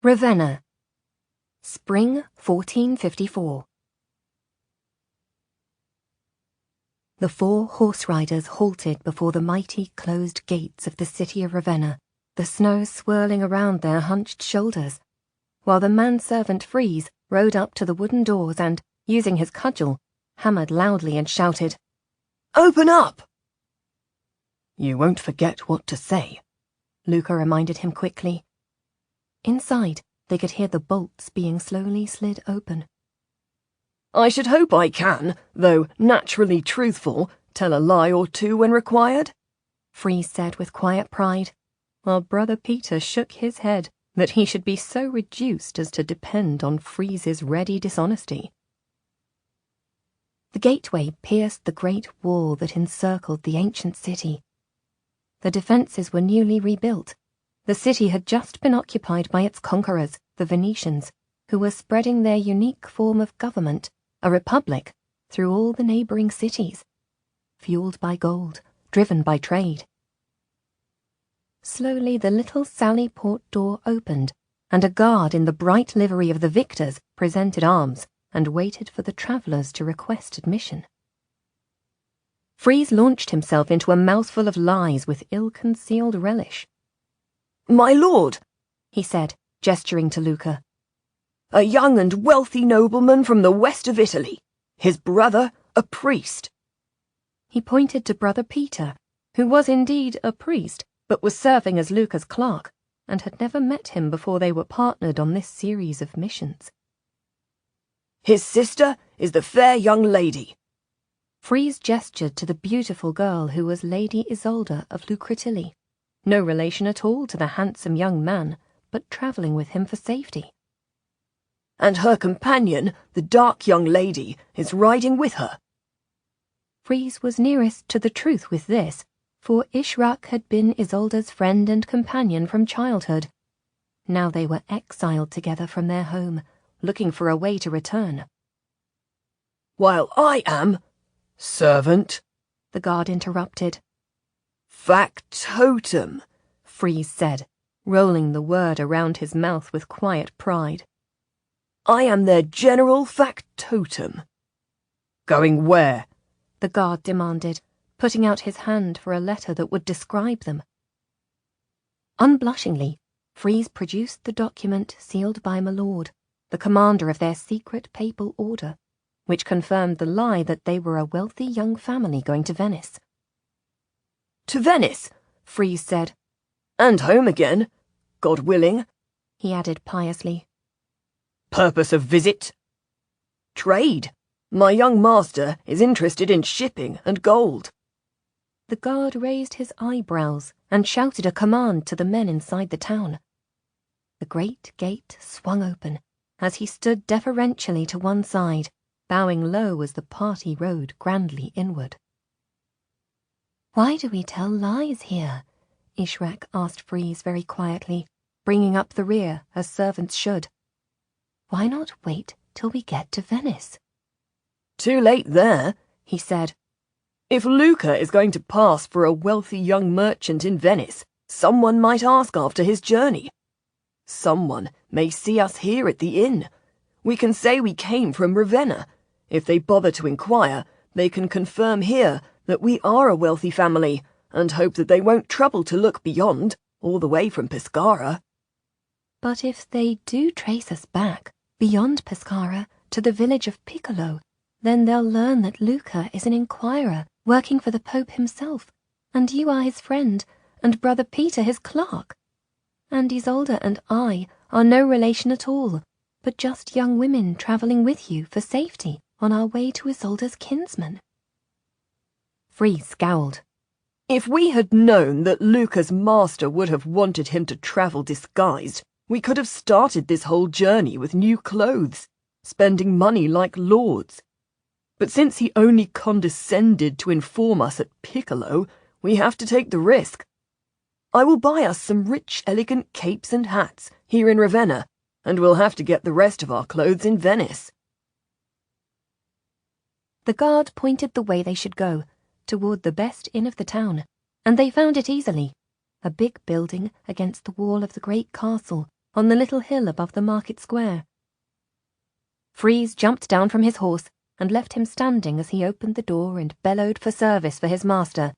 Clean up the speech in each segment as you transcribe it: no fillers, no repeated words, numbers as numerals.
Ravenna, Spring 1454. The 4 horse riders halted before the mighty closed gates of the city of Ravenna, the snow swirling around their hunched shoulders, while the manservant Freeze rode up to the wooden doors and, using his cudgel, hammered loudly and shouted, "Open up!" "You won't forget what to say," Luca reminded him quickly. Inside, they could hear the bolts being slowly slid open. "I should hope I can, though naturally truthful, tell a lie or two when required," Freeze said with quiet pride, while Brother Peter shook his head that he should be so reduced as to depend on Freeze's ready dishonesty. The gateway pierced the great wall that encircled the ancient city. The defences were newly rebuilt. The city had just been occupied by its conquerors, the Venetians, who were spreading their unique form of government, a republic, through all the neighbouring cities, fueled by gold, driven by trade. Slowly the little sally port door opened, and a guard in the bright livery of the victors presented arms and waited for the travellers to request admission. Freeze launched himself into a mouthful of lies with ill-concealed relish. "My lord," he said, gesturing to Luca, "a young and wealthy nobleman from the west of Italy, his brother a priest." He pointed to Brother Peter, who was indeed a priest, but was serving as Luca's clerk, and had never met him before they were partnered on this series of missions. "His sister is the fair young lady." Freeze gestured to the beautiful girl who was Lady Isolde of Lucretilli, no relation at all to the handsome young man, but travelling with him for safety. "And her companion, the dark young lady, is riding with her." Freeze was nearest to the truth with this, for Ishrak had been Isolde's friend and companion from childhood. Now they were exiled together from their home, looking for a way to return. "While I am—" "Servant," the guard interrupted. "Factotum," Freeze said, rolling the word around his mouth with quiet pride. "I am their general factotum." "Going where?" the guard demanded, putting out his hand for a letter that would describe them. Unblushingly, Freeze produced the document sealed by my lord, the commander of their secret papal order, which confirmed the lie that they were a wealthy young family going to Venice. "To Venice," Freeze said. "And home again, God willing," he added piously. "Purpose of visit?" "Trade. My young master is interested in shipping and gold." The guard raised his eyebrows and shouted a command to the men inside the town. The great gate swung open as he stood deferentially to one side, bowing low as the party rode grandly inward. "Why do we tell lies here?" Ishrak asked Freeze very quietly, bringing up the rear as servants should. "Why not wait till we get to Venice?" "Too late there," he said. "If Luca is going to pass for a wealthy young merchant in Venice, someone might ask after his journey. Someone may see us here at the inn. We can say we came from Ravenna. If they bother to inquire, they can confirm here that we are a wealthy family, and hope that they won't trouble to look beyond, all the way from Pescara." "But if they do trace us back, beyond Pescara, to the village of Piccolo, then they'll learn that Luca is an inquirer working for the Pope himself, and you are his friend, and Brother Peter his clerk. And Isolde and I are no relation at all, but just young women travelling with you for safety on our way to Isolde's kinsman." Freeze scowled. "If we had known that Luca's master would have wanted him to travel disguised, we could have started this whole journey with new clothes, spending money like lords. But since he only condescended to inform us at Piccolo, we have to take the risk. I will buy us some rich, elegant capes and hats here in Ravenna, and we'll have to get the rest of our clothes in Venice." The guard pointed the way they should go, toward the best inn of the town, and they found it easily, a big building against the wall of the great castle on the little hill above the market square. Freeze jumped down from his horse and left him standing as he opened the door and bellowed for service for his master,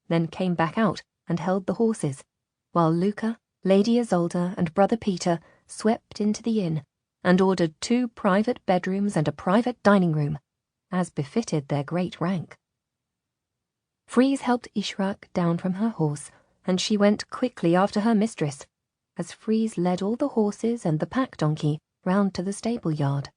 then came back out and held the horses, while Luca, Lady Isolde, and Brother Peter swept into the inn and ordered 2 private bedrooms and a private dining room, as befitted their great rank. Freeze helped Ishrak down from her horse, and she went quickly after her mistress, as Freeze led all the horses and the pack donkey round to the stable yard.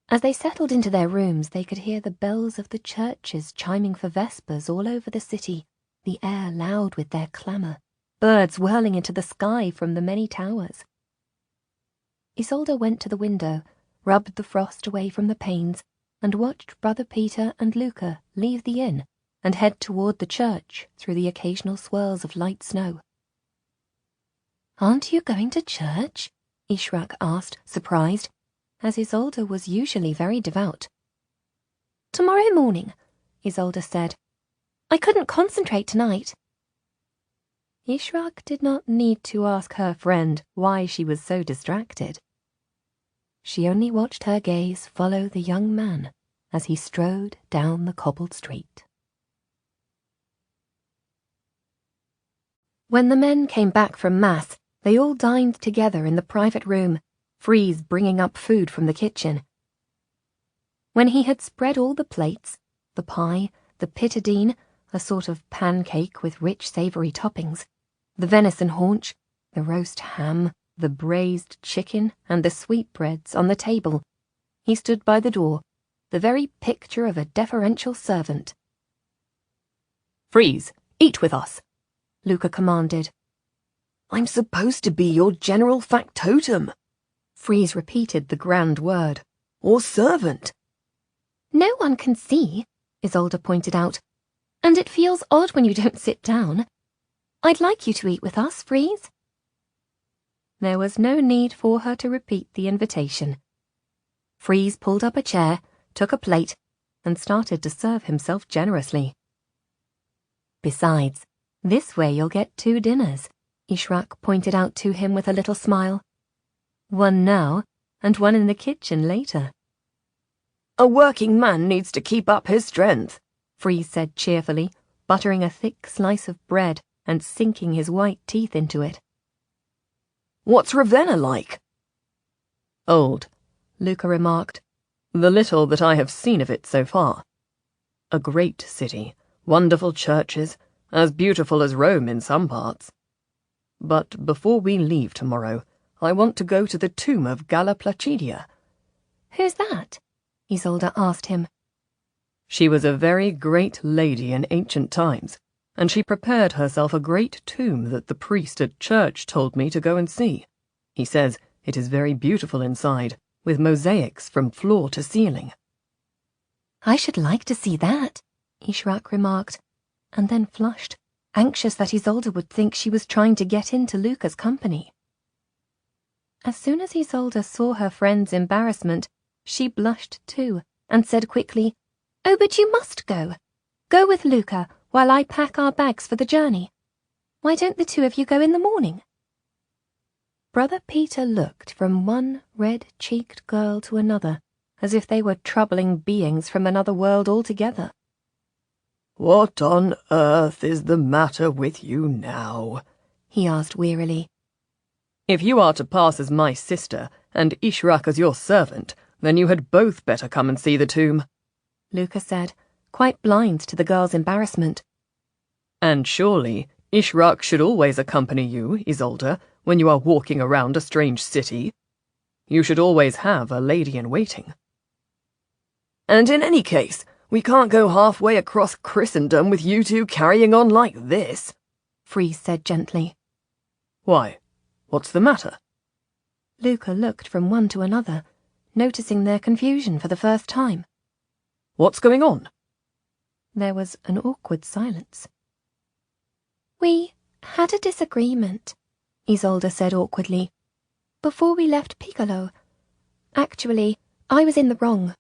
As they settled into their rooms, they could hear the bells of the churches chiming for vespers all over the city, the air loud with their clamour, birds whirling into the sky from the many towers. Isolde went to the window, rubbed the frost away from the panes, and watched Brother Peter and Luca leave the inn and head toward the church through the occasional swirls of light snow. "Aren't you going to church?" Ishrak asked, surprised, as Isolde was usually very devout. "Tomorrow morning," Isolde said. "I couldn't concentrate tonight." Ishrak did not need to ask her friend why she was so distracted. She only watched her gaze follow the young man as he strode down the cobbled street. When the men came back from Mass, they all dined together in the private room, Freeze bringing up food from the kitchen. When he had spread all the plates, the pie, the pitadine, a sort of pancake with rich savoury toppings, the venison haunch, the roast ham, the braised chicken, and the sweetbreads on the table, he stood by the door, the very picture of a deferential servant. "Freeze, eat with us," Luca commanded. "I'm supposed to be your general factotum," Freeze repeated the grand word. "Or servant." "No one can see," Isolde pointed out, "and it feels odd when you don't sit down. I'd like you to eat with us, Freeze." There was no need for her to repeat the invitation. Freeze pulled up a chair, took a plate, and started to serve himself generously. "Besides, this way you'll get 2 dinners," Ishrak pointed out to him with a little smile. "One now, and one in the kitchen later." "A working man needs to keep up his strength," Freeze said cheerfully, buttering a thick slice of bread and sinking his white teeth into it. "What's Ravenna like?" "Old," Luca remarked. "The little that I have seen of it so far. A great city, wonderful churches, as beautiful as Rome in some parts. But before we leave tomorrow, I want to go to the tomb of Galla Placidia." "Who's that?" Isolde asked him. "She was a very great lady in ancient times, and she prepared herself a great tomb that the priest at church told me to go and see. He says it is very beautiful inside, with mosaics from floor to ceiling." "I should like to see that," Ishrak remarked, and then flushed, anxious that Isolde would think she was trying to get into Luca's company. As soon as Isolde saw her friend's embarrassment, she blushed too, and said quickly, "Oh, but you must go. Go with Luca, while I pack our bags for the journey. Why don't the 2 of you go in the morning?" Brother Peter looked from one red-cheeked girl to another, as if they were troubling beings from another world altogether. "What on earth is the matter with you now?" he asked wearily. "If you are to pass as my sister, and Ishrak as your servant, then you had both better come and see the tomb," Luca said, quite blind to the girl's embarrassment. "And surely Ishrak should always accompany you, Isolde, when you are walking around a strange city. You should always have a lady-in-waiting." "And in any case, we can't go halfway across Christendom with you 2 carrying on like this," Freeze said gently. "Why? What's the matter?" Luca looked from one to another, noticing their confusion for the first time. "What's going on?" There was an awkward silence. "We had a disagreement," Isolde said awkwardly, "before we left Piccolo. Actually, I was in the wrong."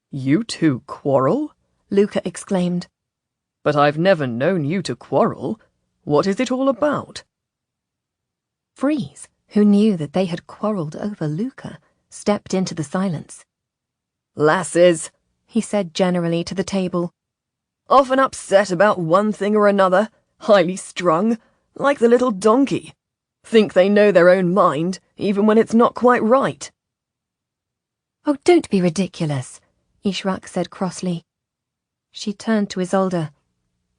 "You 2 quarrel?" Luca exclaimed. "But I've never known you to quarrel. What is it all about?" Freeze, who knew that they had quarrelled over Luca, stepped into the silence. "Lasses," he said generally to the table. "Often upset about one thing or another, highly strung, like the little donkey. Think they know their own mind, even when it's not quite right." "Oh, don't be ridiculous," Ishrak said crossly. She turned to Isolde.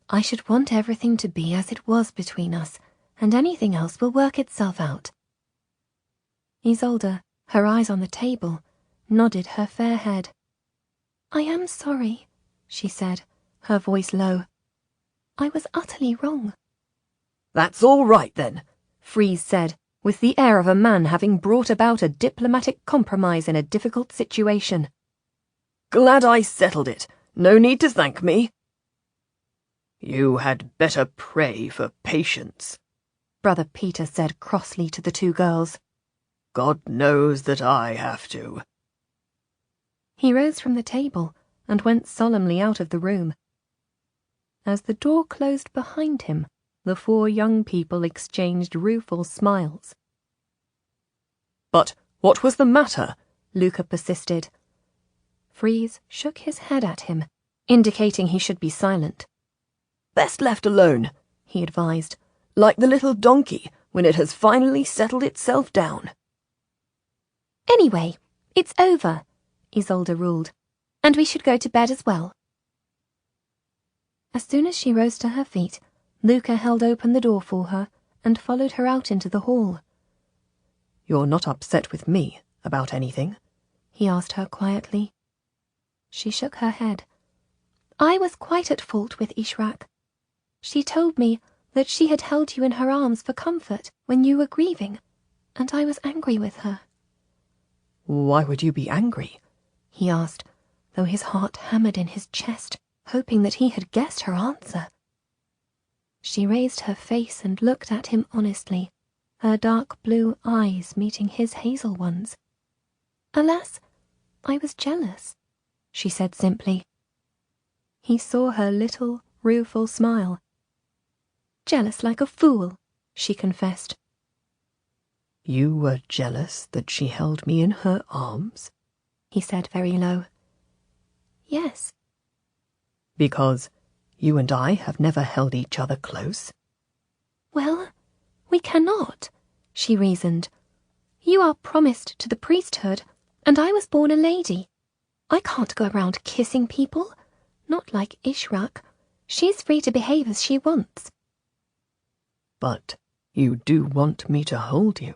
"I should want everything to be as it was between us, and anything else will work itself out." Isolde, her eyes on the table, nodded her fair head. "I am sorry," she said, her voice low. "I was utterly wrong." "That's all right, then," Freeze said, with the air of a man having brought about a diplomatic compromise in a difficult situation. "Glad I settled it. No need to thank me." "You had better pray for patience," Brother Peter said crossly to the two girls. "God knows that I have to." He rose from the table and went solemnly out of the room. As the door closed behind him, the four young people exchanged rueful smiles. "But what was the matter?" Luca persisted. Freeze shook his head at him, indicating he should be silent. "Best left alone," he advised, "like the little donkey when it has finally settled itself down." "Anyway, it's over," Isolde ruled, "and we should go to bed as well." As soon as she rose to her feet, Luca held open the door for her and followed her out into the hall. "You're not upset with me about anything?" he asked her quietly. She shook her head. "I was quite at fault with Ishrak. She told me that she had held you in her arms for comfort when you were grieving, and I was angry with her." "Why would you be angry?" he asked, though his heart hammered in his chest, hoping that he had guessed her answer. She raised her face and looked at him honestly, her dark blue eyes meeting his hazel ones. "Alas, I was jealous," she said simply. He saw her little, rueful smile. "Jealous like a fool," she confessed. "You were jealous that she held me in her arms?" he said very low. "Yes." "Because you and I have never held each other close?" "Well, we cannot," she reasoned. "You are promised to the priesthood, and I was born a lady. I can't go around kissing people, not like Ishrak. She's free to behave as she wants." "But you do want me to hold you?"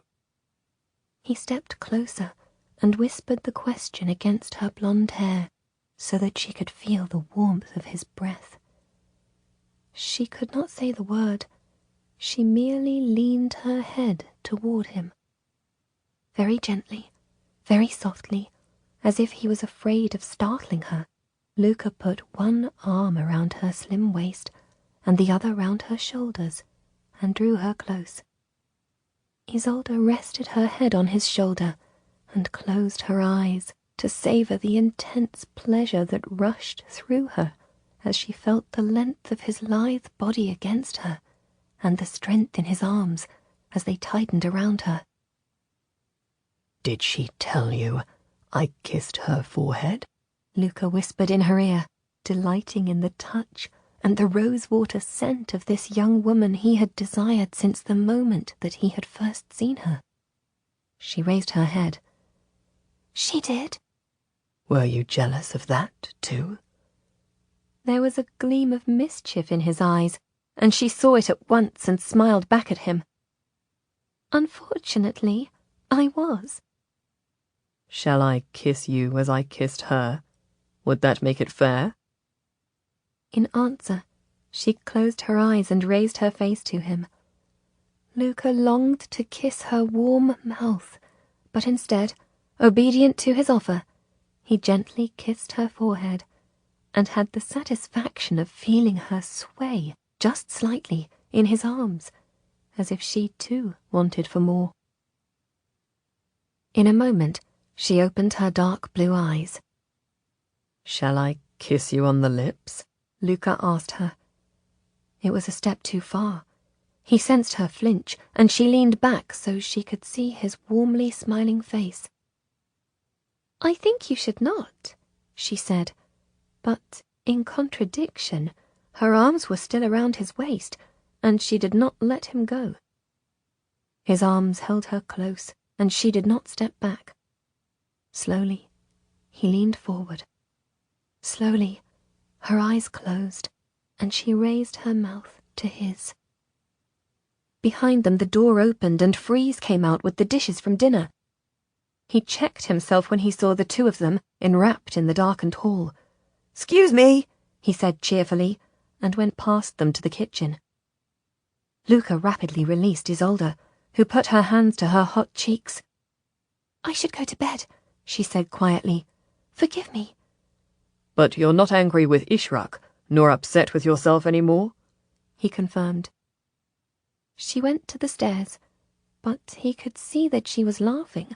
He stepped closer and whispered the question against her blonde hair, so that she could feel the warmth of his breath. She could not say the word. She merely leaned her head toward him. Very gently, very softly, as if he was afraid of startling her, Luca put one arm around her slim waist and the other round her shoulders and drew her close. Isolde rested her head on his shoulder and closed her eyes to savor the intense pleasure that rushed through her as she felt the length of his lithe body against her and the strength in his arms as they tightened around her. "Did she tell you I kissed her forehead?" Luca whispered in her ear, delighting in the touch and the rosewater scent of this young woman he had desired since the moment that he had first seen her. She raised her head. "She did." "Were you jealous of that, too?" There was a gleam of mischief in his eyes, and she saw it at once and smiled back at him. "Unfortunately, I was." "Shall I kiss you as I kissed her? Would that make it fair?" In answer, she closed her eyes and raised her face to him. Luca longed to kiss her warm mouth, but instead, obedient to his offer, he gently kissed her forehead and had the satisfaction of feeling her sway just slightly in his arms, as if she too wanted for more. In a moment, she opened her dark blue eyes. "Shall I kiss you on the lips?" Luca asked her. It was a step too far. He sensed her flinch, and she leaned back so she could see his warmly smiling face. "I think you should not," she said, but in contradiction, her arms were still around his waist, and she did not let him go. His arms held her close, and she did not step back. Slowly, he leaned forward. Slowly, her eyes closed, and she raised her mouth to his. Behind them the door opened and Freeze came out with the dishes from dinner. He checked himself when he saw the two of them, enwrapped in the darkened hall. "Excuse me," he said cheerfully, and went past them to the kitchen. Luca rapidly released Isolde, who put her hands to her hot cheeks. "I should go to bed," she said quietly. "Forgive me." "But you're not angry with Ishrak, nor upset with yourself any more?" he confirmed. She went to the stairs, but he could see that she was laughing.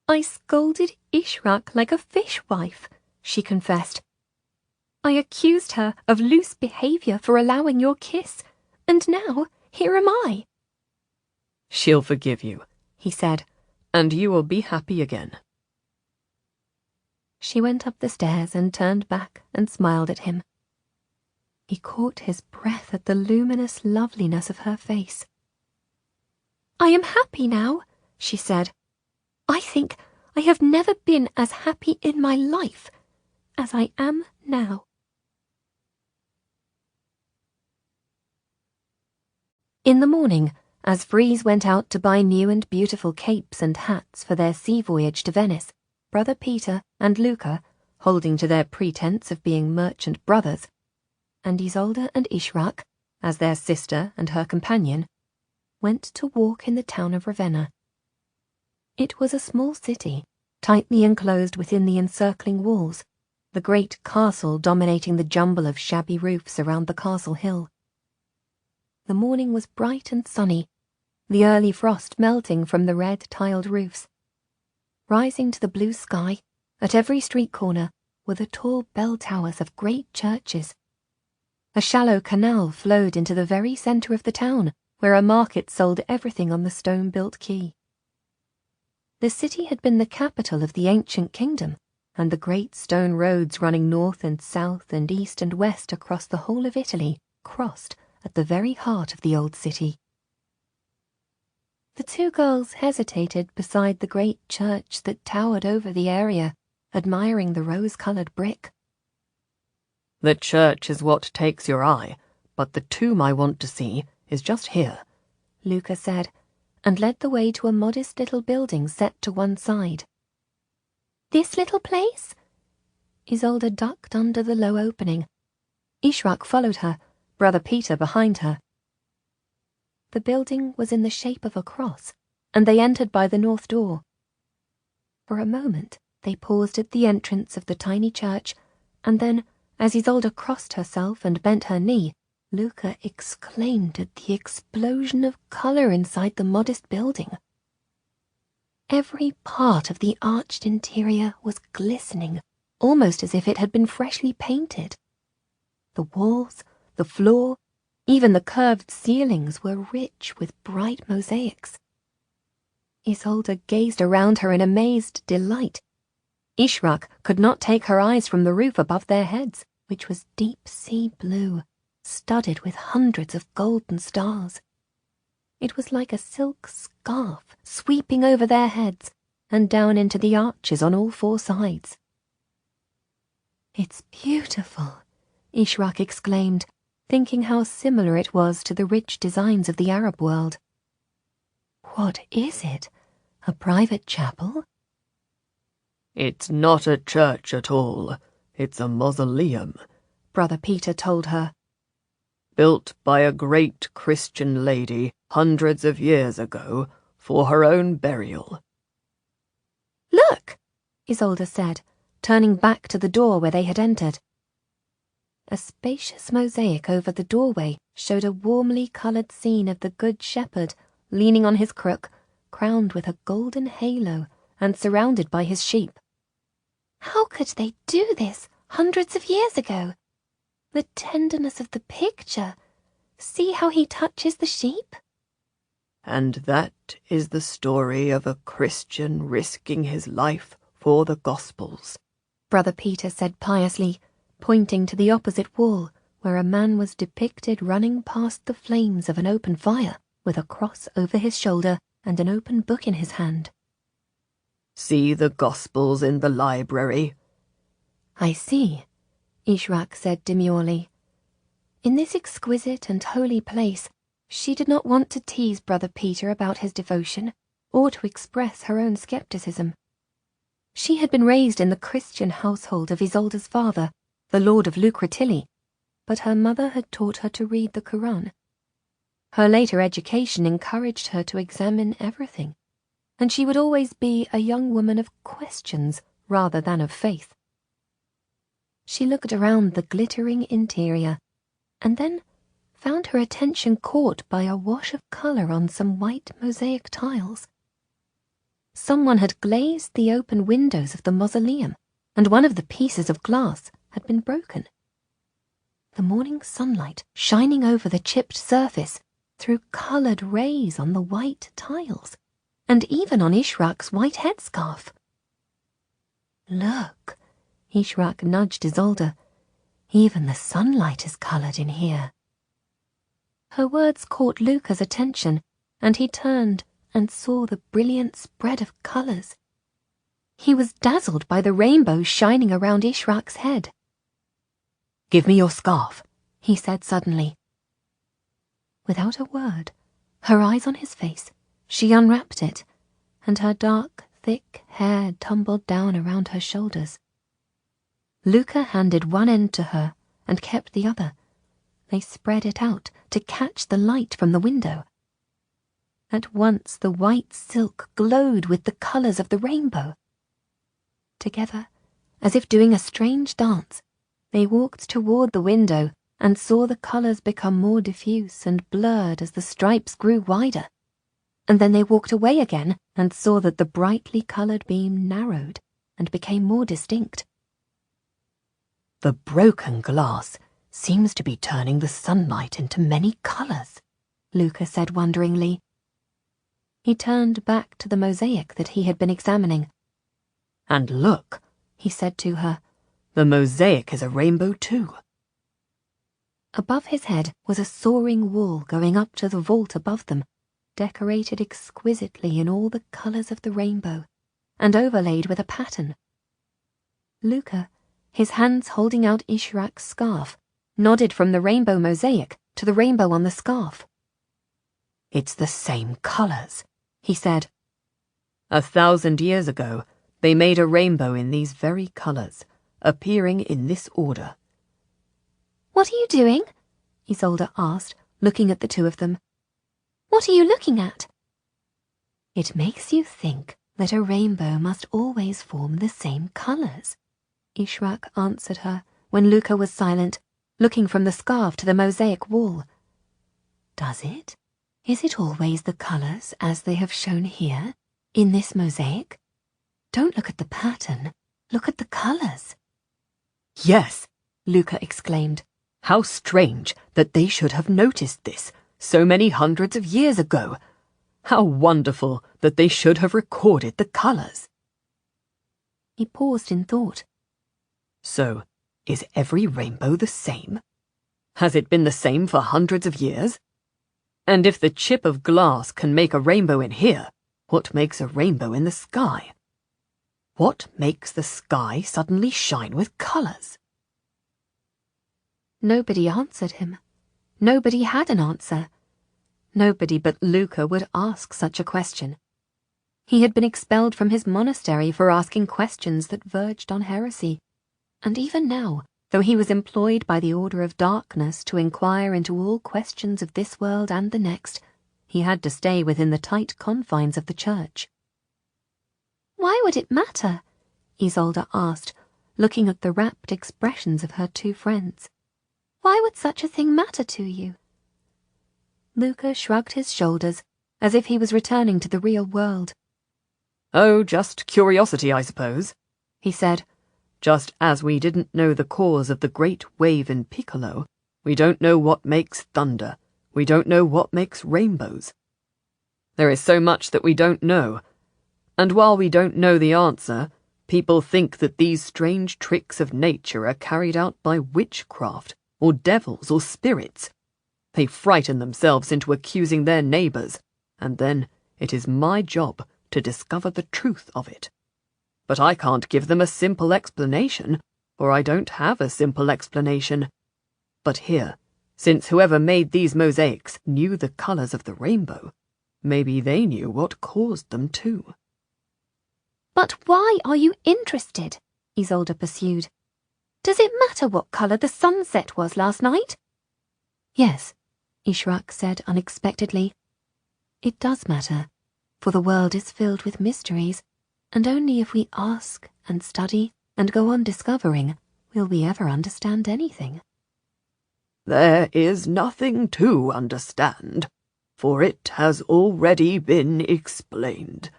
"I scolded Ishrak like a fishwife," she confessed. "I accused her of loose behaviour for allowing your kiss, and now here am I." "She'll forgive you," he said, "and you will be happy again." She went up the stairs and turned back and smiled at him. He caught his breath at the luminous loveliness of her face. "I am happy now," she said. "I think I have never been as happy in my life as I am now." In the morning, as Freeze went out to buy new and beautiful capes and hats for their sea voyage to Venice, Brother Peter and Luca, holding to their pretense of being merchant brothers, and Isolde and Ishrak, as their sister and her companion, went to walk in the town of Ravenna. It was a small city, tightly enclosed within the encircling walls, the great castle dominating the jumble of shabby roofs around the castle hill. The morning was bright and sunny, the early frost melting from the red tiled roofs. Rising to the blue sky, at every street corner, were the tall bell towers of great churches. A shallow canal flowed into the very centre of the town, where a market sold everything on the stone-built quay. The city had been the capital of the ancient kingdom, and the great stone roads running north and south and east and west across the whole of Italy crossed at the very heart of the old city. The two girls hesitated beside the great church that towered over the area, admiring the rose-coloured brick. "The church is what takes your eye, but the tomb I want to see is just here," Luca said, and led the way to a modest little building set to one side. "This little place?" Isolde ducked under the low opening. Ishrak followed her, Brother Peter behind her. The building was in the shape of a cross, and they entered by the north door. For a moment they paused at the entrance of the tiny church, and then, as Isolde crossed herself and bent her knee, Luca exclaimed at the explosion of colour inside the modest building. Every part of the arched interior was glistening, almost as if it had been freshly painted. The walls, the floor, even the curved ceilings were rich with bright mosaics. Isolde gazed around her in amazed delight. Ishrak could not take her eyes from the roof above their heads, which was deep sea blue, studded with hundreds of golden stars. It was like a silk scarf sweeping over their heads and down into the arches on all four sides. "It's beautiful," Ishrak exclaimed, thinking how similar it was to the rich designs of the Arab world. "What is it? A private chapel?" "It's not a church at all. It's a mausoleum," Brother Peter told her. "Built by a great Christian lady hundreds of years ago for her own burial." "Look," Isolde said, turning back to the door where they had entered. A spacious mosaic over the doorway showed a warmly coloured scene of the Good Shepherd leaning on his crook, crowned with a golden halo and surrounded by his sheep. "How could they do this hundreds of years ago? The tenderness of the picture, See how he touches the sheep? And that is the story of a Christian risking his life for the Gospels, Brother Peter said piously, pointing to the opposite wall, where a man was depicted running past the flames of an open fire, with a cross over his shoulder and an open book in his hand. See the Gospels in the library. I see, Ishrak said demurely. In this exquisite and holy place, she did not want to tease Brother Peter about his devotion, or to express her own skepticism. She had been raised in the Christian household of Isolde's father, the Lord of Lucretilli, but her mother had taught her to read the Quran. Her later education encouraged her to examine everything, and she would always be a young woman of questions rather than of faith. She looked around the glittering interior, and then found her attention caught by a wash of colour on some white mosaic tiles. Someone had glazed the open windows of the mausoleum, and one of the pieces of glass had been broken. The morning sunlight, shining over the chipped surface, threw coloured rays on the white tiles, and even on Ishrak's white headscarf. Look, Ishrak nudged Isolde. Even the sunlight is coloured in here. Her words caught Luca's attention, and he turned and saw the brilliant spread of colours. He was dazzled by the rainbow shining around Ishrak's head. Give me your scarf, he said suddenly. Without a word, her eyes on his face, she unwrapped it, and her dark, thick hair tumbled down around her shoulders. Luca handed one end to her and kept the other. They spread it out to catch the light from the window. At once the white silk glowed with the colours of the rainbow. Together, as if doing a strange dance, they walked toward the window and saw the colours become more diffuse and blurred as the stripes grew wider. And then they walked away again and saw that the brightly coloured beam narrowed and became more distinct. The broken glass seems to be turning the sunlight into many colours, Luca said wonderingly. He turned back to the mosaic that he had been examining. And look, he said to her, the mosaic is a rainbow too. Above his head was a soaring wall going up to the vault above them, decorated exquisitely in all the colours of the rainbow, and overlaid with a pattern. Luca, his hands holding out Ishrak's scarf, nodded from the rainbow mosaic to the rainbow on the scarf. It's the same colours, he said. 1,000 years ago, they made a rainbow in these very colours, appearing in this order. What are you doing? Isolde asked, looking at the two of them. What are you looking at? It makes you think that a rainbow must always form the same colours, Ishrak answered her when Luca was silent, looking from the scarf to the mosaic wall. Does it? Is it always the colours as they have shown here, in this mosaic? Don't look at the pattern, look at the colours. Yes, Luca exclaimed. How strange that they should have noticed this so many hundreds of years ago. How wonderful that they should have recorded the colours. He paused in thought. So, is every rainbow the same? Has it been the same for hundreds of years? And if the chip of glass can make a rainbow in here, what makes a rainbow in the sky? What makes the sky suddenly shine with colours? Nobody answered him. Nobody had an answer. Nobody but Luca would ask such a question. He had been expelled from his monastery for asking questions that verged on heresy, and even now, though he was employed by the Order of Darkness to inquire into all questions of this world and the next, he had to stay within the tight confines of the church. Why would it matter? Isolde asked, looking at the rapt expressions of her two friends. Why would such a thing matter to you? Luca shrugged his shoulders, as if he was returning to the real world. Oh, just curiosity, I suppose, he said. Just as we didn't know the cause of the great wave in Piccolo, we don't know what makes thunder, We don't know what makes rainbows. There is so much that we don't know, and while we don't know the answer, people think that these strange tricks of nature are carried out by witchcraft, or devils, or spirits. They frighten themselves into accusing their neighbours, and then it is my job to discover the truth of it. But I can't give them a simple explanation, for I don't have a simple explanation. But here, since whoever made these mosaics knew the colours of the rainbow, maybe they knew what caused them too. But why are you interested? Isolde pursued. Does it matter what colour the sunset was last night? Yes, Ishrak said unexpectedly. It does matter, for the world is filled with mysteries, and only if we ask and study and go on discovering will we ever understand anything. There is nothing to understand, for it has already been explained,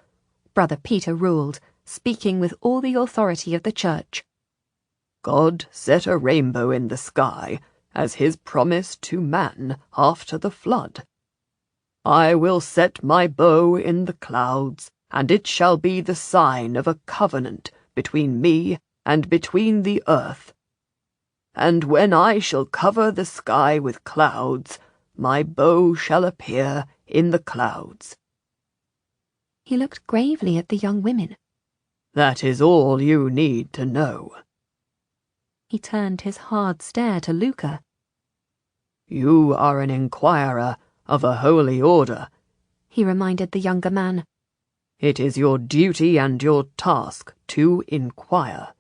Brother Peter ruled, speaking with all the authority of the church. God set a rainbow in the sky as his promise to man after the flood. I will set my bow in the clouds, and it shall be the sign of a covenant between me and between the earth. And when I shall cover the sky with clouds, my bow shall appear in the clouds. He looked gravely at the young women. That is all you need to know. He turned his hard stare to Luca. You are an inquirer of a holy order, he reminded the younger man. It is your duty and your task to inquire.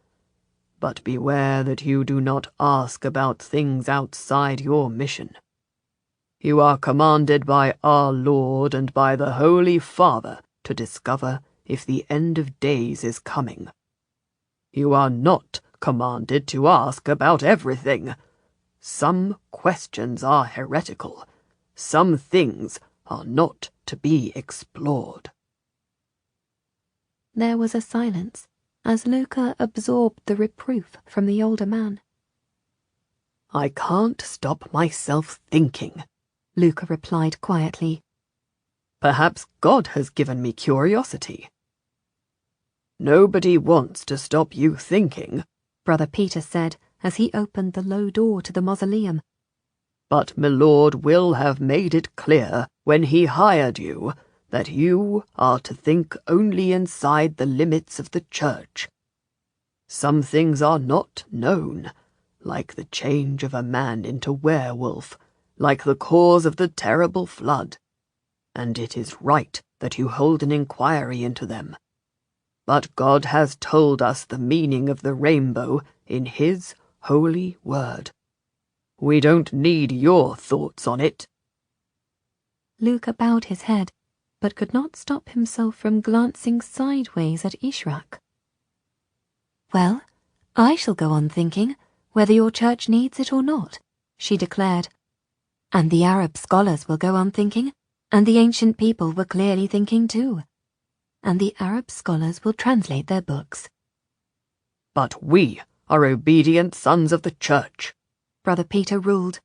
But beware that you do not ask about things outside your mission. You are commanded by our Lord and by the Holy Father to discover if the end of days is coming. You are not commanded to ask about everything. Some questions are heretical. Some things are not to be explored. There was a silence as Luca absorbed the reproof from the older man. I can't stop myself thinking, Luca replied quietly. Perhaps God has given me curiosity. Nobody wants to stop you thinking, Brother Peter said as he opened the low door to the mausoleum. But my Lord will have made it clear when he hired you that you are to think only inside the limits of the church. Some things are not known, like the change of a man into werewolf, like the cause of the terrible flood, and it is right that you hold an inquiry into them. But God has told us the meaning of the rainbow in his holy word. We don't need your thoughts on it. Luca bowed his head, but could not stop himself from glancing sideways at Ishrak. Well, I shall go on thinking, whether your church needs it or not, she declared. And the Arab scholars will go on thinking, and the ancient people were clearly thinking too. And the Arab scholars will translate their books. But we are obedient sons of the church, Brother Peter ruled.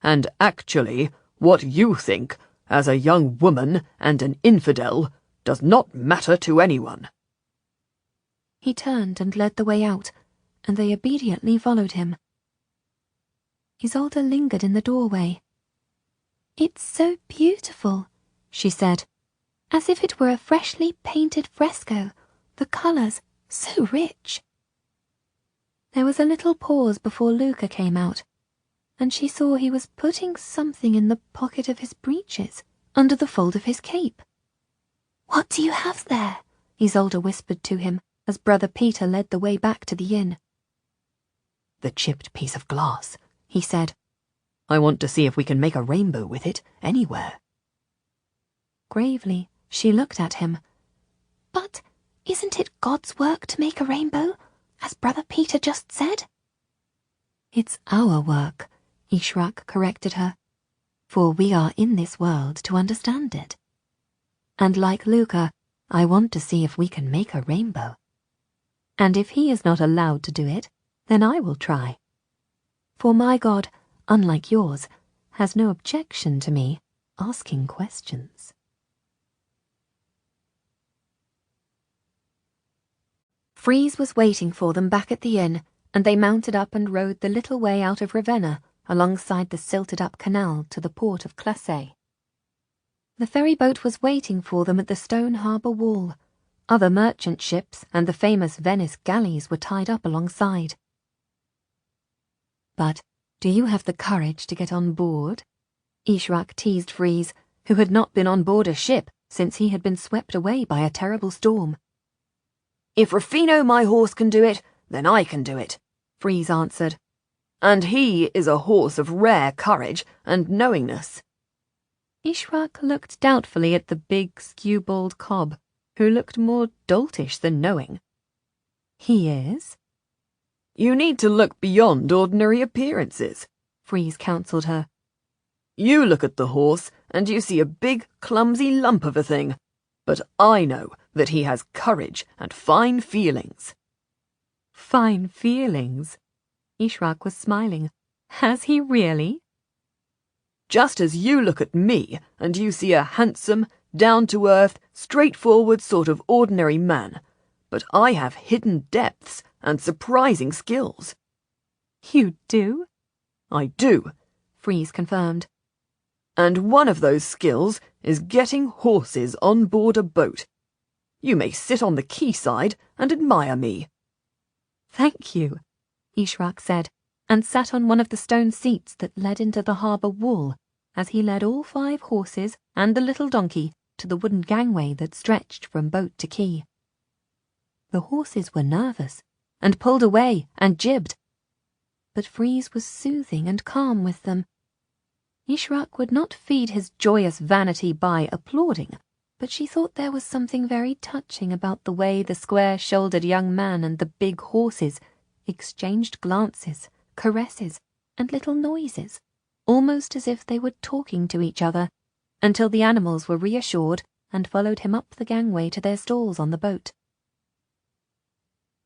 And actually, what you think, as a young woman and an infidel, does not matter to anyone. He turned and led the way out, and they obediently followed him. Isolde lingered in the doorway. It's so beautiful, she said, as if it were a freshly painted fresco, the colours so rich. There was a little pause before Luca came out, and she saw he was putting something in the pocket of his breeches, under the fold of his cape. What do you have there? Isolde whispered to him, as Brother Peter led the way back to the inn. The chipped piece of glass, he said. I want to see if we can make a rainbow with it anywhere. Gravely, she looked at him. But isn't it God's work to make a rainbow, as Brother Peter just said? It's our work, Ishrak corrected her, for we are in this world to understand it. And like Luca, I want to see if we can make a rainbow. And if he is not allowed to do it, then I will try. For my God, unlike yours, has no objection to me asking questions. Freeze was waiting for them back at the inn, and they mounted up and rowed the little way out of Ravenna alongside the silted-up canal to the port of Classe. The ferry boat was waiting for them at the stone harbour wall. Other merchant ships and the famous Venice galleys were tied up alongside. "But do you have the courage to get on board?" Ishrak teased Freeze, who had not been on board a ship since he had been swept away by a terrible storm. "If Rufino my horse can do it, then I can do it," Freeze answered. "And he is a horse of rare courage and knowingness." Ishrak looked doubtfully at the big, skewbald cob, who looked more doltish than knowing. "He is?" "You need to look beyond ordinary appearances," Freeze counselled her. "You look at the horse and you see a big, clumsy lump of a thing. But I know that he has courage and fine feelings." "Fine feelings?" Ishrak was smiling. "Has he really?" "Just as you look at me and you see a handsome, down-to-earth, straightforward sort of ordinary man. But I have hidden depths and surprising skills." "You do?" "I do," Freeze confirmed. "And one of those skills is getting horses on board a boat. You may sit on the quayside and admire me." "Thank you," Ishrak said, and sat on one of the stone seats that led into the harbour wall as he led all 5 horses and the little donkey to the wooden gangway that stretched from boat to quay. The horses were nervous and pulled away and jibbed, but Freeze was soothing and calm with them. Ishrak would not feed his joyous vanity by applauding, but she thought there was something very touching about the way the square-shouldered young man and the big horses exchanged glances, caresses, and little noises, almost as if they were talking to each other, until the animals were reassured and followed him up the gangway to their stalls on the boat.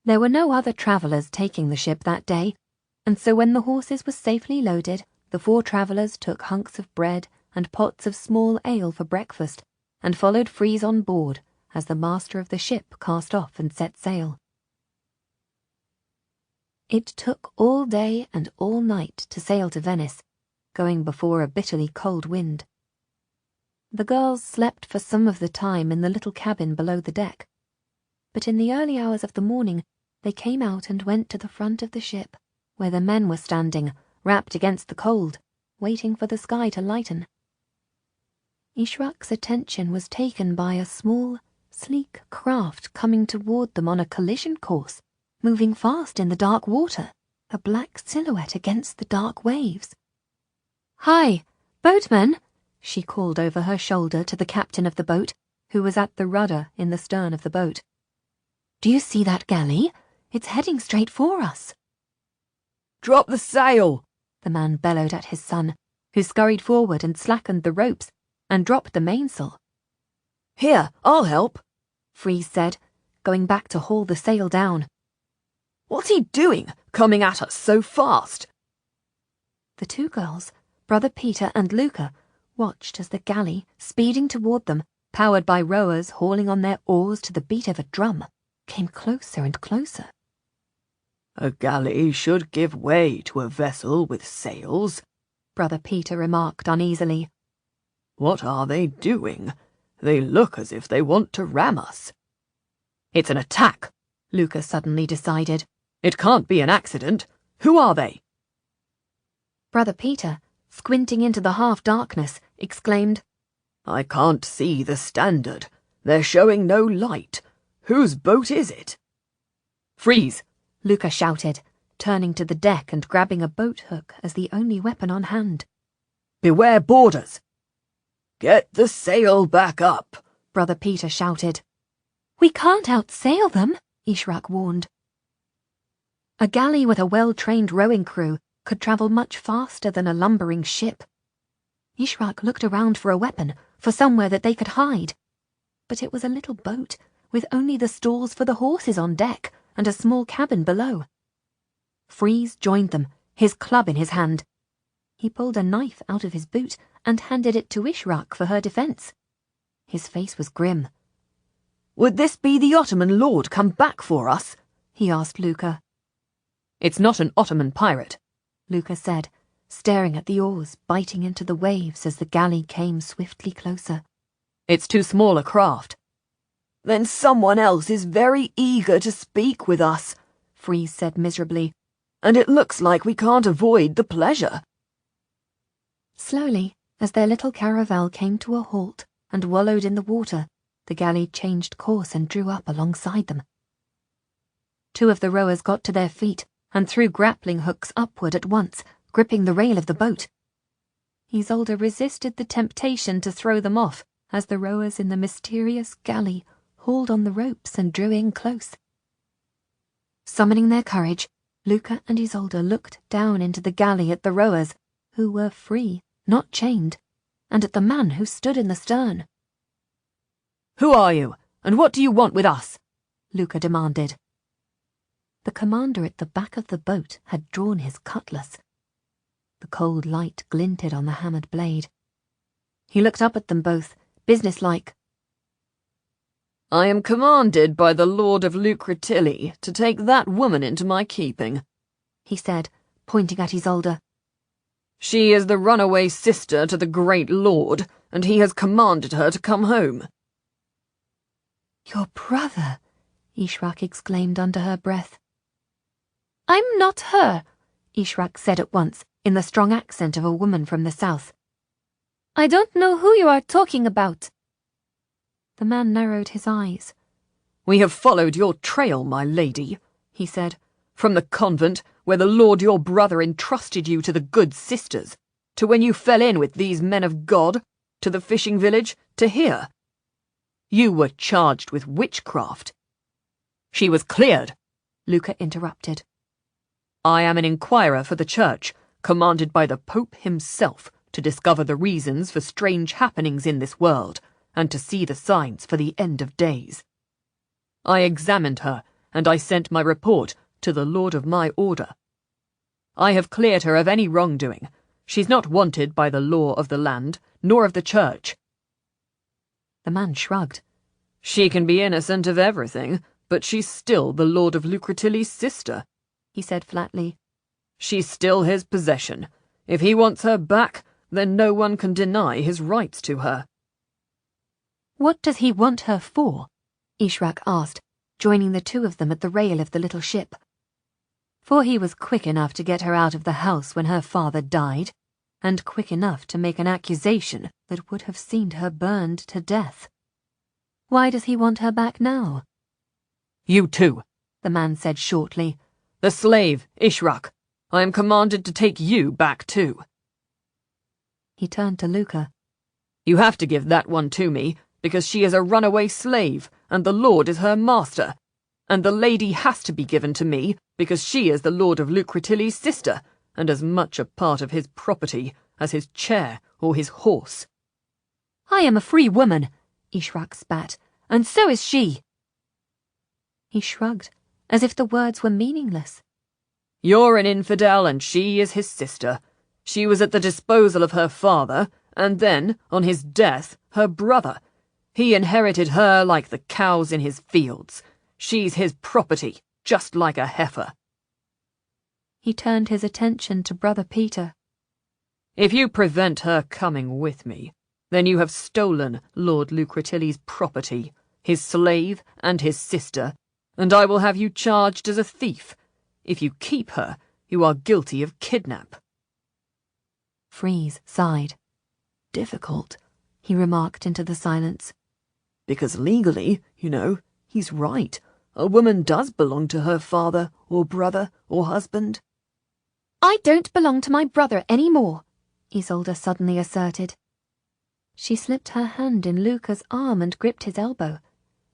There were no other travellers taking the ship that day, and so when the horses were safely loaded, the 4 travellers took hunks of bread and pots of small ale for breakfast, and followed Freeze on board as the master of the ship cast off and set sail. It took all day and all night to sail to Venice, going before a bitterly cold wind. The girls slept for some of the time in the little cabin below the deck, but in the early hours of the morning they came out and went to the front of the ship, where the men were standing, wrapped against the cold, waiting for the sky to lighten. Ishrak's attention was taken by a small, sleek craft coming toward them on a collision course, moving fast in the dark water, a black silhouette against the dark waves. "Hi, boatman!" she called over her shoulder to the captain of the boat, who was at the rudder in the stern of the boat. "Do you see that galley? It's heading straight for us." "Drop the sail!" the man bellowed at his son, who scurried forward and slackened the ropes and dropped the mainsail. "Here, I'll help," Freeze said, going back to haul the sail down. "What's he doing, coming at us so fast?" The 2 girls, Brother Peter and Luca, watched as the galley, speeding toward them, powered by rowers hauling on their oars to the beat of a drum, came closer and closer. "A galley should give way to a vessel with sails," Brother Peter remarked uneasily. "What are they doing? They look as if they want to ram us." "It's an attack," Luca suddenly decided. "It can't be an accident. Who are they?" Brother Peter, squinting into the half-darkness, exclaimed, "I can't see the standard. They're showing no light. Whose boat is it?" "Freeze!" Luca shouted, turning to the deck and grabbing a boat hook as the only weapon on hand. "Beware boarders!" "Get the sail back up," Brother Peter shouted. "We can't outsail them," Ishrak warned. A galley with a well-trained rowing crew could travel much faster than a lumbering ship. Ishrak looked around for a weapon, for somewhere that they could hide. But it was a little boat, with only the stalls for the horses on deck and a small cabin below. Freeze joined them, his club in his hand. He pulled a knife out of his boot and handed it to Ishrak for her defence. His face was grim. "Would this be the Ottoman lord come back for us?" he asked Luca. "It's not an Ottoman pirate," Luca said, staring at the oars biting into the waves as the galley came swiftly closer. "It's too small a craft." "Then someone else is very eager to speak with us," Freeze said miserably, "and it looks like we can't avoid the pleasure." Slowly, as their little caravel came to a halt and wallowed in the water, the galley changed course and drew up alongside them. Two of the rowers got to their feet and threw grappling hooks upward at once, gripping the rail of the boat. Isolde resisted the temptation to throw them off as the rowers in the mysterious galley hauled on the ropes and drew in close. Summoning their courage, Luca and Isolde looked down into the galley at the rowers, who were free, not chained, and at the man who stood in the stern. "Who are you, and what do you want with us?" Luca demanded. The commander at the back of the boat had drawn his cutlass. The cold light glinted on the hammered blade. He looked up at them both, businesslike. "I am commanded by the Lord of Lucretilli to take that woman into my keeping," he said, pointing at Isolde. "She is the runaway sister to the great lord, and he has commanded her to come home." "Your brother!" Ishrak exclaimed under her breath. "I'm not her," Ishrak said at once, in the strong accent of a woman from the south. "I don't know who you are talking about." The man narrowed his eyes. "We have followed your trail, my lady," he said, "from the convent where the lord your brother entrusted you to the good sisters, to when you fell in with these men of God, to the fishing village, to here. You were charged with witchcraft." "She was cleared," Luca interrupted. "I am an inquirer for the church, commanded by the Pope himself to discover the reasons for strange happenings in this world, and to see the signs for the end of days. I examined her, and I sent my report to the lord of my order. I have cleared her of any wrongdoing. She's not wanted by the law of the land, nor of the church." The man shrugged. "She can be innocent of everything, but she's still the Lord of Lucretilli's sister," he said flatly. "She's still his possession. If he wants her back, then no one can deny his rights to her." "What does he want her for?" Ishrak asked, joining the two of them at the rail of the little ship. For he was quick enough to get her out of the house when her father died, and quick enough to make an accusation that would have seen her burned to death. "Why does he want her back now?" "You too," the man said shortly. "The slave, Ishrak. I am commanded to take you back too." He turned to Luca. "You have to give that one to me, because she is a runaway slave, and the Lord is her master. And the lady has to be given to me, because she is the Lord of Lucretilli's sister, and as much a part of his property as his chair or his horse." "I am a free woman," Ishrak spat, "and so is she." He shrugged, as if the words were meaningless. "You're an infidel, and she is his sister. She was at the disposal of her father, and then, on his death, her brother. He inherited her like the cows in his fields. She's his property, just like a heifer." He turned his attention to Brother Peter. "If you prevent her coming with me, then you have stolen Lord Lucretilli's property, his slave and his sister, and I will have you charged as a thief. If you keep her, you are guilty of kidnap." Freeze sighed. "Difficult," he remarked into the silence. "Because legally, you know, he's right. A woman does belong to her father or brother or husband." "I don't belong to my brother any more," Isolde suddenly asserted. She slipped her hand in Luca's arm and gripped his elbow.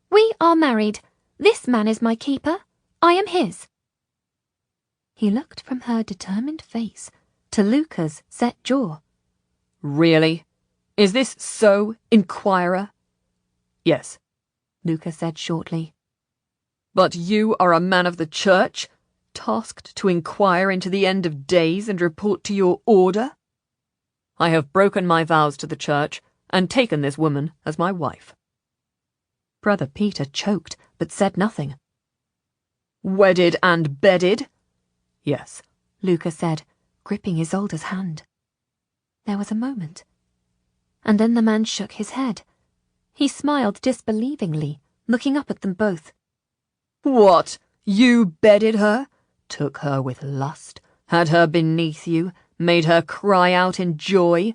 "We are married. This man is my keeper. I am his." He looked from her determined face to Luca's set jaw. "Really? Is this so, inquirer?" "Yes," Luca said shortly. "But you are a man of the church, tasked to inquire into the end of days and report to your order?" I have broken my vows to the church and taken this woman as my wife." Brother Peter choked, but said nothing. "Wedded and bedded?" "Yes," Luca said, gripping Isolde's hand. There was a moment, and then the man shook his head. He smiled disbelievingly, looking up at them both. "What? You bedded her? Took her with lust? Had her beneath you? Made her cry out in joy?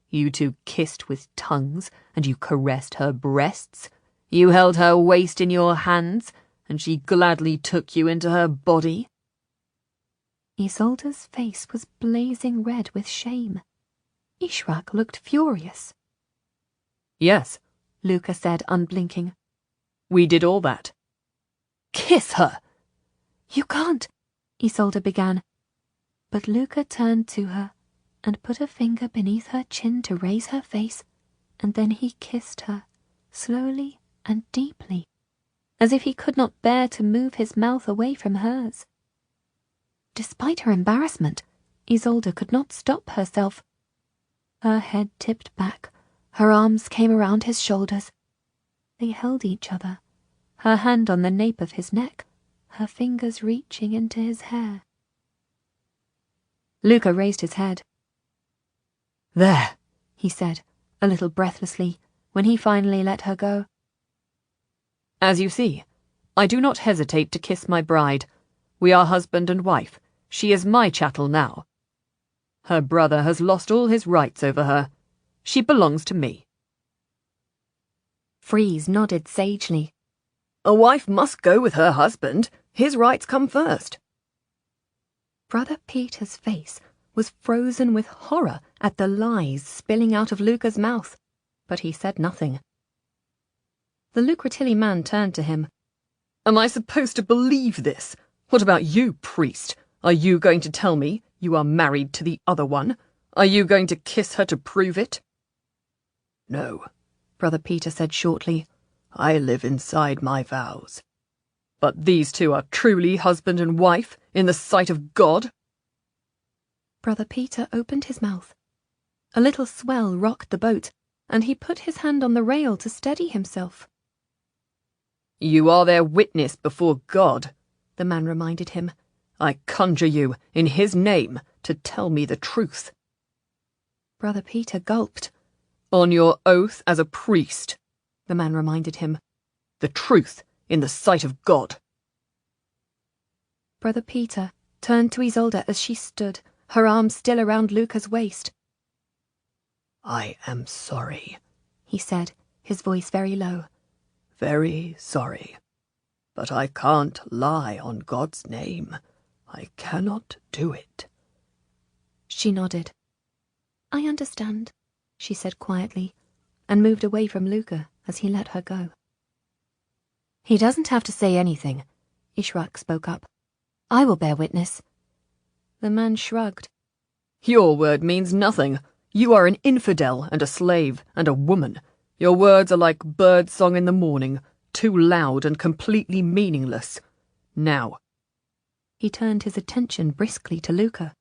You two kissed with tongues, and you caressed her breasts? You held her waist in your hands, and she gladly took you into her body?" Isolde's face was blazing red with shame. Ishrak looked furious. "Yes," Luca said, unblinking. "We did all that." "Kiss her!" "You can't," Isolde began, but Luca turned to her and put a finger beneath her chin to raise her face, and then he kissed her, slowly and deeply, as if he could not bear to move his mouth away from hers. Despite her embarrassment, Isolde could not stop herself. Her head tipped back, her arms came around his shoulders. They held each other, her hand on the nape of his neck, her fingers reaching into his hair. Luca raised his head. "There," he said, a little breathlessly, when he finally let her go. "As you see, I do not hesitate to kiss my bride. We are husband and wife. She is my chattel now. Her brother has lost all his rights over her. She belongs to me." Freeze nodded sagely. "A wife must go with her husband. His rights come first." Brother Peter's face was frozen with horror at the lies spilling out of Luca's mouth, but he said nothing. The Lucretilli man turned to him. "Am I supposed to believe this? What about you, priest? Are you going to tell me you are married to the other one? Are you going to kiss her to prove it?" "No," Brother Peter said shortly. "I live inside my vows." "But these two are truly husband and wife, in the sight of God?" Brother Peter opened his mouth. A little swell rocked the boat, and he put his hand on the rail to steady himself. "You are their witness before God," the man reminded him. "I conjure you, in his name, to tell me the truth." Brother Peter gulped. "On your oath as a priest," the man reminded him. "The truth in the sight of God." Brother Peter turned to Isolde as she stood, her arms still around Luca's waist. "I am sorry," he said, his voice very low. "Very sorry. But I can't lie on God's name. I cannot do it." She nodded. "I understand," she said quietly, and moved away from Luca as he let her go. "He doesn't have to say anything," Ishrak spoke up. "I will bear witness." The man shrugged. "Your word means nothing. You are an infidel and a slave and a woman. Your words are like bird song in the morning, too loud and completely meaningless. Now," he turned his attention briskly to Luca,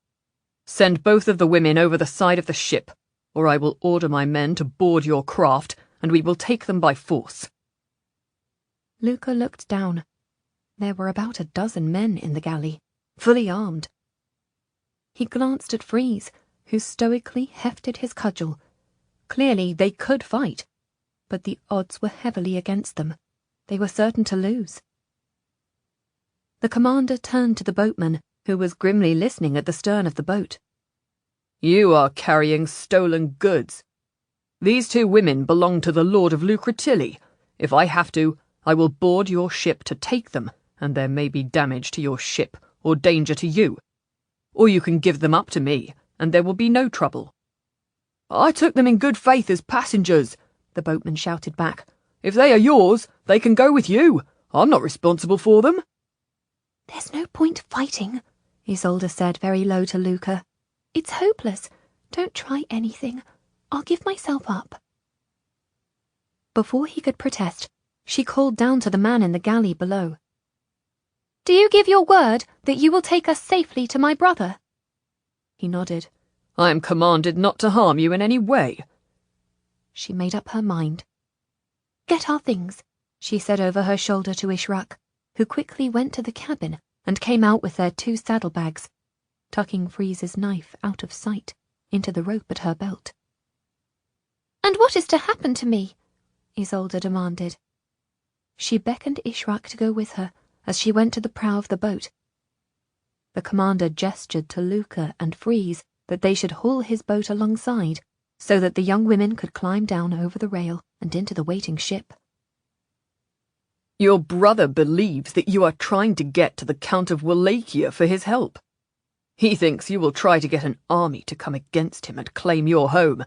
"send both of the women over the side of the ship, or I will order my men to board your craft, and we will take them by force." Luca looked down. There were about a dozen men in the galley, fully armed. He glanced at Freeze, who stoically hefted his cudgel. Clearly they could fight, but the odds were heavily against them. They were certain to lose. The commander turned to the boatman, who was grimly listening at the stern of the boat. "You are carrying stolen goods. These two women belong to the Lord of Lucretilli. If I have to, I will board your ship to take them, and there may be damage to your ship or danger to you. Or you can give them up to me, and there will be no trouble." "I took them in good faith as passengers," the boatman shouted back. "If they are yours, they can go with you. I'm not responsible for them." "There's no point fighting," Isolde said very low to Luca. "It's hopeless. Don't try anything. I'll give myself up." Before he could protest, she called down to the man in the galley below. "Do you give your word that you will take us safely to my brother?" He nodded. I am commanded not to harm you in any way. She made up her mind. Get our things, she said over her shoulder to Ishrak, who quickly went to the cabin and came out with their 2 saddlebags, tucking Freeze's knife out of sight into the rope at her belt. And what is to happen to me? Isolde demanded. She beckoned Ishrak to go with her as she went to the prow of the boat. The commander gestured to Luca and Freeze that they should haul his boat alongside so that the young women could climb down over the rail and into the waiting ship. Your brother believes that you are trying to get to the Count of Wallachia for his help. He thinks you will try to get an army to come against him and claim your home,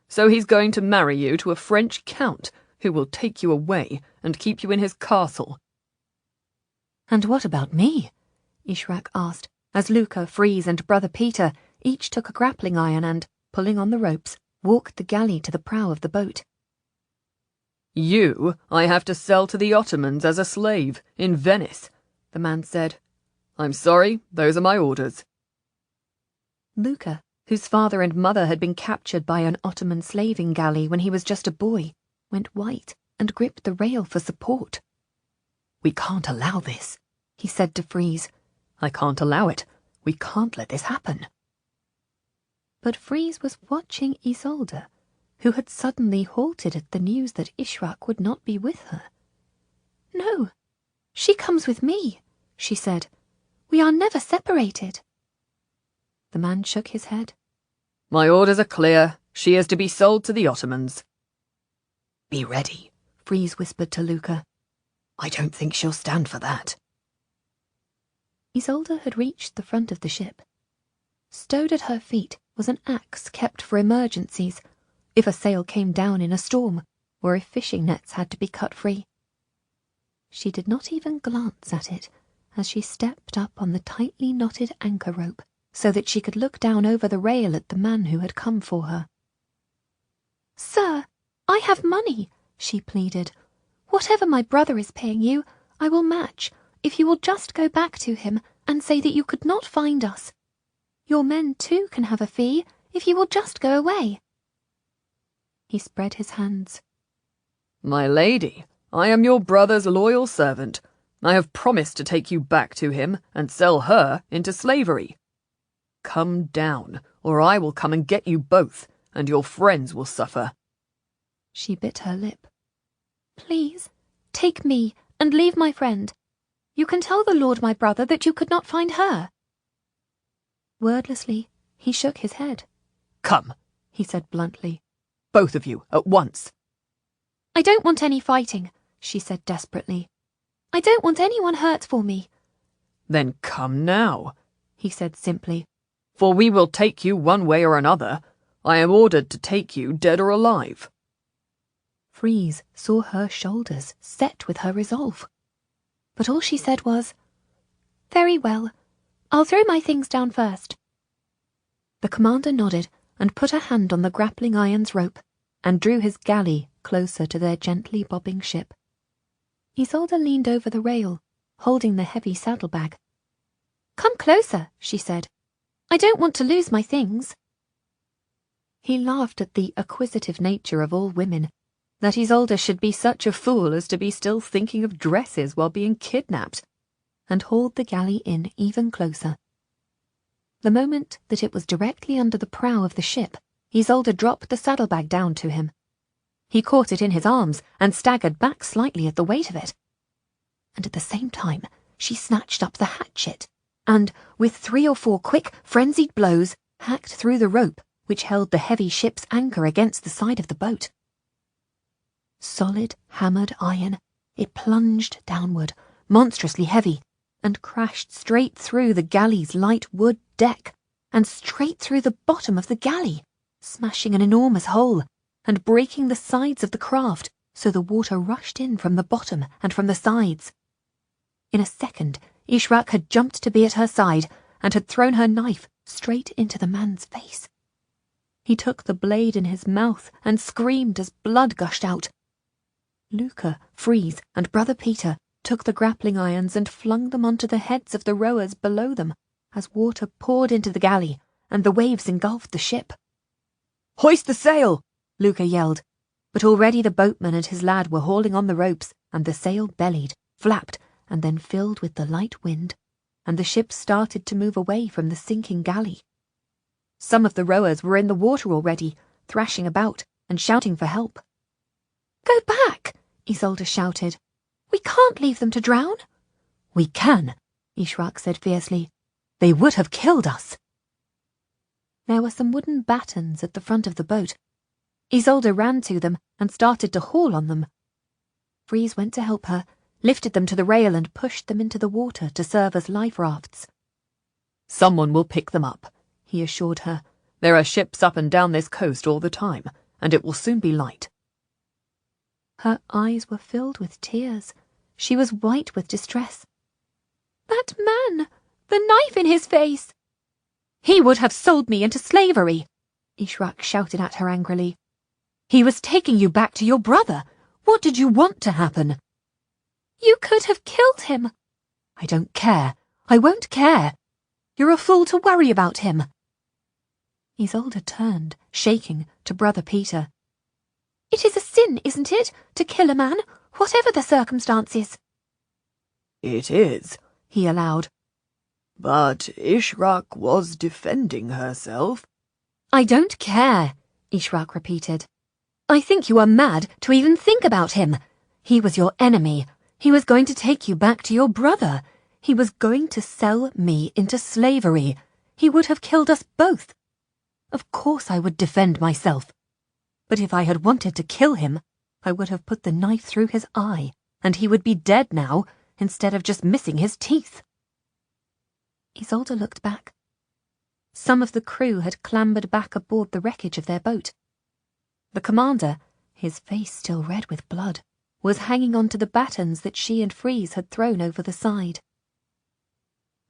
so he's going to marry you to a French count who will take you away and keep you in his castle. And what about me? Ishrak asked, as Luca, Freeze, and Brother Peter each took a grappling iron and, pulling on the ropes, walked the galley to the prow of the boat. You I have to sell to the Ottomans as a slave in Venice, the man said. I'm sorry, those are my orders. Luca, whose father and mother had been captured by an Ottoman slaving galley when he was just a boy, went white and gripped the rail for support. We can't allow this, he said to Freeze. I can't allow it. We can't let this happen. But Freeze was watching Isolde, who had suddenly halted at the news that Ishrak would not be with her. No, she comes with me, she said. We are never separated. The man shook his head. My orders are clear. She is to be sold to the Ottomans. Be ready, Freeze whispered to Luca. I don't think she'll stand for that. Isolde had reached the front of the ship. Stowed at her feet was an axe kept for emergencies, if a sail came down in a storm, or if fishing nets had to be cut free. She did not even glance at it as she stepped up on the tightly knotted anchor rope so that she could look down over the rail at the man who had come for her. Sir, I have money, she pleaded. Whatever my brother is paying you, I will match, if you will just go back to him and say that you could not find us. Your men, too, can have a fee, if you will just go away. He spread his hands. My lady, I am your brother's loyal servant. I have promised to take you back to him and sell her into slavery. Come down, or I will come and get you both, and your friends will suffer. She bit her lip. Please, take me and leave my friend. You can tell the Lord my brother that you could not find her. Wordlessly, he shook his head. Come, he said bluntly. Both of you, at once. I don't want any fighting, she said desperately. I don't want anyone hurt for me. Then come now, he said simply. For we will take you one way or another. I am ordered to take you dead or alive. Freeze saw her shoulders set with her resolve. But all she said was, Very well. I'll throw my things down first. The commander nodded and put a hand on the grappling iron's rope and drew his galley closer to their gently bobbing ship. Isolde leaned over the rail, holding the heavy saddlebag. Come closer, she said. I don't want to lose my things. He laughed at the acquisitive nature of all women, that Isolde should be such a fool as to be still thinking of dresses while being kidnapped, and hauled the galley in even closer. The moment that it was directly under the prow of the ship, Isolde dropped the saddlebag down to him. He caught it in his arms and staggered back slightly at the weight of it. And at the same time, she snatched up the hatchet and, with 3 or 4 quick, frenzied blows, hacked through the rope which held the heavy ship's anchor against the side of the boat. Solid, hammered iron, it plunged downward, monstrously heavy, and crashed straight through the galley's light wood deck, and straight through the bottom of the galley, smashing an enormous hole, and breaking the sides of the craft, so the water rushed in from the bottom and from the sides. In a second, Ishrak had jumped to be at her side, and had thrown her knife straight into the man's face. He took the blade in his mouth and screamed as blood gushed out. Luca, Freeze, and Brother Peter took the grappling irons and flung them onto the heads of the rowers below them, as water poured into the galley, and the waves engulfed the ship. "Hoist the sail!" Luca yelled, but already the boatman and his lad were hauling on the ropes, and the sail bellied, flapped, and then filled with the light wind, and the ship started to move away from the sinking galley. Some of the rowers were in the water already, thrashing about and shouting for help. "Go back!" Isolde shouted. "We can't leave them to drown." "We can," Ishrak said fiercely. "They would have killed us." There were some wooden battens at the front of the boat. Isolde ran to them and started to haul on them. Freeze went to help her, lifted them to the rail and pushed them into the water to serve as life rafts. "Someone will pick them up," he assured her. "There are ships up and down this coast all the time, and it will soon be light." Her eyes were filled with tears. She was white with distress. "That man! The knife in his face!" "He would have sold me into slavery!" Ishrak shouted at her angrily. "He was taking you back to your brother. What did you want to happen?" "You could have killed him." "I don't care. I won't care. You're a fool to worry about him." Isolde turned, shaking, to Brother Peter. "It is a sin, isn't it, to kill a man, whatever the circumstances?" "It is," he allowed. "But Ishrak was defending herself." "I don't care," Ishrak repeated. "I think you are mad to even think about him. He was your enemy. He was going to take you back to your brother. He was going to sell me into slavery. He would have killed us both. Of course I would defend myself. But if I had wanted to kill him, I would have put the knife through his eye, and he would be dead now, instead of just missing his teeth." Isolde looked back. Some of the crew had clambered back aboard the wreckage of their boat. The commander, his face still red with blood, was hanging onto the battens that she and Freeze had thrown over the side.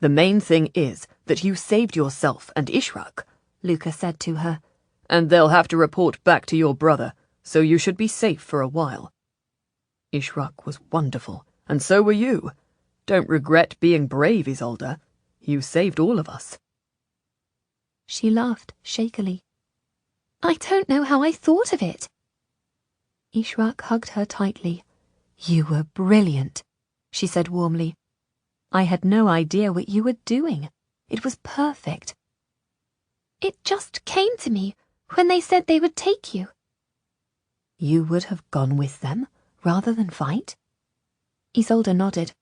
"The main thing is that you saved yourself and Ishrak," Luca said to her, "and they'll have to report back to your brother, so you should be safe for a while. Ishrak was wonderful, and so were you. Don't regret being brave, Isolde. You saved all of us." She laughed shakily. "I don't know how I thought of it." Ishrak hugged her tightly. "You were brilliant," she said warmly. "I had no idea what you were doing. It was perfect." "It just came to me when they said they would take you." "You would have gone with them rather than fight?" Isolde nodded.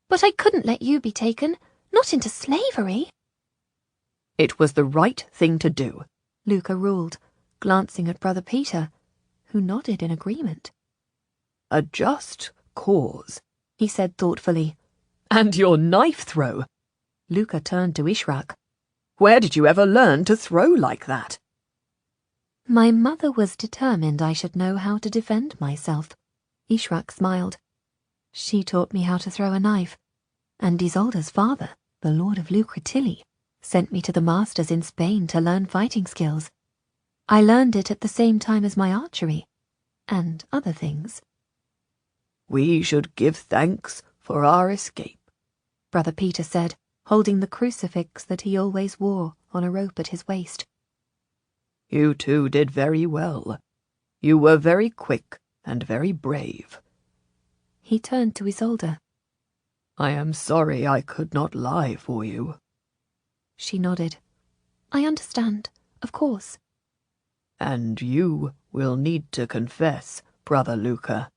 "But I couldn't let you be taken, not into slavery." "It was the right thing to do," Luca ruled, glancing at Brother Peter, who nodded in agreement. "A just cause," he said thoughtfully. "And your knife throw!" Luca turned to Ishrak. "Where did you ever learn to throw like that?" "My mother was determined I should know how to defend myself," Ishrak smiled. "She taught me how to throw a knife, and Isolde's father, the Lord of Lucretilli, sent me to the masters in Spain to learn fighting skills. I learned it at the same time as my archery, and other things." "We should give thanks for our escape," Brother Peter said, holding the crucifix that he always wore on a rope at his waist. "You two did very well. You were very quick and very brave." He turned to Isolde. "I am sorry I could not lie for you." She nodded. "I understand, of course." "And you will need to confess, Brother Luca,"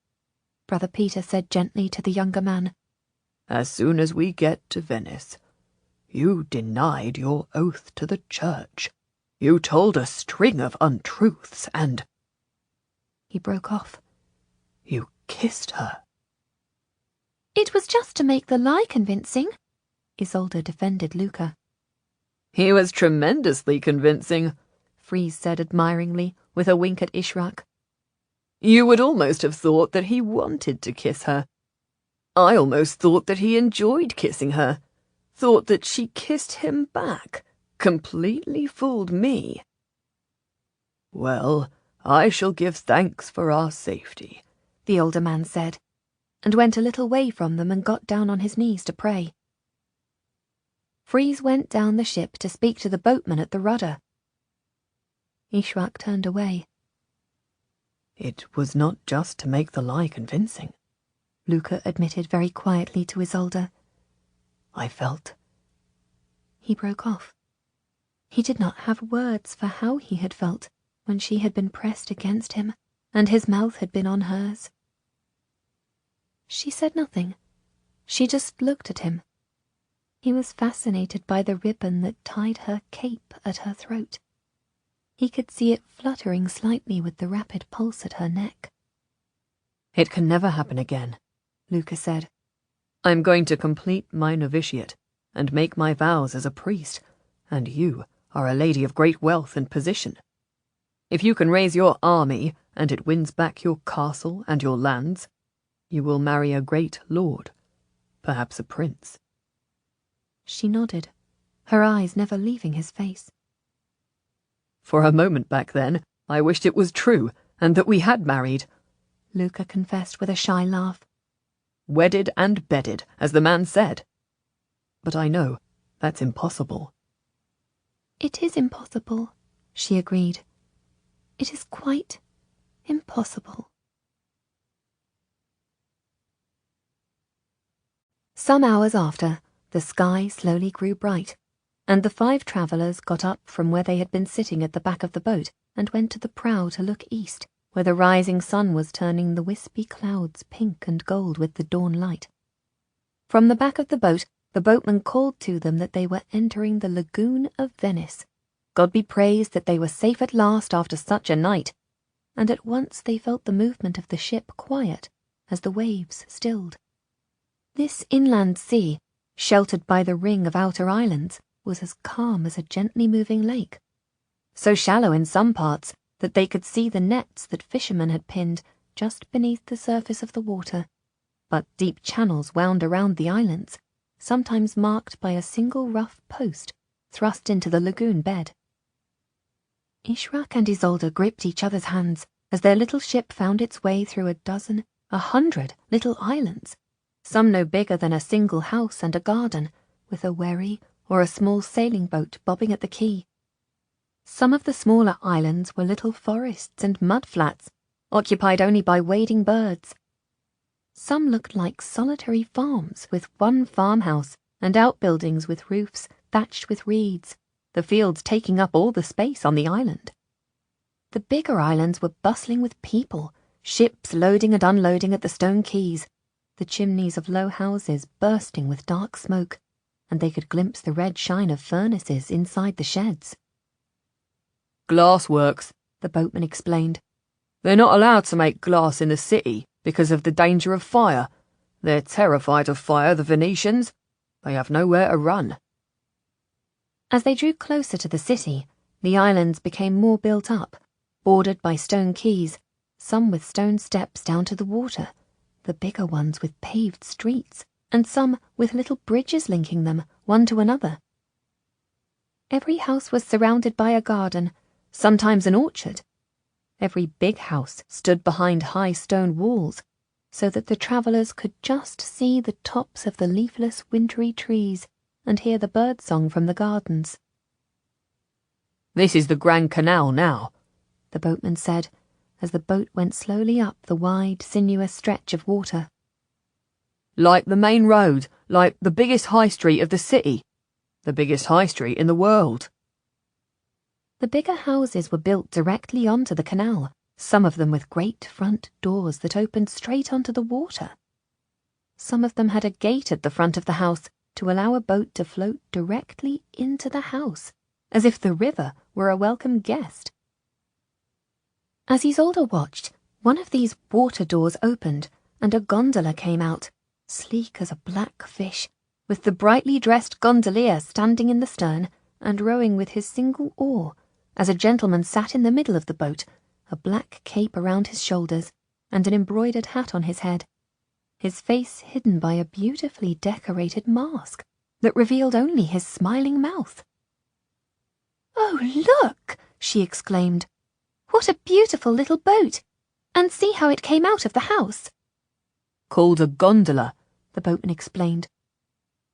Brother Peter said gently to the younger man. "as soon as we get to Venice. You denied your oath to the church. You told a string of untruths and—" He broke off. "You kissed her." "It was just to make the lie convincing," Isolde defended Luca. "He was tremendously convincing," Freeze said admiringly, with a wink at Ishrak. "You would almost have thought that he wanted to kiss her. I almost thought that he enjoyed kissing her, thought that she kissed him back. Completely fooled me." "Well, I shall give thanks for our safety," the older man said, and went a little way from them and got down on his knees to pray. Freeze went down the ship to speak to the boatman at the rudder. Ishrak turned away. It was not just to make the lie convincing, Luca admitted very quietly to Isolde. I felt. He broke off. He did not have words for how he had felt when she had been pressed against him and his mouth had been on hers. She said nothing. She just looked at him. He was fascinated by the ribbon that tied her cape at her throat. He could see it fluttering slightly with the rapid pulse at her neck. It can never happen again, Luca said. I'm going to complete my novitiate and make my vows as a priest, and you are a lady of great wealth and position. If you can raise your army and it wins back your castle and your lands, you will marry a great lord, perhaps a prince. She nodded, her eyes never leaving his face. For a moment back then, I wished it was true and that we had married, Luca confessed with a shy laugh. Wedded and bedded, as the man said. But I know that's impossible. It is impossible, she agreed. It is quite impossible. Some hours after, the sky slowly grew bright, and the 5 travellers got up from where they had been sitting at the back of the boat and went to the prow to look east, where the rising sun was turning the wispy clouds pink and gold with the dawn light. From the back of the boat, the boatman called to them that they were entering the lagoon of Venice. God be praised that they were safe at last after such a night, and at once they felt the movement of the ship quiet as the waves stilled. This inland sea, sheltered by the ring of outer islands, was as calm as a gently moving lake. So shallow in some parts that they could see the nets that fishermen had pinned just beneath the surface of the water, but deep channels wound around the islands, sometimes marked by a single rough post thrust into the lagoon bed. Ishrak and Isolde gripped each other's hands as their little ship found its way through 100 little islands, some no bigger than a single house and a garden, with a wherry or a small sailing boat bobbing at the quay. Some of the smaller islands were little forests and mud flats, occupied only by wading birds. Some looked like solitary farms with one farmhouse and outbuildings with roofs thatched with reeds, the fields taking up all the space on the island. The bigger islands were bustling with people, ships loading and unloading at the stone quays, the chimneys of low houses bursting with dark smoke, and they could glimpse the red shine of furnaces inside the sheds. Glassworks, the boatman explained. They're not allowed to make glass in the city because of the danger of fire. They're terrified of fire, the Venetians. They have nowhere to run. As they drew closer to the city, the islands became more built up, bordered by stone quays, some with stone steps down to the water, the bigger ones with paved streets, and some with little bridges linking them, one to another. Every house was surrounded by a garden, sometimes an orchard. Every big house stood behind high stone walls, so that the travellers could just see the tops of the leafless wintry trees and hear the birdsong from the gardens. This is the Grand Canal now, the boatman said, as the boat went slowly up the wide, sinuous stretch of water. Like the main road, like the biggest high street of the city, the biggest high street in the world. The bigger houses were built directly onto the canal, some of them with great front doors that opened straight onto the water. Some of them had a gate at the front of the house to allow a boat to float directly into the house, as if the river were a welcome guest. As Isolde watched, one of these water doors opened and a gondola came out, sleek as a black fish, with the brightly dressed gondolier standing in the stern and rowing with his single oar, as a gentleman sat in the middle of the boat, a black cape around his shoulders and an embroidered hat on his head, his face hidden by a beautifully decorated mask that revealed only his smiling mouth. "Oh, look!" she exclaimed. "What a beautiful little boat! And see how it came out of the house." Called a gondola, the boatman explained.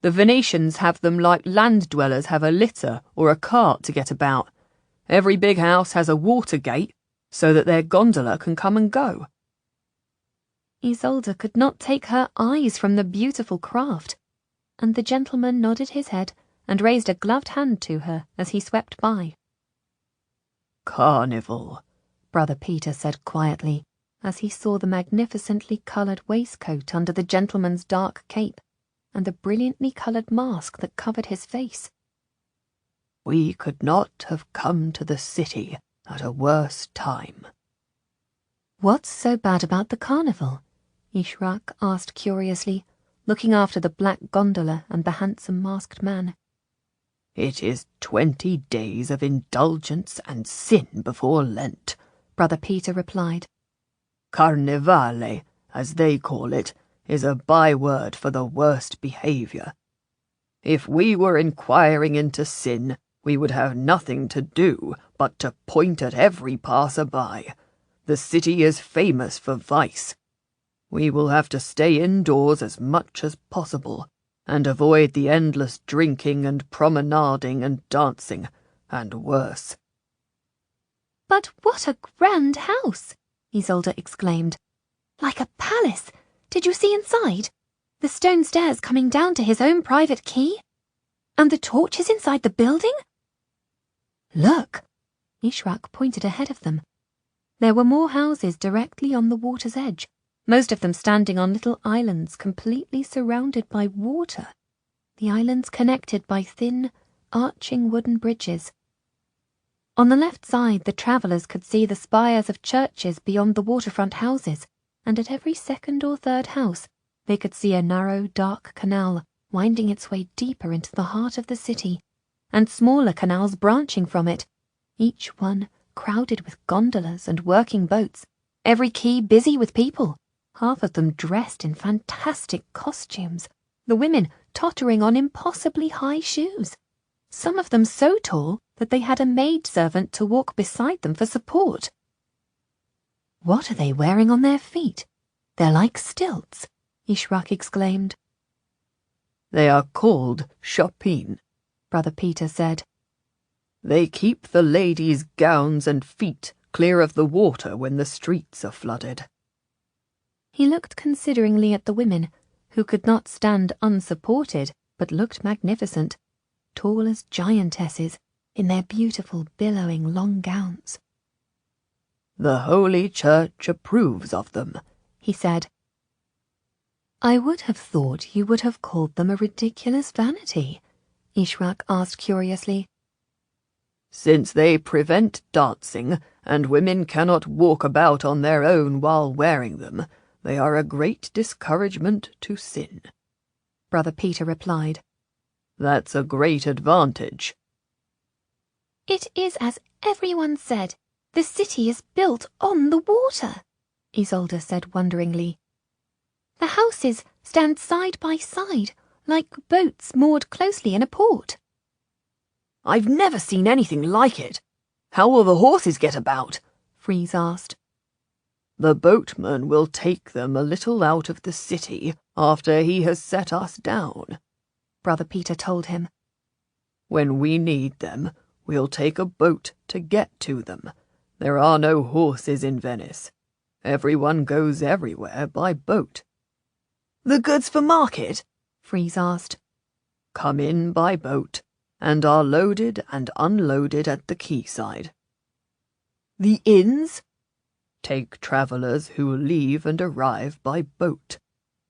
The Venetians have them like land dwellers have a litter or a cart to get about. Every big house has a water gate so that their gondola can come and go." Isolde could not take her eyes from the beautiful craft, and the gentleman nodded his head and raised a gloved hand to her as he swept by. "Carnival," Brother Peter said quietly, as he saw the magnificently coloured waistcoat under the gentleman's dark cape, and the brilliantly coloured mask that covered his face. "We could not have come to the city at a worse time." "What's so bad about the carnival?" Ishrak asked curiously, looking after the black gondola and the handsome masked man. "It is 20 days of indulgence and sin before Lent," Brother Peter replied. "Carnevale, as they call it, is a byword for the worst behaviour. If we were inquiring into sin, we would have nothing to do but to point at every passer-by. The city is famous for vice. We will have to stay indoors as much as possible, and avoid the endless drinking and promenading and dancing, and worse." "But what a grand house!" Isolde exclaimed. "Like a palace! Did you see inside? The stone stairs coming down to his own private key? And the torches inside the building?" "Look!" Ishrak pointed ahead of them. There were more houses directly on the water's edge, most of them standing on little islands completely surrounded by water, the islands connected by thin, arching wooden bridges. On the left side, the travellers could see the spires of churches beyond the waterfront houses, and at every second or third house they could see a narrow, dark canal winding its way deeper into the heart of the city, and smaller canals branching from it, each one crowded with gondolas and working boats, every quay busy with people, half of them dressed in fantastic costumes, the women tottering on impossibly high shoes, some of them so tall that they had a maidservant to walk beside them for support. "What are they wearing on their feet? They're like stilts," Ishrak exclaimed. "They are called chopin," Brother Peter said. "They keep the ladies' gowns and feet clear of the water when the streets are flooded." He looked consideringly at the women, who could not stand unsupported, but looked magnificent, tall as giantesses, in their beautiful, billowing long gowns. "The Holy Church approves of them," he said. "I would have thought you would have called them a ridiculous vanity," Ishrak asked curiously. "Since they prevent dancing, and women cannot walk about on their own while wearing them, they are a great discouragement to sin," Brother Peter replied. "That's a great advantage." "It is as everyone said. The city is built on the water," Isolde said wonderingly. "The houses stand side by side, like boats moored closely in a port." "I've never seen anything like it. How will the horses get about?" Freeze asked. "The boatman will take them a little out of the city after he has set us down," Brother Peter told him. "When we need them, we'll take a boat to get to them. There are no horses in Venice. Everyone goes everywhere by boat." "The goods for market?" Freeze asked. "Come in by boat, and are loaded and unloaded at the quayside." "The inns?" "Take travellers who leave and arrive by boat.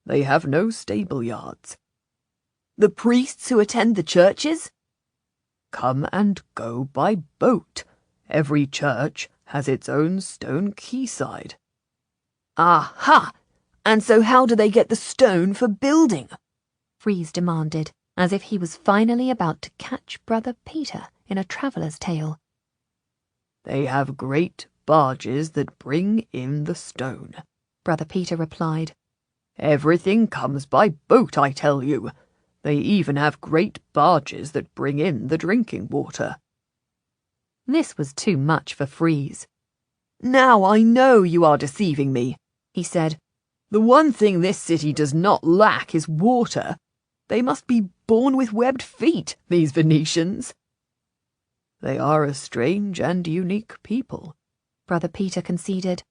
They have no stable yards." "The priests who attend the churches?" "Come and go by boat. Every church has its own stone quayside." "Aha! And so how do they get the stone for building?" Freeze demanded, as if he was finally about to catch Brother Peter in a traveller's tale. "They have great barges that bring in the stone," Brother Peter replied. "Everything comes by boat, I tell you. They even have great barges that bring in the drinking water." This was too much for Freeze. "Now I know you are deceiving me," he said. "The one thing this city does not lack is water. They must be born with webbed feet, these Venetians. They are a strange and unique people, Brother Peter conceded.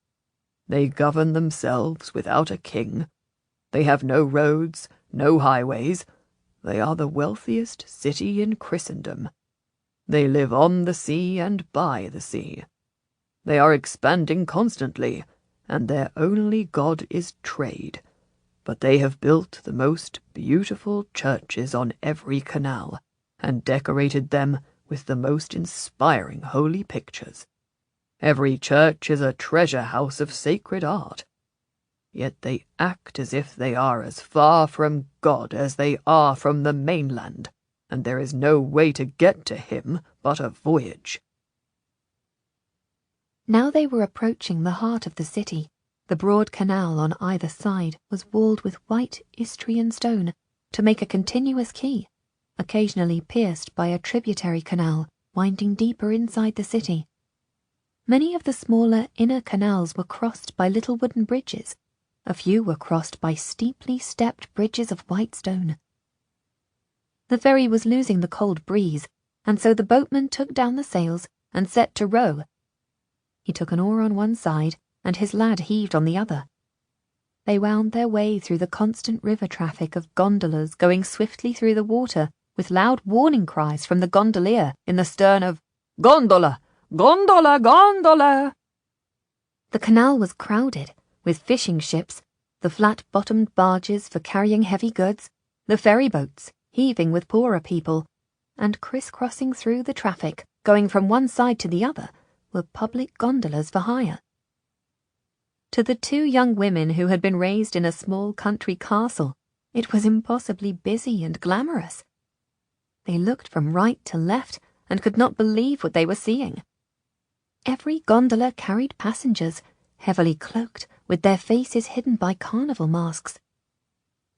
They govern themselves without a king. They have no roads, no highways. They are the wealthiest city in Christendom. They live on the sea and by the sea. They are expanding constantly, and their only god is trade. But they have built the most beautiful churches on every canal, and decorated them with the most inspiring holy pictures. Every church is a treasure house of sacred art. Yet they act as if they are as far from God as they are from the mainland, and there is no way to get to him but a voyage. Now they were approaching the heart of the city. The broad canal on either side was walled with white Istrian stone to make a continuous quay, occasionally pierced by a tributary canal winding deeper inside the city. Many of the smaller inner canals were crossed by little wooden bridges. A few were crossed by steeply stepped bridges of white stone. The ferry was losing the cold breeze, and so the boatman took down the sails and set to row. He took an oar on one side, and his lad heaved on the other. They wound their way through the constant river traffic of gondolas going swiftly through the water, with loud warning cries from the gondolier in the stern of "Gondola! Gondola! Gondola!" The canal was crowded, with fishing ships, the flat-bottomed barges for carrying heavy goods, the ferry boats, heaving with poorer people, and criss-crossing through the traffic, going from one side to the other, were public gondolas for hire. To the two young women who had been raised in a small country castle, it was impossibly busy and glamorous. They looked from right to left and could not believe what they were seeing. Every gondola carried passengers, heavily cloaked, with their faces hidden by carnival masks.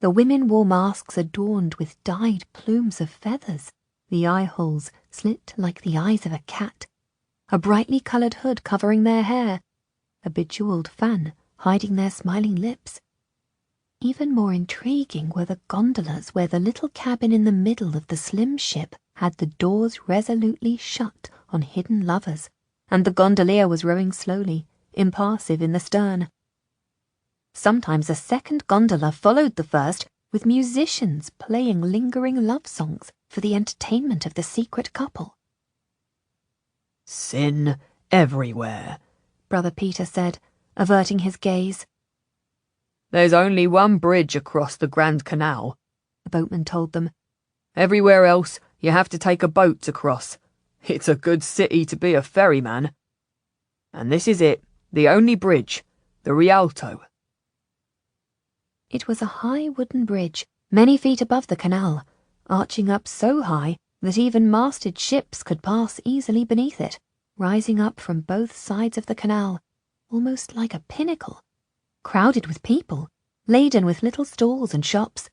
The women wore masks adorned with dyed plumes of feathers, the eye-holes slit like the eyes of a cat, a brightly coloured hood covering their hair, a bejewelled fan hiding their smiling lips. Even more intriguing were the gondolas where the little cabin in the middle of the slim ship had the doors resolutely shut on hidden lovers, and the gondolier was rowing slowly, impassive in the stern. Sometimes a second gondola followed the first, with musicians playing lingering love songs for the entertainment of the secret couple. Sin everywhere, Brother Peter said, averting his gaze. There's only one bridge across the Grand Canal, the boatman told them. Everywhere else you have to take a boat to cross. It's a good city to be a ferryman. And this is it, the only bridge, the Rialto. It was a high wooden bridge, many feet above the canal, arching up so high that even masted ships could pass easily beneath it, rising up from both sides of the canal, almost like a pinnacle, crowded with people, laden with little stalls and shops.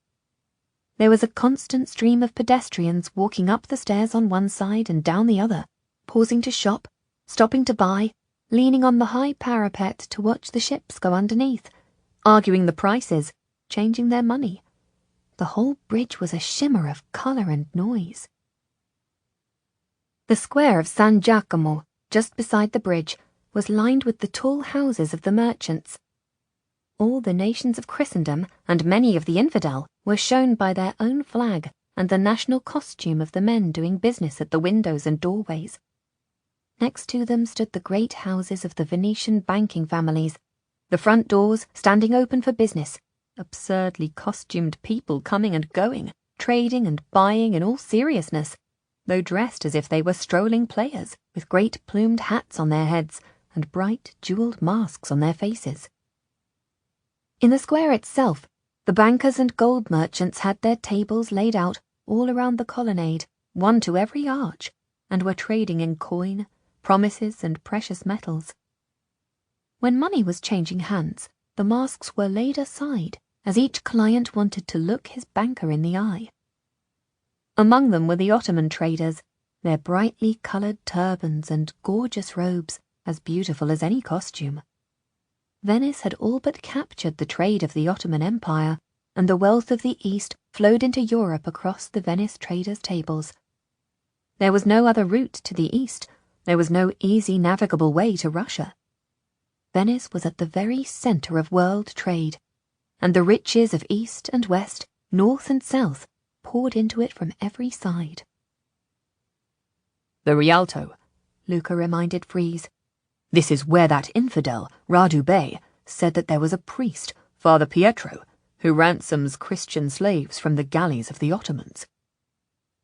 There was a constant stream of pedestrians walking up the stairs on one side and down the other, pausing to shop, stopping to buy, leaning on the high parapet to watch the ships go underneath, arguing the prices, changing their money. The whole bridge was a shimmer of colour and noise. The square of San Giacomo, just beside the bridge, was lined with the tall houses of the merchants. All the nations of Christendom and many of the infidel were shown by their own flag and the national costume of the men doing business at the windows and doorways. Next to them stood the great houses of the Venetian banking families, the front doors standing open for business, absurdly costumed people coming and going, trading and buying in all seriousness, though dressed as if they were strolling players, with great plumed hats on their heads and bright jewelled masks on their faces. In the square itself, the bankers and gold merchants had their tables laid out all around the colonnade, one to every arch, and were trading in coin, promises, and precious metals. When money was changing hands, the masks were laid aside, as each client wanted to look his banker in the eye. Among them were the Ottoman traders, their brightly coloured turbans and gorgeous robes, as beautiful as any costume. Venice had all but captured the trade of the Ottoman Empire, and the wealth of the East flowed into Europe across the Venice traders' tables. There was no other route to the East. There was no easy navigable way to Russia. Venice was at the very centre of world trade, and the riches of East and West, North and South, poured into it from every side. "The Rialto," Luca reminded Freeze. "This is where that infidel, Radu Bey, said that there was a priest, Father Pietro, who ransoms Christian slaves from the galleys of the Ottomans.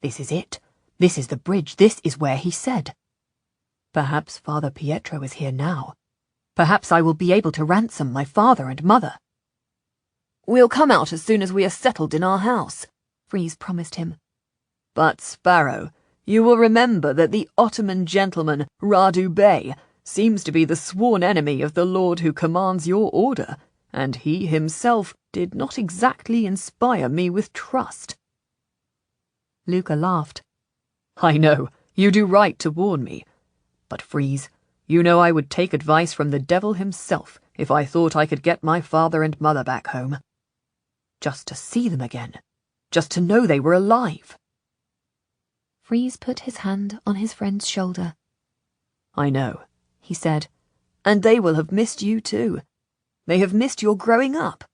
This is it. This is the bridge. This is where he said. Perhaps Father Pietro is here now. Perhaps I will be able to ransom my father and mother." "We'll come out as soon as we are settled in our house," Freeze promised him. "But, Sparrow, you will remember that the Ottoman gentleman, Radu Bey, seems to be the sworn enemy of the lord who commands your order, and he himself did not exactly inspire me with trust." Luca laughed. "I know, you do right to warn me. But, Freeze, you know I would take advice from the devil himself if I thought I could get my father and mother back home. Just to see them again. Just to know they were alive." Freeze put his hand on his friend's shoulder. "I know," he said, "and they will have missed you too. They have missed your growing up.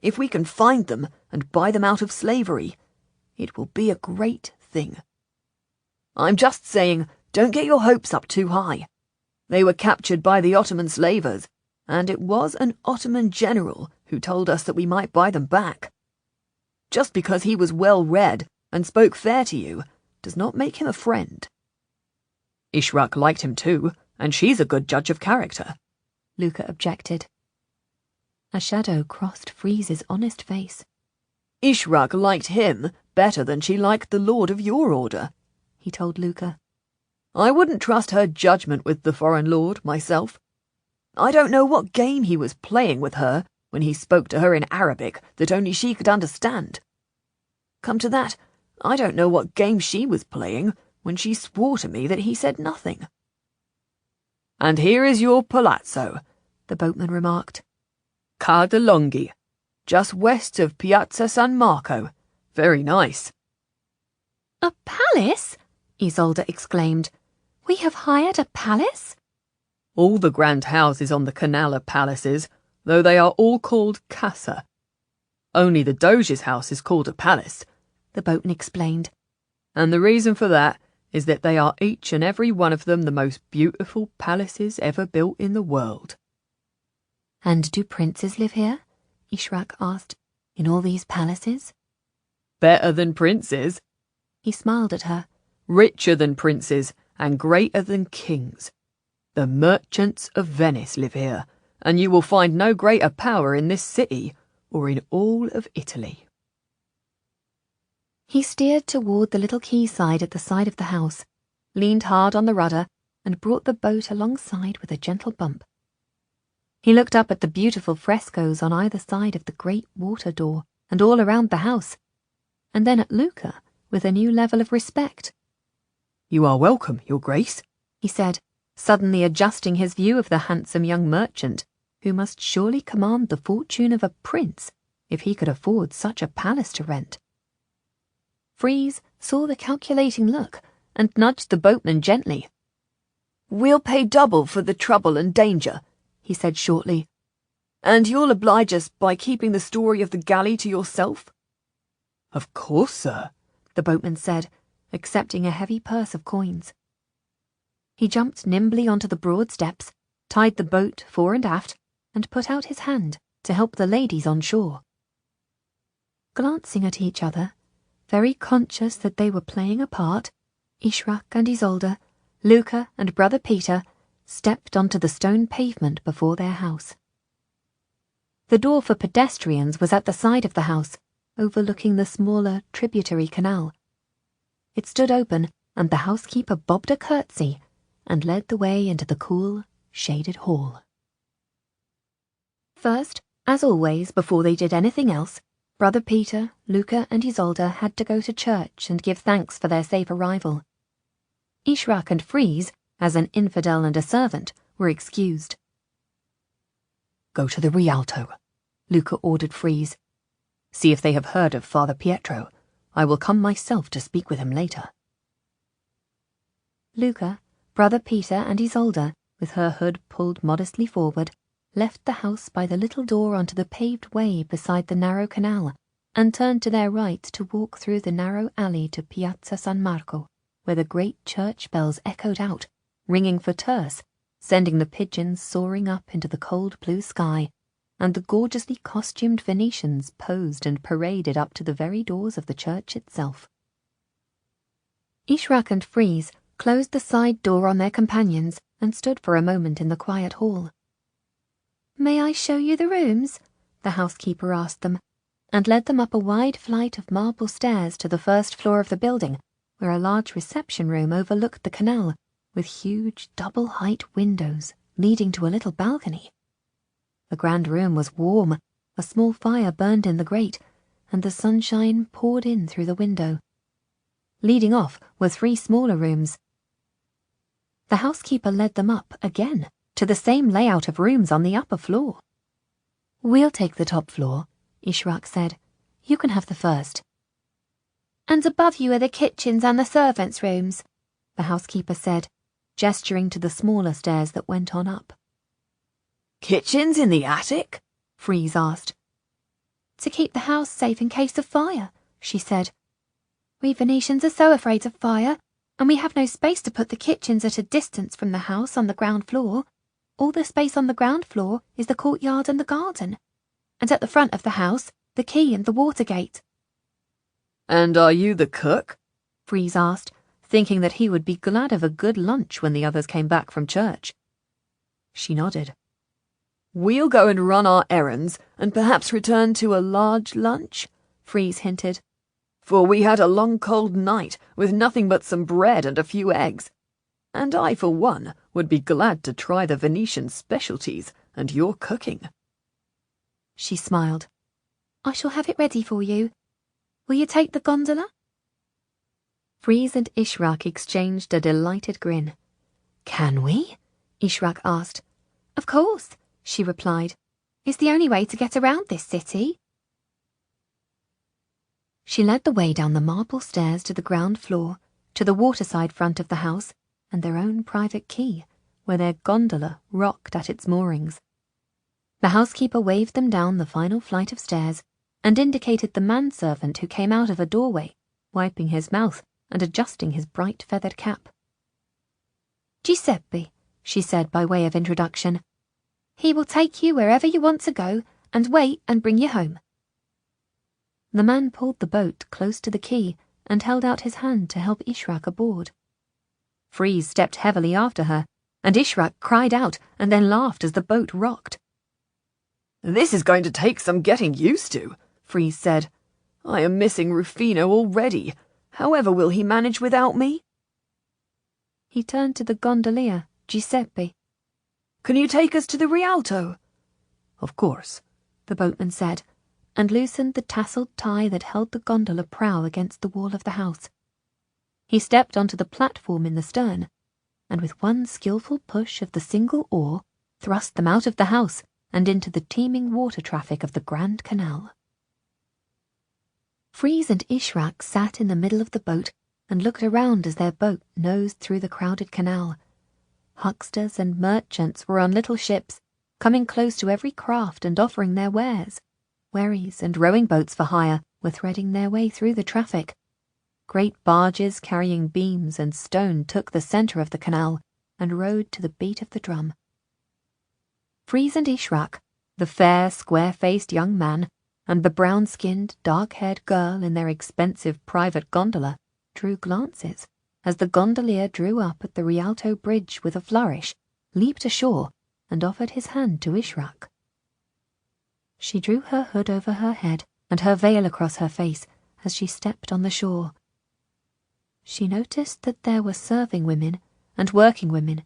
If we can find them and buy them out of slavery, it will be a great thing. I'm just saying, don't get your hopes up too high. They were captured by the Ottoman slavers, and it was an Ottoman general who told us that we might buy them back. Just because he was well-read and spoke fair to you does not make him a friend." "Ishraq liked him too, and she's a good judge of character," Luca objected. A shadow crossed Freeze's honest face. "Ishraq liked him better than she liked the lord of your order," he told Luca. "I wouldn't trust her judgment with the foreign lord, myself. I don't know what game he was playing with her when he spoke to her in Arabic that only she could understand. Come to that, I don't know what game she was playing when she swore to me that he said nothing." "And here is your palazzo," the boatman remarked. "Ca' de Longhi, just west of Piazza San Marco. Very nice." "A palace?" Isolde exclaimed. "We have hired a palace?" "All the grand houses on the canal are palaces, though they are all called casa. Only the Doge's house is called a palace," the boatman explained. "And the reason for that is that they are each and every one of them the most beautiful palaces ever built in the world." "And do princes live here?" Ishraq asked. "In all these palaces?" "Better than princes." He smiled at her. "Richer than princes and greater than kings. The merchants of Venice live here, and you will find no greater power in this city or in all of Italy." He steered toward the little quayside at the side of the house, leaned hard on the rudder, and brought the boat alongside with a gentle bump. He looked up at the beautiful frescoes on either side of the great water door and all around the house, and then at Luca with a new level of respect. "You are welcome, Your Grace," he said, suddenly adjusting his view of the handsome young merchant, who must surely command the fortune of a prince if he could afford such a palace to rent. Freeze saw the calculating look and nudged the boatman gently. "We'll pay double for the trouble and danger," he said shortly. "And you'll oblige us by keeping the story of the galley to yourself?" "Of course, sir," the boatman said, accepting a heavy purse of coins. He jumped nimbly onto the broad steps, tied the boat fore and aft, and put out his hand to help the ladies on shore. Glancing at each other, very conscious that they were playing a part, Ishraq and Isolde, Luca and Brother Peter, stepped onto the stone pavement before their house. The door for pedestrians was at the side of the house, overlooking the smaller tributary canal. It stood open, and the housekeeper bobbed a curtsy and led the way into the cool, shaded hall. First, as always, before they did anything else, Brother Peter, Luca and Isolde had to go to church and give thanks for their safe arrival. Ishraq and Freeze, as an infidel and a servant, were excused. "Go to the Rialto," Luca ordered Freeze. See if they have heard of Father Pietro. I will come myself to speak with him later." Luca, Brother Peter and Isolde, with her hood pulled modestly forward, left the house by the little door onto the paved way beside the narrow canal, and turned to their right to walk through the narrow alley to Piazza San Marco, where the great church bells echoed out, ringing for terce, sending the pigeons soaring up into the cold blue sky, and the gorgeously costumed Venetians posed and paraded up to the very doors of the church itself. Ishrak and Freeze closed the side door on their companions and stood for a moment in the quiet hall. "May I show you the rooms?" the housekeeper asked them, and led them up a wide flight of marble stairs to the first floor of the building, where a large reception room overlooked the canal, with huge double-height windows leading to a little balcony. The grand room was warm, a small fire burned in the grate, and the sunshine poured in through the window. Leading off were 3 smaller rooms. The housekeeper led them up again to the same layout of rooms on the upper floor. "We'll take the top floor," Ishrak said. "You can have the first." "And above you are the kitchens and the servants' rooms," the housekeeper said, gesturing to the smaller stairs that went on up. "Kitchens in the attic?" Freeze asked. "To keep the house safe in case of fire," she said. "We Venetians are so afraid of fire, and we have no space to put the kitchens at a distance from the house on the ground floor. All the space on the ground floor is the courtyard and the garden, and at the front of the house, the quay and the water gate." "And are you the cook?" Freeze asked, thinking that he would be glad of a good lunch when the others came back from church. She nodded. "We'll go and run our errands, and perhaps return to a large lunch," Freeze hinted. "For we had a long cold night, with nothing but some bread and a few eggs. And I, for one, would be glad to try the Venetian specialties and your cooking." She smiled. "I shall have it ready for you. Will you take the gondola?" Freeze and Ishrak exchanged a delighted grin. "Can we?" Ishrak asked. "Of course," she replied. "It's the only way to get around this city." She led the way down the marble stairs to the ground floor, to the waterside front of the house, and their own private quay, where their gondola rocked at its moorings. The housekeeper waved them down the final flight of stairs, and indicated the manservant who came out of a doorway, wiping his mouth and adjusting his bright feathered cap. "Giuseppe," she said by way of introduction. "He will take you wherever you want to go, and wait and bring you home." The man pulled the boat close to the quay and held out his hand to help Ishrak aboard. Freeze stepped heavily after her, and Ishrak cried out and then laughed as the boat rocked. "This is going to take some getting used to," Freeze said. "I am missing Rufino already. However will he manage without me?" He turned to the gondolier, Giuseppe. "Can you take us to the Rialto?" "Of course," the boatman said, and loosened the tasselled tie that held the gondola prow against the wall of the house. He stepped onto the platform in the stern, and with one skillful push of the single oar, thrust them out of the house and into the teeming water traffic of the Grand Canal. Freeze and Ishrak sat in the middle of the boat and looked around as their boat nosed through the crowded canal. Hucksters and merchants were on little ships, coming close to every craft and offering their wares. Wherries and rowing boats for hire were threading their way through the traffic. Great barges carrying beams and stone took the centre of the canal and rowed to the beat of the drum. Freeze and Ishrak, the fair, square-faced young man, and the brown-skinned, dark-haired girl in their expensive private gondola, drew glances as the gondolier drew up at the Rialto Bridge with a flourish, leaped ashore, and offered his hand to Ishrak. She drew her hood over her head and her veil across her face as she stepped on the shore. She noticed that there were serving women and working women,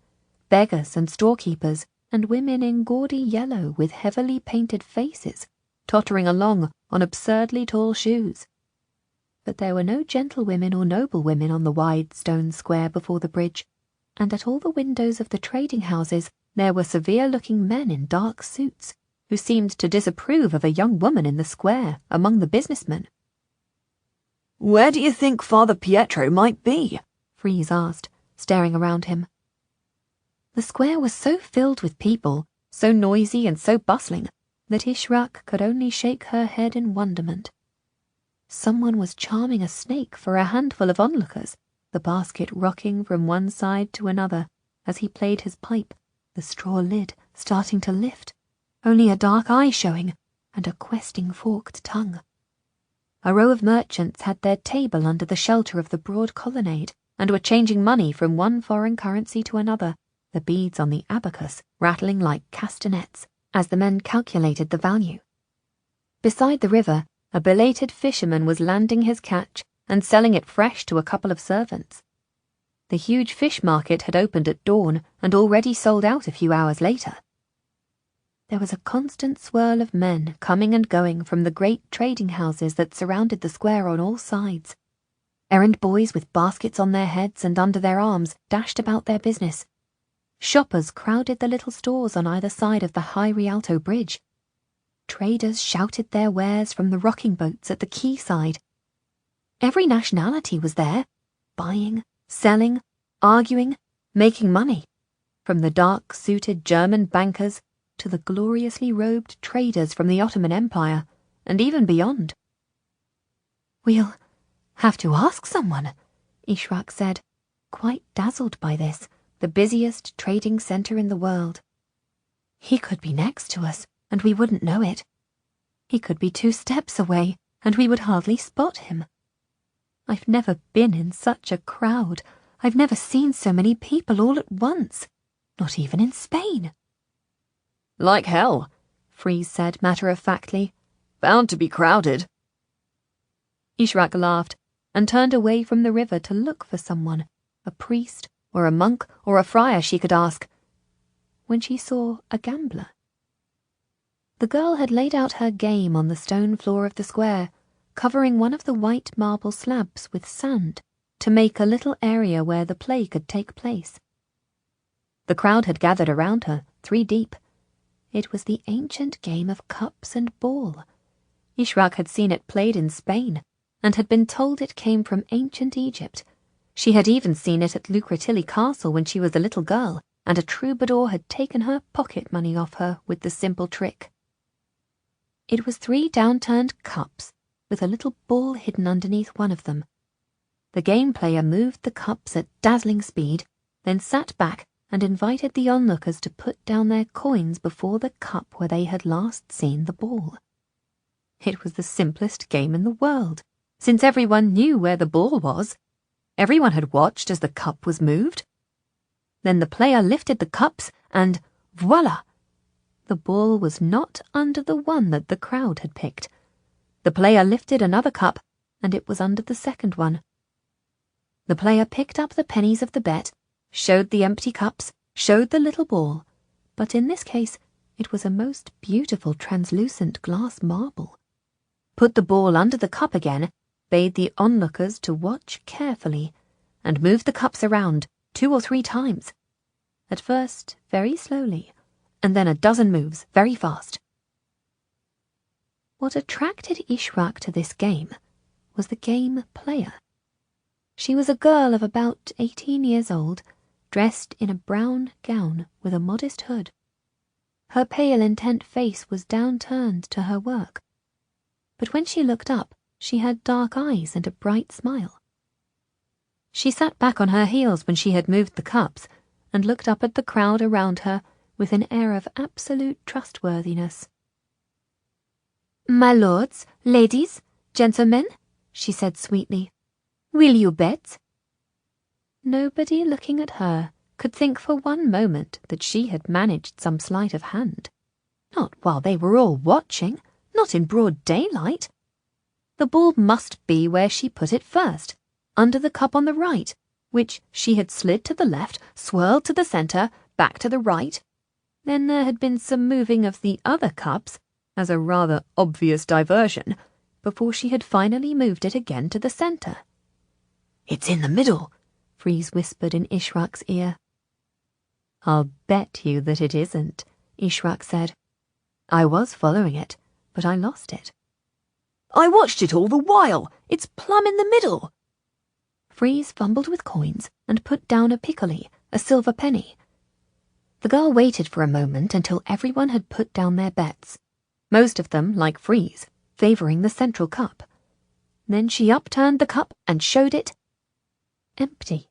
beggars and storekeepers, and women in gaudy yellow with heavily painted faces, tottering along on absurdly tall shoes. But there were no gentlewomen or noblewomen on the wide stone square before the bridge, and at all the windows of the trading houses there were severe-looking men in dark suits, who seemed to disapprove of a young woman in the square among the businessmen. "Where do you think Father Pietro might be?" Freeze asked, staring around him. The square was so filled with people, so noisy and so bustling, that Ishrak could only shake her head in wonderment. Someone was charming a snake for a handful of onlookers, the basket rocking from one side to another as he played his pipe, the straw lid starting to lift, only a dark eye showing, and a questing forked tongue. A row of merchants had their table under the shelter of the broad colonnade, and were changing money from one foreign currency to another, the beads on the abacus rattling like castanets as the men calculated the value. Beside the river, a belated fisherman was landing his catch and selling it fresh to a couple of servants. The huge fish market had opened at dawn and already sold out a few hours later. There was a constant swirl of men coming and going from the great trading houses that surrounded the square on all sides. Errand boys with baskets on their heads and under their arms dashed about their business. Shoppers crowded the little stores on either side of the high Rialto bridge. Traders shouted their wares from the rocking boats at the quayside. Every nationality was there, buying, selling, arguing, making money, from the dark-suited German bankers to the gloriously robed traders from the Ottoman Empire, and even beyond. "We'll have to ask someone," Ishrak said, quite dazzled by this, the busiest trading centre in the world. "He could be next to us, and we wouldn't know it. He could be 2 steps away, and we would hardly spot him. I've never been in such a crowd. I've never seen so many people all at once, not even in Spain." "Like hell," Freeze said matter-of-factly. "Bound to be crowded." Ishrak laughed and turned away from the river to look for someone, a priest or a monk or a friar she could ask, when she saw a gambler. The girl had laid out her game on the stone floor of the square, covering one of the white marble slabs with sand to make a little area where the play could take place. The crowd had gathered around her, 3 deep. It was the ancient game of cups and ball. Ishrak had seen it played in Spain, and had been told it came from ancient Egypt. She had even seen it at Lucretilli Castle when she was a little girl, and a troubadour had taken her pocket money off her with the simple trick. It was 3 downturned cups, with a little ball hidden underneath one of them. The game player moved the cups at dazzling speed, then sat back and invited the onlookers to put down their coins before the cup where they had last seen the ball. It was the simplest game in the world, since everyone knew where the ball was. Everyone had watched as the cup was moved. Then the player lifted the cups and voila! The ball was not under the one that the crowd had picked. The player lifted another cup, and it was under the second one. The player picked up the pennies of the bet, showed the empty cups, showed the little ball, but in this case it was a most beautiful translucent glass marble. Put the ball under the cup again, bade the onlookers to watch carefully, and moved the cups around 2 or 3 times. At first very slowly, and then a dozen moves very fast. What attracted Ishrak to this game was the game player. She was a girl of about 18 years old, dressed in a brown gown with a modest hood. Her pale, intent face was downturned to her work, but when she looked up, she had dark eyes and a bright smile. She sat back on her heels when she had moved the cups, and looked up at the crowd around her with an air of absolute trustworthiness. "My lords, ladies, gentlemen," she said sweetly, "will you bet?" Nobody looking at her could think for one moment that she had managed some sleight of hand. Not while they were all watching, not in broad daylight. The ball must be where she put it first, under the cup on the right, which she had slid to the left, swirled to the centre, back to the right. Then there had been some moving of the other cups, as a rather obvious diversion, before she had finally moved it again to the centre. "It's in the middle," Freeze whispered in Ishrak's ear. "I'll bet you that it isn't," Ishrak said. I was following it, but I lost it. I watched it all the while. It's plumb in the middle. Freeze fumbled with coins and put down a piccoli, a silver penny. The girl waited for a moment until everyone had put down their bets, most of them, like Freeze, favouring the central cup. Then she upturned the cup and showed it empty.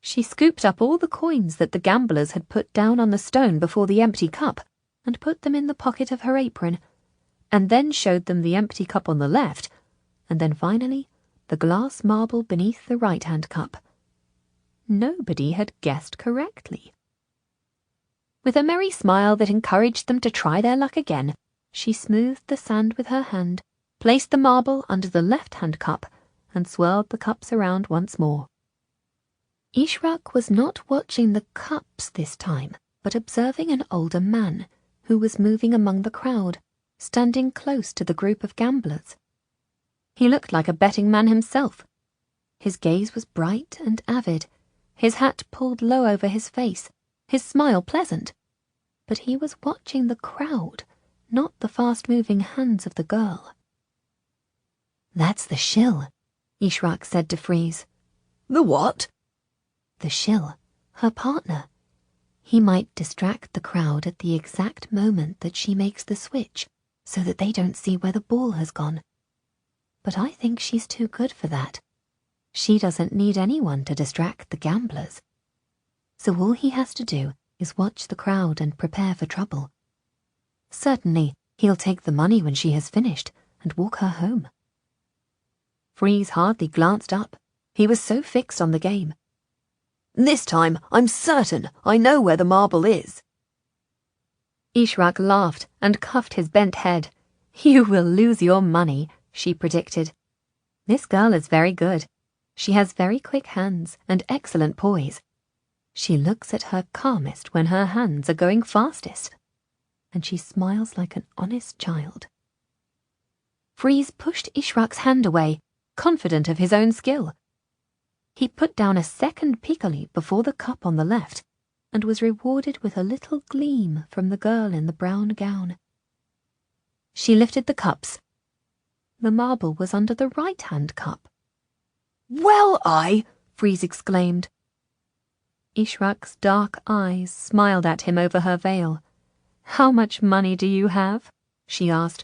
She scooped up all the coins that the gamblers had put down on the stone before the empty cup and put them in the pocket of her apron, and then showed them the empty cup on the left, and then finally the glass marble beneath the right-hand cup. Nobody had guessed correctly. With a merry smile that encouraged them to try their luck again, she smoothed the sand with her hand, placed the marble under the left-hand cup, and swirled the cups around once more. Ishrak was not watching the cups this time, but observing an older man who was moving among the crowd, standing close to the group of gamblers. He looked like a betting man himself. His gaze was bright and avid, his hat pulled low over his face, his smile pleasant. But he was watching the crowd, not the fast-moving hands of the girl. "That's the shill," Ishrak said to Freeze. The what? The shill, her partner. He might distract the crowd at the exact moment that she makes the switch, so that they don't see where the ball has gone. But I think she's too good for that. She doesn't need anyone to distract the gamblers. So all he has to do is watch the crowd and prepare for trouble. Certainly, he'll take the money when she has finished and walk her home. Freeze hardly glanced up. He was so fixed on the game. This time, I'm certain I know where the marble is. Ishrak laughed and cuffed his bent head. "You will lose your money," she predicted. "This girl is very good. She has very quick hands and excellent poise. She looks at her calmest when her hands are going fastest. And she smiles like an honest child." Freeze pushed Ishrak's hand away, confident of his own skill. He put down a second piccoli before the cup on the left, and was rewarded with a little gleam from the girl in the brown gown. She lifted the cups. The marble was under the right-hand cup. "Well, Freeze exclaimed. Ishrak's dark eyes smiled at him over her veil. "How much money do you have?" she asked.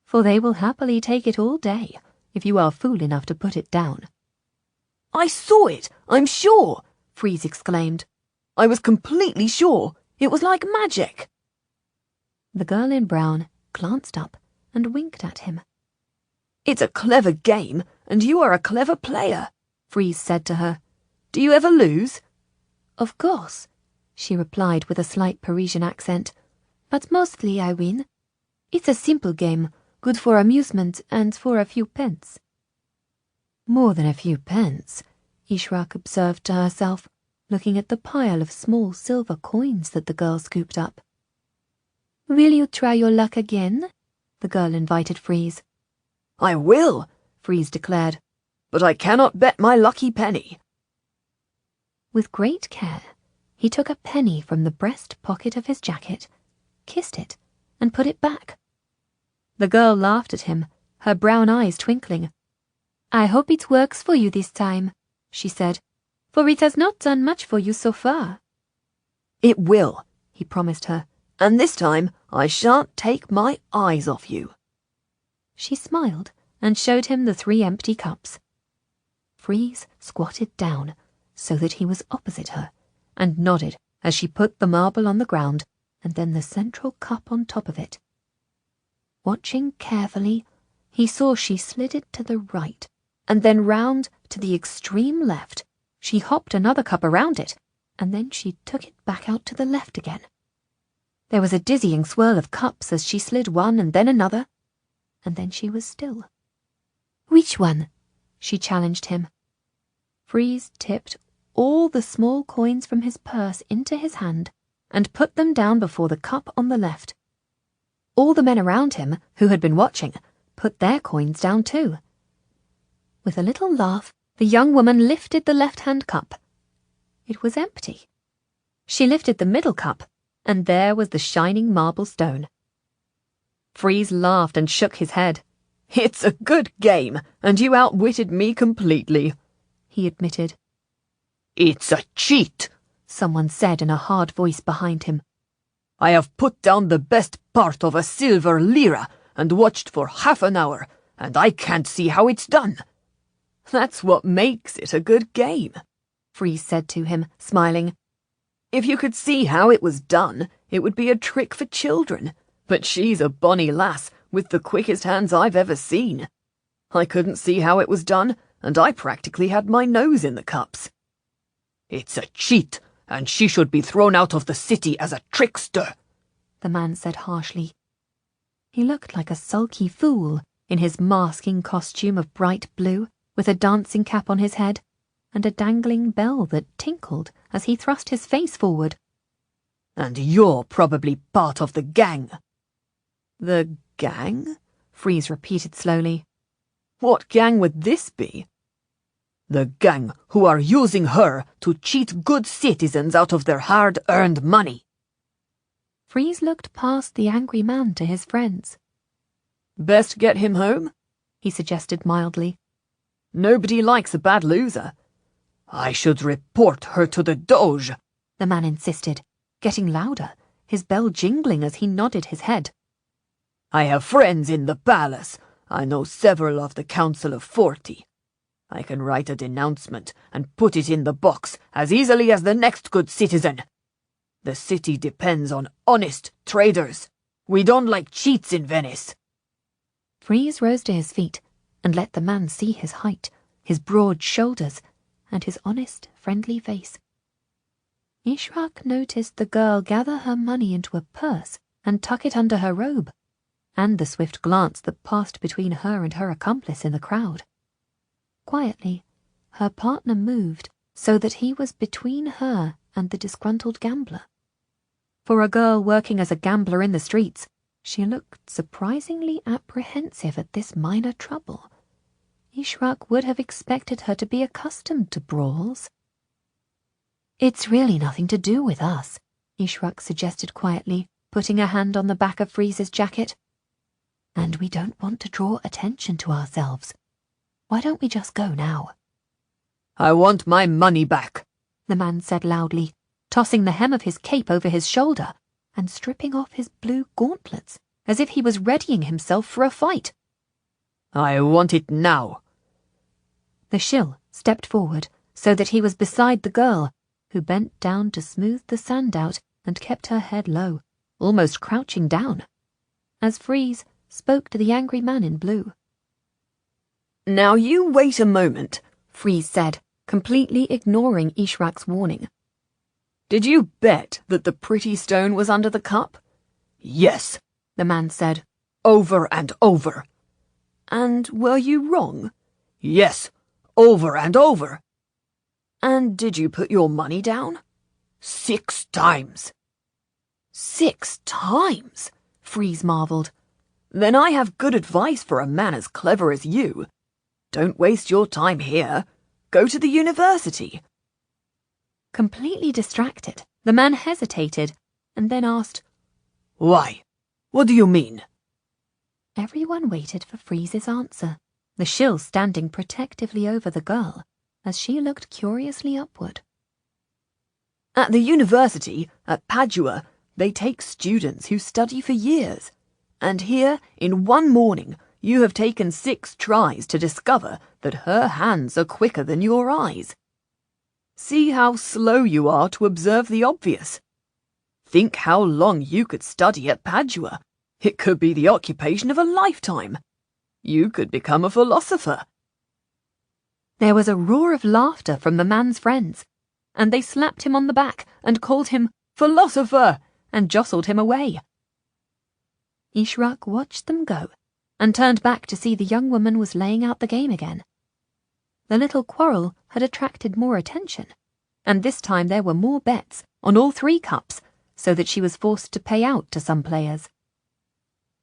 "For they will happily take it all day, if you are fool enough to put it down." I saw it, I'm sure, Freeze exclaimed. I was completely sure. It was like magic. The girl in brown glanced up and winked at him. It's a clever game, and you are a clever player, Freeze said to her. Do you ever lose? Of course, she replied with a slight Parisian accent. But mostly I win. It's a simple game, good for amusement and for a few pence. More than a few pence, Ishrak observed to herself, looking at the pile of small silver coins that the girl scooped up. Will you try your luck again? The girl invited Freeze. I will, Freeze declared, but I cannot bet my lucky penny. With great care, he took a penny from the breast pocket of his jacket, kissed it, and put it back. The girl laughed at him, her brown eyes twinkling. I hope it works for you this time, she said, for it has not done much for you so far. It will, he promised her, and this time I shan't take my eyes off you. She smiled and showed him the 3 empty cups. Freeze squatted down so that he was opposite her and nodded as she put the marble on the ground and then the central cup on top of it. Watching carefully, he saw she slid it to the right and then round to the extreme left. She hopped another cup around it and then she took it back out to the left again. There was a dizzying swirl of cups as she slid one and then another, and then she was still. Which one? She challenged him. Freeze tipped all the small coins from his purse into his hand and put them down before the cup on the left. All the men around him, who had been watching, put their coins down too. With a little laugh, the young woman lifted the left-hand cup. It was empty. She lifted the middle cup, and there was the shining marble stone. Freeze laughed and shook his head. "It's a good game, and you outwitted me completely," he admitted. "It's a cheat," someone said in a hard voice behind him. "I have put down the best part of a silver lira and watched for half an hour, and I can't see how it's done." "That's what makes it a good game," Freeze said to him, smiling. "If you could see how it was done, it would be a trick for children, but she's a bonny lass with the quickest hands I've ever seen. I couldn't see how it was done, and I practically had my nose in the cups." "It's a cheat, and she should be thrown out of the city as a trickster," the man said harshly. He looked like a sulky fool in his masking costume of bright blue, with a dancing cap on his head, and a dangling bell that tinkled as he thrust his face forward. "And you're probably part of the gang." "The gang?" Freeze repeated slowly. "What gang would this be?" "The gang who are using her to cheat good citizens out of their hard-earned money." Freeze looked past the angry man to his friends. "Best get him home?" he suggested mildly. "Nobody likes a bad loser." "I should report her to the Doge," the man insisted, getting louder, his bell jingling as he nodded his head. "I have friends in the palace. I know several of the Council of 40. I can write a denouncement and put it in the box as easily as the next good citizen. The city depends on honest traders. We don't like cheats in Venice." Freeze rose to his feet and let the man see his height, his broad shoulders, and his honest, friendly face. Ishraq noticed the girl gather her money into a purse and tuck it under her robe, and the swift glance that passed between her and her accomplice in the crowd. Quietly, her partner moved so that he was between her and the disgruntled gambler. For a girl working as a gambler in the streets, she looked surprisingly apprehensive at this minor trouble. Ishraq would have expected her to be accustomed to brawls. "It's really nothing to do with us," Ishraq suggested quietly, putting a hand on the back of Freeze's jacket. "And we don't want to draw attention to ourselves. Why don't we just go now?" "I want my money back," the man said loudly, tossing the hem of his cape over his shoulder and stripping off his blue gauntlets as if he was readying himself for a fight. "I want it now." The shill stepped forward so that he was beside the girl, who bent down to smooth the sand out and kept her head low, almost crouching down, as Freeze spoke to the angry man in blue. "Now you wait a moment," Freeze said, completely ignoring Ishraq's warning. "Did you bet that the pretty stone was under the cup?" "Yes," the man said. "Over and over." "And were you wrong?" "Yes, over and over." "And did you put your money down?" 6 times. 6 times? Freeze marveled. "Then I have good advice for a man as clever as you. Don't waste your time here. Go to the university." Completely distracted, the man hesitated and then asked, "Why? What do you mean?" Everyone waited for Freeze's answer, the shill standing protectively over the girl as she looked curiously upward. "At the university, at Padua, they take students who study for years. And here, in one morning, you have taken 6 tries to discover that her hands are quicker than your eyes. See how slow you are to observe the obvious. Think how long you could study at Padua. It could be the occupation of a lifetime. You could become a philosopher." There was a roar of laughter from the man's friends, and they slapped him on the back and called him "Philosopher" and jostled him away. Ishraq watched them go and turned back to see the young woman was laying out the game again. The little quarrel had attracted more attention, and this time there were more bets on all 3 cups, so that she was forced to pay out to some players.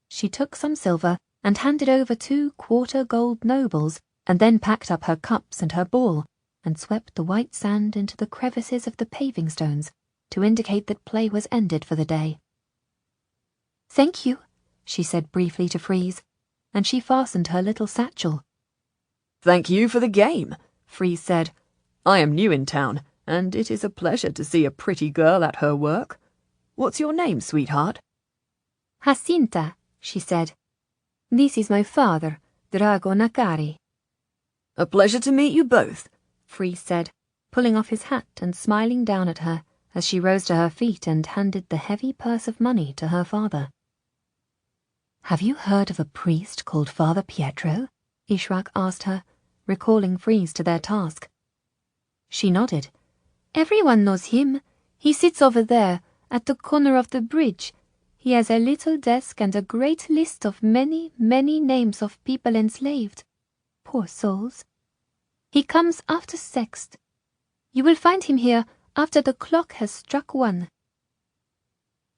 She took some silver and handed over 2 quarter-gold nobles, and then packed up her cups and her ball, and swept the white sand into the crevices of the paving stones, to indicate that play was ended for the day. "Thank you," she said briefly to Freeze, and she fastened her little satchel. "Thank you for the game," Freeze said. "I am new in town, and it is a pleasure to see a pretty girl at her work. What's your name, sweetheart?" "Jacinta," she said. "This is my father, Drago Nakari." "A pleasure to meet you both," Freeze said, pulling off his hat and smiling down at her as she rose to her feet and handed the heavy purse of money to her father. "Have you heard of a priest called Father Pietro?" Ishrak asked her, recalling Freeze to their task. She nodded. "Everyone knows him. He sits over there, at the corner of the bridge. He has a little desk and a great list of many, many names of people enslaved. Poor souls. He comes after sext. You will find him here after the clock has struck 1.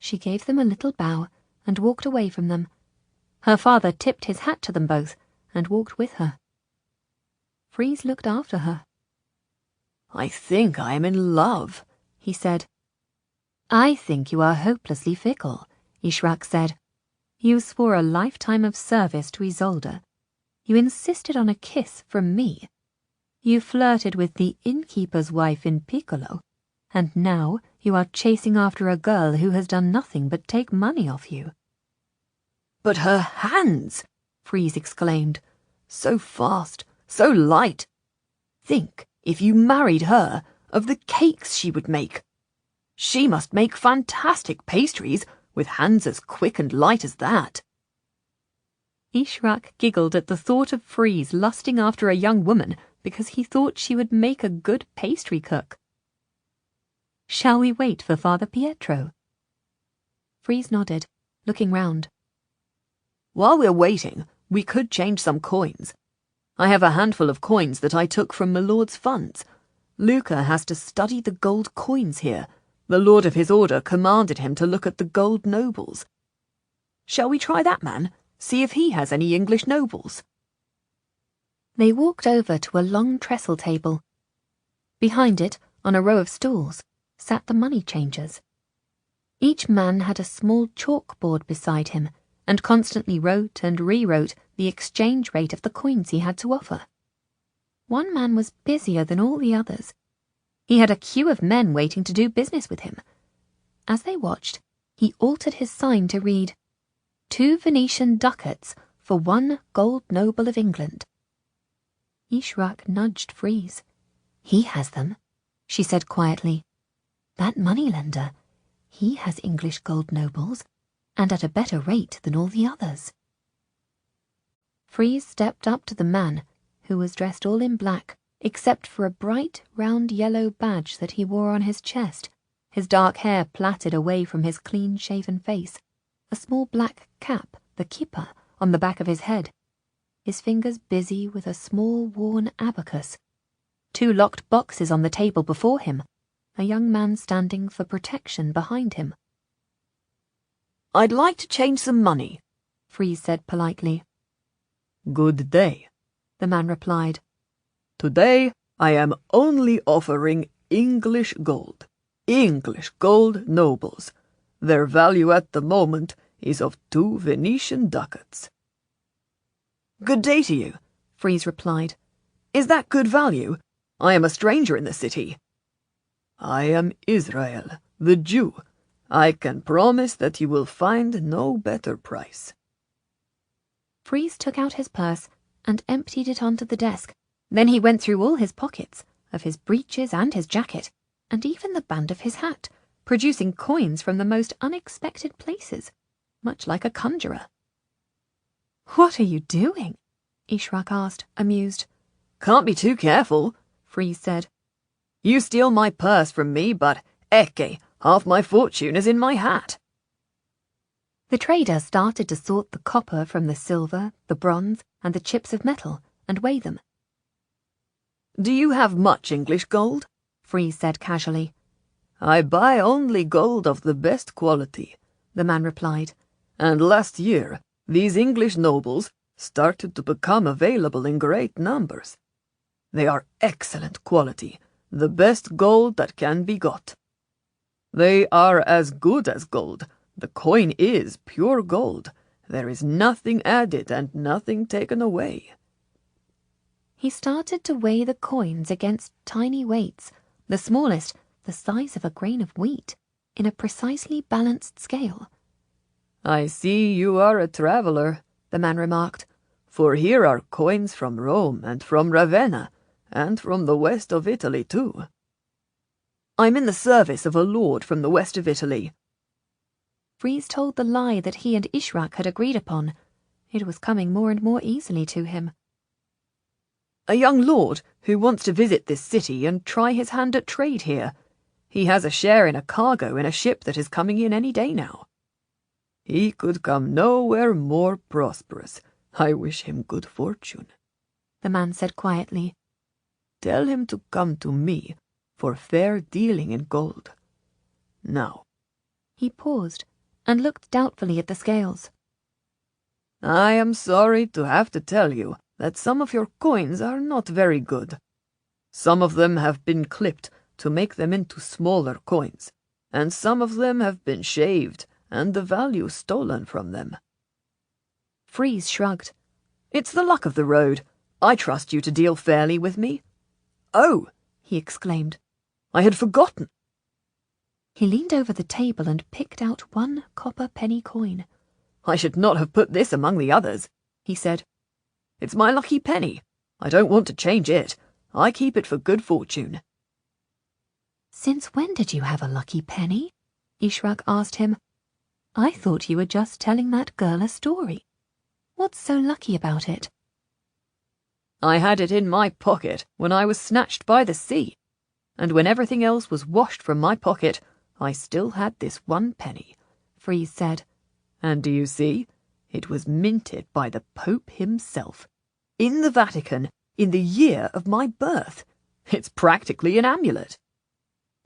She gave them a little bow and walked away from them. Her father tipped his hat to them both and walked with her. Freeze looked after her. "I think I am in love," he said. "I think you are hopelessly fickle," Ishrak said. "You swore a lifetime of service to Isolde. You insisted on a kiss from me. You flirted with the innkeeper's wife in Piccolo, and now you are chasing after a girl who has done nothing but take money off you." "But her hands!" Freeze exclaimed. "So fast, so light. Think, if you married her, of the cakes she would make. She must make fantastic pastries with hands as quick and light as that." Ishrak giggled at the thought of Freeze lusting after a young woman because he thought she would make a good pastry cook. "Shall we wait for Father Pietro?" Freeze nodded, looking round. "While we're waiting, we could change some coins. I have a handful of coins that I took from my lord's funds. Luca has to study the gold coins here. The lord of his order commanded him to look at the gold nobles. Shall we try that man? See if he has any English nobles?" They walked over to a long trestle table. Behind it, on a row of stools, sat the money changers. Each man had a small chalkboard beside him and constantly wrote and rewrote the exchange rate of the coins he had to offer. One man was busier than all the others. He had a queue of men waiting to do business with him. As they watched, he altered his sign to read, 2 Venetian ducats for 1 gold noble of England. Ishrak nudged Freeze. "He has them," she said quietly. "That moneylender, he has English gold nobles, and at a better rate than all the others." Freeze stepped up to the man, who was dressed all in black, except for a bright, round yellow badge that he wore on his chest, his dark hair plaited away from his clean-shaven face, a small black cap, the kippa, on the back of his head, his fingers busy with a small worn abacus, 2 locked boxes on the table before him, a young man standing for protection behind him. "I'd like to change some money," Freeze said politely. "Good day," the man replied. "Today I am only offering English gold nobles. Their value at the moment is of 2 Venetian ducats." "Good day to you," Freeze replied. "Is that good value? I am a stranger in the city." "I am Israel, the Jew. I can promise that you will find no better price." Freeze took out his purse and emptied it onto the desk. Then he went through all his pockets, of his breeches and his jacket, and even the band of his hat, producing coins from the most unexpected places, much like a conjurer. "What are you doing?" Ishrak asked, amused. "Can't be too careful," Freeze said. "You steal my purse from me, but ecce, half my fortune is in my hat." The trader started to sort the copper from the silver, the bronze, and the chips of metal, and weigh them. "Do you have much English gold?" Freeze said casually. "I buy only gold of the best quality," the man replied. "And last year, these English nobles started to become available in great numbers. They are excellent quality, the best gold that can be got." They are as good as gold. The coin is pure gold. There is nothing added and nothing taken away." He started to weigh the coins against tiny weights, the smallest the size of a grain of wheat, in a precisely balanced scale. "I see you are a traveler," the man remarked, "for here are coins from Rome and from Ravenna, and from the west of Italy too." "I'm in the service of a lord from the west of Italy." Freeze told the lie that he and Ishrak had agreed upon. It was coming more and more easily to him. "A young lord who wants to visit this city and try his hand at trade here. He has a share in a cargo in a ship that is coming in any day now." "He could come nowhere more prosperous. I wish him good fortune," the man said quietly. "Tell him to come to me for fair dealing in gold. Now," he paused and looked doubtfully at the scales. "I am sorry to have to tell you that some of your coins are not very good. Some of them have been clipped to make them into smaller coins, and some of them have been shaved and the value stolen from them." Freeze shrugged. "It's the luck of the road. I trust you to deal fairly with me." "Oh," he exclaimed, "I had forgotten." He leaned over the table and picked out one copper penny coin. "I should not have put this among the others," he said. "It's my lucky penny. I don't want to change it. I keep it for good fortune." "Since when did you have a lucky penny?" Ishrak asked him. "I thought you were just telling that girl a story. What's so lucky about it?" "I had it in my pocket when I was snatched by the sea, and when everything else was washed from my pocket, I still had this one penny," Freeze said. "And do you see? It was minted by the Pope himself, in the Vatican, in the year of my birth. It's practically an amulet.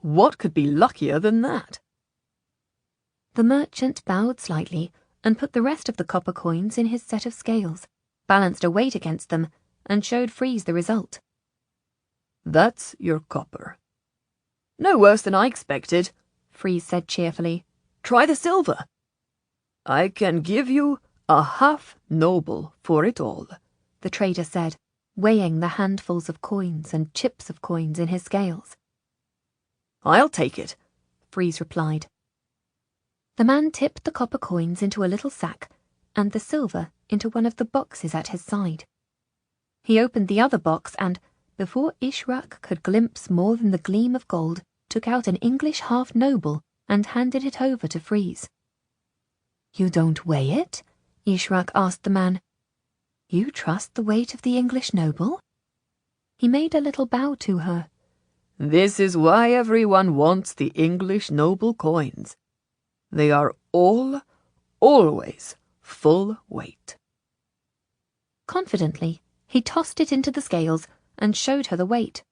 What could be luckier than that?" The merchant bowed slightly and put the rest of the copper coins in his set of scales, balanced a weight against them, and showed Freeze the result. "That's your copper." "No worse than I expected," Freeze said cheerfully. "Try the silver." "I can give you a half-noble for it all," the trader said, weighing the handfuls of coins and chips of coins in his scales. "I'll take it," Freeze replied. The man tipped the copper coins into a little sack and the silver into one of the boxes at his side. He opened the other box and, before Ishrak could glimpse more than the gleam of gold, took out an English half-noble and handed it over to Freeze. "You don't weigh it?" Ishrak asked the man. "You trust the weight of the English noble?" He made a little bow to her. "This is why everyone wants the English noble coins. They are all, always, full weight." Confidently, he tossed it into the scales and showed her the weight.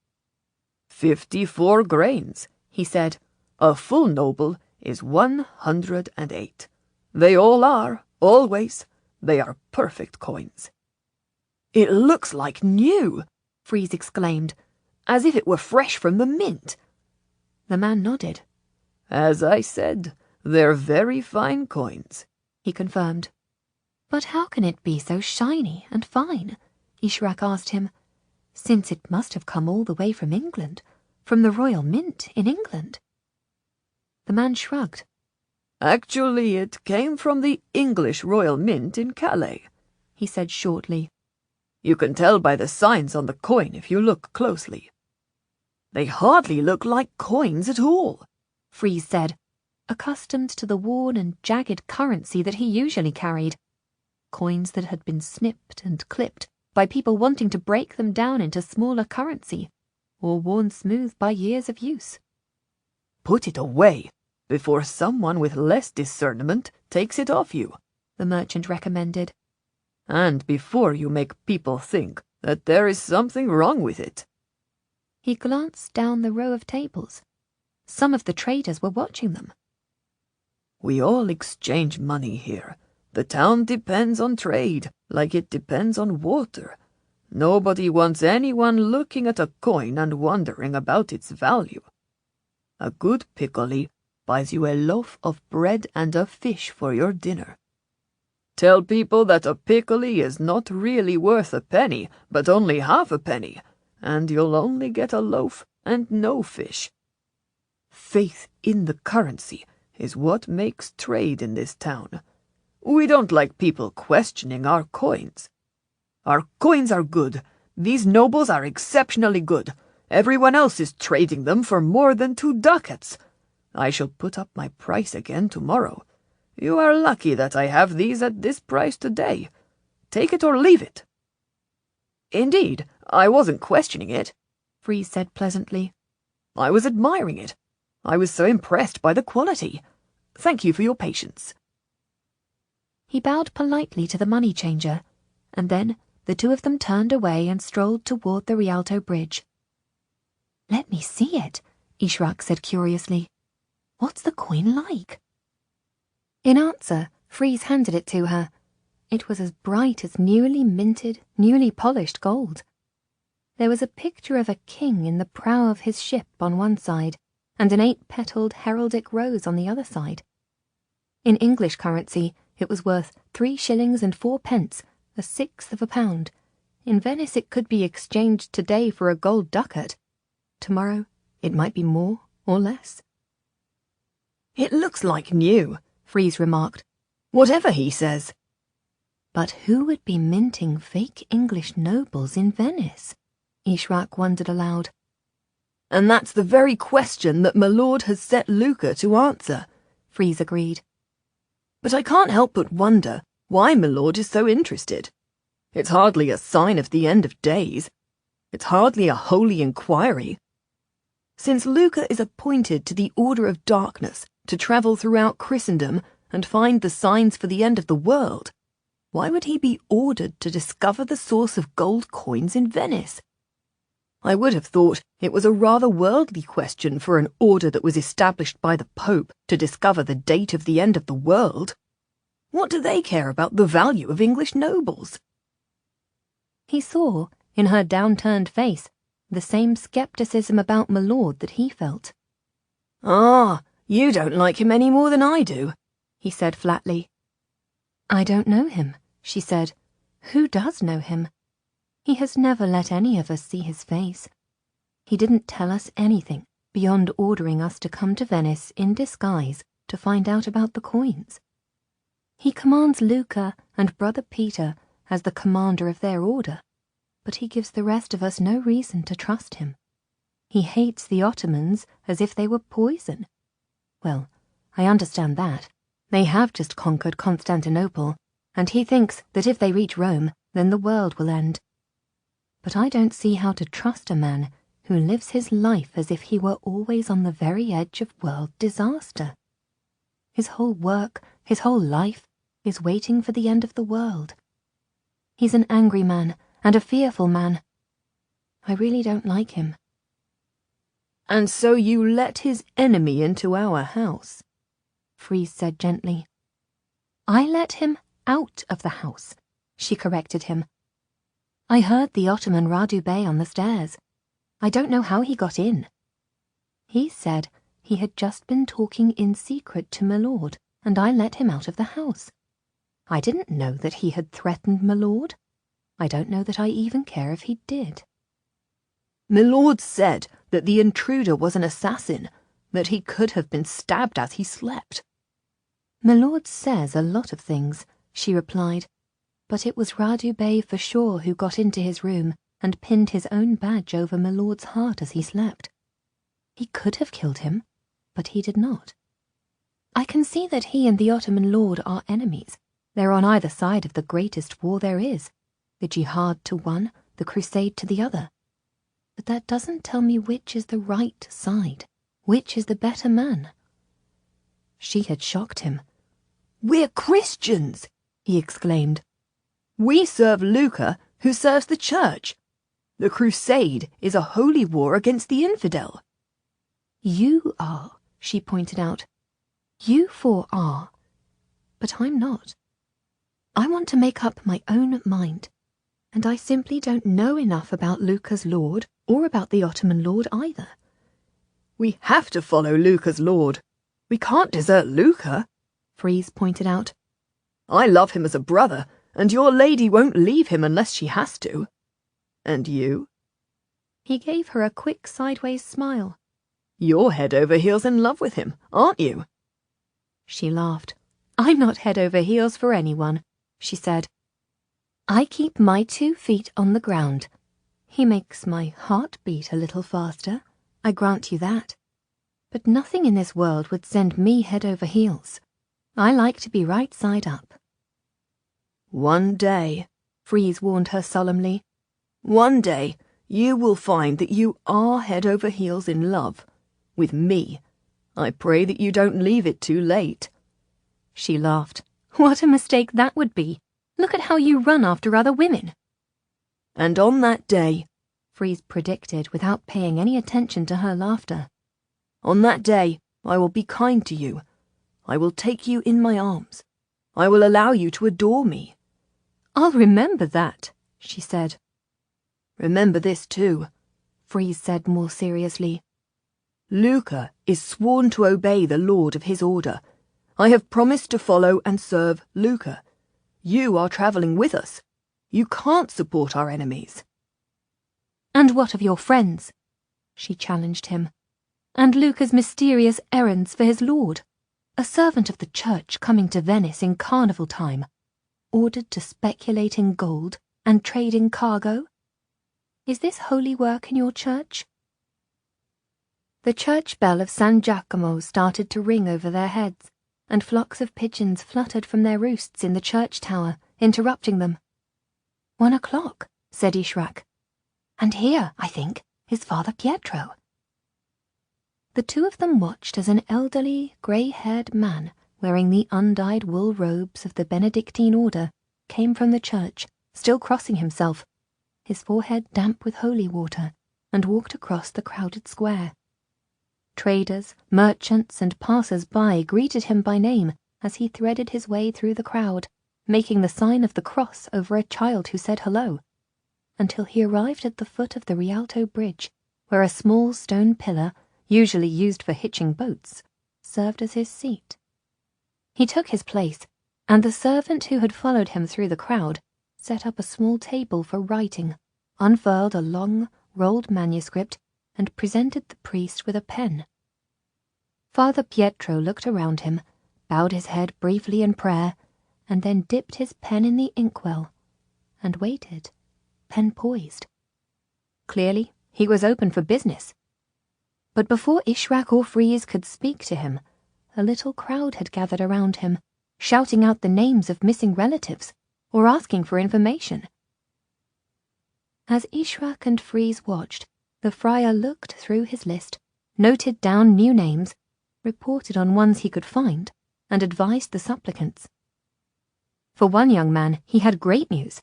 54 grains, he said. "A full noble is 108. They all are, always. They are perfect coins." "It looks like new," Freeze exclaimed, "as if it were fresh from the mint." The man nodded. "As I said, they're very fine coins," he confirmed. "But how can it be so shiny and fine?" Ishrak asked him, "since it must have come all the way from England, from the Royal Mint in England." The man shrugged. "Actually, it came from the English Royal Mint in Calais," he said shortly. "You can tell by the signs on the coin if you look closely." "They hardly look like coins at all," Freeze said, accustomed to the worn and jagged currency that he usually carried. Coins that had been snipped and clipped by people wanting to break them down into smaller currency, or worn smooth by years of use. "Put it away before someone with less discernment takes it off you," the merchant recommended. "And before you make people think that there is something wrong with it." He glanced down the row of tables. Some of the traders were watching them. "We all exchange money here. The town depends on trade, like it depends on water. Nobody wants anyone looking at a coin and wondering about its value. A good piccoli buys you a loaf of bread and a fish for your dinner. Tell people that a piccoli is not really worth a penny, but only half a penny, and you'll only get a loaf and no fish. Faith in the currency is what makes trade in this town. We don't like people questioning our coins. Our coins are good. These nobles are exceptionally good. Everyone else is trading them for more than 2 ducats. I shall put up my price again tomorrow. You are lucky that I have these at this price today. Take it or leave it." "Indeed, I wasn't questioning it," Freeze said pleasantly. "I was admiring it. I was so impressed by the quality. Thank you for your patience." He bowed politely to the money changer, and then the two of them turned away and strolled toward the Rialto Bridge. "Let me see it," Ishrak said curiously. "What's the coin like?" In answer, Freeze handed it to her. It was as bright as newly minted, newly polished gold. There was a picture of a king in the prow of his ship on one side, and an 8-petaled heraldic rose on the other side. In English currency, it was worth 3 shillings and 4 pence, a sixth of a pound. In Venice it could be exchanged today for a gold ducat. Tomorrow it might be more or less. "It looks like new," Freeze remarked. "Whatever he says." But who would be minting fake English nobles in Venice? Ishrak wondered aloud. "And that's the very question that my lord has set Luca to answer," Freeze agreed. "But I can't help but wonder why my lord is so interested. It's hardly a sign of the end of days. It's hardly a holy inquiry. Since Luca is appointed to the Order of Darkness to travel throughout Christendom and find the signs for the end of the world, why would he be ordered to discover the source of gold coins in Venice? I would have thought it was a rather worldly question for an order that was established by the Pope to discover the date of the end of the world. What do they care about the value of English nobles?" He saw, in her downturned face, the same scepticism about my lord that he felt. "Ah, you don't like him any more than I do," he said flatly. "I don't know him," she said. "Who does know him? He has never let any of us see his face. He didn't tell us anything beyond ordering us to come to Venice in disguise to find out about the coins. He commands Luca and Brother Peter as the commander of their order, but he gives the rest of us no reason to trust him. He hates the Ottomans as if they were poison. Well, I understand that. They have just conquered Constantinople, and he thinks that if they reach Rome, then the world will end. But I don't see how to trust a man who lives his life as if he were always on the very edge of world disaster. His whole work, his whole life, is waiting for the end of the world. He's an angry man and a fearful man. I really don't like him." "And so you let his enemy into our house," Freeze said gently. "I let him out of the house," she corrected him. "I heard the Ottoman Radu Bey on the stairs. I don't know how he got in. He said he had just been talking in secret to my lord, and I let him out of the house. I didn't know that he had threatened my lord. I don't know that I even care if he did." "My lord said that the intruder was an assassin, that he could have been stabbed as he slept." "My lord says a lot of things," she replied, "but it was Radu Bey for sure who got into his room and pinned his own badge over my lord's heart as he slept. He could have killed him, but he did not. I can see that he and the Ottoman lord are enemies. They're on either side of the greatest war there is, the jihad to one, the crusade to the other. But that doesn't tell me which is the right side, which is the better man." She had shocked him. "We're Christians," he exclaimed. "We serve Luca, who serves the church. The crusade is a holy war against the infidel." "You are," she pointed out. "You four are. But I'm not. I want to make up my own mind, and I simply don't know enough about Luca's lord or about the Ottoman lord either." "We have to follow Luca's lord," We can't desert Luca, Freeze pointed out. I love him as a brother, and your lady won't leave him unless she has to. And you? He gave her a quick sideways smile. You're head over heels in love with him, aren't you? She laughed. I'm not head over heels for anyone, she said. I keep my 2 feet on the ground. He makes my heart beat a little faster, I grant you that. But nothing in this world would send me head over heels. I like to be right side up. One day, Freeze warned her solemnly, one day you will find that you are head over heels in love. With me. I pray that you don't leave it too late. She laughed. What a mistake that would be. Look at how you run after other women. And on that day, Freeze predicted without paying any attention to her laughter. On that day, I will be kind to you. I will take you in my arms. I will allow you to adore me. I'll remember that, she said. Remember this too, Freeze said more seriously. Luca is sworn to obey the lord of his order. I have promised to follow and serve Luca. You are travelling with us. You can't support our enemies. And what of your friends? She challenged him. And Luca's mysterious errands for his lord? A servant of the church coming to Venice in Carnival time, ordered to speculate in gold and trade in cargo? Is this holy work in your church? The church bell of San Giacomo started to ring over their heads, and flocks of pigeons fluttered from their roosts in the church tower, interrupting them. 1 o'clock, said Ishrak. And here, I think, is Father Pietro. The 2 of them watched as an elderly, grey-haired man, wearing the undyed wool robes of the Benedictine order, came from the church, still crossing himself, his forehead damp with holy water, and walked across the crowded square. Traders, merchants, and passers-by greeted him by name as he threaded his way through the crowd, making the sign of the cross over a child who said hello, until he arrived at the foot of the Rialto Bridge, where a small stone pillar, usually used for hitching boats, served as his seat. He took his place, and the servant who had followed him through the crowd set up a small table for writing, unfurled a long, rolled manuscript, and presented the priest with a pen. Father Pietro looked around him, bowed his head briefly in prayer, and then dipped his pen in the inkwell, and waited, pen poised. Clearly, he was open for business. But before Ishrak or Freeze could speak to him, a little crowd had gathered around him, shouting out the names of missing relatives, or asking for information. As Ishrak and Freeze watched, the friar looked through his list, noted down new names, reported on ones he could find, and advised the supplicants. For one young man, he had great news.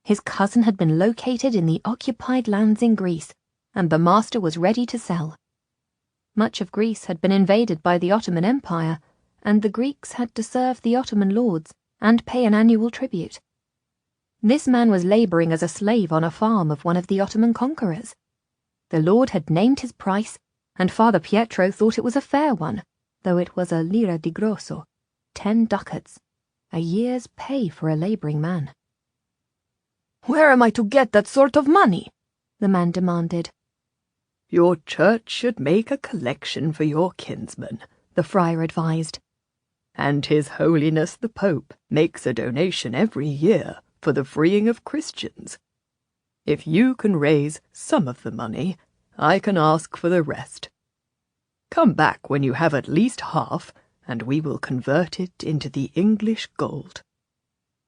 His cousin had been located in the occupied lands in Greece, and the master was ready to sell. Much of Greece had been invaded by the Ottoman Empire, and the Greeks had to serve the Ottoman lords and pay an annual tribute. This man was labouring as a slave on a farm of one of the Ottoman conquerors. The lord had named his price, and Father Pietro thought it was a fair one, though it was a lira di grosso, 10 ducats, a year's pay for a labouring man. Where am I to get that sort of money? The man demanded. Your church should make a collection for your kinsman, the friar advised. And His Holiness the Pope makes a donation every year for the freeing of Christians. If you can raise some of the money, I can ask for the rest. Come back when you have at least half, and we will convert it into the English gold.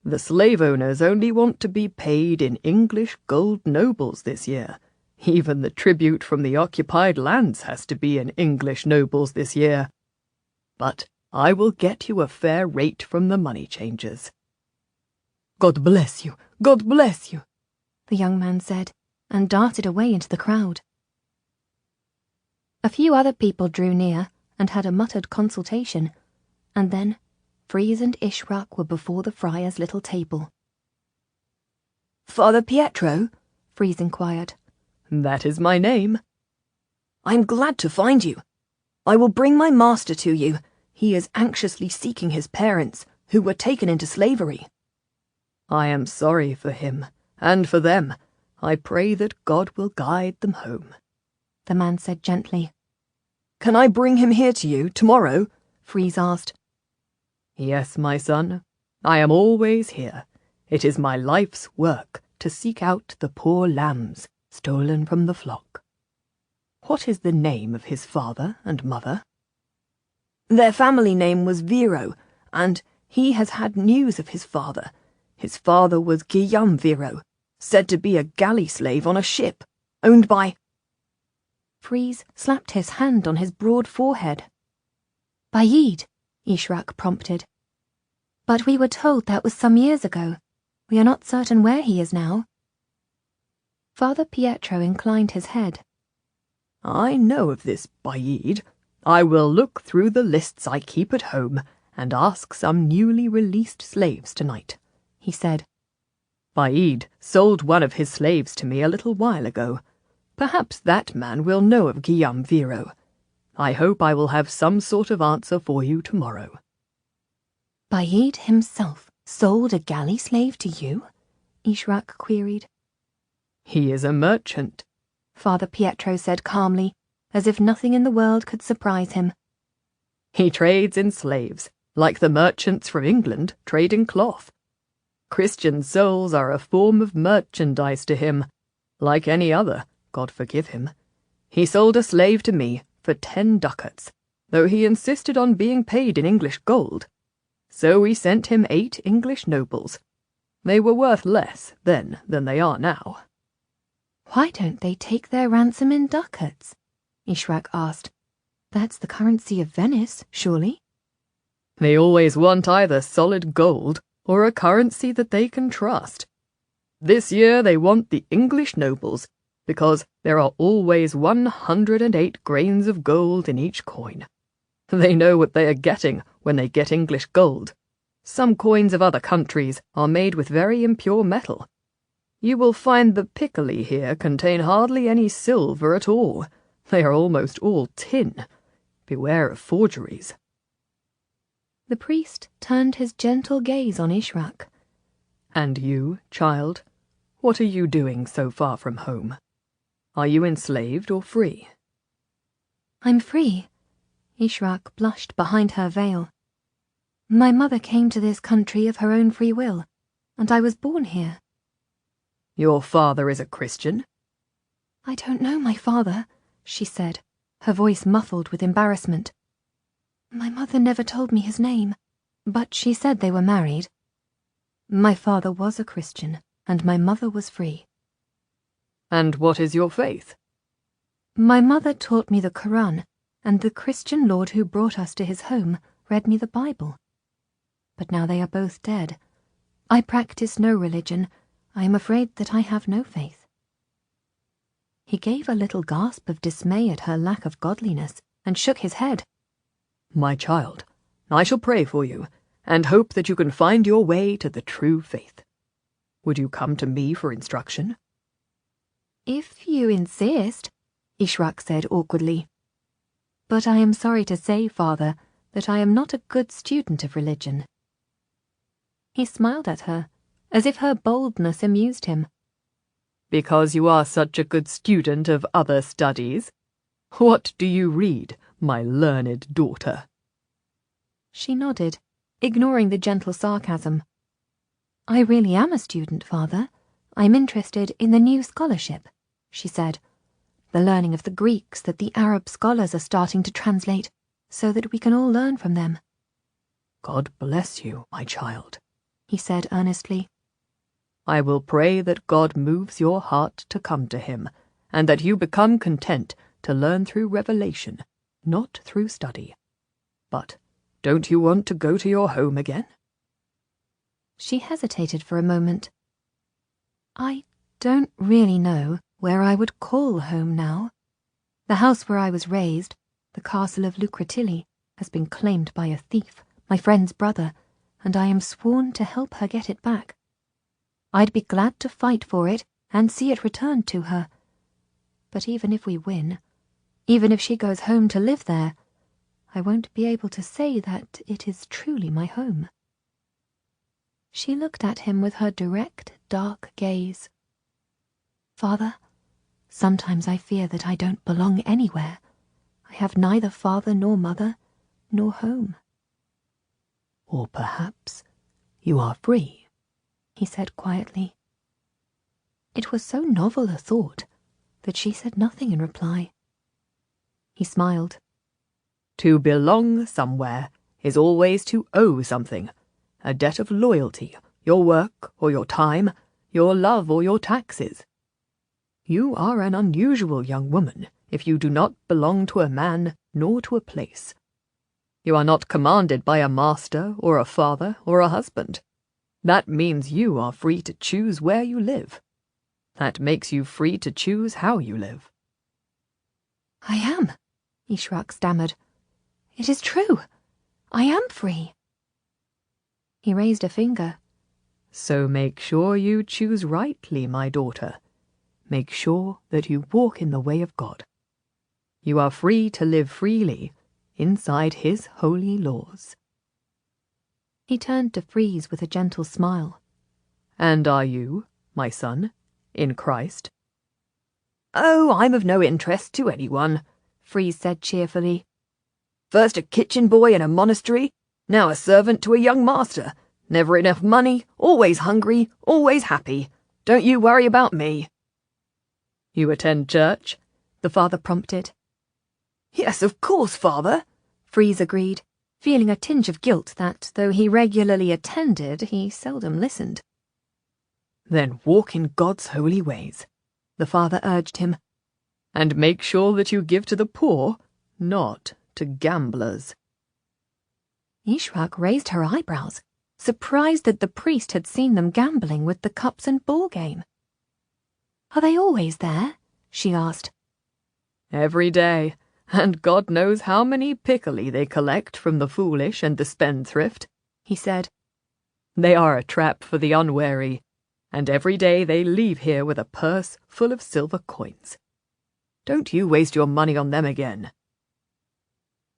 The slave owners only want to be paid in English gold nobles this year. Even the tribute from the occupied lands has to be in English nobles this year. But I will get you a fair rate from the money changers. God bless you! God bless you! The young man said, and darted away into the crowd. A few other people drew near and had a muttered consultation, and then Freeze and Ishrak were before the friar's little table. Father Pietro? Freeze inquired. That is my name. I'm glad to find you. I will bring my master to you. He is anxiously seeking his parents, who were taken into slavery." "I am sorry for him, and for them. I pray that God will guide them home," the man said gently. "Can I bring him here to you tomorrow?" Freeze asked. "Yes, my son. I am always here. It is my life's work to seek out the poor lambs stolen from the flock." "What is the name of his father and mother?" "Their family name was Vero, and he has had news of his father. His father was Guillaume Vero, said to be a galley slave on a ship, owned by—" Freeze slapped his hand on his broad forehead. "Baid," Ishrak prompted. "But we were told that was some years ago. We are not certain where he is now." Father Pietro inclined his head. "I know of this Baid. I will look through the lists I keep at home and ask some newly released slaves tonight," he said. "Baid sold one of his slaves to me a little while ago. Perhaps that man will know of Guillaume Vero. I hope I will have some sort of answer for you tomorrow." "Baid himself sold a galley slave to you?" Ishrak queried. "He is a merchant," Father Pietro said calmly, as if nothing in the world could surprise him. "He trades in slaves, like the merchants from England trade in cloth. Christian souls are a form of merchandise to him, like any other, God forgive him. He sold a slave to me for 10 ducats, though he insisted on being paid in English gold. So we sent him 8 English nobles. They were worth less then than they are now." "Why don't they take their ransom in ducats?" Ishrak asked. "That's the currency of Venice, surely?" "They always want either solid gold or a currency that they can trust. This year they want the English nobles, because there are always 108 grains of gold in each coin. They know what they are getting when they get English gold. Some coins of other countries are made with very impure metal. You will find the piccoli here contain hardly any silver at all. They are almost all tin. Beware of forgeries." The priest turned his gentle gaze on Ishrak. "And you, child, what are you doing so far from home? Are you enslaved or free?" "I'm free." Ishrak blushed behind her veil. "My mother came to this country of her own free will, and I was born here." "Your father is a Christian?" "I don't know my father," she said, her voice muffled with embarrassment. "My mother never told me his name, but she said they were married. My father was a Christian, and my mother was free." "And what is your faith?" "My mother taught me the Quran, and the Christian lord who brought us to his home read me the Bible. But now they are both dead. I practice no religion. I am afraid that I have no faith." He gave a little gasp of dismay at her lack of godliness, and shook his head. "My child, I shall pray for you, and hope that you can find your way to the true faith. Would you come to me for instruction?" "If you insist," Ishrak said awkwardly. "But I am sorry to say, Father, that I am not a good student of religion." He smiled at her, as if her boldness amused him. "Because you are such a good student of other studies? What do you read, my learned daughter?" She nodded, ignoring the gentle sarcasm. "I really am a student, Father. I'm interested in the new scholarship," she said. "The learning of the Greeks that the Arab scholars are starting to translate, so that we can all learn from them." "God bless you, my child," he said earnestly. "I will pray that God moves your heart to come to him, and that you become content to learn through revelation, not through study. But don't you want to go to your home again?" She hesitated for a moment. "I don't really know where I would call home now. The house where I was raised, the castle of Lucretilli, has been claimed by a thief, my friend's brother, and I am sworn to help her get it back. I'd be glad to fight for it and see it returned to her. But even if we win, even if she goes home to live there, I won't be able to say that it is truly my home." She looked at him with her direct, dark gaze. "Father, sometimes I fear that I don't belong anywhere. I have neither father nor mother, nor home." "Or perhaps you are free," he said quietly. It was so novel a thought that she said nothing in reply. He smiled. "To belong somewhere is always to owe something, a debt of loyalty, your work or your time, your love or your taxes. You are an unusual young woman if you do not belong to a man nor to a place. You are not commanded by a master or a father or a husband. That means you are free to choose where you live. That makes you free to choose how you live." "I am," Ishrak stammered. "It is true. I am free." He raised a finger. "So make sure you choose rightly, my daughter. Make sure that you walk in the way of God. You are free to live freely inside his holy laws." He turned to Freeze with a gentle smile. "And are you, my son, in Christ?" "Oh, I'm of no interest to anyone," Freeze said cheerfully. "First a kitchen boy in a monastery, now a servant to a young master. Never enough money, always hungry, always happy. Don't you worry about me." "You attend church?" the father prompted. "Yes, of course, father," Freeze agreed, feeling a tinge of guilt that, though he regularly attended, he seldom listened. "Then walk in God's holy ways," the father urged him. "And make sure that you give to the poor, not to gamblers." Ishrak raised her eyebrows, surprised that the priest had seen them gambling with the cups and ball game. "Are they always there?" she asked. "Every day, and God knows how many piccoli they collect from the foolish and the spendthrift," he said. "They are a trap for the unwary, and every day they leave here with a purse full of silver coins. Don't you waste your money on them again."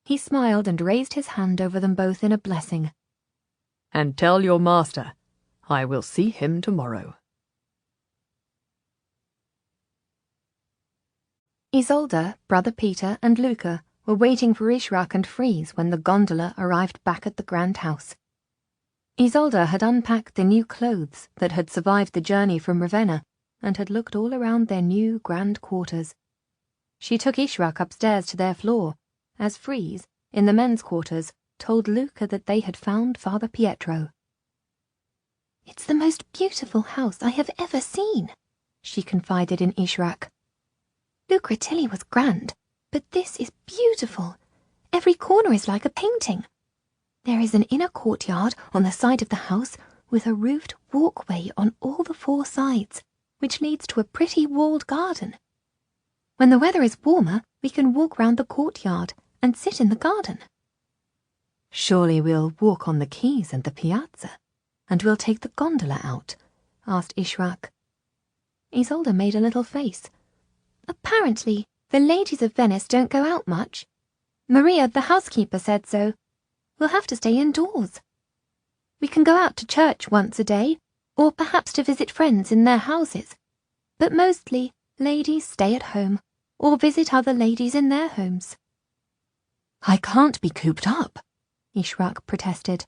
He smiled and raised his hand over them both in a blessing. "And tell your master I will see him tomorrow." Isolde, Brother Peter, and Luca were waiting for Ishrak and Freeze when the gondola arrived back at the grand house. Isolde had unpacked the new clothes that had survived the journey from Ravenna and had looked all around their new grand quarters. She took Ishrak upstairs to their floor, as Freeze, in the men's quarters, told Luca that they had found Father Pietro. "It's the most beautiful house I have ever seen," she confided in Ishrak. "Lucretilli was grand, but this is beautiful. Every corner is like a painting. There is an inner courtyard on the side of the house with a roofed walkway on all the four sides, which leads to a pretty walled garden. When the weather is warmer, we can walk round the courtyard and sit in the garden." "Surely we'll walk on the quays and the piazza, and we'll take the gondola out?" asked Ishrak. Isolde made a little face. "Apparently, the ladies of Venice don't go out much. Maria, the housekeeper, said so. We'll have to stay indoors. We can go out to church once a day, or perhaps to visit friends in their houses. But mostly, ladies stay at home, or visit other ladies in their homes." "I can't be cooped up," Ishrak protested.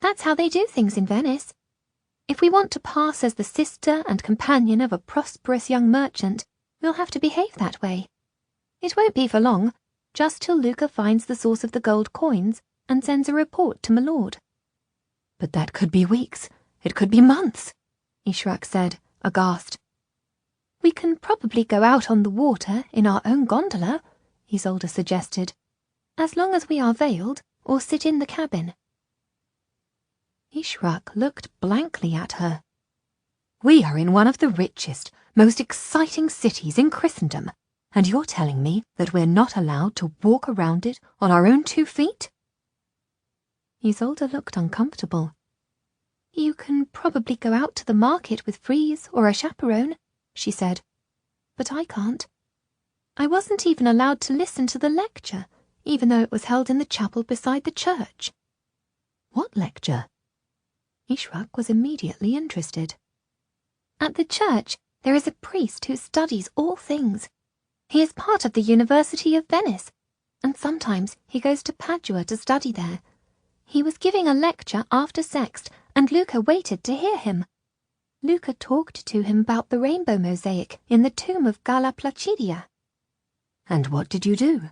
"That's how they do things in Venice. If we want to pass as the sister and companion of a prosperous young merchant, we'll have to behave that way. It won't be for long, just till Luca finds the source of the gold coins and sends a report to my lord." "But that could be weeks. It could be months," Ishrak said, aghast. "We can probably go out on the water in our own gondola," Isolde suggested, "as long as we are veiled or sit in the cabin." Ishrak looked blankly at her. "We are in one of the richest, most exciting cities in Christendom, and you're telling me that we're not allowed to walk around it on our own 2 feet?" Isolde looked uncomfortable. "You can probably go out to the market with Freeze or a chaperone," she said, "but I can't. I wasn't even allowed to listen to the lecture, even though it was held in the chapel beside the church. What lecture? Ishraq was immediately interested. At the church, there is a priest who studies all things. He is part of the University of Venice, and sometimes he goes to Padua to study there. He was giving a lecture after Sext, and Luca waited to hear him. Luca talked to him about the rainbow mosaic in the tomb of Galla Placidia. And what did you do?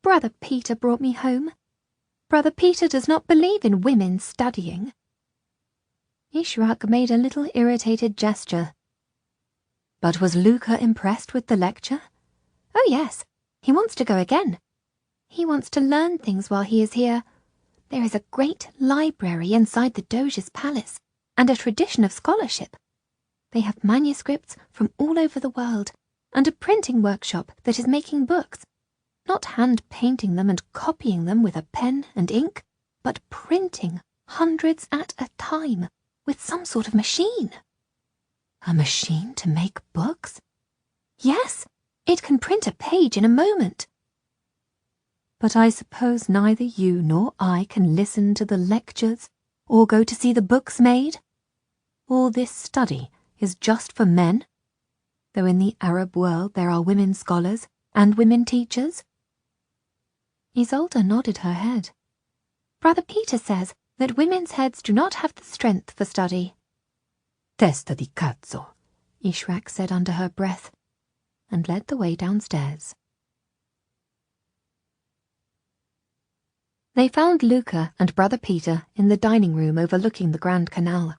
Brother Peter brought me home. Brother Peter does not believe in women studying. Ishraq made a little irritated gesture. But was Luca impressed with the lecture? Oh yes, he wants to go again. He wants to learn things while he is here. There is a great library inside the Doge's palace, and a tradition of scholarship. They have manuscripts from all over the world, and a printing workshop that is making books, not hand-painting them and copying them with a pen and ink, but printing hundreds at a time with some sort of machine. A machine to make books? Yes, it can print a page in a moment. But I suppose neither you nor I can listen to the lectures or go to see the books made? All this study is just for men? Though in the Arab world there are women scholars and women teachers? Isolde nodded her head. Brother Peter says that women's heads do not have the strength for study. Testa di cazzo, Ishraq said under her breath, and led the way downstairs. They found Luca and Brother Peter in the dining room overlooking the Grand Canal.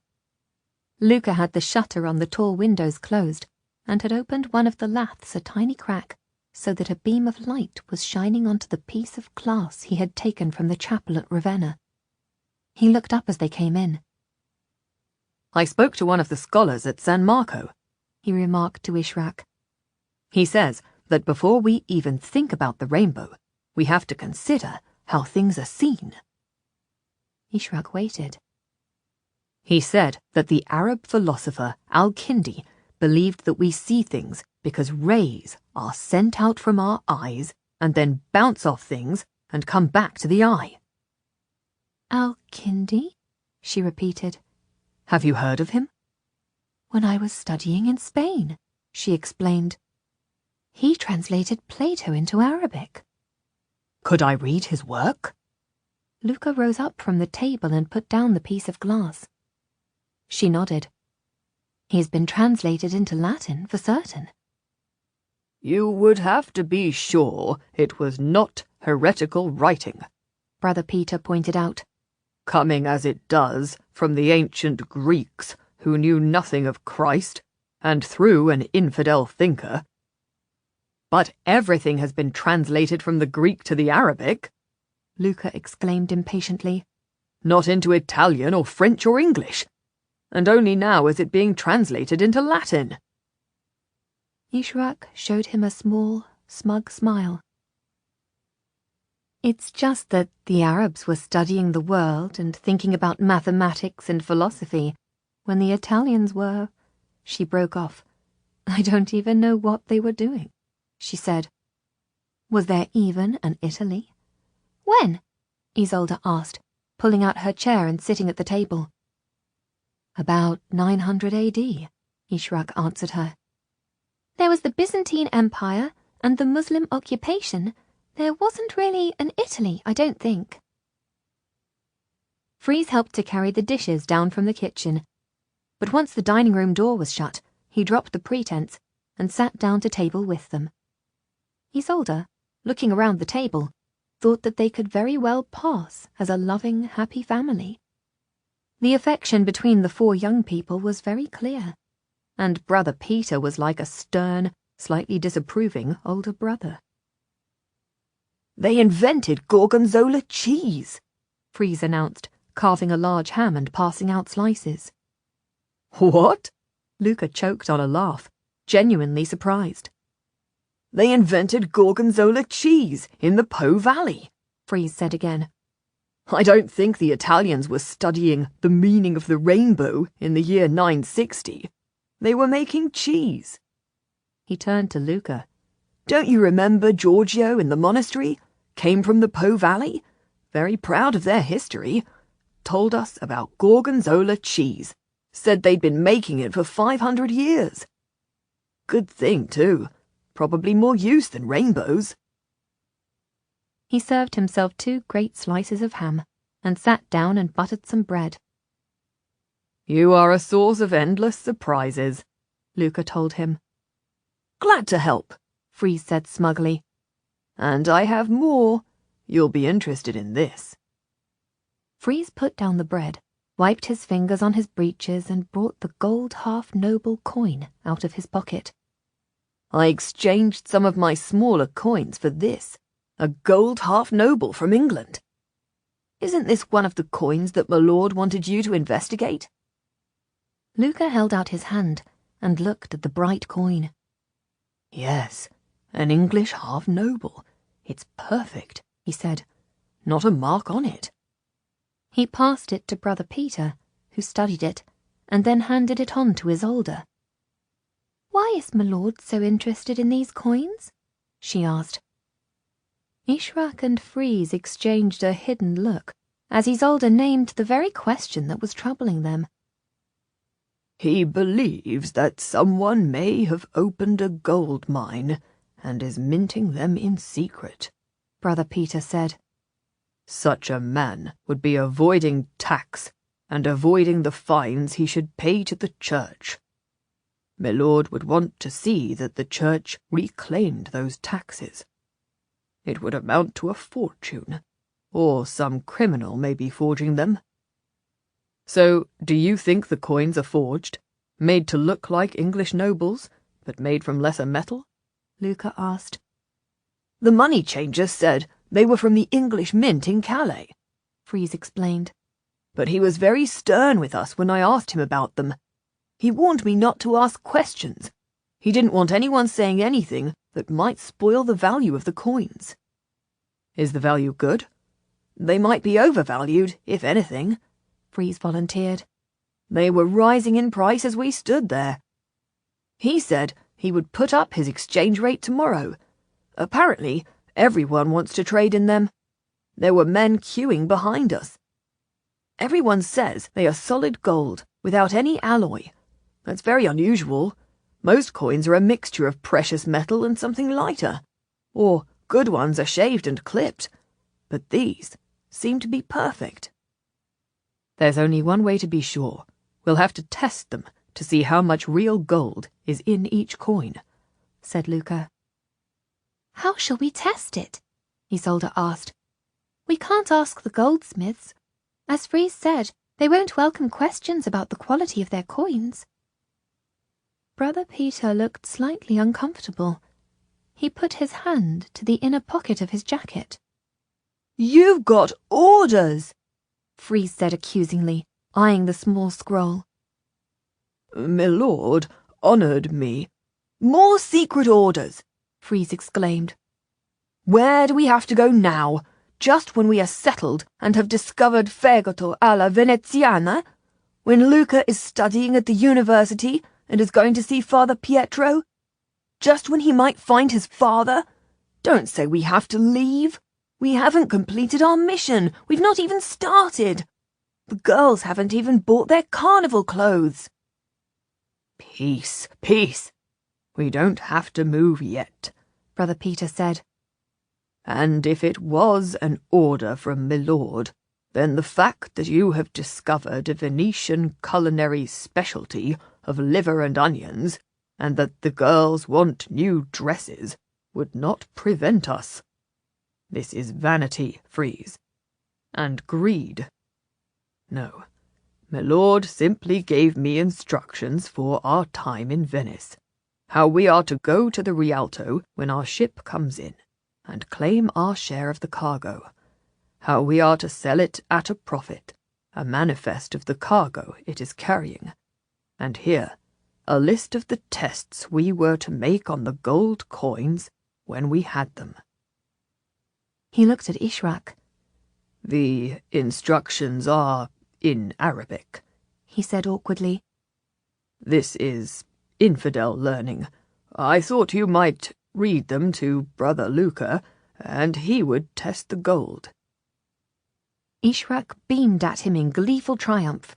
Luca had the shutter on the tall windows closed, and had opened one of the laths a tiny crack, so that a beam of light was shining onto the piece of glass he had taken from the chapel at Ravenna. He looked up as they came in. I spoke to one of the scholars at San Marco, he remarked to Ishraq. He says that before we even think about the rainbow, we have to consider how things are seen. Ishraq waited. He said that the Arab philosopher Al-Kindi believed that we see things because rays are sent out from our eyes and then bounce off things and come back to the eye. Al-Kindi? She repeated. Have you heard of him? When I was studying in Spain, she explained. He translated Plato into Arabic. Could I read his work? Luca rose up from the table and put down the piece of glass. She nodded. He's been translated into Latin, for certain. You would have to be sure it was not heretical writing, Brother Peter pointed out. Coming as it does from the ancient Greeks who knew nothing of Christ, and through an infidel thinker. But everything has been translated from the Greek to the Arabic, Luca exclaimed impatiently. Not into Italian or French or English, and only now is it being translated into Latin. Ishraq showed him a small, smug smile. It's just that the Arabs were studying the world and thinking about mathematics and philosophy when the Italians were... She broke off. I don't even know what they were doing, she said. Was there even an Italy? When? Isolde asked, pulling out her chair and sitting at the table. About 900 AD, Ishraq answered her. There was the Byzantine Empire and the Muslim occupation. There wasn't really an Italy, I don't think. Freeze helped to carry the dishes down from the kitchen, but once the dining room door was shut, he dropped the pretense and sat down to table with them. Isolde, looking around the table, thought that they could very well pass as a loving, happy family. The affection between the four young people was very clear, and Brother Peter was like a stern, slightly disapproving older brother. They invented gorgonzola cheese, Freeze announced, carving a large ham and passing out slices. What? Luca choked on a laugh, genuinely surprised. They invented gorgonzola cheese in the Po Valley, Freeze said again. I don't think the Italians were studying the meaning of the rainbow in the year 960. They were making cheese. He turned to Luca. Don't you remember Giorgio in the monastery? came from the Po Valley, very proud of their history, told us about Gorgonzola cheese, said they'd been making it for 500 years. Good thing, too. Probably more use than rainbows. He served himself 2 great slices of ham and sat down and buttered some bread. You are a source of endless surprises, Luca told him. Glad to help, Freeze said smugly. And I have more. You'll be interested in this. Freeze put down the bread, wiped his fingers on his breeches, and brought the gold half-noble coin out of his pocket. I exchanged some of my smaller coins for this, a gold half-noble from England. Isn't this one of the coins that my lord wanted you to investigate? Luca held out his hand and looked at the bright coin. Yes, an English half-noble. It's perfect, he said. Not a mark on it. He passed it to Brother Peter, who studied it, and then handed it on to Isolde. Why is my lord so interested in these coins? She asked. Ishrak and Freeze exchanged a hidden look as Isolde named the very question that was troubling them. He believes that someone may have opened a gold mine and is minting them in secret, Brother Peter said. Such a man would be avoiding tax and avoiding the fines he should pay to the church. My lord would want to see that the church reclaimed those taxes. It would amount to a fortune, or some criminal may be forging them. So, do you think the coins are forged, made to look like English nobles, but made from lesser metal? Luca asked. The money changer said they were from the English mint in Calais, Freeze explained. But he was very stern with us when I asked him about them. He warned me not to ask questions. He didn't want anyone saying anything that might spoil the value of the coins. Is the value good? They might be overvalued, if anything, Freeze volunteered. They were rising in price as we stood there. He said he would put up his exchange rate tomorrow. Apparently, everyone wants to trade in them. There were men queuing behind us. Everyone says they are solid gold, without any alloy. That's very unusual. Most coins are a mixture of precious metal and something lighter. Or good ones are shaved and clipped. But these seem to be perfect. There's only one way to be sure. We'll have to test them to see how much real gold is in each coin, said Luca. How shall we test it? Isolde asked. We can't ask the goldsmiths. As Freeze said, they won't welcome questions about the quality of their coins. Brother Peter looked slightly uncomfortable. He put his hand to the inner pocket of his jacket. You've got orders, Freeze said accusingly, eyeing the small scroll. My lord honoured me. More secret orders, Freeze exclaimed. Where do we have to go now? Just when we are settled and have discovered fegato alla veneziana? When Luca is studying at the university and is going to see Father Pietro? Just when he might find his father? Don't say we have to leave. We haven't completed our mission. We've not even started. The girls haven't even bought their carnival clothes. Peace, peace. We don't have to move yet, Brother Peter said. And if it was an order from my lord, then the fact that you have discovered a Venetian culinary specialty of liver and onions, and that the girls want new dresses, would not prevent us. This is vanity, Freeze, and greed. No, my lord simply gave me instructions for our time in Venice, how we are to go to the Rialto when our ship comes in, and claim our share of the cargo, how we are to sell it at a profit, a manifest of the cargo it is carrying, and here, a list of the tests we were to make on the gold coins when we had them. He looked at Ishrak. The instructions are in Arabic, he said awkwardly. This is infidel learning. I thought you might read them to Brother Luca, and he would test the gold. Ishrak beamed at him in gleeful triumph.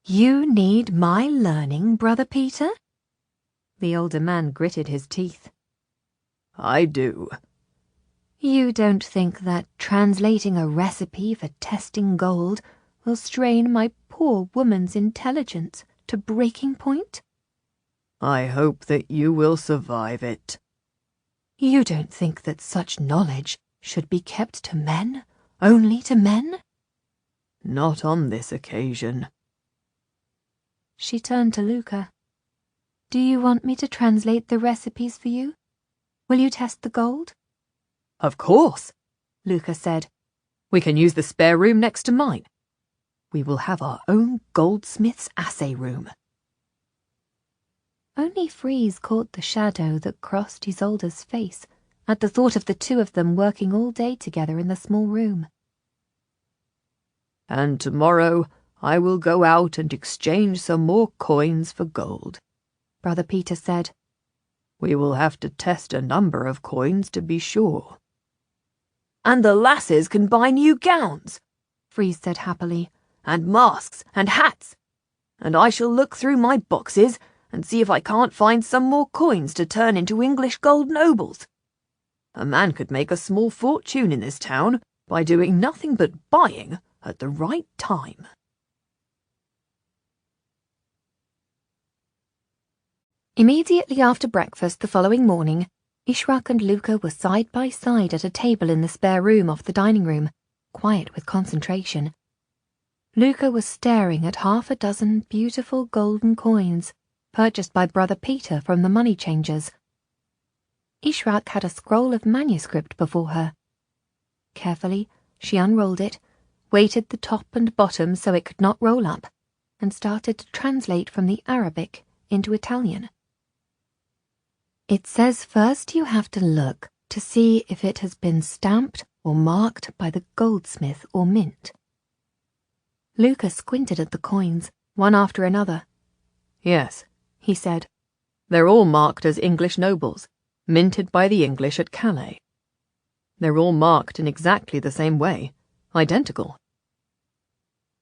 You need my learning, Brother Peter? The older man gritted his teeth. I do. You don't think that translating a recipe for testing gold will strain my poor woman's intelligence to breaking point? I hope that you will survive it. You don't think that such knowledge should be kept to men, only to men? Not on this occasion. She turned to Luca. Do you want me to translate the recipes for you? Will you test the gold? Of course, Luca said. We can use the spare room next to mine. We will have our own goldsmith's assay room. Only Freeze caught the shadow that crossed Isolde's face at the thought of the two of them working all day together in the small room. And tomorrow I will go out and exchange some more coins for gold, Brother Peter said. We will have to test a number of coins to be sure. And the lasses can buy new gowns, Freeze said happily, and masks and hats. And I shall look through my boxes and see if I can't find some more coins to turn into English gold nobles. A man could make a small fortune in this town by doing nothing but buying at the right time. Immediately after breakfast the following morning, Ishrak and Luca were side by side at a table in the spare room off the dining room, quiet with concentration. Luca was staring at half a dozen beautiful golden coins, purchased by Brother Peter from the money changers. Ishrak had a scroll of manuscript before her. Carefully, she unrolled it, weighted the top and bottom so it could not roll up, and started to translate from the Arabic into Italian. It says first you have to look to see if it has been stamped or marked by the goldsmith or mint. Luca squinted at the coins, one after another. Yes, he said. They're all marked as English nobles, minted by the English at Calais. They're all marked in exactly the same way, identical.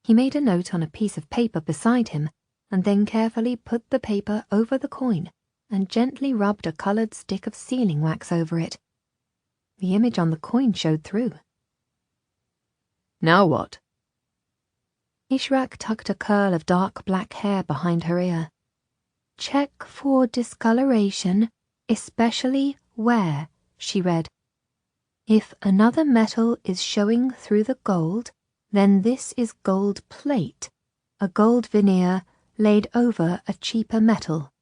He made a note on a piece of paper beside him, and then carefully put the paper over the coin and gently rubbed a coloured stick of sealing wax over it. The image on the coin showed through. Now what? Ishrak tucked a curl of dark black hair behind her ear. Check for discoloration, especially where, she read. If another metal is showing through the gold, then this is gold plate, a gold veneer laid over a cheaper metal.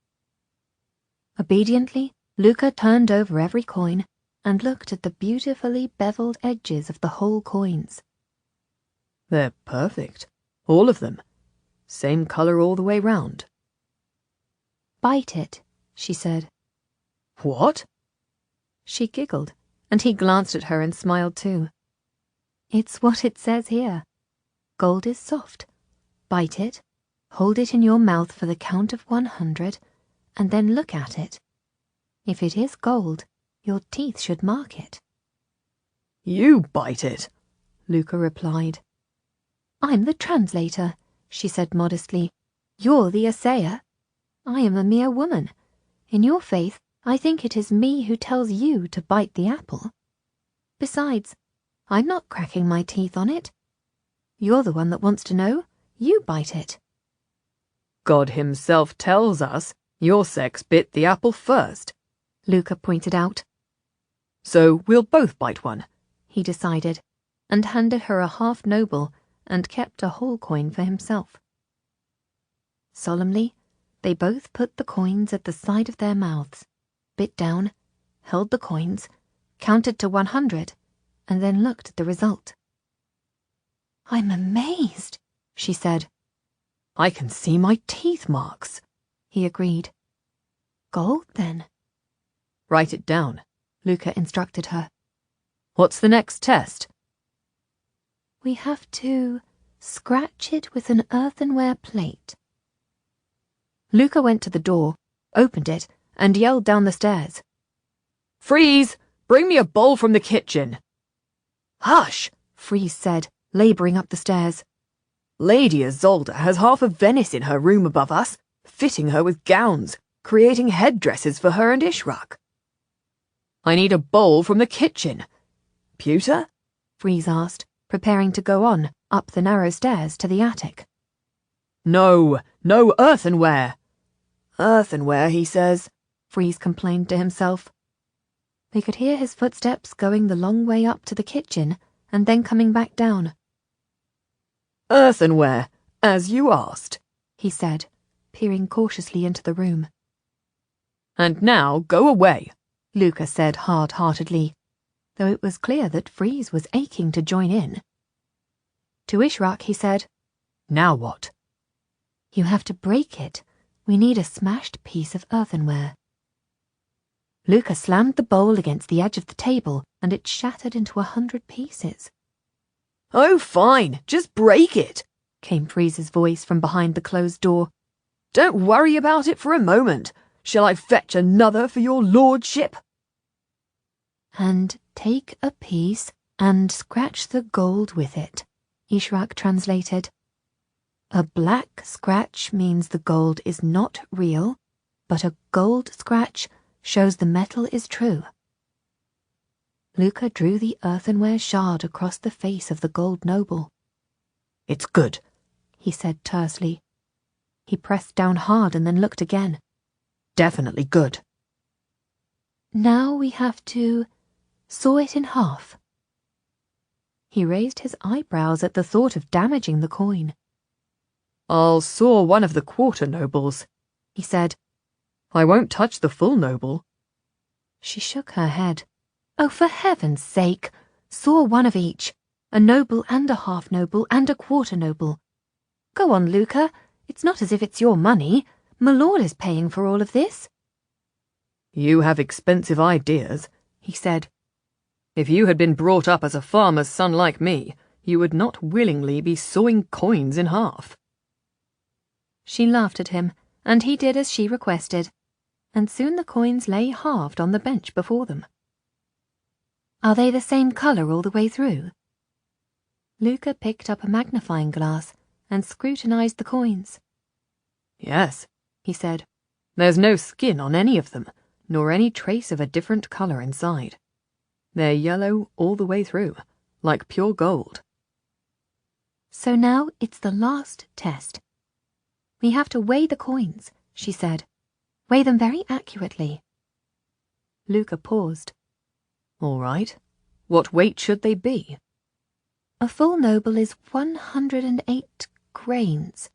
Obediently, Luca turned over every coin and looked at the beautifully beveled edges of the whole coins. They're perfect, all of them. Same colour all the way round. Bite it, she said. What? She giggled, and he glanced at her and smiled too. It's what it says here. Gold is soft. Bite it, hold it in your mouth for the count of 100, and then look at it. If it is gold, your teeth should mark it. You bite it, Luca replied. I'm the translator, she said modestly. You're the assayer. I am a mere woman. In your faith, I think it is me who tells you to bite the apple. Besides, I'm not cracking my teeth on it. You're the one that wants to know. You bite it. God himself tells us your sex bit the apple first, Luca pointed out. So we'll both bite one, he decided, and handed her a half-noble and kept a whole coin for himself. Solemnly, they both put the coins at the side of their mouths, bit down, held the coins, counted to 100, and then looked at the result. I'm amazed, she said. I can see my teeth marks, he agreed. Gold, then. Write it down, Luca instructed her. What's the next test? We have to scratch it with an earthenware plate. Luca went to the door, opened it, and yelled down the stairs. Freeze! bring me a bowl from the kitchen. Hush, Freeze said, labouring up the stairs. Lady Isolde has half of Venice in her room above us, fitting her with gowns, creating headdresses for her and Ishraq. I need a bowl from the kitchen. Pewter? Freeze asked, preparing to go on, up the narrow stairs to the attic. No earthenware. Earthenware, he says, Freeze complained to himself. They could hear his footsteps going the long way up to the kitchen and then coming back down. Earthenware, as you asked, he said, peering cautiously into the room. And now go away, Luca said hard-heartedly, though it was clear that Freeze was aching to join in. To Ishraq he said, Now what? You have to break it. We need a smashed piece of earthenware. Luca slammed the bowl against the edge of the table, and it shattered into 100 pieces. Oh, fine, just break it, came Freeze's voice from behind the closed door. Don't worry about it for a moment. Shall I fetch another for your lordship? And take a piece and scratch the gold with it, Ishraq translated. A black scratch means the gold is not real, but a gold scratch shows the metal is true. Luca drew the earthenware shard across the face of the gold noble. It's good, he said tersely. He pressed down hard and then looked again. Definitely good. Now we have to saw it in half. He raised his eyebrows at the thought of damaging the coin. I'll saw one of the quarter nobles, he said. I won't touch the full noble. She shook her head. Oh, for heaven's sake, saw one of each, a noble and a half noble and a quarter noble. Go on, Luca, it's not as if it's your money. My lord is paying for all of this. You have expensive ideas, he said. If you had been brought up as a farmer's son like me, you would not willingly be sawing coins in half. She laughed at him, and he did as she requested, and soon the coins lay halved on the bench before them. Are they the same colour all the way through? Luca picked up a magnifying glass and scrutinised the coins. Yes, he said. There's no skin on any of them, nor any trace of a different colour inside. They're yellow all the way through, like pure gold. So now it's the last test. We have to weigh the coins, she said. Weigh them very accurately. Luca paused. All right. What weight should they be? A full noble is 108 grains,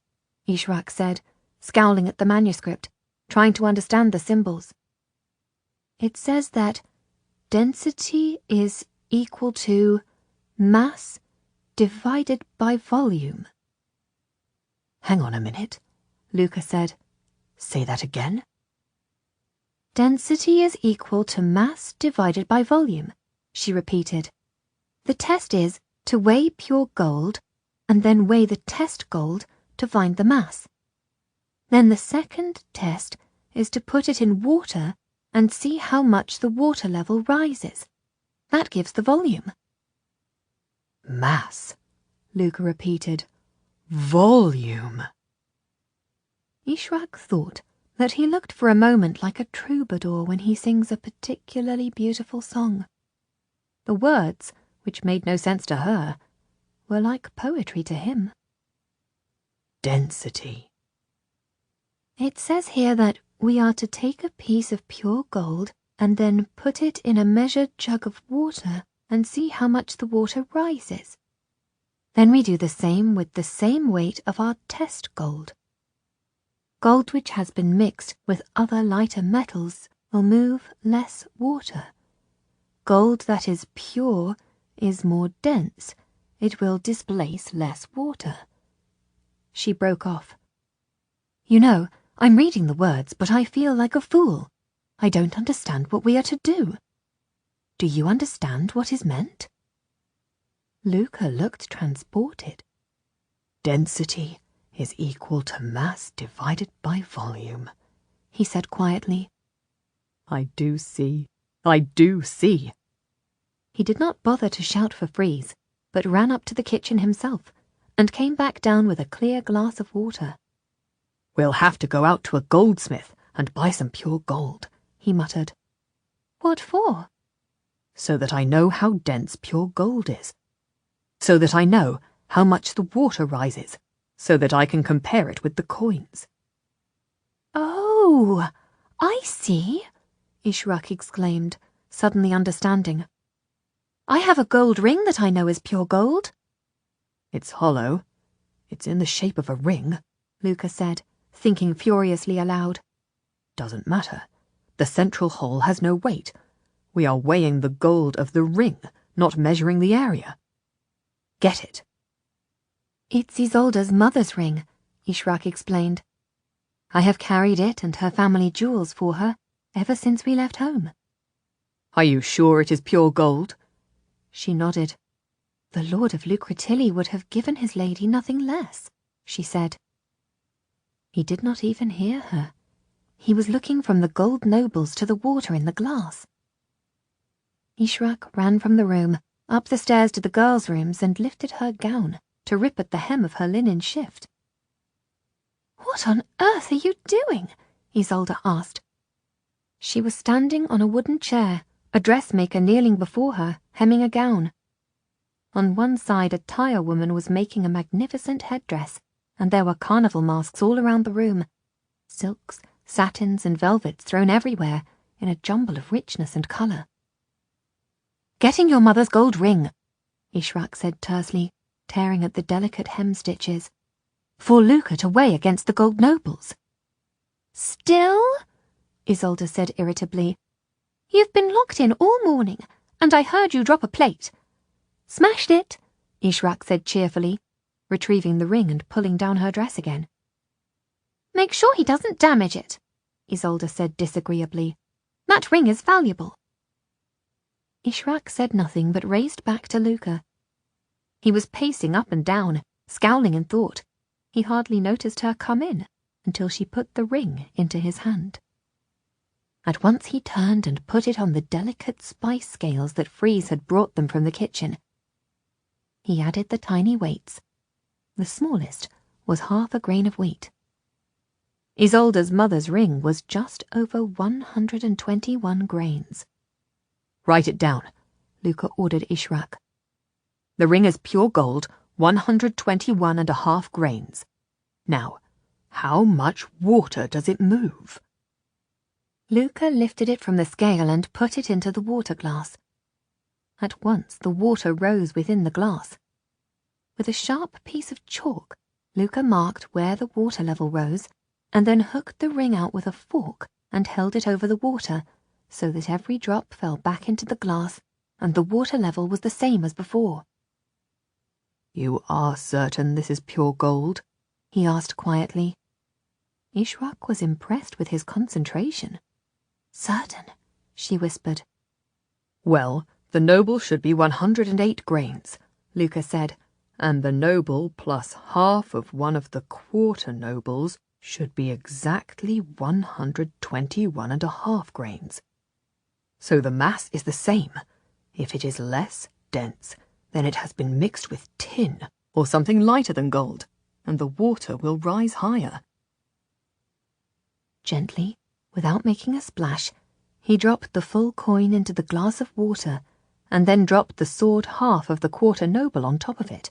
Ishraq said, scowling at the manuscript, trying to understand the symbols. It says that density is equal to mass divided by volume. Hang on a minute, Luca said. Say that again. Density is equal to mass divided by volume, she repeated. The test is to weigh pure gold and then weigh the test gold to find the mass. Then the second test is to put it in water and see how much the water level rises. That gives the volume. Mass, Luca repeated. Volume. Ishraq thought that he looked for a moment like a troubadour when he sings a particularly beautiful song. The words, which made no sense to her, were like poetry to him. Density. It says here that we are to take a piece of pure gold and then put it in a measured jug of water and see how much the water rises. Then we do the same with the same weight of our test gold. Gold which has been mixed with other lighter metals will move less water. Gold that is pure is more dense. It will displace less water. She broke off. You know, I'm reading the words, but I feel like a fool. I don't understand what we are to do. Do you understand what is meant? Luca looked transported. Density is equal to mass divided by volume, he said quietly. I do see. He did not bother to shout for Freeze, but ran up to the kitchen himself and came back down with a clear glass of water. "We'll have to go out to a goldsmith and buy some pure gold," he muttered. "What for?" "So that I know how dense pure gold is. So that I know how much the water rises, so that I can compare it with the coins." "Oh, I see," Ishrak exclaimed, suddenly understanding. "I have a gold ring that I know is pure gold." "It's hollow. It's in the shape of a ring," Luca said, thinking furiously aloud. "Doesn't matter. The central hole has no weight. We are weighing the gold of the ring, not measuring the area. Get it." "It's Isolde's mother's ring," Ishrak explained. "I have carried it and her family jewels for her ever since we left home." "Are you sure it is pure gold?" She nodded. "The Lord of Lucretilli would have given his lady nothing less," she said. He did not even hear her. He was looking from the gold nobles to the water in the glass. Ishrak ran from the room, up the stairs to the girls' rooms, and lifted her gown to rip at the hem of her linen shift. "What on earth are you doing?" Isolde asked. She was standing on a wooden chair, a dressmaker kneeling before her, hemming a gown. On one side a tire woman was making a magnificent headdress, and there were carnival masks all around the room, silks, satins, and velvets thrown everywhere in a jumble of richness and colour. "Getting your mother's gold ring," Ishrak said tersely, tearing at the delicate hem stitches, "for Luca to weigh against the gold nobles." "Still?" Isolde said irritably. "You've been locked in all morning, and I heard you drop a plate." "Smashed it," Ishrak said cheerfully, retrieving the ring and pulling down her dress again. "Make sure he doesn't damage it," Isolde said disagreeably. "That ring is valuable." Ishrak said nothing but raced back to Luca. He was pacing up and down, scowling in thought. He hardly noticed her come in until she put the ring into his hand. At once he turned and put it on the delicate spice scales that Freeze had brought them from the kitchen. He added the tiny weights. The smallest was 1/2 grain of wheat. Isolde's mother's ring was just over 121 grains. "Write it down," Luca ordered Ishrak. "The ring is pure gold, 121½ grains. Now, how much water does it move?" Luca lifted it from the scale and put it into the water glass. At once the water rose within the glass. With a sharp piece of chalk, Luca marked where the water level rose, and then hooked the ring out with a fork and held it over the water, so that every drop fell back into the glass, and the water level was the same as before. "You are certain this is pure gold?" he asked quietly. Ishrak was impressed with his concentration. "Certain," she whispered. "Well, the noble should be 108 grains, Luca said, "and the noble plus half of one of the quarter nobles should be exactly 121½ grains. So the mass is the same. If it is less dense, then it has been mixed with tin or something lighter than gold, and the water will rise higher." Gently, without making a splash, he dropped the full coin into the glass of water, and then dropped the sword half of the quarter noble on top of it.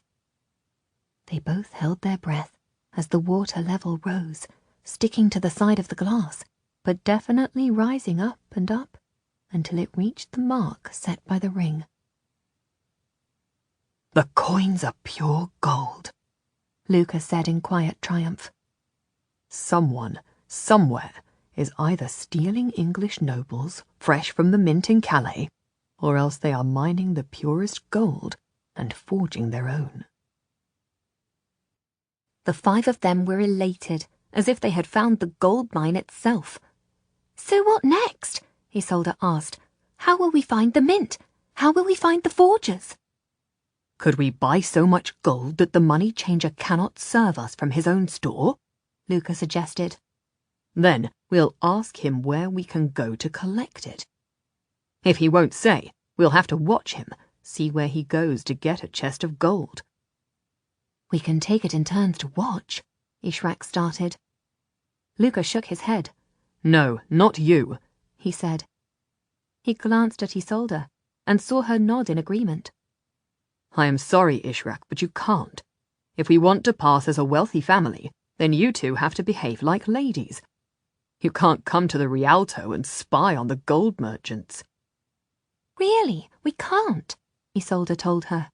They both held their breath as the water level rose, sticking to the side of the glass, but definitely rising up and up until it reached the mark set by the ring. "The coins are pure gold," Luca said in quiet triumph. "Someone, somewhere, is either stealing English nobles fresh from the mint in Calais, or else they are mining the purest gold and forging their own." The 5 of them were elated, as if they had found the gold mine itself. "So what next?" Isolde asked. "How will we find the mint? How will we find the forgers?" "Could we buy so much gold that the money changer cannot serve us from his own store?" Luca suggested. "Then we'll ask him where we can go to collect it. If he won't say, We'll have to watch him, see where he goes to get a chest of gold." "We can take it in turns to watch," Ishrak started. Luca shook his head. "No, not you," he said. He glanced at Isolde and saw her nod in agreement. "I am sorry, Ishrak, but you can't. If we want to pass as a wealthy family, then you two have to behave like ladies. You can't come to the Rialto and spy on the gold merchants." "Really, we can't," Isolde told her.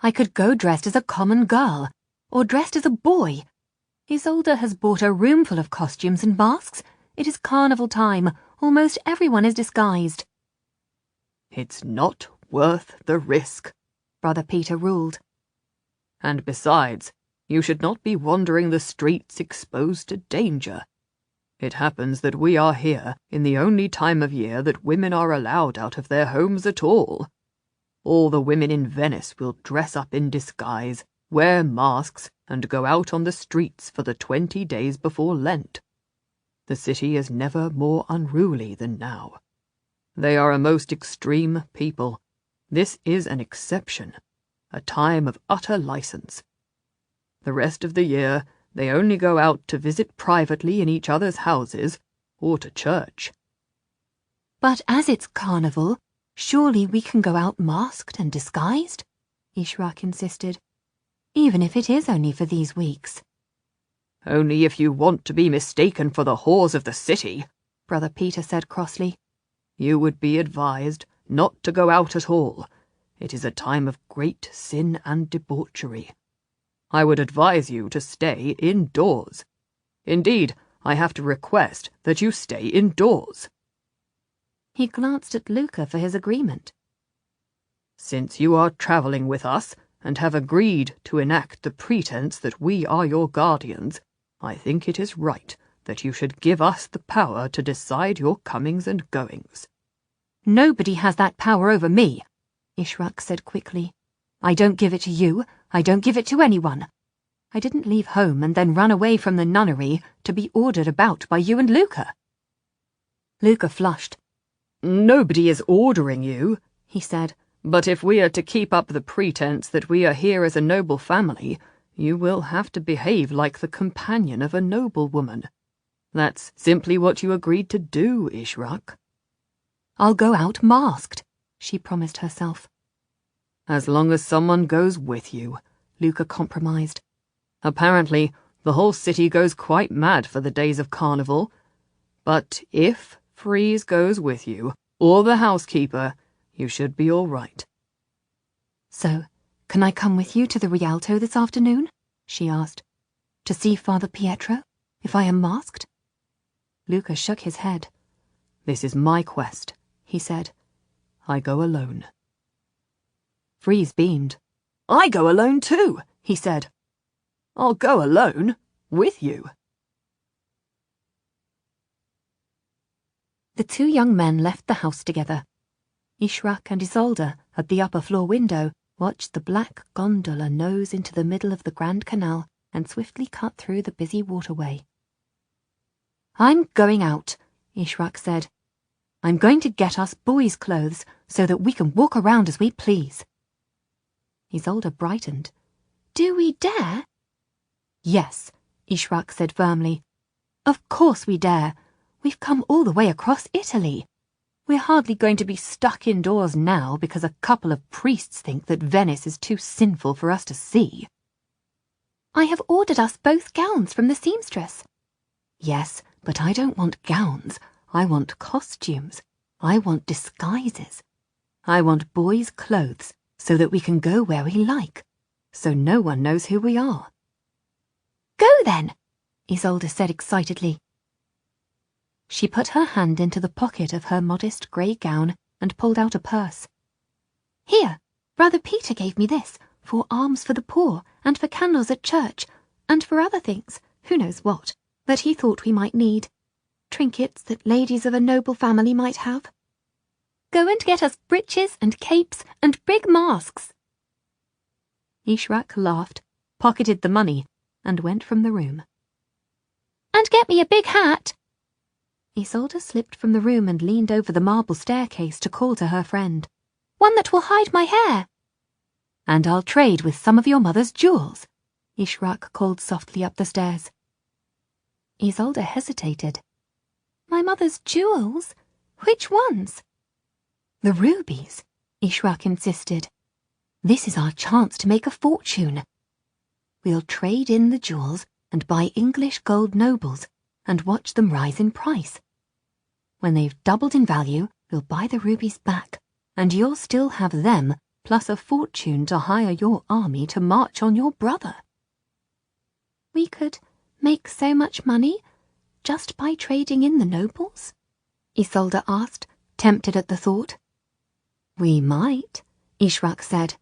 "I could go dressed as a common girl, or dressed as a boy. Isolde has bought a roomful of costumes and masks. It is carnival time. Almost everyone is disguised." "It's not worth the risk," Brother Peter ruled. "And besides, you should not be wandering the streets exposed to danger. It happens that we are here in the only time of year that women are allowed out of their homes at all. All the women in Venice will dress up in disguise, wear masks, and go out on the streets for the 20 days before Lent. The city is never more unruly than now. They are a most extreme people. This is an exception, a time of utter license. The rest of the year they only go out to visit privately in each other's houses or to church." "But as it's carnival, surely we can go out masked and disguised?" Ishrak insisted. "Even if it is only for these weeks." "Only if you want to be mistaken for the whores of the city," Brother Peter said crossly. "You would be advised not to go out at all. It is a time of great sin and debauchery. I would advise you to stay indoors. Indeed, I have to request that you stay indoors." He glanced at Luca for his agreement. "Since you are travelling with us and have agreed to enact the pretense that we are your guardians, I think it is right that you should give us the power to decide your comings and goings." "Nobody has that power over me," Ishrak said quickly. "I don't give it to you. I don't give it to anyone. I didn't leave home and then run away from the nunnery to be ordered about by you and Luca." Luca flushed. "Nobody is ordering you," he said. "But if we are to keep up the pretense that we are here as a noble family, you will have to behave like the companion of a noblewoman. That's simply what you agreed to do, Ishrak." "I'll go out masked," she promised herself. "As long as someone goes with you," Luca compromised. "Apparently, the whole city goes quite mad for the days of Carnival. But if Freeze goes with you, or the housekeeper, you should be all right." "So, can I come with you to the Rialto this afternoon?" she asked. "To see Father Pietro, if I am masked?" Luca shook his head. "This is my quest," he said. "I go alone." Freeze beamed. "I go alone too," he said. "I'll go alone with you." The two young men left the house together. Ishrak and Isolde, at the upper floor window, watched the black gondola nose into the middle of the Grand Canal and swiftly cut through the busy waterway. "I'm going out," Ishrak said. "I'm going to get us boys' clothes so that we can walk around as we please." Isolde brightened. "Do we dare?" "Yes," Ishrak said firmly. "Of course we dare. We've come all the way across Italy. We're hardly going to be stuck indoors now because a couple of priests think that Venice is too sinful for us to see." "I have ordered us both gowns from the seamstress." "Yes, but I don't want gowns. I want costumes. I want disguises. I want boys' clothes so that we can go where we like, so no one knows who we are." "Go then," Isolde said excitedly. She put her hand into the pocket of her modest grey gown and pulled out a purse. "Here, Brother Peter gave me this, for alms for the poor, and for candles at church, and for other things, who knows what, that he thought we might need. Trinkets that ladies of a noble family might have. Go and get us breeches and capes and big masks." Ishrak laughed, pocketed the money, and went from the room. "And get me a big hat." Isolde slipped from the room and leaned over the marble staircase to call to her friend. "One that will hide my hair." "And I'll trade with some of your mother's jewels," Ishrak called softly up the stairs. Isolde hesitated. "My mother's jewels? Which ones?" "The rubies," Ishrak insisted. "This is our chance to make a fortune. We'll trade in the jewels and buy English gold nobles and watch them rise in price. When they've doubled in value, we'll buy the rubies back, and you'll still have them plus a fortune to hire your army to march on your brother." "We could make so much money just by trading in the nobles?" Isolde asked, tempted at the thought. "We might," Ishrak said.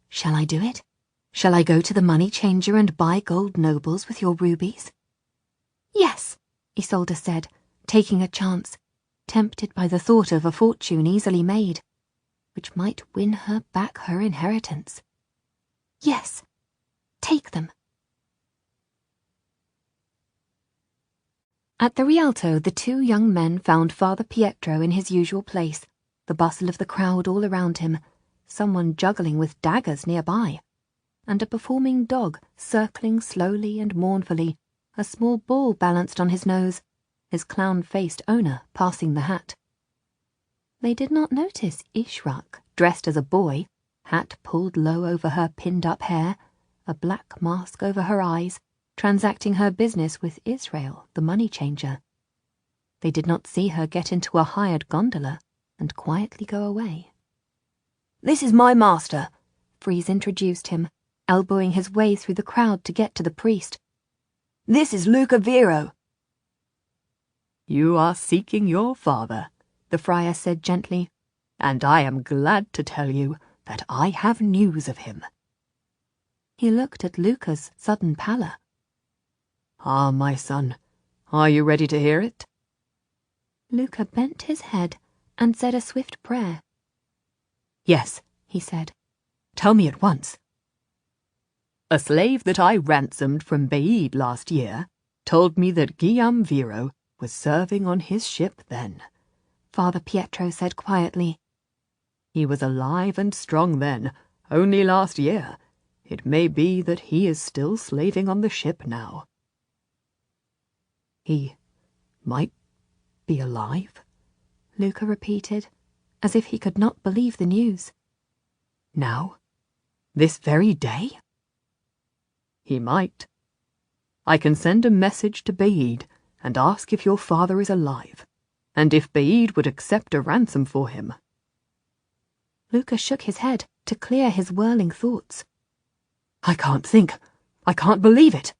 "Shall I do it? Shall I go to the money changer and buy gold nobles with your rubies?" "Yes," Isolde said, taking a chance, tempted by the thought of a fortune easily made, which might win her back her inheritance. "Yes, take them." At the Rialto, the two young men found Father Pietro in his usual place, the bustle of the crowd all around him, someone juggling with daggers nearby, and a performing dog circling slowly and mournfully, a small ball balanced on his nose, his clown-faced owner passing the hat. They did not notice Ishrak, dressed as a boy, hat pulled low over her pinned-up hair, a black mask over her eyes, transacting her business with Israel, the money changer. They did not see her get into a hired gondola and quietly go away. "This is my master," Freeze introduced him, elbowing his way through the crowd to get to the priest. "This is Luca Vero." "You are seeking your father," the friar said gently, "and I am glad to tell you that I have news of him." He looked at Luca's sudden pallor. "Ah, my son, are you ready to hear it?" Luca bent his head and said a swift prayer. "Yes," he said. "Tell me at once." "A slave that I ransomed from Baiid last year told me that Guillaume Vero was serving on his ship then," Father Pietro said quietly. "He was alive and strong then, only last year. It may be that he is still slaving on the ship now." "He might be alive?" Luca repeated, as if he could not believe the news. "Now? This very day?" "He might. I can send a message to Baiid and ask if your father is alive, and if Baiid would accept a ransom for him." Luca shook his head to clear his whirling thoughts. "I can't think. I can't believe it."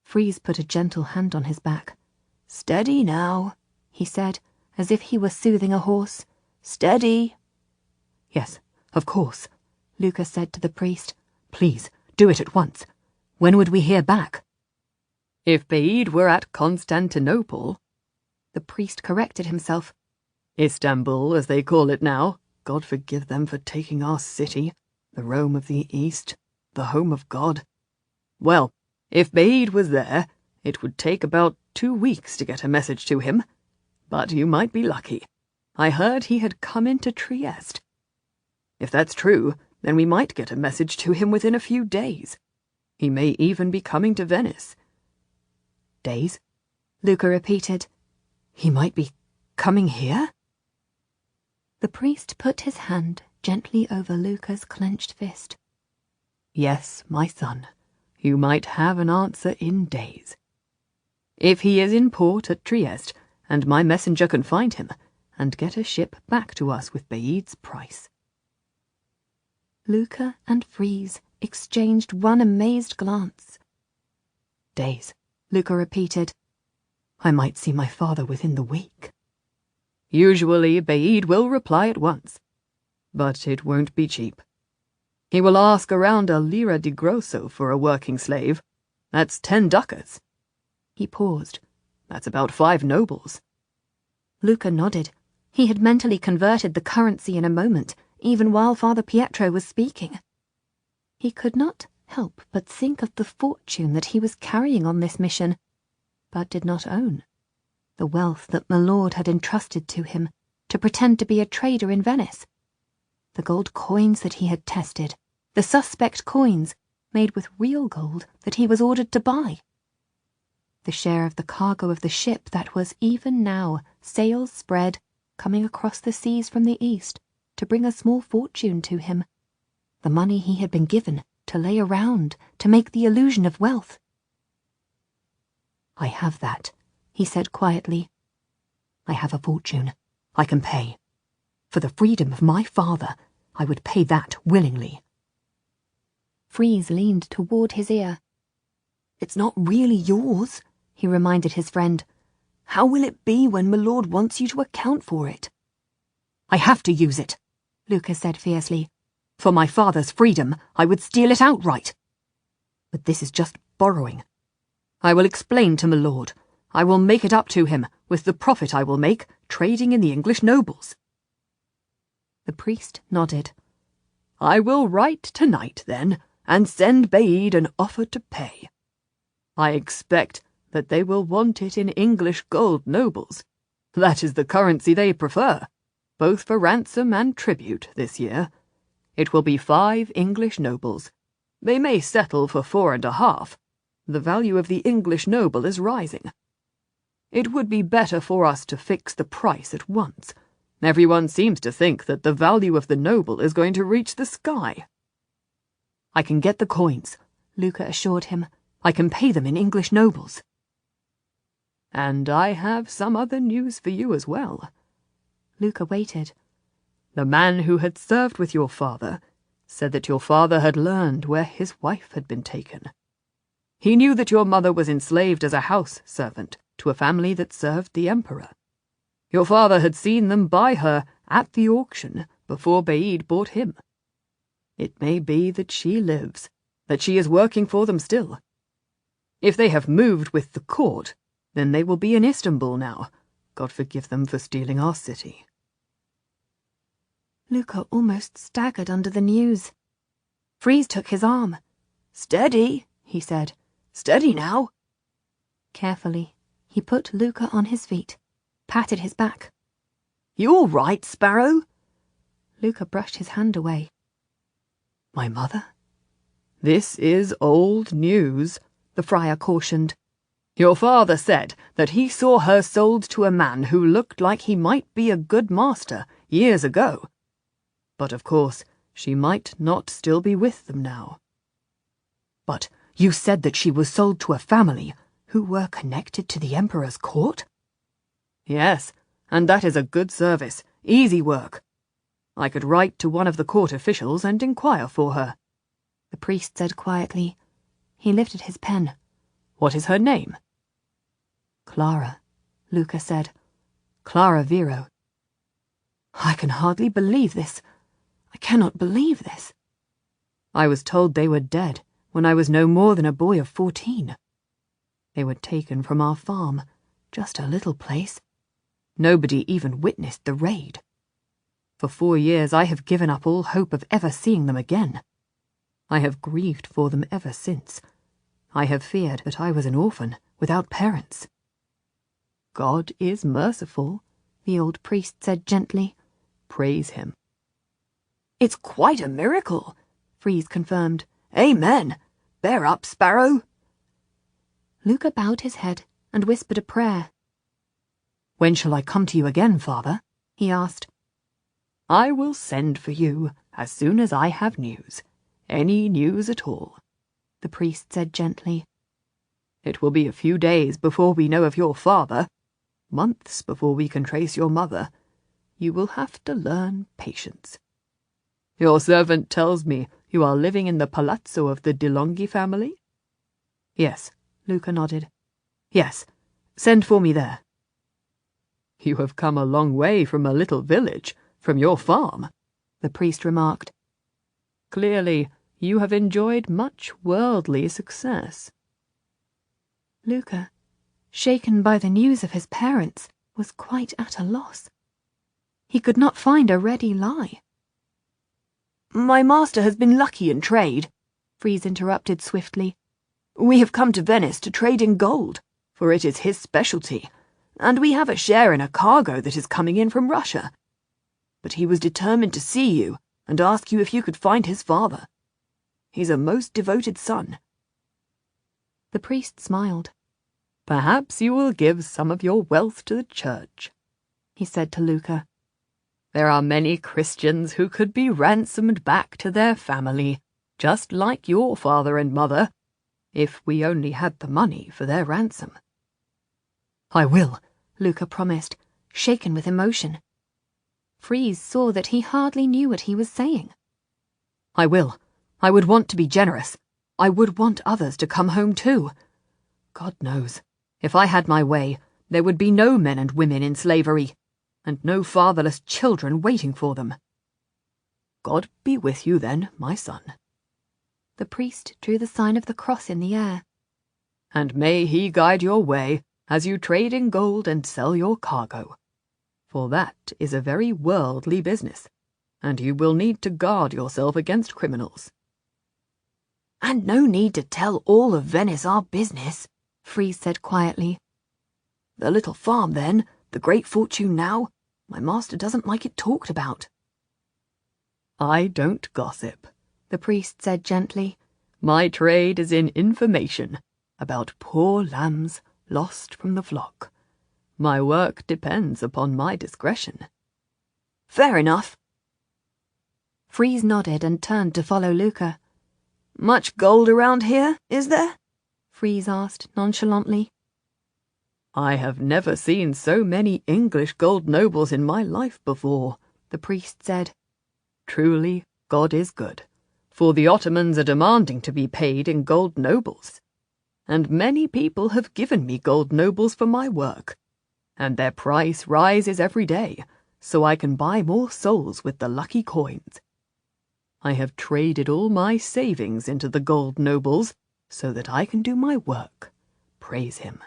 Freeze put a gentle hand on his back. "Steady now," he said, as if he were soothing a horse. "Steady." "Yes, of course," Luca said to the priest. "Please, do it at once. When would we hear back?" "If Baiid were at Constantinople," the priest corrected himself. "Istanbul, as they call it now. God forgive them for taking our city, the Rome of the East, the home of God. Well, if Baiid was there, it would take about 2 weeks to get a message to him. But you might be lucky. I heard he had come into Trieste. If that's true, then we might get a message to him within a few days. He may even be coming to Venice." "Days?" Luca repeated. "He might be coming here?" The priest put his hand gently over Luca's clenched fist. "Yes, my son, you might have an answer in days. If he is in port at Trieste, and my messenger can find him, and get a ship back to us with Baiid's price." Luca and Freeze exchanged one amazed glance. "Days," Luca repeated. "I might see my father within the week." "Usually Baiid will reply at once, but it won't be cheap. He will ask around a lira di grosso for a working slave. That's 10 ducats. He paused. That's about 5 nobles. Luca nodded. He had mentally converted the currency in a moment, even while Father Pietro was speaking. He could not help but think of the fortune that he was carrying on this mission, but did not own. the wealth that my lord had entrusted to him to pretend to be a trader in Venice, the gold coins that he had tested, the suspect coins made with real gold that he was ordered to buy, the share of the cargo of the ship that was even now, sails spread, coming across the seas from the east to bring a small fortune to him, the money he had been given to lay around to make the illusion of wealth. "I have that," he said quietly. "I have a fortune. I can pay. For the freedom of my father, I would pay that willingly." Freeze leaned toward his ear. "It's not really yours," he reminded his friend. "How will it be when my lord wants you to account for it?" "I have to use it," Luca said fiercely. "For my father's freedom, I would steal it outright. But this is just borrowing. I will explain to my lord. I will make it up to him with the profit I will make trading in the English nobles." The priest nodded. "I will write tonight, then, and send Bede an offer to pay. I expect that they will want it in English gold nobles. That is the currency they prefer, both for ransom and tribute this year. It will be 5 English nobles. They may settle for 4.5. The value of the English noble is rising. It would be better for us to fix the price at once. Everyone seems to think that the value of the noble is going to reach the sky." "I can get the coins," Luca assured him. "I can pay them in English nobles." "And I have some other news for you as well." Luca waited. "The man who had served with your father said that your father had learned where his wife had been taken. He knew that your mother was enslaved as a house servant to a family that served the emperor. Your father had seen them buy her at the auction before Bede bought him. It may be that she lives, that she is working for them still. If they have moved with the court, then they will be in Istanbul now. God forgive them for stealing our city." Luca almost staggered under the news. Freeze took his arm. "Steady," he said. "Steady now." Carefully, he put Luca on his feet, patted his back. "You all right, Sparrow?" Luca brushed his hand away. "My mother?" "This is old news," the friar cautioned. "Your father said that he saw her sold to a man who looked like he might be a good master years ago. But of course, she might not still be with them now." "But you said that she was sold to a family who were connected to the emperor's court?" "Yes, and that is a good service, easy work. I could write to one of the court officials and inquire for her." The priest said quietly. He lifted his pen. "What is her name?" "Clara," Luca said. "Clara Vero." "I can hardly believe this. I cannot believe this." "I was told they were dead when I was no more than a boy of 14. They were taken from our farm, just a little place. Nobody even witnessed the raid. For 4 years I have given up all hope of ever seeing them again. I have grieved for them ever since. I have feared that I was an orphan without parents." "God is merciful," the old priest said gently. "Praise him." "It's quite a miracle," Freeze confirmed. "Amen. Bear up, Sparrow." Luca bowed his head and whispered a prayer. "When shall I come to you again, Father?" he asked. "I will send for you as soon as I have news. Any news at all," the priest said gently. "It will be a few days before we know of your father, months before we can trace your mother. You will have to learn patience. Your servant tells me you are living in the palazzo of the De Longhi family?" "Yes," Luca nodded. "Yes, send for me there." "You have come a long way from a little village, from your farm," the priest remarked. "Clearly, you have enjoyed much worldly success." Luca, shaken by the news of his parents, was quite at a loss. He could not find a ready lie. "My master has been lucky in trade," Freeze interrupted swiftly. "We have come to Venice to trade in gold, for it is his specialty. and we have a share in a cargo that is coming in from Russia. But he was determined to see you and ask you if you could find his father. He's a most devoted son." The priest smiled. "Perhaps you will give some of your wealth to the church," he said to Luca. "There are many Christians who could be ransomed back to their family, just like your father and mother, if we only had the money for their ransom." "I will," Luca promised, shaken with emotion. Freeze saw that he hardly knew what he was saying. "I will. I would want to be generous. I would want others to come home too. God knows, if I had my way, there would be no men and women in slavery, and no fatherless children waiting for them." "God be with you then, my son." The priest drew the sign of the cross in the air. "And may he guide your way as you trade in gold and sell your cargo. For that is a very worldly business, and you will need to guard yourself against criminals." "And no need to tell all of Venice our business," Freeze said quietly. "The little farm, then, the great fortune now, my master doesn't like it talked about." "I don't gossip," the priest said gently. "My trade is in information about poor lambs lost from the flock. My work depends upon my discretion." "Fair enough." Freeze nodded and turned to follow Luca. "Much gold around here, is there?" Freeze asked nonchalantly. "I have never seen so many English gold nobles in my life before," the priest said. "Truly, God is good, for the Ottomans are demanding to be paid in gold nobles. And many people have given me gold nobles for my work, and their price rises every day, so I can buy more souls with the lucky coins. I have traded all my savings into the gold nobles so that I can do my work. Praise him."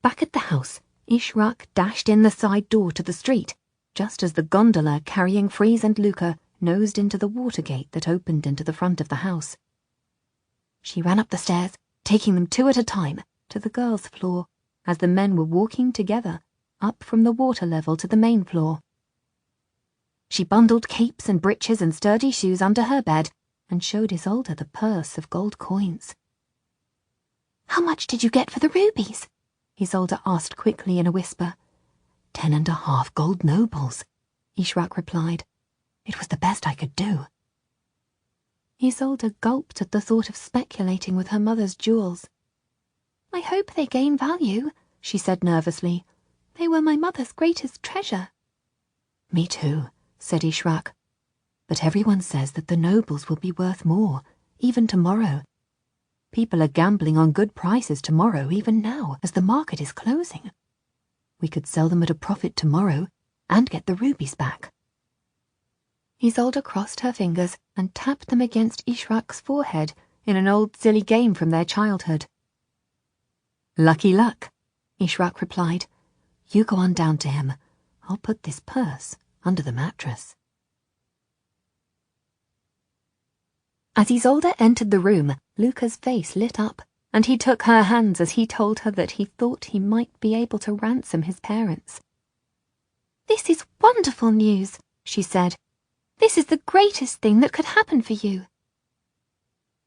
Back at the house, Ishrak dashed in the side door to the street, just as the gondola carrying Freeze and Luca nosed into the water gate that opened into the front of the house. She ran up the stairs, taking them two at a time, to the girls' floor, as the men were walking together, up from the water level to the main floor. She bundled capes and breeches and sturdy shoes under her bed, and showed Isolde the purse of gold coins. "How much did you get for the rubies?" Isolde asked quickly in a whisper. 10.5 gold nobles, Ishrak replied. "It was the best I could do." Isolde gulped at the thought of speculating with her mother's jewels. "I hope they gain value," she said nervously. "They were my mother's greatest treasure." "Me too," said Ishrak. "But everyone says that the nobles will be worth more, even tomorrow. People are gambling on good prices tomorrow, even now, as the market is closing. We could sell them at a profit tomorrow and get the rubies back." Isolde crossed her fingers and tapped them against Ishrak's forehead in an old silly game from their childhood. "Lucky luck," Ishrak replied. "You go on down to him. I'll put this purse under the mattress." As Isolde entered the room, Luca's face lit up, and he took her hands as he told her that he thought he might be able to ransom his parents. "This is wonderful news," she said. "This is the greatest thing that could happen for you."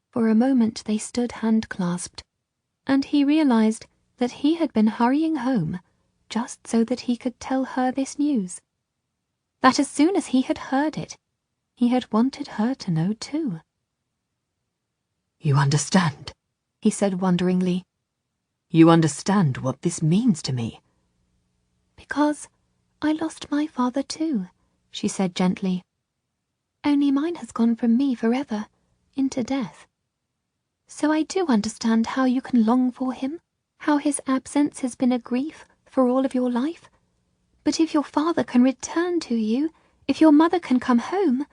For a moment they stood hand-clasped, and he realized that he had been hurrying home just so that he could tell her this news. That as soon as he had heard it, he had wanted her to know too. "You understand?" he said wonderingly. "You understand what this means to me?" "Because I lost my father too," she said gently. "Only mine has gone from me forever, into death. So I do understand how you can long for him, how his absence has been a grief for all of your life. But if your father can return to you, if your mother can come home,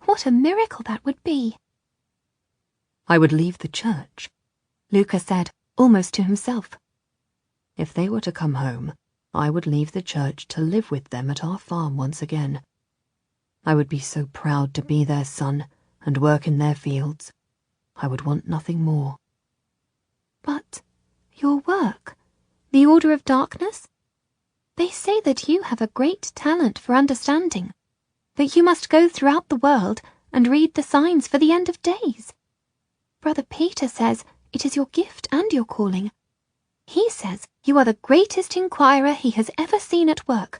what a miracle that would be." "I would leave the church," Luca said, almost to himself. "If they were to come home, I would leave the church to live with them at our farm once again. I would be so proud to be their son and work in their fields. I would want nothing more." "But Your work? The Order of Darkness? They say that you have a great talent for understanding, that you must go throughout the world and read the signs for the end of days. Brother Peter says it is your gift and your calling. He says you are the greatest inquirer he has ever seen at work,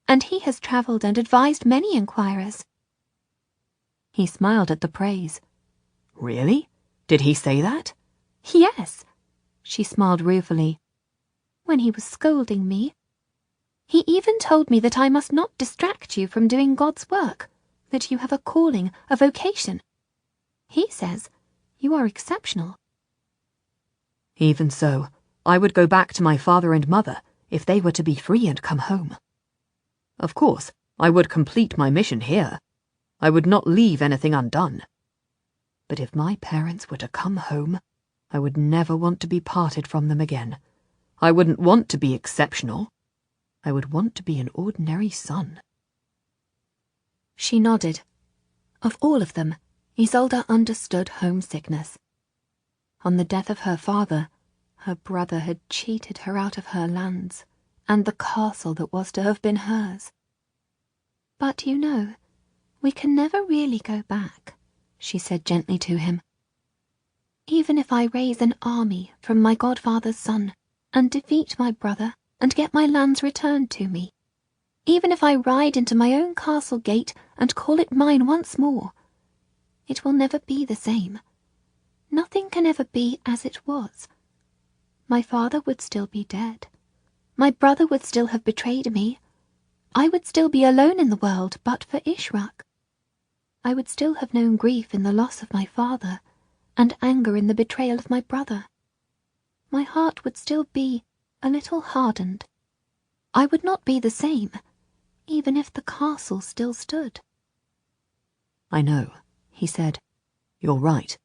and he has travelled and advised many inquirers. He smiled at the praise. Really? Did he say that? Yes, she smiled ruefully. When he was scolding me. He even told me that I must not distract you from doing God's work, that you have a calling, a vocation. He says you are exceptional. Even so, I would go back to my father and mother if they were to be free and come home. Of course, I would complete my mission here. I would not leave anything undone. But if my parents were to come home, I would never want to be parted from them again. I wouldn't want to be exceptional. I would want to be an ordinary son. She nodded. Of all of them, Isolde understood homesickness. On the death of her father, her brother had cheated her out of her lands and the castle that was to have been hers. But you know, we can never really go back, she said gently to him. Even if I raise an army from my godfather's son and defeat my brother and get my lands returned to me, even if I ride into my own castle gate and call it mine once more, it will never be the same. Nothing can ever be as it was. My father would still be dead. My brother would still have betrayed me. I would still be alone in the world but for Ishraq. I would still have known grief in the loss of my father and anger in the betrayal of my brother. My heart would still be a little hardened. I would not be the same, even if the castle still stood. I know, he said. You're right.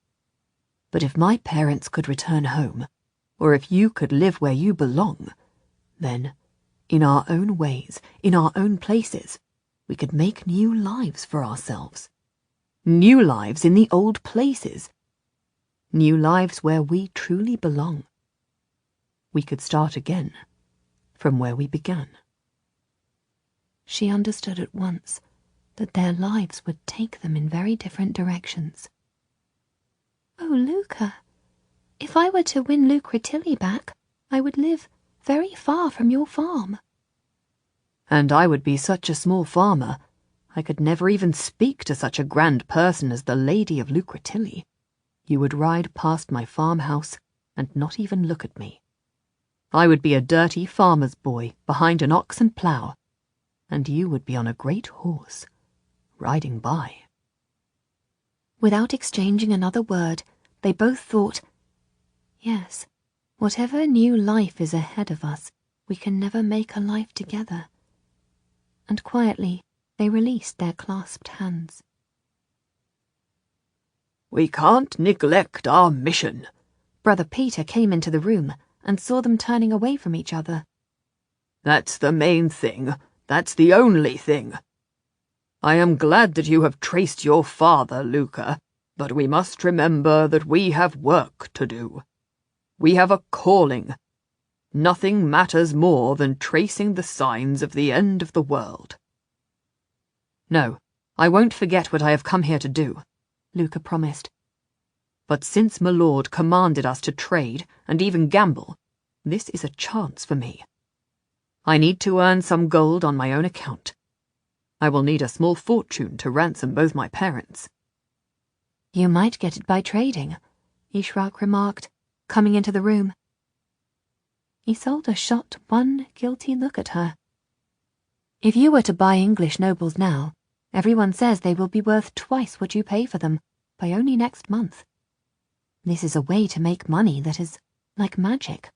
But if my parents could return home, or if you could live where you belong, then, in our own ways, in our own places, we could make new lives for ourselves. New lives in the old places. New lives where we truly belong. We could start again, from where we began. She understood at once that their lives would take them in very different directions. Oh, Luca, if I were to win Lucretilli back, I would live very far from your farm. And I would be such a small farmer, I could never even speak to such a grand person as the Lady of Lucretilli. You would ride past my farmhouse and not even look at me. I would be a dirty farmer's boy behind an ox and plough, and you would be on a great horse, riding by. Without exchanging another word, they both thought, yes, whatever new life is ahead of us, we can never make a life together. And quietly they released their clasped hands. We can't neglect our mission. Brother Peter came into the room and saw them turning away from each other. That's the main thing. That's the only thing. I am glad that you have traced your father, Luca, but we must remember that we have work to do. We have a calling. Nothing matters more than tracing the signs of the end of the world. No, I won't forget what I have come here to do, Luca promised. But since my lord commanded us to trade and even gamble, this is a chance for me. I need to earn some gold on my own account. I will need a small fortune to ransom both my parents. You might get it by trading, Ishraq remarked, coming into the room. Isolde shot one guilty look at her. If you were to buy English nobles now, everyone says they will be worth twice what you pay for them by only next month. This is a way to make money that is like magic.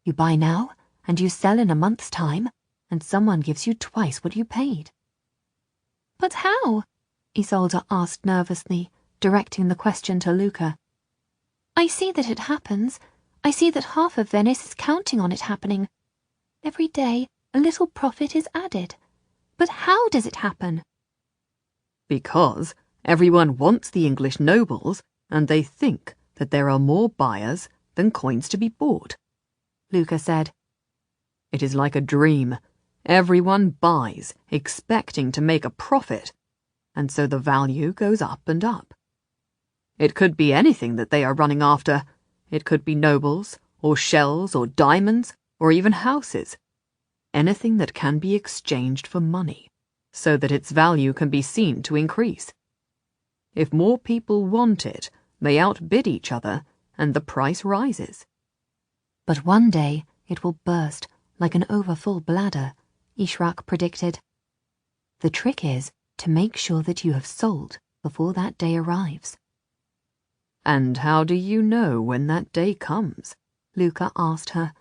You buy now, and you sell in a month's time, and someone gives you twice what you paid. But how? Isolde asked nervously, directing the question to Luca. I see that it happens. I see that half of Venice is counting on it happening. Every day, a little profit is added. But how does it happen? Because everyone wants the English nobles, and they think that there are more buyers than coins to be bought. Luca said. It is like a dream. Everyone buys, expecting to make a profit, and so the value goes up and up. It could be anything that they are running after. It could be nobles, or shells, or diamonds, or even houses. Anything that can be exchanged for money, so that its value can be seen to increase. If more people want it, they outbid each other, and the price rises. But one day it will burst like an overfull bladder, Ishrak predicted. The trick is to make sure that you have sold before that day arrives. And how do you know when that day comes? Luca asked her,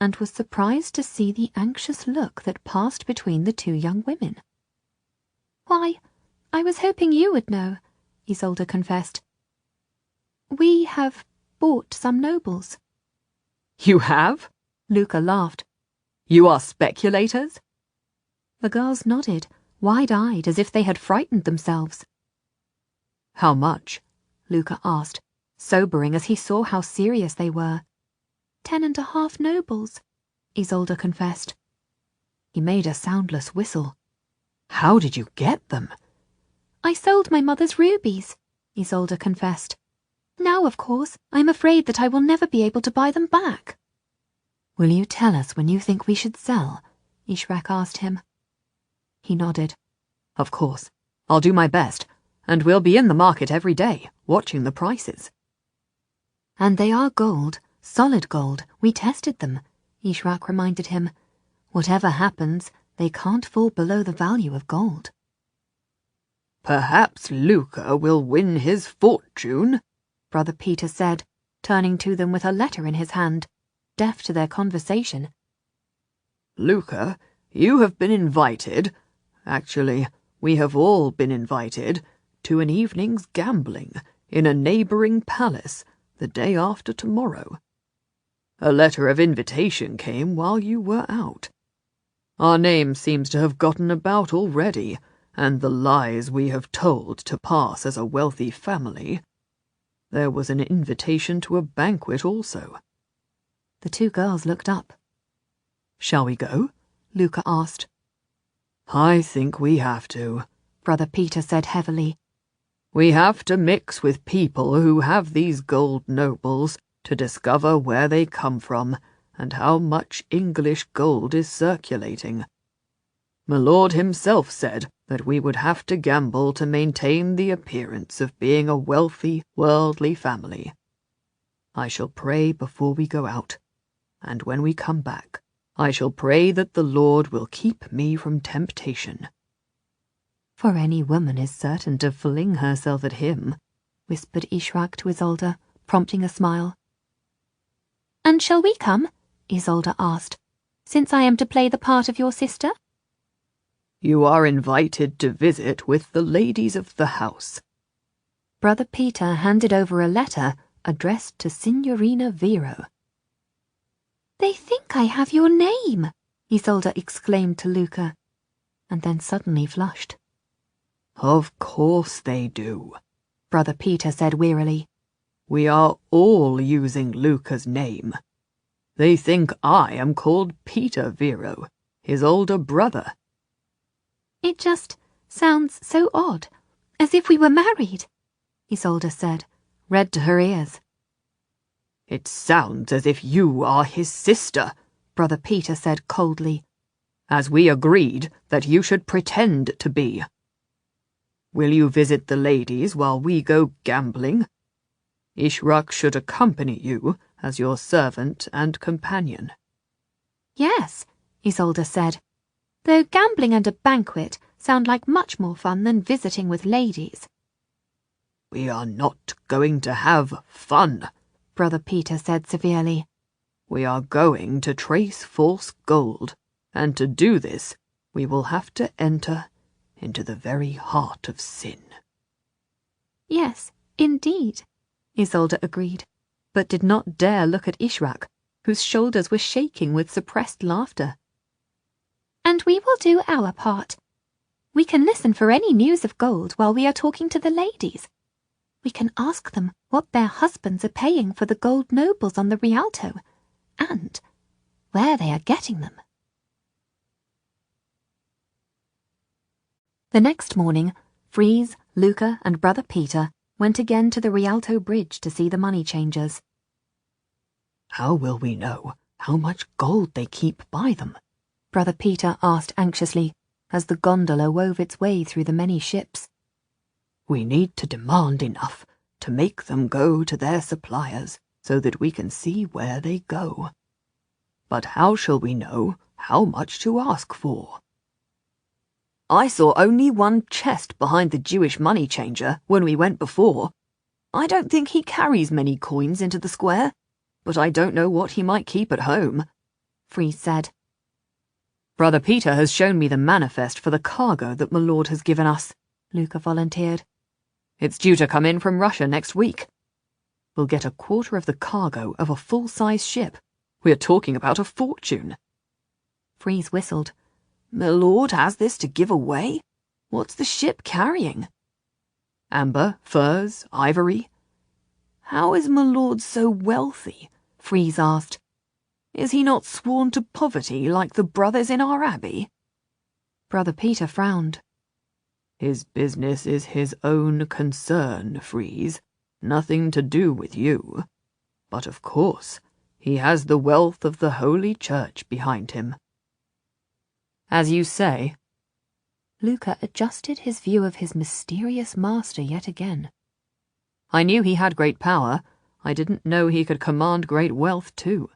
and was surprised to see the anxious look that passed between the two young women. Why, I was hoping you would know, Isolde confessed. We have bought some nobles. You have? Luca laughed. You are speculators? The girls nodded, wide-eyed as if they had frightened themselves. How much? Luca asked, sobering as he saw how serious they were. 10.5 nobles, Isolde confessed. He made a soundless whistle. How did you get them? I sold my mother's rubies, Isolde confessed. Now, of course, I'm afraid that I will never be able to buy them back. Will you tell us when you think we should sell? Ishrak asked him. He nodded. Of course. I'll do my best, and we'll be in the market every day, watching the prices. And they are gold, solid gold. We tested them, Ishrak reminded him. Whatever happens, they can't fall below the value of gold. Perhaps Luca will win his fortune, Brother Peter said, turning to them with a letter in his hand, deaf to their conversation. Luca, you have been invited, actually, we have all been invited, to an evening's gambling in a neighbouring palace the day after tomorrow. A letter of invitation came while you were out. Our name seems to have gotten about already, and the lies we have told to pass as a wealthy family. There was an invitation to a banquet also. The two girls looked up. Shall we go? Luca asked. I think we have to, Brother Peter said heavily. We have to mix with people who have these gold nobles to discover where they come from and how much English gold is circulating. My lord himself said that we would have to gamble to maintain the appearance of being a wealthy, worldly family. I shall pray before we go out, and when we come back, I shall pray that the Lord will keep me from temptation. For any woman is certain to fling herself at him, whispered Ishrak to Isolde, prompting a smile. And shall we come? Isolde asked, since I am to play the part of your sister? You are invited to visit with the ladies of the house. Brother Peter handed over a letter addressed to Signorina Vero. They think I have your name, Isolde exclaimed to Luca, and then suddenly flushed. Of course they do, Brother Peter said wearily. We are all using Luca's name. They think I am called Peter Vero, his older brother. It just sounds so odd, as if we were married, Isolde said, red to her ears. It sounds as if you are his sister, Brother Peter said coldly, as we agreed that you should pretend to be. Will you visit the ladies while we go gambling? Ishrak should accompany you as your servant and companion. Yes, Isolde said, though gambling and a banquet sound like much more fun than visiting with ladies. We are not going to have fun, Brother Peter said severely. We are going to trace false gold, and to do this, we will have to enter into the very heart of sin. Yes, indeed, Isolde agreed, but did not dare look at Ishrak, whose shoulders were shaking with suppressed laughter. And we will do our part. We can listen for any news of gold while we are talking to the ladies. We can ask them what their husbands are paying for the gold nobles on the Rialto, and where they are getting them. The next morning, Freeze, Luca, and Brother Peter went again to the Rialto Bridge to see the money changers. How will we know how much gold they keep by them? Brother Peter asked anxiously, as the gondola wove its way through the many ships. We need to demand enough to make them go to their suppliers so that we can see where they go. But how shall we know how much to ask for? I saw only one chest behind the Jewish money changer when we went before. I don't think he carries many coins into the square, but I don't know what he might keep at home, Freeze said. Brother Peter has shown me the manifest for the cargo that my lord has given us, Luca volunteered. It's due to come in from Russia next week. We'll get a quarter of the cargo of a full-size ship. We're talking about a fortune. Freeze whistled. My lord has this to give away? What's the ship carrying? Amber, furs, ivory. How is my lord so wealthy? Freeze asked. Is he not sworn to poverty like the brothers in our abbey? Brother Peter frowned. His business is his own concern, Freeze. Nothing to do with you. But of course, he has the wealth of the Holy Church behind him. As you say. Luca adjusted his view of his mysterious master yet again. I knew he had great power. I didn't know he could command great wealth, too.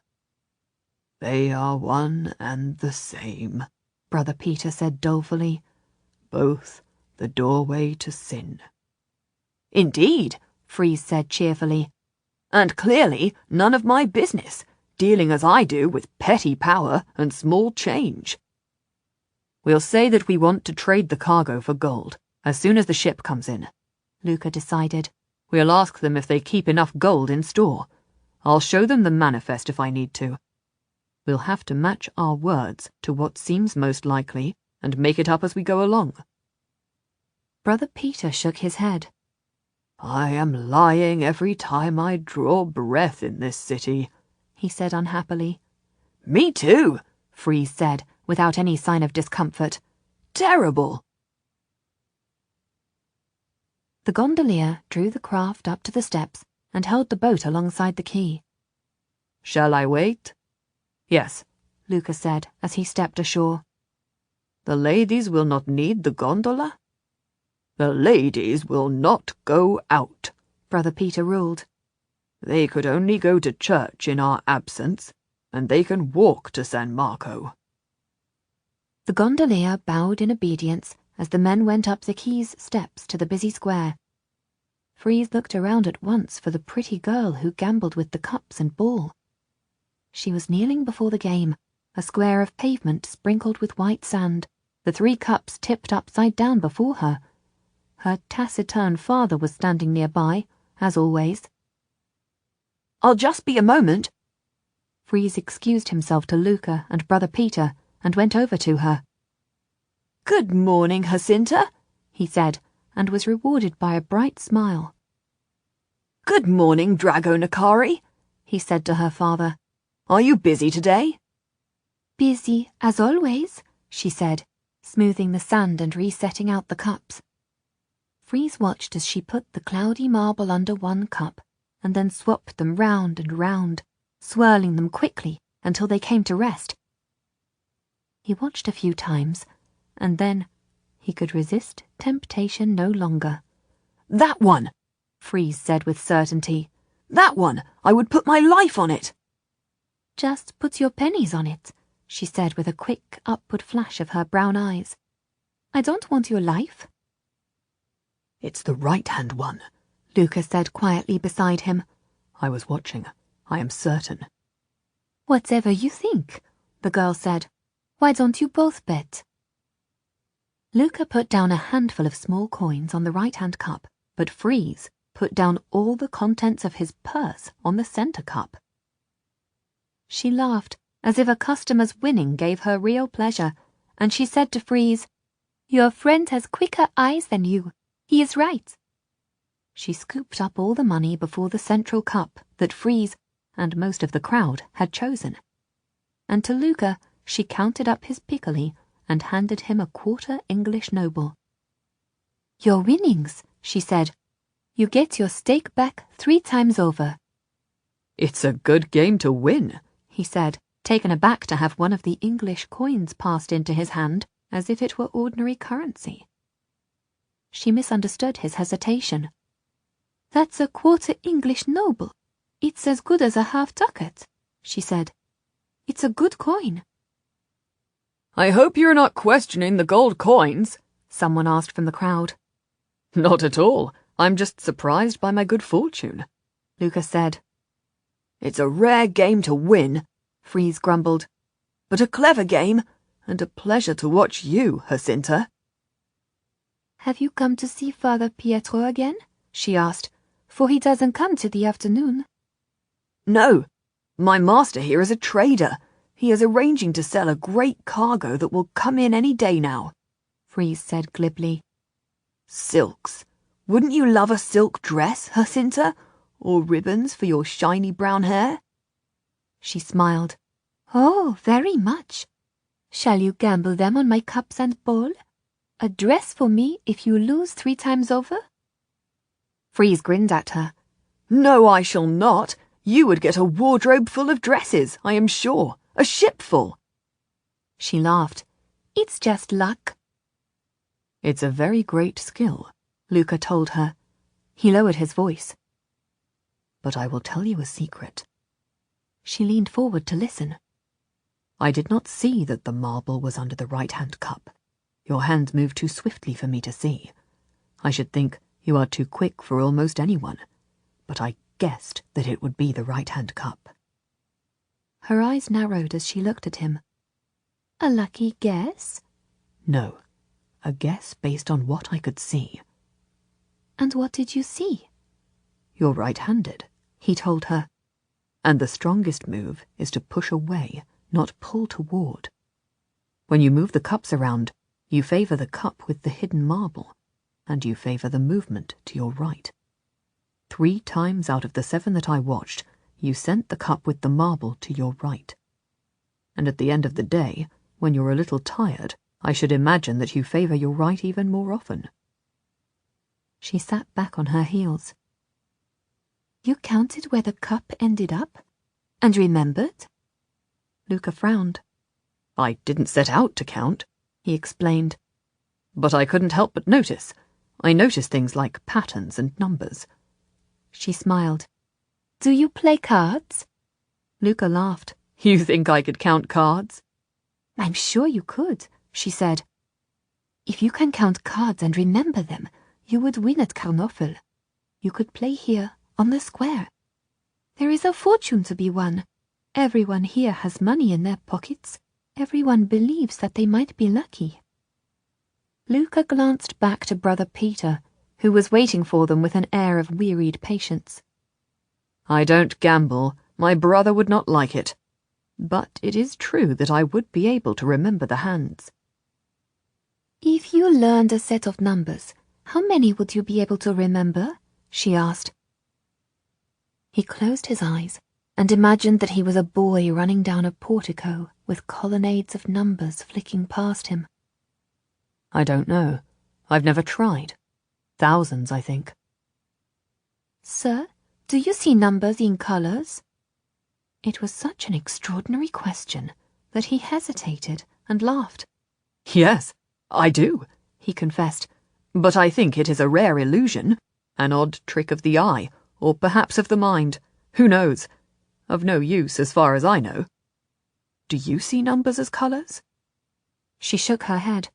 They are one and the same, Brother Peter said dolefully. Both the doorway to sin. Indeed, Freeze said cheerfully. And clearly none of my business, dealing as I do with petty power and small change. We'll say that we want to trade the cargo for gold as soon as the ship comes in, Luca decided. We'll ask them if they keep enough gold in store. I'll show them the manifest if I need to. We'll have to match our words to what seems most likely and make it up as we go along. Brother Peter shook his head. I am lying every time I draw breath in this city, he said unhappily. Me too, Freeze said, without any sign of discomfort. Terrible. The gondolier drew the craft up to the steps and held the boat alongside the quay. Shall I wait? Yes, Luca said as he stepped ashore. The ladies will not need the gondola? The ladies will not go out, Brother Peter ruled. They could only go to church in our absence, and they can walk to San Marco. The gondolier bowed in obedience as the men went up the quay's steps to the busy square. Freeze looked around at once for the pretty girl who gambled with the cups and ball. She was kneeling before the game, a square of pavement sprinkled with white sand, the 3 cups tipped upside down before her. Her taciturn father was standing nearby, as always. I'll just be a moment. Freeze excused himself to Luca and Brother Peter and went over to her. Good morning, Jacinta, he said, and was rewarded by a bright smile. Good morning, Drago Nakari, he said to her father. Are you busy today? Busy, as always, she said, smoothing the sand and resetting out the cups. Freeze watched as she put the cloudy marble under one cup and then swapped them round and round, swirling them quickly until they came to rest. He watched a few times, and then he could resist temptation no longer. That one, Freeze said with certainty. That one, I would put my life on it. Just put your pennies on it, she said with a quick upward flash of her brown eyes. I don't want your life. It's the right-hand one, Luca said quietly beside him. I was watching. I am certain. Whatever you think, the girl said. Why don't you both bet? Luca put down a handful of small coins on the right-hand cup, but Freeze put down all the contents of his purse on the center cup. She laughed, as if a customer's winning gave her real pleasure, and she said to Freeze, Your friend has quicker eyes than you. He is right. She scooped up all the money before the central cup that Freeze and most of the crowd had chosen. and to Luca she counted up his piccoli and handed him a quarter English noble. "Your winnings," she said. "You get your stake back 3 times over." "It's a good game to win," he said, taken aback to have one of the English coins passed into his hand as if it were ordinary currency. She misunderstood his hesitation. "That's a quarter English noble. It's as good as a half ducat," she said. "It's a good coin." "I hope you're not questioning the gold coins," someone asked from the crowd. "Not at all. I'm just surprised by my good fortune," Luca said. "It's a rare game to win," Freeze grumbled. "but a clever game, and a pleasure to watch you, Jacinta." "Have you come to see Father Pietro again?" she asked, "for he doesn't come till the afternoon." "No. My master here is a trader. He is arranging to sell a great cargo that will come in any day now," Freeze said glibly. "Silks. Wouldn't you love a silk dress, Jacinta? Or ribbons for your shiny brown hair?" She smiled. "Oh, very much. Shall you gamble them on my cups and bowl? A dress for me if you lose 3 times over?" Freeze grinned at her. "No, I shall not. You would get a wardrobe full of dresses, I am sure. A ship full." She laughed. "It's just luck." "It's a very great skill," Luca told her. He lowered his voice. "But I will tell you a secret." She leaned forward to listen. "I did not see that the marble was under the right-hand cup. Your hand moved too swiftly for me to see. I should think you are too quick for almost anyone, but I guessed that it would be the right-hand cup." Her eyes narrowed as she looked at him. "A lucky guess?" "No, a guess based on what I could see." "And what did you see?" "You're right-handed," he told her. "And the strongest move is to push away, not pull toward. When you move the cups around, you favor the cup with the hidden marble, and you favor the movement to your right. 3 times out of the 7 that I watched, you sent the cup with the marble to your right. And at the end of the day, when you're a little tired, I should imagine that you favor your right even more often." She sat back on her heels. "You counted where the cup ended up? And remembered?" Luca frowned. "I didn't set out to count," he explained. "but I couldn't help but notice. I notice things like patterns and numbers." She smiled. "Do you play cards?" Luca laughed. "You think I could count cards?" "I'm sure you could," she said. "If you can count cards and remember them, you would win at Carnival. You could play here, on the square. There is a fortune to be won. Everyone here has money in their pockets. Everyone believes that they might be lucky." Luca glanced back to Brother Peter, who was waiting for them with an air of wearied patience. "I don't gamble. My brother would not like it. But it is true that I would be able to remember the hands." "If you learned a set of numbers, how many would you be able to remember?" she asked. He closed his eyes and imagined that he was a boy running down a portico with colonnades of numbers flicking past him. "I don't know. I've never tried. Thousands, I think." "Sir, do you see numbers in colours?" It was such an extraordinary question that he hesitated and laughed. "Yes, I do," he confessed. "but I think it is a rare illusion, an odd trick of the eye, or perhaps of the mind. Who knows? Of no use as far as I know. Do you see numbers as colours?" She shook her head.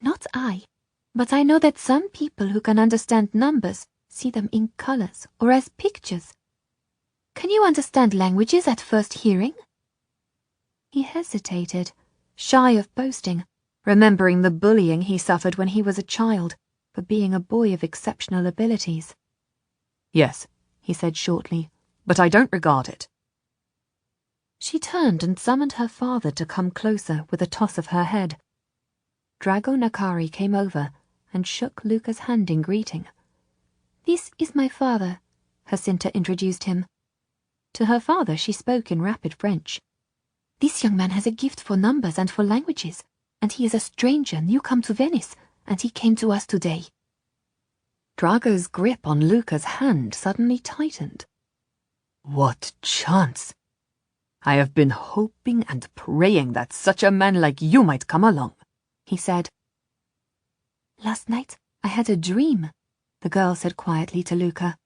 "Not I, but I know that some people who can understand numbers see them in colours or as pictures. Can you understand languages at first hearing?" He hesitated, shy of boasting, remembering the bullying he suffered when he was a child for being a boy of exceptional abilities. "Yes," he said shortly, "but I don't regard it." She turned and summoned her father to come closer with a toss of her head. Drago Nakari came over and shook Luca's hand in greeting. "This is my father," Jacinta introduced him. To her father she spoke in rapid French. This young man has a gift for numbers and for languages, and he is a stranger new come to Venice, and he came to us today." Drago's grip on Luca's hand suddenly tightened. What chance! I have been hoping and praying that such a man like you might come along, he said. "Last night I had a dream," the girl said quietly to Luca.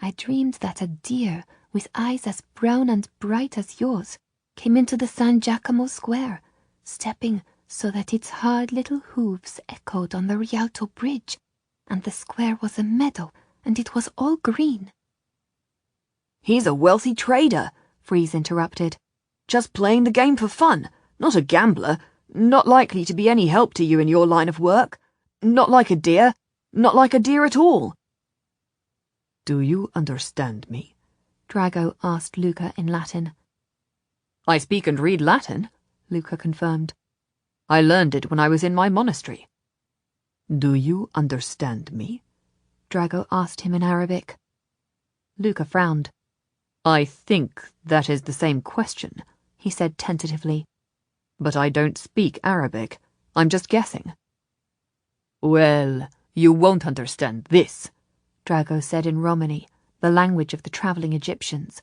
"I dreamed that a deer with eyes as brown and bright as yours came into the San Giacomo Square, stepping so that its hard little hooves echoed on the Rialto Bridge, and the square was a meadow, and it was all green." "He's a wealthy trader," Freeze interrupted. "Just playing the game for fun, not a gambler, not likely to be any help to you in your line of work. Not like a deer at all." "Do you understand me?" Drago asked Luca in Latin. "I speak and read Latin," Luca confirmed. "I learned it when I was in my monastery." "Do you understand me?" Drago asked him in Arabic. Luca frowned. "I think that is the same question," he said tentatively. "But I don't speak Arabic. I'm just guessing." "Well, you won't understand this," Drago said in Romani, the language of the travelling Egyptians.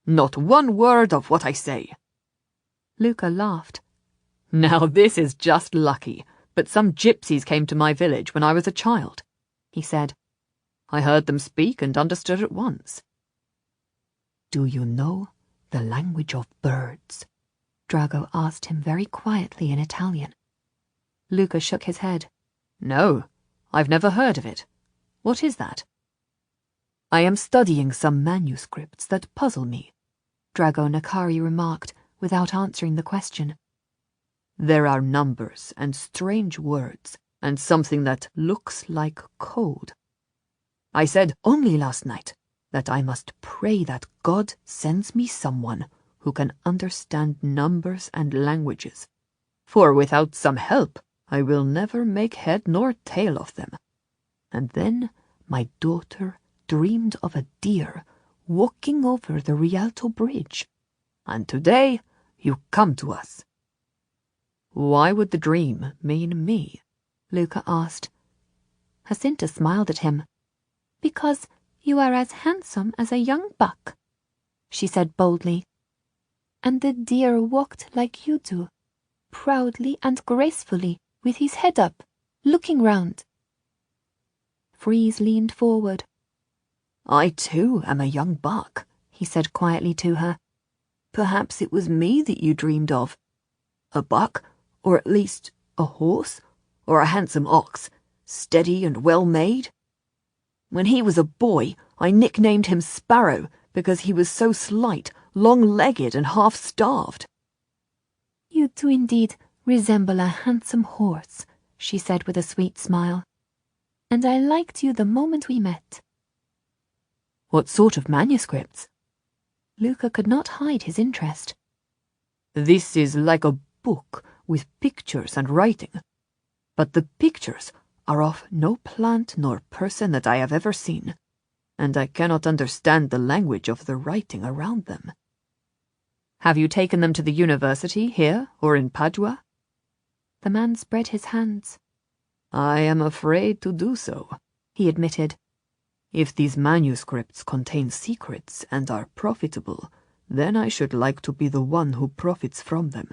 "Not one word of what I say." Luca laughed. "Now this is just lucky, but some gypsies came to my village when I was a child," he said. "I heard them speak and understood at once." "Do you know the language of birds?" Drago asked him very quietly in Italian. Luca shook his head. "No, I've never heard of it. What is that?" "I am studying some manuscripts that puzzle me," Drago Nakari remarked, without answering the question. "There are numbers and strange words, and something that looks like code. I said only last night that I must pray that God sends me someone who can understand numbers and languages, for without some help I will never make head nor tail of them. And then my daughter dreamed of a deer walking over the Rialto Bridge, and today you come to us." "Why would the dream mean me?" Luca asked. Jacinta smiled at him. "Because you are as handsome as a young buck," she said boldly. "And the deer walked like you do, proudly and gracefully, with his head up, looking round." Freeze leaned forward. "I too am a young buck," he said quietly to her. "Perhaps it was me that you dreamed of. A buck, or at least a horse, or a handsome ox, steady and well made. When he was a boy, I nicknamed him Sparrow because he was so slight, long-legged and half-starved." "You do indeed resemble a handsome horse," she said with a sweet smile. "And I liked you the moment we met." "What sort of manuscripts?" Luca could not hide his interest. "This is like a book with pictures and writing, but the pictures are of no plant nor person that I have ever seen, and I cannot understand the language of the writing around them." "Have you taken them to the university here or in Padua?" The man spread his hands. "I am afraid to do so," he admitted. "If these manuscripts contain secrets and are profitable, then I should like to be the one who profits from them.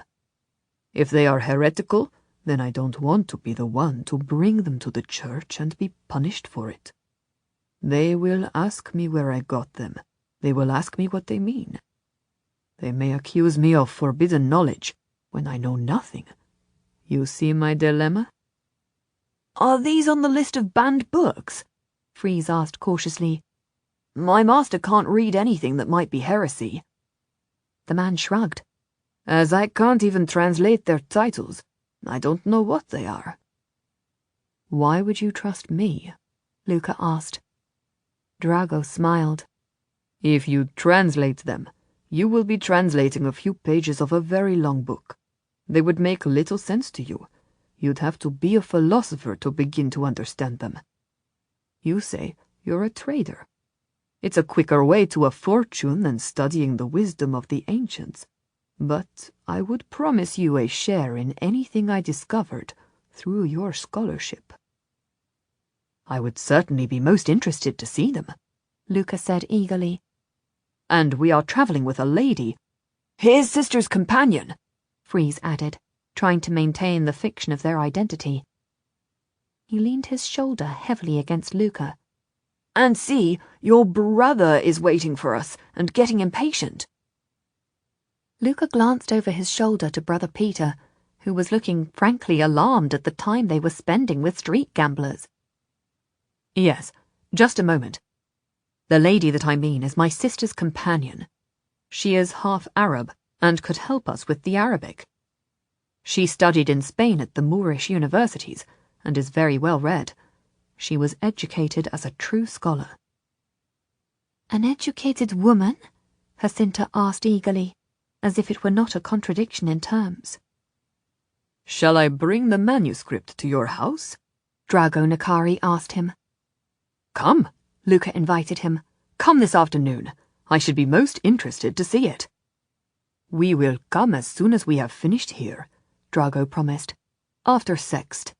If they are heretical, then I don't want to be the one to bring them to the church and be punished for it. They will ask me where I got them. They will ask me what they mean. They may accuse me of forbidden knowledge when I know nothing. You see my dilemma?" "Are these on the list of banned books?" Freeze asked cautiously. "My master can't read anything that might be heresy." The man shrugged. "As I can't even translate their titles, I don't know what they are." "Why would you trust me?" Luca asked. Drago smiled. "If you translate them, you will be translating a few pages of a very long book. They would make little sense to you. You'd have to be a philosopher to begin to understand them. You say you're a trader. It's a quicker way to a fortune than studying the wisdom of the ancients. but I would promise you a share in anything I discovered through your scholarship." "I would certainly be most interested to see them," Luca said eagerly. "And we are travelling with a lady—" "His sister's companion," Freeze added, trying to maintain the fiction of their identity. He leaned his shoulder heavily against Luca. "And see, your brother is waiting for us and getting impatient." Luca glanced over his shoulder to Brother Peter, who was looking frankly alarmed at the time they were spending with street gamblers. "Yes, just a moment. The lady that I mean is my sister's companion. She is half Arab and could help us with the Arabic. She studied in Spain at the Moorish universities and is very well read. She was educated as a true scholar." "An educated woman?" Jacinta asked eagerly, as if it were not a contradiction in terms. "Shall I bring the manuscript to your house?" Drago Nakari asked him. "Come," Luca invited him. "Come this afternoon. I should be most interested to see it." "We will come as soon as we have finished here," Drago promised. "After Sext."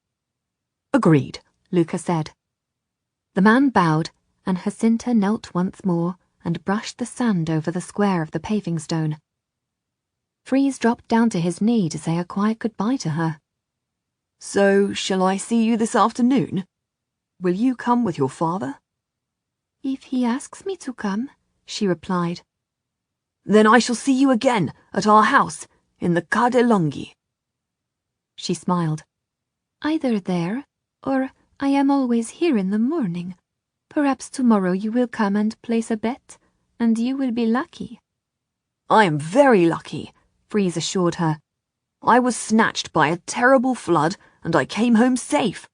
"Agreed," Luca said. The man bowed, and Jacinta knelt once more and brushed the sand over the square of the paving stone. Freeze dropped down to his knee to say a quiet goodbye to her. "So, shall I see you this afternoon? Will you come with your father?" "If he asks me to come," she replied. "Then I shall see you again at our house in the Ca de Longhi." She smiled. "Either there, or I am always here in the morning. Perhaps tomorrow you will come and place a bet, and you will be lucky." "I am very lucky," Freeze assured her. "I was snatched by a terrible flood, and I came home safe.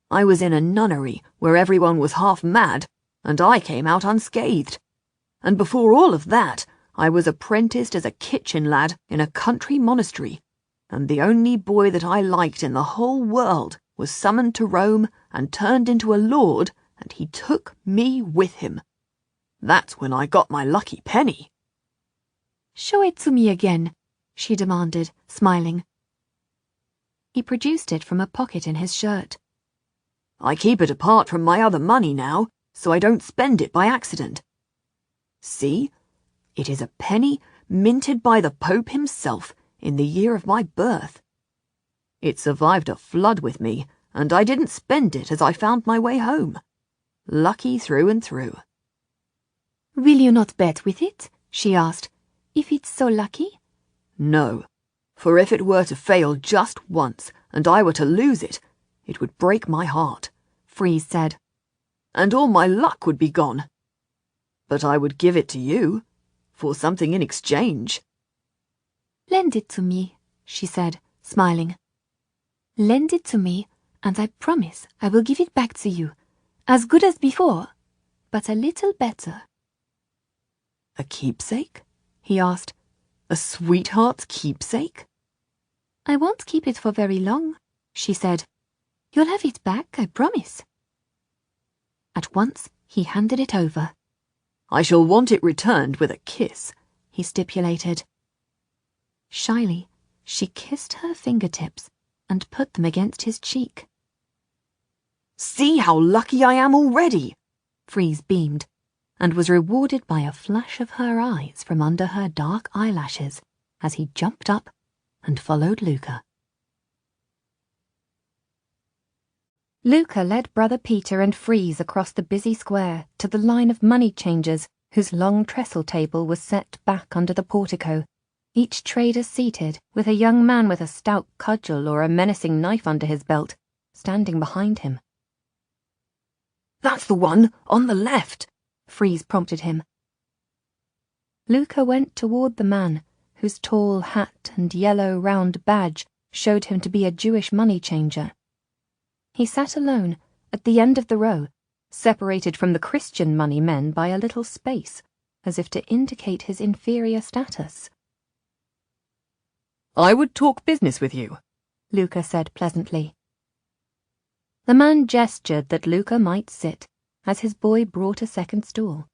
I was in a nunnery where everyone was half mad, and I came out unscathed. And before all of that, I was apprenticed as a kitchen lad in a country monastery, and the only boy that I liked in the whole world was summoned to Rome and turned into a lord, and he took me with him. That's when I got my lucky penny." "Show it to me again," she demanded, smiling. He produced it from a pocket in his shirt. "I keep it apart from my other money now, so I don't spend it by accident. See, it is a penny minted by the Pope himself in the year of my birth. It survived a flood with me, and I didn't spend it as I found my way home. Lucky through and through." "Will you not bet with it?" she asked. "If it's so lucky?" "No, for if it were to fail just once, and I were to lose it, it would break my heart," Freeze said. "And all my luck would be gone. But I would give it to you, for something in exchange." "Lend it to me," she said, smiling. "Lend it to me, and I promise I will give it back to you, as good as before, but a little better." "A keepsake?" he asked. "A sweetheart's keepsake?" "I won't keep it for very long," she said. "You'll have it back, I promise." At once he handed it over. "I shall want it returned with a kiss," he stipulated. Shyly, she kissed her fingertips and put them against his cheek. "See how lucky I am already!" Freeze beamed, and was rewarded by a flash of her eyes from under her dark eyelashes as he jumped up and followed Luca. Luca led Brother Peter and Freeze across the busy square to the line of money changers whose long trestle table was set back under the portico, each trader seated with a young man with a stout cudgel or a menacing knife under his belt, standing behind him. "That's the one, on the left," Freeze prompted him. Luca went toward the man, whose tall hat and yellow round badge showed him to be a Jewish money changer. He sat alone, at the end of the row, separated from the Christian money men by a little space, as if to indicate his inferior status. "I would talk business with you," Luca said pleasantly. The man gestured that Luca might sit, as his boy brought a second stool.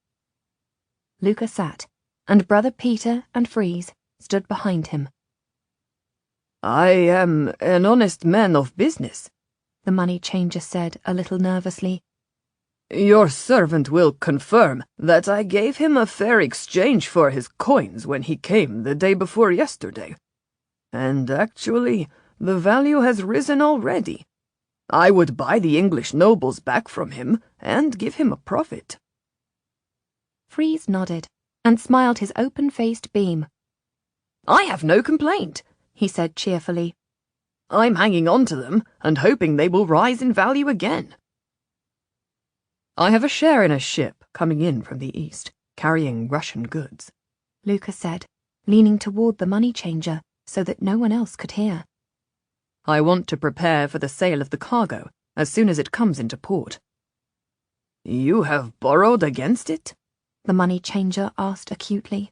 Luca sat, and Brother Peter and Freeze, stood behind him. "I am an honest man of business," the money changer said a little nervously. "Your servant will confirm that I gave him a fair exchange for his coins when he came the day before yesterday. And actually, the value has risen already. I would buy the English nobles back from him and give him a profit." Freeze nodded and smiled his open-faced beam. "I have no complaint," he said cheerfully. "I'm hanging on to them and hoping they will rise in value again." "I have a share in a ship coming in from the east, carrying Russian goods," Luca said, leaning toward the money changer so that no one else could hear. "I want to prepare for the sale of the cargo as soon as it comes into port." "You have borrowed against it?" the money changer asked acutely.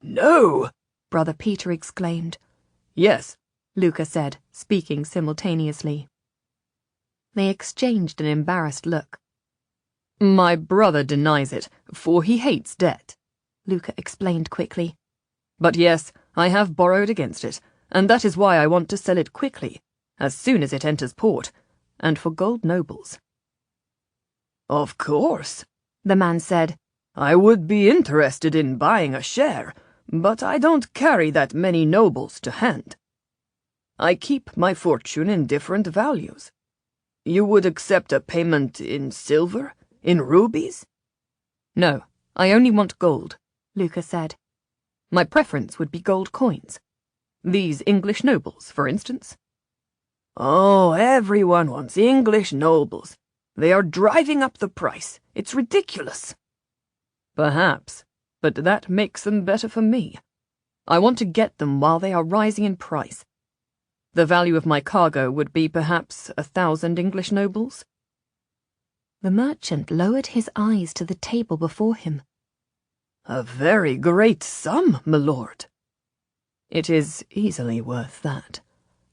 "No!" Brother Peter exclaimed. "Yes," Luca said, speaking simultaneously. They exchanged an embarrassed look. "My brother denies it, for he hates debt," Luca explained quickly. "But yes, I have borrowed against it, and that is why I want to sell it quickly, as soon as it enters port, and for gold nobles." "Of course," the man said. "I would be interested in buying a share, but I don't carry that many nobles to hand. I keep my fortune in different values. You would accept a payment in silver? In rubies?" "No, I only want gold," Luca said. "My preference would be gold coins. These English nobles, for instance." "Oh, everyone wants English nobles. They are driving up the price. It's ridiculous." "Perhaps, but that makes them better for me. I want to get them while they are rising in price. The value of my cargo would be perhaps 1,000 English nobles." The merchant lowered his eyes to the table before him. "A very great sum, my lord." "It is easily worth that."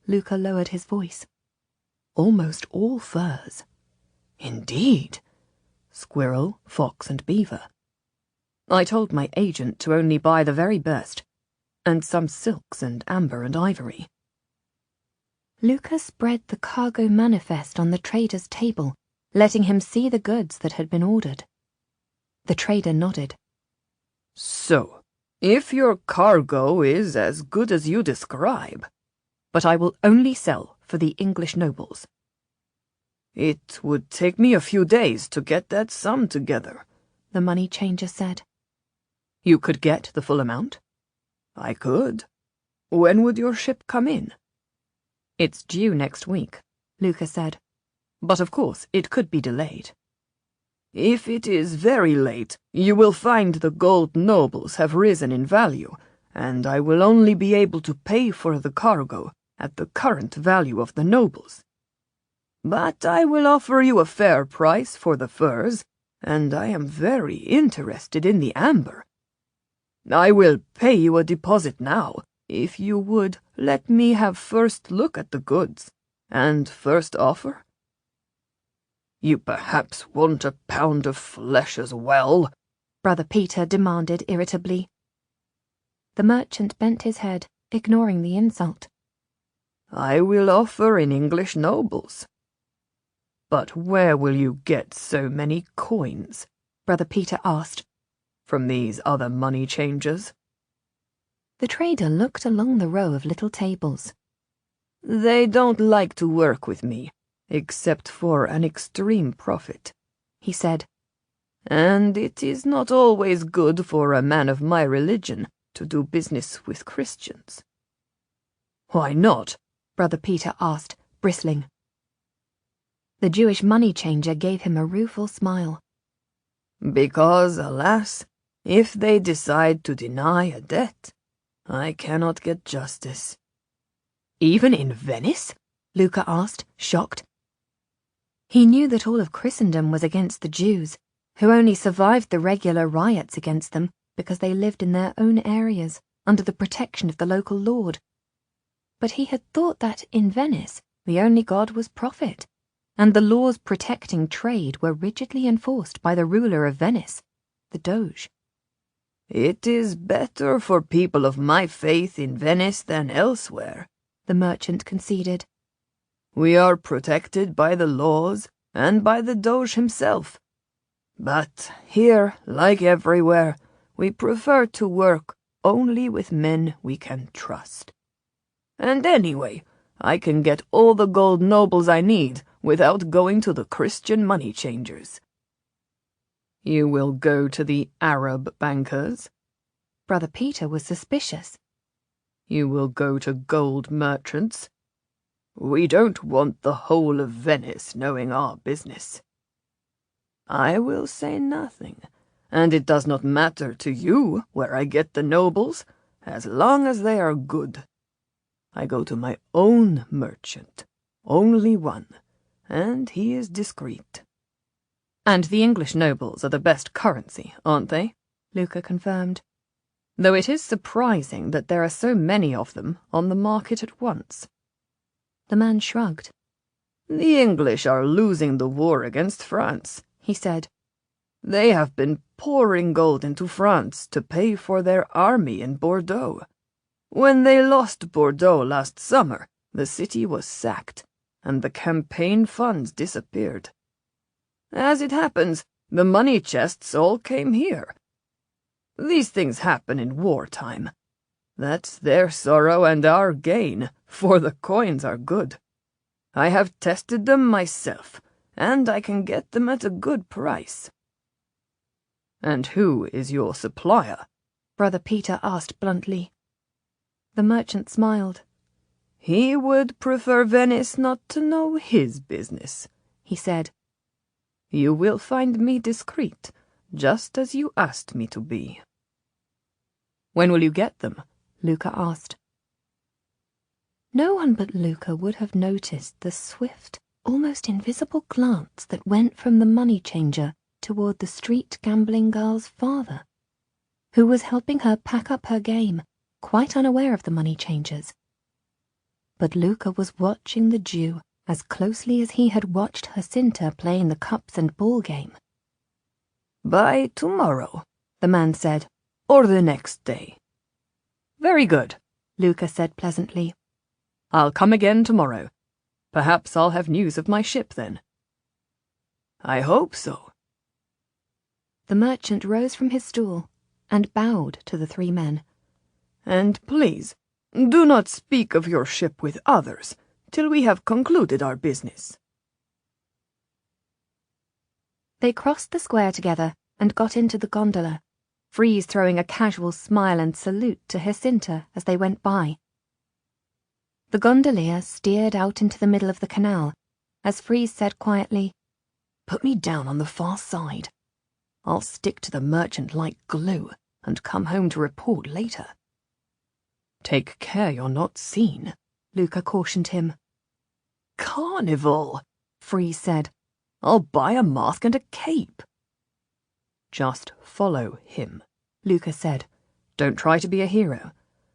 Luca lowered his voice. "Almost all furs." "Indeed." "Squirrel, fox, and beaver. I told my agent to only buy the very best, and some silks and amber and ivory." Luca spread the cargo manifest on the trader's table, letting him see the goods that had been ordered. The trader nodded. "So, if your cargo is as good as you describe—" "But I will only sell for the English nobles." "It would take me a few days to get that sum together," the money changer said. "You could get the full amount?" "I could. When would your ship come in?" "It's due next week," Luca said. "But of course it could be delayed." "If it is very late, you will find the gold nobles have risen in value, and I will only be able to pay for the cargo at the current value of the nobles. But I will offer you a fair price for the furs, and I am very interested in the amber. I will pay you a deposit now, if you would let me have first look at the goods, and first offer." "You perhaps want a pound of flesh as well?" Brother Peter demanded irritably. The merchant bent his head, ignoring the insult. "I will offer in English nobles." "But where will you get so many coins?" Brother Peter asked. "From these other money changers?" The trader looked along the row of little tables. "They don't like to work with me, except for an extreme profit," he said. "And it is not always good for a man of my religion to do business with Christians." "Why not?" Brother Peter asked, bristling. The Jewish money changer gave him a rueful smile. "Because, alas, if they decide to deny a debt, I cannot get justice." "Even in Venice?" Luca asked, shocked. He knew that all of Christendom was against the Jews, who only survived the regular riots against them because they lived in their own areas under the protection of the local lord. But he had thought that in Venice the only god was profit, and the laws protecting trade were rigidly enforced by the ruler of Venice, the Doge. "It is better for people of my faith in Venice than elsewhere," the merchant conceded. "We are protected by the laws and by the Doge himself. But here, like everywhere, we prefer to work only with men we can trust. And anyway, I can get all the gold nobles I need without going to the Christian money changers." "You will go to the Arab bankers?" Brother Peter was suspicious. "You will go to gold merchants?" "We don't want the whole of Venice knowing our business." "I will say nothing, and it does not matter to you where I get the nobles, as long as they are good. I go to my own merchant, only one, and he is discreet." "And the English nobles are the best currency, aren't they?" Luca confirmed. "Though it is surprising that there are so many of them on the market at once." The man shrugged. "The English are losing the war against France," he said. "They have been pouring gold into France to pay for their army in Bordeaux. When they lost Bordeaux last summer, the city was sacked, and the campaign funds disappeared. As it happens, the money chests all came here. These things happen in wartime. That's their sorrow and our gain, for the coins are good. I have tested them myself, and I can get them at a good price." "And who is your supplier?" Brother Peter asked bluntly. The merchant smiled. "He would prefer Venice not to know his business," he said. "You will find me discreet, just as you asked me to be." "When will you get them?" Luca asked. No one but Luca would have noticed the swift, almost invisible glance that went from the money changer toward the street gambling girl's father, who was helping her pack up her game, quite unaware of the money changers. But Luca was watching the Jew as closely as he had watched Jacinta playing the cups and ball game. "By tomorrow," the man said, "or the next day." "Very good," Luca said pleasantly. "I'll come again tomorrow. Perhaps I'll have news of my ship then." "I hope so." The merchant rose from his stool and bowed to the three men. "And please, do not speak of your ship with others till we have concluded our business." They crossed the square together and got into the gondola, Freeze throwing a casual smile and salute to Jacinta as they went by. The gondolier steered out into the middle of the canal, as Freeze said quietly, "Put me down on the far side. I'll stick to the merchant like glue and come home to report later." "Take care you're not seen," Luca cautioned him. "Carnival," Freeze said. "I'll buy a mask and a cape." "Just follow him," Luca said. "Don't try to be a hero.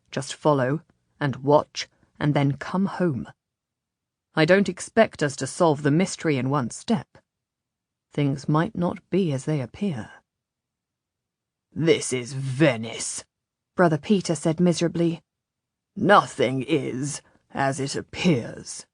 Just follow and watch and then come home. I don't expect us to solve the mystery in one step. Things might not be as they appear." "This is Venice," Brother Peter said miserably. "Nothing is as it appears."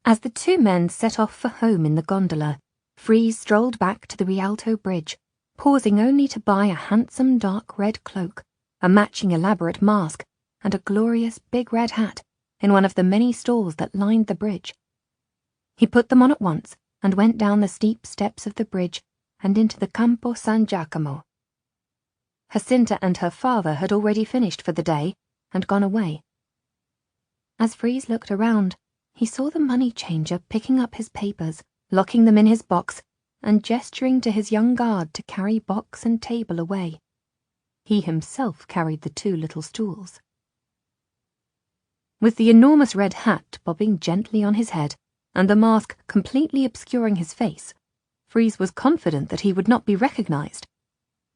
As the two men set off for home in the gondola, Freeze strolled back to the Rialto Bridge, pausing only to buy a handsome dark red cloak, a matching elaborate mask, and a glorious big red hat in one of the many stalls that lined the bridge. He put them on at once and went down the steep steps of the bridge and into the Campo San Giacomo. Jacinta and her father had already finished for the day and gone away. As Freeze looked around, he saw the money changer picking up his papers, locking them in his box, and gesturing to his young guard to carry box and table away. He himself carried the two little stools. With the enormous red hat bobbing gently on his head, and the mask completely obscuring his face, Freeze was confident that he would not be recognized,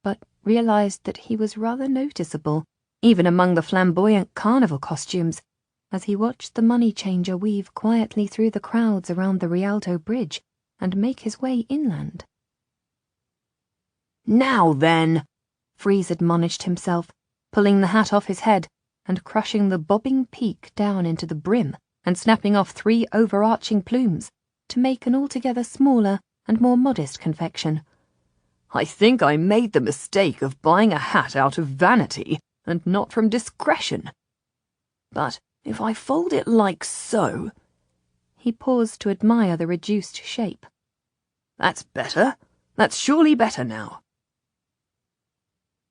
but realized that he was rather noticeable, even among the flamboyant carnival costumes, as he watched the money changer weave quietly through the crowds around the Rialto Bridge and make his way inland. Now then, Freeze admonished himself, pulling the hat off his head and crushing the bobbing peak down into the brim and snapping off 3 overarching plumes to make an altogether smaller and more modest confection. I think I made the mistake of buying a hat out of vanity and not from discretion. But if I fold it like so—" He paused to admire the reduced shape. "That's better. That's surely better now."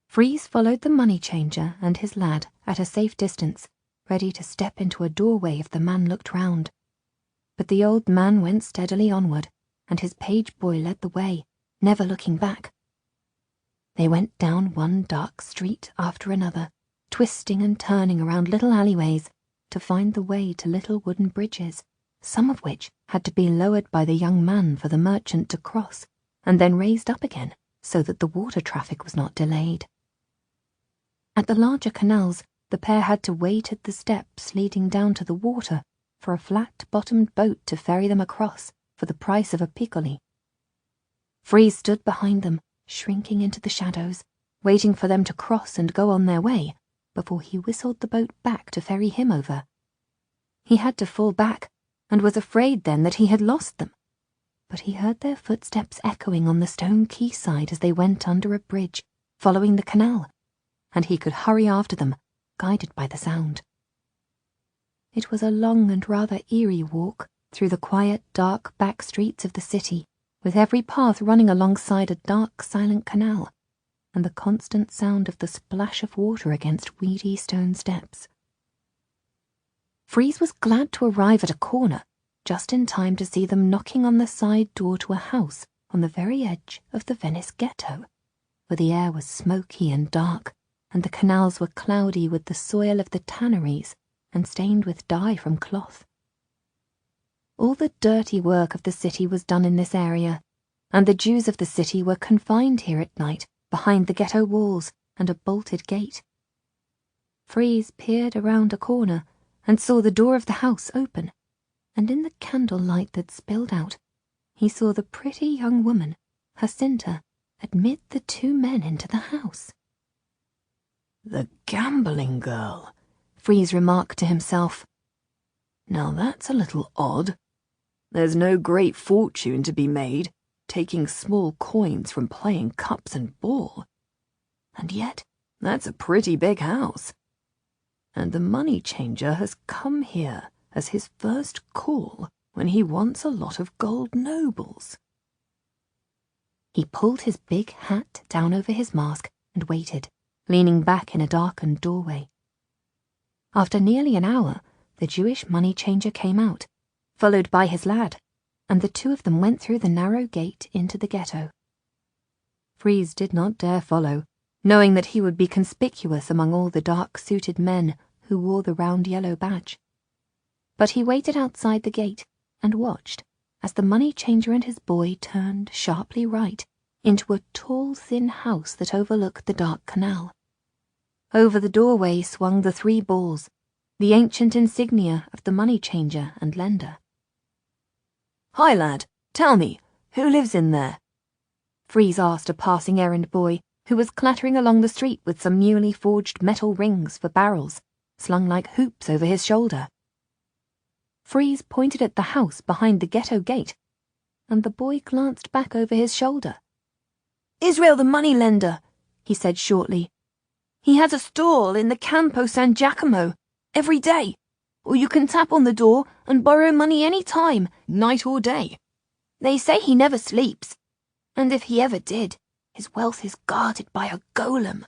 Freeze followed the money changer and his lad at a safe distance, ready to step into a doorway if the man looked round. But the old man went steadily onward, and his page boy led the way, never looking back. They went down one dark street after another, twisting and turning around little alleyways to find the way to little wooden bridges, some of which had to be lowered by the young man for the merchant to cross, and then raised up again so that the water traffic was not delayed. At the larger canals, the pair had to wait at the steps leading down to the water for a flat-bottomed boat to ferry them across for the price of a piccoli. Freeze stood behind them, shrinking into the shadows, waiting for them to cross and go on their way before he whistled the boat back to ferry him over. He had to fall back, and was afraid then that he had lost them. But he heard their footsteps echoing on the stone quayside as they went under a bridge, following the canal, and he could hurry after them, guided by the sound. It was a long and rather eerie walk through the quiet, dark back streets of the city, with every path running alongside a dark, silent canal, and the constant sound of the splash of water against weedy stone steps. Freeze was glad to arrive at a corner, just in time to see them knocking on the side door to a house on the very edge of the Venice ghetto, where the air was smoky and dark, and the canals were cloudy with the soil of the tanneries and stained with dye from cloth. All the dirty work of the city was done in this area, and the Jews of the city were confined here at night behind the ghetto walls and a bolted gate. Freeze peered around a corner and saw the door of the house open, and in the candlelight that spilled out, he saw the pretty young woman, Jacinta, admit the 2 men into the house. "The gambling girl," Freeze remarked to himself. "Now that's a little odd. There's no great fortune to be made taking small coins from playing cups and ball. And yet that's a pretty big house. And the money changer has come here as his first call when he wants a lot of gold nobles." He pulled his big hat down over his mask and waited, leaning back in a darkened doorway. After nearly an hour, the Jewish money changer came out, followed by his lad, and the 2 of them went through the narrow gate into the ghetto. Freeze did not dare follow, knowing that he would be conspicuous among all the dark-suited men who wore the round yellow badge. But he waited outside the gate and watched as the money changer and his boy turned sharply right into a tall, thin house that overlooked the dark canal. Over the doorway swung the 3 balls, the ancient insignia of the money changer and lender. "Hi, lad, tell me, who lives in there?" Freeze asked a passing errand boy who was clattering along the street with some newly forged metal rings for barrels, slung like hoops over his shoulder. Freeze pointed at the house behind the ghetto gate, and the boy glanced back over his shoulder. "Israel the moneylender," he said shortly. "He has a stall in the Campo San Giacomo every day, or you can tap on the door and borrow money any time, night or day. They say he never sleeps, and if he ever did, his wealth is guarded by a golem."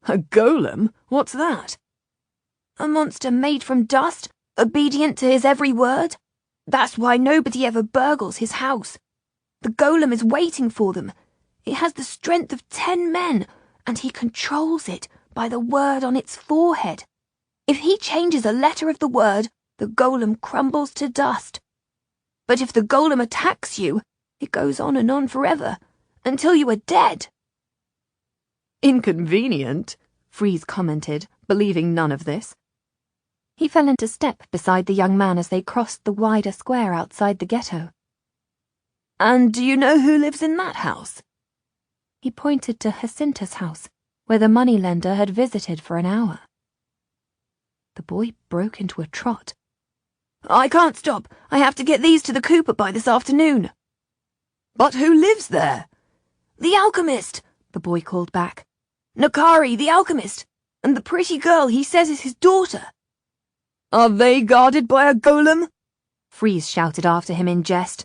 "A golem? What's that?" "A monster made from dust, obedient to his every word. That's why nobody ever burgles his house. The golem is waiting for them. It has the strength of 10 men, and he controls it by the word on its forehead. If he changes a letter of the word, the golem crumbles to dust. But if the golem attacks you, it goes on and on forever, until you are dead." "Inconvenient," Freeze commented, believing none of this. He fell into step beside the young man as they crossed the wider square outside the ghetto. "And do you know who lives in that house?" He pointed to Jacinta's house, where the moneylender had visited for an hour. The boy broke into a trot. I can't stop. I have to get these to the cooper by this afternoon. But who lives there? The alchemist, the boy called back. Nakari, the alchemist, and the pretty girl he says is his daughter. Are they guarded by a golem? Freeze shouted after him in jest.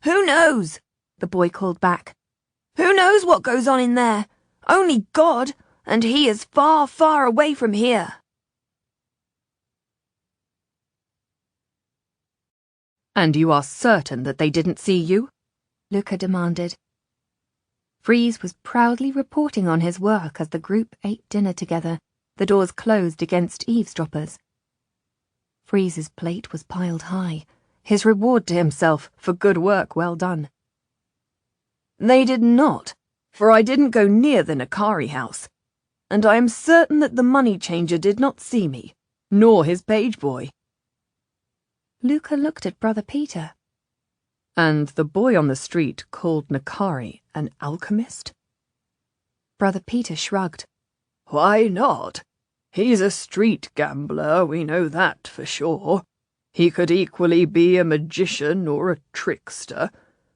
Who knows? The boy called back. Who knows what goes on in there? Only God, and he is far, far away from here. And you are certain that they didn't see you? Luca demanded. Freeze was proudly reporting on his work as the group ate dinner together, the doors closed against eavesdroppers. Freeze's plate was piled high, his reward to himself for good work well done. They did not, for I didn't go near the Nakari house, and I am certain that the money changer did not see me, nor his page boy. Luca looked at Brother Peter. And the boy on the street called Nakari an alchemist? Brother Peter shrugged. Why not? He's a street gambler, we know that for sure. He could equally be a magician or a trickster,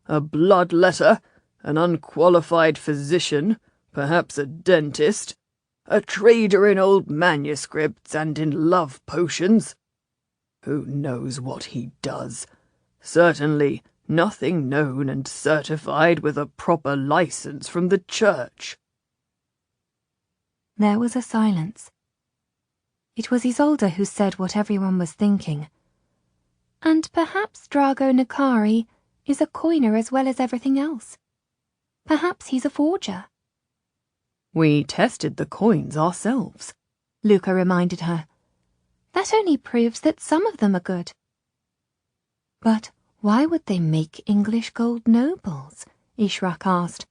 a bloodletter, an unqualified physician, perhaps a dentist, a trader in old manuscripts and in love potions. Who knows what he does? Certainly nothing known and certified with a proper license from the church. There was a silence. It was Isolde who said what everyone was thinking. And perhaps Drago Nakari is a coiner as well as everything else. Perhaps he's a forger. We tested the coins ourselves, Luca reminded her. That only proves that some of them are good. But why would they make English gold nobles? Ishrak asked.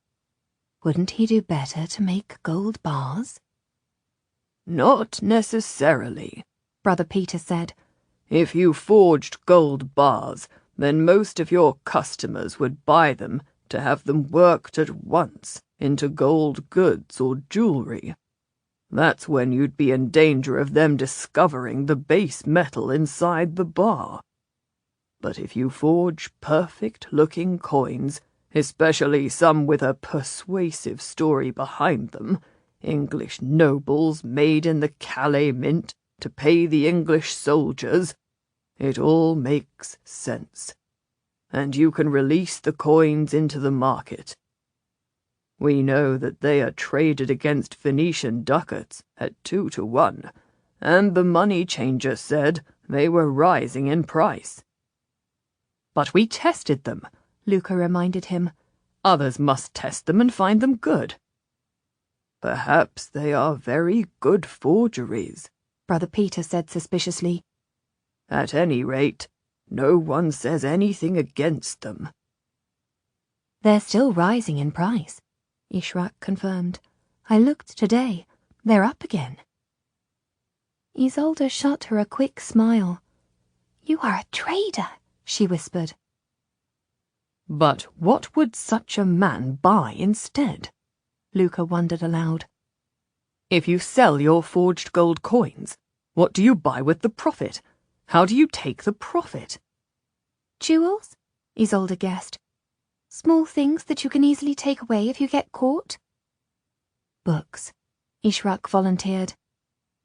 Wouldn't he do better to make gold bars? Not necessarily, Brother Peter said. If you forged gold bars, then most of your customers would buy them to have them worked at once into gold goods or jewelry. That's when you'd be in danger of them discovering the base metal inside the bar. But if you forge perfect-looking coins, especially some with a persuasive story behind them, English nobles made in the Calais Mint to pay the English soldiers, it all makes sense. And you can release the coins into the market. We know that they are traded against Venetian ducats at 2 to 1, and the money changer said they were rising in price. But we tested them, Luca reminded him. Others must test them and find them good. Perhaps they are very good forgeries, Brother Peter said suspiciously. At any rate, no one says anything against them. They're still rising in price, Ishrak confirmed. I looked today. They're up again. Isolde shot her a quick smile. You are a trader, she whispered. But what would such a man buy instead? Luca wondered aloud. If you sell your forged gold coins, what do you buy with the profit? How do you take the profit? Jewels? Isolde guessed. Small things that you can easily take away if you get caught? Books, Ishrak volunteered.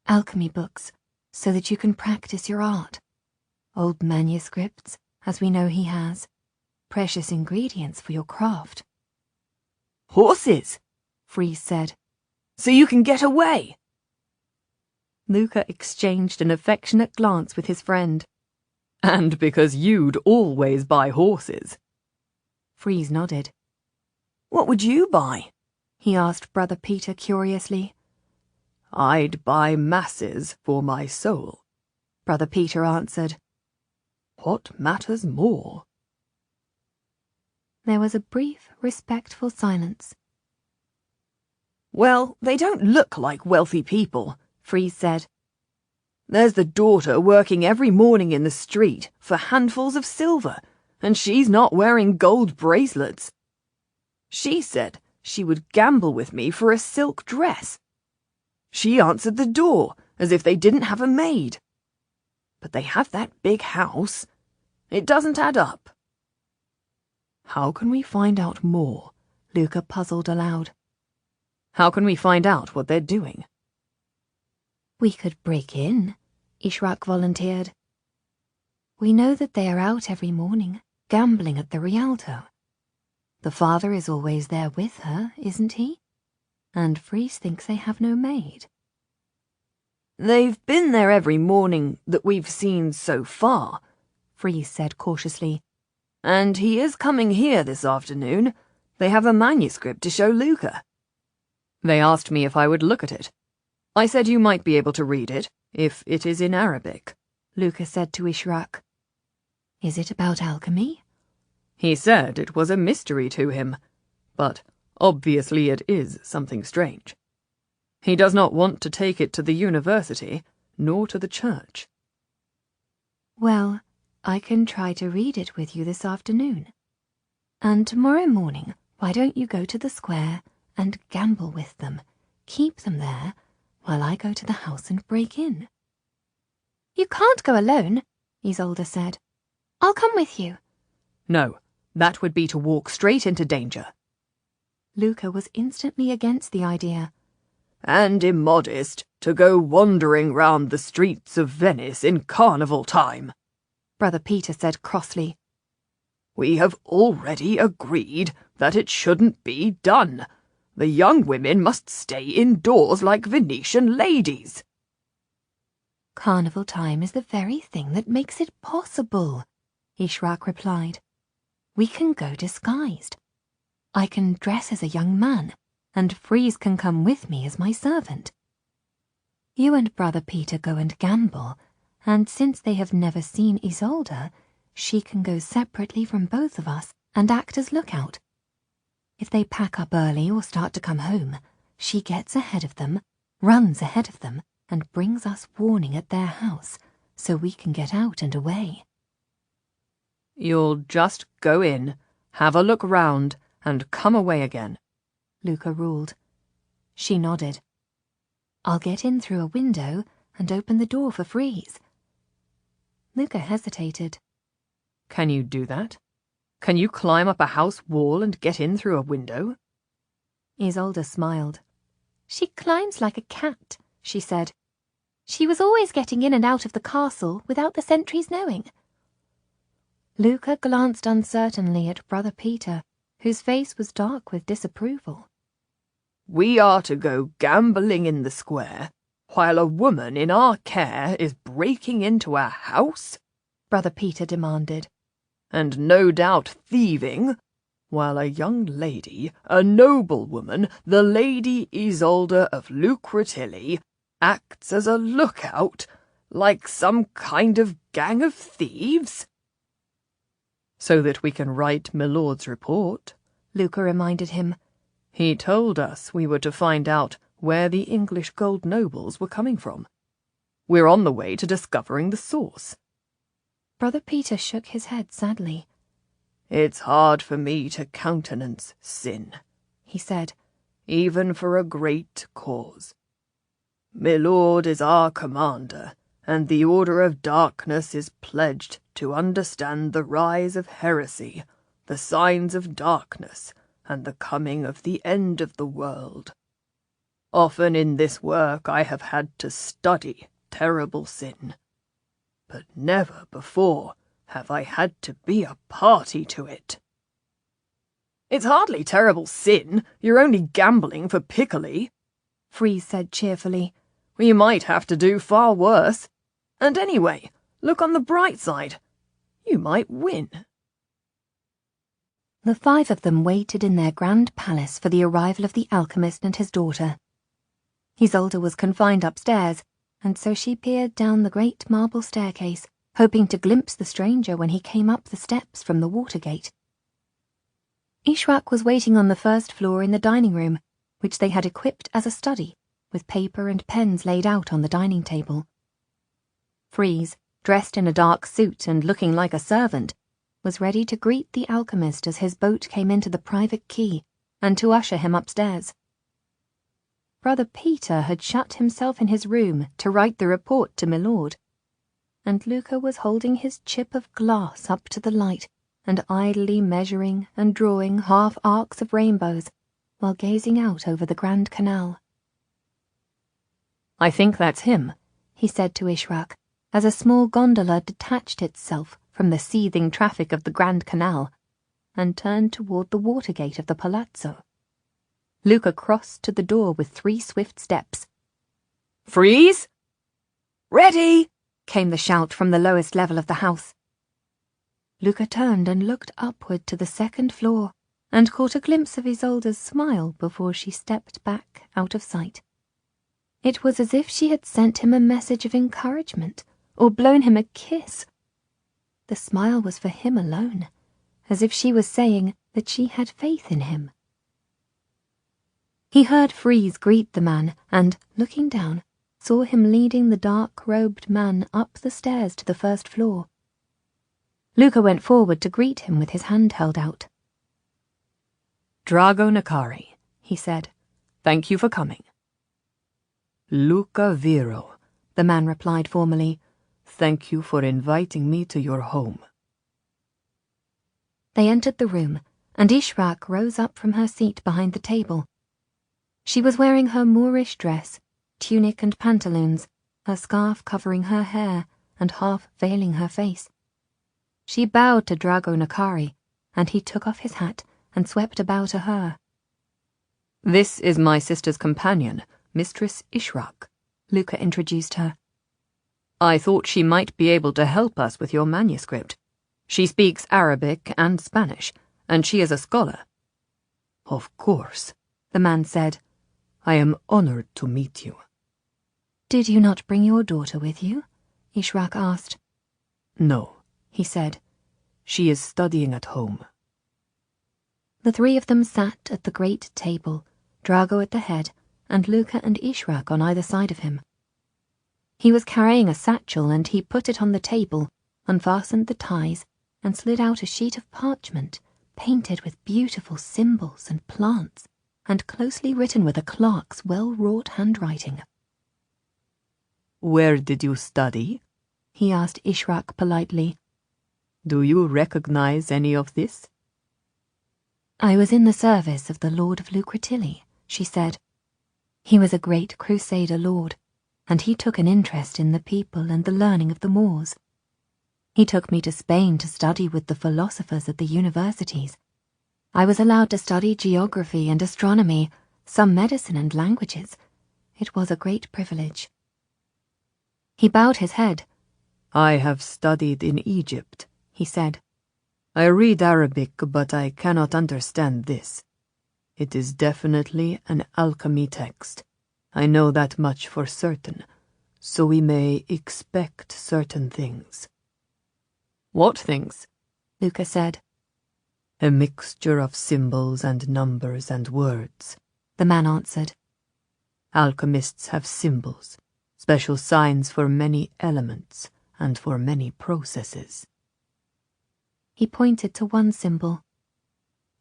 Alchemy books, so that you can practice your art. Old manuscripts, as we know he has. Precious ingredients for your craft. Horses, Freeze said, so you can get away. Luca exchanged an affectionate glance with his friend. And because you'd always buy horses. Freeze nodded. What would you buy? He asked Brother Peter curiously. I'd buy masses for my soul, Brother Peter answered. What matters more? There was a brief, respectful silence. Well, they don't look like wealthy people, Freeze said. There's the daughter working every morning in the street for handfuls of silver, and she's not wearing gold bracelets. She said she would gamble with me for a silk dress. She answered the door as if they didn't have a maid. But they have that big house. It doesn't add up." "How can we find out more?" Luca puzzled aloud. "How can we find out what they're doing?" "We could break in," Ishrak volunteered. "We know that they are out every morning, gambling at the Rialto. The father is always there with her, isn't he? And Freeze thinks they have no maid." "They've been there every morning that we've seen so far," Freeze said cautiously. "And he is coming here this afternoon. They have a manuscript to show Luca." "They asked me if I would look at it. I said you might be able to read it, if it is in Arabic," Luca said to Ishrak. "Is it about alchemy?" "He said it was a mystery to him, but obviously it is something strange. He does not want to take it to the university, nor to the church." "Well, I can try to read it with you this afternoon. And tomorrow morning, why don't you go to the square and gamble with them, keep them there, while I go to the house and break in?" "You can't go alone," Isolde said. "I'll come with you." "No, that would be to walk straight into danger." Luca was instantly against the idea. "And immodest to go wandering round the streets of Venice in Carnival time," Brother Peter said crossly. "We have already agreed that it shouldn't be done. The young women must stay indoors like Venetian ladies." "Carnival time is the very thing that makes it possible," Ishrak replied. "We can go disguised. I can dress as a young man, and Freeze can come with me as my servant. You and Brother Peter go and gamble, and since they have never seen Isolde, she can go separately from both of us and act as lookout. If they pack up early or start to come home, she gets ahead of them, runs ahead of them, and brings us warning at their house, so we can get out and away." "You'll just go in, have a look round, and come away again," Luca ruled. She nodded. "I'll get in through a window and open the door for Freeze." Luca hesitated. "Can you do that? Can you climb up a house wall and get in through a window?" Isolde smiled. "She climbs like a cat," she said. "She was always getting in and out of the castle without the sentries knowing." Luca glanced uncertainly at Brother Peter, whose face was dark with disapproval. "We are to go gambling in the square, while a woman in our care is breaking into a house?" Brother Peter demanded. "And no doubt thieving, while a young lady, a noblewoman, the Lady Isolde of Lucretilli, acts as a lookout, like some kind of gang of thieves?" "So that we can write Milord's report," Luca reminded him. "He told us we were to find out where the English gold nobles were coming from. We're on the way to discovering the source." Brother Peter shook his head sadly. "It's hard for me to countenance sin," he said, "even for a great cause. Milord is our commander, and the Order of Darkness is pledged to understand the rise of heresy, the signs of darkness, and the coming of the end of the world. Often in this work I have had to study terrible sin, but never before have I had to be a party to it." "It's hardly terrible sin. You're only gambling for Piccoli," Freeze said cheerfully. "You might have to do far worse. And anyway, look on the bright side. You might win." The five of them waited in their grand palace for the arrival of the alchemist and his daughter. Isolde was confined upstairs, and so she peered down the great marble staircase, hoping to glimpse the stranger when he came up the steps from the water gate. Ishrak was waiting on the first floor in the dining room, which they had equipped as a study, with paper and pens laid out on the dining table. Freeze, dressed in a dark suit and looking like a servant, was ready to greet the alchemist as his boat came into the private quay, and to usher him upstairs. Brother Peter had shut himself in his room to write the report to Milord, and Luca was holding his chip of glass up to the light and idly measuring and drawing half arcs of rainbows while gazing out over the Grand Canal. "I think that's him," he said to Ishraq, as a small gondola detached itself from the seething traffic of the Grand Canal and turned toward the water gate of the palazzo. Luca crossed to the door with 3 swift steps. "Freeze! Ready!" came the shout from the lowest level of the house. Luca turned and looked upward to the 2nd floor and caught a glimpse of Isolde's smile before she stepped back out of sight. It was as if she had sent him a message of encouragement or blown him a kiss. The smile was for him alone, as if she was saying that she had faith in him. He heard Freeze greet the man and, looking down, saw him leading the dark-robed man up the stairs to the 1st floor. Luca went forward to greet him with his hand held out. "Drago Nakari," he said. "Thank you for coming." "Luca Viro," the man replied formally. "Thank you for inviting me to your home." They entered the room, and Ishraq rose up from her seat behind the table. She was wearing her Moorish dress, tunic and pantaloons, her scarf covering her hair and half veiling her face. She bowed to Drago Nakari, and he took off his hat and swept a bow to her. "This is my sister's companion, Mistress Ishraq," Luca introduced her. "I thought she might be able to help us with your manuscript. She speaks Arabic and Spanish, and she is a scholar." "Of course," the man said. "I am honored to meet you." "Did you not bring your daughter with you?" Ishraq asked. "No," he said. "She is studying at home." The 3 of them sat at the great table, Drago at the head, and Luca and Ishraq on either side of him. He was carrying a satchel, and he put it on the table, unfastened the ties, and slid out a sheet of parchment painted with beautiful symbols and plants, and closely written with a clerk's well-wrought handwriting. "Where did you study?" he asked Ishraq politely. "Do you recognize any of this?" "I was in the service of the Lord of Lucretilli," she said. "He was a great Crusader lord, and he took an interest in the people and the learning of the Moors. He took me to Spain to study with the philosophers at the universities. I was allowed to study geography and astronomy, some medicine and languages. It was a great privilege." He bowed his head. "I have studied in Egypt," he said. "I read Arabic, but I cannot understand this. It is definitely an alchemy text. I know that much for certain, so we may expect certain things." "What things?" Luca said. "A mixture of symbols and numbers and words," the man answered. "Alchemists have symbols, special signs for many elements and for many processes." He pointed to one symbol.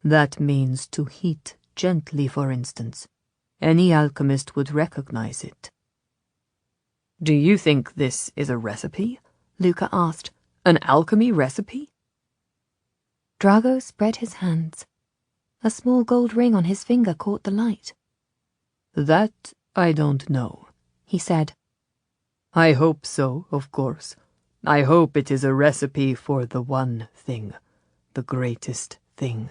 "That means to heat gently, for instance. Any alchemist would recognize it." "Do you think this is a recipe?" Luca asked. "An alchemy recipe?" Drago spread his hands. A small gold ring on his finger caught the light. "That I don't know," he said. "I hope so, of course. I hope it is a recipe for the one thing, the greatest thing,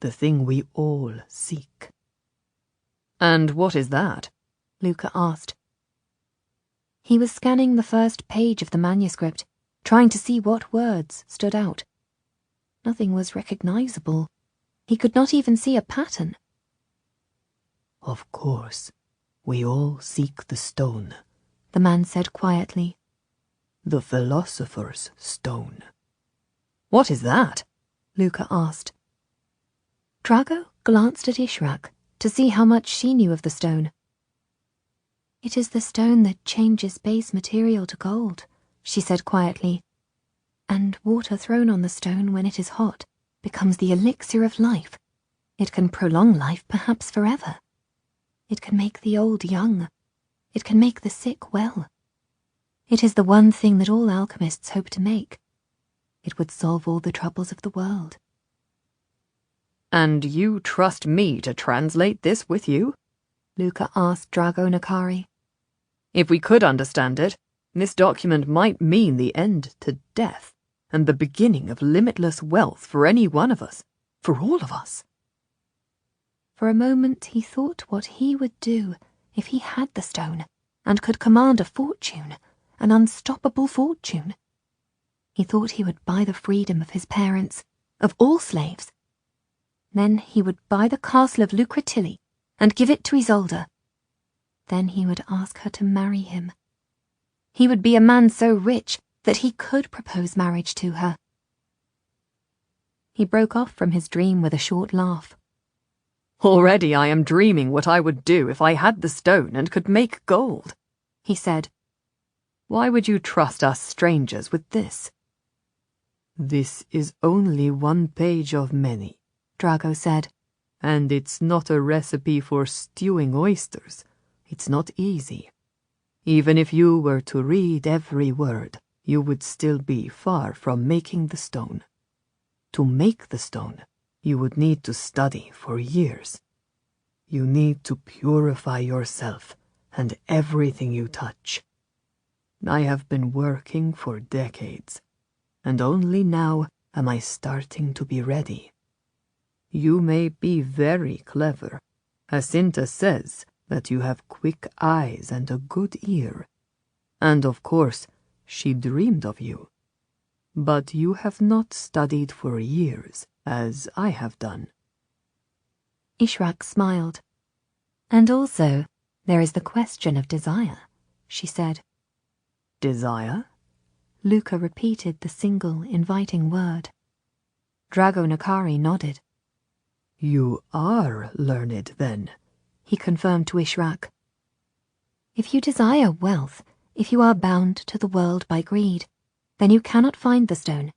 the thing we all seek." "And what is that?" Luca asked. He was scanning the first page of the manuscript, trying to see what words stood out. Nothing was recognizable. He could not even see a pattern. "Of course, we all seek the stone," the man said quietly. "The Philosopher's stone." "What is that?" Luca asked. Drago glanced at Ishraq to see how much she knew of the stone. "It is the stone that changes base material to gold," she said quietly. "And water thrown on the stone when it is hot becomes the elixir of life. It can prolong life perhaps forever. It can make the old young. It can make the sick well. It is the one thing that all alchemists hope to make. It would solve all the troubles of the world. And you trust me to translate this with you? Luca asked Drago Nakari. If we could understand it, this document might mean the end to death and the beginning of limitless wealth for any one of us, for all of us. For a moment he thought what he would do if he had the stone and could command a fortune, an unstoppable fortune. He thought he would buy the freedom of his parents, of all slaves. Then he would buy the castle of Lucretilli and give it to Isolde. Then he would ask her to marry him. He would be a man so rich that he could propose marriage to her. He broke off from his dream with a short laugh. Already I am dreaming what I would do if I had the stone and could make gold, he said. Why would you trust us strangers with this? This is only one page of many, Drago said. And it's not a recipe for stewing oysters. It's not easy. Even if you were to read every word, you would still be far from making the stone. To make the stone, you would need to study for years. You need to purify yourself and everything you touch. I have been working for decades, and only now am I starting to be ready. You may be very clever. Jacinta says that you have quick eyes and a good ear. And of course, she dreamed of you. But you have not studied for years, as I have done. Ishrak smiled. And also, there is the question of desire, she said. Desire? Luca repeated the single, inviting word. Drago Nakari nodded. You are learned, then, he confirmed to Ishrak. If you desire wealth, if you are bound to the world by greed, then you cannot find the stone,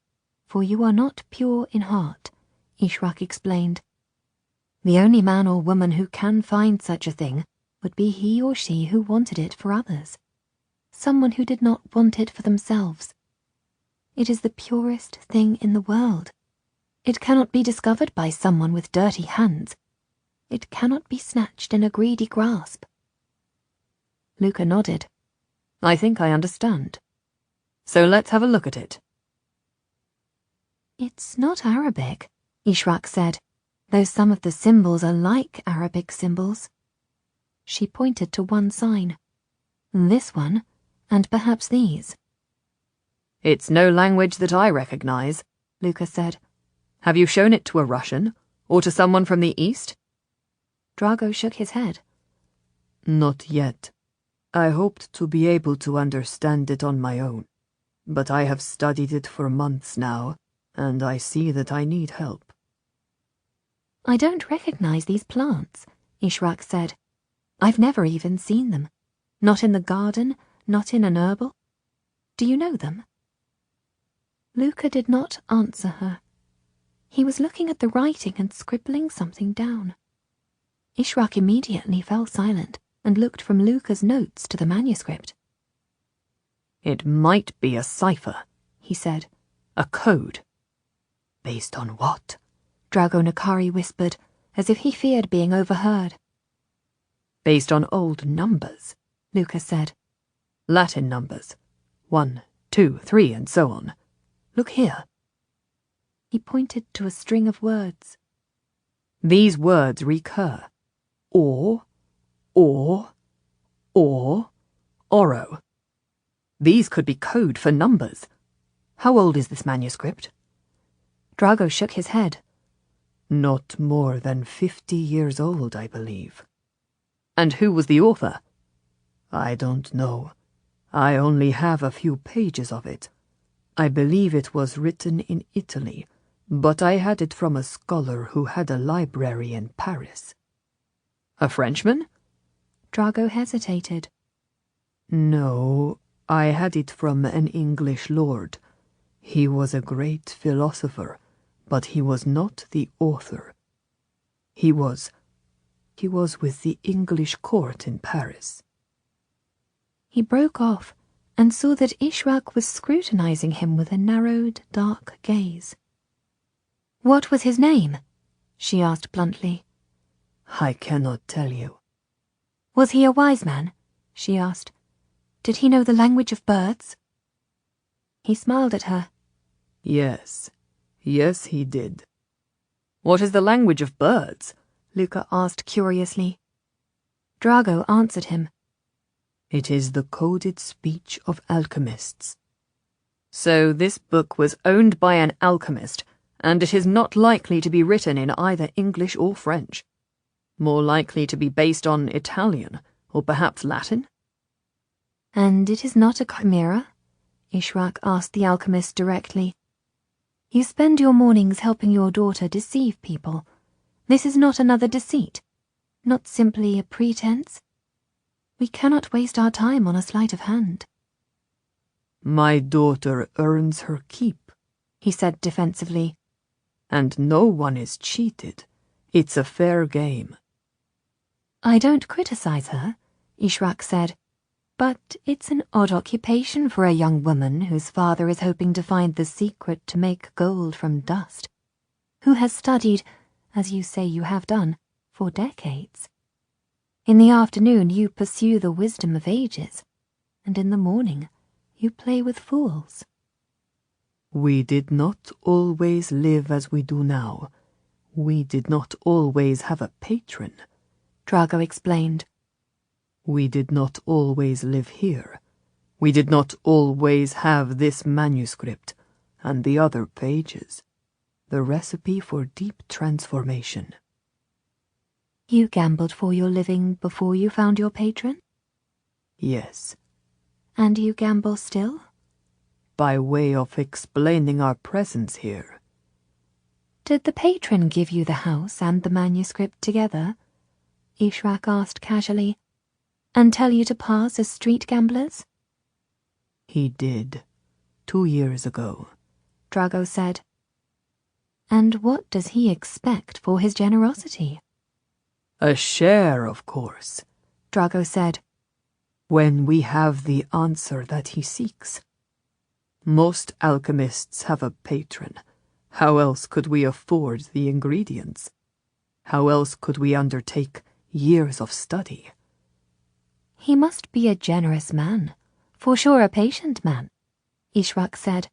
for you are not pure in heart, Ishrak explained. The only man or woman who can find such a thing would be he or she who wanted it for others, someone who did not want it for themselves. It is the purest thing in the world. It cannot be discovered by someone with dirty hands. It cannot be snatched in a greedy grasp. Luca nodded. I think I understand. So let's have a look at it. It's not Arabic, Ishrak said, though some of the symbols are like Arabic symbols. She pointed to one sign. This one, and perhaps these. It's no language that I recognize, Luca said. Have you shown it to a Russian, or to someone from the East? Drago shook his head. Not yet. I hoped to be able to understand it on my own, but I have studied it for months now, and I see that I need help. I don't recognize these plants, Ishrak said. I've never even seen them. Not in the garden, not in an herbal. Do you know them? Luca did not answer her. He was looking at the writing and scribbling something down. Ishrak immediately fell silent and looked from Luca's notes to the manuscript. It might be a cipher, he said. A code. Based on what? Drago Nakari whispered, as if he feared being overheard. Based on old numbers, Luca said. Latin numbers. 1, 2, 3, and so on. Look here. He pointed to a string of words. These words recur. Or, oro. These could be code for numbers. How old is this manuscript? Drago shook his head. Not more than 50 years old, I believe. And who was the author? I don't know. I only have a few pages of it. I believe it was written in Italy, but I had it from a scholar who had a library in Paris. A Frenchman? Drago hesitated. No, I had it from an English lord. He was a great philosopher, but he was not the author. He was with the English court in Paris. He broke off and saw that Ishrak was scrutinizing him with a narrowed, dark gaze. "What was his name?" she asked bluntly. I cannot tell you. "Was he a wise man?" she asked. "Did he know the language of birds?" He smiled at her. Yes, he did. What is the language of birds? Luca asked curiously. Drago answered him. It is the coded speech of alchemists. So this book was owned by an alchemist, and it is not likely to be written in either English or French. More likely to be based on Italian, or perhaps Latin? "And it is not a chimera?" Ishrak asked the alchemist directly. "You spend your mornings helping your daughter deceive people. This is not another deceit, not simply a pretense. We cannot waste our time on a sleight of hand." My daughter earns her keep, he said defensively. And no one is cheated. It's a fair game. "I don't criticize her," Ishrak said, "but it's an odd occupation for a young woman whose father is hoping to find the secret to make gold from dust, who has studied, as you say you have done, for decades. In the afternoon you pursue the wisdom of ages, and in the morning you play with fools." We did not always live as we do now. We did not always have a patron, Drago explained. We did not always live here. We did not always have this manuscript and the other pages, the recipe for deep transformation. You gambled for your living before you found your patron? Yes. And you gamble still? By way of explaining our presence here. Did the patron give you the house and the manuscript together? Ishrak asked casually. And tell you to pass as street gamblers? He did, 2 years ago, Drago said. And what does he expect for his generosity? A share, of course, Drago said. When we have the answer that he seeks. Most alchemists have a patron. How else could we afford the ingredients? How else could we undertake years of study? He must be a generous man, for sure a patient man, Ishrak said,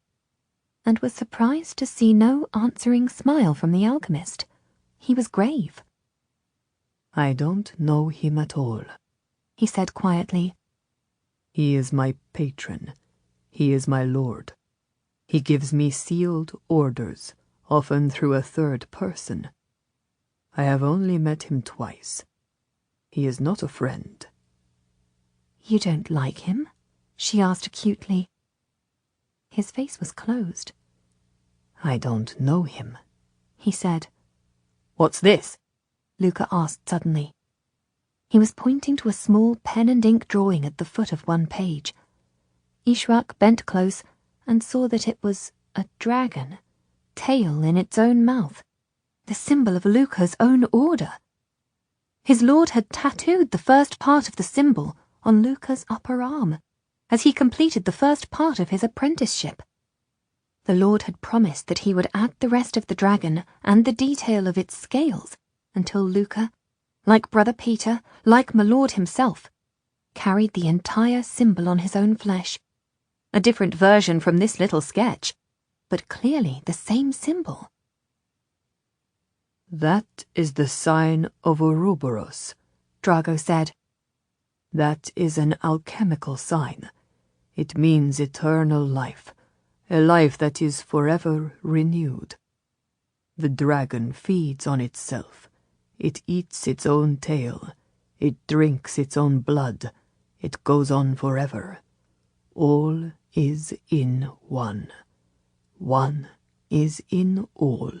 and was surprised to see no answering smile from the alchemist. He was grave. I don't know him at all, he said quietly. He is my patron. He is my lord. He gives me sealed orders, often through a third person. I have only met him twice. He is not a friend. You don't like him? She asked acutely. His face was closed. I don't know him, he said. What's this? Luca asked suddenly. He was pointing to a small pen and ink drawing at the foot of one page. Ishrak bent close and saw that it was a dragon, tail in its own mouth, the symbol of Luca's own order. His lord had tattooed the first part of the symbol on Luca's upper arm, as he completed the first part of his apprenticeship. The lord had promised that he would add the rest of the dragon and the detail of its scales until Luca, like Brother Peter, like my lord himself, carried the entire symbol on his own flesh. A different version from this little sketch, but clearly the same symbol. That is the sign of Ouroboros, Drago said. That is an alchemical sign. It means eternal life, a life that is forever renewed. The dragon feeds on itself. It eats its own tail. It drinks its own blood. It goes on forever. All is in one. One is in all.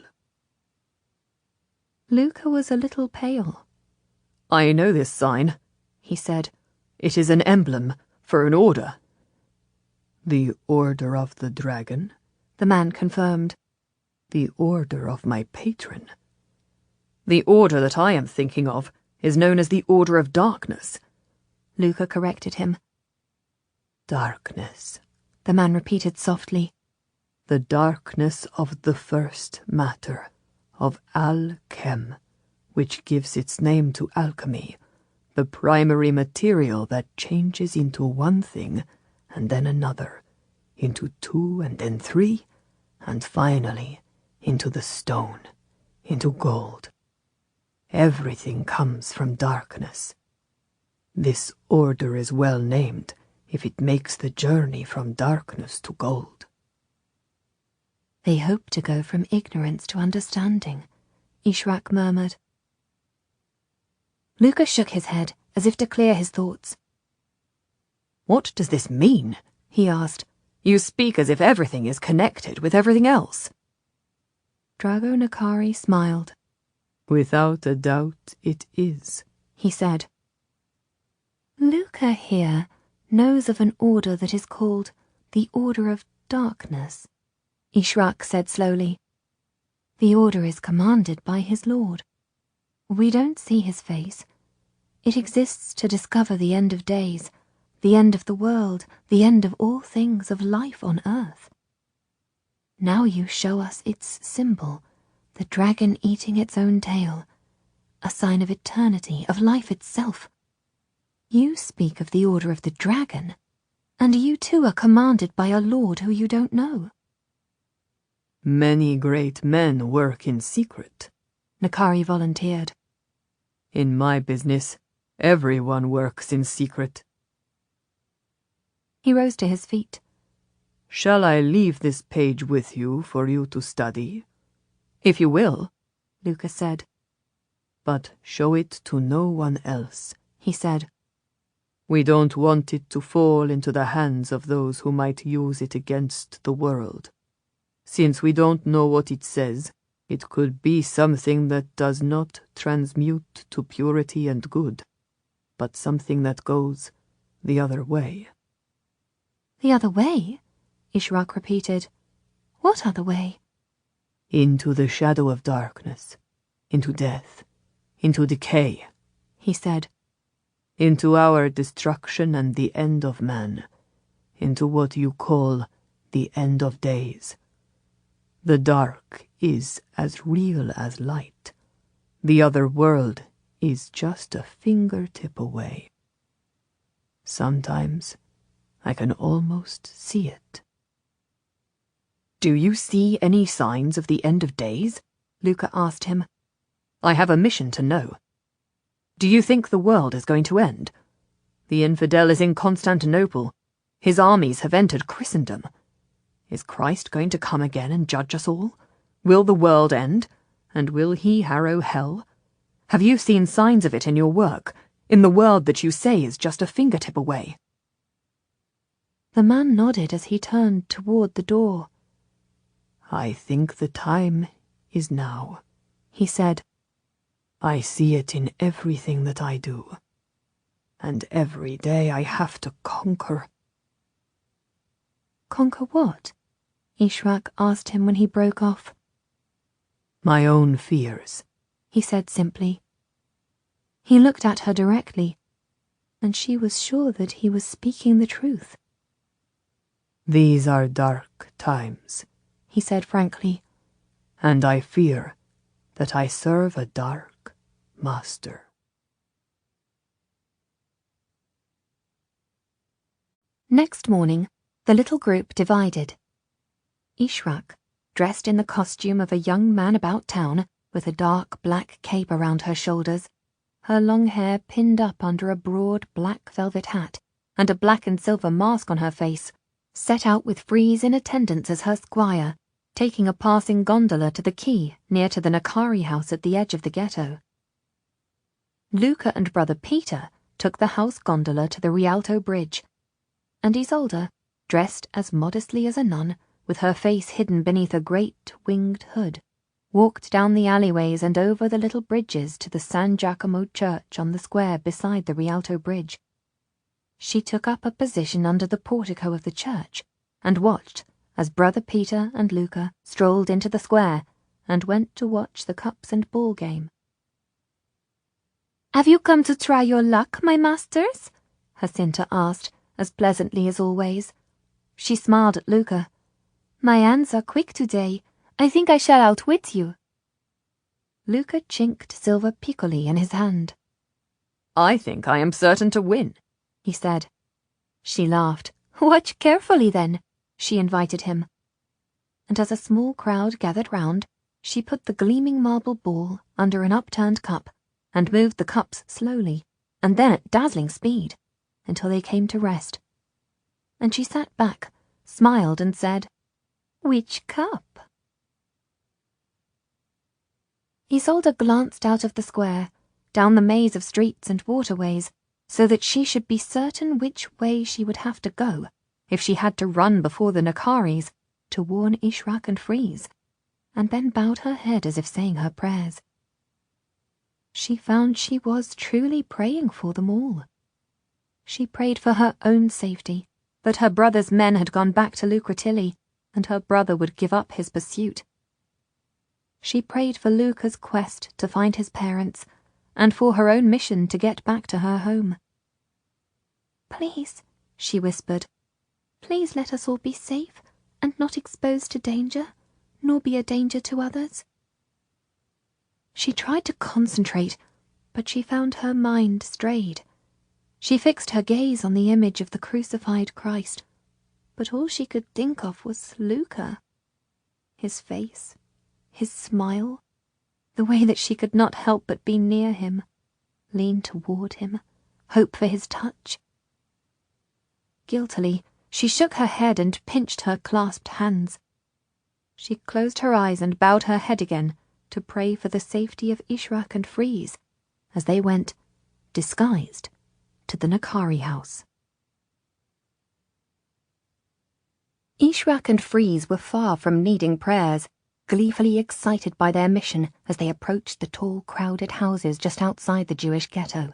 Luca was a little pale. I know this sign, he said. It is an emblem for an order. The Order of the Dragon? The man confirmed. The order of my patron. The order that I am thinking of is known as the Order of Darkness. Luca corrected him. Darkness, The man repeated softly. the darkness of the first matter, of alchem, which gives its name to alchemy, the primary material that changes into one thing and then another, into two and then three, and finally into the stone, into gold. Everything comes from darkness. This order is well named if it makes the journey from darkness to gold. They hope to go from ignorance to understanding, Ishrak murmured. Luca shook his head as if to clear his thoughts. What does this mean? He asked. You speak as if everything is connected with everything else. Drago Nakari smiled. Without a doubt it is, He said. Luca here knows of an order that is called the Order of Darkness, Ishrak said slowly. The order is commanded by his lord. We don't see his face. It exists to discover the end of days, the end of the world, the end of all things of life on earth. Now you show us its symbol, the dragon eating its own tail, a sign of eternity, of life itself. You speak of the order of the dragon, and you too are commanded by a lord who you don't know. Many great men work in secret, Nakari volunteered. In my business, everyone works in secret. He rose to his feet. Shall I leave this page with you for you to study? If you will, Luca said. But show it to no one else, He said. We don't want it to fall into the hands of those who might use it against the world. Since we don't know what it says, it could be something that does not transmute to purity and good, but something that goes the other way. The other way? Ishrak repeated. What other way? Into the shadow of darkness, into death, into decay, He said. Into our destruction and the end of man, into what you call the end of days. The dark is as real as light. The other world is just a fingertip away. Sometimes I can almost see it. Do you see any signs of the end of days? Luca asked him. I have a mission to know. Do you think the world is going to end? The infidel is in Constantinople. His armies have entered Christendom. Is Christ going to come again and judge us all? Will the world end? And will he harrow hell? Have you seen signs of it in your work, in the world that you say is just a fingertip away? The man nodded as he turned toward the door. I think the time is now, He said. I see it in everything that I do. And every day I have to conquer. Conquer what? Ishrak asked him when he broke off. My own fears. He said simply. He looked at her directly, and she was sure that he was speaking the truth. These are dark times, He said frankly. and I fear that I serve a dark master. Next morning, the little group divided. Ishrak, dressed in the costume of a young man about town, with a dark black cape around her shoulders, her long hair pinned up under a broad black velvet hat, and a black and silver mask on her face, set out with Freeze in attendance as her squire, taking a passing gondola to the quay near to the Nakari house at the edge of the ghetto. Luca and brother Peter took the house gondola to the Rialto Bridge, and Isolde, dressed as modestly as a nun, with her face hidden beneath a great winged hood, walked down the alleyways and over the little bridges to the San Giacomo church on the square beside the Rialto Bridge. She took up a position under the portico of the church and watched as brother Peter and Luca strolled into the square and went to watch the cups and ball game. Have you come to try your luck, my masters? Jacinta asked, as pleasantly as always. She smiled at Luca. My hands are quick today. I think I shall outwit you. Luca chinked silver piccoli in his hand. I think I am certain to win, he said. She laughed. Watch carefully, then, she invited him. And as a small crowd gathered round, she put the gleaming marble ball under an upturned cup and moved the cups slowly, and then at dazzling speed, until they came to rest. And she sat back, smiled, and said, Which cup? Isolde glanced out of the square, down the maze of streets and waterways, so that she should be certain which way she would have to go if she had to run before the Nakaris to warn Ishrak and Freeze, and then bowed her head as if saying her prayers. She found she was truly praying for them all. She prayed for her own safety, that her brother's men had gone back to Lucretilli, and her brother would give up his pursuit. She prayed for Luca's quest to find his parents, and for her own mission to get back to her home. Please, she whispered, please let us all be safe, and not exposed to danger, nor be a danger to others. She tried to concentrate, but she found her mind strayed. She fixed her gaze on the image of the crucified Christ, but all she could think of was Luca. His face, his smile, the way that she could not help but be near him, lean toward him, hope for his touch. Guiltily, she shook her head and pinched her clasped hands. She closed her eyes and bowed her head again to pray for the safety of Ishrak and Freeze as they went, disguised, to the Nakari house. Ishrak and Freeze were far from needing prayers, gleefully excited by their mission as they approached the tall, crowded houses just outside the Jewish ghetto.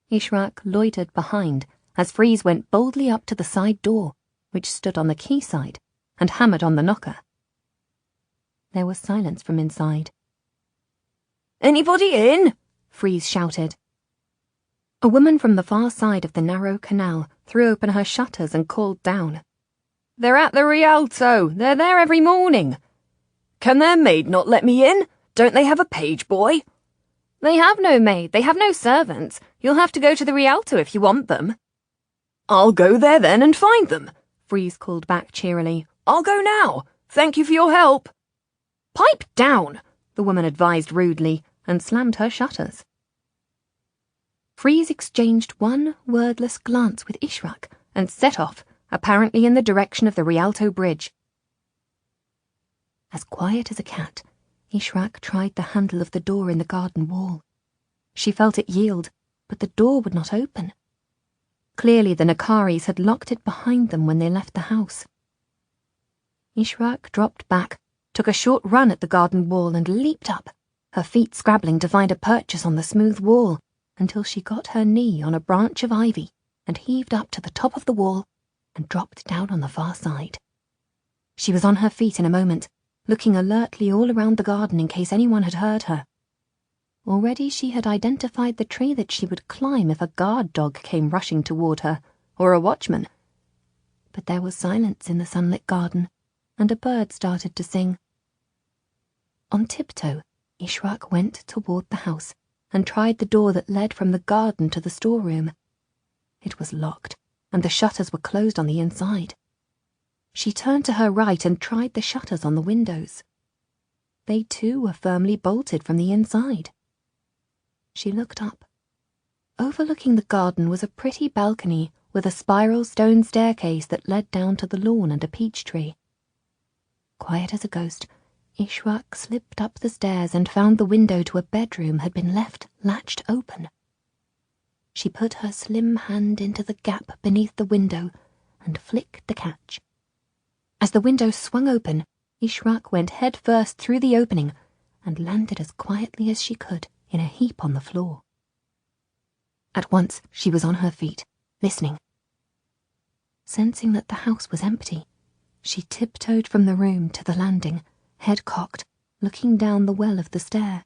Ishrak loitered behind as Freeze went boldly up to the side door, which stood on the quayside, and hammered on the knocker. There was silence from inside. Anybody in? Freeze shouted. A woman from the far side of the narrow canal threw open her shutters and called down. They're at the Rialto. They're there every morning. Can their maid not let me in? Don't they have a page boy? They have no maid. They have no servants. You'll have to go to the Rialto if you want them. I'll go there then and find them, Freeze called back cheerily. I'll go now. Thank you for your help. Pipe down, the woman advised rudely, and slammed her shutters. Freeze exchanged one wordless glance with Ishrak and set off, apparently in the direction of the Rialto Bridge. As quiet as a cat, Ishrak tried the handle of the door in the garden wall. She felt it yield, but the door would not open. Clearly the Nakaris had locked it behind them when they left the house. Ishrak dropped back, took a short run at the garden wall and leaped up, her feet scrabbling to find a purchase on the smooth wall, until she got her knee on a branch of ivy and heaved up to the top of the wall and dropped down on the far side. She was on her feet in a moment, looking alertly all around the garden in case anyone had heard her. Already she had identified the tree that she would climb if a guard dog came rushing toward her, or a watchman. But there was silence in the sunlit garden, and a bird started to sing. On tiptoe, Ishrak went toward the house and tried the door that led from the garden to the storeroom. It was locked, and the shutters were closed on the inside. She turned to her right and tried the shutters on the windows. They too were firmly bolted from the inside. She looked up. Overlooking the garden was a pretty balcony with a spiral stone staircase that led down to the lawn and a peach tree. Quiet as a ghost, Ishrak slipped up the stairs and found the window to a bedroom had been left latched open. She put her slim hand into the gap beneath the window and flicked the catch. As the window swung open, Ishrak went head first through the opening and landed as quietly as she could in a heap on the floor. At once she was on her feet, listening. Sensing that the house was empty, she tiptoed from the room to the landing, head cocked, looking down the well of the stair.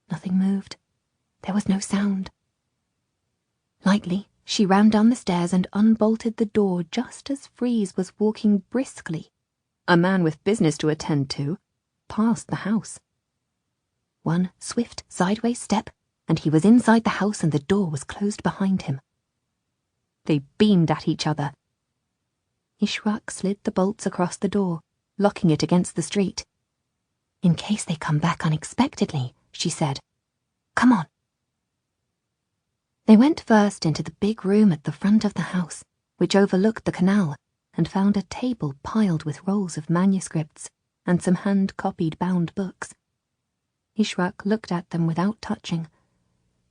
Nothing moved. There was no sound. Lightly, she ran down the stairs and unbolted the door just as Freeze was walking briskly, a man with business to attend to, past the house. One swift sideways step, and he was inside the house and the door was closed behind him. They beamed at each other. Ishrak slid the bolts across the door, locking it against the street. "In case they come back unexpectedly," she said. "Come on." They went first into the big room at the front of the house, which overlooked the canal, and found a table piled with rolls of manuscripts and some hand-copied bound books. Ishrak looked at them without touching.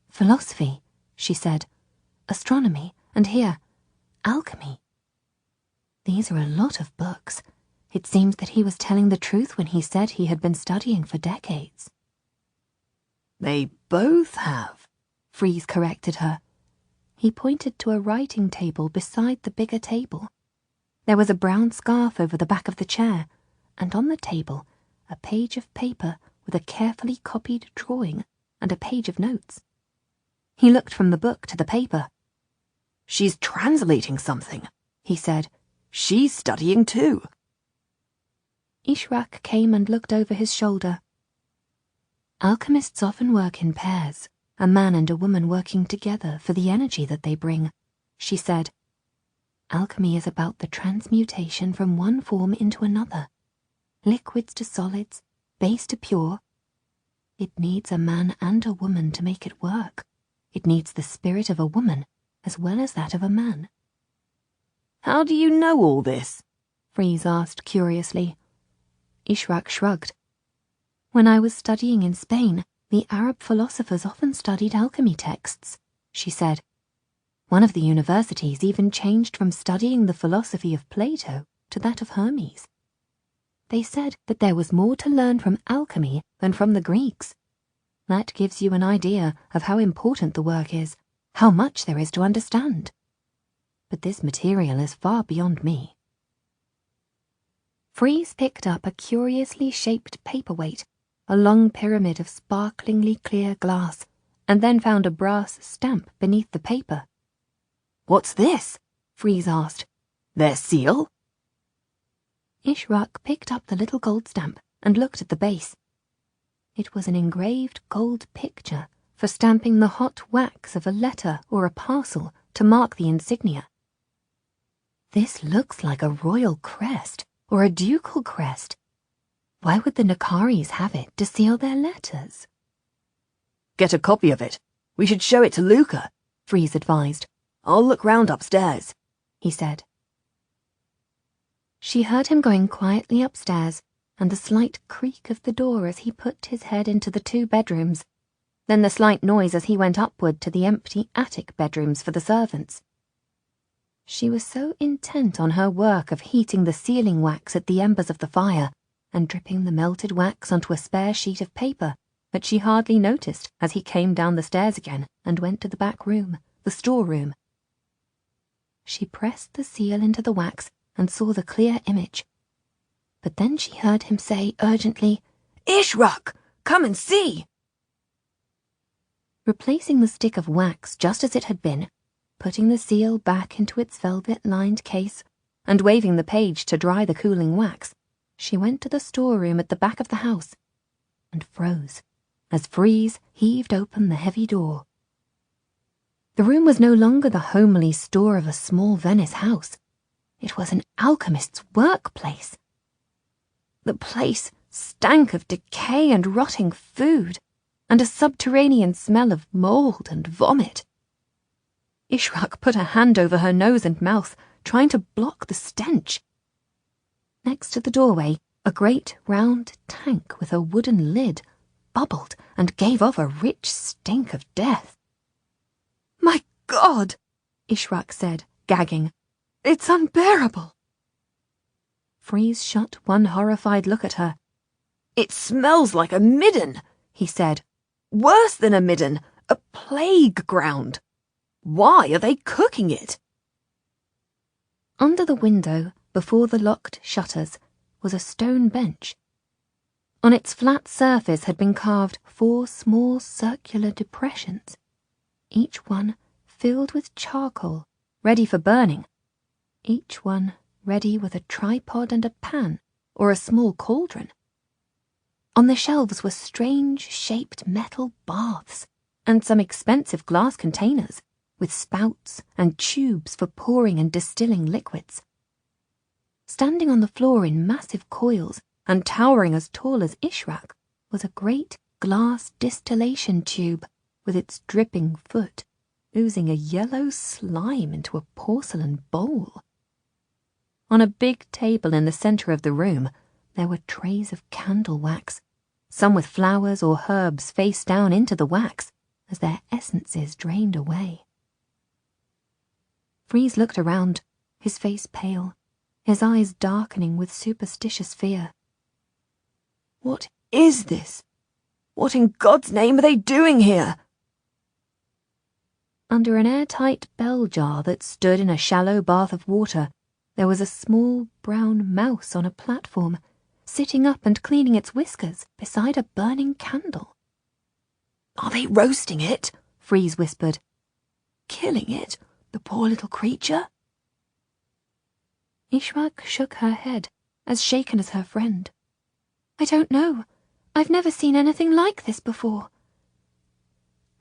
"Philosophy," she said, "astronomy, and here, alchemy. These are a lot of books. It seems that he was telling the truth when he said he had been studying for decades." "They both have," Freeze corrected her. He pointed to a writing table beside the bigger table. There was a brown scarf over the back of the chair, and on the table a page of paper with a carefully copied drawing and a page of notes. He looked from the book to the paper. "She's translating something," he said. "She's studying too." Ishrak came and looked over his shoulder. "Alchemists often work in pairs, a man and a woman working together for the energy that they bring," she said. "Alchemy is about the transmutation from one form into another, liquids to solids, base to pure. It needs a man and a woman to make it work. It needs the spirit of a woman as well as that of a man." "How do you know all this?" Freeze asked curiously. Ishrak shrugged. "When I was studying in Spain, the Arab philosophers often studied alchemy texts," she said. "One of the universities even changed from studying the philosophy of Plato to that of Hermes. They said that there was more to learn from alchemy than from the Greeks. That gives you an idea of how important the work is, how much there is to understand. But this material is far beyond me." Freeze picked up a curiously shaped paperweight, a long pyramid of sparklingly clear glass, and then found a brass stamp beneath the paper. "What's this?" Freeze asked. "Their seal?" Ishrak picked up the little gold stamp and looked at the base. It was an engraved gold picture for stamping the hot wax of a letter or a parcel to mark the insignia. "This looks like a royal crest or a ducal crest. Why would the Nakaris have it to seal their letters?" "Get a copy of it. We should show it to Luca," Freeze advised. "I'll look round upstairs," he said. She heard him going quietly upstairs and the slight creak of the door as he put his head into the 2 bedrooms, then the slight noise as he went upward to the empty attic bedrooms for the servants. She was so intent on her work of heating the sealing wax at the embers of the fire and dripping the melted wax onto a spare sheet of paper that she hardly noticed as he came down the stairs again and went to the back room, the storeroom. She pressed the seal into the wax and saw the clear image. But then she heard him say urgently, "Ishrak, come and see!" Replacing the stick of wax just as it had been, putting the seal back into its velvet-lined case, and waving the page to dry the cooling wax, she went to the storeroom at the back of the house and froze as Freeze heaved open the heavy door. The room was no longer the homely store of a small Venice house. It was an alchemist's workplace. The place stank of decay and rotting food, and a subterranean smell of mold and vomit. Ishrak put a hand over her nose and mouth, trying to block the stench. Next to the doorway, a great round tank with a wooden lid bubbled and gave off a rich stink of death. "My God," Ishrak said, gagging. "It's unbearable." Freeze shot one horrified look at her. "It smells like a midden," he said. "Worse than a midden, a plague ground. Why are they cooking it?" Under the window, before the locked shutters, was a stone bench. On its flat surface had been carved 4 small circular depressions, each one filled with charcoal, ready for burning, each one ready with a tripod and a pan or a small cauldron. On the shelves were strange-shaped metal baths and some expensive glass containers with spouts and tubes for pouring and distilling liquids. Standing on the floor in massive coils and towering as tall as Ishrak was a great glass distillation tube with its dripping foot oozing a yellow slime into a porcelain bowl. On a big table in the centre of the room there were trays of candle wax, some with flowers or herbs face down into the wax as their essences drained away. Freeze looked around, his face pale, his eyes darkening with superstitious fear. What is this? What in God's name are they doing here? Under an airtight bell jar that stood in a shallow bath of water, there was a small brown mouse on a platform, sitting up and cleaning its whiskers beside a burning candle. Are they roasting it? Freeze whispered. Killing it? The poor little creature? Ishrak shook her head, as shaken as her friend. I don't know. I've never seen anything like this before.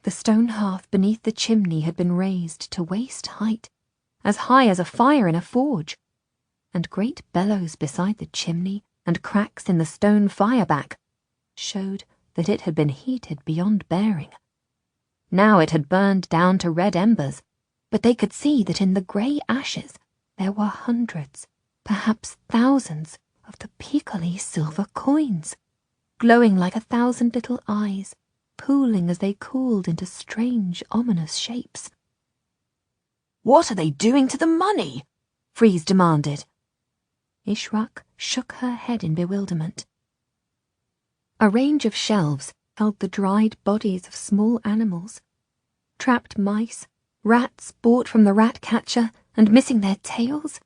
The stone hearth beneath the chimney had been raised to waist height, as high as a fire in a forge, and great bellows beside the chimney and cracks in the stone fireback showed that it had been heated beyond bearing. Now it had burned down to red embers, but they could see that in the grey ashes there were hundreds, perhaps thousands, of the piccoli silver coins, glowing like 1,000 little eyes, pooling as they cooled into strange, ominous shapes. What are they doing to the money? Freeze demanded. Ishrak shook her head in bewilderment. A range of shelves held the dried bodies of small animals, trapped mice, rats bought from the rat catcher and missing their tails,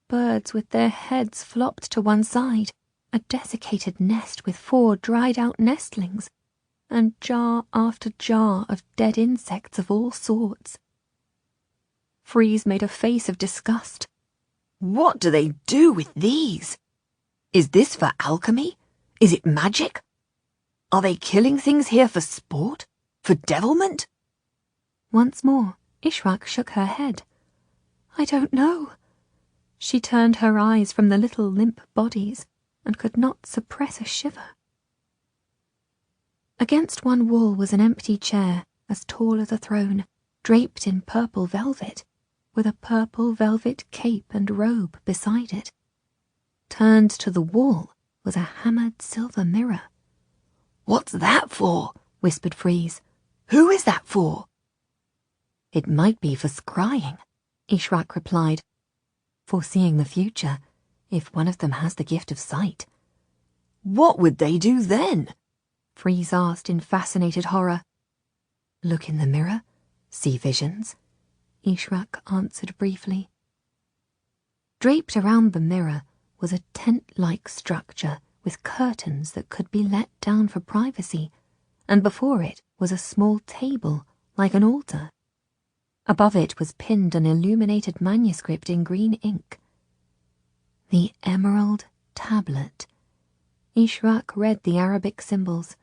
birds with their heads flopped to one side, a desiccated nest with 4 dried-out nestlings, and jar after jar of dead insects of all sorts. Freeze made a face of disgust. What do they do with these? Is this for alchemy? Is it magic? Are they killing things here for sport? For devilment? Once more, Ishrak shook her head. I don't know. She turned her eyes from the little limp bodies and could not suppress a shiver. Against one wall was an empty chair, as tall as a throne, draped in purple velvet, with a purple velvet cape and robe beside it. Turned to the wall was a hammered silver mirror. What's that for? Whispered Freeze. Who is that for? It might be for scrying, Ishrak replied. Foreseeing the future, if one of them has the gift of sight. What would they do then? Freeze asked in fascinated horror. Look in the mirror, see visions, Ishrak answered briefly. Draped around the mirror was a tent-like structure with curtains that could be let down for privacy, and before it was a small table like an altar. Above it was pinned an illuminated manuscript in green ink. The Emerald Tablet. Ishrak read the Arabic symbols.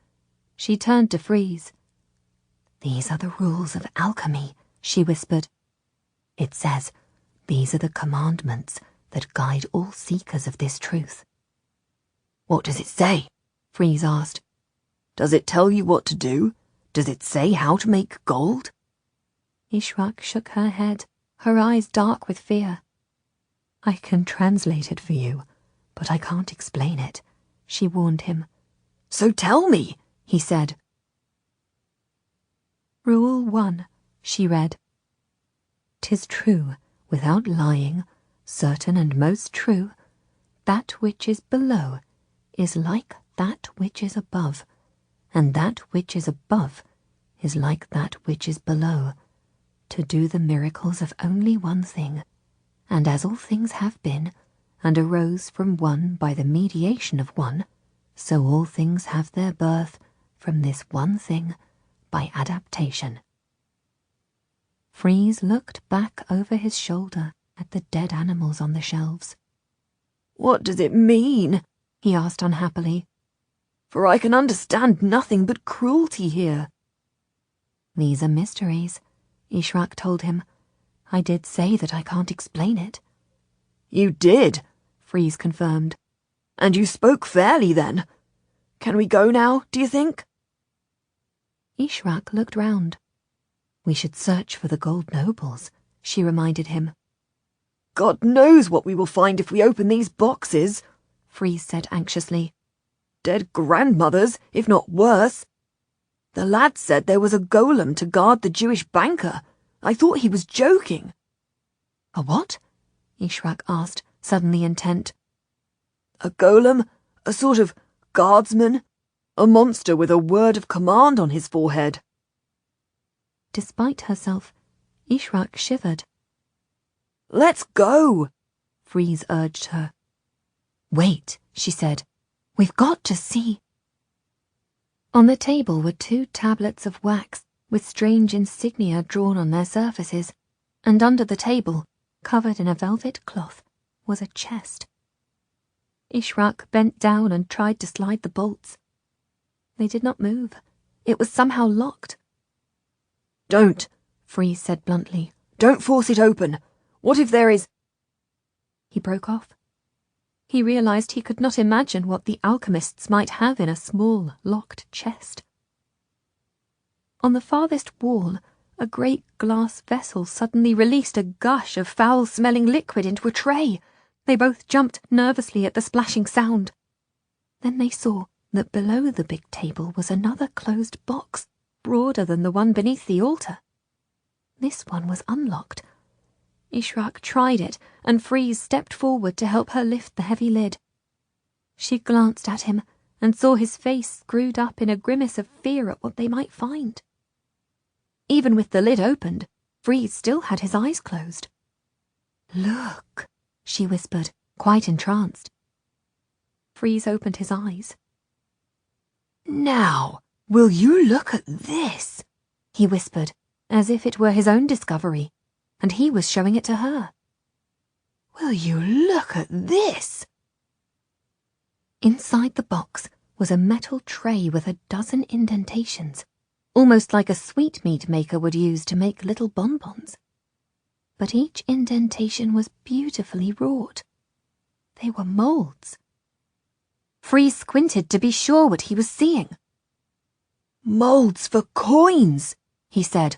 She turned to Freeze. These are the rules of alchemy, she whispered. It says, these are the commandments that guide all seekers of this truth. What does it say? Freeze asked. Does it tell you what to do? Does it say how to make gold? Ishrak shook her head, her eyes dark with fear. I can translate it for you, but I can't explain it, she warned him. So tell me, he said. Rule 1, she read. 'Tis true, without lying, certain and most true, that which is below is like that which is above, and that which is above is like that which is below, to do the miracles of only one thing, and as all things have been, and arose from one by the mediation of one, So all things have their birth from this one thing by adaptation. Freeze looked back over his shoulder at the dead animals on the shelves. What does it mean? He asked unhappily. For I can understand nothing but cruelty here. These are mysteries, Ishrak told him. I did say that I can't explain it. You did, Freeze confirmed. And you spoke fairly then. Can we go now, do you think? Ishrak looked round. We should search for the gold nobles, she reminded him. God knows what we will find if we open these boxes, Freeze said anxiously. Dead grandmothers, if not worse. The lad said there was a golem to guard the Jewish banker. I thought he was joking. A what? Ishrak asked, suddenly intent. A golem, a sort of guardsman, a monster with a word of command on his forehead. Despite herself, Ishrak shivered. Let's go, Freeze urged her. Wait, she said. We've got to see. On the table were 2 tablets of wax with strange insignia drawn on their surfaces, and under the table, covered in a velvet cloth, was a chest. Ishrak bent down and tried to slide the bolts. They did not move. It was somehow locked. Don't, Freeze said bluntly. Don't force it open. What if there is... He broke off. He realized he could not imagine what the alchemists might have in a small, locked chest. On the farthest wall, a great glass vessel suddenly released a gush of foul-smelling liquid into a tray. They both jumped nervously at the splashing sound. Then they saw that below the big table was another closed box, broader than the one beneath the altar. This one was unlocked. Ishrak tried it, and Freeze stepped forward to help her lift the heavy lid. She glanced at him and saw his face screwed up in a grimace of fear at what they might find. Even with the lid opened, Freeze still had his eyes closed. Look, she whispered, quite entranced. Freeze opened his eyes. Now, will you look at this? He whispered, as if it were his own discovery, and he was showing it to her. Will you look at this? Inside the box was a metal tray with a dozen indentations, almost like a sweetmeat maker would use to make little bonbons. But each indentation was beautifully wrought. They were moulds. Freeze squinted to be sure what he was seeing. Moulds for coins, he said.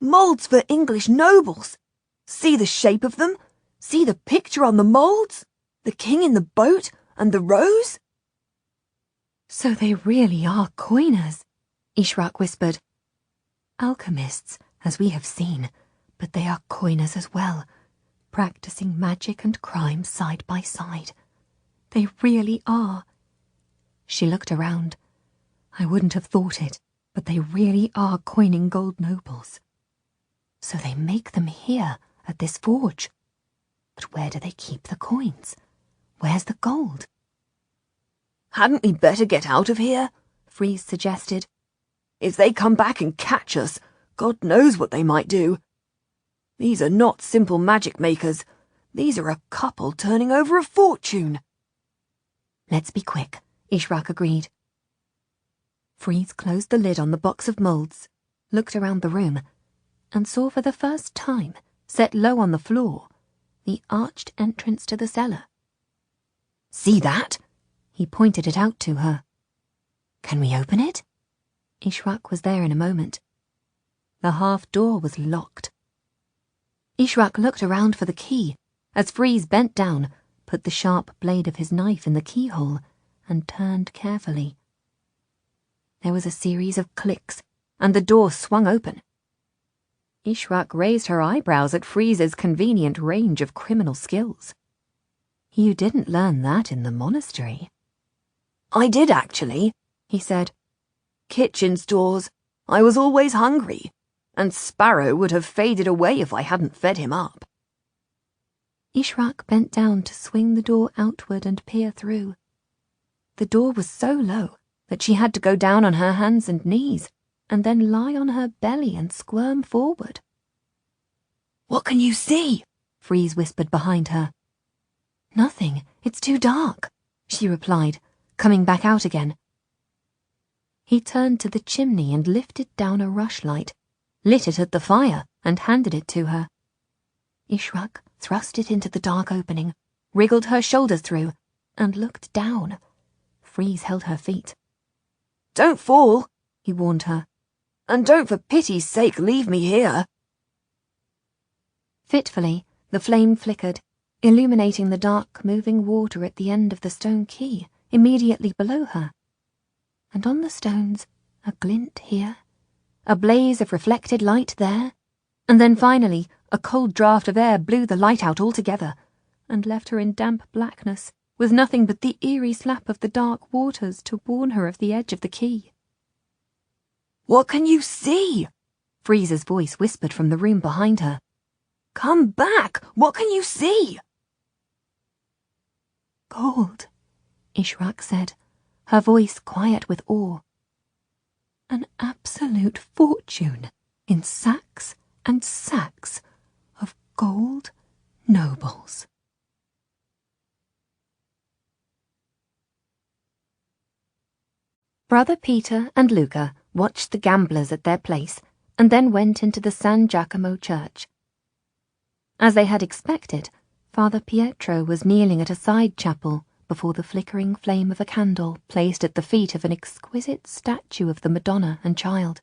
Moulds for English nobles. See the shape of them? See the picture on the moulds? The king in the boat and the rose? So they really are coiners, Ishrak whispered. Alchemists, as we have seen, but they are coiners as well, practicing magic and crime side by side. They really are. She looked around. I wouldn't have thought it, but they really are coining gold nobles. So they make them here, at this forge. But where do they keep the coins? Where's the gold? Hadn't we better get out of here? Freeze suggested. If they come back and catch us, God knows what they might do. These are not simple magic makers. These are a couple turning over a fortune. Let's be quick, Ishrak agreed. Freeze closed the lid on the box of moulds, looked around the room, and saw for the first time, set low on the floor, the arched entrance to the cellar. See that? He pointed it out to her. Can we open it? Ishrak was there in a moment. The half door was locked. Ishrak looked around for the key, as Freeze bent down, put the sharp blade of his knife in the keyhole, and turned carefully. There was a series of clicks, and the door swung open. Ishrak raised her eyebrows at Freeze's convenient range of criminal skills. You didn't learn that in the monastery. I did, actually, he said. Kitchen stores. I was always hungry, and Sparrow would have faded away if I hadn't fed him up. Ishrak bent down to swing the door outward and peer through. The door was so low that she had to go down on her hands and knees and then lie on her belly and squirm forward. "What can you see?" Freeze whispered behind her. "Nothing, it's too dark," she replied, coming back out again. He turned to the chimney and lifted down a rushlight, lit it at the fire, and handed it to her. Ishraq thrust it into the dark opening, wriggled her shoulders through, and looked down. Freeze held her feet. "Don't fall," he warned her. "And don't for pity's sake leave me here." Fitfully, the flame flickered, illuminating the dark, moving water at the end of the stone quay immediately below her. And on the stones, a glint here, a blaze of reflected light there, and then finally a cold draught of air blew the light out altogether, and left her in damp blackness, with nothing but the eerie slap of the dark waters to warn her of the edge of the quay. "What can you see?" Freeze's voice whispered from the room behind her. "Come back! What can you see?" "Gold," Ishraq said, her voice quiet with awe. "An absolute fortune in sacks and sacks of gold nobles." Brother Peter and Luca watched the gamblers at their place and then went into the San Giacomo church. As they had expected, Father Pietro was kneeling at a side chapel before the flickering flame of a candle placed at the feet of an exquisite statue of the Madonna and Child.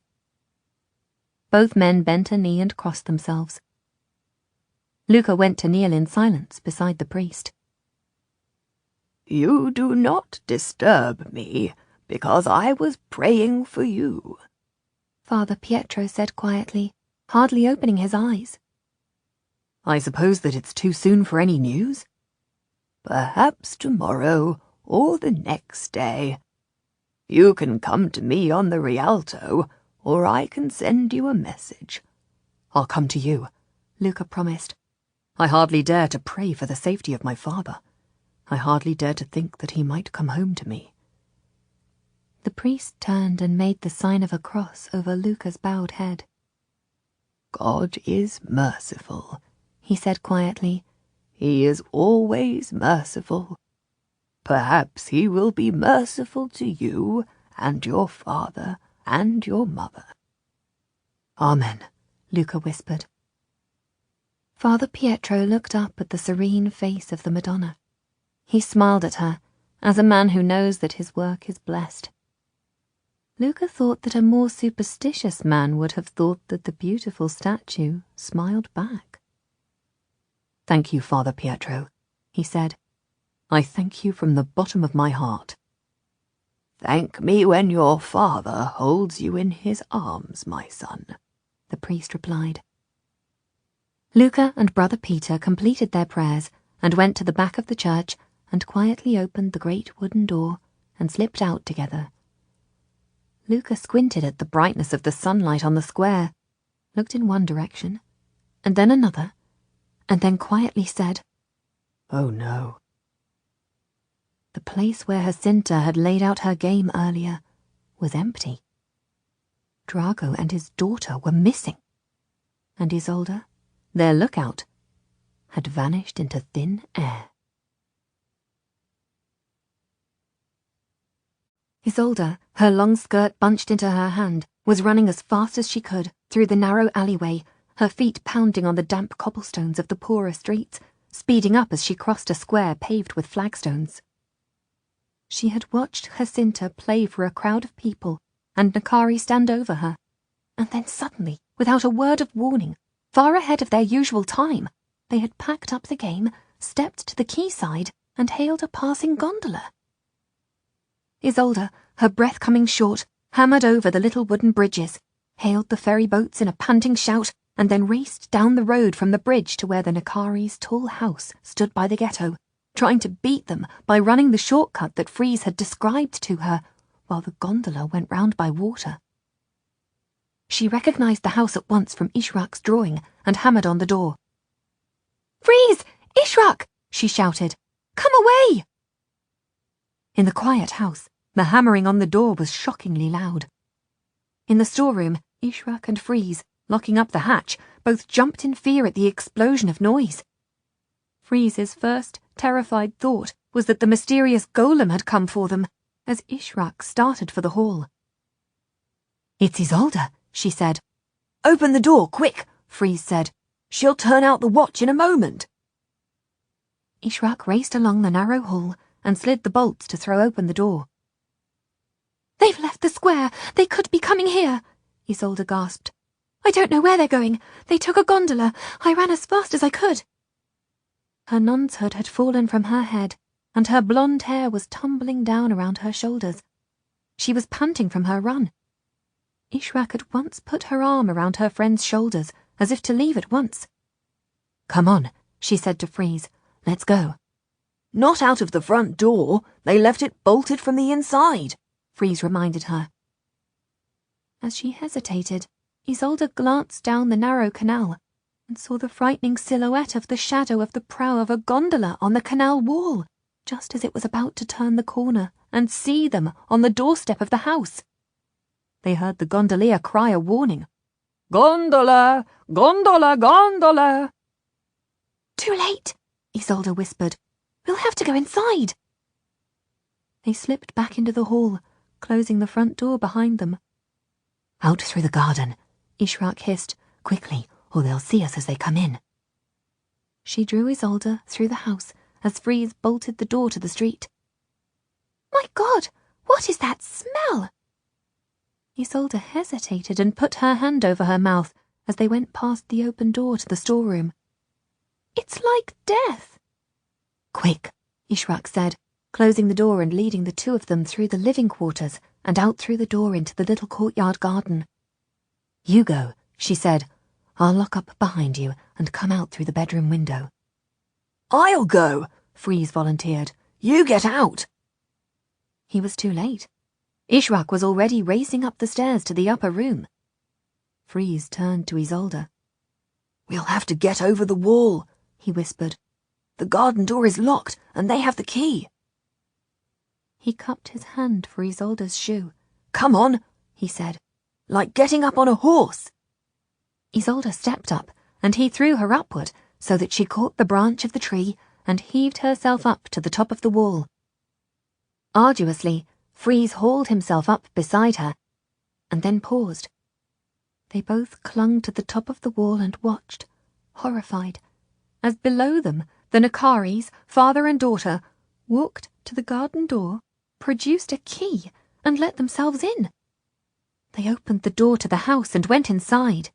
Both men bent a knee and crossed themselves. Luca went to kneel in silence beside the priest. "You do not disturb me, because I was praying for you," Father Pietro said quietly, hardly opening his eyes. I suppose that it's too soon for any news? "Perhaps tomorrow or the next day. You can come to me on the Rialto, or I can send you a message." "I'll come to you," Luca promised. "I hardly dare to pray for the safety of my father. I hardly dare to think that he might come home to me." The priest turned and made the sign of a cross over Luca's bowed head. "God is merciful," he said quietly. "He is always merciful. Perhaps he will be merciful to you and your father and your mother." "Amen," Luca whispered. Father Pietro looked up at the serene face of the Madonna. He smiled at her, as a man who knows that his work is blessed. Luca thought that a more superstitious man would have thought that the beautiful statue smiled back. "Thank you, Father Pietro," he said. "I thank you from the bottom of my heart." "Thank me when your father holds you in his arms, my son," the priest replied. Luca and Brother Peter completed their prayers and went to the back of the church and quietly opened the great wooden door and slipped out together. Luca squinted at the brightness of the sunlight on the square, looked in one direction, and then another, and then quietly said, "Oh no." The place where Jacinta had laid out her game earlier was empty. Drago and his daughter were missing, and Isolde, their lookout, had vanished into thin air. Isolde, her long skirt bunched into her hand, was running as fast as she could through the narrow alleyway, her feet pounding on the damp cobblestones of the poorer streets, speeding up as she crossed a square paved with flagstones. She had watched Jacinta play for a crowd of people and Nakari stand over her, and then suddenly, without a word of warning, far ahead of their usual time, they had packed up the game, stepped to the quayside, and hailed a passing gondola. Isolde, her breath coming short, hammered over the little wooden bridges, hailed the ferry boats in a panting shout, and then raced down the road from the bridge to where the Nakari's tall house stood by the ghetto, trying to beat them by running the shortcut that Freeze had described to her, while the gondola went round by water. She recognized the house at once from Ishraq's drawing and hammered on the door. "Freeze! Ishraq!" she shouted. "Come away!" In the quiet house, the hammering on the door was shockingly loud. In the storeroom, Ishrak and Freeze, locking up the hatch, both jumped in fear at the explosion of noise. Freeze's first terrified thought was that the mysterious golem had come for them, as Ishrak started for the hall. "It's Isolde," she said. "Open the door, quick," Freeze said. "She'll turn out the watch in a moment." Ishrak raced along the narrow hall and slid the bolts to throw open the door. "They've left the square. They could be coming here," Isolde gasped. "I don't know where they're going. They took a gondola. I ran as fast as I could." Her nun's hood had fallen from her head, and her blonde hair was tumbling down around her shoulders. She was panting from her run. Ishrak had once put her arm around her friend's shoulders, as if to leave at once. "Come on," she said to Freeze. "Let's go." "Not out of the front door. They left it bolted from the inside," Freeze reminded her. As she hesitated, Isolde glanced down the narrow canal and saw the frightening silhouette of the shadow of the prow of a gondola on the canal wall, just as it was about to turn the corner and see them on the doorstep of the house. They heard the gondolier cry a warning. "Gondola! Gondola! Gondola!" "Too late," Isolde whispered. "We'll have to go inside." They slipped back into the hall, closing the front door behind them. "Out through the garden," Ishrak hissed. "Quickly, or they'll see us as they come in." She drew Isolde through the house as Freeze bolted the door to the street. "My God, what is that smell?" Isolde hesitated and put her hand over her mouth as they went past the open door to the storeroom. "It's like death." "Quick," Ishrak said, closing the door and leading the two of them through the living quarters and out through the door into the little courtyard garden. "You go," she said. "I'll lock up behind you and come out through the bedroom window." "I'll go," Freeze volunteered. "You get out." He was too late. Ishrak was already racing up the stairs to the upper room. Freeze turned to Isolde. "We'll have to get over the wall," he whispered. "The garden door is locked, and they have the key." He cupped his hand for Isolde's shoe. "Come on," he said. "Like getting up on a horse." Isolde stepped up, and he threw her upward so that she caught the branch of the tree and heaved herself up to the top of the wall. Arduously, Freeze hauled himself up beside her, and then paused. They both clung to the top of the wall and watched, horrified, as below them the Nakaris, father and daughter, walked to the garden door, produced a key, and let themselves in. They opened the door to the house and went inside.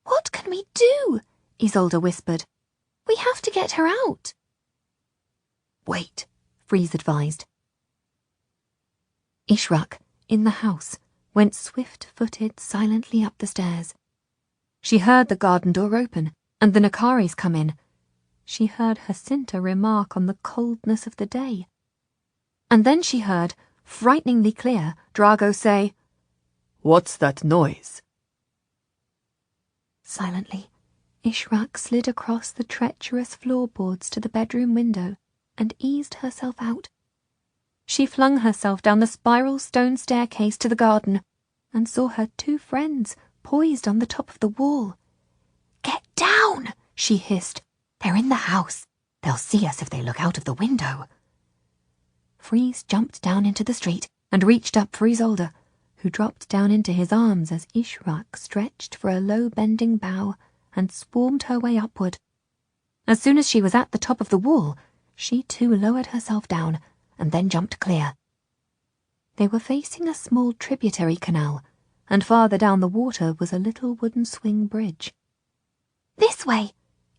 "What can we do?" Isolde whispered. "We have to get her out." "Wait," Freeze advised. Ishrak, in the house, went swift-footed silently up the stairs. She heard the garden door open and the Nakaris come in. She heard Jacinta remark on the coldness of the day. And then she heard, frighteningly clear, Drago say, "What's that noise?" Silently, Ishrak slid across the treacherous floorboards to the bedroom window and eased herself out. She flung herself down the spiral stone staircase to the garden and saw her two friends poised on the top of the wall. "Get down!" she hissed. "They're in the house. They'll see us if they look out of the window." Freeze jumped down into the street and reached up for Isolde, who dropped down into his arms as Ishrak stretched for a low-bending bow and swarmed her way upward. As soon as she was at the top of the wall, she too lowered herself down and then jumped clear. They were facing a small tributary canal, and farther down the water was a little wooden swing bridge. "This way,"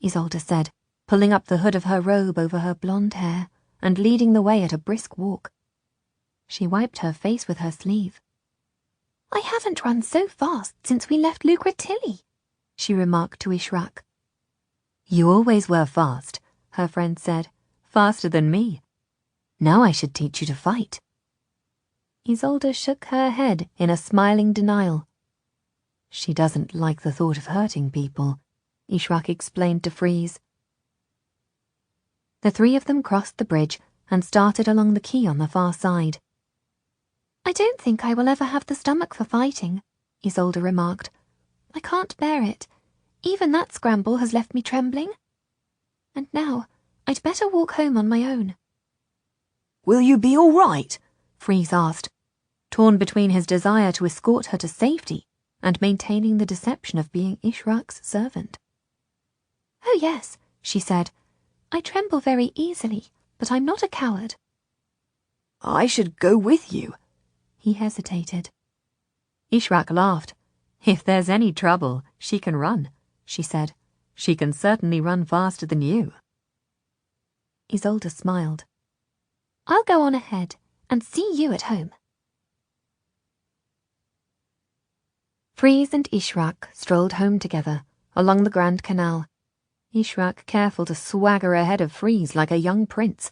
Isolde said, pulling up the hood of her robe over her blonde hair and leading the way at a brisk walk. She wiped her face with her sleeve. "I haven't run so fast since we left Lucretilli," she remarked to Ishrak. "You always were fast," her friend said. "Faster than me. Now I should teach you to fight." Isolde shook her head in a smiling denial. "She doesn't like the thought of hurting people," Ishrak explained to Freeze. The three of them crossed the bridge and started along the quay on the far side. "I don't think I will ever have the stomach for fighting," Isolde remarked. "I can't bear it. Even that scramble has left me trembling. And now I'd better walk home on my own." "Will you be all right?" Freeze asked, torn between his desire to escort her to safety and maintaining the deception of being Ishrak's servant. "Oh yes," she said. "I tremble very easily, but I'm not a coward." "I should go with you." He hesitated. Ishrak laughed. "If there's any trouble, she can run," she said. "She can certainly run faster than you." Isolde smiled. "I'll go on ahead and see you at home." Freeze and Ishrak strolled home together along the Grand Canal, Ishrak careful to swagger ahead of Freeze like a young prince,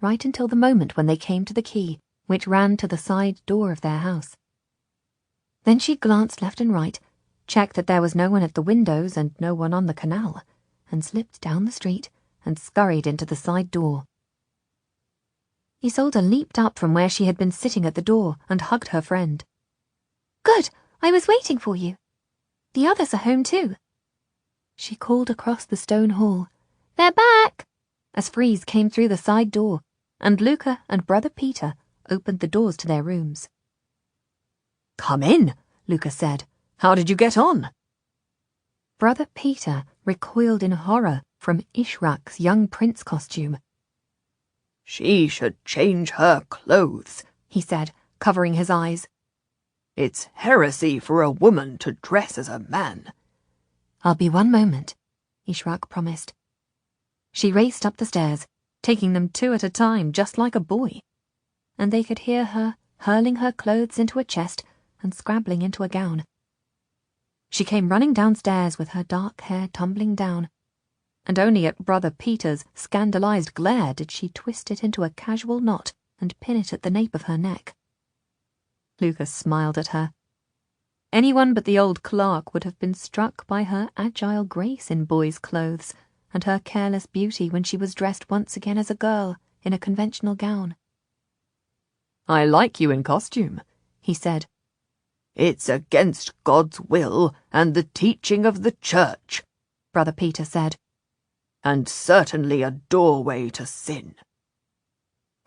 right until the moment when they came to the quay, which ran to the side door of their house. Then she glanced left and right, checked that there was no one at the windows and no one on the canal, and slipped down the street and scurried into the side door. Isolde leaped up from where she had been sitting at the door and hugged her friend. "Good! I was waiting for you. The others are home too." She called across the stone hall, "They're back!" as Freeze came through the side door, and Luca and Brother Peter opened the doors to their rooms. "Come in," Luca said. "How did you get on?" Brother Peter recoiled in horror from Ishrak's young prince costume. "She should change her clothes," he said, covering his eyes. "It's heresy for a woman to dress as a man." "I'll be one moment," Ishrak promised. She raced up the stairs, taking them two at a time just like a boy, and they could hear her hurling her clothes into a chest and scrabbling into a gown. She came running downstairs with her dark hair tumbling down, and only at Brother Peter's scandalized glare did she twist it into a casual knot and pin it at the nape of her neck. Lucas smiled at her. Anyone but the old clerk would have been struck by her agile grace in boy's clothes and her careless beauty when she was dressed once again as a girl in a conventional gown. "I like you in costume," he said. "It's against God's will and the teaching of the church," Brother Peter said. "And certainly a doorway to sin."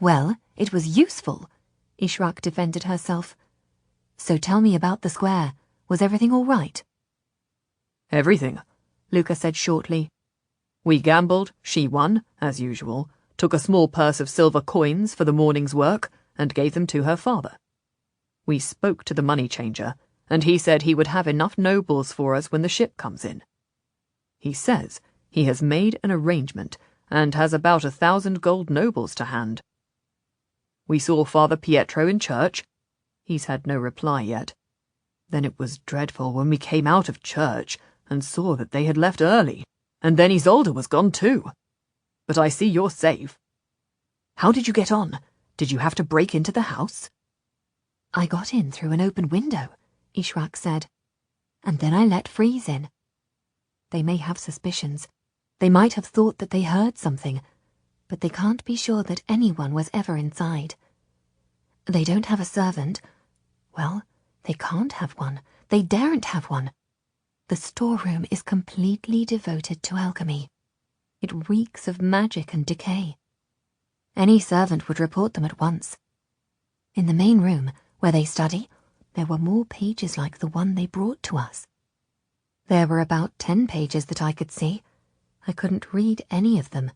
"Well, it was useful," Ishrak defended herself. "So tell me about the square. Was everything all right?" "Everything," Luca said shortly. "We gambled, she won, as usual, took a small purse of silver coins for the morning's work, and gave them to her father. We spoke to the money changer, and he said he would have enough nobles for us when the ship comes in. He says he has made an arrangement and has about 1,000 gold nobles to hand. We saw Father Pietro in church. He's had no reply yet. Then it was dreadful when we came out of church and saw that they had left early, and then Isolde was gone too. But I see you're safe. How did you get on? Did you have to break into the house?" "I got in through an open window," Ishrak said, "and then I let Freeze in. They may have suspicions. They might have thought that they heard something, but they can't be sure that anyone was ever inside. They don't have a servant. Well, they can't have one. They daren't have one. The storeroom is completely devoted to alchemy. It reeks of magic and decay. Any servant would report them at once. In the main room, where they study, there were more pages like the one they brought to us. There were about 10 pages that I could see. I couldn't read any of them.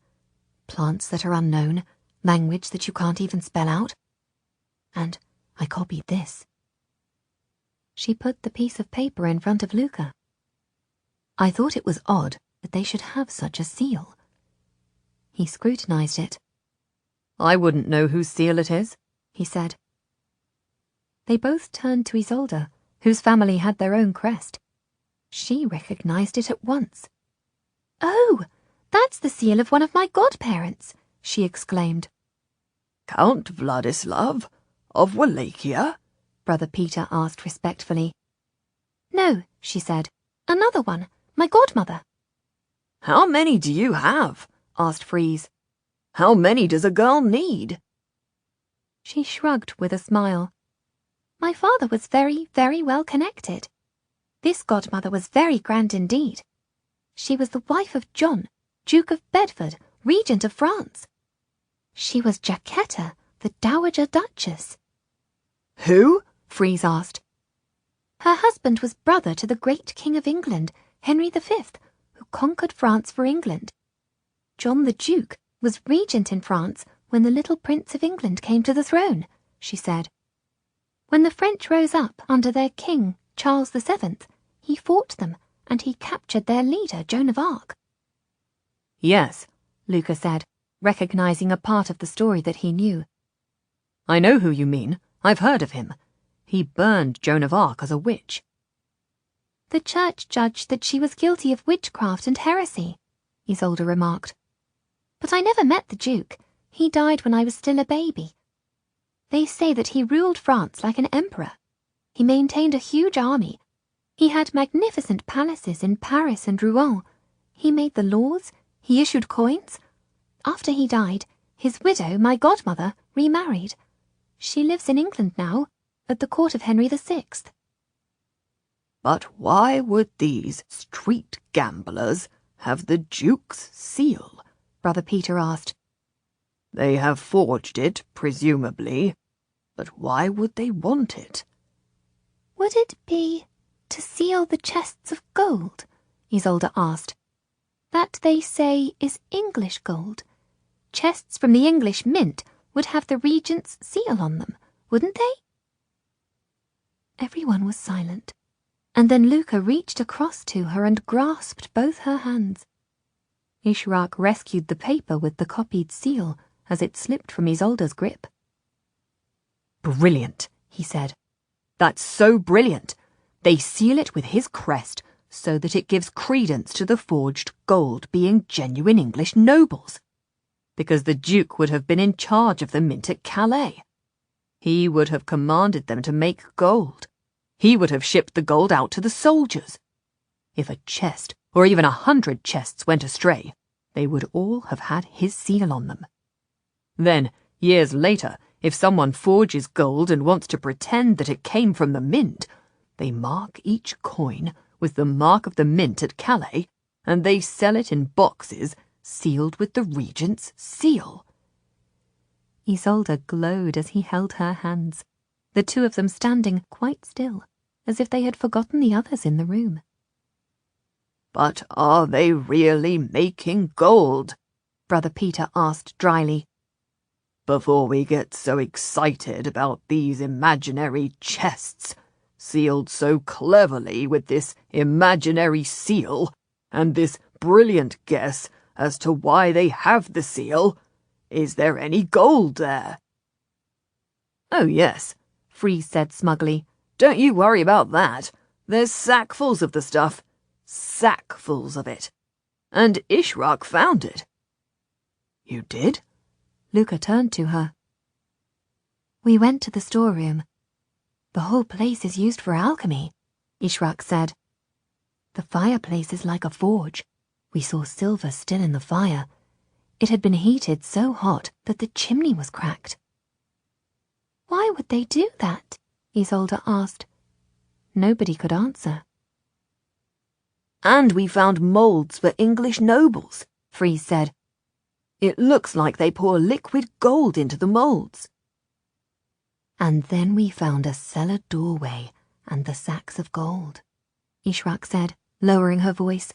Plants that are unknown, language that you can't even spell out. And I copied this." She put the piece of paper in front of Luca. "I thought it was odd that they should have such a seal." He scrutinized it. "I wouldn't know whose seal it is," he said. They both turned to Isolde, whose family had their own crest. She recognized it at once. "Oh, that's the seal of one of my godparents," she exclaimed. "Count Vladislav of Wallachia?" Brother Peter asked respectfully. "No," she said. "Another one, my godmother." "How many do you have?" asked Freeze. How many does a girl need? She shrugged with a smile. My father was very, very well connected. This godmother was very grand indeed. She was the wife of John, Duke of Bedford, Regent of France. She was Jacquetta, the Dowager Duchess. Who? Freeze asked. Her husband was brother to the great King of England, Henry V, who conquered France for England. John the Duke was regent in France when the little Prince of England came to the throne, she said. When the French rose up under their king, Charles VII, he fought them, and he captured their leader, Joan of Arc. Yes, Luca said, recognizing a part of the story that he knew. I know who you mean. I've heard of him. He burned Joan of Arc as a witch. The church judged that she was guilty of witchcraft and heresy, Isolde remarked. But I never met the Duke. He died when I was still a baby. They say that he ruled France like an emperor. He maintained a huge army. He had magnificent palaces in Paris and Rouen. He made the laws. He issued coins. After he died, his widow, my godmother, remarried. She lives in England now, at the court of Henry VI. But why would these street gamblers have the Duke's seal? Brother Peter asked. They have forged it, presumably, but why would they want it? Would it be to seal the chests of gold? Isolde asked. That, they say, is English gold. Chests from the English mint would have the regent's seal on them, wouldn't they? Everyone was silent, and then Luca reached across to her and grasped both her hands. Ishraq rescued the paper with the copied seal as it slipped from Isolde's grip. Brilliant, he said. That's so brilliant. They seal it with his crest so that it gives credence to the forged gold being genuine English nobles. Because the Duke would have been in charge of the mint at Calais. He would have commanded them to make gold. He would have shipped the gold out to the soldiers. If a chest, or even 100 chests, went astray, they would all have had his seal on them. Then, years later, if someone forges gold and wants to pretend that it came from the mint, they mark each coin with the mark of the mint at Calais, and they sell it in boxes sealed with the regent's seal. Isolde glowed as he held her hands, the two of them standing quite still, as if they had forgotten the others in the room. But are they really making gold? Brother Peter asked dryly. Before we get so excited about these imaginary chests, sealed so cleverly with this imaginary seal, and this brilliant guess as to why they have the seal, is there any gold there? Oh, yes, Freeze said smugly. Don't you worry about that. There's sackfuls of the stuff. Sackfuls of it. And Ishraq found it. You did? Luca turned to her. We went to the storeroom. The whole place is used for alchemy, Ishraq said. The fireplace is like a forge. We saw silver still in the fire. It had been heated so hot that the chimney was cracked. Why would they do that? Isolde asked. Nobody could answer. And we found moulds for English nobles, Freeze said. It looks like they pour liquid gold into the moulds. And then we found a cellar doorway and the sacks of gold, Ishraq said, lowering her voice.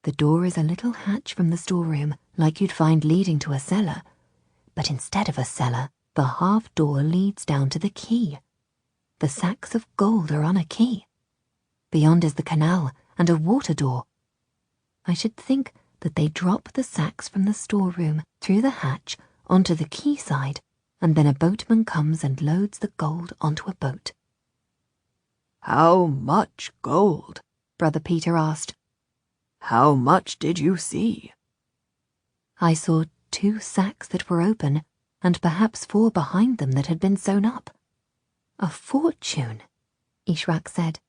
The door is a little hatch from the storeroom, like you'd find leading to a cellar. But instead of a cellar, the half door leads down to the quay. The sacks of gold are on a quay. Beyond is the canal and a water door. I should think that they drop the sacks from the storeroom through the hatch onto the quayside, and then a boatman comes and loads the gold onto a boat. How much gold? Brother Peter asked. How much did you see? I saw 2 sacks that were open, and perhaps 4 behind them that had been sewn up. A fortune, Ishraq said.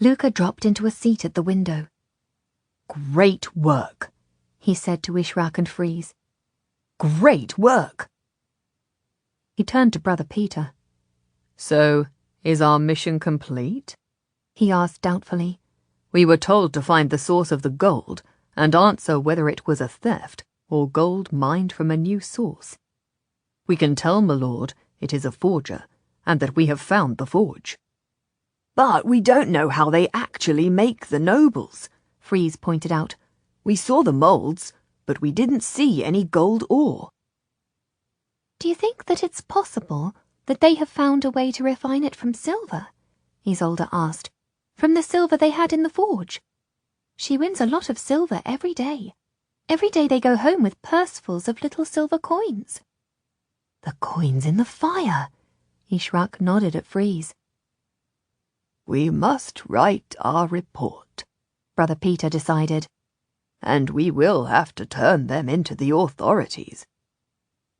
Luca dropped into a seat at the window. Great work, he said to Ishraq and Freeze. Great work. He turned to Brother Peter. So, is our mission complete? He asked doubtfully. We were told to find the source of the gold and answer whether it was a theft or gold mined from a new source. We can tell my lord it is a forger and that we have found the forge. But we don't know how they actually make the nobles, Freeze pointed out. We saw the moulds, but we didn't see any gold ore. Do you think that it's possible that they have found a way to refine it from silver? Isolde asked. From the silver they had in the forge. She wins a lot of silver every day. Every day they go home with pursefuls of little silver coins. The coins in the fire. Ishrak nodded at Freeze. We must write our report, Brother Peter decided. And we will have to turn them into the authorities.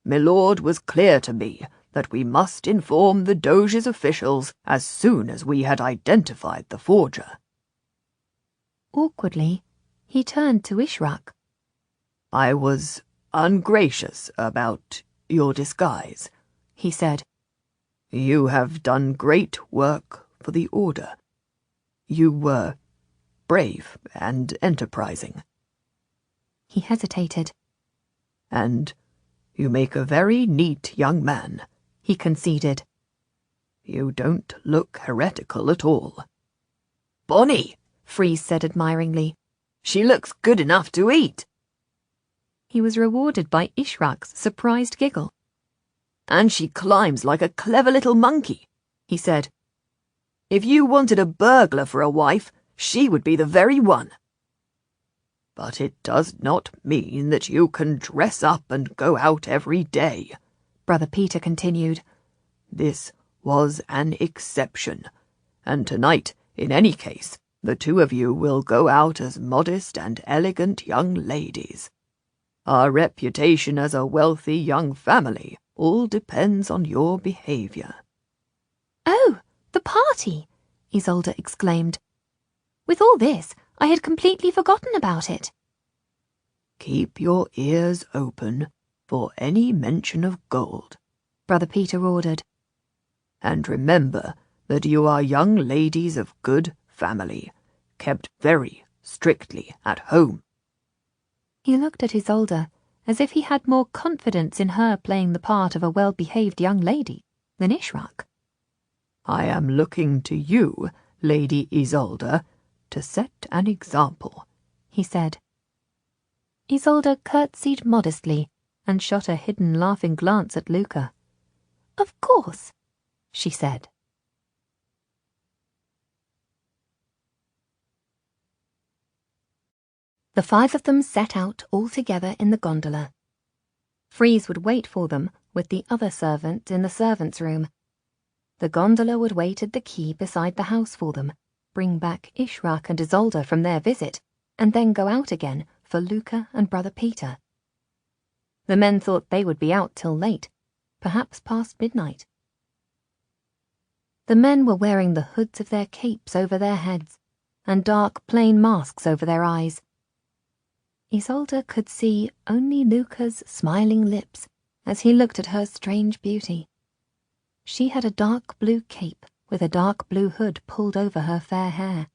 My lord was clear to me that we must inform the Doge's officials as soon as we had identified the forger. Awkwardly, he turned to Ishrak. I was ungracious about your disguise, he said. You have done great work for the Order. You were brave and enterprising. He hesitated. And you make a very neat young man, he conceded. You don't look heretical at all. Bonnie, Freeze said admiringly. She looks good enough to eat. He was rewarded by Ishrak's surprised giggle. And she climbs like a clever little monkey, he said. If you wanted a burglar for a wife, she would be the very one. But it does not mean that you can dress up and go out every day, Brother Peter continued. This was an exception, and tonight, in any case, the two of you will go out as modest and elegant young ladies. Our reputation as a wealthy young family all depends on your behaviour. Oh, the party! Isolde exclaimed. With all this, I had completely forgotten about it. Keep your ears open for any mention of gold, Brother Peter ordered. And remember that you are young ladies of good family, kept very strictly at home. He looked at Isolde as if he had more confidence in her playing the part of a well-behaved young lady than Ishrak. I am looking to you, Lady Isolde, to set an example, he said. Isolde curtsied modestly and shot a hidden laughing glance at Luca. Of course, she said. The five of them set out all together in the gondola. Freeze would wait for them with the other servant in the servants' room. The gondola would wait at the quay beside the house for them, bring back Ishrak and Isolde from their visit, and then go out again for Luca and Brother Peter. The men thought they would be out till late, perhaps past midnight. The men were wearing the hoods of their capes over their heads, and dark plain masks over their eyes. Isolde could see only Luca's smiling lips as he looked at her strange beauty. She had a dark blue cape with a dark blue hood pulled over her fair hair.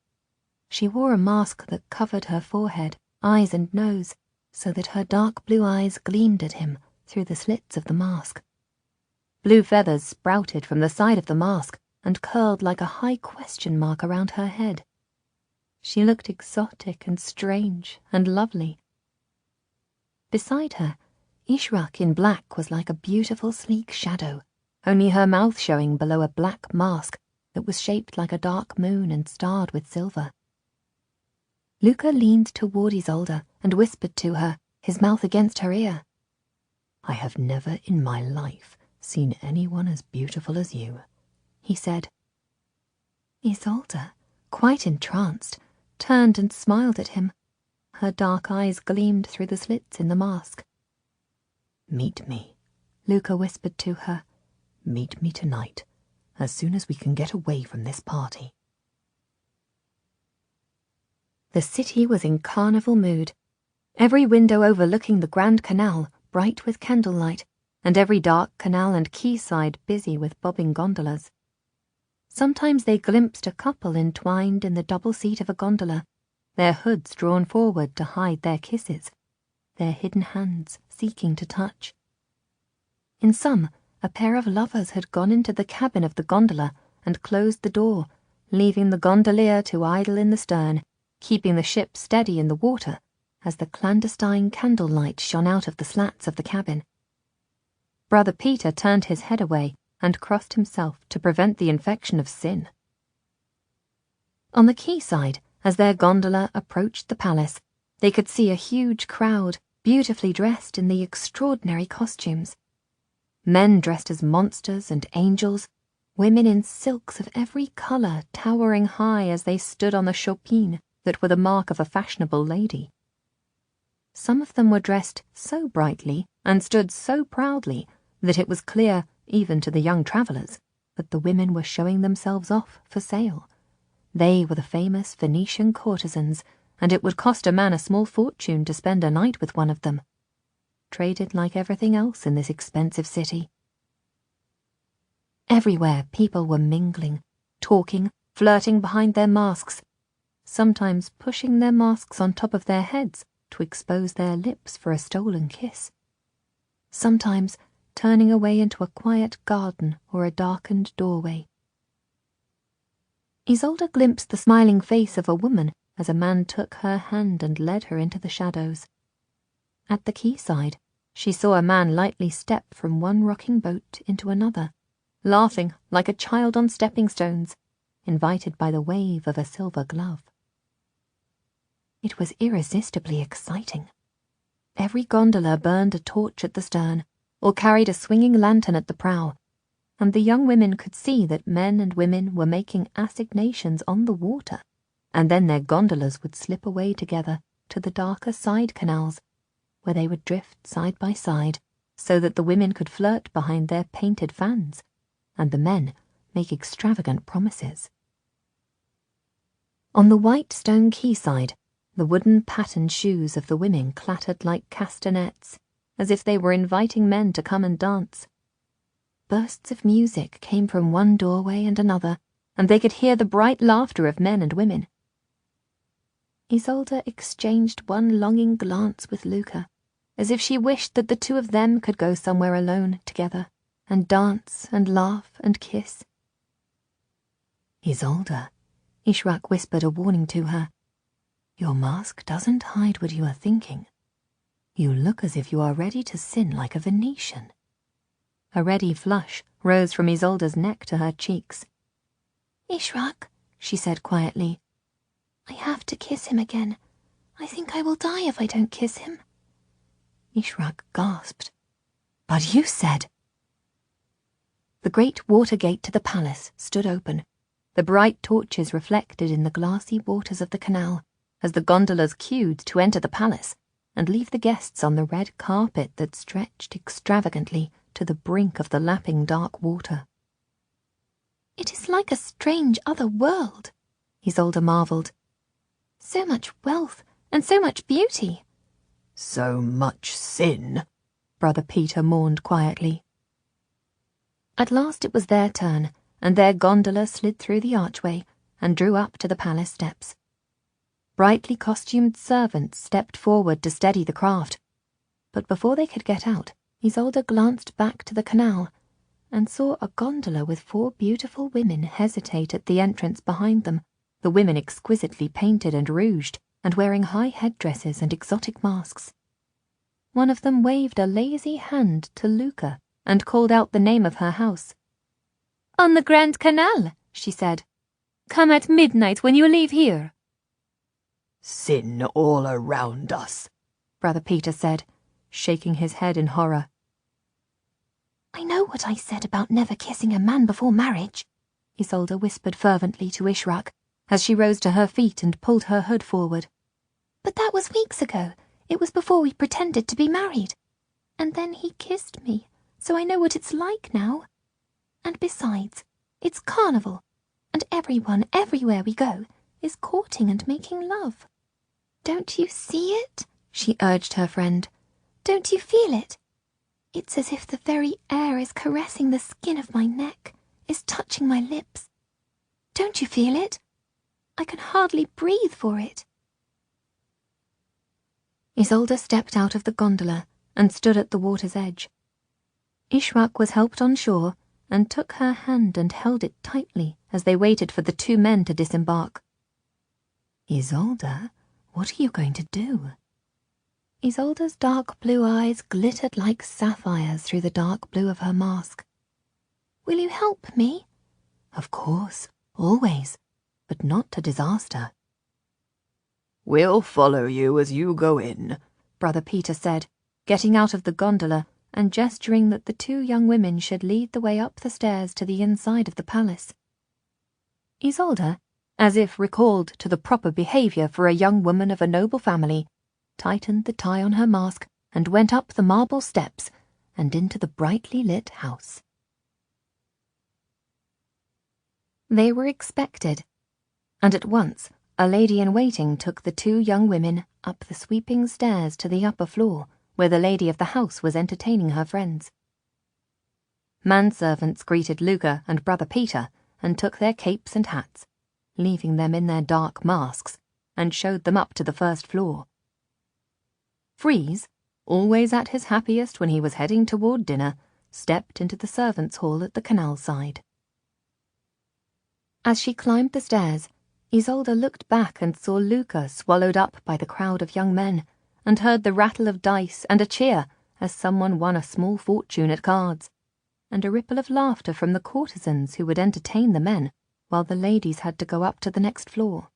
She wore a mask that covered her forehead, eyes and nose, so that her dark blue eyes gleamed at him through the slits of the mask. Blue feathers sprouted from the side of the mask and curled like a high question mark around her head. She looked exotic and strange and lovely. Beside her, Ishrak in black was like a beautiful sleek shadow, only her mouth showing below a black mask that was shaped like a dark moon and starred with silver. Luca leaned toward Isolde and whispered to her, his mouth against her ear. I have never in my life seen anyone as beautiful as you, he said. Isolde, quite entranced, turned and smiled at him. Her dark eyes gleamed through the slits in the mask. Meet me, Luca whispered to her. Meet me tonight, as soon as we can get away from this party. The city was in carnival mood. Every window overlooking the Grand Canal bright with candlelight, and every dark canal and quayside busy with bobbing gondolas. Sometimes they glimpsed a couple entwined in the double seat of a gondola, their hoods drawn forward to hide their kisses, their hidden hands seeking to touch. In some, a pair of lovers had gone into the cabin of the gondola and closed the door, leaving the gondolier to idle in the stern, keeping the ship steady in the water as the clandestine candlelight shone out of the slats of the cabin. Brother Peter turned his head away and crossed himself to prevent the infection of sin. On the quayside, as their gondola approached the palace, they could see a huge crowd, beautifully dressed in the extraordinary costumes. Men dressed as monsters and angels, women in silks of every colour towering high as they stood on the chopines that were the mark of a fashionable lady. Some of them were dressed so brightly and stood so proudly that it was clear, even to the young travellers, that the women were showing themselves off for sale. They were the famous Venetian courtesans, and it would cost a man a small fortune to spend a night with one of them. Traded like everything else in this expensive city. Everywhere people were mingling, talking, flirting behind their masks, sometimes pushing their masks on top of their heads to expose their lips for a stolen kiss. Sometimes turning away into a quiet garden or a darkened doorway. Isolde glimpsed the smiling face of a woman as a man took her hand and led her into the shadows. At the quayside, she saw a man lightly step from one rocking boat into another, laughing like a child on stepping stones, invited by the wave of a silver glove. It was irresistibly exciting. Every gondola burned a torch at the stern, or carried a swinging lantern at the prow, and the young women could see that men and women were making assignations on the water, and then their gondolas would slip away together to the darker side canals, where they would drift side by side, so that the women could flirt behind their painted fans, and the men make extravagant promises. On the white stone quayside, the wooden patterned shoes of the women clattered like castanets, as if they were inviting men to come and dance. Bursts of music came from one doorway and another, and they could hear the bright laughter of men and women. Isolde exchanged one longing glance with Luca, as if she wished that the two of them could go somewhere alone together, and dance and laugh and kiss. "Isolde," Ishrak whispered a warning to her, "your mask doesn't hide what you are thinking. You look as if you are ready to sin like a Venetian." A ready flush rose from Isolde's neck to her cheeks. "Ishrak," she said quietly, "I have to kiss him again. I think I will die if I don't kiss him." Ishrak gasped. "But you said—" The great water gate to the palace stood open, the bright torches reflected in the glassy waters of the canal, as the gondolas queued to enter the palace and leave the guests on the red carpet that stretched extravagantly to the brink of the lapping dark water. "It is like a strange other world," Isolde marvelled. "So much wealth and so much beauty." "So much sin," Brother Peter mourned quietly. At last it was their turn, and their gondola slid through the archway and drew up to the palace steps. Brightly costumed servants stepped forward to steady the craft, but before they could get out, Isolde glanced back to the canal and saw a gondola with 4 beautiful women hesitate at the entrance behind them, the women exquisitely painted and rouged, and wearing high headdresses and exotic masks. One of them waved a lazy hand to Luca and called out the name of her house. "On the Grand Canal," she said. "Come at midnight when you leave here." "Sin all around us," Brother Peter said, shaking his head in horror. "I know what I said about never kissing a man before marriage," Isolde whispered fervently to Ishrak, as she rose to her feet and pulled her hood forward. "But that was weeks ago. It was before we pretended to be married. And then he kissed me, so I know what it's like now. And besides, it's Carnival, and everyone, everywhere we go, is courting and making love. Don't you see it?" she urged her friend. "Don't you feel it? It's as if the very air is caressing the skin of my neck, is touching my lips. Don't you feel it? I can hardly breathe for it. Isolde stepped out of the gondola and stood at the water's edge. Ishrak was helped on shore and took her hand and held it tightly as they waited for the two men to disembark. Isolde, what are you going to do? Isolde's dark blue eyes glittered like sapphires through the dark blue of her mask. Will you help me? Of course, always, but not to disaster. We'll follow you as you go in, Brother Peter said, getting out of the gondola and gesturing that the two young women should lead the way up the stairs to the inside of the palace. Isolde, as if recalled to the proper behaviour for a young woman of a noble family, tightened the tie on her mask and went up the marble steps and into the brightly lit house. They were expected, and at once a lady-in-waiting took the two young women up the sweeping stairs to the upper floor, where the lady of the house was entertaining her friends. Manservants greeted Luca and Brother Peter and took their capes and hats, leaving them in their dark masks, and showed them up to the first floor. Freeze, always at his happiest when he was heading toward dinner, stepped into the servants' hall at the canal side. As she climbed the stairs, Isolde looked back and saw Luca swallowed up by the crowd of young men, and heard the rattle of dice and a cheer as someone won a small fortune at cards, and a ripple of laughter from the courtesans who would entertain the men, while the ladies had to go up to the next floor.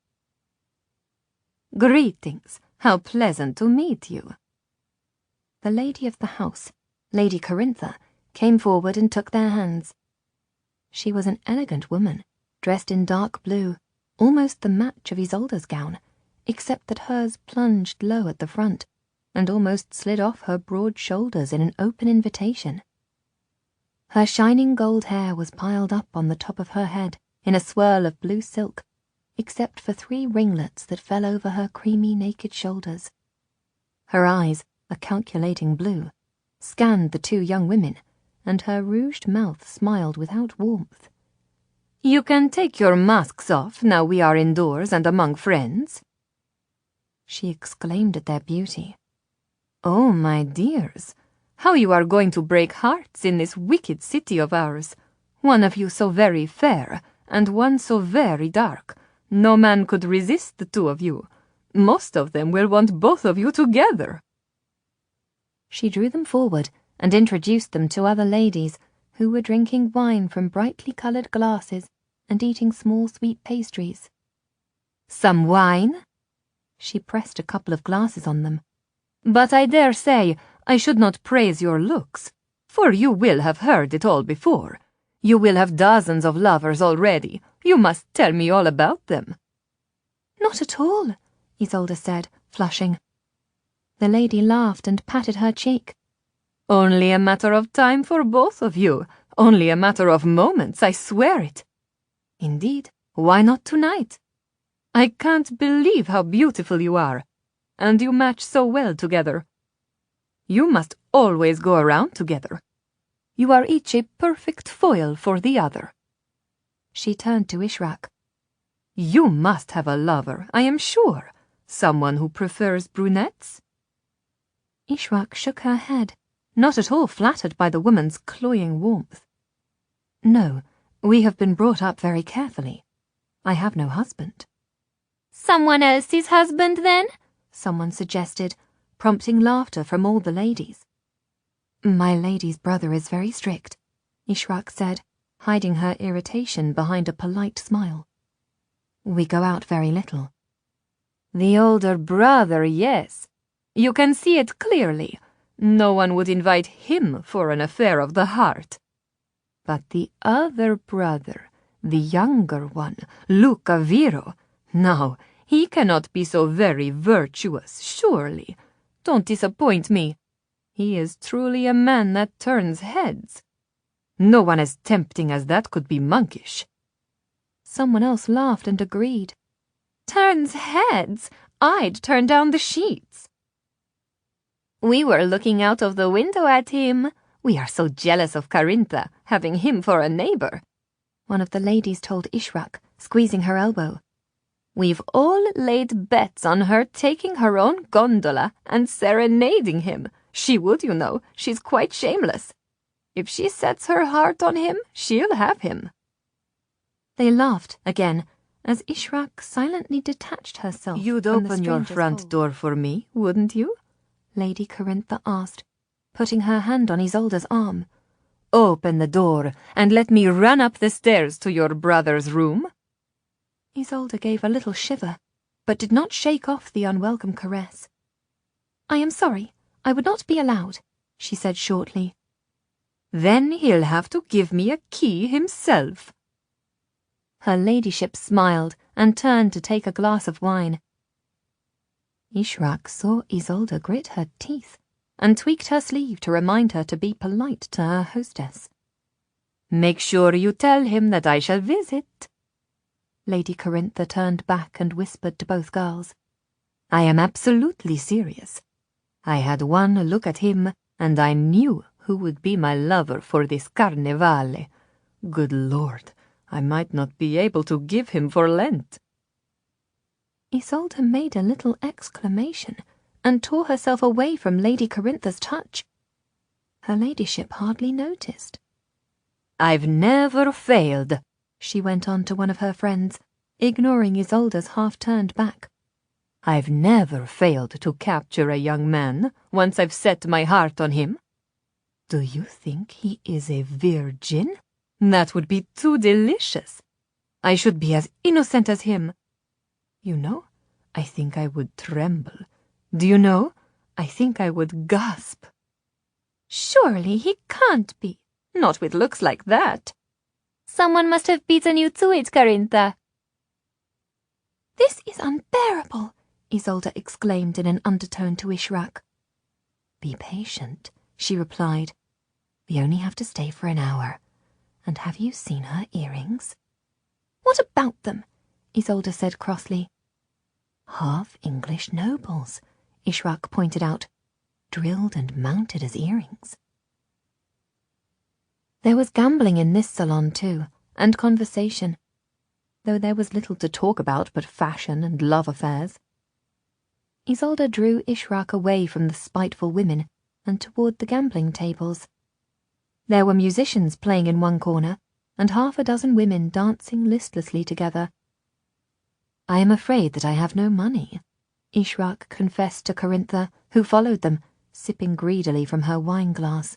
"Greetings, how pleasant to meet you." The lady of the house, Lady Corintha, came forward and took their hands. She was an elegant woman, dressed in dark blue, almost the match of Isolde's gown, except that hers plunged low at the front, and almost slid off her broad shoulders in an open invitation. Her shining gold hair was piled up on the top of her head in a swirl of blue silk, except for 3 ringlets that fell over her creamy naked shoulders. Her eyes, a calculating blue, scanned the two young women, and her rouged mouth smiled without warmth. "You can take your masks off now we are indoors and among friends." She exclaimed at their beauty. "Oh, my dears, how you are going to break hearts in this wicked city of ours. One of you so very fair, and one so very dark. No man could resist the two of you. Most of them will want both of you together." She drew them forward and introduced them to other ladies who were drinking wine from brightly coloured glasses and eating small sweet pastries. "Some wine?" She pressed a couple of glasses on them. "But I dare say I should not praise your looks, for you will have heard it all before. You will have dozens of lovers already. You must tell me all about them." "Not at all," Isolde said, flushing. The lady laughed and patted her cheek. "Only a matter of time for both of you. Only a matter of moments, I swear it." "Indeed, why not tonight?" "I can't believe how beautiful you are, and you match so well together. You must always go around together. You are each a perfect foil for the other." She turned to Ishrak. "You must have a lover, I am sure. Someone who prefers brunettes?" Ishrak shook her head, not at all flattered by the woman's cloying warmth. "No, we have been brought up very carefully. I have no husband." "Someone else's husband, then?" someone suggested, prompting laughter from all the ladies. "My lady's brother is very strict," Ishrak said, hiding her irritation behind a polite smile. "We go out very little." "The older brother, yes. You can see it clearly. No one would invite him for an affair of the heart. But the other brother, the younger one, Luca Viro, now, he cannot be so very virtuous, surely. Don't disappoint me. He is truly a man that turns heads. No one as tempting as that could be monkish." Someone else laughed and agreed. "Turns heads? I'd turn down the sheets." "We were looking out of the window at him," We are so jealous of Carintha, having him for a neighbour," one of the ladies told Ishrak, squeezing her elbow. "We've all laid bets on her taking her own gondola and serenading him. She would, you know. She's quite shameless. If she sets her heart on him, she'll have him." They laughed again, as Ishrak silently detached herself. "You'd from the open your stranger's front hold. door for me, wouldn't you?" Lady Carintha asked, putting her hand on Isolde's arm. "Open the door and let me run up the stairs to your brother's room." Isolde gave a little shiver, but did not shake off the unwelcome caress. "I am sorry, I would not be allowed," she said shortly. "Then he'll have to give me a key himself." Her ladyship smiled and turned to take a glass of wine. Ishrak saw Isolde grit her teeth and tweaked her sleeve to remind her to be polite to her hostess. "Make sure you tell him that I shall visit." Lady Carintha turned back and whispered to both girls. "I am absolutely serious. I had one look at him and I knew who would be my lover for this Carnivale. Good Lord, I might not be able to give him for Lent." Isolde made a little exclamation and tore herself away from Lady Carintha's touch. Her ladyship hardly noticed. "I've never failed," she went on to one of her friends, ignoring Isolde's half-turned back. "I've never failed to capture a young man once I've set my heart on him. Do you think he is a virgin? That would be too delicious. I should be as innocent as him. You know, I think I would tremble. Do you know, I think I would gasp." "Surely he can't be, not with looks like that. Someone must have beaten you to it, Carintha." "This is unbearable," Isolde exclaimed in an undertone to Ishrak. "Be patient," she replied. "We only have to stay for an hour. And have you seen her earrings?" "What about them?" Isolde said crossly. "Half English nobles," Ishrak pointed out, "drilled and mounted as earrings." There was gambling in this salon too, and conversation, though there was little to talk about but fashion and love affairs. Isolde drew Ishrak away from the spiteful women and toward the gambling tables. There were musicians playing in one corner, and half a dozen women dancing listlessly together. "I am afraid that I have no money," Ishrak confessed to Carintha, who followed them, sipping greedily from her wine-glass.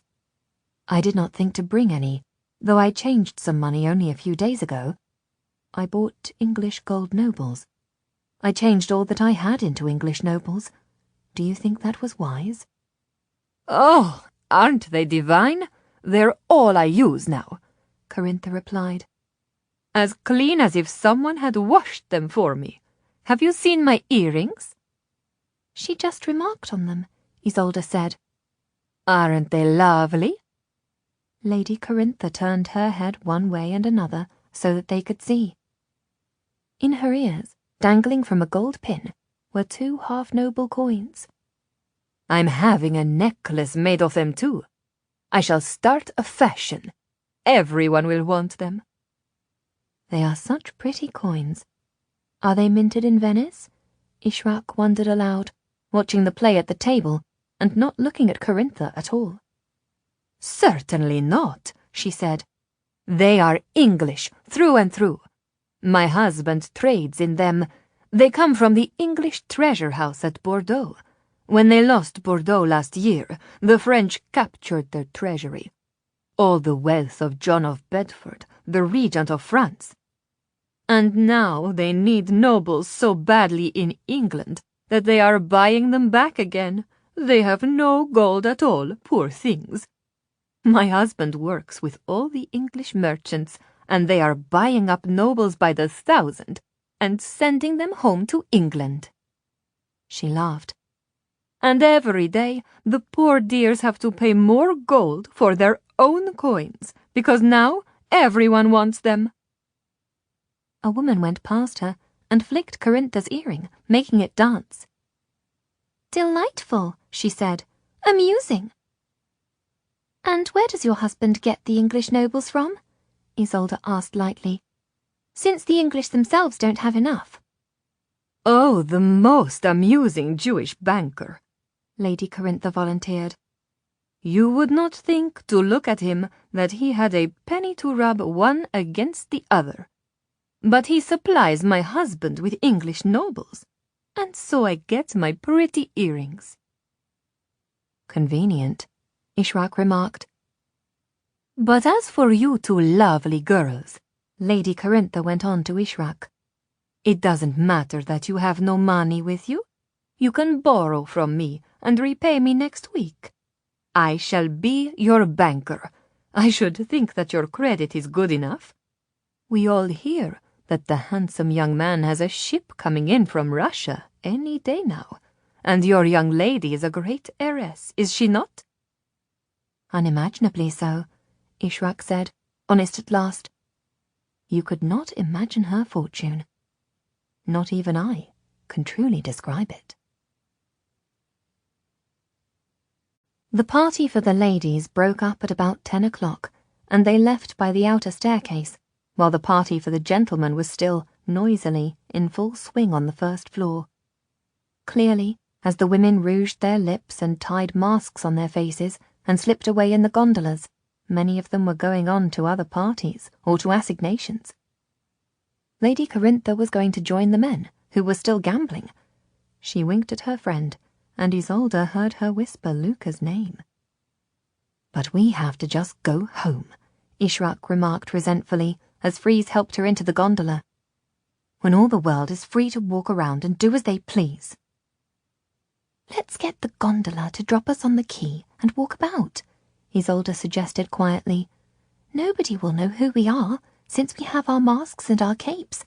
"I did not think to bring any, though I changed some money only a few days ago. I bought English gold nobles. I changed all that I had into English nobles. Do you think that was wise?" "Oh, aren't they divine? They're all I use now," Carintha replied. "As clean as if someone had washed them for me. Have you seen my earrings?" "She just remarked on them," Isolde said. "Aren't they lovely?" Lady Carintha turned her head one way and another so that they could see. In her ears, dangling from a gold pin, were 2 half-noble coins. "I'm having a necklace made of them too. I shall start a fashion. Everyone will want them." "They are such pretty coins. Are they minted in Venice?" Ishrak wondered aloud, watching the play at the table and not looking at Carintha at all. "Certainly not," she said. "They are English through and through. My husband trades in them. They come from the English treasure house at Bordeaux. When they lost Bordeaux last year, the French captured their treasury. All the wealth of John of Bedford, the regent of France. And now they need nobles so badly in England that they are buying them back again. They have no gold at all, poor things. My husband works with all the English merchants, and they are buying up nobles by the 1,000 and sending them home to England." She laughed. "And every day the poor dears have to pay more gold for their own coins, because now everyone wants them." A woman went past her and flicked Carintha's earring, making it dance. "Delightful," she said. "Amusing." And where does your husband get the English nobles from? Isolde asked lightly. Since the English themselves don't have enough. Oh, the most amusing Jewish banker, Lady Corintha volunteered. You would not think, to look at him, that he had a penny to rub one against the other. But he supplies my husband with English nobles, and so I get my pretty earrings. Convenient, Ishrak remarked. But as for you two lovely girls, Lady Corintha went on to Ishrak, it doesn't matter that you have no money with you. You can borrow from me and repay me next week. I shall be your banker. I should think that your credit is good enough. We all hear that the handsome young man has a ship coming in from Russia any day now, and your young lady is a great heiress, is she not? Unimaginably so, Ishrak said, honest at last. You could not imagine her fortune. Not even I can truly describe it. The party for the ladies broke up at about 10 o'clock, and they left by the outer staircase, while the party for the gentlemen was still, noisily, in full swing on the first floor. Clearly, as the women rouged their lips and tied masks on their faces and slipped away in the gondolas, many of them were going on to other parties or to assignations. Lady Corintha was going to join the men, who were still gambling. She winked at her friend, and Isolde heard her whisper Luca's name. But we have to just go home, Ishrak remarked resentfully, as Freeze helped her into the gondola. When all the world is free to walk around and do as they please. Let's get the gondola to drop us on the quay and walk about, Isolde suggested quietly. Nobody will know who we are, since we have our masks and our capes,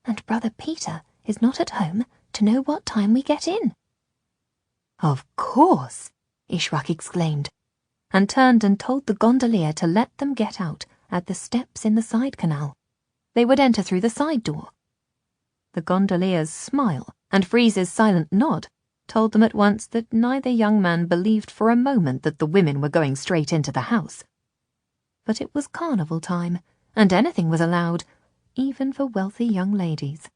and Brother Peter is not at home to know what time we get in. Of course, Ishrak exclaimed, and turned and told the gondolier to let them get out at the steps in the side canal. They would enter through the side door. The gondolier's smile and Freeze's silent nod told them at once that neither young man believed for a moment that the women were going straight into the house. But it was carnival time, and anything was allowed, even for wealthy young ladies.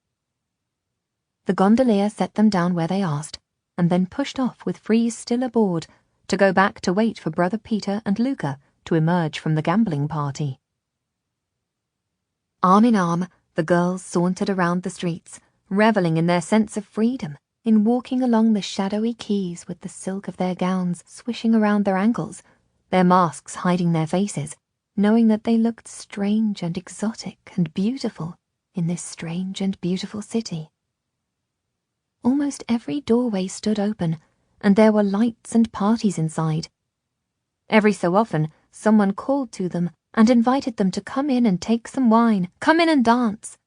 The gondolier set them down where they asked, and then pushed off with Freeze still aboard, to go back to wait for Brother Peter and Luca to emerge from the gambling party. Arm in arm, the girls sauntered around the streets, revelling in their sense of freedom, in walking along the shadowy quays with the silk of their gowns swishing around their ankles, their masks hiding their faces, knowing that they looked strange and exotic and beautiful in this strange and beautiful city. Almost every doorway stood open, and there were lights and parties inside. Every so often, someone called to them and invited them to come in and take some wine, come in and dance.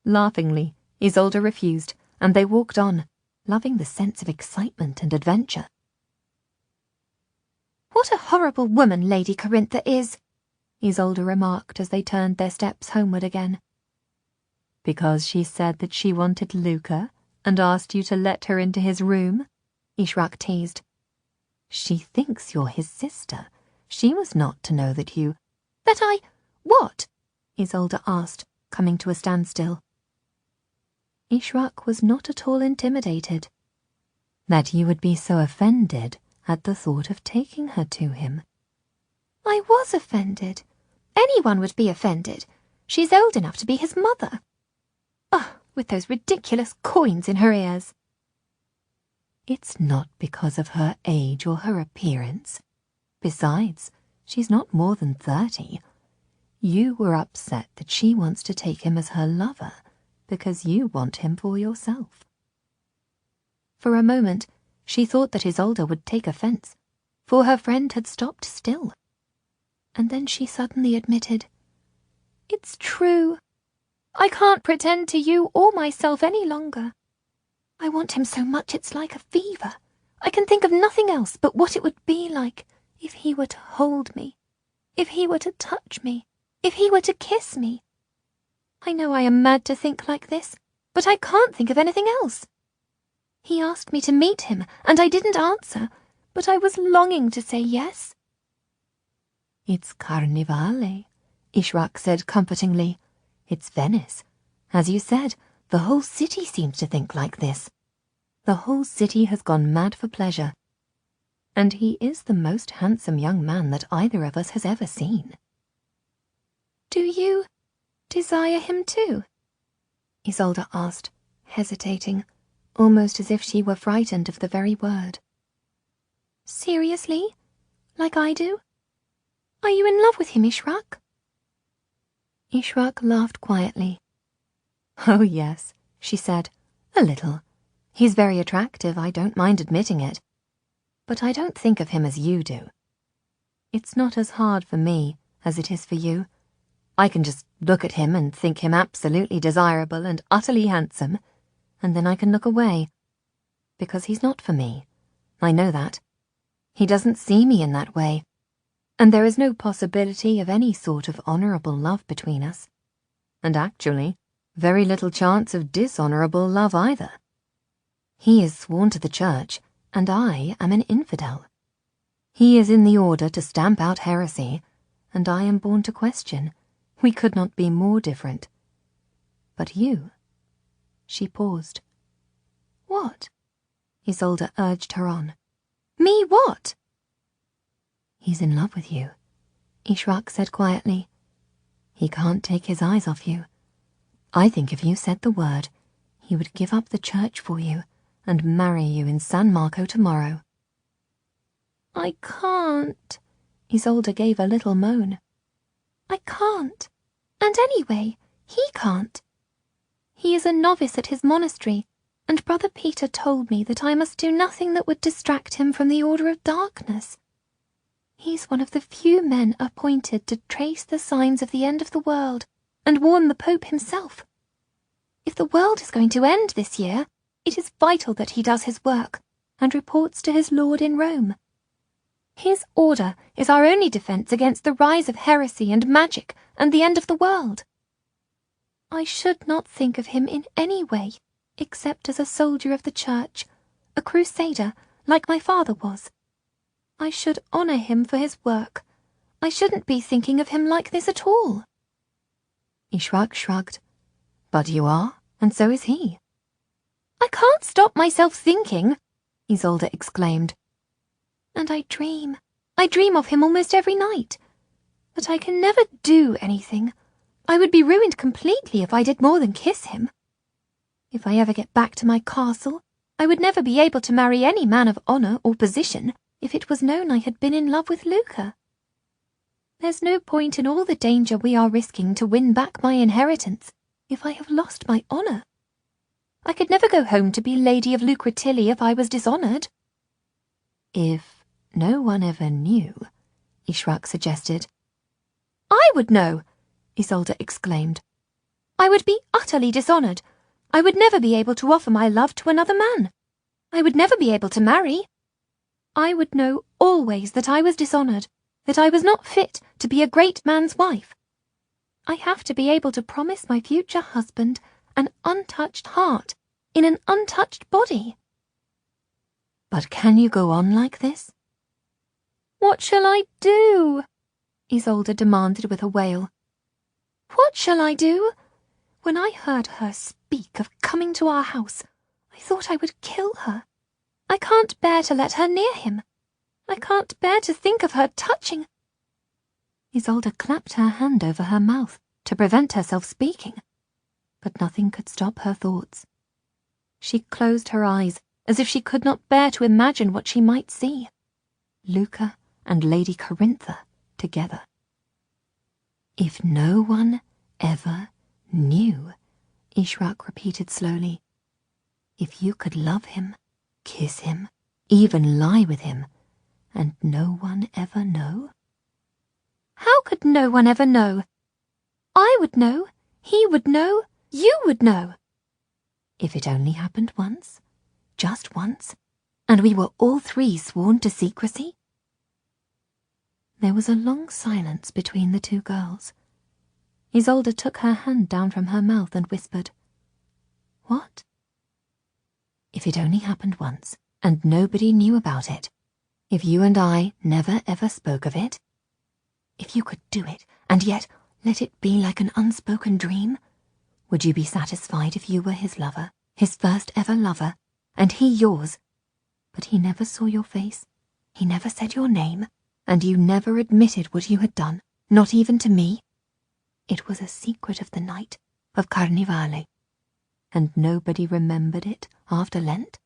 Laughingly, Isolde refused, and they walked on, loving the sense of excitement and adventure. What a horrible woman Lady Corintha is, Isolde remarked as they turned their steps homeward again. Because she said that she wanted Luca and asked you to let her into his room? Ishrak teased. She thinks you're his sister. She was not to know that you... That I... What? Isolde asked, coming to a standstill. Ishrak was not at all intimidated. That you would be so offended at the thought of taking her to him. I was offended. Anyone would be offended. She's old enough to be his mother. Oh, with those ridiculous coins in her ears. It's not because of her age or her appearance. Besides, she's not more than 30. You were upset that she wants to take him as her lover because you want him for yourself. For a moment, she thought that Isolde would take offence, for her friend had stopped still. And then she suddenly admitted, It's true. I can't pretend to you or myself any longer. I want him so much it's like a fever. I can think of nothing else but what it would be like if he were to hold me, if he were to touch me, if he were to kiss me. I know I am mad to think like this, but I can't think of anything else. He asked me to meet him, and I didn't answer, but I was longing to say yes. It's Carnivale, Ishrak said comfortingly. It's Venice. As you said, the whole city seems to think like this. The whole city has gone mad for pleasure. And he is the most handsome young man that either of us has ever seen. Do you desire him too? Isolde asked, hesitating, almost as if she were frightened of the very word. Seriously? Like I do? Are you in love with him, Ishrak? Ishrak laughed quietly. Oh yes, she said, a little. He's very attractive, I don't mind admitting it. But I don't think of him as you do. It's not as hard for me as it is for you. I can just look at him and think him absolutely desirable and utterly handsome, and then I can look away. Because he's not for me. I know that. He doesn't see me in that way. And there is no possibility of any sort of honourable love between us. And actually, very little chance of dishonourable love either. He is sworn to the church, and I am an infidel. He is in the order to stamp out heresy, and I am born to question. We could not be more different. But you... She paused. What? Isolde urged her on. Me what? He's in love with you, Ishrak said quietly. He can't take his eyes off you. I think if you said the word, he would give up the church for you and marry you in San Marco tomorrow. I can't. Isolde gave a little moan. I can't. And anyway, he can't. He is a novice at his monastery, and Brother Peter told me that I must do nothing that would distract him from the Order of Darkness. He's one of the few men appointed to trace the signs of the end of the world and warn the Pope himself. If the world is going to end this year, it is vital that he does his work and reports to his lord in Rome. His order is our only defence against the rise of heresy and magic and the end of the world. I should not think of him in any way except as a soldier of the church, a crusader like my father was. I should honour him for his work. I shouldn't be thinking of him like this at all. Ishrak shrugged. But you are, and so is he. I can't stop myself thinking, Isolde exclaimed. And I dream of him almost every night. But I can never do anything. I would be ruined completely if I did more than kiss him. If I ever get back to my castle, I would never be able to marry any man of honour or position if it was known I had been in love with Luca. There's no point in all the danger we are risking to win back my inheritance if I have lost my honour. I could never go home to be Lady of Lucretilli if I was dishonoured. If no one ever knew, Ishrak suggested. I would know, Isolde exclaimed. I would be utterly dishonoured. I would never be able to offer my love to another man. I would never be able to marry. I would know always that I was dishonoured, that I was not fit to be a great man's wife. I have to be able to promise my future husband an untouched heart in an untouched body. But can you go on like this? What shall I do? Isolde demanded with a wail. What shall I do? When I heard her speak of coming to our house, I thought I would kill her. I can't bear to let her near him. I can't bear to think of her touching. Isolde clapped her hand over her mouth to prevent herself speaking, but nothing could stop her thoughts. She closed her eyes as if she could not bear to imagine what she might see. Luca and Lady Corintha together. If no one ever knew, Ishrak repeated slowly. If you could love him, kiss him, even lie with him, and no one ever know? How could no one ever know? I would know, he would know, you would know. If it only happened once, just once, and we were all three sworn to secrecy? There was a long silence between the two girls. Isolde took her hand down from her mouth and whispered, What? If it only happened once, and nobody knew about it, if you and I never ever spoke of it, If you could do it, and yet let it be like an unspoken dream, would you be satisfied if you were his lover, his first ever lover, and he yours? But he never saw your face, he never said your name, and you never admitted what you had done, not even to me. It was a secret of the night of Carnivale, and nobody remembered it after Lent.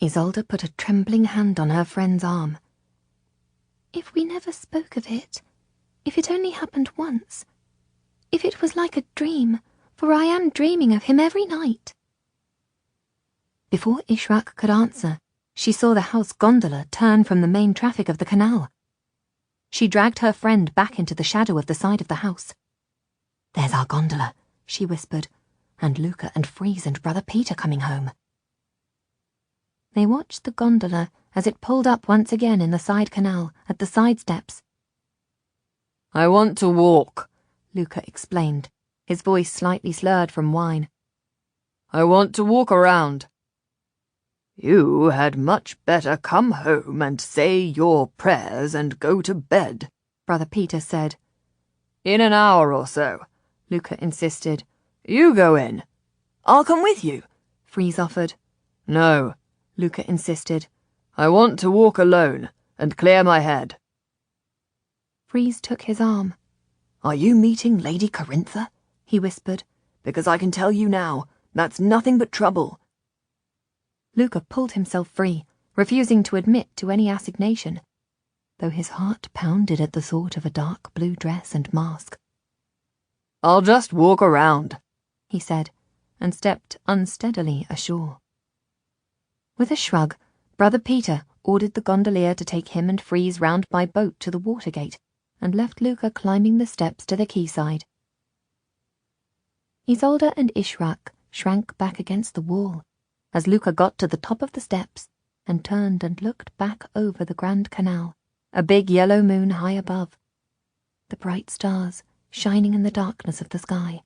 Isolde put a trembling hand on her friend's arm. If we never spoke of it, if it only happened once, if it was like a dream, for I am dreaming of him every night. Before Ishrak could answer, she saw the house gondola turn from the main traffic of the canal. She dragged her friend back into the shadow of the side of the house. "There's our gondola," she whispered, "and Luca and Freeze and Brother Peter coming home." They watched the gondola as it pulled up once again in the side canal at the side steps. "I want to walk," Luca explained, his voice slightly slurred from wine. "I want to walk around." "You had much better come home and say your prayers and go to bed," Brother Peter said. "In an hour or so," Luca insisted. "You go in." "I'll come with you," Freeze offered. "No," Luca insisted. "I want to walk alone and clear my head." Freeze took his arm. "Are you meeting Lady Corintha?" he whispered. "Because I can tell you now, that's nothing but trouble." Luca pulled himself free, refusing to admit to any assignation, though his heart pounded at the thought of a dark blue dress and mask. "I'll just walk around," he said, and stepped unsteadily ashore. With a shrug, Brother Peter ordered the gondolier to take him and Freeze round by boat to the watergate, and left Luca climbing the steps to the quayside. Isolde and Ishrak shrank back against the wall as Luca got to the top of the steps and turned and looked back over the Grand Canal, a big yellow moon high above, the bright stars shining in the darkness of the sky.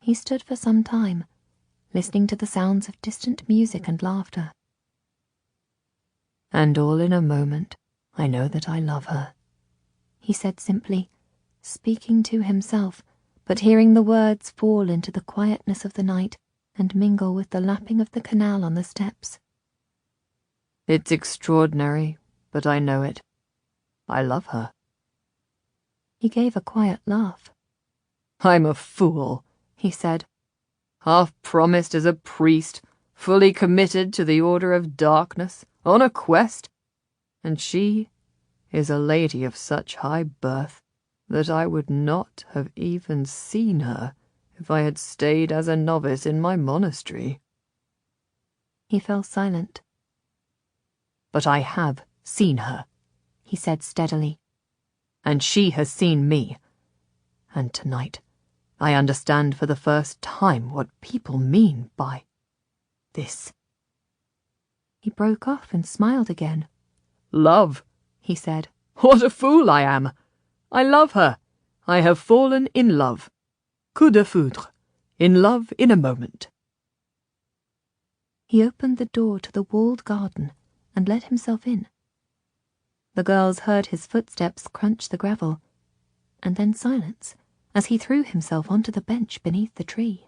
He stood for some time, listening to the sounds of distant music and laughter. "And all in a moment, I know that I love her," he said simply, speaking to himself, but hearing the words fall into the quietness of the night and mingle with the lapping of the canal on the steps. "It's extraordinary, but I know it. I love her." He gave a quiet laugh. "I'm a fool," he said. "Half promised as a priest, fully committed to the Order of Darkness, on a quest, and she is a lady of such high birth that I would not have even seen her if I had stayed as a novice in my monastery." He fell silent. "But I have seen her," he said steadily, "and she has seen me, and tonight I understand for the first time what people mean by this." He broke off and smiled again. "Love," he said. "What a fool I am! I love her. I have fallen in love. Coup de foudre. In love in a moment." He opened the door to the walled garden and let himself in. The girls heard his footsteps crunch the gravel, and then silence as he threw himself onto the bench beneath the tree.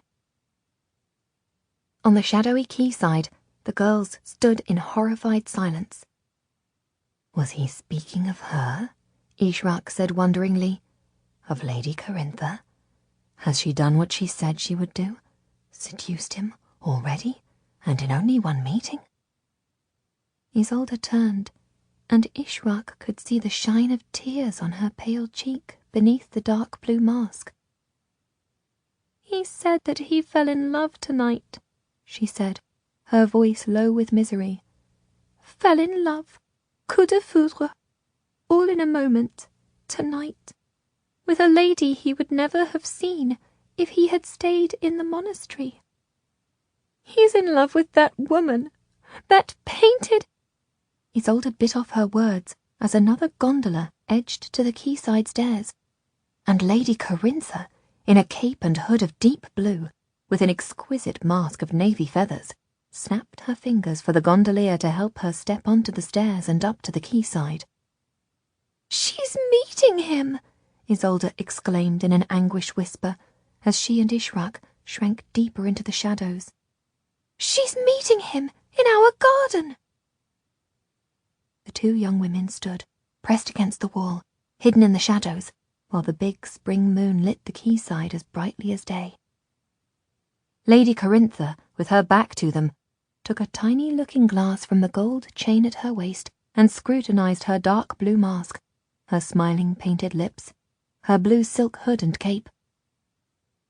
On the shadowy quayside, the girls stood in horrified silence. Was he speaking of her? Ishrak said wonderingly. Of Lady Corintha? Has she done what she said she would do? Seduced him already, and in only one meeting? Isolde turned, and Ishrak could see the shine of tears on her pale cheek beneath the dark blue mask. "He said that he fell in love tonight," she said, her voice low with misery. "Fell in love, coup de foudre, all in a moment, tonight, with a lady he would never have seen if he had stayed in the monastery. He's in love with that woman, that painted—" Isolde bit off her words as another gondola edged to the quayside stairs, and Lady Corintha, in a cape and hood of deep blue, with an exquisite mask of navy feathers, snapped her fingers for the gondolier to help her step onto the stairs and up to the quayside. She's meeting him, Isolde exclaimed in an anguished whisper, as she and Ishrak shrank deeper into the shadows. She's meeting him in our garden. The two young women stood, pressed against the wall, hidden in the shadows, while the big spring moon lit the quayside as brightly as day. Lady Corintha, with her back to them, took a tiny looking-glass from the gold chain at her waist and scrutinized her dark blue mask, her smiling painted lips, her blue silk hood and cape.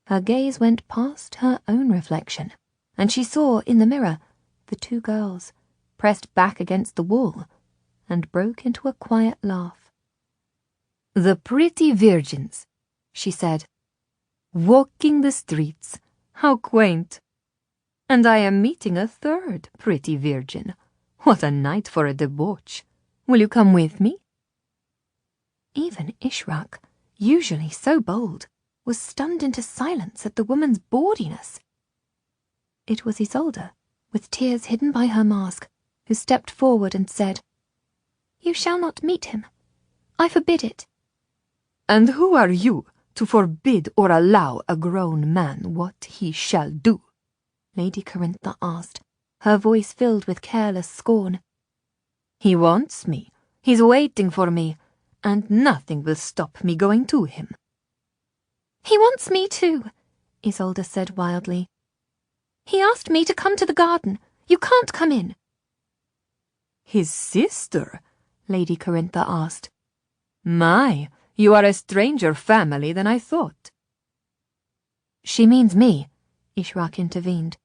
Her gaze went past her own reflection, and she saw in the mirror the two girls, pressed back against the wall, and broke into a quiet laugh. "The pretty virgins," she said, "walking the streets. How quaint! And I am meeting a third pretty virgin. What a night for a debauch. Will you come with me?" Even Ishrak, usually so bold, was stunned into silence at the woman's bawdiness. It was Isolde, with tears hidden by her mask, who stepped forward and said, "You shall not meet him. I forbid it." "And who are you to forbid or allow a grown man what he shall do?" Lady Corintha asked, her voice filled with careless scorn. "He wants me, he's waiting for me, and nothing will stop me going to him." "He wants me too," Isolde said wildly. "He asked me to come to the garden. You can't come in." "His sister?" Lady Corintha asked. "My, you are a stranger family than I thought." "She means me," Ishrak intervened.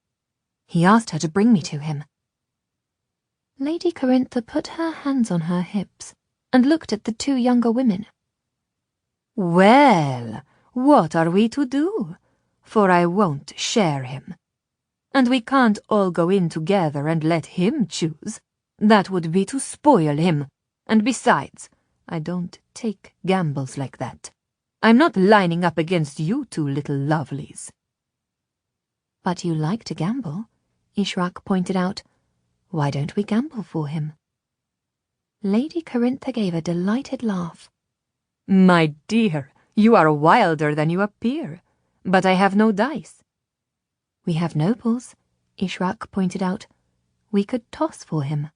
"He asked her to bring me to him." Lady Corintha put her hands on her hips and looked at the two younger women. "Well, what are we to do? For I won't share him. And we can't all go in together and let him choose. That would be to spoil him. And besides, I don't take gambles like that. I'm not lining up against you two little lovelies." "But you like to gamble," Ishrak pointed out. "Why don't we gamble for him?" Lady Corintha gave a delighted laugh. "My dear, you are wilder than you appear. But I have no dice." "We have nobles," Ishrak pointed out. "We could toss for him."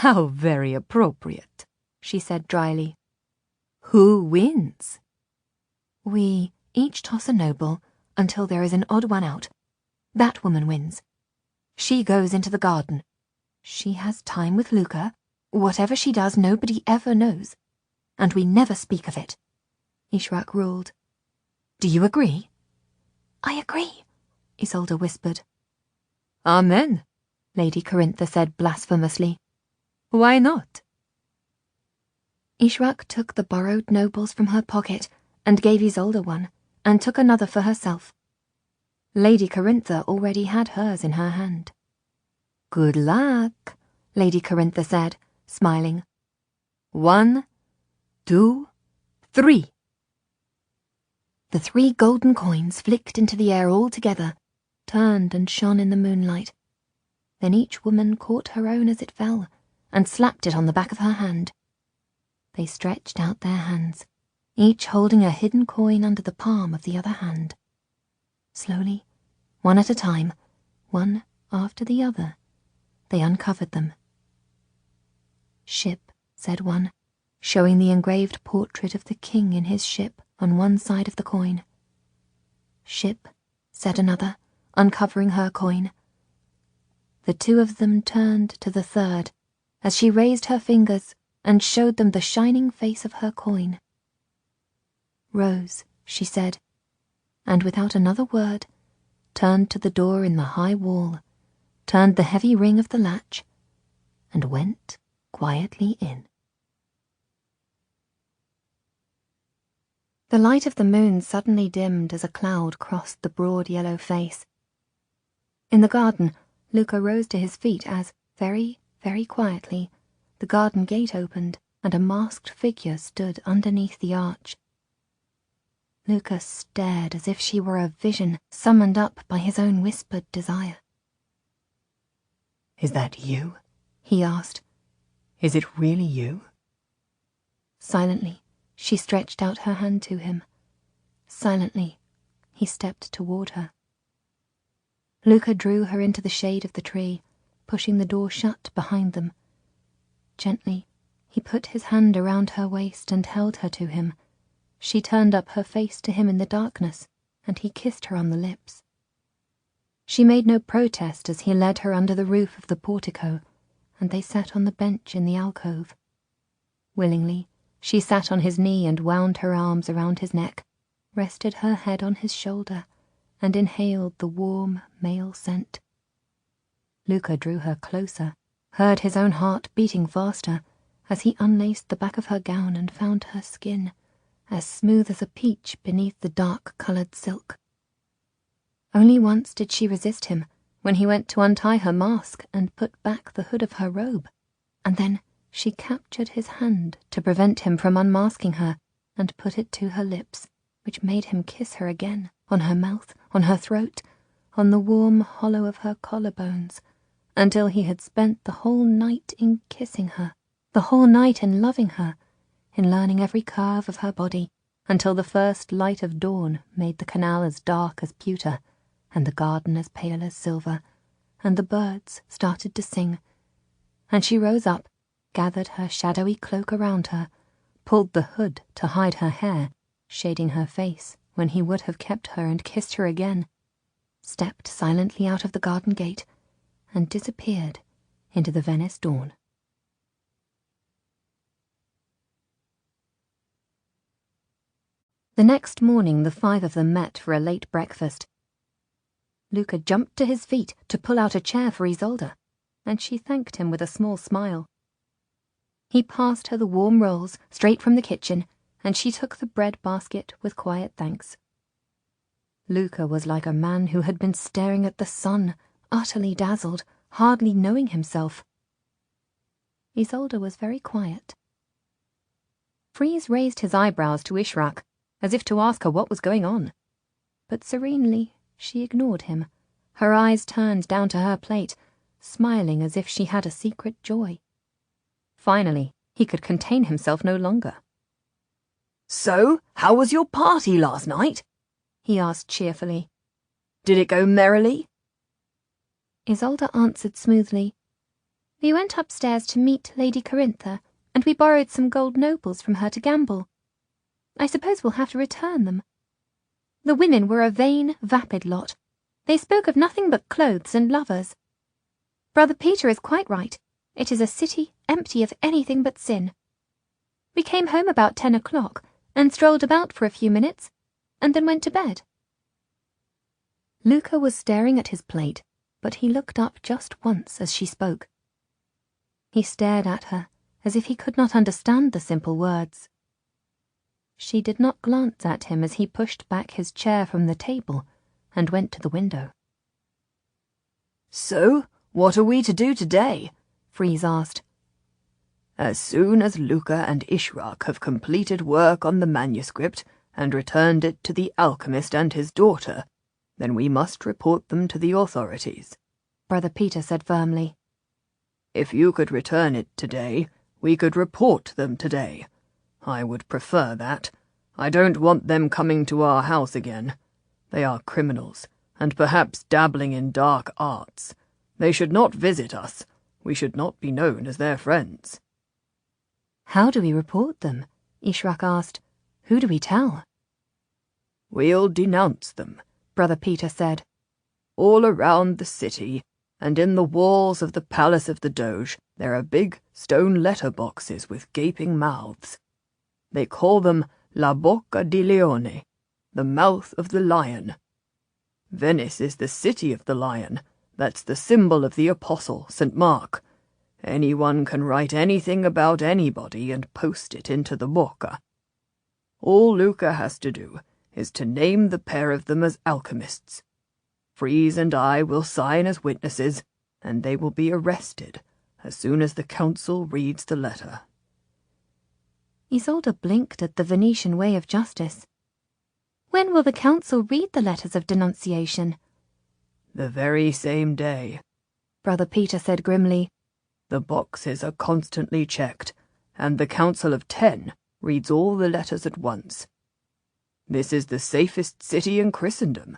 "How very appropriate," she said dryly. "Who wins?" "We each toss a noble until there is an odd one out. That woman wins. She goes into the garden. She has time with Luca. Whatever she does, nobody ever knows. And we never speak of it," Ishrak ruled. "Do you agree?" "I agree," Isolde whispered. "Amen," Lady Corintha said blasphemously. "Why not?" Ishrak took the borrowed nobles from her pocket and gave Isolde one, and took another for herself. Lady Corintha already had hers in her hand. "Good luck," Lady Corintha said, smiling. 1, 2, 3. The 3 golden coins flicked into the air all together, turned and shone in the moonlight. Then each woman caught her own as it fell, and slapped it on the back of her hand. They stretched out their hands, each holding a hidden coin under the palm of the other hand. Slowly, one at a time, one after the other, they uncovered them. "Ship," said one, showing the engraved portrait of the king in his ship on one side of the coin. "Ship," said another, uncovering her coin. The two of them turned to the third, as she raised her fingers and showed them the shining face of her coin. "Rose," she said, and without another word, turned to the door in the high wall, turned the heavy ring of the latch, and went quietly in. The light of the moon suddenly dimmed as a cloud crossed the broad yellow face. In the garden, Luca rose to his feet as, very, very quietly, the garden gate opened and a masked figure stood underneath the arch. Luca stared as if she were a vision summoned up by his own whispered desire. "Is that you?" he asked. "Is it really you?" Silently, she stretched out her hand to him. Silently, he stepped toward her. Luca drew her into the shade of the tree, pushing the door shut behind them. Gently, he put his hand around her waist and held her to him. She turned up her face to him in the darkness, and he kissed her on the lips. She made no protest as he led her under the roof of the portico, and they sat on the bench in the alcove. Willingly, she sat on his knee and wound her arms around his neck, rested her head on his shoulder, and inhaled the warm male scent. Luca drew her closer, heard his own heart beating faster, as he unlaced the back of her gown and found her skin, as smooth as a peach beneath the dark-coloured silk. Only once did she resist him, when he went to untie her mask and put back the hood of her robe, and then she captured his hand to prevent him from unmasking her, and put it to her lips, which made him kiss her again, on her mouth, on her throat, on the warm hollow of her collarbones, until he had spent the whole night in kissing her, the whole night in loving her, in learning every curve of her body, until the first light of dawn made the canal as dark as pewter, and the garden as pale as silver, and the birds started to sing, and she rose up, gathered her shadowy cloak around her, pulled the hood to hide her hair, shading her face when he would have kept her and kissed her again, stepped silently out of the garden gate, and disappeared into the Venice dawn. The next morning the five of them met for a late breakfast. Luca jumped to his feet to pull out a chair for Isolde, and she thanked him with a small smile. He passed her the warm rolls straight from the kitchen, and she took the bread basket with quiet thanks. Luca was like a man who had been staring at the sun, utterly dazzled, hardly knowing himself. Isolde was very quiet. Freeze raised his eyebrows to Ishraq, as if to ask her what was going on, but serenely she ignored him, her eyes turned down to her plate, smiling as if she had a secret joy. Finally, he could contain himself no longer. "So, how was your party last night?" he asked cheerfully. "Did it go merrily?" Isolde answered smoothly. "We went upstairs to meet Lady Corintha, and we borrowed some gold nobles from her to gamble. I suppose we'll have to return them. The women were a vain, vapid lot. They spoke of nothing but clothes and lovers. Brother Peter is quite right. It is a city empty of anything but sin. We came home about 10 o'clock, and strolled about for a few minutes, and then went to bed." Luca was staring at his plate, but he looked up just once as she spoke. He stared at her, as if he could not understand the simple words. She did not glance at him as he pushed back his chair from the table and went to the window. "So, what are we to do today?" Freeze asked. "As soon as Luca and Ishraq have completed work on the manuscript and returned it to the alchemist and his daughter, then we must report them to the authorities," Brother Peter said firmly. "If you could return it today, we could report them today. I would prefer that. I don't want them coming to our house again. They are criminals, and perhaps dabbling in dark arts. They should not visit us. We should not be known as their friends." "How do we report them?" Ishraq asked. "Who do we tell?" "We'll denounce them," Brother Peter said. "All around the city, and in the walls of the palace of the Doge, there are big stone letterboxes with gaping mouths. They call them La Bocca di Leone, the mouth of the lion. Venice is the city of the lion. That's the symbol of the apostle, St. Mark. Anyone can write anything about anybody and post it into the Bocca. All Luca has to do is to name the pair of them as alchemists. Freeze and I will sign as witnesses, and they will be arrested as soon as the council reads the letter." Isolde blinked at the Venetian way of justice. "When will the council read the letters of denunciation?" "The very same day," Brother Peter said grimly. "The boxes are constantly checked, and the Council of 10, reads all the letters at once. This is the safest city in Christendom.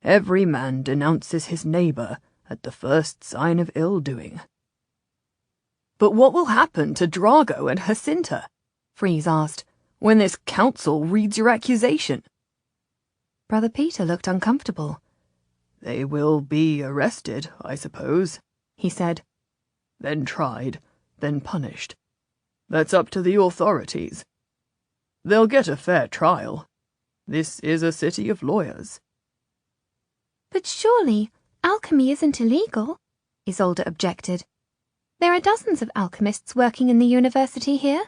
Every man denounces his neighbour at the first sign of ill-doing. But what will happen to Drago and Jacinta? Freeze asked, when this council reads your accusation. Brother Peter looked uncomfortable. They will be arrested, I suppose, he said. Then tried, then punished. That's up to the authorities. They'll get a fair trial. This is a city of lawyers. But surely alchemy isn't illegal, Isolde objected. There are dozens of alchemists working in the university here,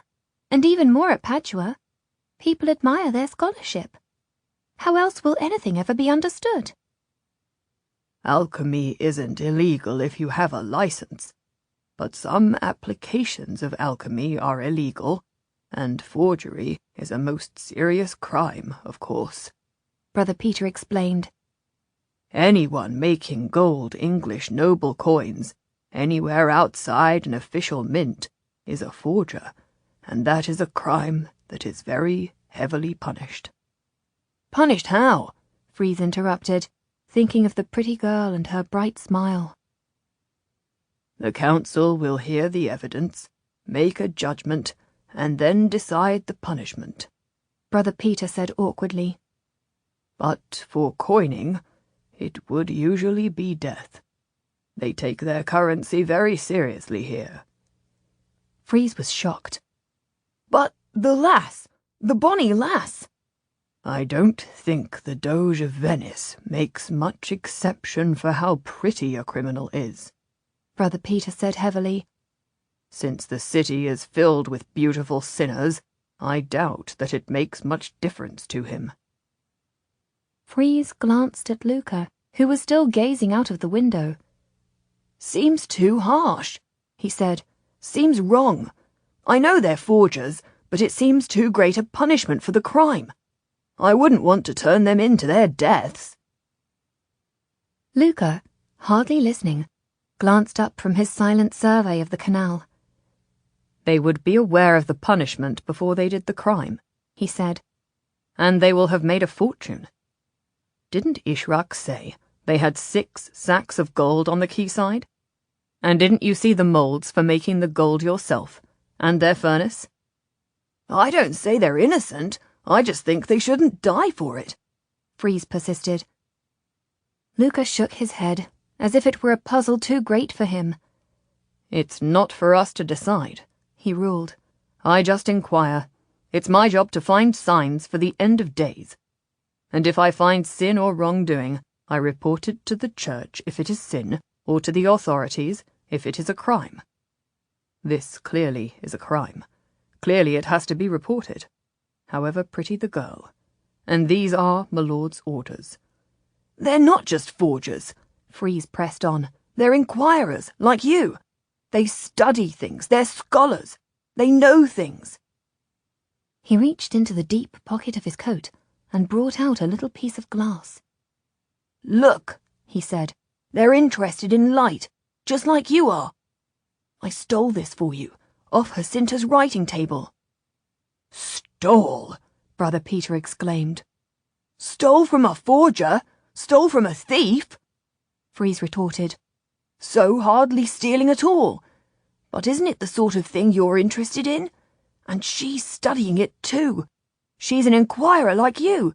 and even more at Padua. People admire their scholarship. How else will anything ever be understood? Alchemy isn't illegal if you have a license, but some applications of alchemy are illegal, and forgery is a most serious crime, of course. Brother Peter explained. Anyone making gold English noble coins anywhere outside an official mint is a forger, and that is a crime that is very heavily punished. Punished how? Freeze interrupted, thinking of the pretty girl and her bright smile. The council will hear the evidence, make a judgment, and then decide the punishment, Brother Peter said awkwardly. But for coining, it would usually be death. They take their currency very seriously here. Freeze was shocked. But the lass, the bonny lass! I don't think the Doge of Venice makes much exception for how pretty a criminal is, Brother Peter said heavily. Since the city is filled with beautiful sinners, I doubt that it makes much difference to him. Freeze glanced at Luca, who was still gazing out of the window. Seems too harsh, he said. Seems wrong. I know they're forgers, but it seems too great a punishment for the crime. I wouldn't want to turn them in to their deaths. Luca, hardly listening, glanced up from his silent survey of the canal. They would be aware of the punishment before they did the crime, he said, and they will have made a fortune. Didn't Ishrak say they had 6 sacks of gold on the quayside? And didn't you see the moulds for making the gold yourself, and their furnace? I don't say they're innocent. I just think they shouldn't die for it, Freeze persisted. Luca shook his head, as if it were a puzzle too great for him. It's not for us to decide, he ruled. I just inquire. It's my job to find signs for the end of days. And if I find sin or wrongdoing, I report it to the church if it is sin, or to the authorities if it is a crime. This clearly is a crime. Clearly it has to be reported, however pretty the girl. And these are my lord's orders. They're not just forgers, Freeze pressed on. They're inquirers, like you. They study things, they're scholars. They know things. He reached into the deep pocket of his coat and brought out a little piece of glass. Look, he said. They're interested in light, just like you are. I stole this for you, off Jacinta's writing table. Stole, Brother Peter exclaimed. Stole from a forger? Stole from a thief? Freeze retorted. So hardly stealing at all. But isn't it the sort of thing you're interested in? And she's studying it too. She's an inquirer like you.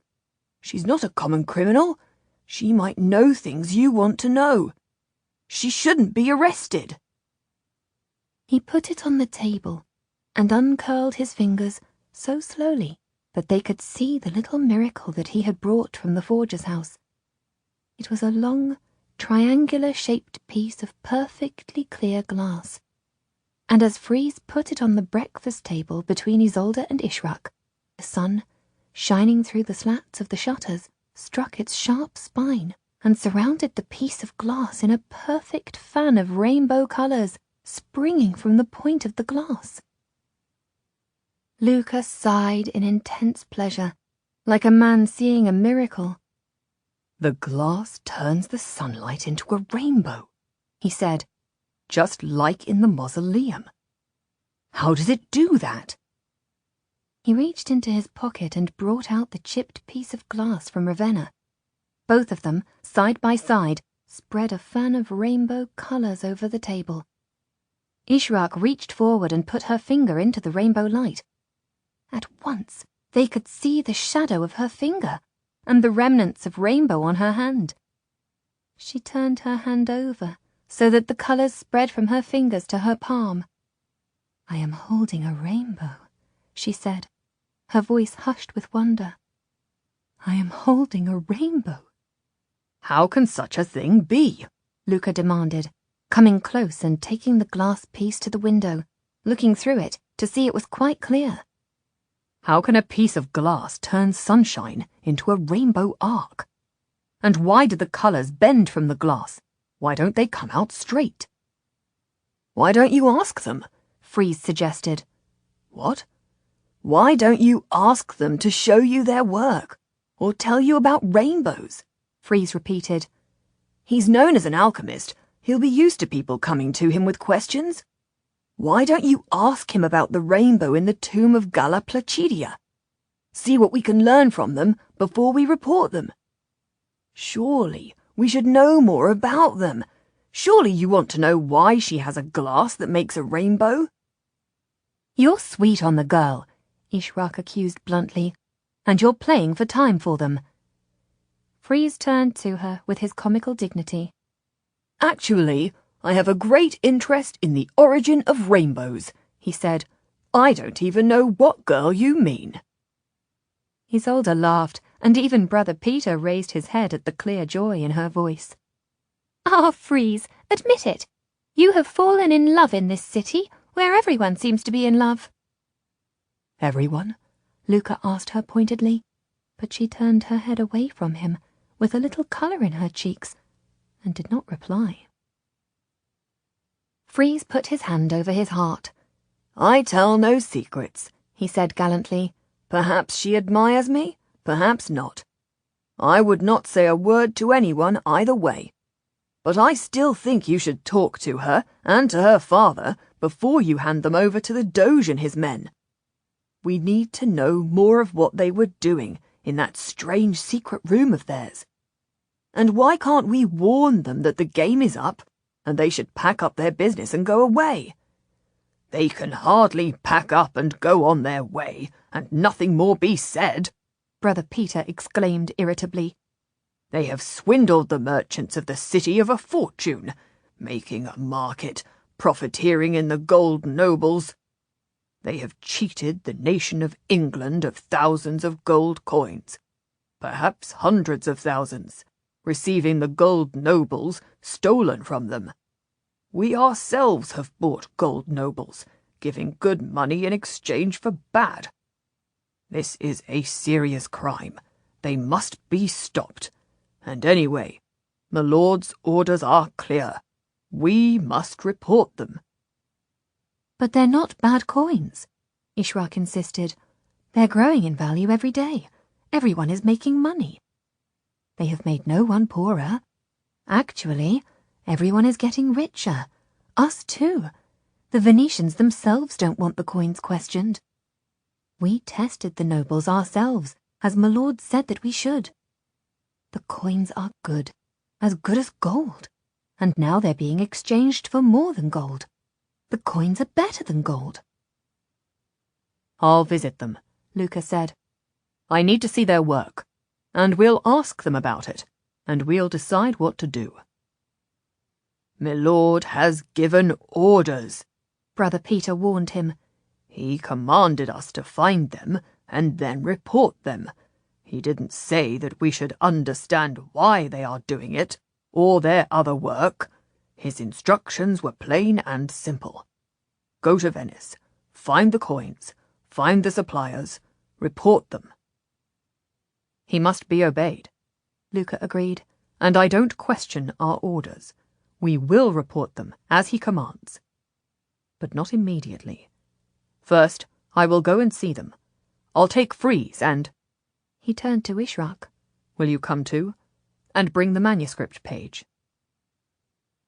She's not a common criminal. She might know things you want to know. She shouldn't be arrested. He put it on the table and uncurled his fingers so slowly that they could see the little miracle that he had brought from the forger's house. It was a long, triangular-shaped piece of perfectly clear glass, and as Freeze put it on the breakfast table between Isolde and Ishrak, the sun, shining through the slats of the shutters, struck its sharp spine and surrounded the piece of glass in a perfect fan of rainbow colours springing from the point of the glass. Luca sighed in intense pleasure, like a man seeing a miracle. The glass turns the sunlight into a rainbow, he said, just like in the mausoleum. How does it do that? He reached into his pocket and brought out the chipped piece of glass from Ravenna. Both of them, side by side, spread a fan of rainbow colours over the table. Ishraq reached forward and put her finger into the rainbow light. At once they could see the shadow of her finger and the remnants of rainbow on her hand. She turned her hand over so that the colours spread from her fingers to her palm. "I am holding a rainbow," she said, her voice hushed with wonder. "I am holding a rainbow." "How can such a thing be?" Luca demanded, coming close and taking the glass piece to the window, looking through it to see it was quite clear. "How can a piece of glass turn sunshine into a rainbow arc? And why do the colours bend from the glass? Why don't they come out straight?" "Why don't you ask them?" Freeze suggested. "What? Why don't you ask them to show you their work, or tell you about rainbows?" Freeze repeated. "He's known as an alchemist. He'll be used to people coming to him with questions. Why don't you ask him about the rainbow in the tomb of Galla Placidia? See what we can learn from them before we report them. Surely we should know more about them. Surely you want to know why she has a glass that makes a rainbow?" "You're sweet on the girl," Ishraq accused bluntly, "and you're playing for time for them." Freeze turned to her with his comical dignity. "Actually, I have a great interest in the origin of rainbows," he said. "I don't even know what girl you mean." Isolde laughed, and even Brother Peter raised his head at the clear joy in her voice. "Ah, Freeze, admit it. You have fallen in love in this city, where everyone seems to be in love." "Everyone?" Luca asked her pointedly, but she turned her head away from him, with a little colour in her cheeks, and did not reply. Freeze put his hand over his heart. "I tell no secrets," he said gallantly. "Perhaps she admires me, perhaps not. I would not say a word to anyone either way. But I still think you should talk to her and to her father before you hand them over to the Doge and his men. We need to know more of what they were doing in that strange secret room of theirs. And why can't we warn them that the game is up and they should pack up their business and go away? They can hardly pack up and go on their way and nothing more be said," Brother Peter exclaimed irritably. "They have swindled the merchants of the city of a fortune, making a market, profiteering in the gold nobles. They have cheated the nation of England of thousands of gold coins, perhaps hundreds of thousands, receiving the gold nobles stolen from them. We ourselves have bought gold nobles, giving good money in exchange for bad. This is a serious crime. They must be stopped. And anyway, my lord's orders are clear. We must report them." "But they're not bad coins," Ishraq insisted. "They're growing in value every day. Everyone is making money. They have made no one poorer. Actually, everyone is getting richer. Us too. The Venetians themselves don't want the coins questioned. We tested the nobles ourselves, as my lord said that we should. The coins are good as gold, and now they're being exchanged for more than gold. The coins are better than gold." "I'll visit them," Luca said. "I need to see their work, and we'll ask them about it, and we'll decide what to do." "My lord has given orders," Brother Peter warned him. "He commanded us to find them and then report them. He didn't say that we should understand why they are doing it, or their other work. His instructions were plain and simple. Go to Venice, find the coins, find the suppliers, report them." "He must be obeyed," Luca agreed, "and I don't question our orders. We will report them as he commands. But not immediately. First, I will go and see them. I'll take Freeze and—" He turned to Ishraq. "Will you come too? And bring the manuscript page."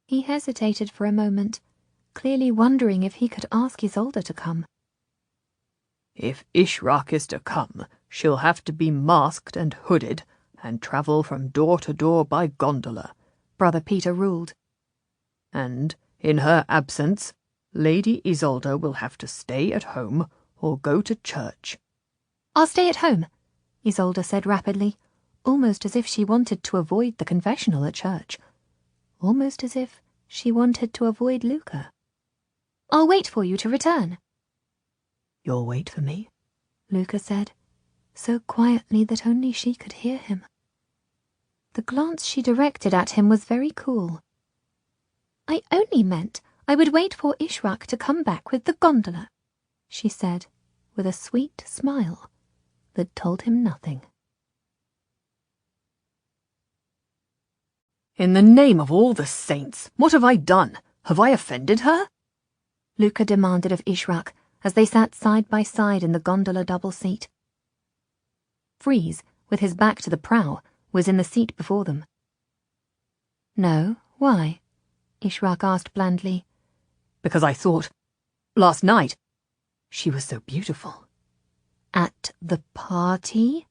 He hesitated for a moment, clearly wondering if he could ask Isolde to come. If Ishrak is to come, she'll have to be masked and hooded and travel from door to door by gondola, Brother Peter ruled. And, in her absence, Lady Isolde will have to stay at home or go to church. I'll stay at home, Isolde said rapidly, almost as if she wanted to avoid the confessional at church. Almost as if she wanted to avoid Luca. I'll wait for you to return. You'll wait for me? Luca said, so quietly that only she could hear him. The glance she directed at him was very cool. I only meant I would wait for Ishrak to come back with the gondola, she said, with a sweet smile that told him nothing. In the name of all the saints, what have I done? Have I offended her? Luca demanded of Ishrak as they sat side by side in the gondola double seat. Freeze, with his back to the prow, was in the seat before them. No, why? Ishrak asked blandly. Because I thought, last night, she was so beautiful. At the party?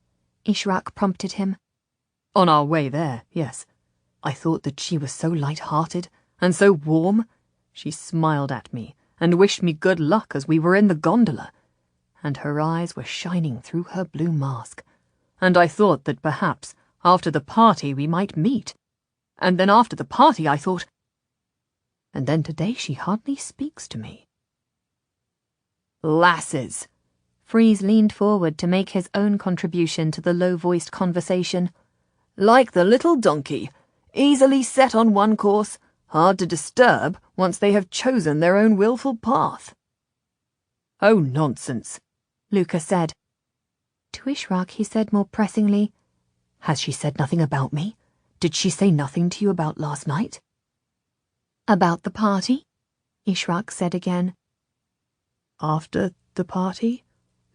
Ishrak prompted him. On our way there, yes. I thought that she was so light-hearted and so warm. She smiled at me and wished me good luck as we were in the gondola, and her eyes were shining through her blue mask, and I thought that perhaps after the party we might meet, and then after the party I thought... And then today she hardly speaks to me. Lasses! Freeze leaned forward to make his own contribution to the low-voiced conversation. Like the little donkey, easily set on one course, hard to disturb once they have chosen their own willful path. Oh, nonsense, Luca said. To Ishrak he said more pressingly, Has she said nothing about me? Did she say nothing to you about last night? About the party? Ishrak said again. After the party?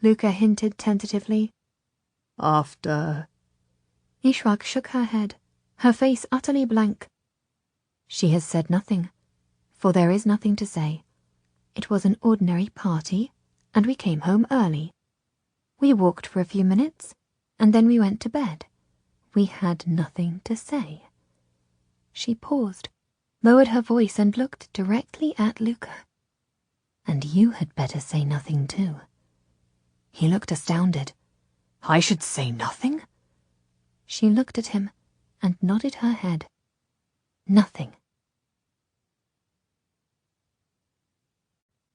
Luca hinted tentatively. After... Ishrak shook her head, her face utterly blank. She has said nothing, for there is nothing to say. It was an ordinary party, and we came home early. We walked for a few minutes, and then we went to bed. We had nothing to say. She paused, lowered her voice, and looked directly at Luca. And you had better say nothing too. He looked astounded. I should say nothing? She looked at him and nodded her head. Nothing.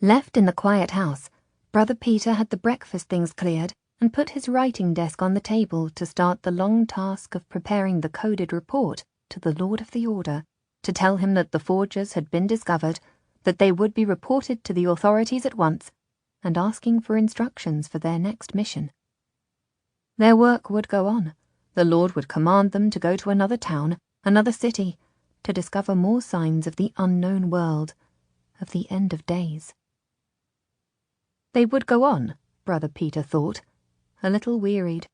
Left in the quiet house, Brother Peter had the breakfast things cleared and put his writing desk on the table to start the long task of preparing the coded report to the Lord of the Order to tell him that the forgers had been discovered, that they would be reported to the authorities at once, and asking for instructions for their next mission. Their work would go on. The Lord would command them to go to another town, another city, to discover more signs of the unknown world, of the end of days. They would go on, Brother Peter thought, a little wearied,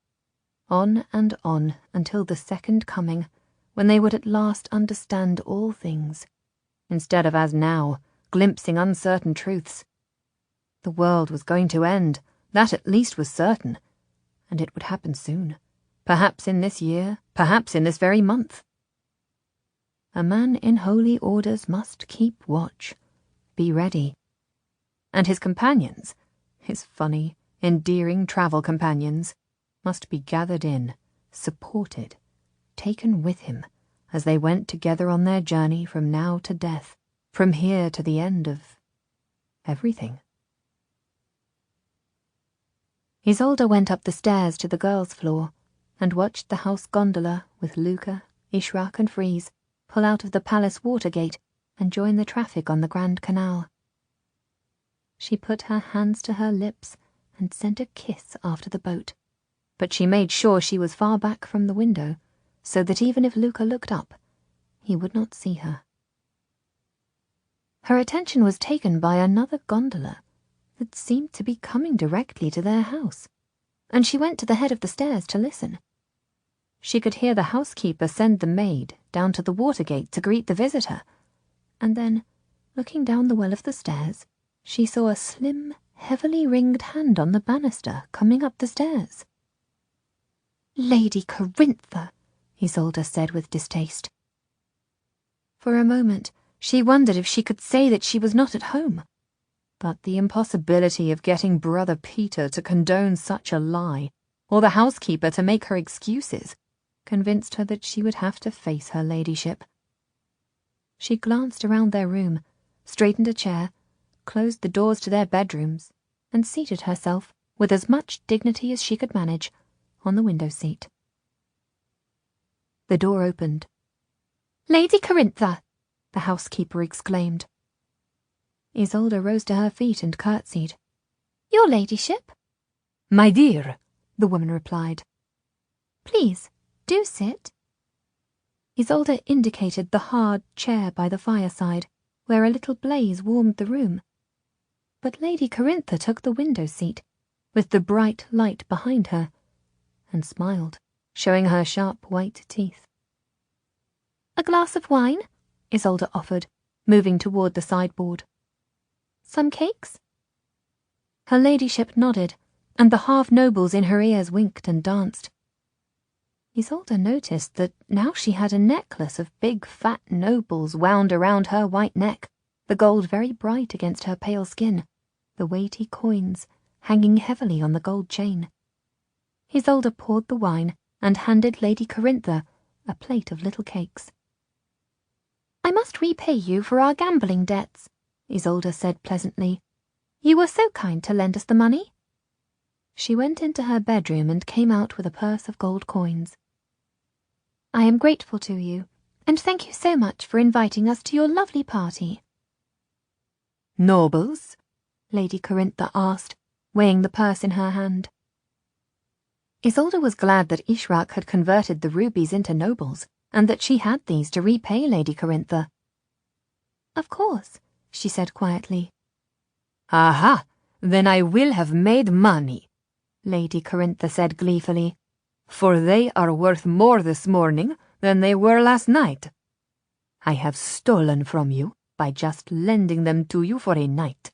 on and on until the second coming, when they would at last understand all things, instead of as now, glimpsing uncertain truths. The world was going to end, that at least was certain, and it would happen soon, perhaps in this year, perhaps in this very month. A man in holy orders must keep watch, be ready. And his companions, his funny, endearing travel companions, must be gathered in, supported, taken with him, as they went together on their journey from now to death, from here to the end of everything. Isolde went up the stairs to the girls' floor and watched the house gondola with Luca, Ishrak and Freeze pull out of the palace water gate and join the traffic on the Grand Canal. She put her hands to her lips and sent a kiss after the boat, but she made sure she was far back from the window, so that even if Luca looked up, he would not see her. Her attention was taken by another gondola that seemed to be coming directly to their house, and she went to the head of the stairs to listen. She could hear the housekeeper send the maid down to the water gate to greet the visitor, and then, looking down the well of the stairs, she saw a slim, heavily ringed hand on the banister coming up the stairs. Lady Corintha, Isolde said with distaste. For a moment she wondered if she could say that she was not at home, but the impossibility of getting Brother Peter to condone such a lie, or the housekeeper to make her excuses, convinced her that she would have to face her ladyship. She glanced around their room, straightened a chair, closed the doors to their bedrooms, and seated herself, with as much dignity as she could manage, on the window seat. The door opened. Lady Corintha, the housekeeper exclaimed. Isolde rose to her feet and curtsied. Your ladyship? My dear, the woman replied. Please, do sit. Isolde indicated the hard chair by the fireside, where a little blaze warmed the room. But Lady Corintha took the window seat, with the bright light behind her, and smiled, showing her sharp white teeth. A glass of wine? Isolde offered, moving toward the sideboard. Some cakes? Her ladyship nodded, and the half-nobles in her ears winked and danced. Isolde noticed that now she had a necklace of big fat nobles wound around her white neck, the gold very bright against her pale skin, the weighty coins hanging heavily on the gold chain. Isolde poured the wine and handed Lady Corintha a plate of little cakes. I must repay you for our gambling debts, Isolde said pleasantly. You were so kind to lend us the money. She went into her bedroom and came out with a purse of gold coins. I am grateful to you, and thank you so much for inviting us to your lovely party. Nobles? Lady Corintha asked, weighing the purse in her hand. Isolde was glad that Ishrak had converted the rubies into nobles, and that she had these to repay Lady Corintha. Of course, she said quietly. Aha, then I will have made money, Lady Corintha said gleefully, for they are worth more this morning than they were last night. I have stolen from you by just lending them to you for a night.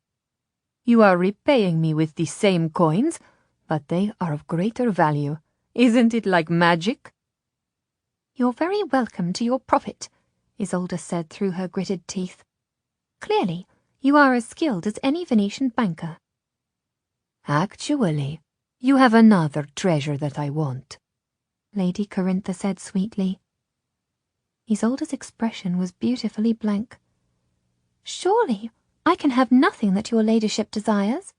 You are repaying me with the same coins, but they are of greater value. Isn't it like magic? You're very welcome to your profit, Isolde said through her gritted teeth. Clearly, you are as skilled as any Venetian banker. Actually, you have another treasure that I want, Lady Corintha said sweetly. Isolde's expression was beautifully blank. Surely, I can have nothing that your ladyship desires.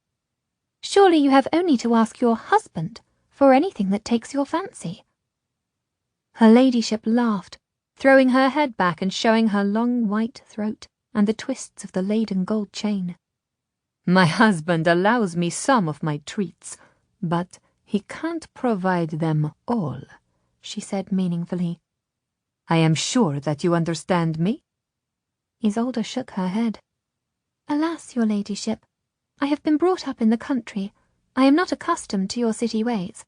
Surely you have only to ask your husband for anything that takes your fancy. Her ladyship laughed, throwing her head back and showing her long white throat and the twists of the laden gold chain. My husband allows me some of my treats, but he can't provide them all, she said meaningfully. I am sure that you understand me? Isolde shook her head. Alas, your ladyship, I have been brought up in the country. I am not accustomed to your city ways.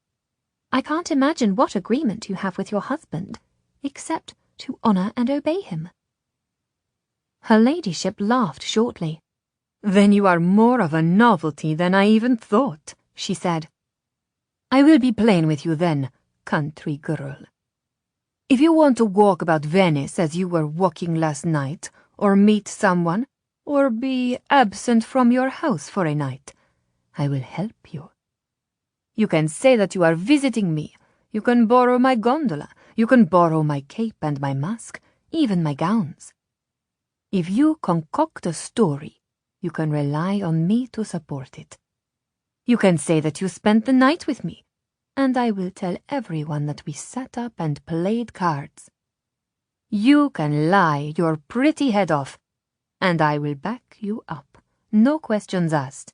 I can't imagine what agreement you have with your husband, except to honour and obey him. Her ladyship laughed shortly. Then you are more of a novelty than I even thought, she said. I will be plain with you then, country girl. If you want to walk about Venice as you were walking last night, or meet someone, or be absent from your house for a night, I will help you. You can say that you are visiting me. You can borrow my gondola. You can borrow my cape and my mask, even my gowns. If you concoct a story, you can rely on me to support it. You can say that you spent the night with me, and I will tell everyone that we sat up and played cards. You can lie your pretty head off, and I will back you up, no questions asked.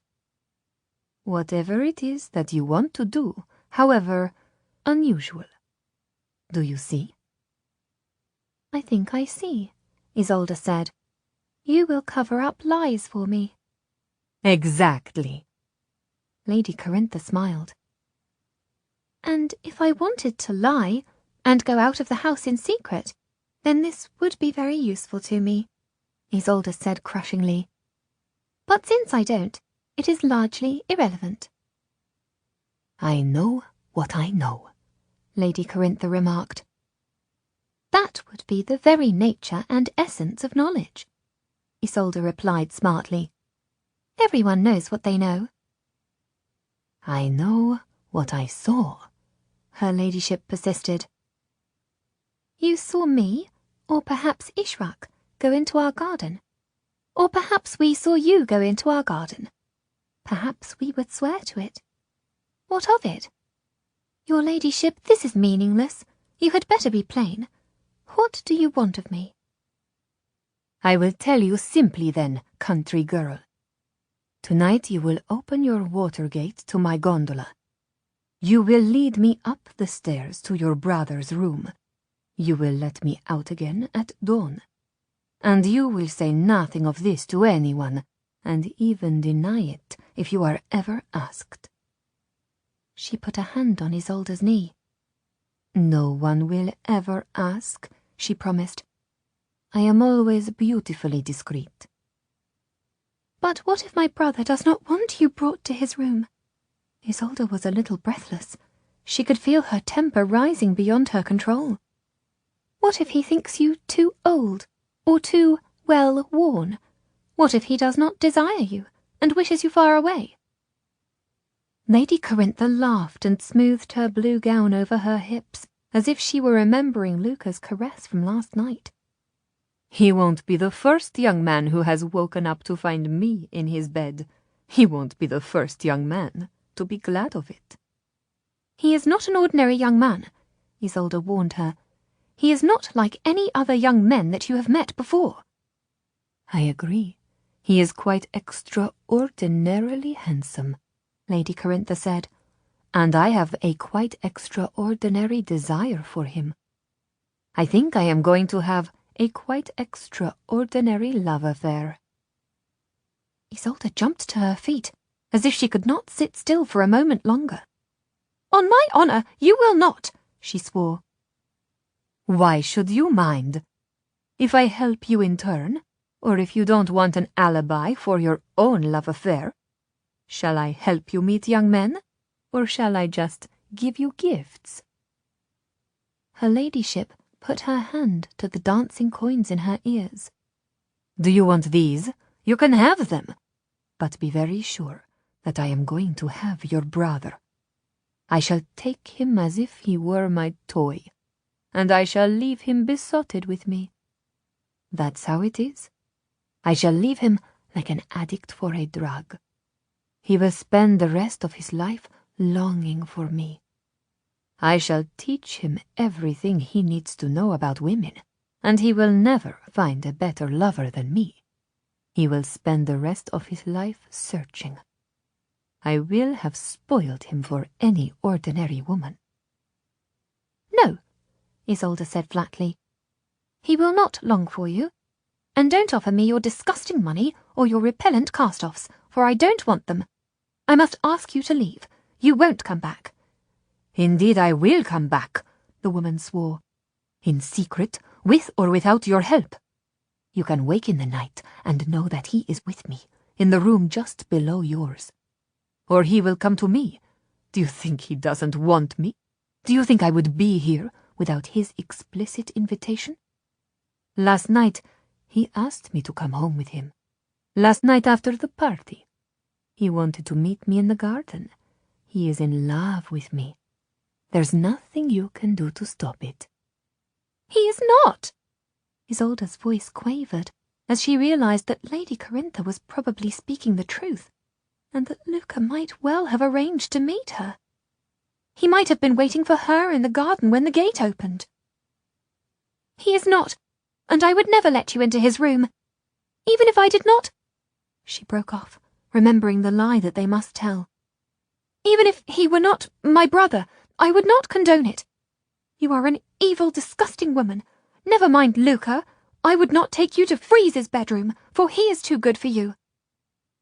Whatever it is that you want to do, however unusual. Do you see? I think I see, Isolde said. You will cover up lies for me. Exactly. Lady Corintha smiled. And if I wanted to lie, and go out of the house in secret, then this would be very useful to me, Isolde said crushingly. But since I don't, It is largely irrelevant. I know what I know, Lady Corintha remarked. That would be the very nature and essence of knowledge, Isolde replied smartly. Everyone knows what they know. I know what I saw, her ladyship persisted. You saw me, or perhaps Ishraq, go into our garden. Or perhaps we saw you go into our garden. Perhaps we would swear to it. What of it? Your ladyship, this is meaningless. You had better be plain. What do you want of me? I will tell you simply then, country girl. Tonight you will open your water gate to my gondola. You will lead me up the stairs to your brother's room. You will let me out again at dawn. And you will say nothing of this to anyone, and even deny it if you are ever asked. She put a hand on Isolde's knee. No one will ever ask, she promised. I am always beautifully discreet. But what if my brother does not want you brought to his room? Isolde was a little breathless. She could feel her temper rising beyond her control. What if he thinks you too old, or too well worn? What if he does not desire you, and wishes you far away? Lady Corintha laughed and smoothed her blue gown over her hips, as if she were remembering Luca's caress from last night. He won't be the first young man who has woken up to find me in his bed. He won't be the first young man to be glad of it. He is not an ordinary young man, Isolde warned her. He is not like any other young men that you have met before. I agree. He is quite extraordinarily handsome, Lady Corintha said, and I have a quite extraordinary desire for him. I think I am going to have a quite extraordinary love affair. Isolde jumped to her feet, as if she could not sit still for a moment longer. On my honour, you will not, she swore. Why should you mind? If I help you in turn, or if you don't want an alibi for your own love affair, shall I help you meet young men, or shall I just give you gifts? Her ladyship put her hand to the dancing coins in her ears. Do you want these? You can have them. But be very sure that I am going to have your brother. I shall take him as if he were my toy, and I shall leave him besotted with me. That's how it is. I shall leave him like an addict for a drug. He will spend the rest of his life longing for me. I shall teach him everything he needs to know about women, and he will never find a better lover than me. He will spend the rest of his life searching. I will have spoiled him for any ordinary woman. No, Isolde said flatly. He will not long for you. And don't offer me your disgusting money or your repellent cast-offs, for I don't want them. I must ask you to leave. You won't come back. Indeed I will come back, the woman swore. In secret, with or without your help. You can wake in the night and know that he is with me, in the room just below yours. Or he will come to me. Do you think he doesn't want me? Do you think I would be here without his explicit invitation? Last night, he asked me to come home with him. Last night after the party. He wanted to meet me in the garden. He is in love with me. There's nothing you can do to stop it. He is not! Isolde's voice quavered, as she realized that Lady Corintha was probably speaking the truth, and that Luca might well have arranged to meet her. He might have been waiting for her in the garden when the gate opened. He is not, and I would never let you into his room. Even if I did not... She broke off, remembering the lie that they must tell. Even if he were not my brother, I would not condone it. You are an evil, disgusting woman. Never mind Luca. I would not take you to Freeze's bedroom, for he is too good for you.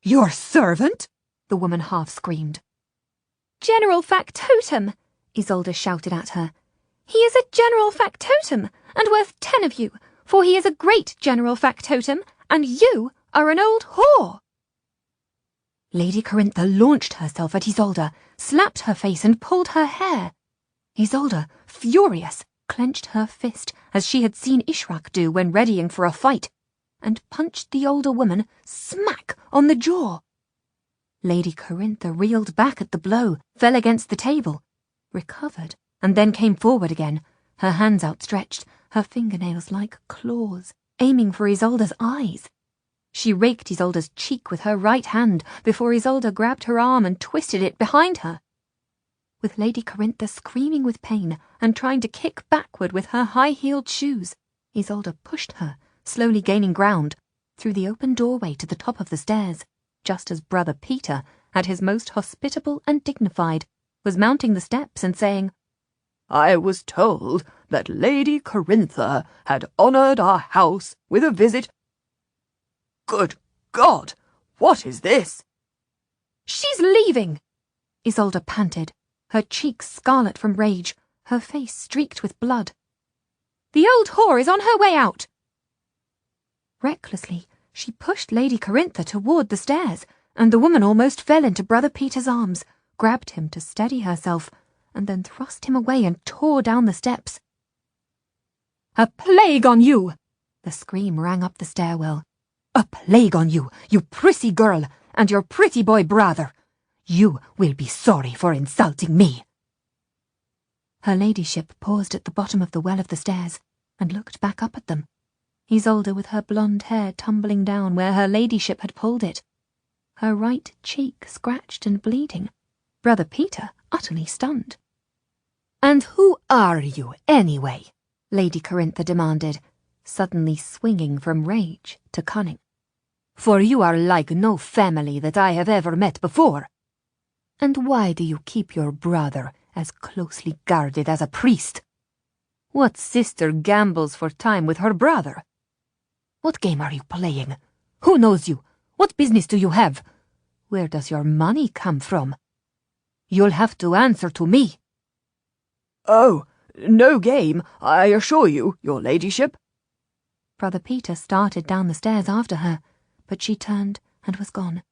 Your servant? The woman half screamed. General factotum, Isolde shouted at her. He is a general factotum, and worth 10 of you, for he is a great general factotum, and you are an old whore. Lady Corintha launched herself at Isolde, slapped her face and pulled her hair. Isolde, furious, clenched her fist as she had seen Ishrak do when readying for a fight, and punched the older woman smack on the jaw. Lady Corintha reeled back at the blow, fell against the table, recovered, and then came forward again, her hands outstretched, her fingernails like claws, aiming for Isolde's eyes. She raked Isolde's cheek with her right hand before Isolde grabbed her arm and twisted it behind her. With Lady Corintha screaming with pain and trying to kick backward with her high-heeled shoes, Isolde pushed her, slowly gaining ground, through the open doorway to the top of the stairs, just as Brother Peter, at his most hospitable and dignified, was mounting the steps and saying, "I was told that Lady Corintha had honoured our house with a visit." "Good God! What is this?" "She's leaving!" Isolde panted, her cheeks scarlet from rage, her face streaked with blood. "The old whore is on her way out!" Recklessly, she pushed Lady Corintha toward the stairs, and the woman almost fell into Brother Peter's arms, grabbed him to steady herself, and then thrust him away and tore down the steps. "A plague on you!" The scream rang up the stairwell. "A plague on you, you prissy girl, and your pretty boy brother! You will be sorry for insulting me." Her ladyship paused at the bottom of the well of the stairs and looked back up at them, Isolde with her blonde hair tumbling down where her ladyship had pulled it, her right cheek scratched and bleeding, Brother Peter utterly stunned. "And who are you, anyway?" Lady Corintha demanded, suddenly swinging from rage to cunning. "For you are like no family that I have ever met before. And why do you keep your brother as closely guarded as a priest? What sister gambles for time with her brother? What game are you playing? Who knows you? What business do you have? Where does your money come from? You'll have to answer to me." "Oh, no game, I assure you, your ladyship." Brother Peter started down the stairs after her, but she turned and was gone.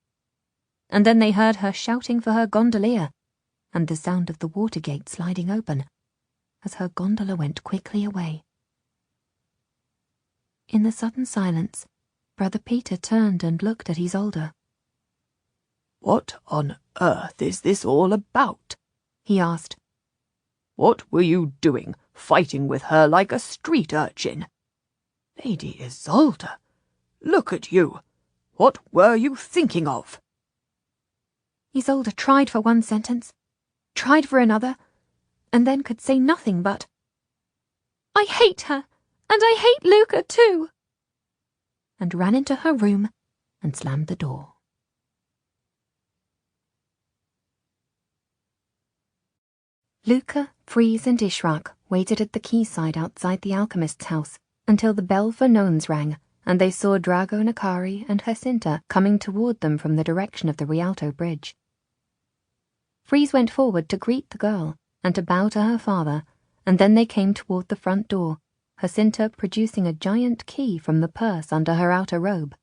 And then they heard her shouting for her gondolier, and the sound of the water gate sliding open, as her gondola went quickly away. In the sudden silence, Brother Peter turned and looked at Isolde. "What on earth is this all about?" he asked. "What were you doing, fighting with her like a street urchin? Lady Isolde, look at you. What were you thinking of?" Isolde tried for one sentence, tried for another, and then could say nothing but, "I hate her, and I hate Luca too," and ran into her room and slammed the door. Luca, Freeze, and Ishrak waited at the quayside outside the alchemist's house until the bell for Nones rang, and they saw Drago Nakari and Jacinta coming toward them from the direction of the Rialto Bridge. Freeze went forward to greet the girl and to bow to her father, and then they came toward the front door, Jacinta producing a giant key from the purse under her outer robe.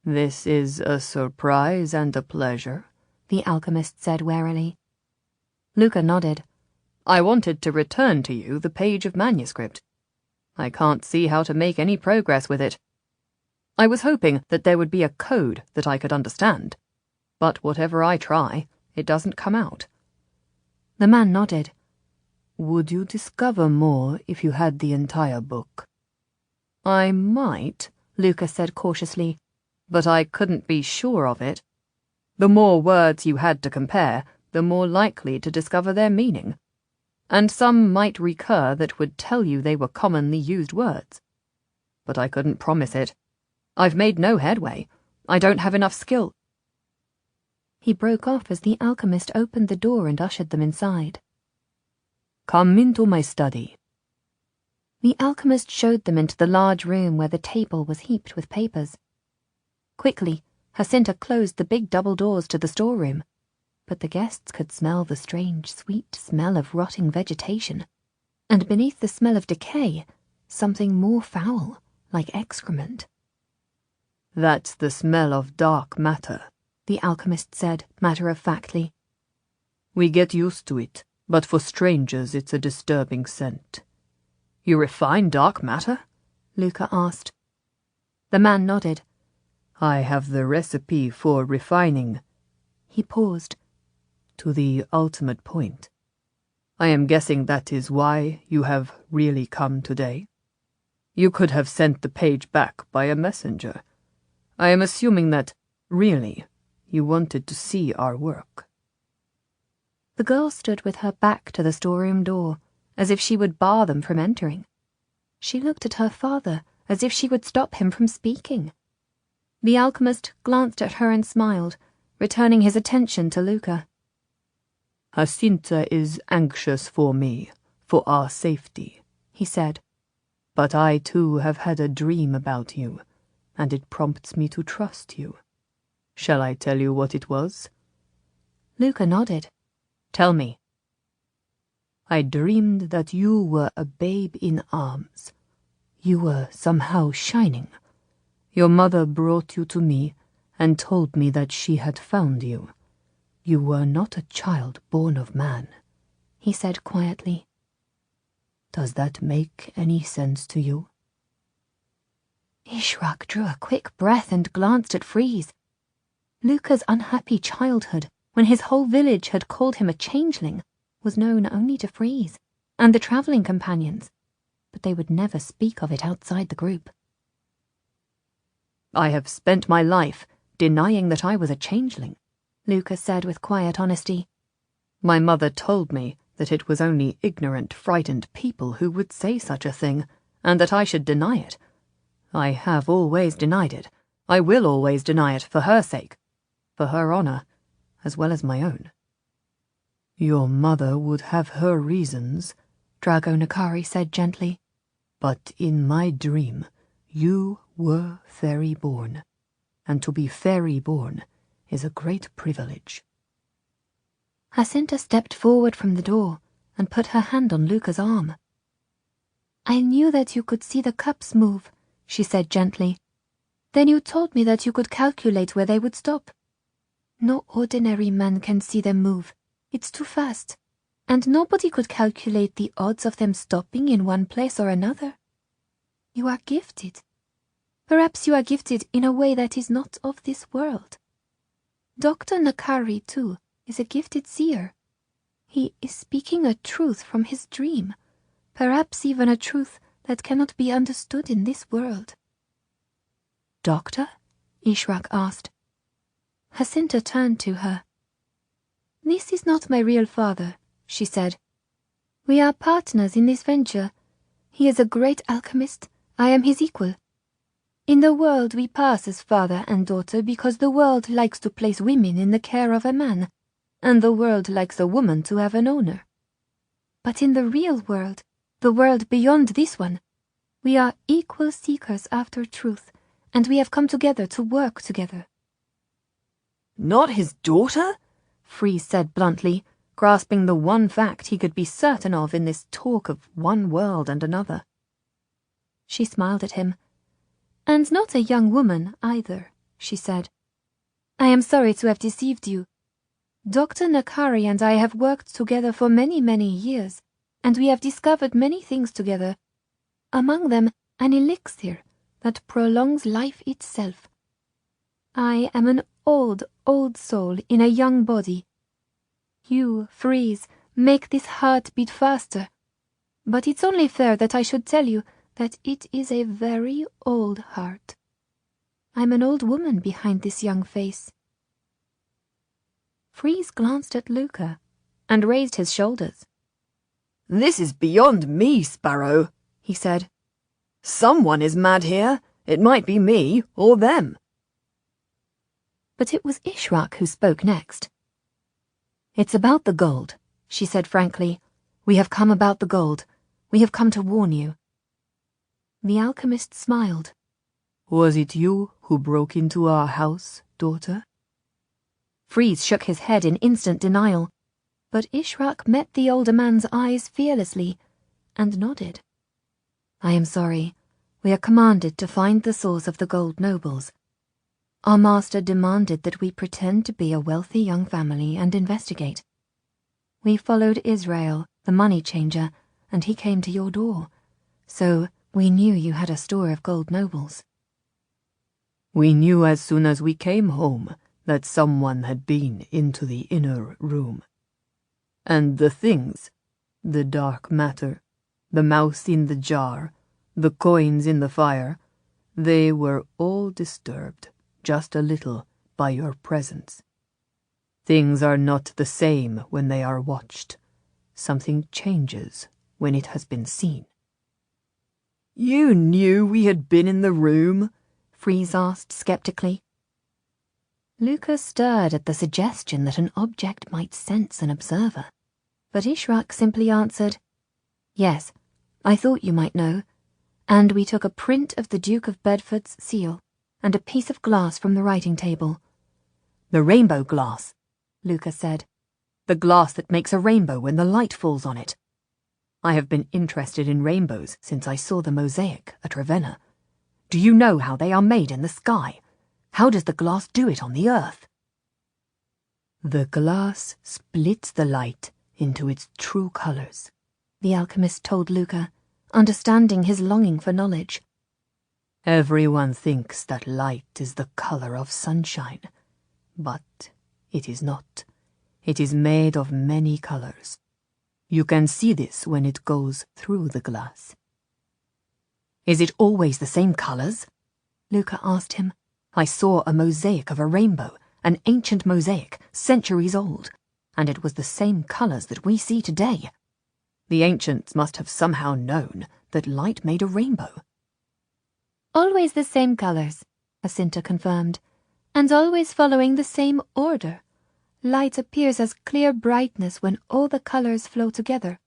"This is a surprise and a pleasure," the alchemist said warily. Luca nodded. "I wanted to return to you the page of manuscript. I can't see how to make any progress with it. I was hoping that there would be a code that I could understand, but whatever I try, it doesn't come out." The man nodded. "Would you discover more if you had the entire book?" "I might," Luca said cautiously, "but I couldn't be sure of it. The more words you had to compare, the more likely to discover their meaning. And some might recur that would tell you they were commonly used words. But I couldn't promise it. I've made no headway. I don't have enough skill." He broke off as the alchemist opened the door and ushered them inside. "Come into my study." The alchemist showed them into the large room where the table was heaped with papers. Quickly, Jacinta closed the big double doors to the storeroom, but the guests could smell the strange, sweet smell of rotting vegetation, and beneath the smell of decay, something more foul, like excrement. "That's the smell of dark matter," the alchemist said matter-of-factly. We get used to it, but for strangers it's a disturbing scent. You refine dark matter? Luca asked. The man nodded. I have the recipe for refining. He paused. To the ultimate point. I am guessing that is why you have really come today. You could have sent the page back by a messenger. I am assuming that, really, you wanted to see our work. The girl stood with her back to the storeroom door, as if she would bar them from entering. She looked at her father, as if she would stop him from speaking. The alchemist glanced at her and smiled, returning his attention to Luca. Jacinta is anxious for me, for our safety, he said. But I too have had a dream about you, and it prompts me to trust you. Shall I tell you what it was? Luca nodded. Tell me. I dreamed that you were a babe in arms. You were somehow shining. Your mother brought you to me and told me that she had found you. You were not a child born of man, he said quietly. Does that make any sense to you? Ishrak drew a quick breath and glanced at Freeze. Luca's unhappy childhood, when his whole village had called him a changeling, was known only to Freeze and the travelling companions, but they would never speak of it outside the group. I have spent my life denying that I was a changeling, Luca said with quiet honesty. My mother told me that it was only ignorant, frightened people who would say such a thing, and that I should deny it. I have always denied it. I will always deny it for her sake, for her honour, as well as my own. Your mother would have her reasons, Drago Nakari said gently, but in my dream you were fairy-born, and to be fairy-born is a great privilege. Jacinta stepped forward from the door and put her hand on Luca's arm. I knew that you could see the cups move, she said gently. Then you told me that you could calculate where they would stop. No ordinary man can see them move. It's too fast, and nobody could calculate the odds of them stopping in one place or another. You are gifted. Perhaps you are gifted in a way that is not of this world. Dr. Nakari, too, is a gifted seer. He is speaking a truth from his dream, perhaps even a truth that cannot be understood in this world. Doctor? Ishrak asked. Jacinta turned to her. This is not my real father, she said. We are partners in this venture. He is a great alchemist. I am his equal. In the world we pass as father and daughter because the world likes to place women in the care of a man, and the world likes a woman to have an owner. But in the real world, the world beyond this one, we are equal seekers after truth, and we have come together to work together. Not his daughter? Freeze said bluntly, grasping the one fact he could be certain of in this talk of one world and another. She smiled at him. And not a young woman, either, she said. I am sorry to have deceived you. Dr. Nakari and I have worked together for many, many years, and we have discovered many things together, among them an elixir that prolongs life itself. I am an old, old soul in a young body. You, Freeze, make this heart beat faster, but it's only fair that I should tell you that it is a very old heart. I'm an old woman behind this young face. Freeze glanced at Luca and raised his shoulders. This is beyond me, Sparrow, he said. Someone is mad here. It might be me or them. But it was Ishrak who spoke next. It's about the gold, she said frankly. We have come about the gold. We have come to warn you. The alchemist smiled. Was it you who broke into our house, daughter? Freeze shook his head in instant denial, but Ishrak met the older man's eyes fearlessly and nodded. I am sorry. We are commanded to find the source of the gold nobles. Our master demanded that we pretend to be a wealthy young family and investigate. We followed Israel, the money changer, and he came to your door. So we knew you had a store of gold nobles. We knew as soon as we came home that someone had been into the inner room. And the things, the dark matter, the mouse in the jar, the coins in the fire, they were all disturbed, just a little, by your presence. Things are not the same when they are watched. Something changes when it has been seen. You knew we had been in the room? Freeze asked skeptically. Luca stirred at the suggestion that an object might sense an observer, but Ishrak simply answered, "Yes, I thought you might know, and we took a print of the Duke of Bedford's seal and a piece of glass from the writing table." "The rainbow glass," Luca said. "The glass that makes a rainbow when the light falls on it. I have been interested in rainbows since I saw the mosaic at Ravenna. Do you know how they are made in the sky? How does the glass do it on the earth?" "The glass splits the light into its true colors," the alchemist told Luca, understanding his longing for knowledge. "Everyone thinks that light is the color of sunshine, but it is not. It is made of many colors. You can see this when it goes through the glass." "Is it always the same colors?" Luca asked him. "I saw a mosaic of a rainbow, an ancient mosaic, centuries old, and it was the same colors that we see today. The ancients must have somehow known that light made a rainbow." "Always the same colors," Jacinta confirmed, "and always following the same order. Light appears as clear brightness when all the colors flow together.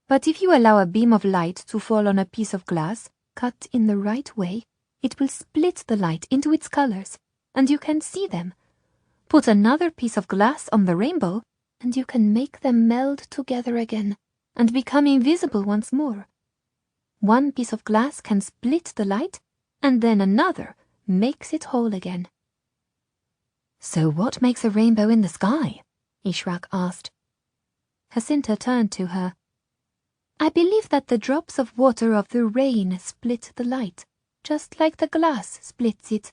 But if you allow a beam of light to fall on a piece of glass, cut in the right way, it will split the light into its colors, and you can see them. Put another piece of glass on the rainbow, and you can make them meld together again, and become invisible once more. One piece of glass can split the light, and then another makes it whole again." "So what makes a rainbow in the sky?" Ishrak asked. Jacinta turned to her. "I believe that the drops of water of the rain split the light, just like the glass splits it.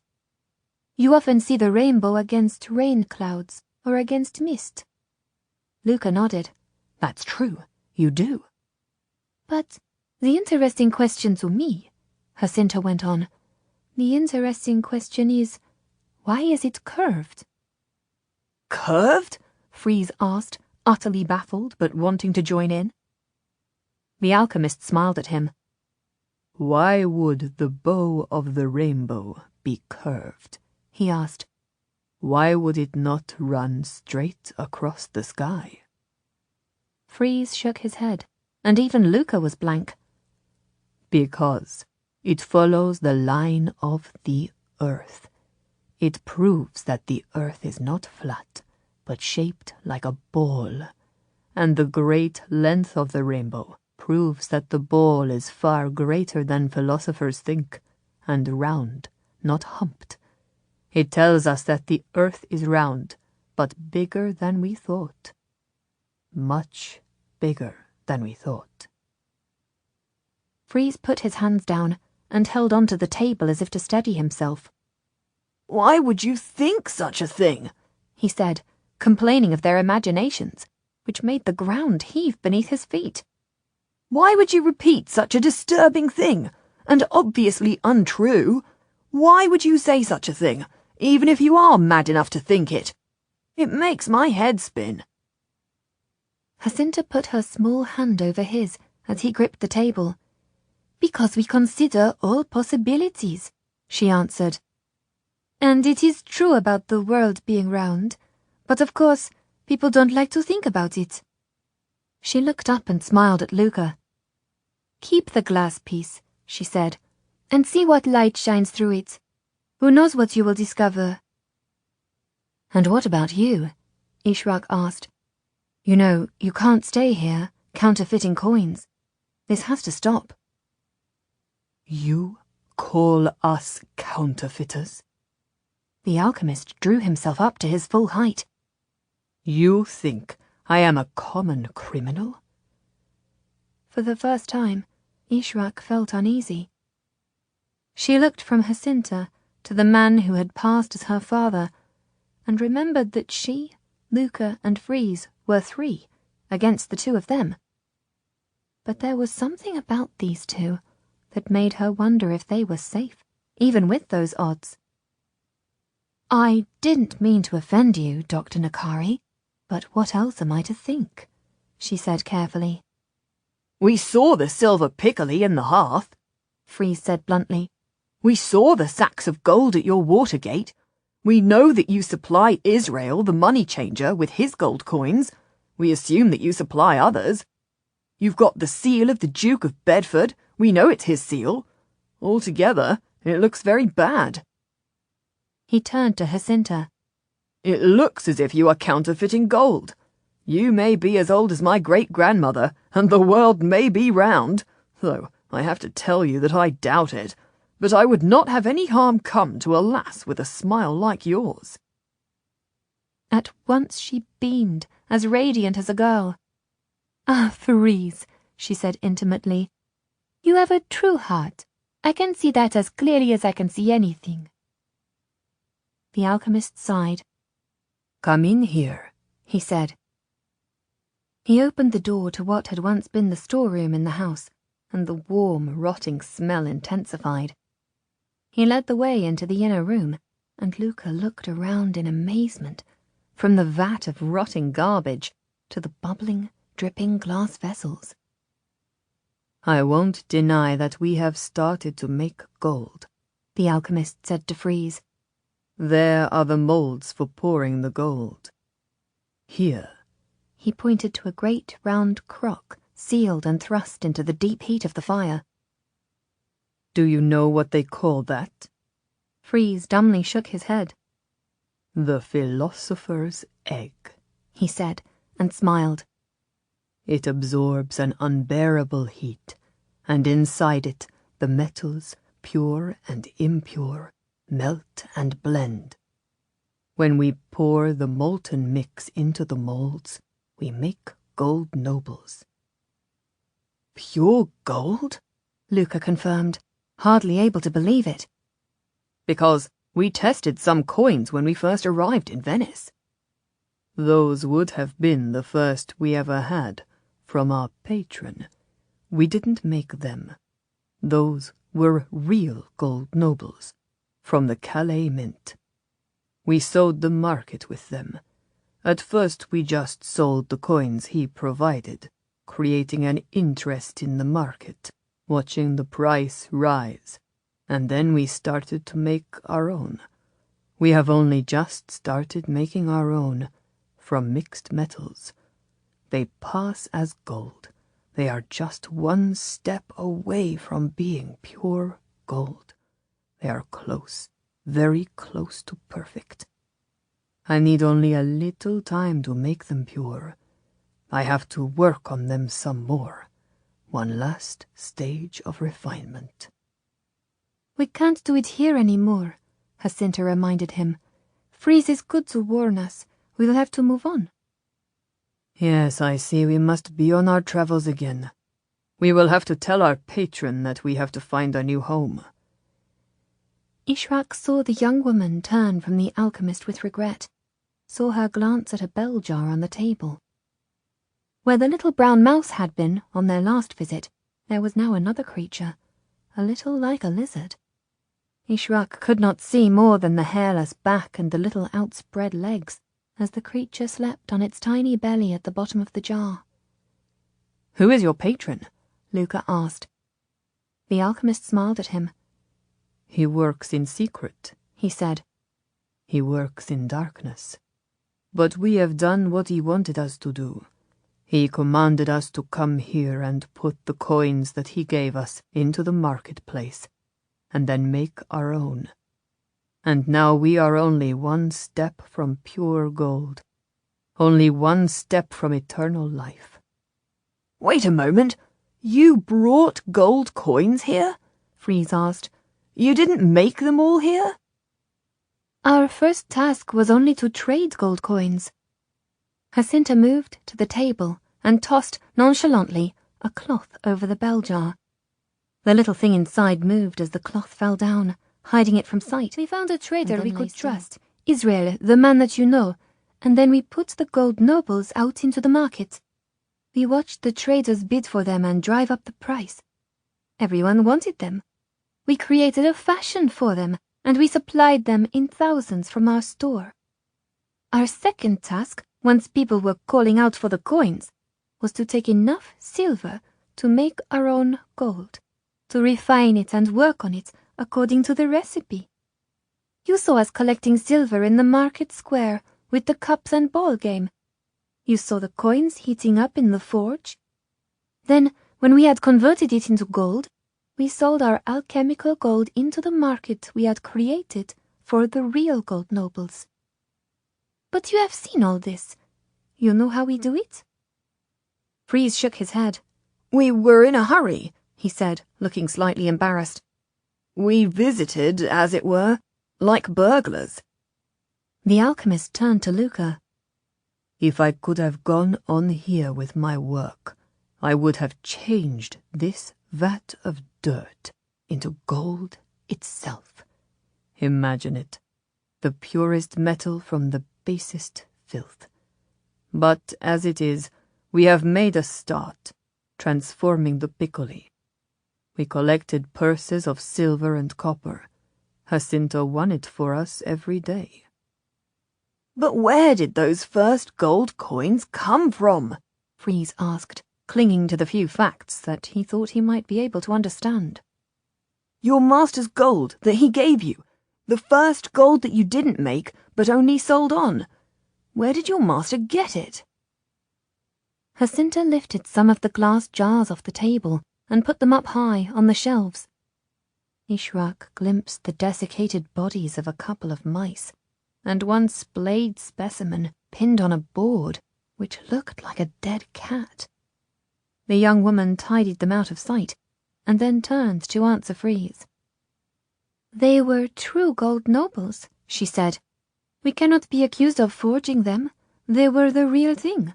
You often see the rainbow against rain clouds or against mist." Luca nodded. "That's true, you do." "But the interesting question to me," Jacinta went on, "the interesting question is, why is it curved?" Curved? Freeze asked, utterly baffled but wanting to join in. The alchemist smiled at him. "Why would the bow of the rainbow be curved?" he asked. "Why would it not run straight across the sky?" Freeze shook his head, and even Luca was blank. "Because it follows the line of the earth. It proves that the earth is not flat, but shaped like a ball, and the great length of the rainbow proves that the ball is far greater than philosophers think, and round, not humped. It tells us that the earth is round, but bigger than we thought. Much bigger than we thought." Freeze put his hands down and held onto the table as if to steady himself. "Why would you think such a thing?" he said, complaining of their imaginations, which made the ground heave beneath his feet. "Why would you repeat such a disturbing thing, and obviously untrue? Why would you say such a thing, even if you are mad enough to think it? It makes my head spin." Jacinta put her small hand over his as he gripped the table. "Because we consider all possibilities," she answered. "And it is true about the world being round, but of course, people don't like to think about it." She looked up and smiled at Luca. "Keep the glass piece," she said, "and see what light shines through it. Who knows what you will discover?" "And what about you?" Ishrak asked. "You know, you can't stay here, counterfeiting coins. This has to stop." "You call us counterfeiters?" The alchemist drew himself up to his full height. You think I am a common criminal? For the first time, Ishrak felt uneasy. She looked from Jacinta to the man who had passed as her father, and remembered that she, Luca, and Freeze were 3 against the 2 of them. But there was something about these 2 that made her wonder if they were safe, even with those odds. I didn't mean to offend you, Dr. Nakari, but what else am I to think? She said carefully. We saw the silver piccoli in the hearth, Freeze said bluntly. We saw the sacks of gold at your water gate. We know that you supply Israel, the money changer, with his gold coins. We assume that you supply others. You've got the seal of the Duke of Bedford. We know it's his seal. Altogether, it looks very bad. He turned to Jacinta. It looks as if you are counterfeiting gold. You may be as old as my great-grandmother, and the world may be round, though I have to tell you that I doubt it. But I would not have any harm come to a lass with a smile like yours. At once she beamed, as radiant as a girl. Ah, Freeze, she said intimately. You have a true heart. I can see that as clearly as I can see anything. The alchemist sighed. Come in here, he said. He opened the door to what had once been the storeroom in the house, and the warm, rotting smell intensified. He led the way into the inner room, and Luca looked around in amazement, from the vat of rotting garbage to the bubbling, dripping glass vessels. I won't deny that we have started to make gold, the alchemist said to Freeze. There are the molds for pouring the gold. Here. He pointed to a great round crock, sealed and thrust into the deep heat of the fire. Do you know what they call that? Freeze dumbly shook his head. The philosopher's egg, he said, and smiled. It absorbs an unbearable heat, and inside it the metals, pure and impure, melt and blend. When we pour the molten mix into the molds, we make gold nobles. Pure gold? Luca confirmed, hardly able to believe it. Because we tested some coins when we first arrived in Venice. Those would have been the first we ever had from our patron. We didn't make them. Those were real gold nobles from the Calais Mint. We sowed the market with them. At first we just sold the coins he provided, creating an interest in the market, watching the price rise, and then we started to make our own. We have only just started making our own from mixed metals. They pass as gold. They are just one step away from being pure gold. They are close, very close to perfect. I need only a little time to make them pure. I have to work on them some more. One last stage of refinement. We can't do it here any more, Jacinta reminded him. Freeze is good to warn us. We'll have to move on. Yes, I see we must be on our travels again. We will have to tell our patron that we have to find a new home. Ishrak saw the young woman turn from the alchemist with regret, saw her glance at a bell jar on the table. Where the little brown mouse had been on their last visit, there was now another creature, a little like a lizard. Ishrak could not see more than the hairless back and the little outspread legs, as the creature slept on its tiny belly at the bottom of the jar. Who is your patron? Luca asked. The alchemist smiled at him. He works in secret, he said. He works in darkness. But we have done what he wanted us to do. He commanded us to come here and put the coins that he gave us into the marketplace, and then make our own. And now we are only one step from pure gold, only one step from eternal life. Wait a moment. You brought gold coins here? Freeze asked. You didn't make them all here? Our first task was only to trade gold coins. Jacinta moved to the table and tossed nonchalantly a cloth over the bell jar. The little thing inside moved as the cloth fell down, hiding it from sight. We found a trader we could trust, Israel, the man that you know, and then we put the gold nobles out into the market. We watched the traders bid for them and drive up the price. Everyone wanted them. We created a fashion for them, and we supplied them in thousands from our store. Our second task, once people were calling out for the coins, was to take enough silver to make our own gold, to refine it and work on it according to the recipe. You saw us collecting silver in the market square with the cups and ball game. You saw the coins heating up in the forge. Then, when we had converted it into gold, we sold our alchemical gold into the market we had created for the real gold nobles. But you have seen all this. You know how we do it? Freeze shook his head. We were in a hurry, he said, looking slightly embarrassed. We visited, as it were, like burglars. The alchemist turned to Luca. If I could have gone on here with my work, I would have changed this vat of dirt into gold itself. Imagine it, the purest metal from the basest filth. But as it is, we have made a start, transforming the piccoli. We collected purses of silver and copper. Jacinta won it for us every day. But where did those first gold coins come from? Freeze asked, clinging to the few facts that he thought he might be able to understand. Your master's gold that he gave you. The first gold that you didn't make, but only sold on. Where did your master get it? Jacinta lifted some of the glass jars off the table and put them up high on the shelves. Ishraq glimpsed the desiccated bodies of a couple of mice, and one splayed specimen pinned on a board which looked like a dead cat. The young woman tidied them out of sight, and then turned to answer Freeze. They were true gold nobles, she said. We cannot be accused of forging them. They were the real thing.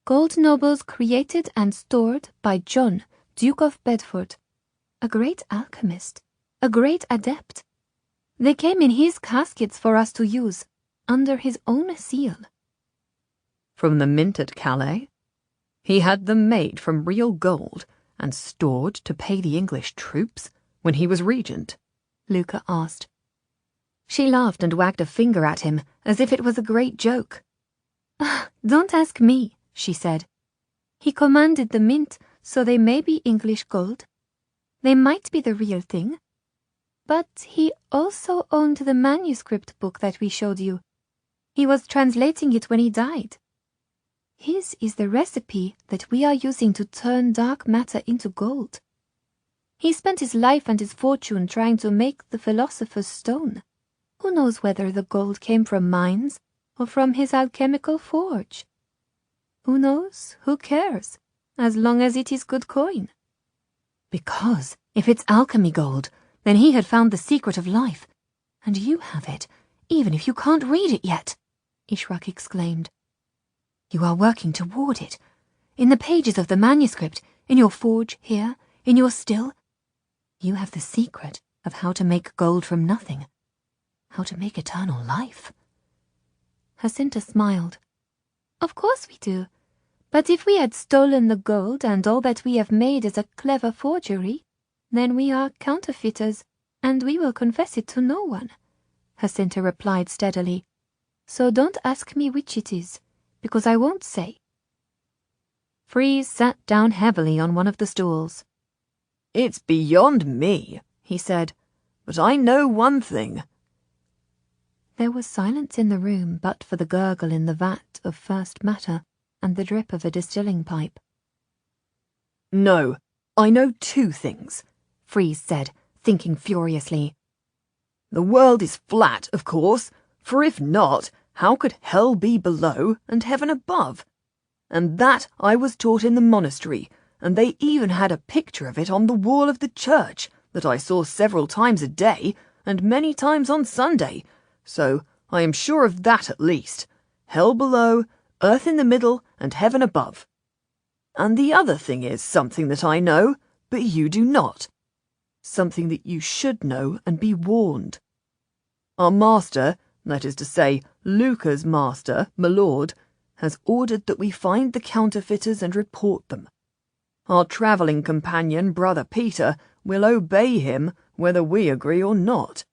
Gold nobles created and stored by John, Duke of Bedford, a great alchemist, a great adept. They came in his caskets for us to use, under his own seal. From the mint at Calais? He had them made from real gold and stored to pay the English troops when he was regent? Luca asked. She laughed and wagged a finger at him as if it was a great joke. Don't ask me, she said. He commanded the mint, so they may be English gold. They might be the real thing. But he also owned the manuscript book that we showed you. He was translating it when he died. His is the recipe that we are using to turn dark matter into gold. He spent his life and his fortune trying to make the Philosopher's stone. Who knows whether the gold came from mines or from his alchemical forge? Who knows? Who cares? As long as it is good coin. Because if it's alchemy gold, then he had found the secret of life. And you have it, even if you can't read it yet, Ishraq exclaimed. You are working toward it. In the pages of the manuscript, in your forge here, in your still. You have the secret of how to make gold from nothing. How to make eternal life. Jacinta smiled. Of course we do. But if we had stolen the gold and all that we have made is a clever forgery, then we are counterfeiters, and we will confess it to no one, Jacinta replied steadily. So don't ask me which it is, because I won't say. Freeze sat down heavily on one of the stools. It's beyond me, he said, but I know one thing. There was silence in the room but for the gurgle in the vat of first matter and the drip of a distilling pipe. No, I know two things, Freeze said, thinking furiously. The world is flat, of course, for if not, how could hell be below and heaven above? And that I was taught in the monastery, and they even had a picture of it on the wall of the church that I saw several times a day and many times on Sunday, so I am sure of that at least. Hell below, earth in the middle, and heaven above. And the other thing is something that I know, but you do not. Something that you should know and be warned. Our master, that is to say, Luca's master, my lord, has ordered that we find the counterfeiters and report them. Our travelling companion, Brother Peter, will obey him whether we agree or not.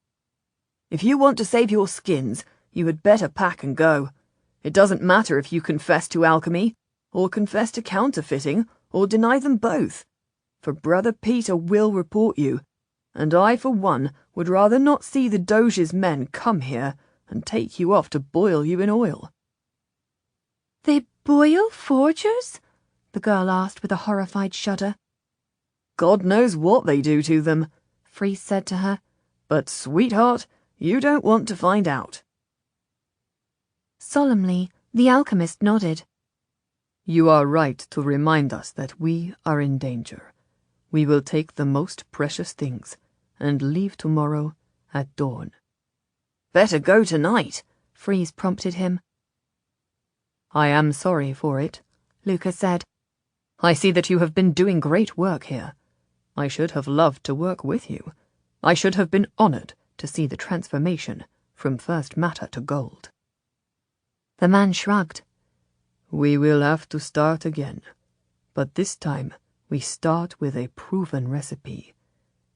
If you want to save your skins, you had better pack and go. It doesn't matter if you confess to alchemy, or confess to counterfeiting, or deny them both, for Brother Peter will report you, and I, for one, would rather not see the Doge's men come here and take you off to boil you in oil." "They boil forgers?" the girl asked with a horrified shudder. "God knows what they do to them," Freeze said to her. "But, sweetheart, you don't want to find out." Solemnly, the alchemist nodded. "You are right to remind us that we are in danger. We will take the most precious things and leave tomorrow at dawn." "Better go tonight," Freeze prompted him. "I am sorry for it," Luca said. "I see that you have been doing great work here. I should have loved to work with you. I should have been honored to see the transformation from first matter to gold." The man shrugged. "We will have to start again, but this time we start with a proven recipe.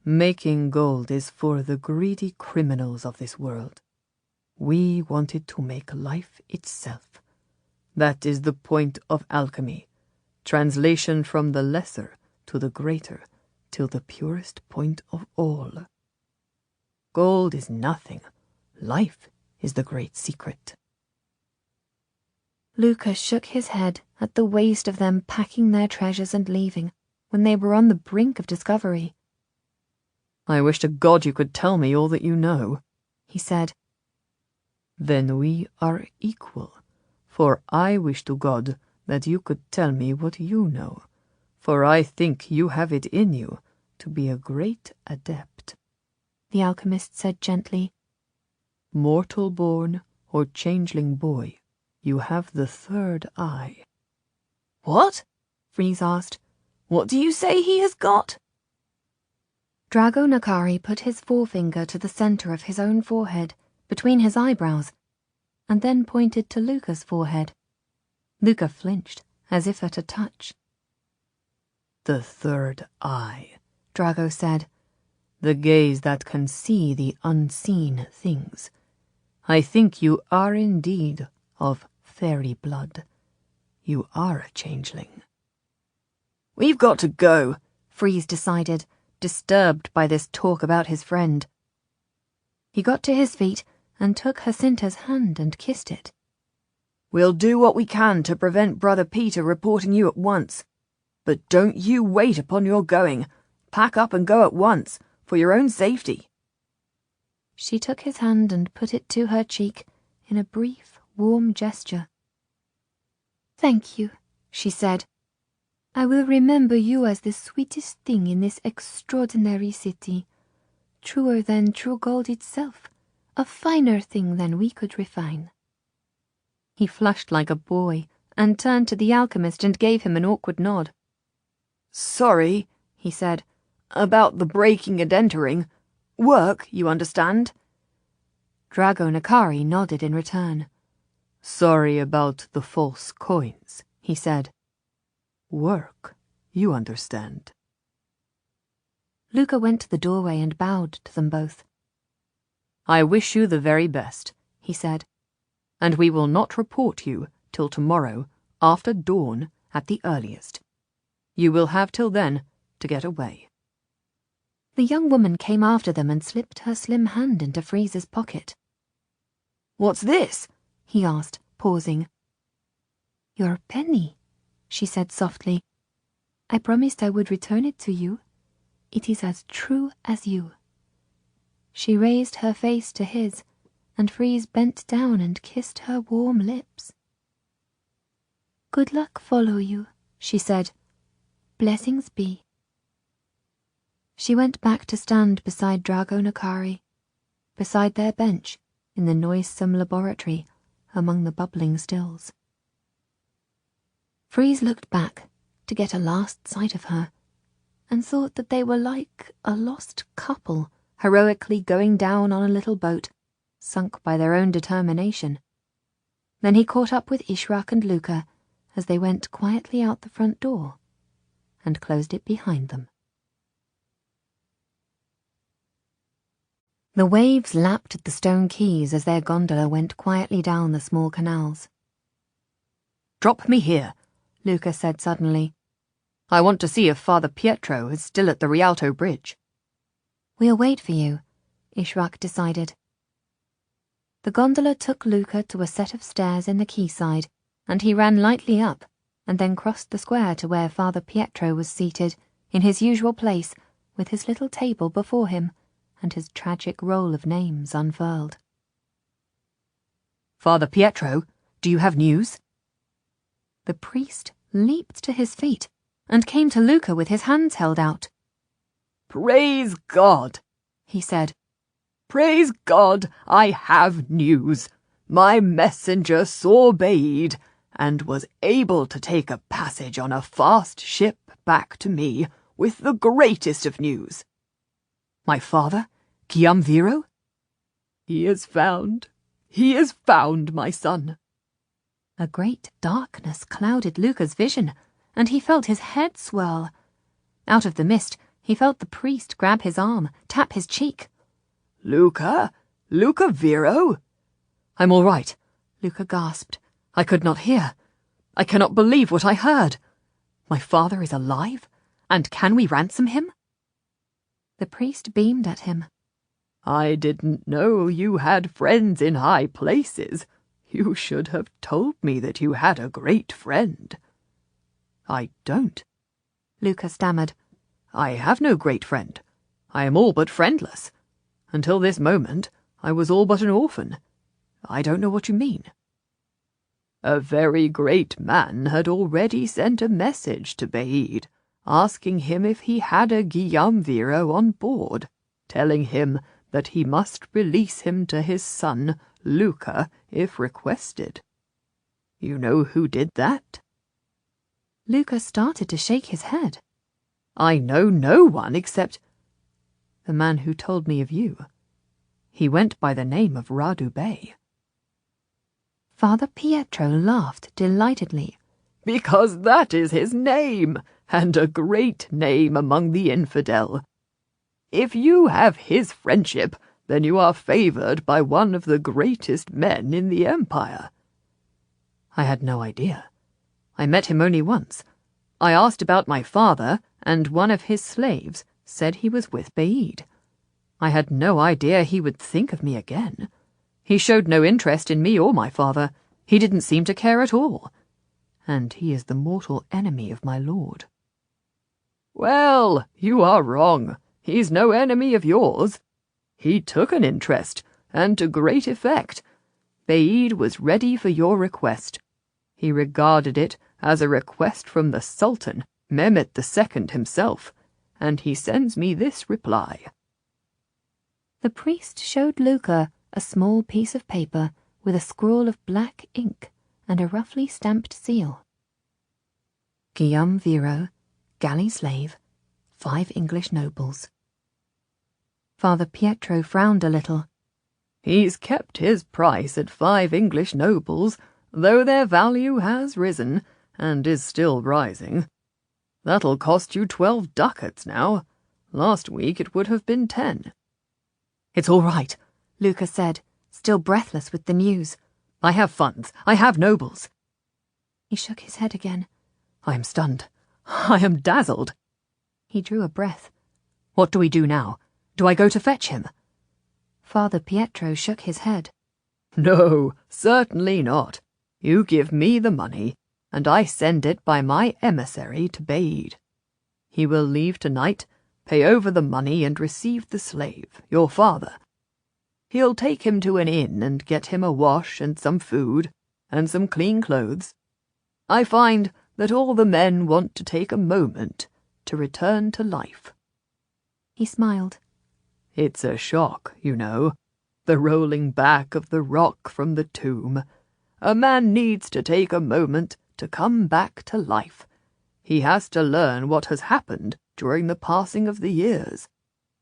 Making gold is for the greedy criminals of this world. We wanted to make life itself. That is the point of alchemy. Translation from the lesser to the greater, till the purest point of all. Gold is nothing. Life is the great secret." Luca shook his head at the waste of them packing their treasures and leaving, when they were on the brink of discovery. "I wish to God you could tell me all that you know," he said. "Then we are equal, for I wish to God that you could tell me what you know, for I think you have it in you to be a great adept," the alchemist said gently. "Mortal born or changeling boy, you have the third eye." "What?" Freeze asked. "What do you say he has got?" Drago Nakari put his forefinger to the center of his own forehead, between his eyebrows, and then pointed to Luca's forehead. Luca flinched, as if at a touch. "The third eye," Drago said. "the gaze that can see the unseen things. I think you are indeed of fairy blood. You are a changeling." "We've got to go," Freeze decided, disturbed by this talk about his friend. He got to his feet and took Jacinta's hand and kissed it. "We'll do what we can to prevent Brother Peter reporting you at once. But don't you wait upon your going. Pack up and go at once, for your own safety." She took his hand and put it to her cheek in a brief, warm gesture. "Thank you," she said. "I will remember you as the sweetest thing in this extraordinary city, truer than true gold itself, a finer thing than we could refine." He flushed like a boy and turned to the alchemist and gave him an awkward nod. "Sorry," he said, "about the breaking and entering. Work, you understand?" Drago Nakari nodded in return. "Sorry about the false coins," he said. "Work, you understand." Luca went to the doorway and bowed to them both. "I wish you the very best," he said, "and we will not report you till tomorrow, after dawn at the earliest. You will have till then to get away." The young woman came after them and slipped her slim hand into Freeze's pocket. "What's this?" he asked, pausing. "Your penny," she said softly. "I promised I would return it to you. It is as true as you." She raised her face to his, and Freeze bent down and kissed her warm lips. "Good luck follow you," she said. "Blessings be." She went back to stand beside Drago Nakari, beside their bench, in the noisome laboratory among the bubbling stills. Freeze looked back to get a last sight of her, and thought that they were like a lost couple heroically going down on a little boat, sunk by their own determination. Then he caught up with Ishrak and Luca as they went quietly out the front door and closed it behind them. The waves lapped at the stone quays as their gondola went quietly down the small canals. "Drop me here," Luca said suddenly. "I want to see if Father Pietro is still at the Rialto Bridge." "We'll wait for you," Ishrak decided. The gondola took Luca to a set of stairs in the quayside, and he ran lightly up and then crossed the square to where Father Pietro was seated in his usual place with his little table before him and his tragic roll of names unfurled. "Father Pietro, do you have news?" The priest leaped to his feet and came to Luca with his hands held out. "Praise God," he said. "Praise God, I have news. My messenger saw Bede, and was able to take a passage on a fast ship back to me with the greatest of news." "My father? Chiamviro?" He is found, my son." A great darkness clouded Luca's vision, and he felt his head swirl. Out of the mist, he felt the priest grab his arm, tap his cheek. Luca Viro?" "I'm all right," Luca gasped. "I could not hear. I cannot believe what I heard. My father is alive? And can we ransom him?" The priest beamed at him. "I didn't know you had friends in high places. You should have told me that you had a great friend." "I don't," Luca stammered. "I have no great friend. I am all but friendless. Until this moment, I was all but an orphan. I don't know what you mean." A very great man had already sent a message to Bede, asking him if he had a Chiamviro on board, telling him that he must release him to his son, Luca, if requested. You know who did that?" Luca started to shake his head. "I know no one except the man who told me of you. He went by the name of Radu Bey." Father Pietro laughed delightedly. "Because that is his name, and a great name among the infidel. If you have his friendship, then you are favoured by one of the greatest men in the empire." "I had no idea. I met him only once. I asked about my father, and one of his slaves said he was with Bede. I had no idea he would think of me again. He showed no interest in me or my father. He didn't seem to care at all. And he is the mortal enemy of my lord." "Well, you are wrong. He's no enemy of yours. He took an interest, and to great effect. Bede was ready for your request. He regarded it as a request from the Sultan, Mehmet II himself, and he sends me this reply." The priest showed Luca a small piece of paper with a scrawl of black ink and a roughly stamped seal. "Chiamviro, galley slave, 5 English nobles." Father Pietro frowned a little. "He's kept his price at 5 English nobles, though their value has risen, and is still rising. That'll cost you 12 ducats now. Last week it would have been 10. "It's all right," Luca said, still breathless with the news. "I have funds. I have nobles." He shook his head again. "I am stunned. I am dazzled." He drew a breath. "What do we do now? Do I go to fetch him?" Father Pietro shook his head. "No, certainly not. You give me the money, and I send it by my emissary to Bede. He will leave tonight, pay over the money and receive the slave, your father. He'll take him to an inn and get him a wash and some food, and some clean clothes. I find that all the men want to take a moment to return to life." He smiled. "It's a shock, you know. the rolling back of the rock from the tomb. A man needs to take a moment to come back to life. He has to learn what has happened during the passing of the years.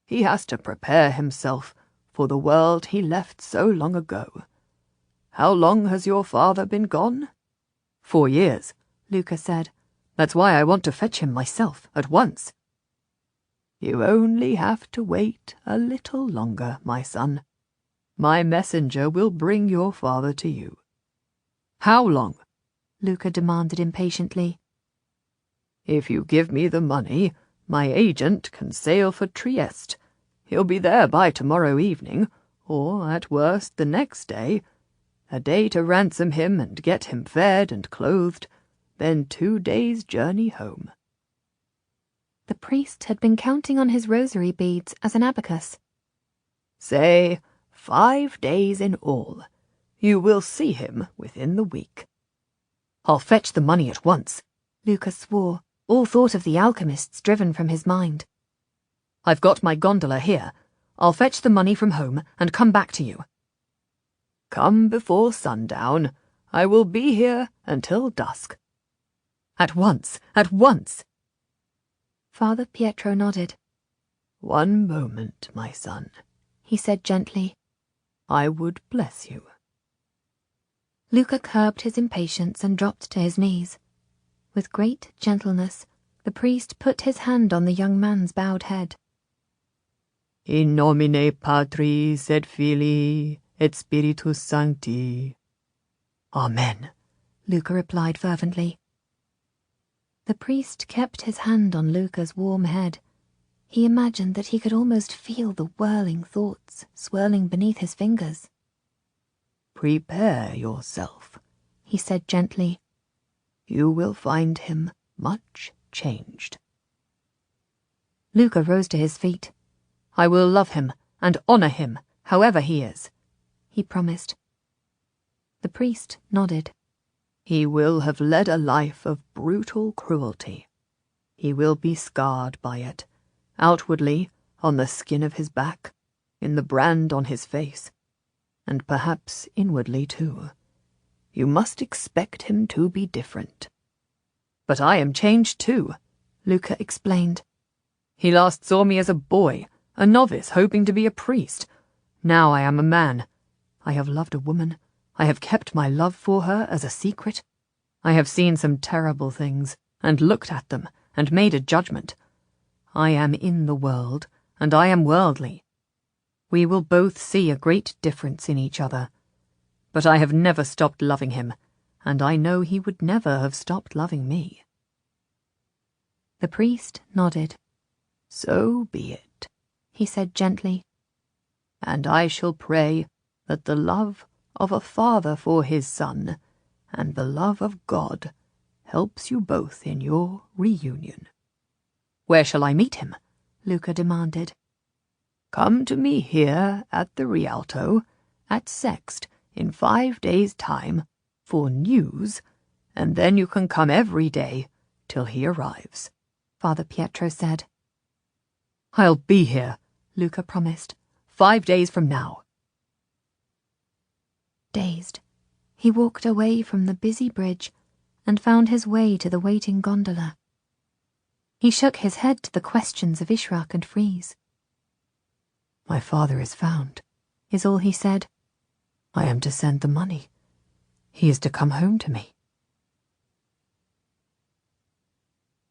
He has to prepare himself for the world he left so long ago. How long has your father been gone?" 4 years, Luca said. "That's why I want to fetch him myself, at once." "You only have to wait a little longer, my son. My messenger will bring your father to you." "How long?" Luca demanded impatiently. "If you give me the money, my agent can sail for Trieste. He'll be there by tomorrow evening, or at worst the next day. A day to ransom him and get him fed and clothed, then 2 days' journey home." The priest had been counting on his rosary beads as an abacus. "Say 5 days in all. You will see him within the week." "I'll fetch the money at once," Luca swore, all thought of the alchemists driven from his mind. "I've got my gondola here. I'll fetch the money from home and come back to you." "Come before sundown. I will be here until dusk." "At once, at once." Father Pietro nodded. "One moment, my son," he said gently. "I would bless you." Luca curbed his impatience and dropped to his knees. With great gentleness, the priest put his hand on the young man's bowed head. "In nomine Patris et Filii et Spiritus Sancti." "Amen," Luca replied fervently. The priest kept his hand on Luca's warm head. He imagined that he could almost feel the whirling thoughts swirling beneath his fingers. "Prepare yourself," he said gently. "You will find him much changed." Luca rose to his feet. "I will love him and honor him, however he is," he promised. The priest nodded. "He will have led a life of brutal cruelty. He will be scarred by it, outwardly, on the skin of his back, in the brand on his face, and perhaps inwardly too. You must expect him to be different." "But I am changed too," Luca explained. "He last saw me as a boy, a novice hoping to be a priest. Now I am a man. I have loved a woman. I have kept my love for her as a secret. I have seen some terrible things, and looked at them, and made a judgment. I am in the world, and I am worldly. We will both see a great difference in each other. But I have never stopped loving him, and I know he would never have stopped loving me." The priest nodded. "So be it," he said gently. "And I shall pray that the love of a father for his son and the love of God helps you both in your reunion." "Where shall I meet him?" Luca demanded. "Come to me here at the Rialto, at Sext, in 5 days' time, for news, and then you can come every day till he arrives," Father Pietro said. "I'll be here," Luca promised. 5 days from now." Dazed, he walked away from the busy bridge and found his way to the waiting gondola. He shook his head to the questions of Ishraq and Freeze. "My father is found," is all he said. "I am to send the money. He is to come home to me."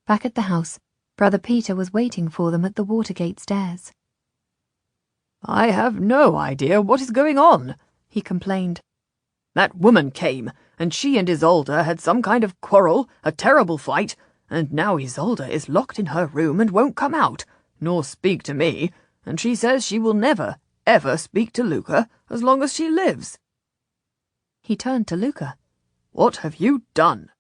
Back at the house, Brother Peter was waiting for them at the Watergate stairs. "I have no idea what is going on," he complained. "That woman came, and she and Isolde had some kind of quarrel, a terrible fight, and now Isolde is locked in her room and won't come out, nor speak to me, and she says she will never, ever speak to Luca as long as she lives." He turned to Luca. "What have you done?"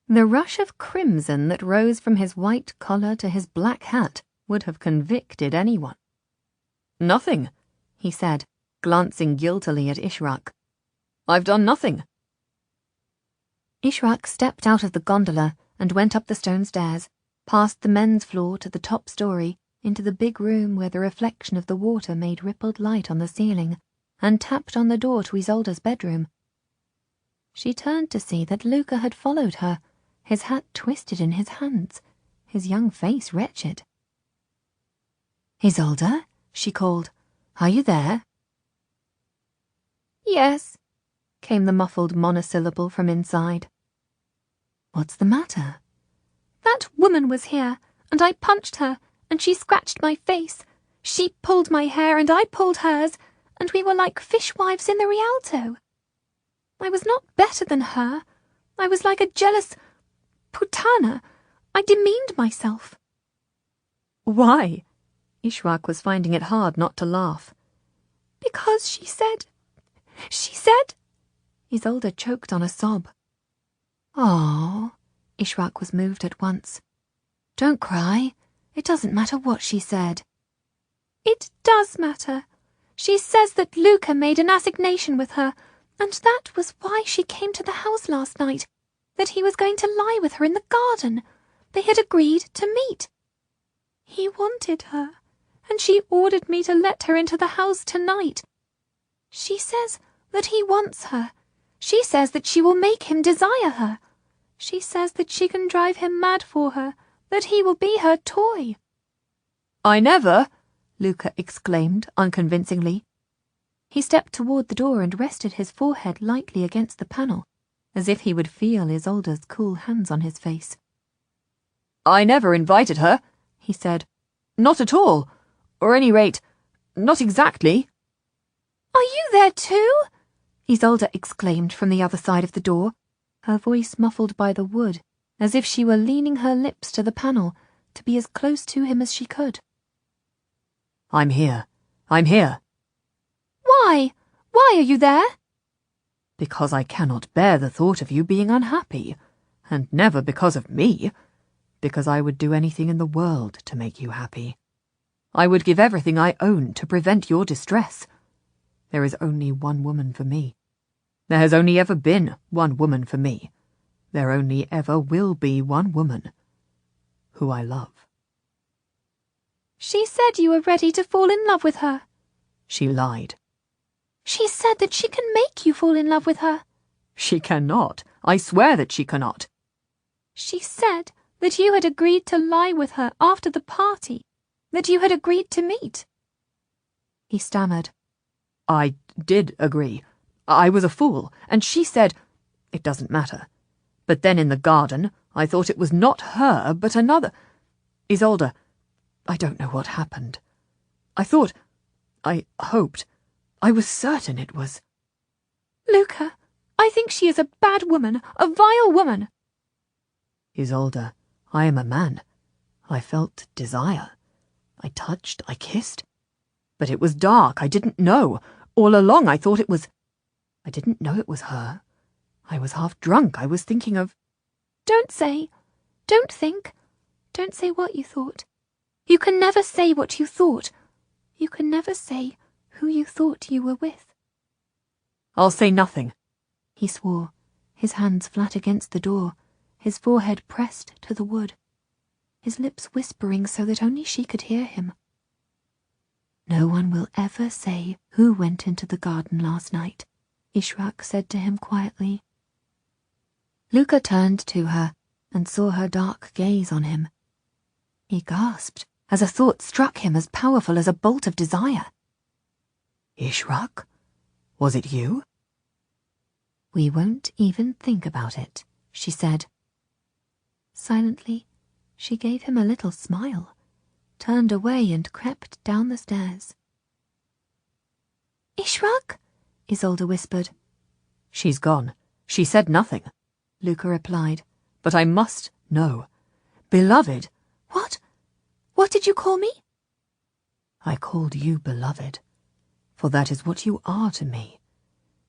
The rush of crimson that rose from his white collar to his black hat would have convicted anyone. "Nothing," he said, glancing guiltily at Ishraq. "I've done nothing." Ishraq stepped out of the gondola and went up the stone stairs, past the men's floor to the top story, into the big room where the reflection of the water made rippled light on the ceiling, and tapped on the door to Isolde's bedroom. She turned to see that Luca had followed her, his hat twisted in his hands, his young face wretched. "Isolde," she called, "are you there?" "Yes," came the muffled monosyllable from inside. "What's the matter?" "That woman was here, and I punched her, and she scratched my face. She pulled my hair, and I pulled hers, and we were like fishwives in the Rialto. I was not better than her. I was like a jealous putana. I demeaned myself." "Why?" Ishrak was finding it hard not to laugh. "Because she said... Isolde choked on a sob. "Oh," Ishrak was moved at once. "Don't cry. It doesn't matter what she said." "It does matter. She says that Luca made an assignation with her, and that was why she came to the house last night, that he was going to lie with her in the garden. They had agreed to meet. He wanted her, and she ordered me to let her into the house tonight. She says that he wants her. She says that she will make him desire her. She says that she can drive him mad for her, that he will be her toy." "I never," Luca exclaimed unconvincingly. He stepped toward the door and rested his forehead lightly against the panel, as if he would feel Isolde's cool hands on his face. "I never invited her," he said. "Not at all. Or any rate, not exactly." "Are you there too?" Isolde exclaimed from the other side of the door, her voice muffled by the wood, as if she were leaning her lips to the panel to be as close to him as she could. "I'm here. I'm here." "Why? Why are you there?" "Because I cannot bear the thought of you being unhappy, and never because of me. Because I would do anything in the world to make you happy. I would give everything I own to prevent your distress. There is only one woman for me. There has only ever been one woman for me. There only ever will be one woman who I love." "She said you were ready to fall in love with her." She lied. "She said that she can make you fall in love with her." She cannot. I swear that she cannot. "She said that you had agreed to lie with her after the party, that you had agreed to meet." He stammered. "I did agree. I was a fool, and she said... It doesn't matter. But then in the garden, I thought it was not her, but another... Isolde, I don't know what happened. I thought... I hoped... I was certain it was..." "Luca, I think she is a bad woman, a vile woman." "Isolde, I am a man. I felt desire. I touched, I kissed. But it was dark, I didn't know. All along I thought it was... I didn't know it was her. I was half drunk, I was thinking of..." "Don't say, don't think, don't say what you thought. You can never say what you thought. You can never say who you thought you were with." "I'll say nothing," he swore, his hands flat against the door, his forehead pressed to the wood, his lips whispering so that only she could hear him. "No one will ever say who went into the garden last night," Ishrak said to him quietly. Luca turned to her and saw her dark gaze on him. He gasped as a thought struck him as powerful as a bolt of desire. "Ishrak? Was it you?" "We won't even think about it," she said. Silently, she gave him a little smile, turned away and crept down the stairs. "Ishrak?" Isolde whispered. "She's gone. She said nothing," Luca replied. "But I must know. Beloved." "What? What did you call me?" "I called you beloved, for that is what you are to me.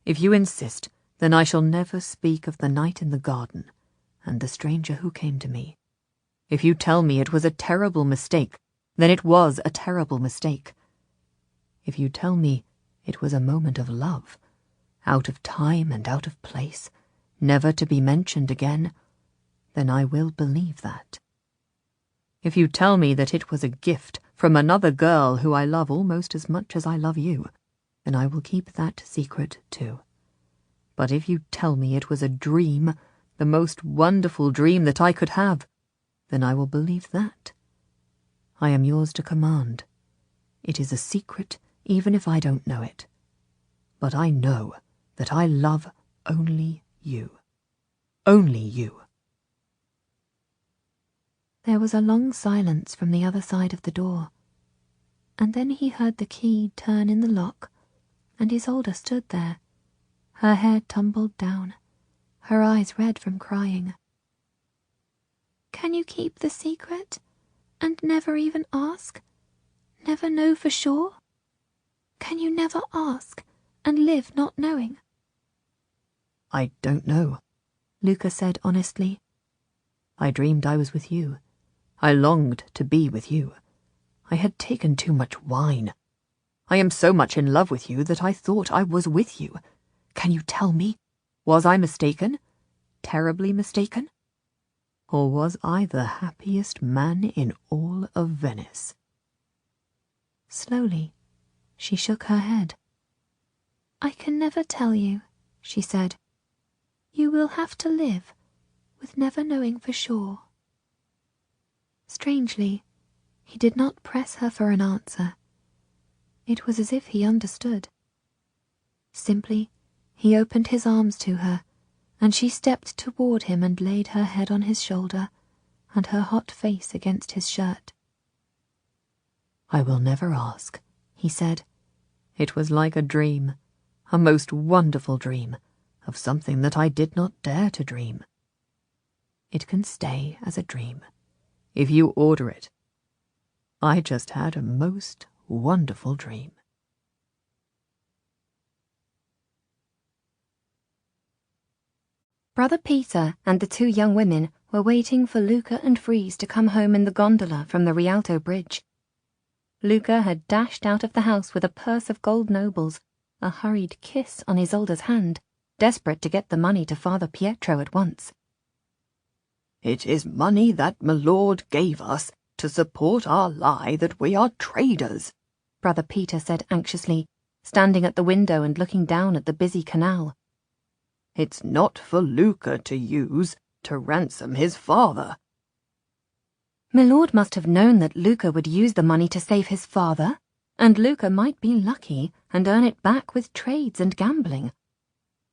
If you insist, then I shall never speak of the night in the garden and the stranger who came to me. If you tell me it was a terrible mistake, then it was a terrible mistake. If you tell me it was a moment of love, out of time and out of place, never to be mentioned again, then I will believe that. If you tell me that it was a gift from another girl who I love almost as much as I love you, then I will keep that secret too. But if you tell me it was a dream, the most wonderful dream that I could have, then I will believe that. I am yours to command. It is a secret even if I don't know it. But I know that I love only you. Only you. There was a long silence from the other side of the door, and then he heard the key turn in the lock, and Isolde stood there, her hair tumbled down, her eyes red from crying. "Can you keep the secret, and never even ask? Never know for sure? Can you never ask, and live not knowing?" I don't know, Luca said honestly. I dreamed I was with you. I longed to be with you. I had taken too much wine. I am so much in love with you that I thought I was with you. Can you tell me? Was I mistaken? Terribly mistaken? Or was I the happiest man in all of Venice? Slowly, she shook her head. "I can never tell you," she said. "You will have to live with never knowing for sure." Strangely, he did not press her for an answer. It was as if he understood. Simply, he opened his arms to her, and she stepped toward him and laid her head on his shoulder and her hot face against his shirt. I will never ask, he said. It was like a dream, a most wonderful dream, of something that I did not dare to dream. It can stay as a dream, if you order it. I just had a most wonderful dream. Brother Peter and the two young women were waiting for Luca and Freeze to come home in the gondola from the Rialto Bridge. Luca had dashed out of the house with a purse of gold nobles, a hurried kiss on Isolde's hand, desperate to get the money to Father Pietro at once. "It is money that my lord gave us to support our lie that we are traders," Brother Peter said anxiously, standing at the window and looking down at the busy canal. "It's not for Luca to use to ransom his father." Milord must have known that Luca would use the money to save his father, and Luca might be lucky and earn it back with trades and gambling.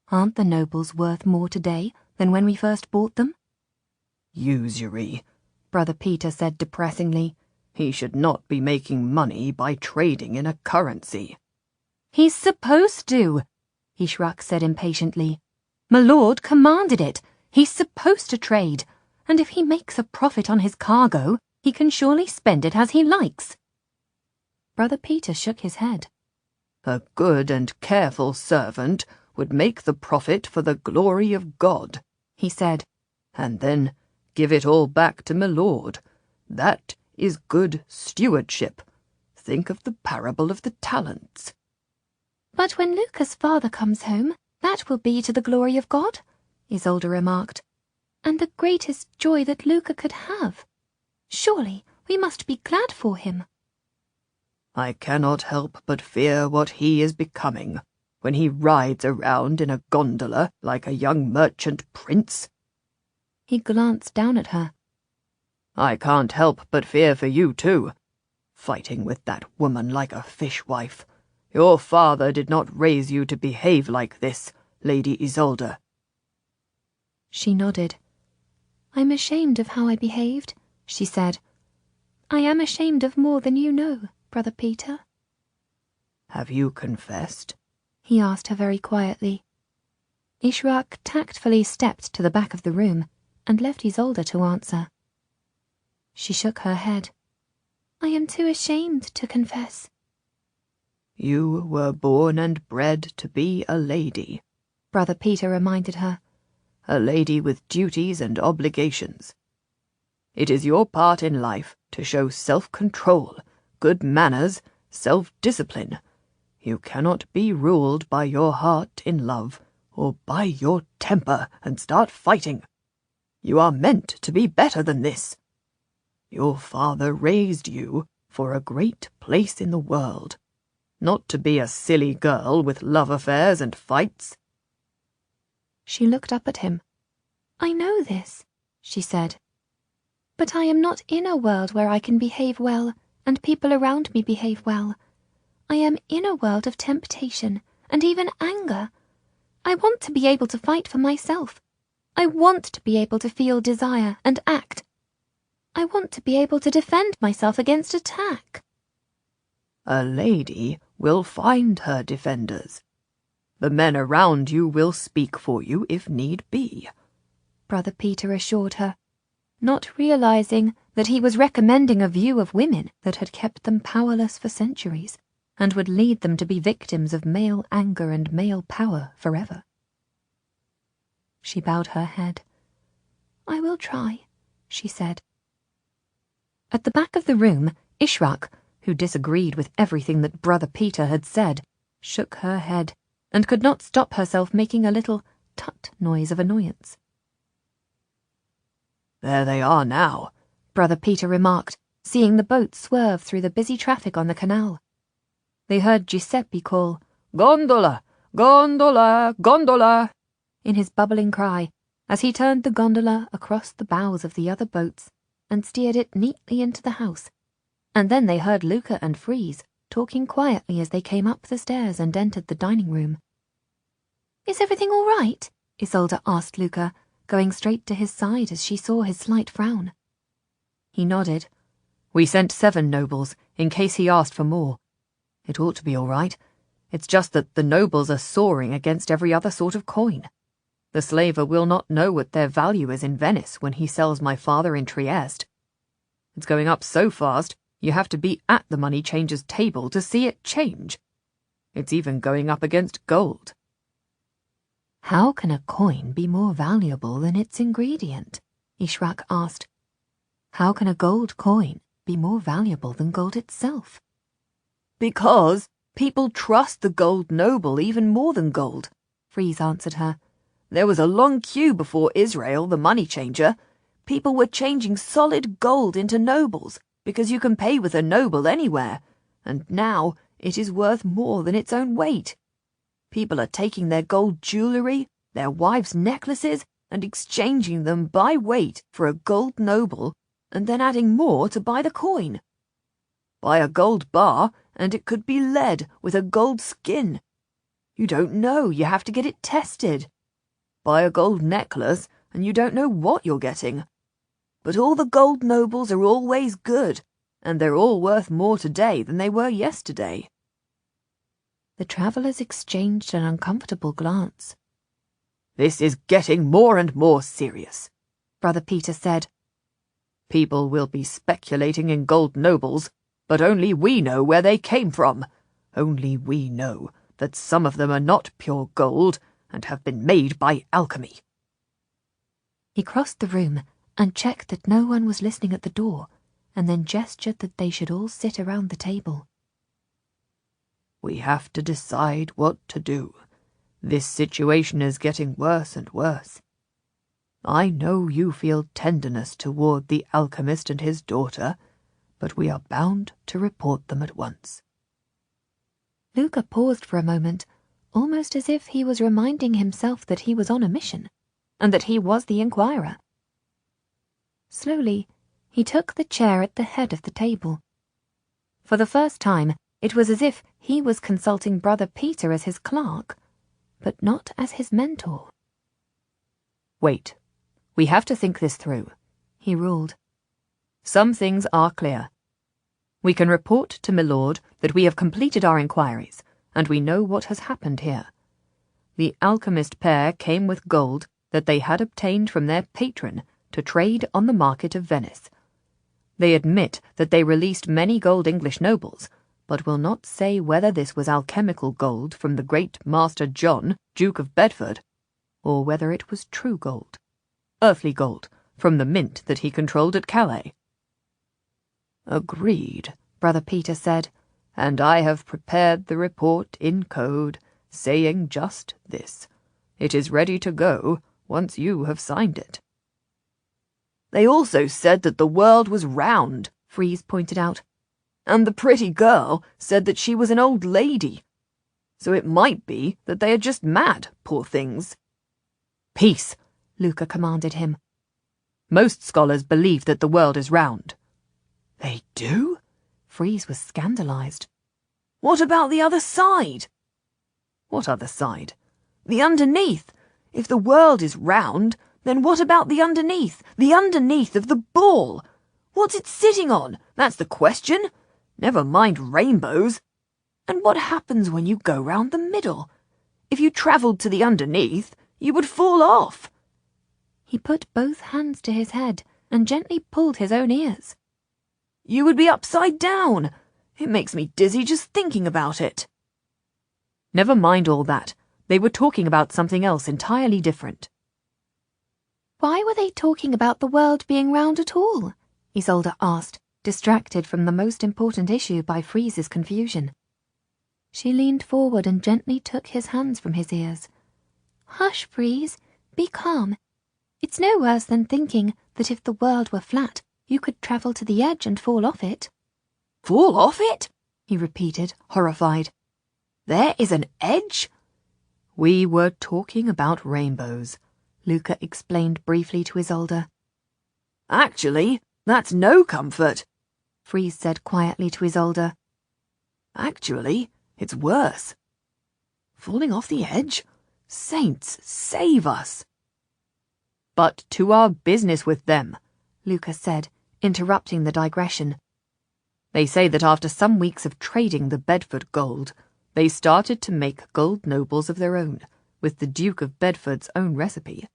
Aren't the nobles worth more today than when we first bought them? "Usury," Brother Peter said depressingly. "He should not be making money by trading in a currency." "He's supposed to," Ishraq said impatiently. "Milord commanded it. He's supposed to trade, and if he makes a profit on his cargo, he can surely spend it as he likes." Brother Peter shook his head. "A good and careful servant would make the profit for the glory of God," he said, "and then give it all back to my lord. That is good stewardship. Think of the parable of the talents." "But when Luca's father comes home, that will be to the glory of God," Isolde remarked, "and the greatest joy that Luca could have. Surely we must be glad for him." "I cannot help but fear what he is becoming when he rides around in a gondola like a young merchant prince." He glanced down at her. "I can't help but fear for you too, fighting with that woman like a fishwife. Your father did not raise you to behave like this, Lady Isolde." She nodded. "I'm ashamed of how I behaved," she said. "I am ashamed of more than you know, Brother Peter." "Have you confessed?" he asked her very quietly. Ishraq tactfully stepped to the back of the room and left Isolde to answer. She shook her head. "I am too ashamed to confess." "You were born and bred to be a lady," Brother Peter reminded her. "a lady with duties and obligations. It is your part in life to show self-control, good manners, self-discipline. You cannot be ruled by your heart in love, or by your temper and start fighting. You are meant to be better than this. Your father raised you for a great place in the world, not to be a silly girl with love affairs and fights." She looked up at him. "I know this," she said. "but I am not in a world where I can behave well and people around me behave well. I am in a world of temptation and even anger. I want to be able to fight for myself. I want to be able to feel desire and act. I want to be able to defend myself against attack." "A lady will find her defenders. The men around you will speak for you if need be," Brother Peter assured her, not realizing that he was recommending a view of women that had kept them powerless for centuries and would lead them to be victims of male anger and male power forever. She bowed her head. "I will try," she said. At the back of the room, Ishraq, who disagreed with everything that Brother Peter had said, shook her head and could not stop herself making a little tut noise of annoyance. "There they are now," Brother Peter remarked, seeing the boat swerve through the busy traffic on the canal. They heard Giuseppe call, "Gondola! Gondola! Gondola!" in his bubbling cry as he turned the gondola across the bows of the other boats and steered it neatly into the house, and then they heard Luca and Freeze talking quietly as they came up the stairs and entered the dining room. "Is everything all right?" Isolde asked Luca, going straight to his side as she saw his slight frown. He nodded. "We sent 7 nobles, in case he asked for more. It ought to be all right. It's just that the nobles are soaring against every other sort of coin. The slaver will not know what their value is in Venice when he sells my father in Trieste. It's going up so fast, you have to be at the money changer's table to see it change. It's even going up against gold." "How can a coin be more valuable than its ingredient?" Ishraq asked. "How can a gold coin be more valuable than gold itself?" "Because people trust the gold noble even more than gold," Freeze answered her. "There was a long queue before Israel, the money changer. People were changing solid gold into nobles because you can pay with a noble anywhere, and now it is worth more than its own weight. People are taking their gold jewellery, their wives' necklaces, and exchanging them by weight for a gold noble, and then adding more to buy the coin. Buy a gold bar, and it could be lead with a gold skin. You don't know, you have to get it tested. Buy a gold necklace, and you don't know what you're getting. But all the gold nobles are always good, and they're all worth more today than they were yesterday." The travellers exchanged an uncomfortable glance. "This is getting more and more serious," Brother Peter said. "People will be speculating in gold nobles, but only we know where they came from. Only we know that some of them are not pure gold and have been made by alchemy." He crossed the room and checked that no one was listening at the door, and then gestured that they should all sit around the table. "We have to decide what to do. This situation is getting worse and worse. I know you feel tenderness toward the alchemist and his daughter, but we are bound to report them at once." Luca paused for a moment, almost as if he was reminding himself that he was on a mission, and that he was the inquirer. Slowly, he took the chair at the head of the table. For the first time, it was as if he was consulting Brother Peter as his clerk, but not as his mentor. "Wait. We have to think this through," he ruled. "Some things are clear. We can report to Milord that we have completed our inquiries, and we know what has happened here. The alchemist pair came with gold that they had obtained from their patron to trade on the market of Venice. They admit that they released many gold English nobles, but will not say whether this was alchemical gold from the great Master John, Duke of Bedford, or whether it was true gold, earthly gold, from the mint that he controlled at Calais." "Agreed," Brother Peter said. "And I have prepared the report in code, saying just this. It is ready to go once you have signed it." "They also said that the world was round," Freeze pointed out. And the pretty girl said that she was an old lady. So it might be that they are just mad, poor things. Peace, Luca commanded him. Most scholars believe that the world is round. They do? Freeze was scandalized. What about the other side? What other side? The underneath. If the world is round, then what about the underneath? The underneath of the ball? What's it sitting on? That's the question. Never mind rainbows. And what happens when you go round the middle? If you travelled to the underneath, you would fall off. He put both hands to his head and gently pulled his own ears. You would be upside down. It makes me dizzy just thinking about it. Never mind all that. They were talking about something else entirely different. Why were they talking about the world being round at all? Isolde asked, distracted from the most important issue by Freeze's confusion. She leaned forward and gently took his hands from his ears. Hush, Freeze. Be calm. It's no worse than thinking that if the world were flat, you could travel to the edge and fall off it. Fall off it? He repeated, horrified. There is an edge? We were talking about rainbows, Luca explained briefly to Isolde. Actually, that's no comfort, Freeze said quietly to Isolde. Actually, it's worse. Falling off the edge? Saints, save us. But to our business with them, Luca said, interrupting the digression. They say that after some weeks of trading the Bedford gold, they started to make gold nobles of their own, with the Duke of Bedford's own recipe.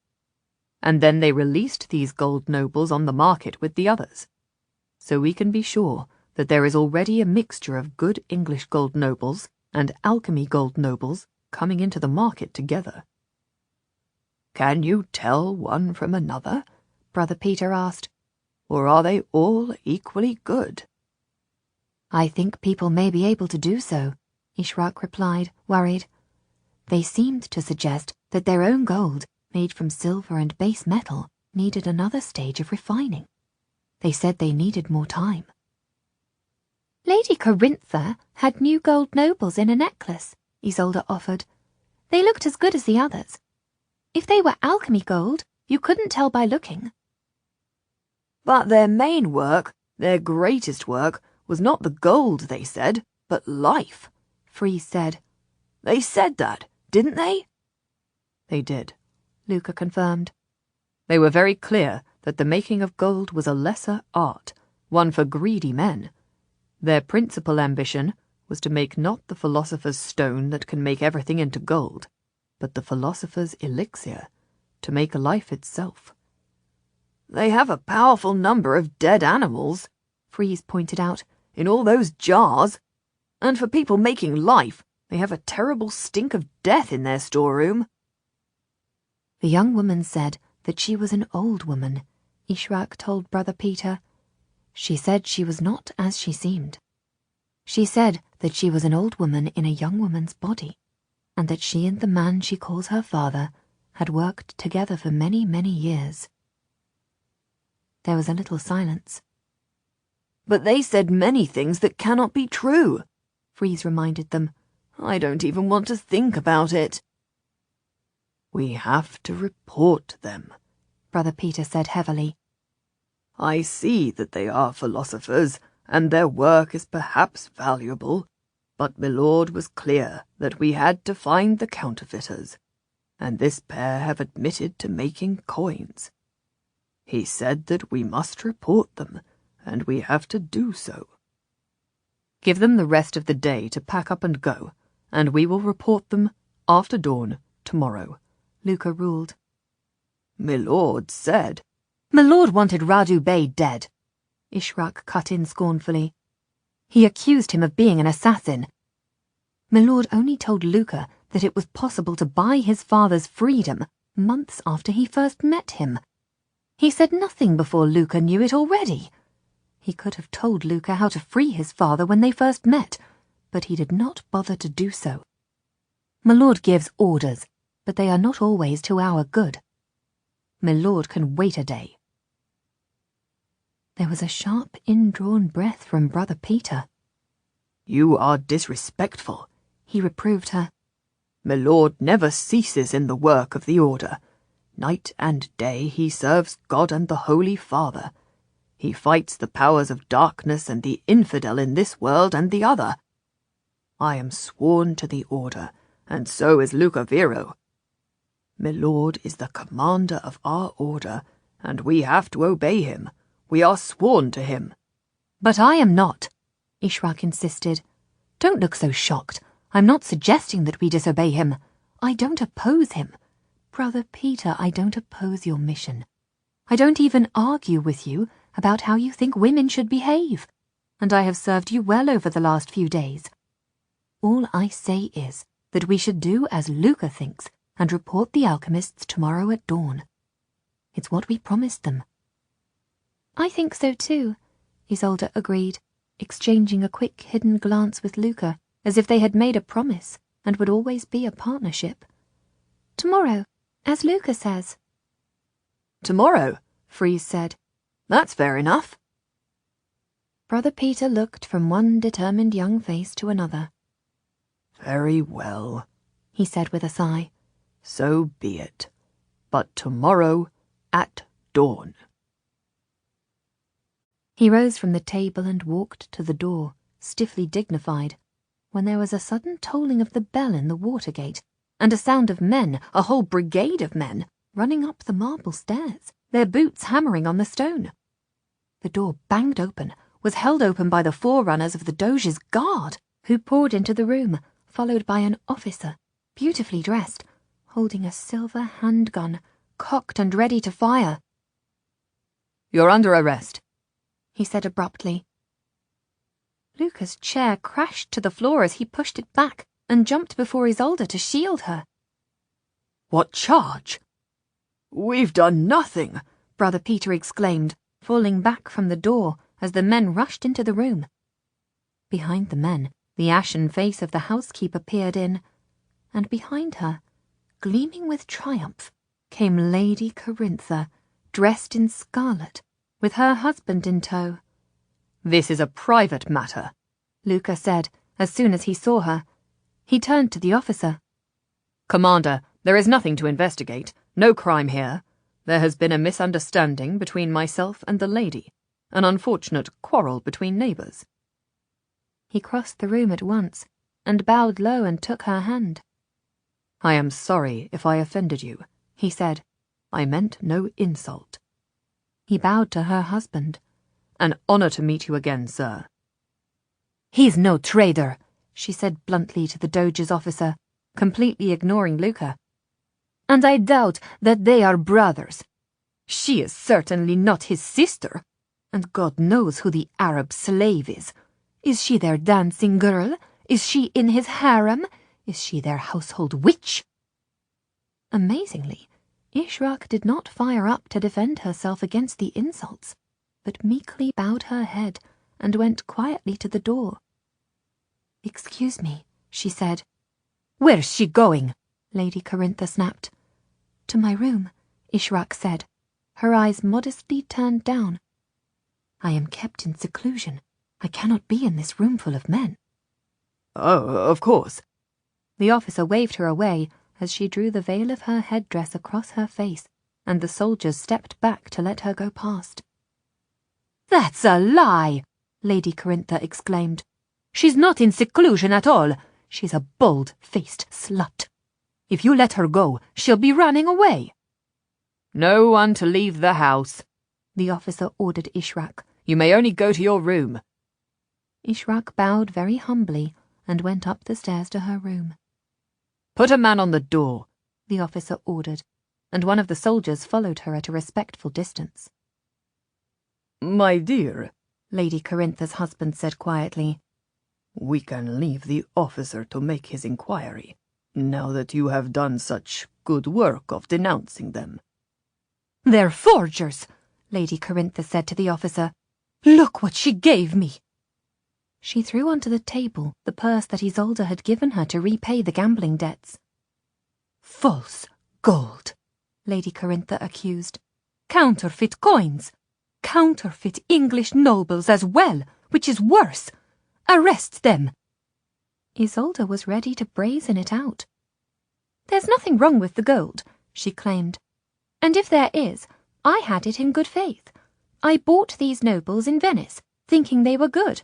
And then they released these gold nobles on the market with the others. So we can be sure that there is already a mixture of good English gold nobles and alchemy gold nobles coming into the market together. Can you tell one from another? Brother Peter asked. Or are they all equally good? I think people may be able to do so, Ishrak replied, worried. They seemed to suggest that their own gold, made from silver and base metal, needed another stage of refining. They said they needed more time. Lady Corintha had new gold nobles in a necklace, Isolde offered. They looked as good as the others. If they were alchemy gold, you couldn't tell by looking. But their main work, their greatest work, was not the gold, they said, but life, Freeze said. They said that, didn't they? They did, Luca confirmed. They were very clear that the making of gold was a lesser art, one for greedy men. Their principal ambition was to make not the philosopher's stone that can make everything into gold, but the philosopher's elixir, to make life itself. They have a powerful number of dead animals, Freeze pointed out, in all those jars. And for people making life, they have a terrible stink of death in their storeroom. The young woman said that she was an old woman, Ishrak told Brother Peter. She said she was not as she seemed. She said that she was an old woman in a young woman's body, and that she and the man she calls her father had worked together for many, many years. There was a little silence. But they said many things that cannot be true, Freeze reminded them. I don't even want to think about it. We have to report them, Brother Peter said heavily. I see that they are philosophers, and their work is perhaps valuable, but Milord was clear that we had to find the counterfeiters, and this pair have admitted to making coins. He said that we must report them, and we have to do so. Give them the rest of the day to pack up and go, and we will report them after dawn tomorrow, Luca ruled. Milord said. Milord wanted Radu Bey dead, Ishrak cut in scornfully. He accused him of being an assassin. Milord only told Luca that it was possible to buy his father's freedom months after he first met him. He said nothing before Luca knew it already. He could have told Luca how to free his father when they first met, but he did not bother to do so. Milord gives orders, but they are not always to our good. Milord can wait a day. There was a sharp, indrawn breath from Brother Peter. You are disrespectful, he reproved her. My lord never ceases in the work of the order. Night and day he serves God and the Holy Father. He fights the powers of darkness and the infidel in this world and the other. I am sworn to the order, and so is Luca Vero. My lord is the commander of our order, and we have to obey him. We are sworn to him. But I am not, Ishrak insisted. Don't look so shocked. I'm not suggesting that we disobey him. I don't oppose him. Brother Peter, I don't oppose your mission. I don't even argue with you about how you think women should behave, and I have served you well over the last few days. All I say is that we should do as Luca thinks and report the alchemists tomorrow at dawn. It's what we promised them. I think so too, Isolde agreed, exchanging a quick hidden glance with Luca, as if they had made a promise and would always be a partnership. Tomorrow, as Luca says. Tomorrow, Freeze said. That's fair enough. Brother Peter looked from one determined young face to another. Very well, he said with a sigh. So be it. But tomorrow at dawn. He rose from the table and walked to the door, stiffly dignified, when there was a sudden tolling of the bell in the water gate, and a sound of men, a whole brigade of men, running up the marble stairs, their boots hammering on the stone. The door banged open, was held open by the forerunners of the Doge's guard, who poured into the room, followed by an officer, beautifully dressed, holding a silver handgun, cocked and ready to fire. You're under arrest, he said abruptly. Luca's chair crashed to the floor as he pushed it back and jumped before Isolde to shield her. What charge? We've done nothing, Brother Peter exclaimed, falling back from the door as the men rushed into the room. Behind the men, the ashen face of the housekeeper peered in, and behind her, gleaming with triumph, came Lady Corintha, dressed in scarlet, with her husband in tow. This is a private matter, Luca said, as soon as he saw her. He turned to the officer. Commander, there is nothing to investigate. No crime here. There has been a misunderstanding between myself and the lady. An unfortunate quarrel between neighbours. He crossed the room at once, and bowed low and took her hand. I am sorry if I offended you, he said. I meant no insult. He bowed to her husband. An honour to meet you again, sir. He's no traitor, she said bluntly to the Doge's officer, completely ignoring Luca. And I doubt that they are brothers. She is certainly not his sister, and God knows who the Arab slave is. Is she their dancing girl? Is she in his harem? Is she their household witch? Amazingly, Ishrak did not fire up to defend herself against the insults, but meekly bowed her head and went quietly to the door. Excuse me, she said. Where's she going? Lady Corintha snapped. To my room, Ishrak said, her eyes modestly turned down. I am kept in seclusion. I cannot be in this room full of men. Oh, of course. The officer waved her away as she drew the veil of her headdress across her face, and the soldiers stepped back to let her go past. That's a lie, Lady Corintha exclaimed. She's not in seclusion at all. She's a bold-faced slut. If you let her go, she'll be running away. No one to leave the house, the officer ordered Ishrak. You may only go to your room. Ishrak bowed very humbly and went up the stairs to her room. Put a man on the door, the officer ordered, and one of the soldiers followed her at a respectful distance. My dear, Lady Corintha's husband said quietly, we can leave the officer to make his inquiry, now that you have done such good work of denouncing them. They're forgers, Lady Corintha said to the officer. Look what she gave me. She threw onto the table the purse that Isolde had given her to repay the gambling debts. False gold, Lady Corintha accused. Counterfeit coins. Counterfeit English nobles as well, which is worse. Arrest them! Isolde was ready to brazen it out. There's nothing wrong with the gold, she claimed. And if there is, I had it in good faith. I bought these nobles in Venice, thinking they were good.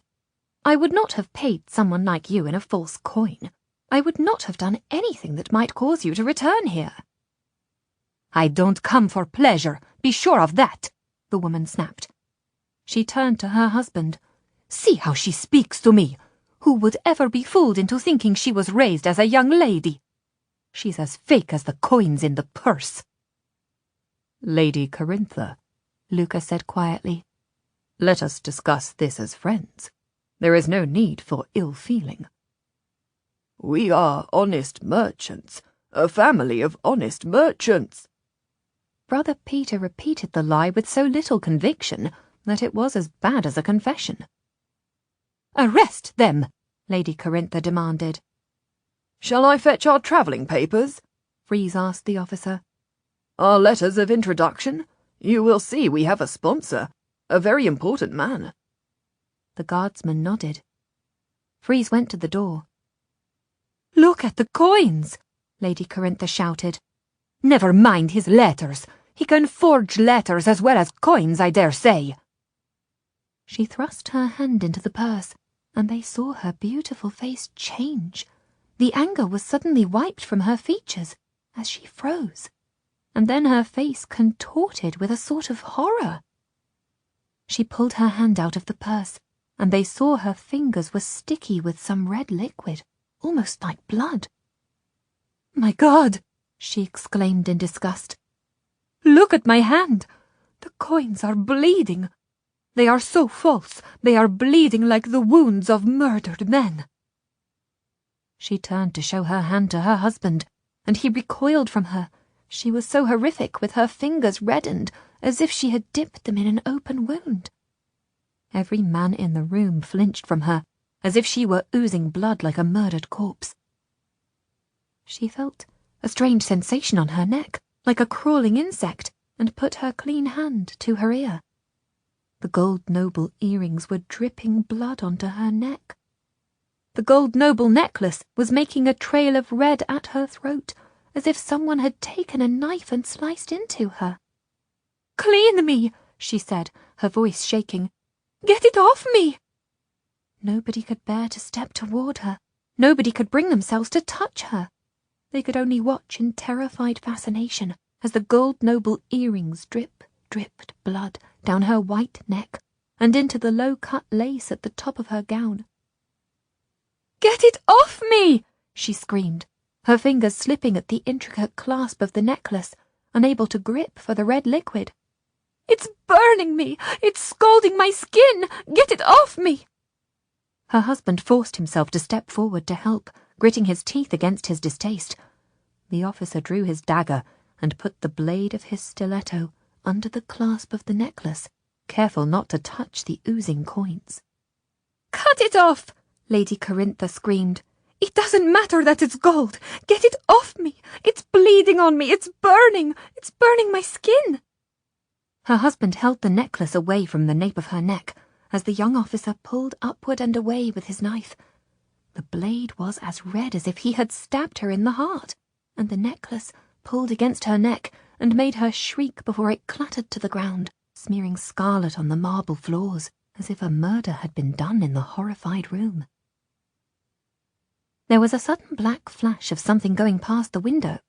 I would not have paid someone like you in a false coin. I would not have done anything that might cause you to return here. I don't come for pleasure, be sure of that, the woman snapped. She turned to her husband. See how she speaks to me. Who would ever be fooled into thinking she was raised as a young lady? She's as fake as the coins in the purse. Lady Carintha, Luca said quietly, let us discuss this as friends. There is no need for ill feeling. We are honest merchants, a family of honest merchants. Brother Peter repeated the lie with so little conviction that it was as bad as a confession. Arrest them, Lady Carintha demanded. Shall I fetch our travelling papers? Freeze asked the officer. Our letters of introduction? You will see we have a sponsor, a very important man. The guardsman nodded. Freeze went to the door. Look at the coins, Lady Carintha shouted. Never mind his letters. He can forge letters as well as coins, I dare say. She thrust her hand into the purse, and they saw her beautiful face change. The anger was suddenly wiped from her features as she froze, and then her face contorted with a sort of horror. She pulled her hand out of the purse, and they saw her fingers were sticky with some red liquid, almost like blood. My God, she exclaimed in disgust. Look at my hand. The coins are bleeding. They are so false, they are bleeding like the wounds of murdered men. She turned to show her hand to her husband, and he recoiled from her. She was so horrific, with her fingers reddened, as if she had dipped them in an open wound. Every man in the room flinched from her, as if she were oozing blood like a murdered corpse. She felt a strange sensation on her neck, like a crawling insect, and put her clean hand to her ear. The gold noble earrings were dripping blood onto her neck. The gold noble necklace was making a trail of red at her throat, as if someone had taken a knife and sliced into her. Clean me, she said, her voice shaking. Get it off me! Nobody could bear to step toward her. Nobody could bring themselves to touch her. They could only watch in terrified fascination as the gold noble earrings dripped blood down her white neck and into the low-cut lace at the top of her gown. Get it off me! She screamed, her fingers slipping at the intricate clasp of the necklace, unable to grip for the red liquid. It's burning me! It's scalding my skin! Get it off me! Her husband forced himself to step forward to help, gritting his teeth against his distaste. The officer drew his dagger and put the blade of his stiletto under the clasp of the necklace, careful not to touch the oozing coins. Cut it off! Lady Carintha screamed. It doesn't matter that it's gold. Get it off me. It's bleeding on me. It's burning. It's burning my skin. Her husband held the necklace away from the nape of her neck as the young officer pulled upward and away with his knife. The blade was as red as if he had stabbed her in the heart, and the necklace pulled against her neck and made her shriek before it clattered to the ground, smearing scarlet on the marble floors, as if a murder had been done in the horrified room. There was a sudden black flash of something going past the window,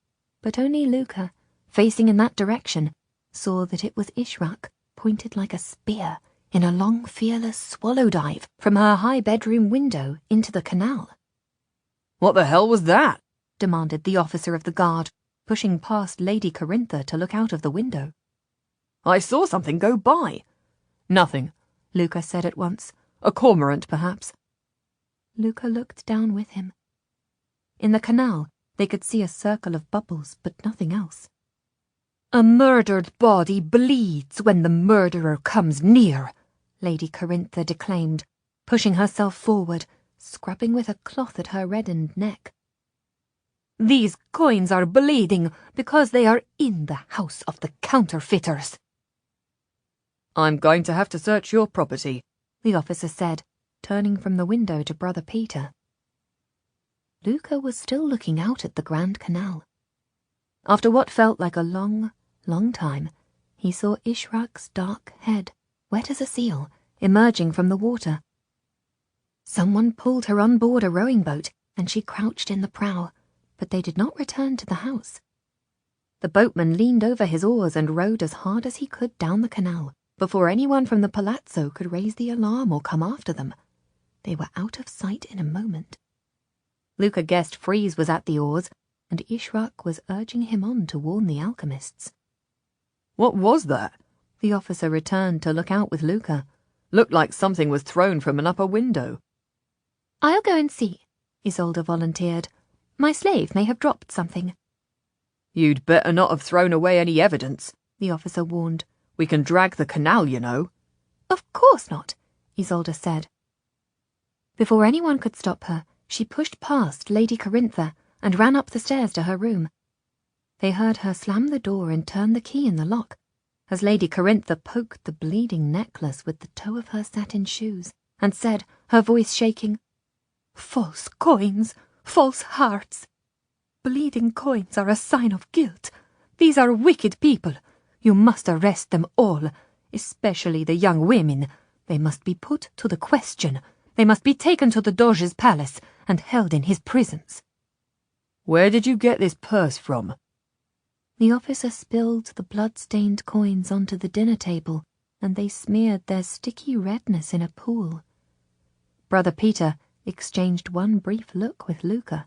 but only Luca, facing in that direction, saw that it was Ishraq, pointed like a spear, in a long, fearless swallow dive from her high bedroom window into the canal. What the hell was that? Demanded the officer of the guard, pushing past Lady Carintha to look out of the window. I saw something go by. Nothing, Luca said at once. A cormorant, perhaps. Luca looked down with him. In the canal, they could see a circle of bubbles, but nothing else. A murdered body bleeds when the murderer comes near, Lady Carintha declaimed, pushing herself forward, scrubbing with a cloth at her reddened neck. These coins are bleeding because they are in the house of the counterfeiters. I'm going to have to search your property, the officer said, turning from the window to Brother Peter. Luca was still looking out at the Grand Canal. After what felt like a long, long time, he saw Ishrak's dark head, wet as a seal, emerging from the water. Someone pulled her on board a rowing boat, and she crouched in the prow, but they did not return to the house. The boatman leaned over his oars and rowed as hard as he could down the canal, before anyone from the palazzo could raise the alarm or come after them. They were out of sight in a moment. Luca guessed Freeze was at the oars, and Ishrak was urging him on to warn the alchemists. What was that? The officer returned to look out with Luca. Looked like something was thrown from an upper window. I'll go and see, Isolde volunteered. My slave may have dropped something. You'd better not have thrown away any evidence, The officer warned. We can drag the canal, you know. Of course not, Isolde said. Before anyone could stop her, she pushed past Lady Corintha and ran up the stairs to her room. They heard her slam the door and turn the key in the lock, as Lady Corintha poked the bleeding necklace with the toe of her satin shoes, and said, her voice shaking, "False coins, false hearts. Bleeding coins are a sign of guilt. These are wicked people. You must arrest them all, especially the young women. They must be put to the question. They must be taken to the Doge's palace and held in his prisons." Where did you get this purse from? The officer spilled the blood-stained coins onto the dinner table, and they smeared their sticky redness in a pool. Brother Peter exchanged one brief look with Luca.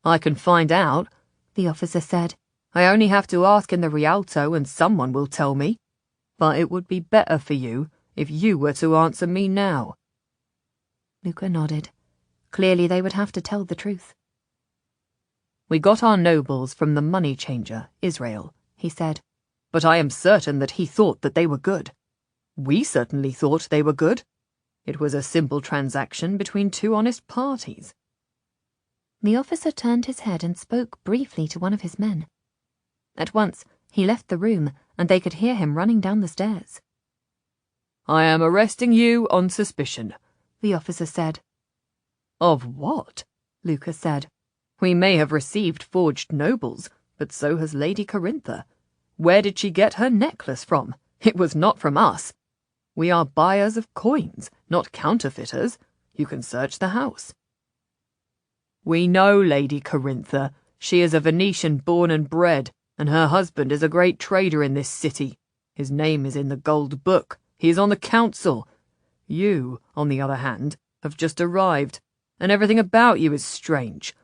I can find out, The officer said. I only have to ask in the Rialto and someone will tell me. But it would be better for you if you were to answer me now. Luca nodded. Clearly they would have to tell the truth. We got our nobles from the money changer, Israel, he said, but I am certain that he thought that they were good. We certainly thought they were good. It was a simple transaction between two honest parties. The officer turned his head and spoke briefly to one of his men. At once, he left the room, and they could hear him running down the stairs. I am arresting you on suspicion, The officer said. Of what? Luca said. We may have received forged nobles, but so has Lady Corintha. Where did she get her necklace from? It was not from us. We are buyers of coins, not counterfeiters. You can search the house. We know Lady Corintha. She is a Venetian born and bred, and her husband is a great trader in this city. His name is in the gold book. He is on the council. You, on the other hand, have just arrived, and everything about you is strange.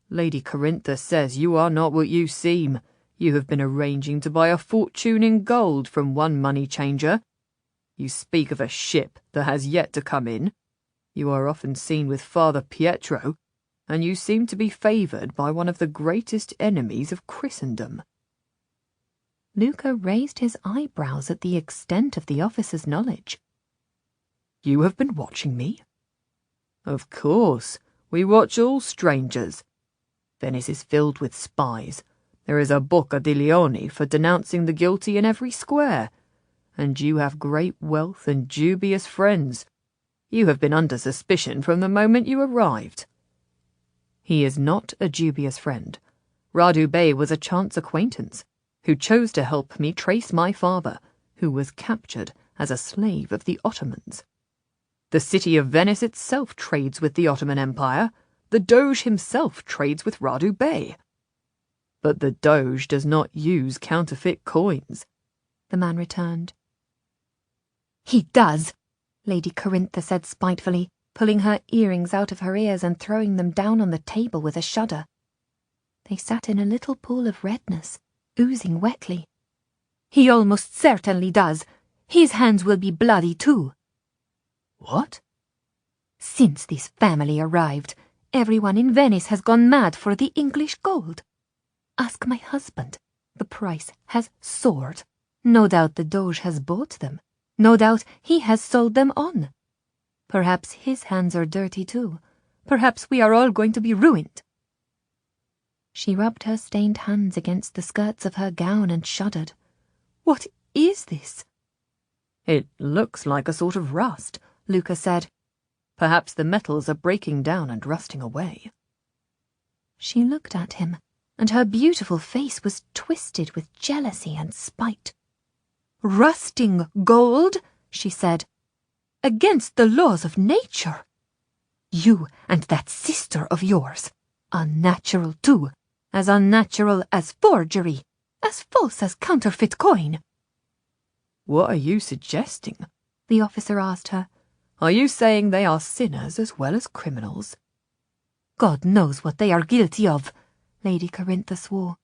Lady Corintha says you are not what you seem. You have been arranging to buy a fortune in gold from one money changer. You speak of a ship that has yet to come in. You are often seen with Father Pietro, and you seem to be favoured by one of the greatest enemies of Christendom. Luca raised his eyebrows at the extent of the officer's knowledge. You have been watching me? Of course, we watch all strangers. Venice is filled with spies. There is a Bocca di Leone for denouncing the guilty in every square. And you have great wealth and dubious friends. You have been under suspicion from the moment you arrived. He is not a dubious friend. Radu Bey was a chance acquaintance, who chose to help me trace my father, who was captured as a slave of the Ottomans. The city of Venice itself trades with the Ottoman Empire. The Doge himself trades with Radu Bey. But the Doge does not use counterfeit coins, the man returned. He does, Lady Corintha said spitefully, pulling her earrings out of her ears and throwing them down on the table with a shudder. They sat in a little pool of redness, oozing wetly. He almost certainly does. His hands will be bloody too. What? Since this family arrived, everyone in Venice has gone mad for the English gold. Ask my husband. The price has soared. No doubt the Doge has bought them. No doubt he has sold them on. Perhaps his hands are dirty too. Perhaps we are all going to be ruined. She rubbed her stained hands against the skirts of her gown and shuddered. What is this? It looks like a sort of rust, Luca said. Perhaps the metals are breaking down and rusting away. She looked at him, and her beautiful face was twisted with jealousy and spite. "Rusting gold," she said, "against the laws of nature. You and that sister of yours, unnatural too, as unnatural as forgery, as false as counterfeit coin." "What are you suggesting?" the officer asked her. "Are you saying they are sinners as well as criminals?" "God knows what they are guilty of," Lady Corintha swore.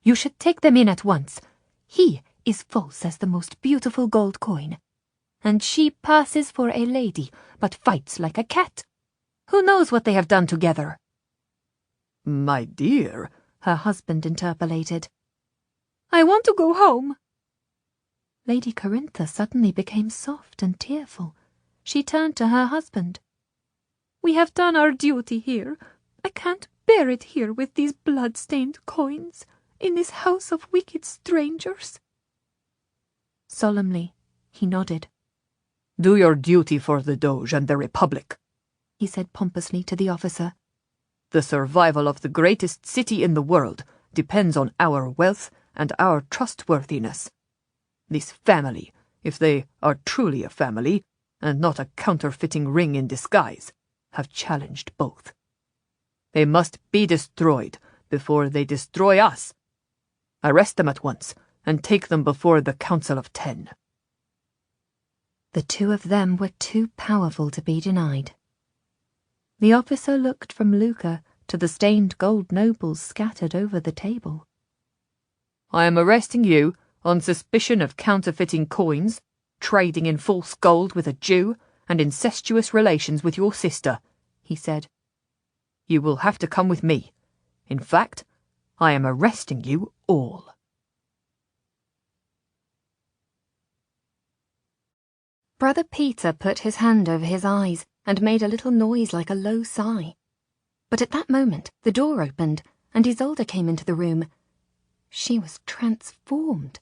"You should take them in at once. He is false as the most beautiful gold coin, and she passes for a lady, but fights like a cat. Who knows what they have done together?" "My dear," her husband interpolated. "I want to go home." Lady Corintha suddenly became soft and tearful. She turned to her husband. "We have done our duty here. I can't bear it here with these blood-stained coins, in this house of wicked strangers." Solemnly, he nodded. "Do your duty for the Doge and the Republic," he said pompously to the officer. "The survival of the greatest city in the world depends on our wealth and our trustworthiness. This family, if they are truly a family, and not a counterfeiting ring in disguise, have challenged both. They must be destroyed before they destroy us. Arrest them at once, and take them before the Council of 10. The two of them were too powerful to be denied. The officer looked from Luca to the stained gold nobles scattered over the table. "I am arresting you on suspicion of counterfeiting coins, trading in false gold with a Jew, and incestuous relations with your sister," he said. "You will have to come with me. In fact, I am arresting you all." Brother Peter put his hand over his eyes and made a little noise like a low sigh. But at that moment the door opened, and Isolde came into the room. She was transformed.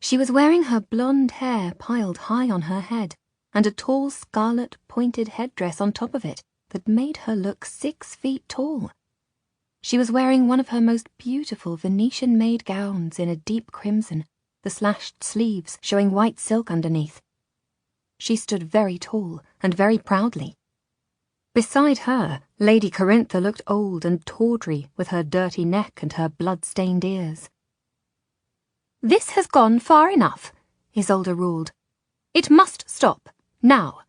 She was wearing her blonde hair piled high on her head, and a tall scarlet pointed headdress on top of it that made her look 6 feet tall. She was wearing one of her most beautiful Venetian-made gowns in a deep crimson, the slashed sleeves showing white silk underneath. She stood very tall and very proudly. Beside her, Lady Corintha looked old and tawdry with her dirty neck and her blood-stained ears. "This has gone far enough," Isolde ruled. "It must stop, now."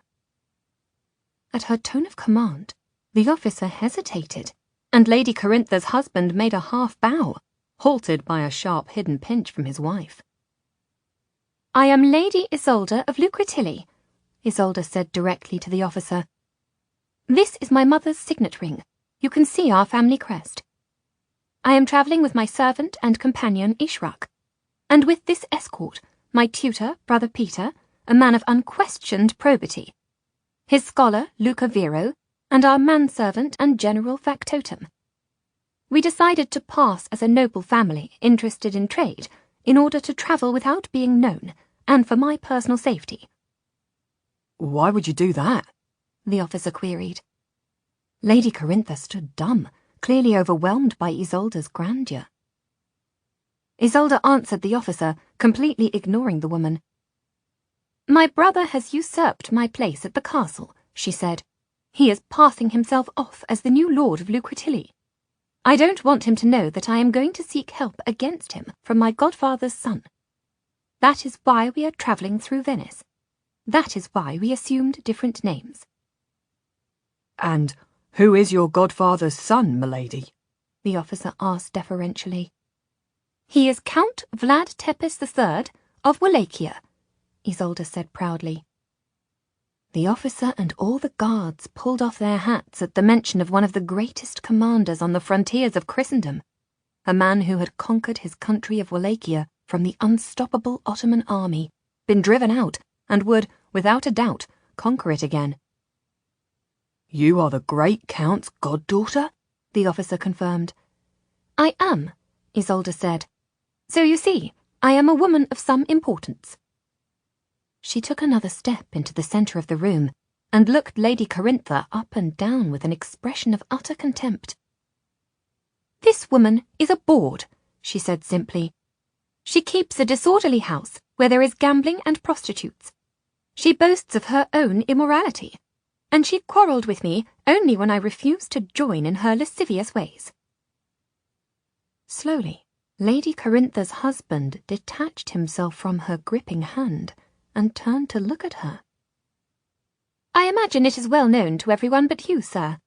At her tone of command, the officer hesitated, and Lady Corintha's husband made a half bow, halted by a sharp hidden pinch from his wife. "I am Lady Isolde of Lucretilli," Isolde said directly to the officer. "This is my mother's signet ring. You can see our family crest. I am travelling with my servant and companion Ishrak, and with this escort, my tutor, Brother Peter, a man of unquestioned probity, his scholar, Luca Vero, and our manservant and general factotum. We decided to pass as a noble family interested in trade in order to travel without being known, and for my personal safety." "Why would you do that?" the officer queried. Lady Corintha stood dumb, clearly overwhelmed by Isolde's grandeur. Isolde answered the officer, completely ignoring the woman. "My brother has usurped my place at the castle," she said. "He is passing himself off as the new lord of Lucretilli. I don't want him to know that I am going to seek help against him from my godfather's son. That is why we are travelling through Venice. That is why we assumed different names." "And who is your godfather's son, milady?" the officer asked deferentially. "He is Count Vlad Tepes III of Wallachia," Isolde said proudly. The officer and all the guards pulled off their hats at the mention of one of the greatest commanders on the frontiers of Christendom, a man who had conquered his country of Wallachia from the unstoppable Ottoman army, been driven out, and would, without a doubt, conquer it again. "You are the great Count's goddaughter?" the officer confirmed. "I am," Isolde said. "So you see, I am a woman of some importance." She took another step into the centre of the room, and looked Lady Corintha up and down with an expression of utter contempt. "This woman is a bawd," she said simply. "She keeps a disorderly house where there is gambling and prostitutes. She boasts of her own immorality, and she quarrelled with me only when I refused to join in her lascivious ways." Slowly, Lady Corintha's husband detached himself from her gripping hand and turned to look at her. "I imagine it is well known to everyone but you, sir,"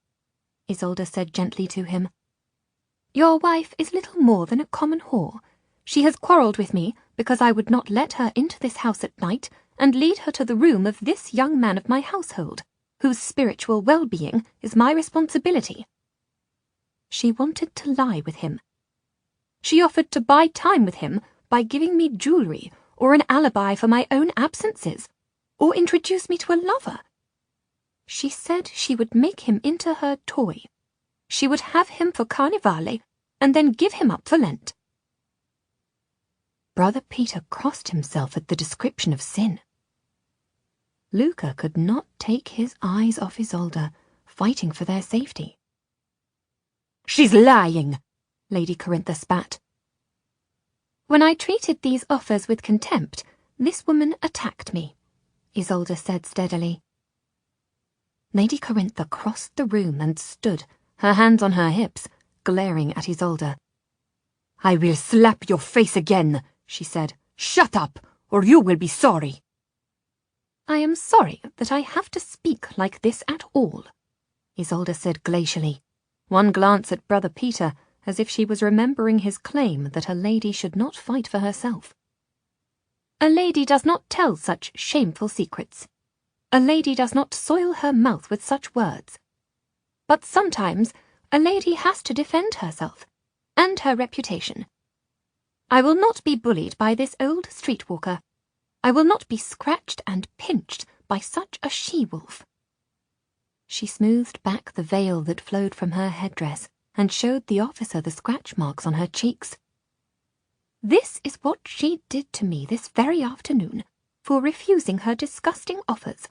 Isolde said gently to him. "Your wife is little more than a common whore. She has quarrelled with me because I would not let her into this house at night and lead her to the room of this young man of my household, whose spiritual well-being is my responsibility. She wanted to lie with him. She offered to buy time with him by giving me jewellery or an alibi for my own absences, or introduce me to a lover. She said she would make him into her toy. She would have him for Carnivale and then give him up for Lent." Brother Peter crossed himself at the description of sin. Luca could not take his eyes off Isolde, fighting for their safety. "She's lying," Lady Corintha spat. "When I treated these offers with contempt, this woman attacked me," Isolde said steadily. Lady Corintha crossed the room and stood, her hands on her hips, glaring at Isolde. "I will slap your face again," she said. "Shut up, or you will be sorry." "I am sorry that I have to speak like this at all," Isolde said glacially, one glance at Brother Peter as if she was remembering his claim that a lady should not fight for herself. "A lady does not tell such shameful secrets. A lady does not soil her mouth with such words. But sometimes a lady has to defend herself and her reputation. I will not be bullied by this old streetwalker. I will not be scratched and pinched by such a she-wolf." She smoothed back the veil that flowed from her headdress and showed the officer the scratch marks on her cheeks. "This is what she did to me this very afternoon for refusing her disgusting offers.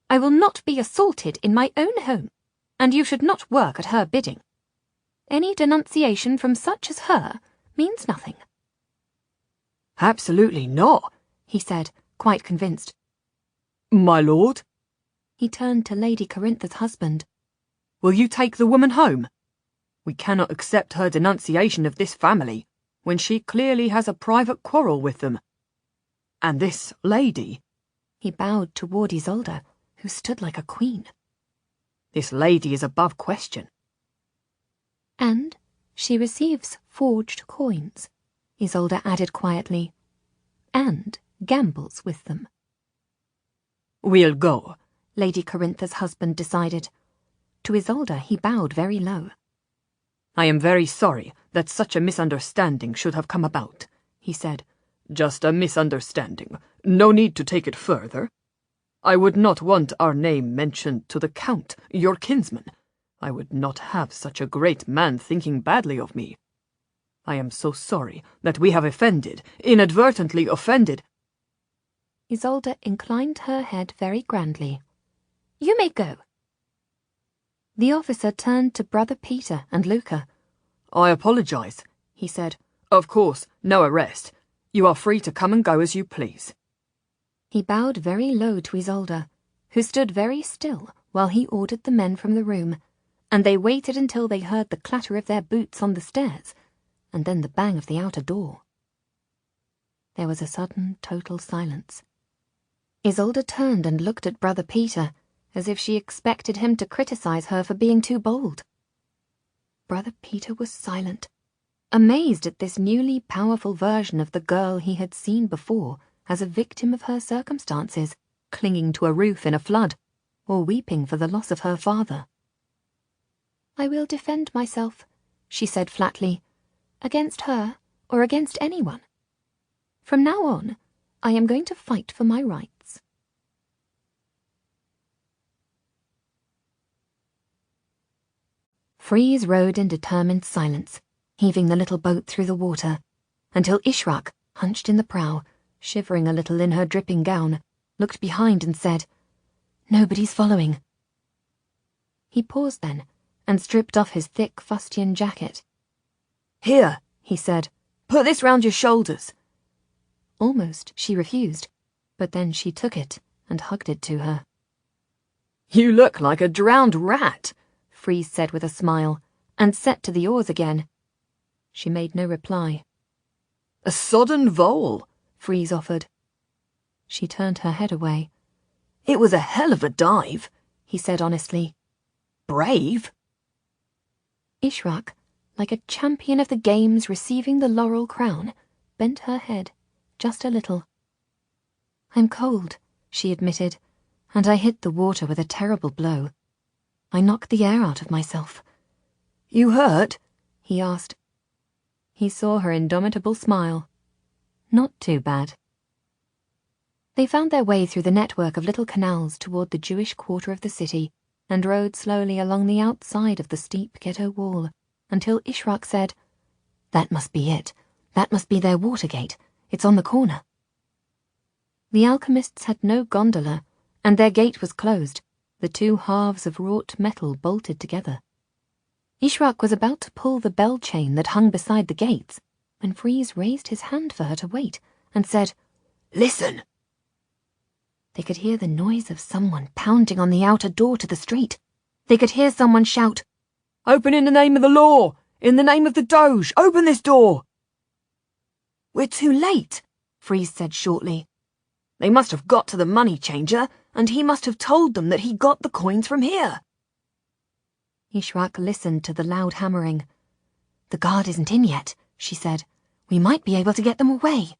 I will not be assaulted in my own home, and you should not work at her bidding. Any denunciation from such as her means nothing." "Absolutely not," he said, quite convinced. "My lord?" He turned to Lady Corintha's husband. "Will you take the woman home? We cannot accept her denunciation of this family, when she clearly has a private quarrel with them. And this lady," he bowed toward Isolde, who stood like a queen. "This lady is above question." "And she receives forged coins," Isolde added quietly, "and gambles with them." "We'll go," Lady Corintha's husband decided. To Isolde he bowed very low. "I am very sorry that such a misunderstanding should have come about," he said. "Just a misunderstanding. No need to take it further. I would not want our name mentioned to the Count, your kinsman. I would not have such a great man thinking badly of me. I am so sorry that we have inadvertently offended." Isolde inclined her head very grandly. "You may go." The officer turned to Brother Peter and Luca. "I apologize," he said. "Of course, no arrest. You are free to come and go as you please." He bowed very low to Isolde, who stood very still while he ordered the men from the room, and they waited until they heard the clatter of their boots on the stairs, and then the bang of the outer door. There was a sudden, total silence. Isolde turned and looked at Brother Peter, as if she expected him to criticize her for being too bold. Brother Peter was silent, amazed at this newly powerful version of the girl he had seen before as a victim of her circumstances, clinging to a roof in a flood, or weeping for the loss of her father. "I will defend myself," she said flatly, "against her or against anyone. From now on, I am going to fight for my rights." Freeze rowed in determined silence, heaving the little boat through the water, until Ishraq, hunched in the prow, shivering a little in her dripping gown, looked behind and said, Nobody's following. He paused then, and stripped off his thick fustian jacket. Here, he said, put this round your shoulders. Almost she refused, but then she took it and hugged it to her. You look like a drowned rat, Freeze said with a smile, and set to the oars again. She made no reply. A sodden vole, Freeze offered. She turned her head away. It was a hell of a dive, he said honestly. Brave. Ishraq, like a champion of the games receiving the laurel crown, bent her head just a little. I'm cold, she admitted, and I hit the water with a terrible blow. I knocked the air out of myself. You hurt? He asked. He saw her indomitable smile. Not too bad. They found their way through the network of little canals toward the Jewish quarter of the city and rode slowly along the outside of the steep ghetto wall until Ishraq said, That must be it. That must be their water gate. It's on the corner. The alchemists had no gondola, and their gate was closed, the two halves of wrought metal bolted together. Ishraq was about to pull the bell chain that hung beside the gates when Freeze raised his hand for her to wait and said, Listen! They could hear the noise of someone pounding on the outer door to the street. They could hear someone shout, Open in the name of the law! In the name of the Doge! Open this door! We're too late, Freeze said shortly. They must have got to the money changer, and he must have told them that he got the coins from here. Ishraq listened to the loud hammering. The guard isn't in yet, she said. We might be able to get them away.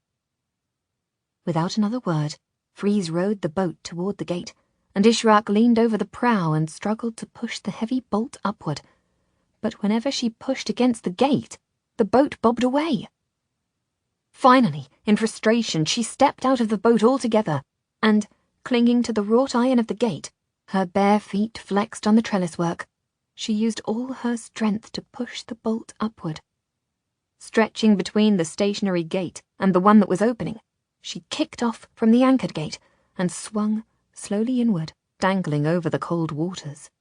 Without another word, Freeze rowed the boat toward the gate, and Ishraq leaned over the prow and struggled to push the heavy bolt upward. But whenever she pushed against the gate, the boat bobbed away. Finally, in frustration, she stepped out of the boat altogether, and, clinging to the wrought iron of the gate, her bare feet flexed on the trellis work, she used all her strength to push the bolt upward. Stretching between the stationary gate and the one that was opening, she kicked off from the anchored gate and swung slowly inward, dangling over the cold waters.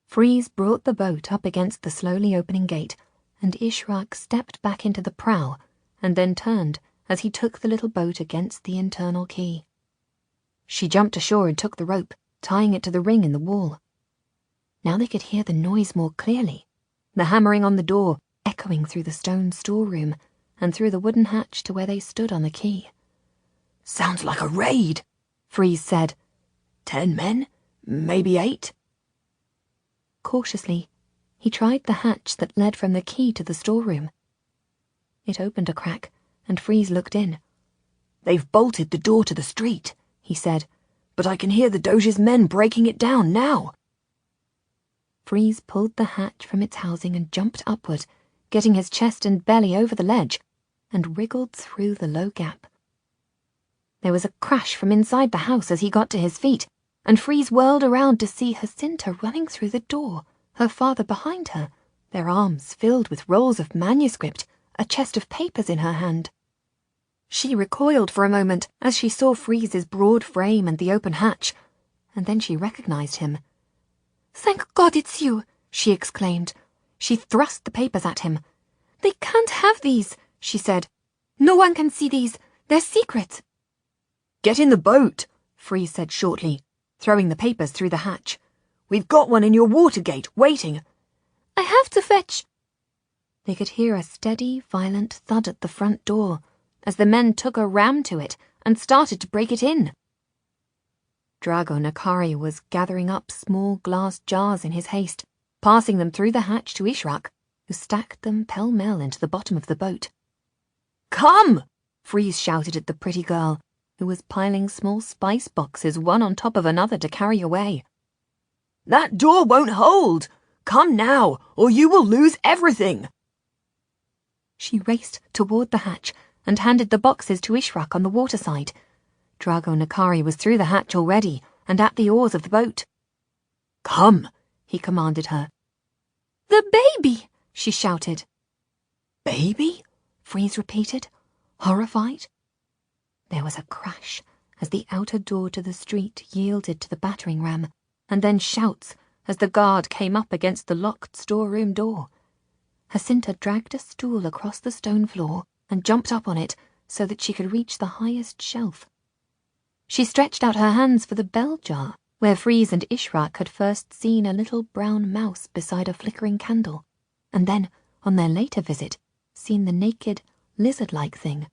Freeze brought the boat up against the slowly opening gate, and Ishraq stepped back into the prow and then turned as he took the little boat against the internal quay. She jumped ashore and took the rope, tying it to the ring in the wall. Now they could hear the noise more clearly, the hammering on the door echoing through the stone storeroom and through the wooden hatch to where they stood on the quay. Sounds like a raid, Freeze said. 10 men? Maybe 8? Cautiously, he tried the hatch that led from the quay to the storeroom. It opened a crack, and Freeze looked in. They've bolted the door to the street, he said, but I can hear the Doge's men breaking it down now. Freeze pulled the hatch from its housing and jumped upward, getting his chest and belly over the ledge, and wriggled through the low gap. There was a crash from inside the house as he got to his feet, and Freeze whirled around to see Jacinta running through the door, her father behind her, their arms filled with rolls of manuscript, a chest of papers in her hand. She recoiled for a moment as she saw Freeze's broad frame and the open hatch, and then she recognized him. "Thank God it's you!" she exclaimed. She thrust the papers at him. "They can't have these," she said. "No one can see these. They're secret." "Get in the boat," Freeze said shortly, throwing the papers through the hatch. "We've got one in your water gate, waiting." "I have to fetch." They could hear a steady, violent thud at the front door as the men took a ram to it and started to break it in. Drago Nakari was gathering up small glass jars in his haste, passing them through the hatch to Ishraq, who stacked them pell-mell into the bottom of the boat. "Come!" Freeze shouted at the pretty girl, who was piling small spice boxes one on top of another to carry away. "That door won't hold! Come now, or you will lose everything!" She raced toward the hatch and handed the boxes to Ishraq on the waterside. Drago Nakari was through the hatch already and at the oars of the boat. "Come," he commanded her. "The baby!" she shouted. "Baby?" Freeze repeated, horrified. There was a crash as the outer door to the street yielded to the battering ram, and then shouts as the guard came up against the locked storeroom door. Jacinta dragged a stool across the stone floor and jumped up on it so that she could reach the highest shelf. She stretched out her hands for the bell jar, where Freeze and Ishrak had first seen a little brown mouse beside a flickering candle, and then, on their later visit, seen the naked, lizard-like thing.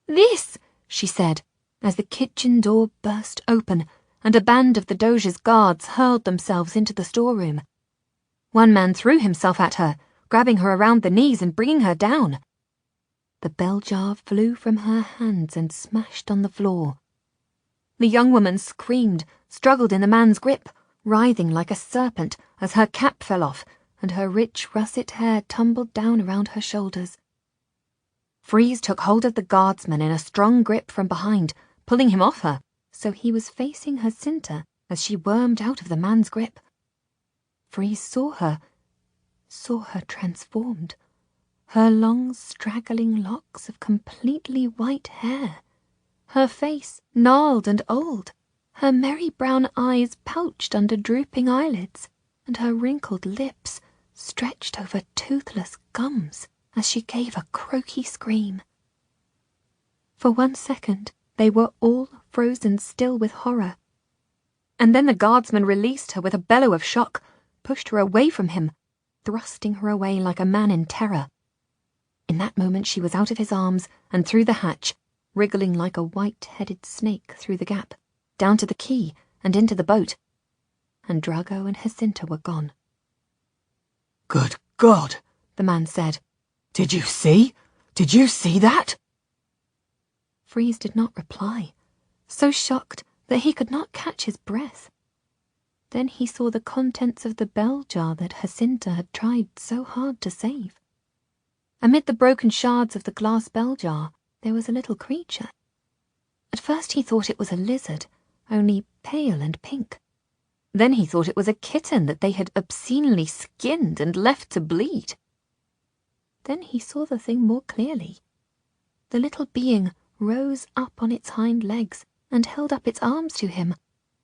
"This," she said, as the kitchen door burst open and a band of the Doge's guards hurled themselves into the storeroom. One man threw himself at her, grabbing her around the knees and bringing her down. The bell jar flew from her hands and smashed on the floor. The young woman screamed, struggled in the man's grip, writhing like a serpent as her cap fell off and her rich russet hair tumbled down around her shoulders. Freeze took hold of the guardsman in a strong grip from behind, pulling him off her, so he was facing Jacinta as she wormed out of the man's grip. Freeze saw her transformed, her long straggling locks of completely white hair, her face gnarled and old, her merry brown eyes pouched under drooping eyelids, and her wrinkled lips stretched over toothless gums as she gave a croaky scream. For 1 second, they were all frozen still with horror. And then the guardsman released her with a bellow of shock, pushed her away from him, thrusting her away like a man in terror. In that moment she was out of his arms and through the hatch, wriggling like a white-headed snake through the gap, down to the quay and into the boat. And Drago and Jacinta were gone. "Good God," the man said. Did you see that?" Freeze did not reply, so shocked that he could not catch his breath. Then he saw the contents of the bell jar that Jacinta had tried so hard to save. Amid the broken shards of the glass bell jar, there was a little creature. At first he thought it was a lizard, only pale and pink. Then he thought it was a kitten that they had obscenely skinned and left to bleed. Then he saw the thing more clearly. The little being rose up on its hind legs and held up its arms to him,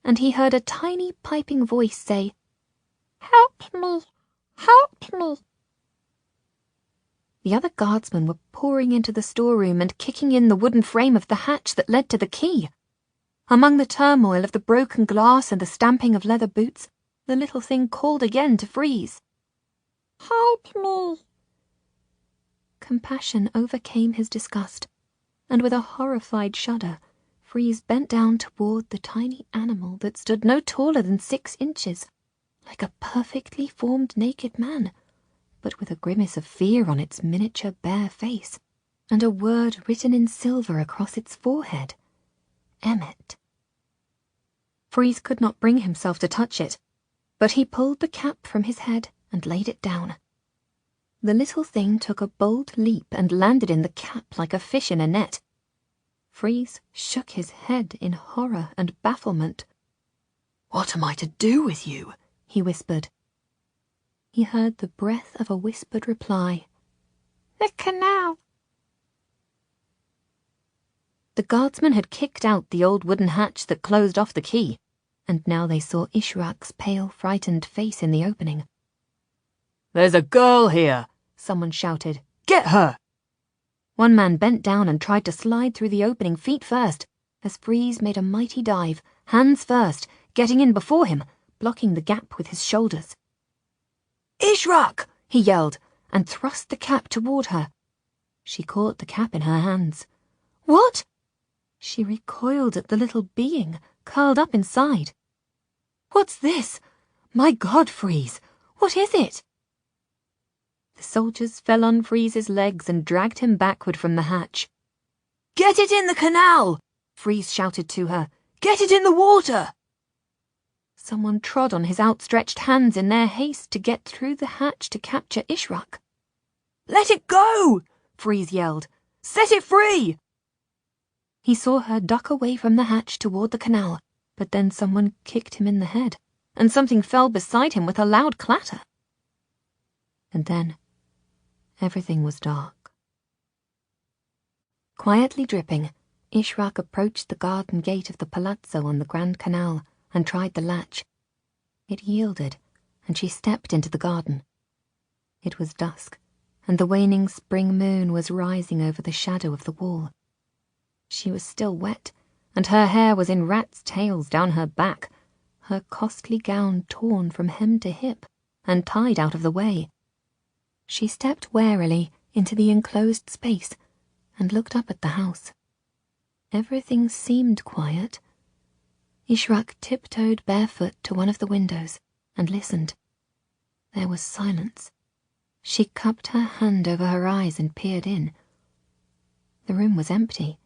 and he heard a tiny piping voice say, "Help me! Help me!" The other guardsmen were pouring into the storeroom and kicking in the wooden frame of the hatch that led to the quay. Among the turmoil of the broken glass and the stamping of leather boots, the little thing called again to Freeze. "Help me!" Compassion overcame his disgust, and with a horrified shudder, Freeze bent down toward the tiny animal that stood no taller than 6 inches, like a perfectly formed naked man, but with a grimace of fear on its miniature bare face, and a word written in silver across its forehead. Emmet. Freeze could not bring himself to touch it, but he pulled the cap from his head and laid it down. The little thing took a bold leap and landed in the cap like a fish in a net. Freeze shook his head in horror and bafflement. "What am I to do with you?" he whispered. He heard the breath of a whispered reply. "The canal." The guardsmen had kicked out the old wooden hatch that closed off the quay, and now they saw Ishrak's pale, frightened face in the opening. "There's a girl here," someone shouted. "Get her!" One man bent down and tried to slide through the opening feet first, as Freeze made a mighty dive, hands first, getting in before him, blocking the gap with his shoulders. "Ishrak!" he yelled, and thrust the cap toward her. She caught the cap in her hands. "What?" She recoiled at the little being, curled up inside. "What's this? My God, Freeze! What is it?" The soldiers fell on Freeze's legs and dragged him backward from the hatch. "Get it in the canal!" Freeze shouted to her. "Get it in the water!" Someone trod on his outstretched hands in their haste to get through the hatch to capture Ishrak. "Let it go!" Freeze yelled. "Set it free!" He saw her duck away from the hatch toward the canal, but then someone kicked him in the head, and something fell beside him with a loud clatter. And then everything was dark. Quietly dripping, Ishrak approached the garden gate of the palazzo on the Grand Canal and tried the latch. It yielded, and she stepped into the garden. It was dusk, and the waning spring moon was rising over the shadow of the wall. She was still wet, and her hair was in rats' tails down her back, her costly gown torn from hem to hip and tied out of the way. She stepped warily into the enclosed space and looked up at the house. Everything seemed quiet. Ishrak tiptoed barefoot to one of the windows and listened. There was silence. She cupped her hand over her eyes and peered in. The room was empty.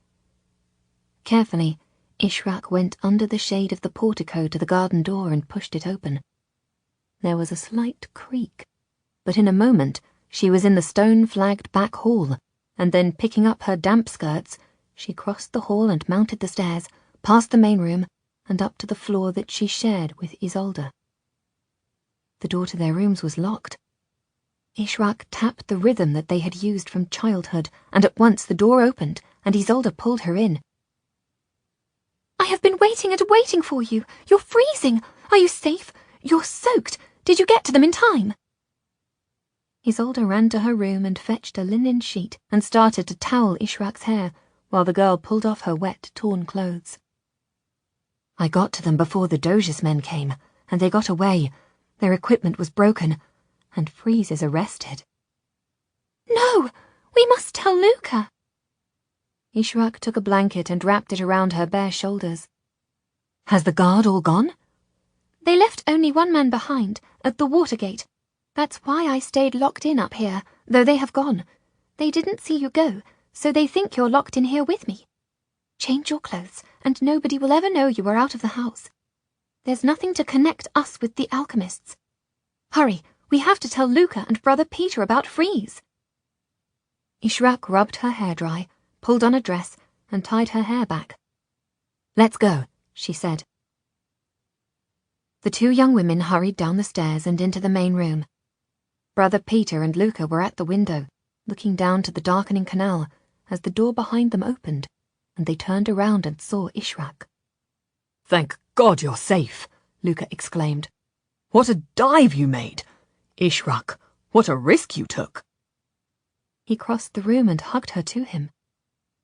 Carefully, Ishrak went under the shade of the portico to the garden door and pushed it open. There was a slight creak, but in a moment she was in the stone-flagged back hall, and then picking up her damp skirts, she crossed the hall and mounted the stairs, past the main room, and up to the floor that she shared with Isolde. The door to their rooms was locked. Ishrak tapped the rhythm that they had used from childhood, and at once the door opened, and Isolde pulled her in. "I have been waiting and waiting for you. You're freezing. Are you safe? You're soaked. Did you get to them in time?" Isolde ran to her room and fetched a linen sheet and started to towel Ishrak's hair, while the girl pulled off her wet, torn clothes. "I got to them before the Doge's men came, and they got away. Their equipment was broken, and Freeze is arrested." "No! We must tell Luca!" Ishrak took a blanket and wrapped it around her bare shoulders. "Has the guard all gone?" "They left only one man behind, at the water gate. That's why I stayed locked in up here, though they have gone. They didn't see you go, so they think you're locked in here with me. Change your clothes, and nobody will ever know you are out of the house. There's nothing to connect us with the alchemists. Hurry, we have to tell Luca and Brother Peter about Freeze." Ishrak rubbed her hair dry, pulled on a dress, and tied her hair back. "Let's go," she said. The two young women hurried down the stairs and into the main room. Brother Peter and Luca were at the window, looking down to the darkening canal, as the door behind them opened, and they turned around and saw Ishrak. "Thank God you're safe," Luca exclaimed. "What a dive you made! Ishrak, what a risk you took!" He crossed the room and hugged her to him.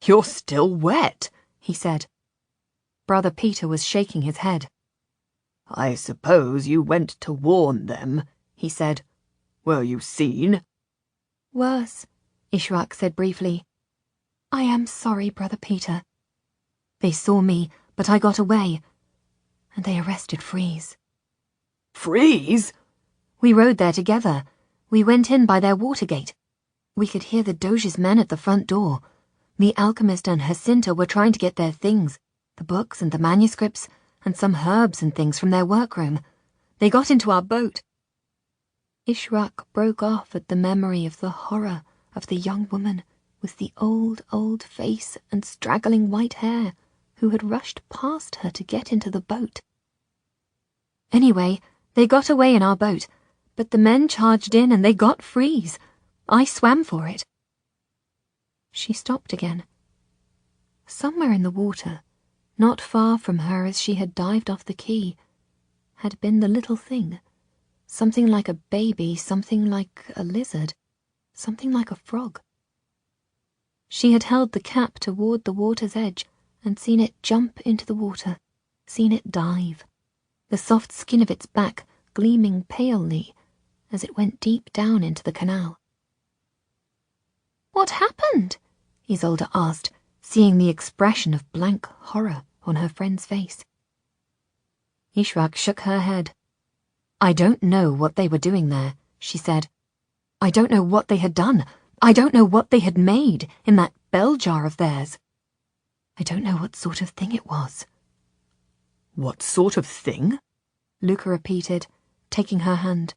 "You're still wet," he said. Brother Peter was shaking his head. "I suppose you went to warn them," he said. "Were you seen?" "Worse," Ishrak said briefly. "I am sorry, Brother Peter. They saw me, but I got away, and they arrested Freeze." "Freeze?" "We rode there together. We went in by their water gate. We could hear the Doge's men at the front door. The alchemist and Jacinta were trying to get their things, the books and the manuscripts, and some herbs and things from their workroom. They got into our boat." Ishrak broke off at the memory of the horror of the young woman with the old face and straggling white hair who had rushed past her to get into the boat. "Anyway, they got away in our boat, but the men charged in and they got Freeze. I swam for it." She stopped again. Somewhere in the water, not far from her as she had dived off the quay, had been the little thing. Something like a baby, something like a lizard, something like a frog. She had held the cap toward the water's edge and seen it jump into the water, seen it dive, the soft skin of its back gleaming palely as it went deep down into the canal. "What happened?" Isolde asked, seeing the expression of blank horror on her friend's face. Ishrak shook her head. "I don't know what they were doing there," she said. "I don't know what they had done. I don't know what they had made in that bell jar of theirs. I don't know what sort of thing it was." "What sort of thing?" Luca repeated, taking her hand.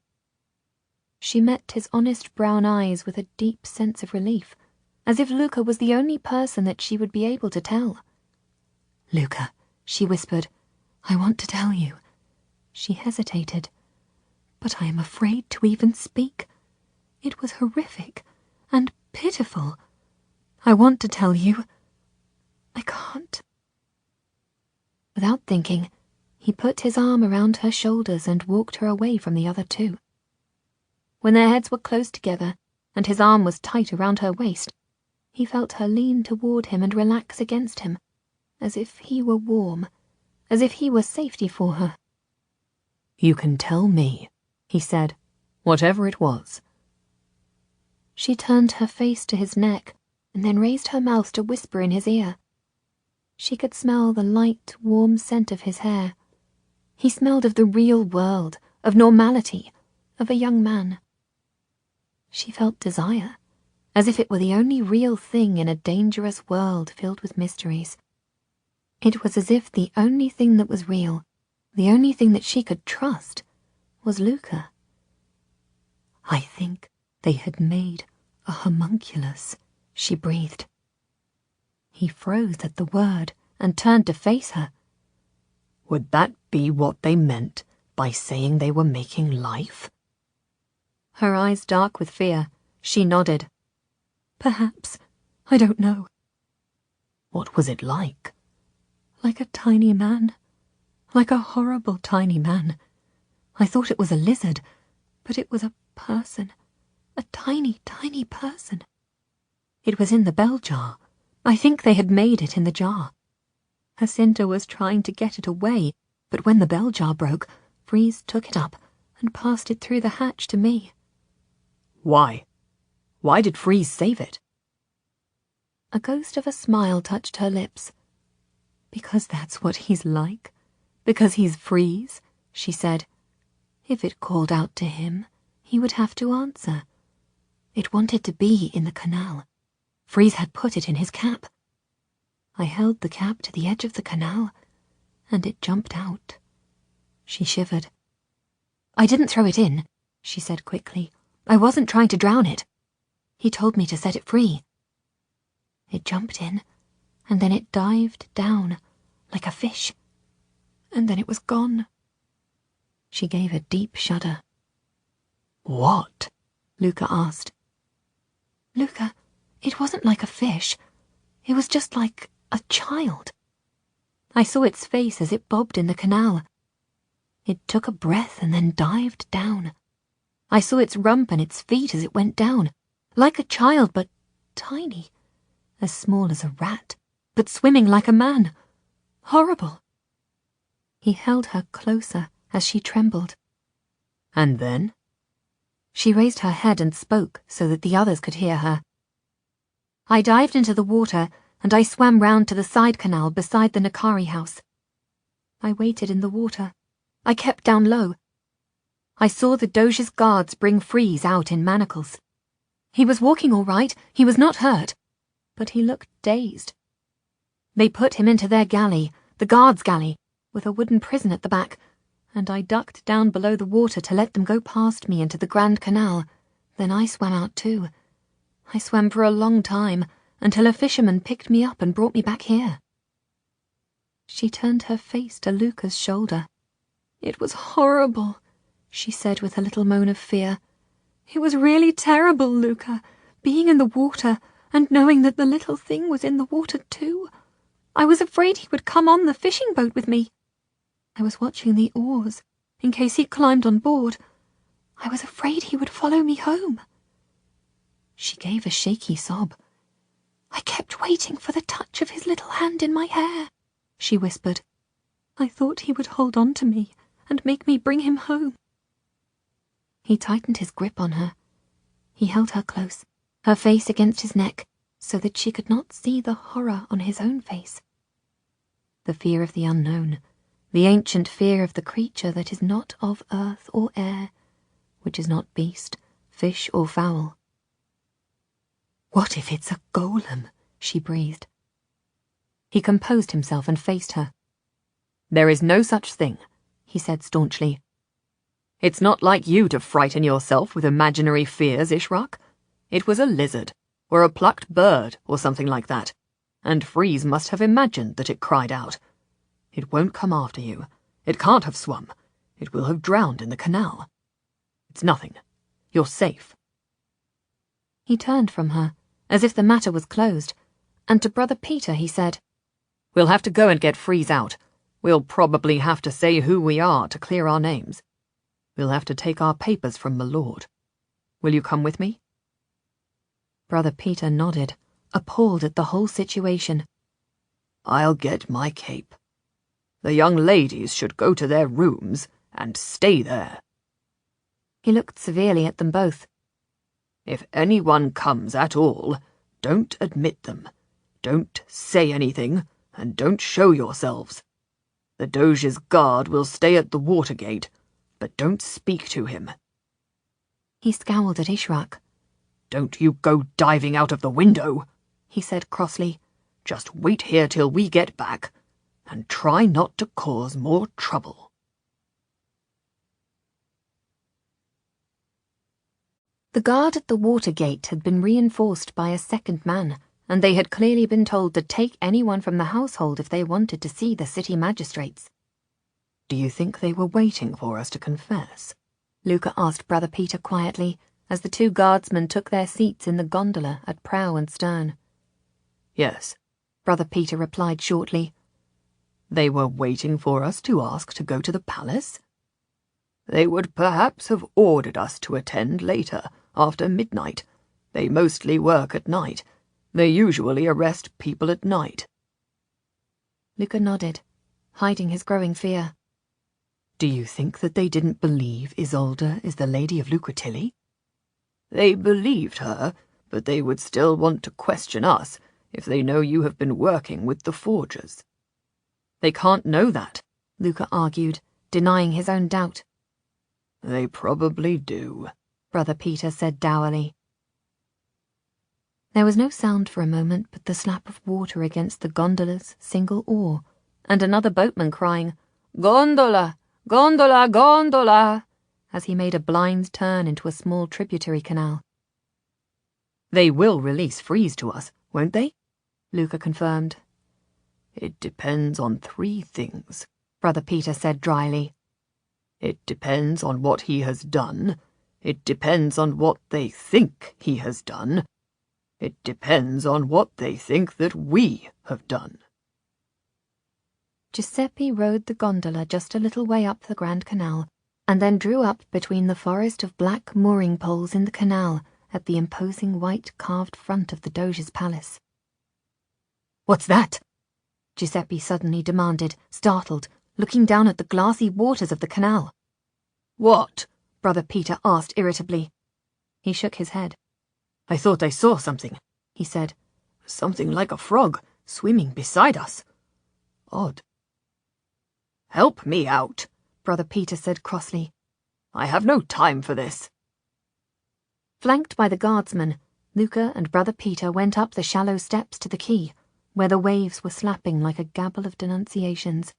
She met his honest brown eyes with a deep sense of relief, as if Luca was the only person that she would be able to tell. "Luca," she whispered, "I want to tell you." She hesitated. "But I am afraid to even speak. It was horrific and pitiful. I want to tell you, I can't. Without thinking, he put his arm around her shoulders and walked her away from the other two. When their heads were close together and his arm was tight around her waist, he felt her lean toward him and relax against him, as if he were warm, as if he were safety for her. You can tell me, he said, whatever it was. She turned her face to his neck and then raised her mouth to whisper in his ear. She could smell the light, warm scent of his hair. He smelled of the real world, of normality, of a young man. She felt desire, as if it were the only real thing in a dangerous world filled with mysteries. It was as if the only thing that was real, the only thing that she could trust, was Luca. I think they had made a homunculus, she breathed. He froze at the word and turned to face her. Would that be what they meant by saying they were making life? Her eyes dark with fear, she nodded. Perhaps. I don't know. What was it like? Like a tiny man. Like a horrible tiny man. I thought it was a lizard, but it was a person. A tiny, tiny person. It was in the bell jar. I think they had made it in the jar. Jacinta was trying to get it away, but when the bell jar broke, Freeze took it up and passed it through the hatch to me. Why? Why did Freeze save it? A ghost of a smile touched her lips. Because that's what he's like. Because he's Freeze, she said. If it called out to him, he would have to answer. It wanted to be in the canal. Freeze had put it in his cap. I held the cap to the edge of the canal, and it jumped out. She shivered. I didn't throw it in, she said quickly. I wasn't trying to drown it. He told me to set it free. It jumped in, and then it dived down, like a fish. And then it was gone. She gave a deep shudder. What? Luca asked. Luca, it wasn't like a fish. It was just like a child. I saw its face as it bobbed in the canal. It took a breath and then dived down. I saw its rump and its feet as it went down, like a child, but tiny, as small as a rat, but swimming like a man. Horrible. He held her closer as she trembled. And then? She raised her head and spoke so that the others could hear her. I dived into the water and I swam round to the side canal beside the Nakari house. I waited in the water. I kept down low. I saw the Doge's guards bring Freeze out in manacles. He was walking all right, he was not hurt, but he looked dazed. They put him into their galley, the guards' galley, with a wooden prison at the back, and I ducked down below the water to let them go past me into the Grand Canal. Then I swam out too. I swam for a long time, until a fisherman picked me up and brought me back here. She turned her face to Luca's shoulder. It was horrible, she said with a little moan of fear. It was really terrible, Luca, being in the water and knowing that the little thing was in the water too. I was afraid he would come on the fishing boat with me. I was watching the oars, in case he climbed on board. I was afraid he would follow me home. She gave a shaky sob. I kept waiting for the touch of his little hand in my hair, she whispered. I thought he would hold on to me and make me bring him home. He tightened his grip on her. He held her close, her face against his neck, so that she could not see the horror on his own face. The fear of the unknown, the ancient fear of the creature that is not of earth or air, which is not beast, fish or fowl. What if it's a golem? She breathed. He composed himself and faced her. There is no such thing, he said staunchly. It's not like you to frighten yourself with imaginary fears, Ishraq. It was a lizard, or a plucked bird, or something like that, and Freeze must have imagined that it cried out. It won't come after you. It can't have swum. It will have drowned in the canal. It's nothing. You're safe. He turned from her, as if the matter was closed, and to Brother Peter he said, We'll have to go and get Freeze out. We'll probably have to say who we are to clear our names. We'll have to take our papers from my lord. Will you come with me?" Brother Peter nodded, appalled at the whole situation. "I'll get my cape. The young ladies should go to their rooms and stay there." He looked severely at them both. "If anyone comes at all, don't admit them. Don't say anything, and don't show yourselves. The Doge's guard will stay at the Watergate, but don't speak to him." He scowled at Ishrak. "Don't you go diving out of the window," he said crossly. "Just wait here till we get back, and try not to cause more trouble." The guard at the Watergate had been reinforced by a second man, and they had clearly been told to take anyone from the household if they wanted to see the city magistrates. "Do you think they were waiting for us to confess?" Luca asked Brother Peter quietly, as the two guardsmen took their seats in the gondola at prow and stern. "Yes," Brother Peter replied shortly. "They were waiting for us to ask to go to the palace?" "They would perhaps have ordered us to attend later, after midnight. They mostly work at night. They usually arrest people at night." Luca nodded, hiding his growing fear. "Do you think that they didn't believe Isolde is the Lady of Lucretilli?" "They believed her, but they would still want to question us if they know you have been working with the forgers." "They can't know that," Luca argued, denying his own doubt. "They probably do," Brother Peter said dourly. There was no sound for a moment but the slap of water against the gondola's single oar, and another boatman crying, "Gondola! Gondola! Gondola!" as he made a blind turn into a small tributary canal. "They will release Freeze to us, won't they?" Luca confirmed. "It depends on 3 things," Brother Peter said dryly. "It depends on what he has done. It depends on what they think he has done. It depends on what they think that we have done." Giuseppe rowed the gondola just a little way up the Grand Canal, and then drew up between the forest of black mooring poles in the canal at the imposing white carved front of the Doge's palace. "What's that?" Giuseppe suddenly demanded, startled, looking down at the glassy waters of the canal. "What?" Brother Peter asked irritably. He shook his head. "I thought I saw something," he said. "Something like a frog swimming beside us. Odd." "Help me out," Brother Peter said crossly. "I have no time for this." Flanked by the guardsmen, Luca and Brother Peter went up the shallow steps to the quay, where the waves were slapping like a gabble of denunciations.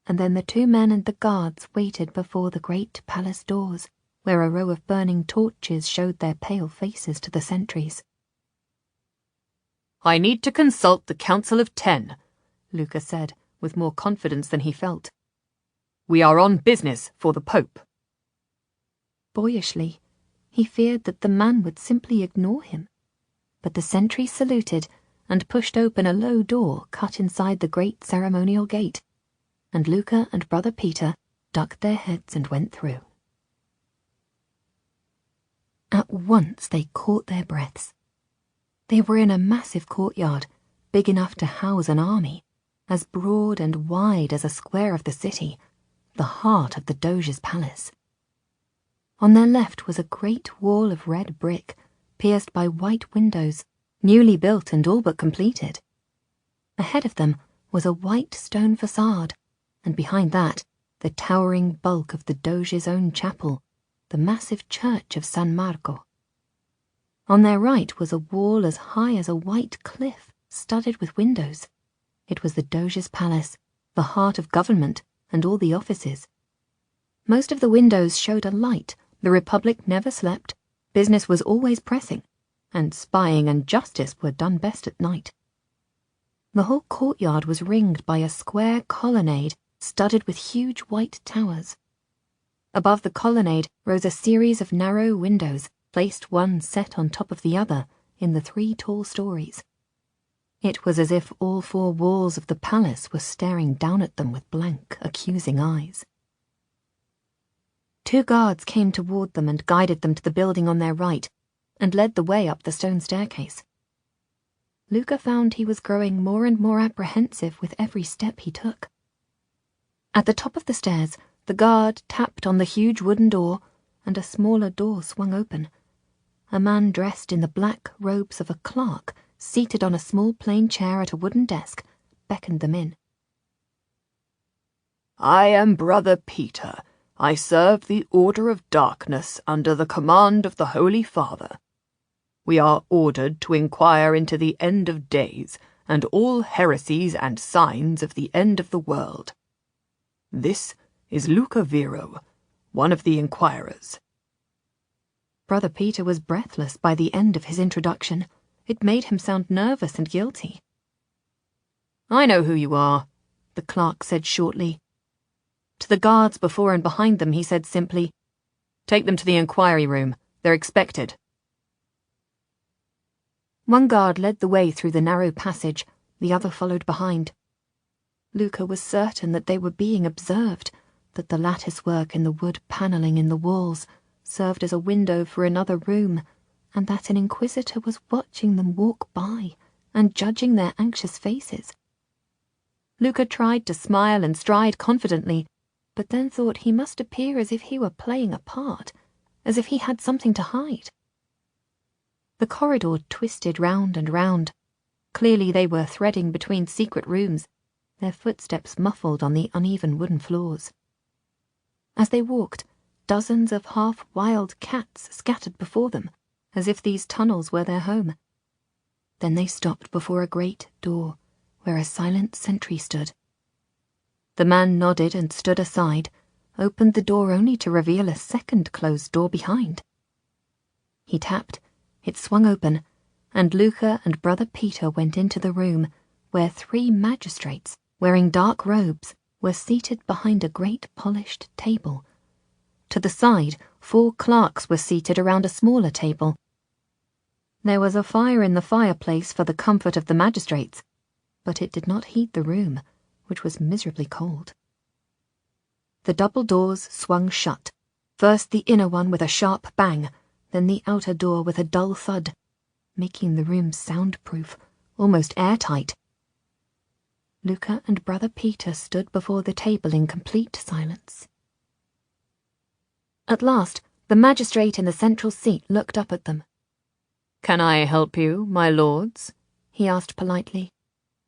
And then the 2 men and the guards waited before the great palace doors, where a row of burning torches showed their pale faces to the sentries. "I need to consult the Council of 10, Luca said, with more confidence than he felt. "We are on business for the Pope." Boyishly, he feared that the man would simply ignore him. But the sentry saluted and pushed open a low door cut inside the great ceremonial gate, and Luca and Brother Peter ducked their heads and went through. At once they caught their breaths. They were in a massive courtyard, big enough to house an army, as broad and wide as a square of the city, the heart of the Doge's palace. On their left was a great wall of red brick, pierced by white windows, newly built and all but completed. Ahead of them was a white stone facade, and behind that, the towering bulk of the Doge's own chapel, the massive church of San Marco. On their right was a wall as high as a white cliff, studded with windows. It was the Doge's palace, the heart of government, and all the offices. Most of the windows showed a light. The Republic never slept, business was always pressing, and spying and justice were done best at night. The whole courtyard was ringed by a square colonnade studded with huge white towers. Above the colonnade rose a series of narrow windows, placed one set on top of the other in the 3 tall stories. It was as if all four walls of the palace were staring down at them with blank, accusing eyes. Two guards came toward them and guided them to the building on their right, and led the way up the stone staircase. Luca found he was growing more and more apprehensive with every step he took. At the top of the stairs, the guard tapped on the huge wooden door, and a smaller door swung open. A man dressed in the black robes of a clerk, seated on a small plain chair at a wooden desk, beckoned them in. "I am Brother Peter. I serve the Order of Darkness under the command of the Holy Father. We are ordered to inquire into the end of days and all heresies and signs of the end of the world. This is Luca Vero, one of the inquirers." Brother Peter was breathless by the end of his introduction. It made him sound nervous and guilty. "I know who you are," the clerk said shortly. To the guards before and behind them he said simply, "Take them to the inquiry room. They're expected." One guard led the way through the narrow passage, the other followed behind. Luca was certain that they were being observed, that the lattice work in the wood panelling in the walls served as a window for another room, and that an inquisitor was watching them walk by and judging their anxious faces. Luca tried to smile and stride confidently, but then thought he must appear as if he were playing a part, as if he had something to hide. The corridor twisted round and round. Clearly they were threading between secret rooms, their footsteps muffled on the uneven wooden floors. As they walked, dozens of half-wild cats scattered before them, as if these tunnels were their home. Then they stopped before a great door, where a silent sentry stood. The man nodded and stood aside, opened the door only to reveal a second closed door behind. He tapped, it swung open, and Luca and Brother Peter went into the room, where 3 magistrates, wearing dark robes, were seated behind a great polished table. To the side, 4 clerks were seated around a smaller table. There was a fire in the fireplace for the comfort of the magistrates, but it did not heat the room, which was miserably cold. The double doors swung shut, first the inner one with a sharp bang, then the outer door with a dull thud, making the room soundproof, almost airtight. Luca and Brother Peter stood before the table in complete silence. At last, the magistrate in the central seat looked up at them. "Can I help you, my lords?" he asked politely.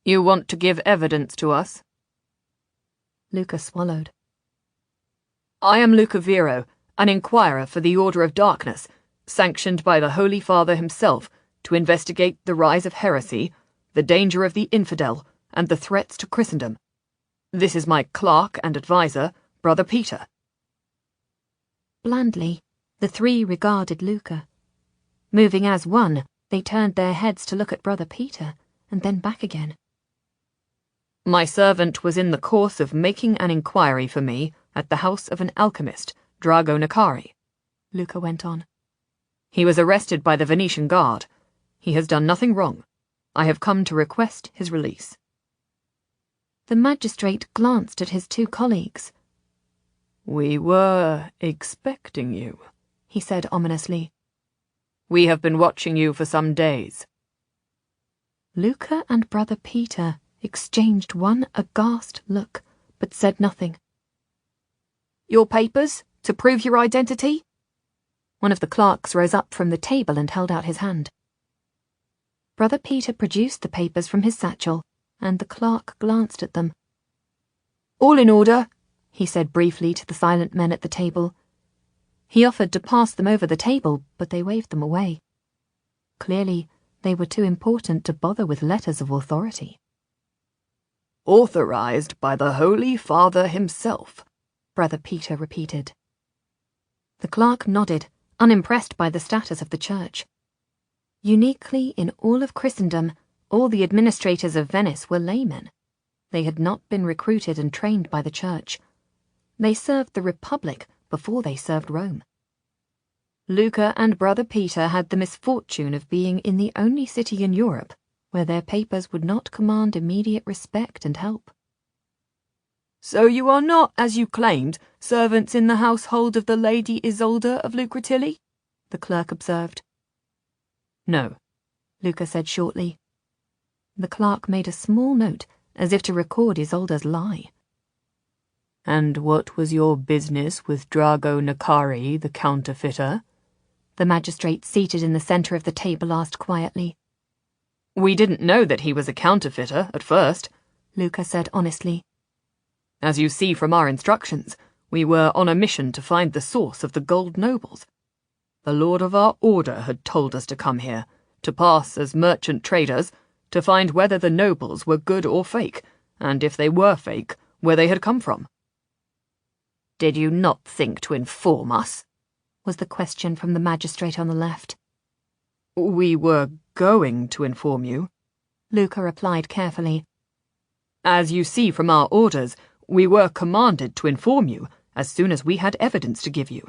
"You want to give evidence to us?" Luca swallowed. "I am Luca Vero, an inquirer for the Order of Darkness, sanctioned by the Holy Father himself to investigate the rise of heresy, the danger of the infidel, and the threats to Christendom. This is my clerk and adviser, Brother Peter." Blandly, the 3 regarded Luca. Moving as one, they turned their heads to look at Brother Peter, and then back again. "My servant was in the course of making an inquiry for me at the house of an alchemist, Drago Nakari," Luca went on. "He was arrested by the Venetian guard. He has done nothing wrong. I have come to request his release." The magistrate glanced at his 2 colleagues. "We were expecting you," he said ominously. "We have been watching you for some days." Luca and Brother Peter exchanged one aghast look, but said nothing. "Your papers, to prove your identity?" One of the clerks rose up from the table and held out his hand. Brother Peter produced the papers from his satchel, and the clerk glanced at them. "All in order," he said briefly to the silent men at the table. He offered to pass them over the table, but they waved them away. Clearly, they were too important to bother with letters of authority. "Authorized by the Holy Father himself," Brother Peter repeated. The clerk nodded, unimpressed by the status of the church. Uniquely in all of Christendom, all the administrators of Venice were laymen. They had not been recruited and trained by the church. They served the Republic before they served Rome. Luca and Brother Peter had the misfortune of being in the only city in Europe where their papers would not command immediate respect and help. So you are not, as you claimed, servants in the household of the Lady Isolde of Lucretilli? The clerk observed. No, Luca said shortly. The clerk made a small note, as if to record Isolde's lie. And what was your business with Drago Nakari, the counterfeiter? The magistrate seated in the centre of the table asked quietly. We didn't know that he was a counterfeiter at first, Luca said honestly. As you see from our instructions, we were on a mission to find the source of the gold nobles. The lord of our order had told us to come here, to pass as merchant traders, to find whether the nobles were good or fake, and if they were fake, where they had come from. Did you not think to inform us? Was the question from the magistrate on the left. We were going to inform you, Luca replied carefully. As you see from our orders, we were commanded to inform you as soon as we had evidence to give you.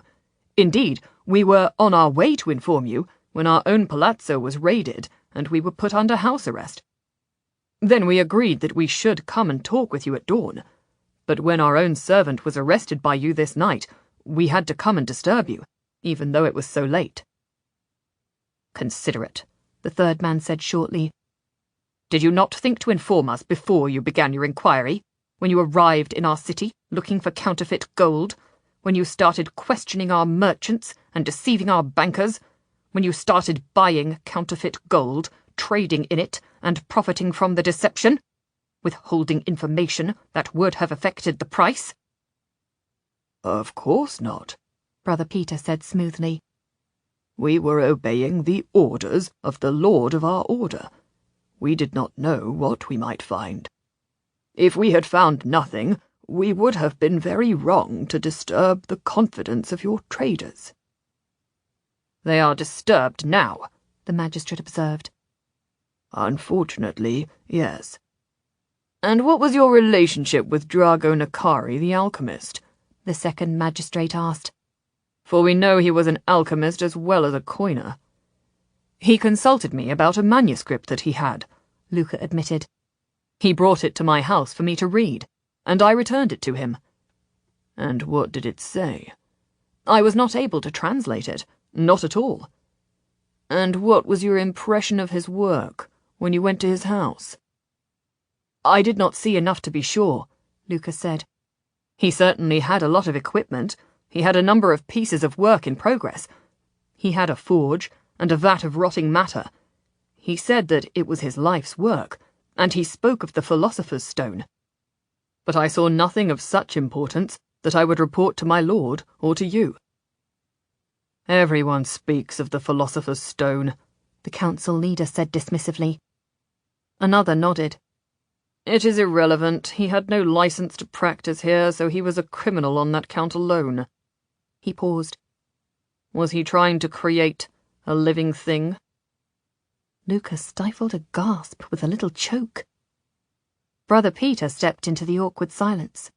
Indeed, we were on our way to inform you when our own palazzo was raided and we were put under house arrest. Then we agreed that we should come and talk with you at dawn. But when our own servant was arrested by you this night, we had to come and disturb you, even though it was so late. Considerate, the third man said shortly. Did you not think to inform us before you began your inquiry, when you arrived in our city looking for counterfeit gold, when you started questioning our merchants and deceiving our bankers, when you started buying counterfeit gold, trading in it, and profiting from the deception, withholding information that would have affected the price? Of course not, Brother Peter said smoothly. We were obeying the orders of the Lord of our order. We did not know what we might find. If we had found nothing, we would have been very wrong to disturb the confidence of your traders. They are disturbed now, the magistrate observed. Unfortunately, yes. And what was your relationship with Drago Nakari, the alchemist? The second magistrate asked. For we know he was an alchemist as well as a coiner. He consulted me about a manuscript that he had, Luca admitted. He brought it to my house for me to read, and I returned it to him. And what did it say? I was not able to translate it, not at all. And what was your impression of his work when you went to his house? I did not see enough to be sure, Luca said. He certainly had a lot of equipment. He had a number of pieces of work in progress. He had a forge and a vat of rotting matter. He said that it was his life's work, and he spoke of the Philosopher's Stone. But I saw nothing of such importance that I would report to my lord or to you. Everyone speaks of the Philosopher's Stone, the council leader said dismissively. Another nodded. It is irrelevant. He had no license to practice here, so he was a criminal on that count alone. He paused. Was he trying to create a living thing? Luca stifled a gasp with a little choke. Brother Peter stepped into the awkward silence.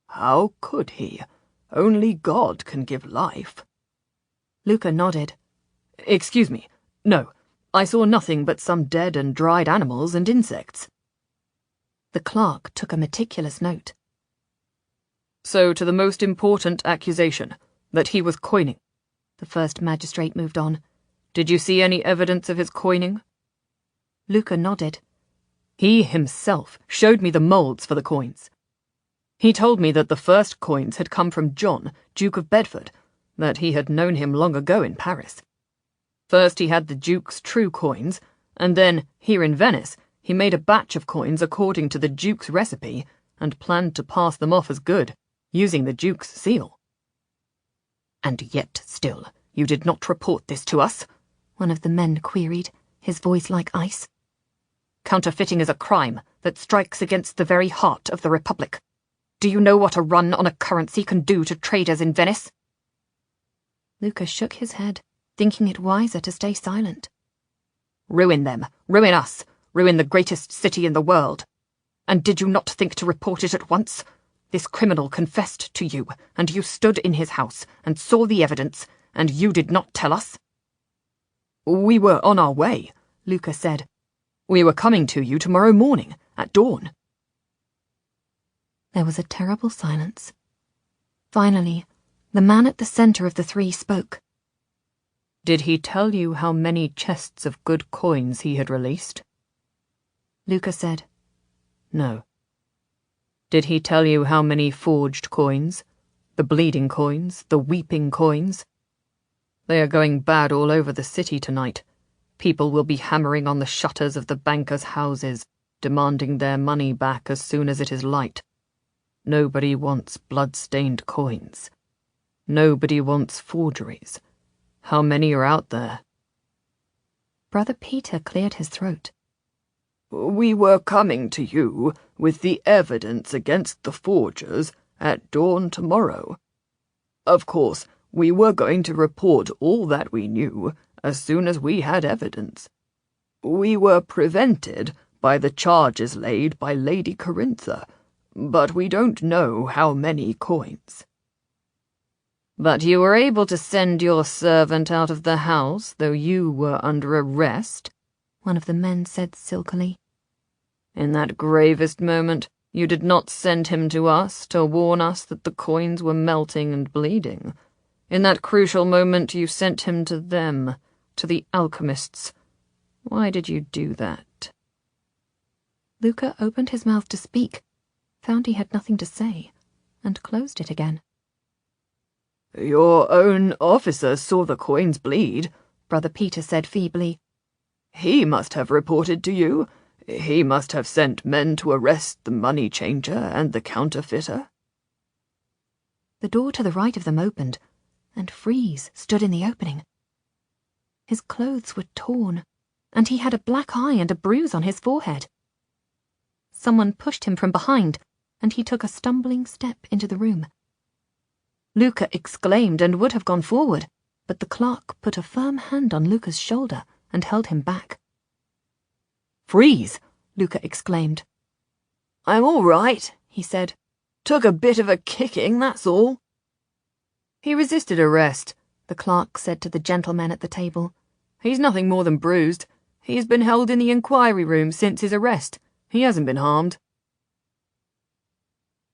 How could he? Only God can give life. Luca nodded. Excuse me. No, I saw nothing but some dead and dried animals and insects. The clerk took a meticulous note. So to the most important accusation, that he was coining. The first magistrate moved on. Did you see any evidence of his coining? Luca nodded. He himself showed me the moulds for the coins. He told me that the first coins had come from John, Duke of Bedford, that he had known him long ago in Paris. First he had the Duke's true coins, and then, here in Venice, he made a batch of coins according to the Duke's recipe and planned to pass them off as good, using the Duke's seal. And yet still you did not report this to us? One of the men queried, his voice like ice. Counterfeiting is a crime that strikes against the very heart of the Republic. Do you know what a run on a currency can do to traders in Venice? Luca shook his head, thinking it wiser to stay silent. Ruin them, ruin us, ruin the greatest city in the world. And did you not think to report it at once? This criminal confessed to you, and you stood in his house and saw the evidence, and you did not tell us? We were on our way, Luca said. We were coming to you tomorrow morning, at dawn." There was a terrible silence. Finally, the man at the centre of the three spoke. "Did he tell you how many chests of good coins he had released?" Luca said. "No." "Did he tell you how many forged coins? The bleeding coins, the weeping coins? They are going bad all over the city tonight. People will be hammering on the shutters of the bankers' houses, demanding their money back as soon as it is light. Nobody wants blood-stained coins. Nobody wants forgeries. How many are out there?" Brother Peter cleared his throat. "We were coming to you with the evidence against the forgers at dawn tomorrow. Of course, we were going to report all that we knew as soon as we had evidence. We were prevented by the charges laid by Lady Corintha, but we don't know how many coins." "But you were able to send your servant out of the house, though you were under arrest," one of the men said silkily. "In that gravest moment, you did not send him to us to warn us that the coins were melting and bleeding. In that crucial moment, you sent him to them, to the alchemists. Why did you do that?" Luca opened his mouth to speak, found he had nothing to say, and closed it again. "Your own officer saw the coins bleed," Brother Peter said feebly. "He must have reported to you. He must have sent men to arrest the money changer and the counterfeiter." The door to the right of them opened, and Freeze stood in the opening. His clothes were torn, and he had a black eye and a bruise on his forehead. Someone pushed him from behind, and he took a stumbling step into the room. Luca exclaimed and would have gone forward, but the clerk put a firm hand on Luca's shoulder and held him back. "Freeze!" Luca exclaimed. "I'm all right," he said. "Took a bit of a kicking, that's all." "He resisted arrest," the clerk said to the gentleman at the table. "He's nothing more than bruised. He's been held in the inquiry room since his arrest. He hasn't been harmed."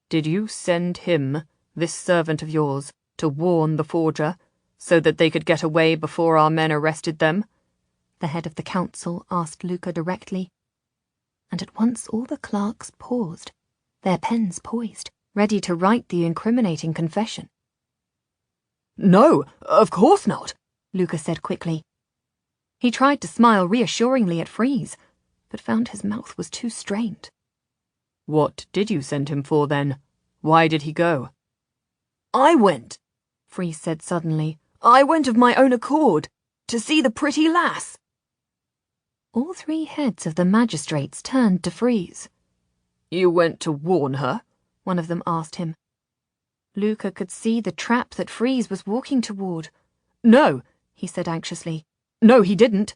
"Did you send him, this servant of yours, to warn the forger, so that they could get away before our men arrested them?" the head of the council asked Luca directly. And at once all the clerks paused, their pens poised, ready to write the incriminating confession. "No, of course not," Luca said quickly. He tried to smile reassuringly at Freeze, but found his mouth was too strained. "What did you send him for, then? Why did he go?" "I went," Freeze said suddenly. "I went of my own accord, to see the pretty lass." All three heads of the magistrates turned to Freeze. "You went to warn her?" one of them asked him. Luca could see the trap that Freeze was walking toward. "No," he said anxiously. "No, he didn't."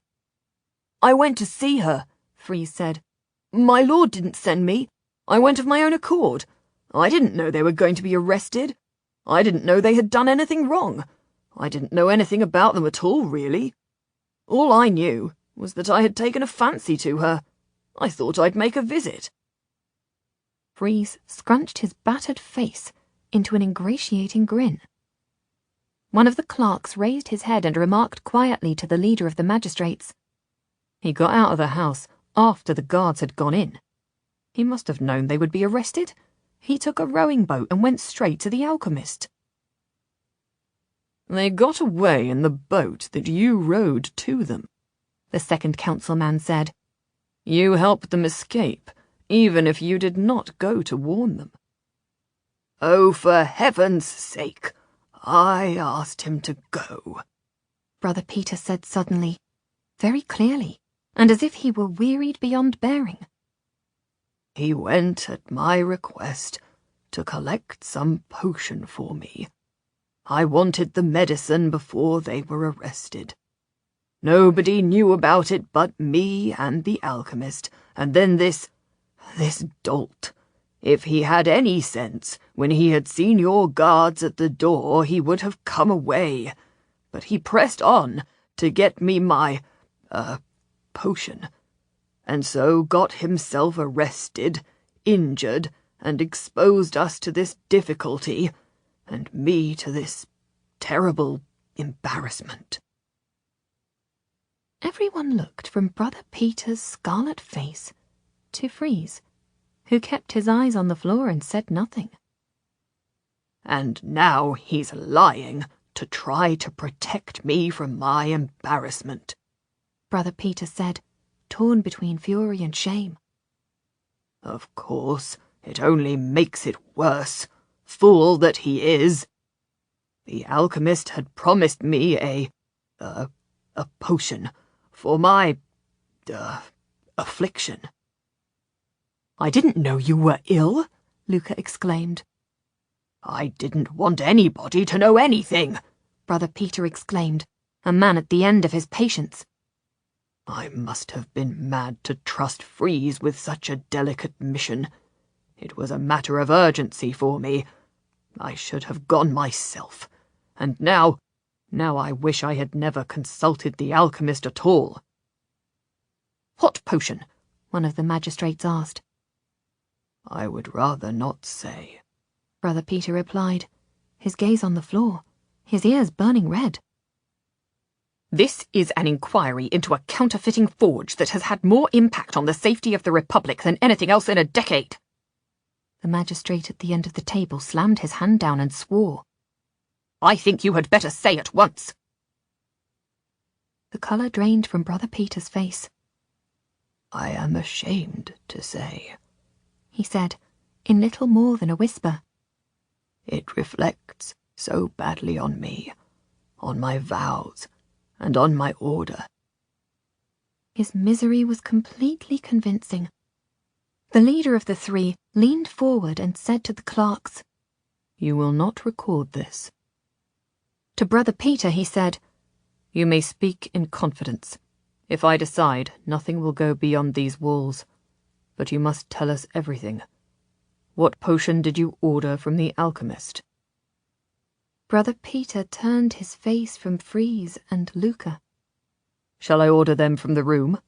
"I went to see her," Freeze said. "My lord didn't send me. I went of my own accord. I didn't know they were going to be arrested. I didn't know they had done anything wrong. I didn't know anything about them at all, really. All I knew was that I had taken a fancy to her. I thought I'd make a visit." Freeze scrunched his battered face into an ingratiating grin. One of the clerks raised his head and remarked quietly to the leader of the magistrates. "He got out of the house after the guards had gone in. He must have known they would be arrested. He took a rowing boat and went straight to the alchemist." "They got away in the boat that you rowed to them," the second councilman said. "You helped them escape, even if you did not go to warn them." "Oh, for heaven's sake, I asked him to go," Brother Peter said suddenly, very clearly, and as if he were wearied beyond bearing. "He went at my request to collect some potion for me. I wanted the medicine before they were arrested. Nobody knew about it but me and the alchemist, and then this dolt. If he had any sense, when he had seen your guards at the door, he would have come away. But he pressed on to get me my, potion. and so got himself arrested, injured, and exposed us to this difficulty, and me to this terrible embarrassment." Everyone looked from Brother Peter's scarlet face to Freeze, who kept his eyes on the floor and said nothing. "And now he's lying to try to protect me from my embarrassment," Brother Peter said, torn between fury and shame. "Of course, it only makes it worse, fool that he is. The alchemist had promised me a potion for my, affliction." "I didn't know you were ill," Luca exclaimed. "I didn't want anybody to know anything," Brother Peter exclaimed, a man at the end of his patience. "I must have been mad to trust Freeze with such a delicate mission. It was a matter of urgency for me. I should have gone myself, and now I wish I had never consulted the alchemist at all." "What potion?" one of the magistrates asked. "I would rather not say," Brother Peter replied, his gaze on the floor, his ears burning red. "This is an inquiry into a counterfeiting forge that has had more impact on the safety of the Republic than anything else in a decade." The magistrate at the end of the table slammed his hand down and swore. "I think you had better say at once." The colour drained from Brother Peter's face. "I am ashamed to say," he said, in little more than a whisper. "It reflects so badly on me, on my vows, and on my order." His misery was completely convincing. The leader of the three leaned forward and said to the clerks, "You will not record this." To Brother Peter he said, "You may speak in confidence. If I decide, nothing will go beyond these walls. But you must tell us everything. What potion did you order from the alchemist?" Brother Peter turned his face from Freeze and Luca. "Shall I order them from the room?"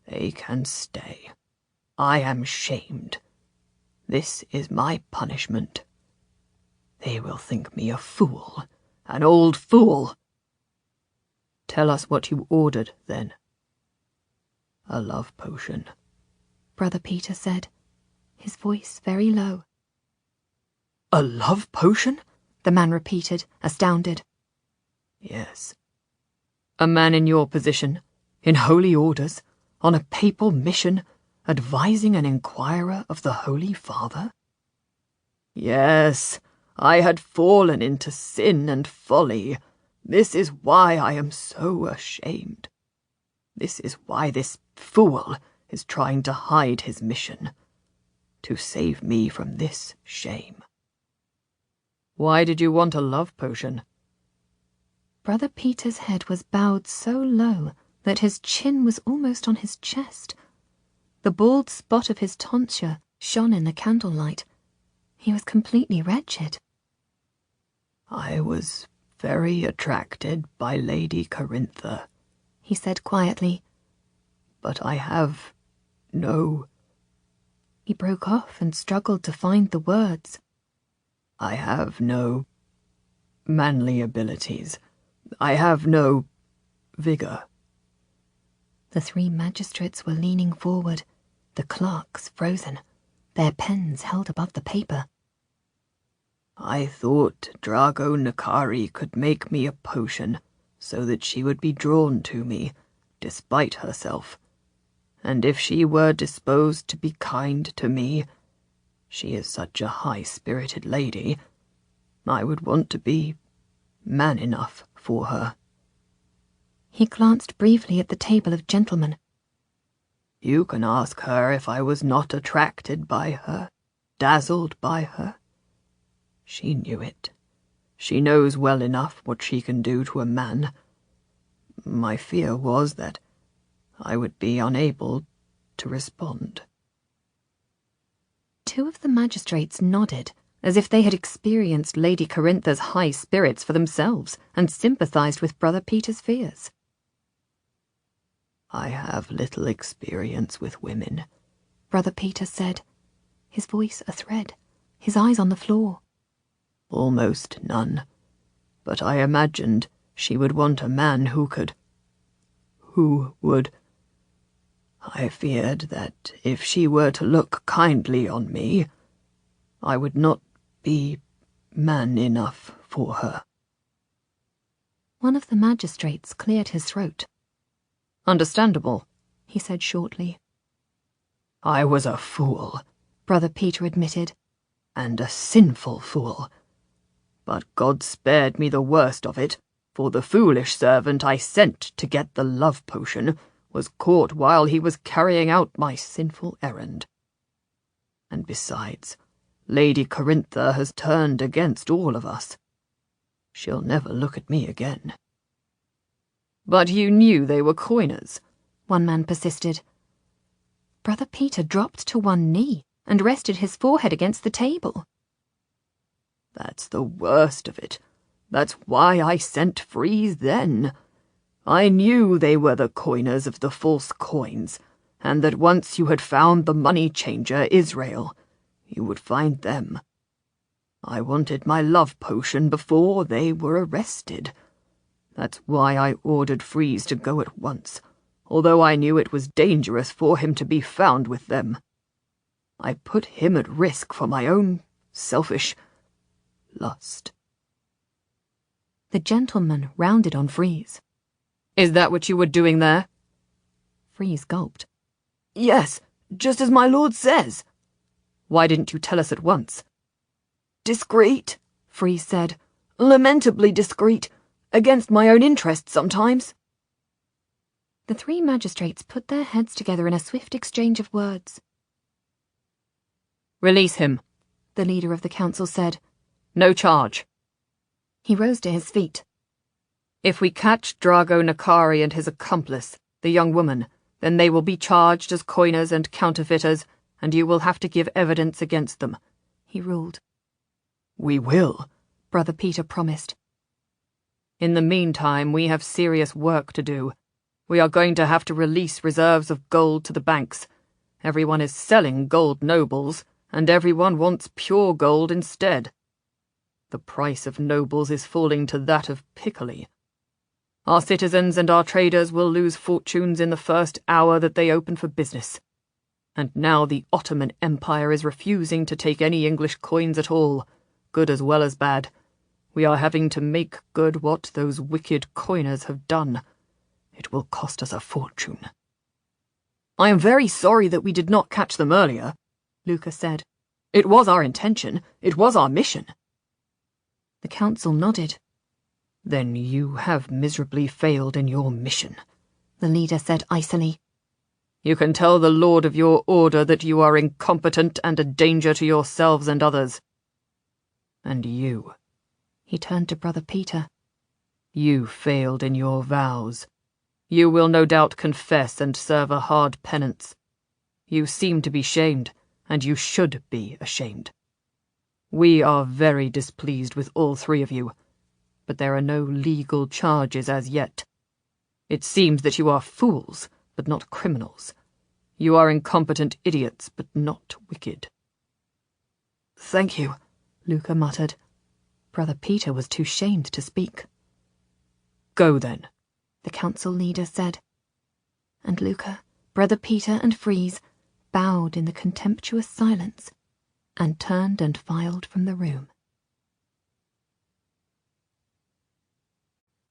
"They can stay. I am shamed. This is my punishment. They will think me a fool, an old fool." "Tell us what you ordered, then." "A love potion," Brother Peter said, his voice very low. "A love potion?" the man repeated, astounded. "Yes." "A man in your position, in holy orders, on a papal mission, advising an inquirer of the Holy Father?" "Yes, I had fallen into sin and folly. This is why I am so ashamed. This is why this fool is trying to hide his mission, to save me from this shame." "Why did you want a love potion?" Brother Peter's head was bowed so low that his chin was almost on his chest. The bald spot of his tonsure shone in the candlelight. He was completely wretched. "I was very attracted by Lady Corintha," he said quietly. "But I have no—" He broke off and struggled to find the words. "I have no manly abilities. I have no vigor." The three magistrates were leaning forward, the clerks frozen, their pens held above the paper. "I thought Drago Nakari could make me a potion so that she would be drawn to me, despite herself. And if she were disposed to be kind to me, she is such a high-spirited lady, I would want to be man enough for her." He glanced briefly at the table of gentlemen. "You can ask her if I was not attracted by her, dazzled by her. She knew it. She knows well enough what she can do to a man. My fear was that I would be unable to respond." Two of the magistrates nodded, as if they had experienced Lady Corintha's high spirits for themselves and sympathized with Brother Peter's fears. I have little experience with women, Brother Peter said, his voice a thread, his eyes on the floor. Almost none, but I imagined she would want a man who would. I feared that if she were to look kindly on me, I would not be man enough for her. One of the magistrates cleared his throat. Understandable, he said shortly. I was a fool, Brother Peter admitted. and a sinful fool. But God spared me the worst of it, for the foolish servant I sent to get the love potion was caught while he was carrying out my sinful errand. And besides, Lady Corintha has turned against all of us. She'll never look at me again. But you knew they were coiners, one man persisted. Brother Peter dropped to one knee and rested his forehead against the table. That's the worst of it. That's why I sent Freeze then. I knew they were the coiners of the false coins, and that once you had found the money changer, Israel, you would find them. I wanted my love potion before they were arrested. That's why I ordered Freeze to go at once, although I knew it was dangerous for him to be found with them. I put him at risk for my own selfish lust. The gentleman rounded on Freeze. Is that what you were doing there? Freeze gulped. Yes, just as my lord says. Why didn't you tell us at once? Discreet, Freeze said. Lamentably discreet, against my own interests sometimes. The three magistrates put their heads together in a swift exchange of words. Release him, the leader of the council said. No charge. He rose to his feet. If we catch Drago Nakari and his accomplice, the young woman, then they will be charged as coiners and counterfeiters, and you will have to give evidence against them, he ruled. We will, Brother Peter promised. In the meantime, we have serious work to do. We are going to have to release reserves of gold to the banks. Everyone is selling gold nobles, and everyone wants pure gold instead. The price of nobles is falling to that of piccoli. Our citizens and our traders will lose fortunes in the first hour that they open for business. And now the Ottoman Empire is refusing to take any English coins at all, good as well as bad. We are having to make good what those wicked coiners have done. It will cost us a fortune. I am very sorry that we did not catch them earlier, Luca said. It was our intention. It was our mission. The council nodded. Then you have miserably failed in your mission, the leader said icily. You can tell the lord of your order that you are incompetent and a danger to yourselves and others. And you, he turned to Brother Peter. You failed in your vows. You will no doubt confess and serve a hard penance. You seem to be shamed, and you should be ashamed. We are very displeased with all three of you, but there are no legal charges as yet. It seems that you are fools, but not criminals. You are incompetent idiots, but not wicked. Thank you, Luca muttered. Brother Peter was too shamed to speak. Go then, the council leader said. And Luca, Brother Peter and Freeze bowed in the contemptuous silence and turned and filed from the room.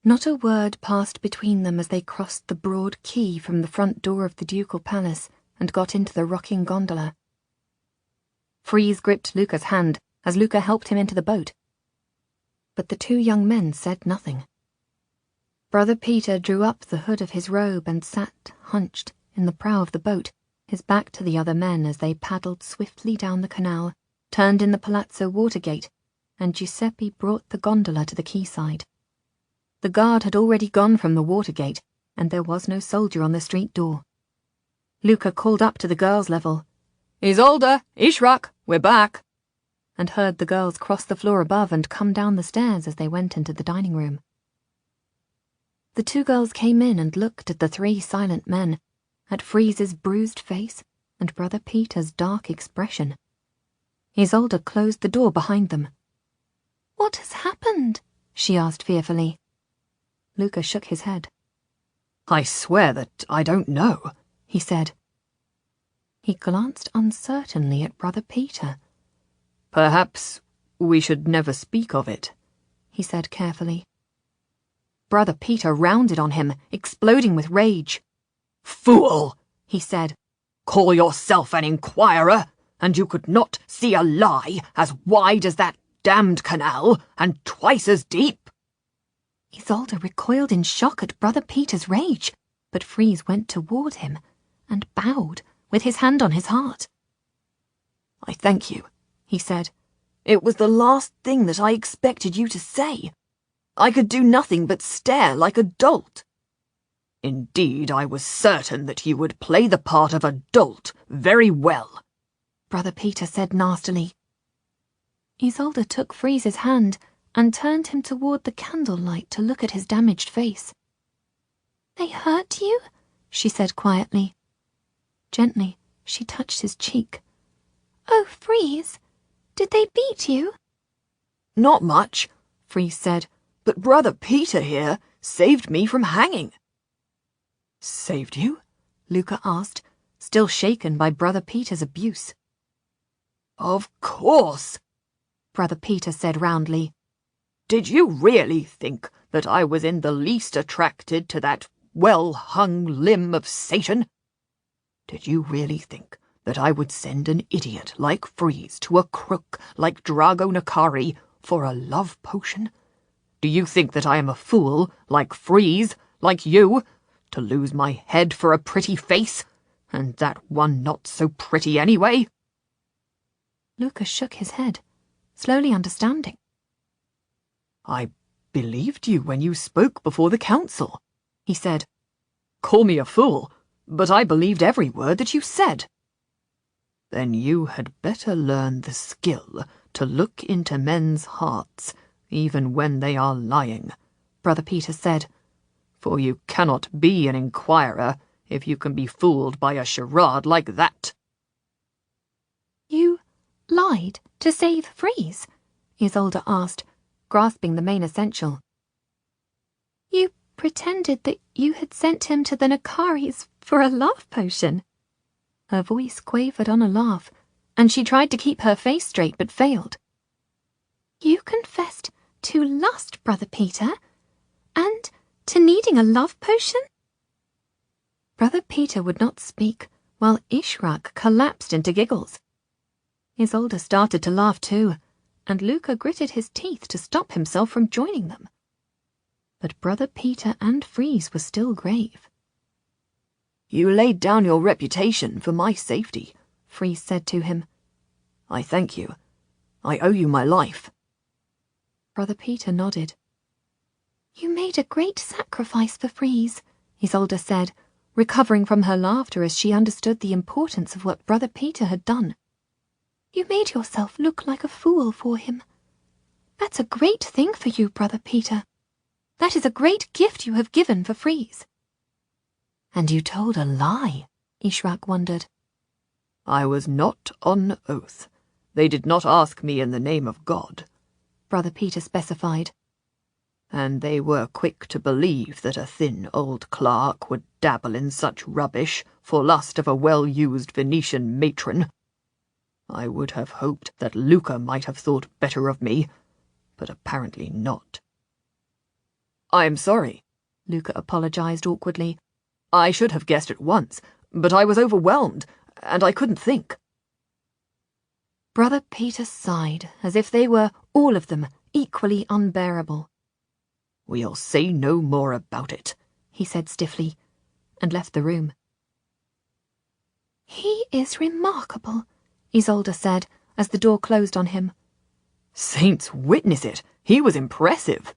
Not a word passed between them as they crossed the broad quay from the front door of the ducal palace and got into the rocking gondola. Freeze gripped Luca's hand as Luca helped him into the boat. But the two young men said nothing. Brother Peter drew up the hood of his robe and sat, hunched, in the prow of the boat, his back to the other men as they paddled swiftly down the canal, turned in the Palazzo Watergate, and Giuseppe brought the gondola to the quayside. The guard had already gone from the Watergate, and there was no soldier on the street door. Luca called up to the girls' level, Isolde, Ishraq, we're back, and heard the girls cross the floor above and come down the stairs as they went into the dining room. The two girls came in and looked at the three silent men, at Freeze's bruised face and Brother Peter's dark expression. Isolde closed the door behind them. "What has happened?" she asked fearfully. Luca shook his head. "I swear that I don't know," he said. He glanced uncertainly at Brother Peter. "Perhaps we should never speak of it," he said carefully. Brother Peter rounded on him, exploding with rage. "Fool," he said. "Call yourself an inquirer, and you could not see a lie as wide as that damned canal and twice as deep." Isolde recoiled in shock at Brother Peter's rage, but Freeze went toward him and bowed, with his hand on his heart. "I thank you," he said. "It was the last thing that I expected you to say. I could do nothing but stare like a dolt. Indeed, I was certain that you would play the part of a dolt very well," Brother Peter said nastily. Isolde took Freeze's hand and turned him toward the candlelight to look at his damaged face. "They hurt you?" she said quietly. Gently, she touched his cheek. "Oh, Freeze, did they beat you?" "Not much," Freeze said. "but Brother Peter here saved me from hanging." "Saved you?" Luca asked, still shaken by Brother Peter's abuse. "Of course," Brother Peter said roundly. "Did you really think that I was in the least attracted to that well-hung limb of Satan? Did you really think that I would send an idiot like Freeze to a crook like Drago Nakari for a love potion? Do you think that I am a fool, like Freeze, like you, to lose my head for a pretty face, and that one not so pretty anyway?" Luca shook his head, slowly understanding. "I believed you when you spoke before the council," he said. "Call me a fool, but I believed every word that you said." "Then you had better learn the skill to look into men's hearts, even when they are lying," Brother Peter said, "for you cannot be an inquirer if you can be fooled by a charade like that." "You lied to save Freeze?" Isolde asked, grasping the main essential. "You pretended that you had sent him to the Nakaris for a love potion?" Her voice quavered on a laugh, and she tried to keep her face straight but failed. "You confessed to lust, Brother Peter, and to needing a love potion?" Brother Peter would not speak, while Ishrak collapsed into giggles. Isolde started to laugh too, and Luca gritted his teeth to stop himself from joining them. But Brother Peter and Freeze were still grave. "You laid down your reputation for my safety," Freeze said to him. "I thank you. I owe you my life." Brother Peter nodded. "You made a great sacrifice for Freeze," Isolde said, recovering from her laughter as she understood the importance of what Brother Peter had done. "You made yourself look like a fool for him. That's a great thing for you, Brother Peter. That is a great gift you have given for Freeze." "And you told a lie?" Ishrak wondered. "I was not on oath. They did not ask me in the name of God," Brother Peter specified. "And they were quick to believe that a thin old clerk would dabble in such rubbish for lust of a well-used Venetian matron. I would have hoped that Luca might have thought better of me, but apparently not." "I am sorry," Luca apologized awkwardly. "I should have guessed at once, but I was overwhelmed, and I couldn't think." Brother Peter sighed, as if they were, all of them, equally unbearable. "We'll say no more about it," he said stiffly, and left the room. "He is remarkable," Isolde said, as the door closed on him. "Saints witness it, he was impressive,"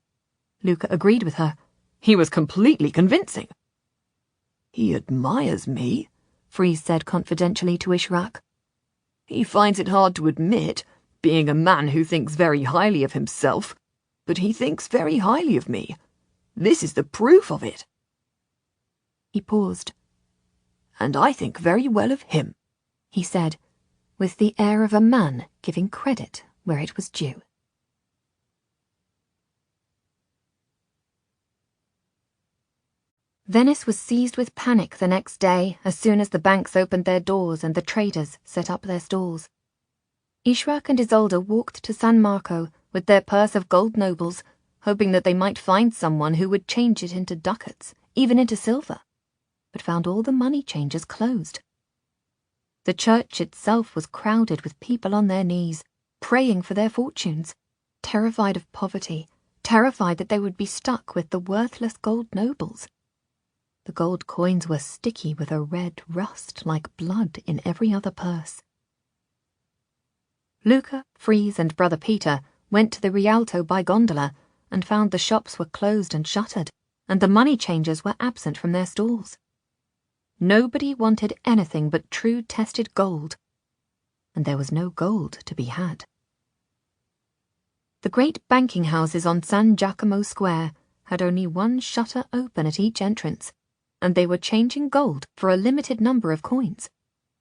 Luca agreed with her. "He was completely convincing." "He admires me," Freeze said confidentially to Ishrak. "He finds it hard to admit, being a man who thinks very highly of himself, but he thinks very highly of me. This is the proof of it." He paused. "And I think very well of him," he said, with the air of a man giving credit where it was due. Venice was seized with panic the next day as soon as the banks opened their doors and the traders set up their stalls. Luca and Isolde walked to San Marco with their purse of gold nobles, hoping that they might find someone who would change it into ducats, even into silver, but found all the money changers closed. The church itself was crowded with people on their knees, praying for their fortunes, terrified of poverty, terrified that they would be stuck with the worthless gold nobles. The gold coins were sticky with a red rust like blood in every other purse. Luca, Freeze, and Brother Peter went to the Rialto by gondola and found the shops were closed and shuttered, and the money changers were absent from their stalls. Nobody wanted anything but true tested gold, and there was no gold to be had. The great banking houses on San Giacomo Square had only one shutter open at each entrance, and they were changing gold for a limited number of coins,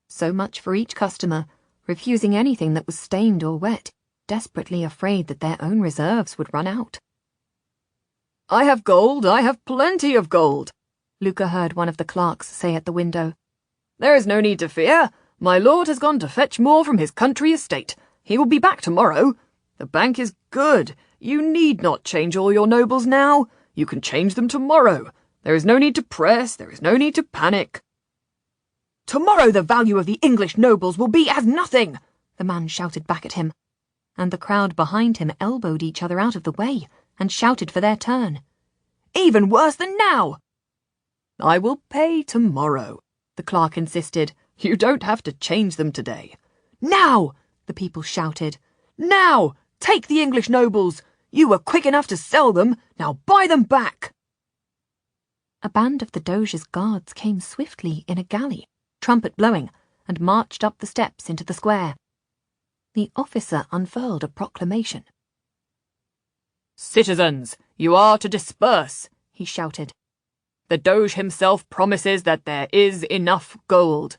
so much for each customer, refusing anything that was stained or wet, desperately afraid that their own reserves would run out. "I have gold, I have plenty of gold," Luca heard one of the clerks say at the window. "There is no need to fear. My lord has gone to fetch more from his country estate. He will be back tomorrow. The bank is good. You need not change all your nobles now. You can change them tomorrow. There is no need to press, there is no need to panic." "Tomorrow the value of the English nobles will be as nothing," the man shouted back at him, and the crowd behind him elbowed each other out of the way and shouted for their turn. "Even worse than now." "I will pay tomorrow," the clerk insisted. "You don't have to change them today." "Now!" the people shouted. "Now! Take the English nobles! You were quick enough to sell them, now buy them back!" A band of the Doge's guards came swiftly in a galley, trumpet blowing, and marched up the steps into the square. The officer unfurled a proclamation. "Citizens, you are to disperse," he shouted. "The Doge himself promises that there is enough gold.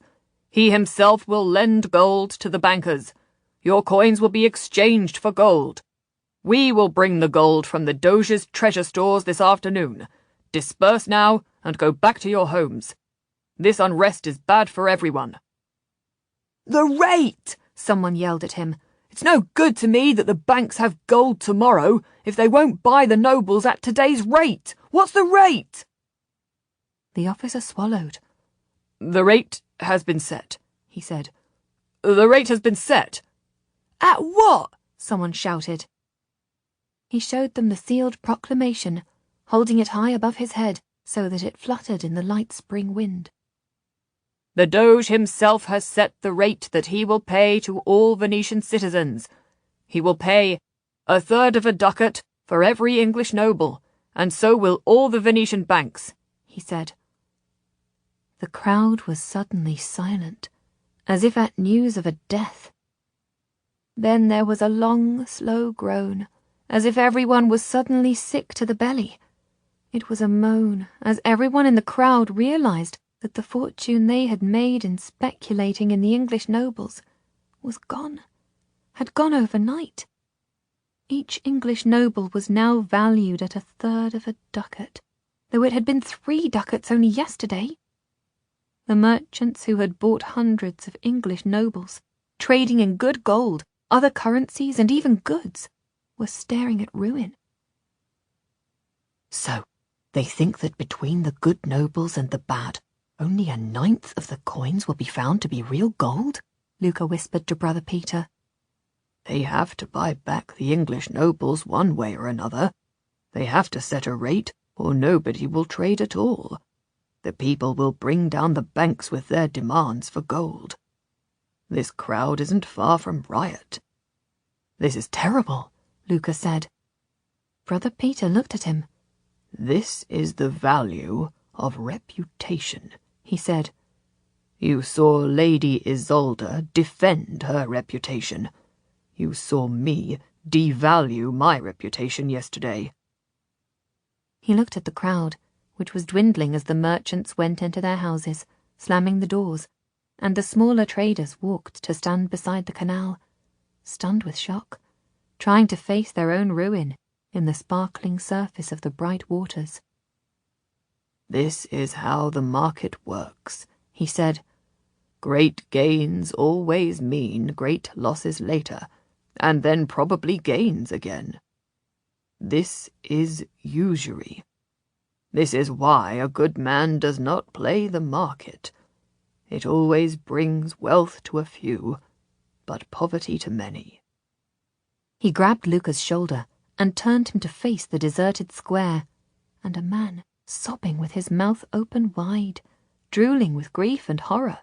He himself will lend gold to the bankers. Your coins will be exchanged for gold. We will bring the gold from the Doge's treasure stores this afternoon. Disperse now and go back to your homes. This unrest is bad for everyone." "The rate!" someone yelled at him. "It's no good to me that the banks have gold tomorrow if they won't buy the nobles at today's rate. What's the rate?" The officer swallowed. "The rate has been set," he said. "The rate has been set." "At what?" someone shouted. He showed them the sealed proclamation, holding it high above his head so that it fluttered in the light spring wind. "The Doge himself has set the rate that he will pay to all Venetian citizens. He will pay 1/3 of a ducat for every English noble, and so will all the Venetian banks," he said. The crowd was suddenly silent, as if at news of a death. Then there was a long, slow groan, as if everyone was suddenly sick to the belly. It was a moan, as everyone in the crowd realized that the fortune they had made in speculating in the English nobles was gone, had gone overnight. Each English noble was now valued at 1/3 of a ducat, though it had been 3 ducats only yesterday. The merchants who had bought hundreds of English nobles, trading in good gold, other currencies, and even goods, were staring at ruin. So, they think that between the good nobles and the bad, only 1/9 of the coins will be found to be real gold? Luca whispered to Brother Peter. "They have to buy back the English nobles one way or another. They have to set a rate, or nobody will trade at all. The people will bring down the banks with their demands for gold. This crowd isn't far from riot." "This is terrible," Luca said. Brother Peter looked at him. "This is the value of reputation," he said. "You saw Lady Isolde defend her reputation. You saw me devalue my reputation yesterday." He looked at the crowd, which was dwindling as the merchants went into their houses, slamming the doors, and the smaller traders walked to stand beside the canal, stunned with shock, trying to face their own ruin in the sparkling surface of the bright waters. "This is how the market works," he said. "Great gains always mean great losses later, and then probably gains again. This is usury. This is why a good man does not play the market. It always brings wealth to a few, but poverty to many." He grabbed Luca's shoulder and turned him to face the deserted square, and a man sobbing with his mouth open wide, drooling with grief and horror.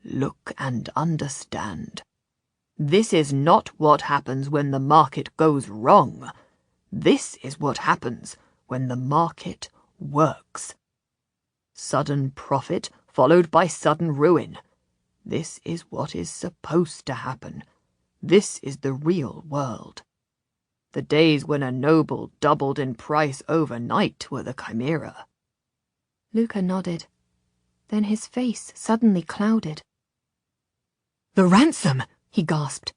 "Look and understand. This is not what happens when the market goes wrong. This is what happens when the market works. Sudden profit followed by sudden ruin. This is what is supposed to happen. This is the real world. The days when a noble doubled in price overnight were the chimera." Luca nodded. Then his face suddenly clouded. The ransom! He gasped.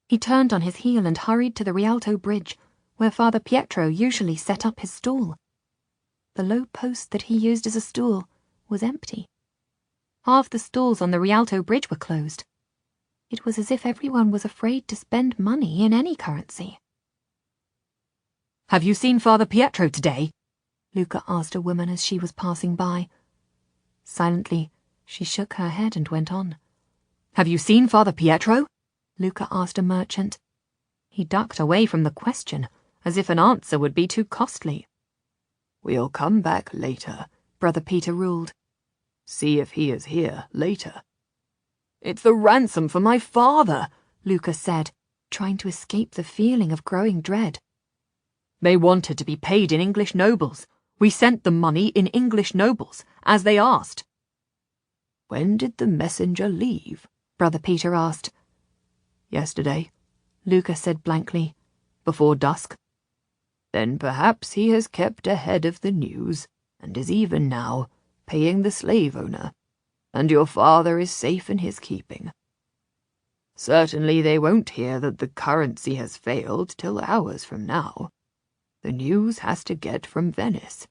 He turned on his heel and hurried to the Rialto bridge, where Father Pietro usually set up his stall. The low post that he used as a stool was empty. Half the stalls on the Rialto bridge were closed. It was as if everyone was afraid to spend money in any currency. "Have you seen Father Pietro today?" Luca asked a woman as she was passing by. Silently, she shook her head and went on. "Have you seen Father Pietro?" Luca asked a merchant. He ducked away from the question, as if an answer would be too costly. "We'll come back later," Brother Peter ruled. "See if he is here later." "It's the ransom for my father," Luca said, trying to escape the feeling of growing dread. "They wanted to be paid in English nobles. We sent them money in English nobles, as they asked." "When did the messenger leave?" Brother Peter asked. "Yesterday," Luca said blankly. "Before dusk." "Then perhaps he has kept ahead of the news, and is even now paying the slave owner, and your father is safe in his keeping. Certainly they won't hear that the currency has failed till hours from now. The news has to get from Venice.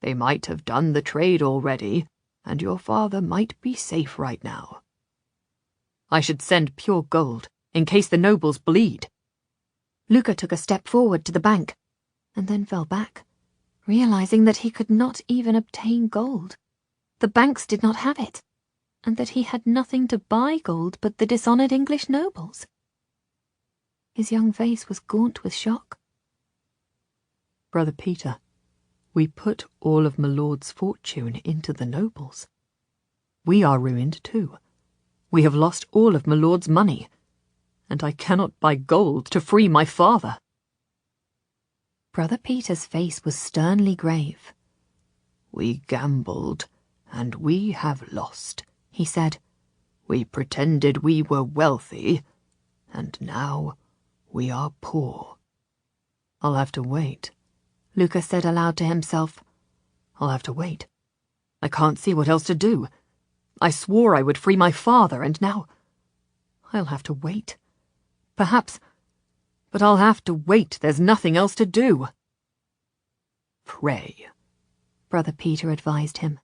They might have done the trade already, and your father might be safe right now." "I should send pure gold, in case the nobles bleed." Luca took a step forward to the bank, and then fell back, realizing that he could not even obtain gold. The banks did not have it, and that he had nothing to buy gold but the dishonoured English nobles. His young face was gaunt with shock. "Brother Peter, we put all of my lord's fortune into the nobles. We are ruined too. We have lost all of my lord's money, and I cannot buy gold to free my father." Brother Peter's face was sternly grave. "We gambled, and we have lost," he said. "We pretended we were wealthy, and now we are poor." "I'll have to wait," Luca said aloud to himself. "I'll have to wait. I can't see what else to do. I swore I would free my father, and now I'll have to wait. Perhaps, but I'll have to wait. There's nothing else to do." "Pray," Brother Peter advised him.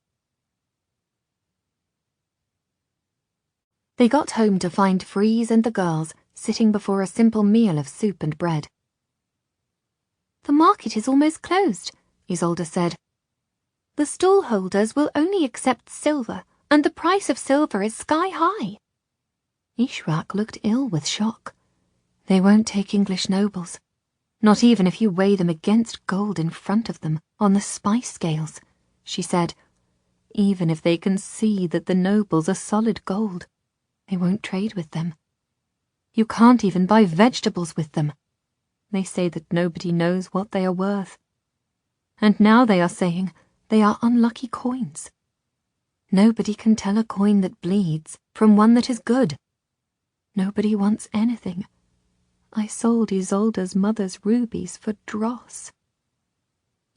They got home to find Freeze and the girls sitting before a simple meal of soup and bread. "The market is almost closed," Isolde said. "The stallholders will only accept silver, and the price of silver is sky high." Ishrak looked ill with shock. "They won't take English nobles, not even if you weigh them against gold in front of them on the spice scales," she said. "Even if they can see that the nobles are solid gold, they won't trade with them. You can't even buy vegetables with them. They say that nobody knows what they are worth. And now they are saying they are unlucky coins. Nobody can tell a coin that bleeds from one that is good. Nobody wants anything. I sold Isolde's mother's rubies for dross."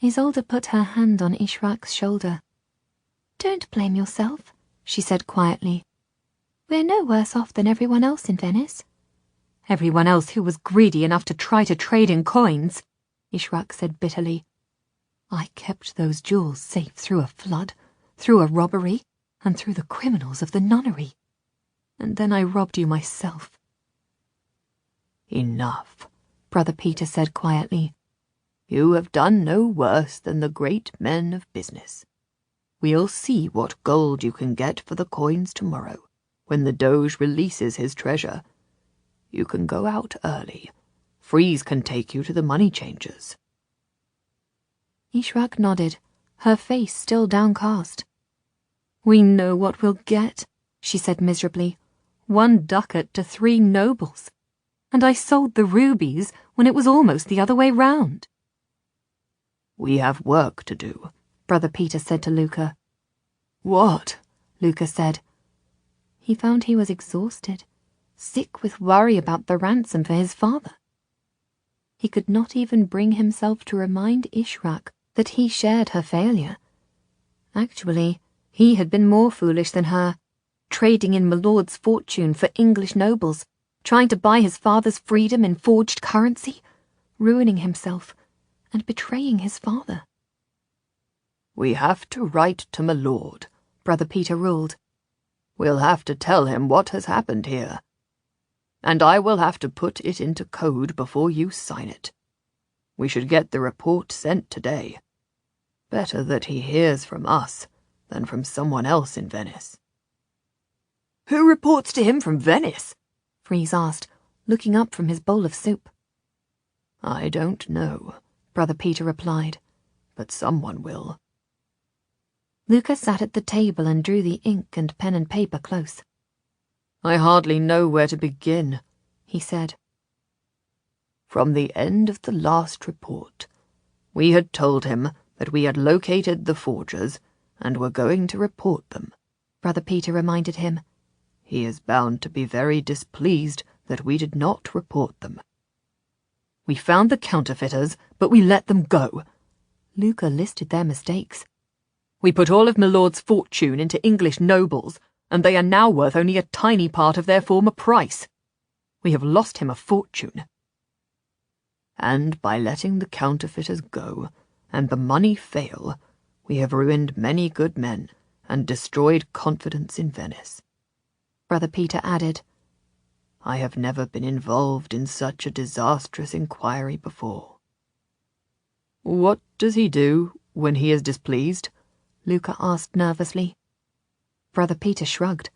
Isolde put her hand on Ishrak's shoulder. Don't blame yourself, she said quietly. We're no worse off than everyone else in Venice. Everyone else who was greedy enough to try to trade in coins, Ishrak said bitterly. I kept those jewels safe through a flood, through a robbery, and through the criminals of the nunnery. And then I robbed you myself. Enough, Brother Peter said quietly. You have done no worse than the great men of business. We'll see what gold you can get for the coins tomorrow, when the Doge releases his treasure. You can go out early. Freeze can take you to the money changers. Ishrak nodded, her face still downcast. We know what we'll get, she said miserably. 1 ducat to 3 nobles. And I sold the rubies when it was almost the other way round. We have work to do, Brother Peter said to Luca. What? Luca said. He found he was exhausted, sick with worry about the ransom for his father. He could not even bring himself to remind Ishrak that he shared her failure. Actually, he had been more foolish than her, trading in my lord's fortune for English nobles, trying to buy his father's freedom in forged currency, ruining himself and betraying his father. We have to write to my lord, Brother Peter ruled. We'll have to tell him what has happened here. And I will have to put it into code before you sign it. We should get the report sent today. Better that he hears from us than from someone else in Venice. Who reports to him from Venice? Freeze asked, looking up from his bowl of soup. I don't know, Brother Peter replied, but someone will. Luca sat at the table and drew the ink and pen and paper close. I hardly know where to begin, he said. From the end of the last report, we had told him that we had located the forgers and were going to report them. Brother Peter reminded him. He is bound to be very displeased that we did not report them. We found the counterfeiters, but we let them go. Luca listed their mistakes. We put all of my lord's fortune into English nobles, and they are now worth only a tiny part of their former price. We have lost him a fortune. And by letting the counterfeiters go, and the money fail, we have ruined many good men and destroyed confidence in Venice. Brother Peter added, I have never been involved in such a disastrous inquiry before. What does he do when he is displeased? Luca asked nervously. Brother Peter shrugged.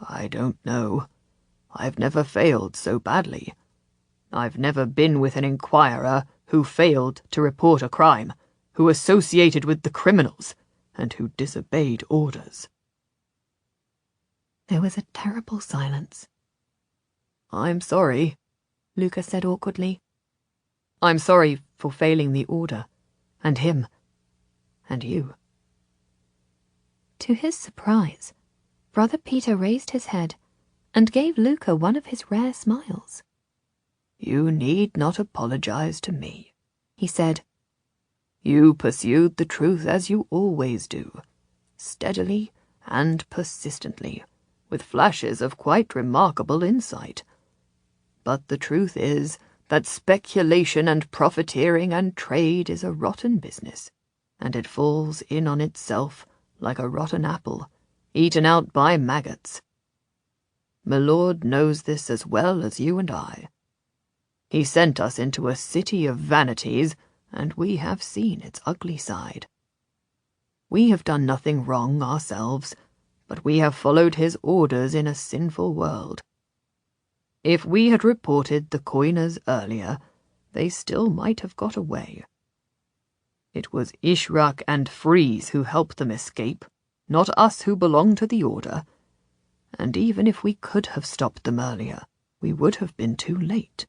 I don't know. I've never failed so badly. I've never been with an inquirer who failed to report a crime, who associated with the criminals, and who disobeyed orders. There was a terrible silence. I'm sorry, Luca said awkwardly. I'm sorry for failing the order, and him, and you. To his surprise, Brother Peter raised his head and gave Luca one of his rare smiles. You need not apologize to me, he said. You pursued the truth as you always do, steadily and persistently, with flashes of quite remarkable insight. But the truth is that speculation and profiteering and trade is a rotten business, and it falls in on itself like a rotten apple, eaten out by maggots. My lord knows this as well as you and I. He sent us into a city of vanities, and we have seen its ugly side. We have done nothing wrong ourselves, but we have followed his orders in a sinful world. If we had reported the coiners earlier, they still might have got away. It was Ishrak and Freeze who helped them escape, not us who belong to the order. And even if we could have stopped them earlier, we would have been too late.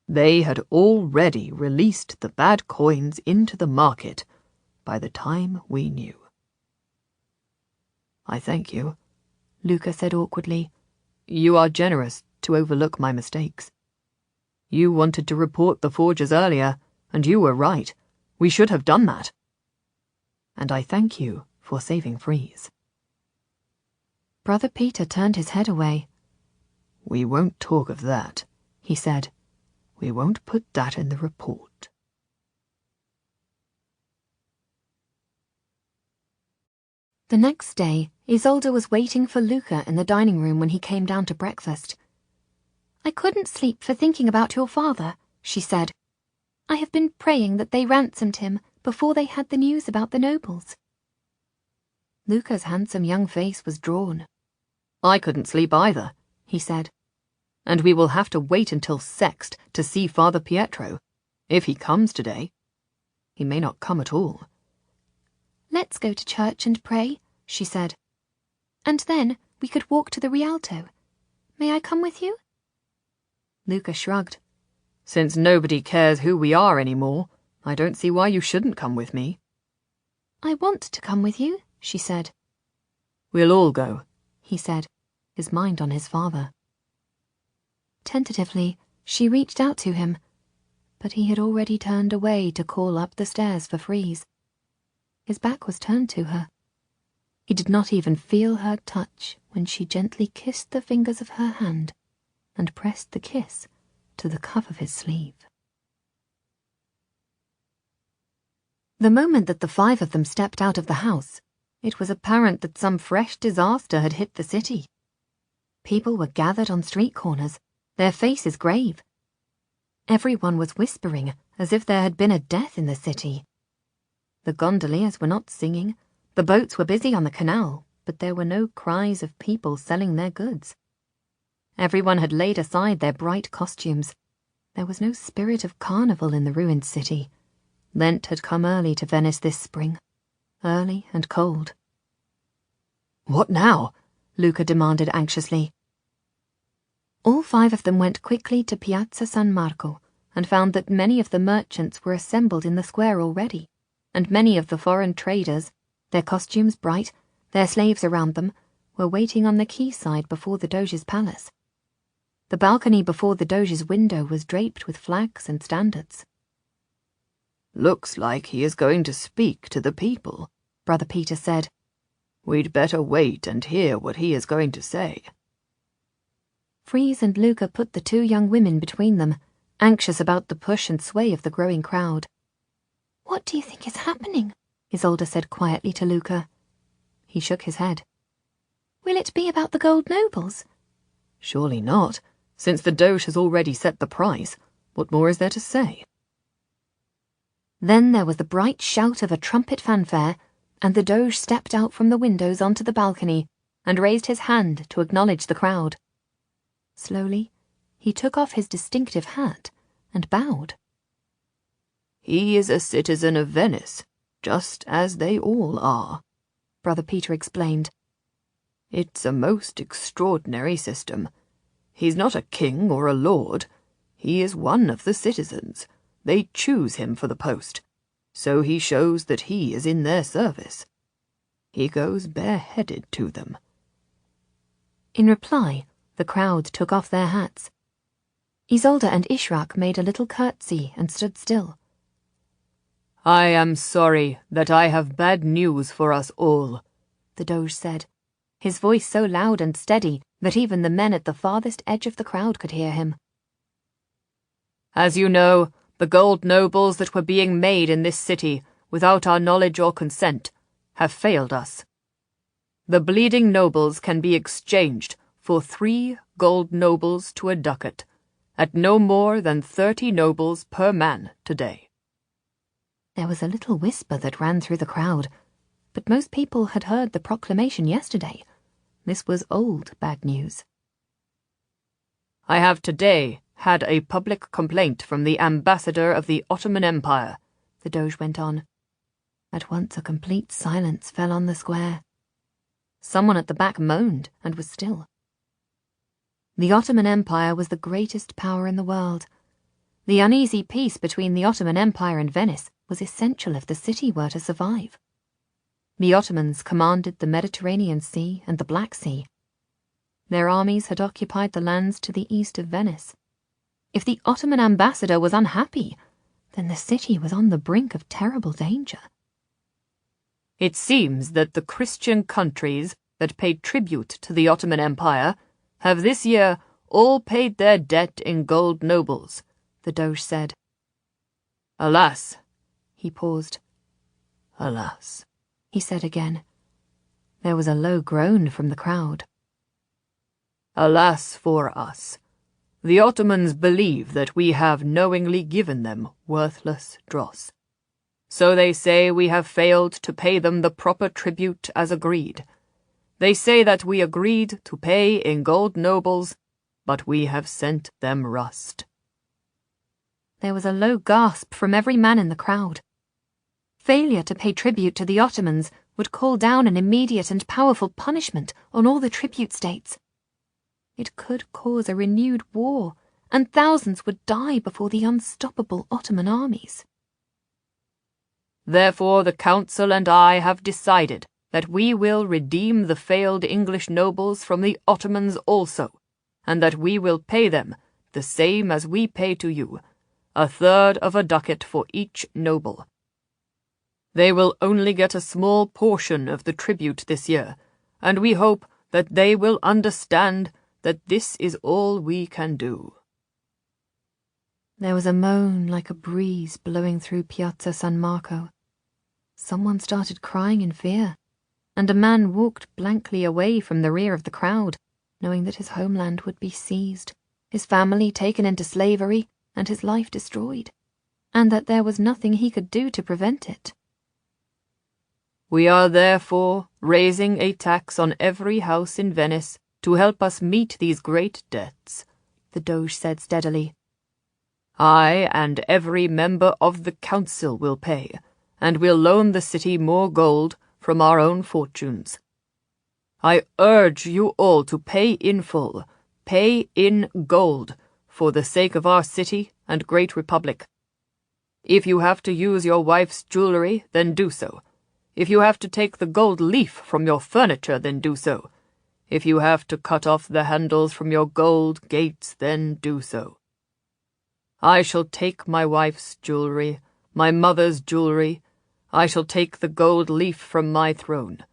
They had already released the bad coins into the market by the time we knew. I thank you, Luca said awkwardly. You are generous to overlook my mistakes. You wanted to report the forgers earlier, and you were right. We should have done that. And I thank you for saving Freeze. Brother Peter turned his head away. We won't talk of that, he said. We won't put that in the report. The next day, Isolde was waiting for Luca in the dining room when he came down to breakfast. "I couldn't sleep for thinking about your father," she said. "I have been praying that they ransomed him before they had the news about the nobles." Luca's handsome young face was drawn. I couldn't sleep either, he said. And we will have to wait until Sext to see Father Pietro, if he comes today. He may not come at all. "Let's go to church and pray," she said. "And then we could walk to the Rialto. May I come with you?" Luca shrugged. Since nobody cares who we are anymore, I don't see why you shouldn't come with me. "I want to come with you," she said. We'll all go, he said, his mind on his father. Tentatively, she reached out to him, but he had already turned away to call up the stairs for Freeze. His back was turned to her. He did not even feel her touch when she gently kissed the fingers of her hand and pressed the kiss to the cuff of his sleeve. The moment that the five of them stepped out of the house, it was apparent that some fresh disaster had hit the city. People were gathered on street corners, their faces grave. Everyone was whispering as if there had been a death in the city. The gondoliers were not singing, the boats were busy on the canal, but there were no cries of people selling their goods. Everyone had laid aside their bright costumes. There was no spirit of carnival in the ruined city. Lent had come early to Venice this spring, early and cold. What now? Luca demanded anxiously. All five of them went quickly to Piazza San Marco and found that many of the merchants were assembled in the square already, and many of the foreign traders, their costumes bright, their slaves around them, were waiting on the quayside before the Doge's palace. The balcony before the Doge's window was draped with flags and standards. Looks like he is going to speak to the people, Brother Peter said. We'd better wait and hear what he is going to say. Freeze and Luca put the two young women between them, anxious about the push and sway of the growing crowd. "What do you think is happening?" Isolde said quietly to Luca. He shook his head. "Will it be about the gold nobles?" Surely not, since the Doge has already set the price. What more is there to say? Then there was the bright shout of a trumpet fanfare, and the Doge stepped out from the windows onto the balcony and raised his hand to acknowledge the crowd. Slowly, he took off his distinctive hat and bowed. He is a citizen of Venice, just as they all are, Brother Peter explained. It's a most extraordinary system. He's not a king or a lord. He is one of the citizens. They choose him for the post, so he shows that he is in their service. He goes bareheaded to them. In reply, the crowd took off their hats. Isolde and Ishraq made a little curtsy and stood still. I am sorry that I have bad news for us all, the Doge said, his voice so loud and steady that even the men at the farthest edge of the crowd could hear him. As you know, the gold nobles that were being made in this city, without our knowledge or consent, have failed us. The bleeding nobles can be exchanged for 3 gold nobles to a ducat, at no more than 30 nobles per man today. There was a little whisper that ran through the crowd, but most people had heard the proclamation yesterday. This was old bad news. I have today had a public complaint from the ambassador of the Ottoman Empire, the Doge went on. At once a complete silence fell on the square. Someone at the back moaned and was still. The Ottoman Empire was the greatest power in the world. The uneasy peace between the Ottoman Empire and Venice was essential if the city were to survive. The Ottomans commanded the Mediterranean Sea and the Black Sea. Their armies had occupied the lands to the east of Venice. If the Ottoman ambassador was unhappy, then the city was on the brink of terrible danger. It seems that the Christian countries that paid tribute to the Ottoman Empire have this year all paid their debt in gold nobles, the Doge said. Alas, he paused. Alas, he said again. There was a low groan from the crowd. Alas for us. The Ottomans believe that we have knowingly given them worthless dross. So they say we have failed to pay them the proper tribute as agreed. They say that we agreed to pay in gold nobles, but we have sent them rust. There was a low gasp from every man in the crowd. Failure to pay tribute to the Ottomans would call down an immediate and powerful punishment on all the tribute states. It could cause a renewed war, and thousands would die before the unstoppable Ottoman armies. Therefore the Council and I have decided that we will redeem the failed English nobles from the Ottomans also, and that we will pay them the same as we pay to you, 1/3 of a ducat for each noble. They will only get a small portion of the tribute this year, and we hope that they will understand that this is all we can do. There was a moan like a breeze blowing through Piazza San Marco. Someone started crying in fear, and a man walked blankly away from the rear of the crowd, knowing that his homeland would be seized, his family taken into slavery, and his life destroyed, and that there was nothing he could do to prevent it. We are therefore raising a tax on every house in Venice to help us meet these great debts, the Doge said steadily. I and every member of the council will pay, and will loan the city more gold from our own fortunes. I urge you all to pay in full, pay in gold, for the sake of our city and great republic. If you have to use your wife's jewelry, then do so. If you have to take the gold leaf from your furniture, then do so. If you have to cut off the handles from your gold gates, then do so. I shall take my wife's jewelry, my mother's jewelry. I shall take the gold leaf from my throne.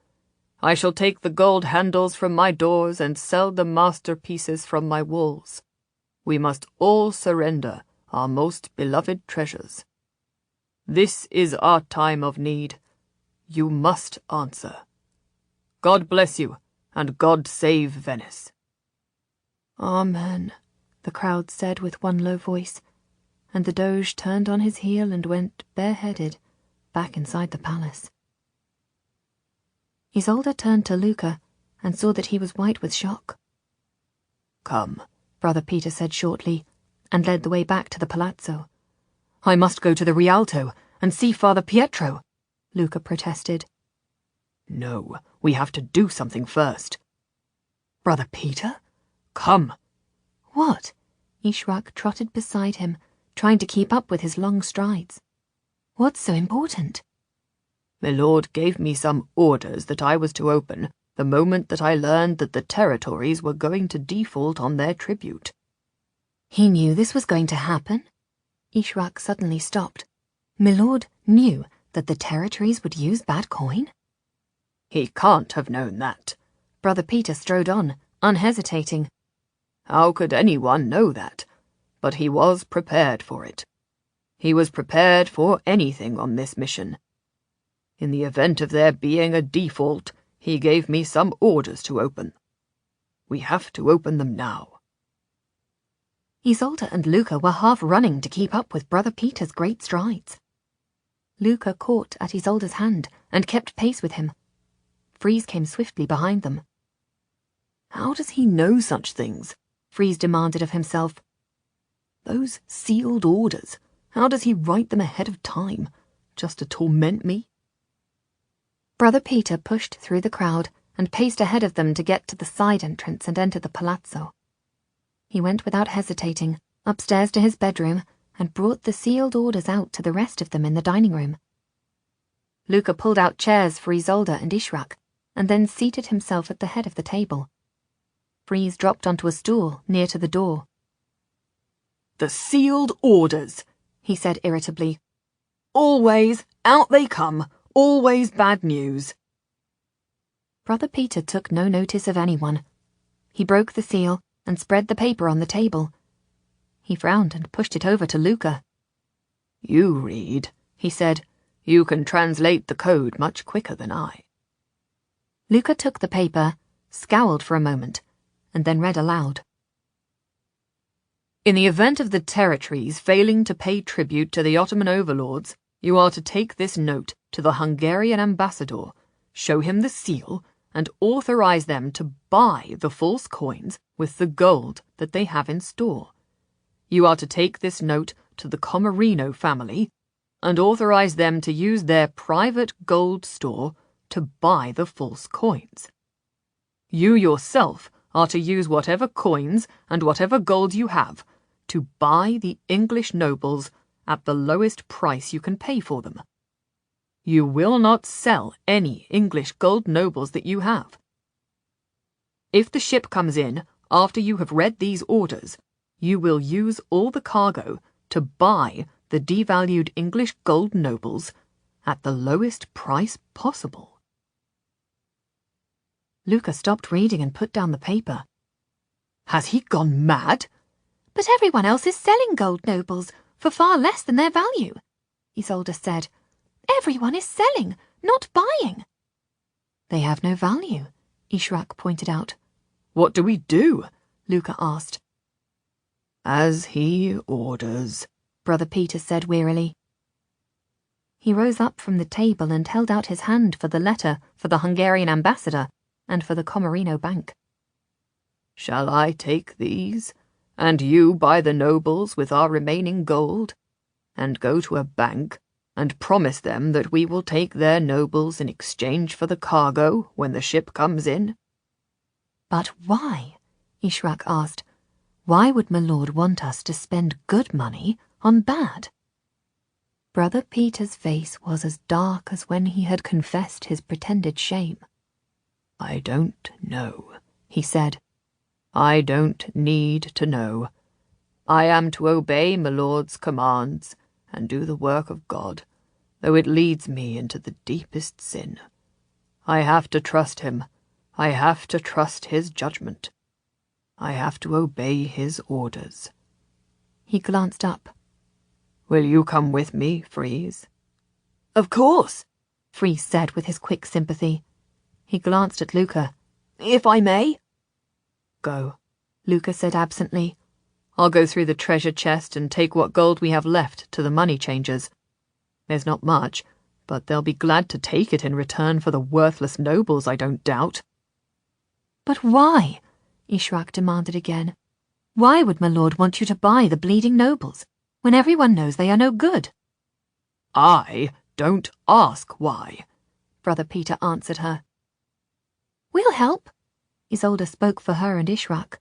I shall take the gold handles from my doors and sell the masterpieces from my walls. We must all surrender our most beloved treasures. This is our time of need. You must answer. God bless you, and God save Venice. Amen, the crowd said with one low voice, and the Doge turned on his heel and went bareheaded back inside the palace. Isolde turned to Luca and saw that he was white with shock. Come, Brother Peter said shortly, and led the way back to the palazzo. I must go to the Rialto and see Father Pietro, Luca protested. No, we have to do something first. Brother Peter? Come. What? Ishrak trotted beside him, trying to keep up with his long strides. What's so important? My lord gave me some orders that I was to open the moment that I learned that the territories were going to default on their tribute. He knew this was going to happen? Ishrak suddenly stopped. Milord knew that the territories would use bad coin? He can't have known that. Brother Peter strode on, unhesitating. How could anyone know that? But he was prepared for it. He was prepared for anything on this mission. In the event of there being a default, he gave me some orders to open. We have to open them now. Isolde and Luca were half running to keep up with Brother Peter's great strides. Luca caught at Isolde's hand and kept pace with him. Freeze came swiftly behind them. How does he know such things? Freeze demanded of himself. Those sealed orders, how does he write them ahead of time? Just to torment me? Brother Peter pushed through the crowd and paced ahead of them to get to the side entrance and enter the palazzo. He went without hesitating, upstairs to his bedroom, and brought the sealed orders out to the rest of them in the dining room. Luca pulled out chairs for Isolde and Ishrak, and then seated himself at the head of the table. Freeze dropped onto a stool near to the door. The sealed orders, he said irritably. Always, out they come, always bad news. Brother Peter took no notice of anyone. He broke the seal and spread the paper on the table. He frowned and pushed it over to Luca. You read, he said. You can translate the code much quicker than I. Luca took the paper, scowled for a moment, and then read aloud. In the event of the territories failing to pay tribute to the Ottoman overlords, you are to take this note to the Hungarian ambassador, show him the seal, and authorize them to buy the false coins with the gold that they have in store. You are to take this note to the Comarino family and authorize them to use their private gold store to buy the false coins. You yourself are to use whatever coins and whatever gold you have to buy the English nobles at the lowest price you can pay for them. You will not sell any English gold nobles that you have. If the ship comes in after you have read these orders, you will use all the cargo to buy the devalued English gold nobles at the lowest price possible. Luca stopped reading and put down the paper. Has he gone mad? But everyone else is selling gold nobles for far less than their value, Isolde said. Everyone is selling, not buying. They have no value, Ishrak pointed out. What do we do? Luca asked. As he orders, Brother Peter said wearily. He rose up from the table and held out his hand for the letter for the Hungarian ambassador and for the Comarino Bank. Shall I take these, and you buy the nobles with our remaining gold, and go to a bank and promise them that we will take their nobles in exchange for the cargo when the ship comes in? But why? Ishrak asked. Why would my lord want us to spend good money on bad? Brother Peter's face was as dark as when he had confessed his pretended shame. I don't know, he said. I don't need to know. I am to obey my lord's commands and do the work of God, though it leads me into the deepest sin. I have to trust him. I have to trust his judgment. I have to obey his orders. He glanced up. Will you come with me, Freeze? Of course, Freeze said with his quick sympathy. He glanced at Luca. If I may? Go, Luca said absently. I'll go through the treasure chest and take what gold we have left to the money changers. There's not much, but they'll be glad to take it in return for the worthless nobles, I don't doubt. But why? Ishrak demanded again. Why would my lord want you to buy the bleeding nobles, when everyone knows they are no good? I don't ask why, Brother Peter answered her. We'll help. Isolde spoke for her and Ishrak.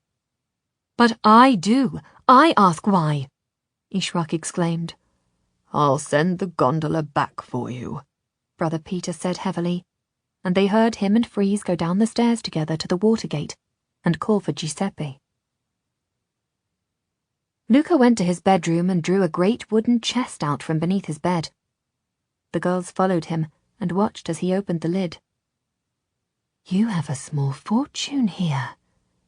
But I do. I ask why, Ishrak exclaimed. I'll send the gondola back for you, Brother Peter said heavily, and they heard him and Freeze go down the stairs together to the water gate and call for Giuseppe. Luca went to his bedroom and drew a great wooden chest out from beneath his bed. The girls followed him and watched as he opened the lid. You have a small fortune here,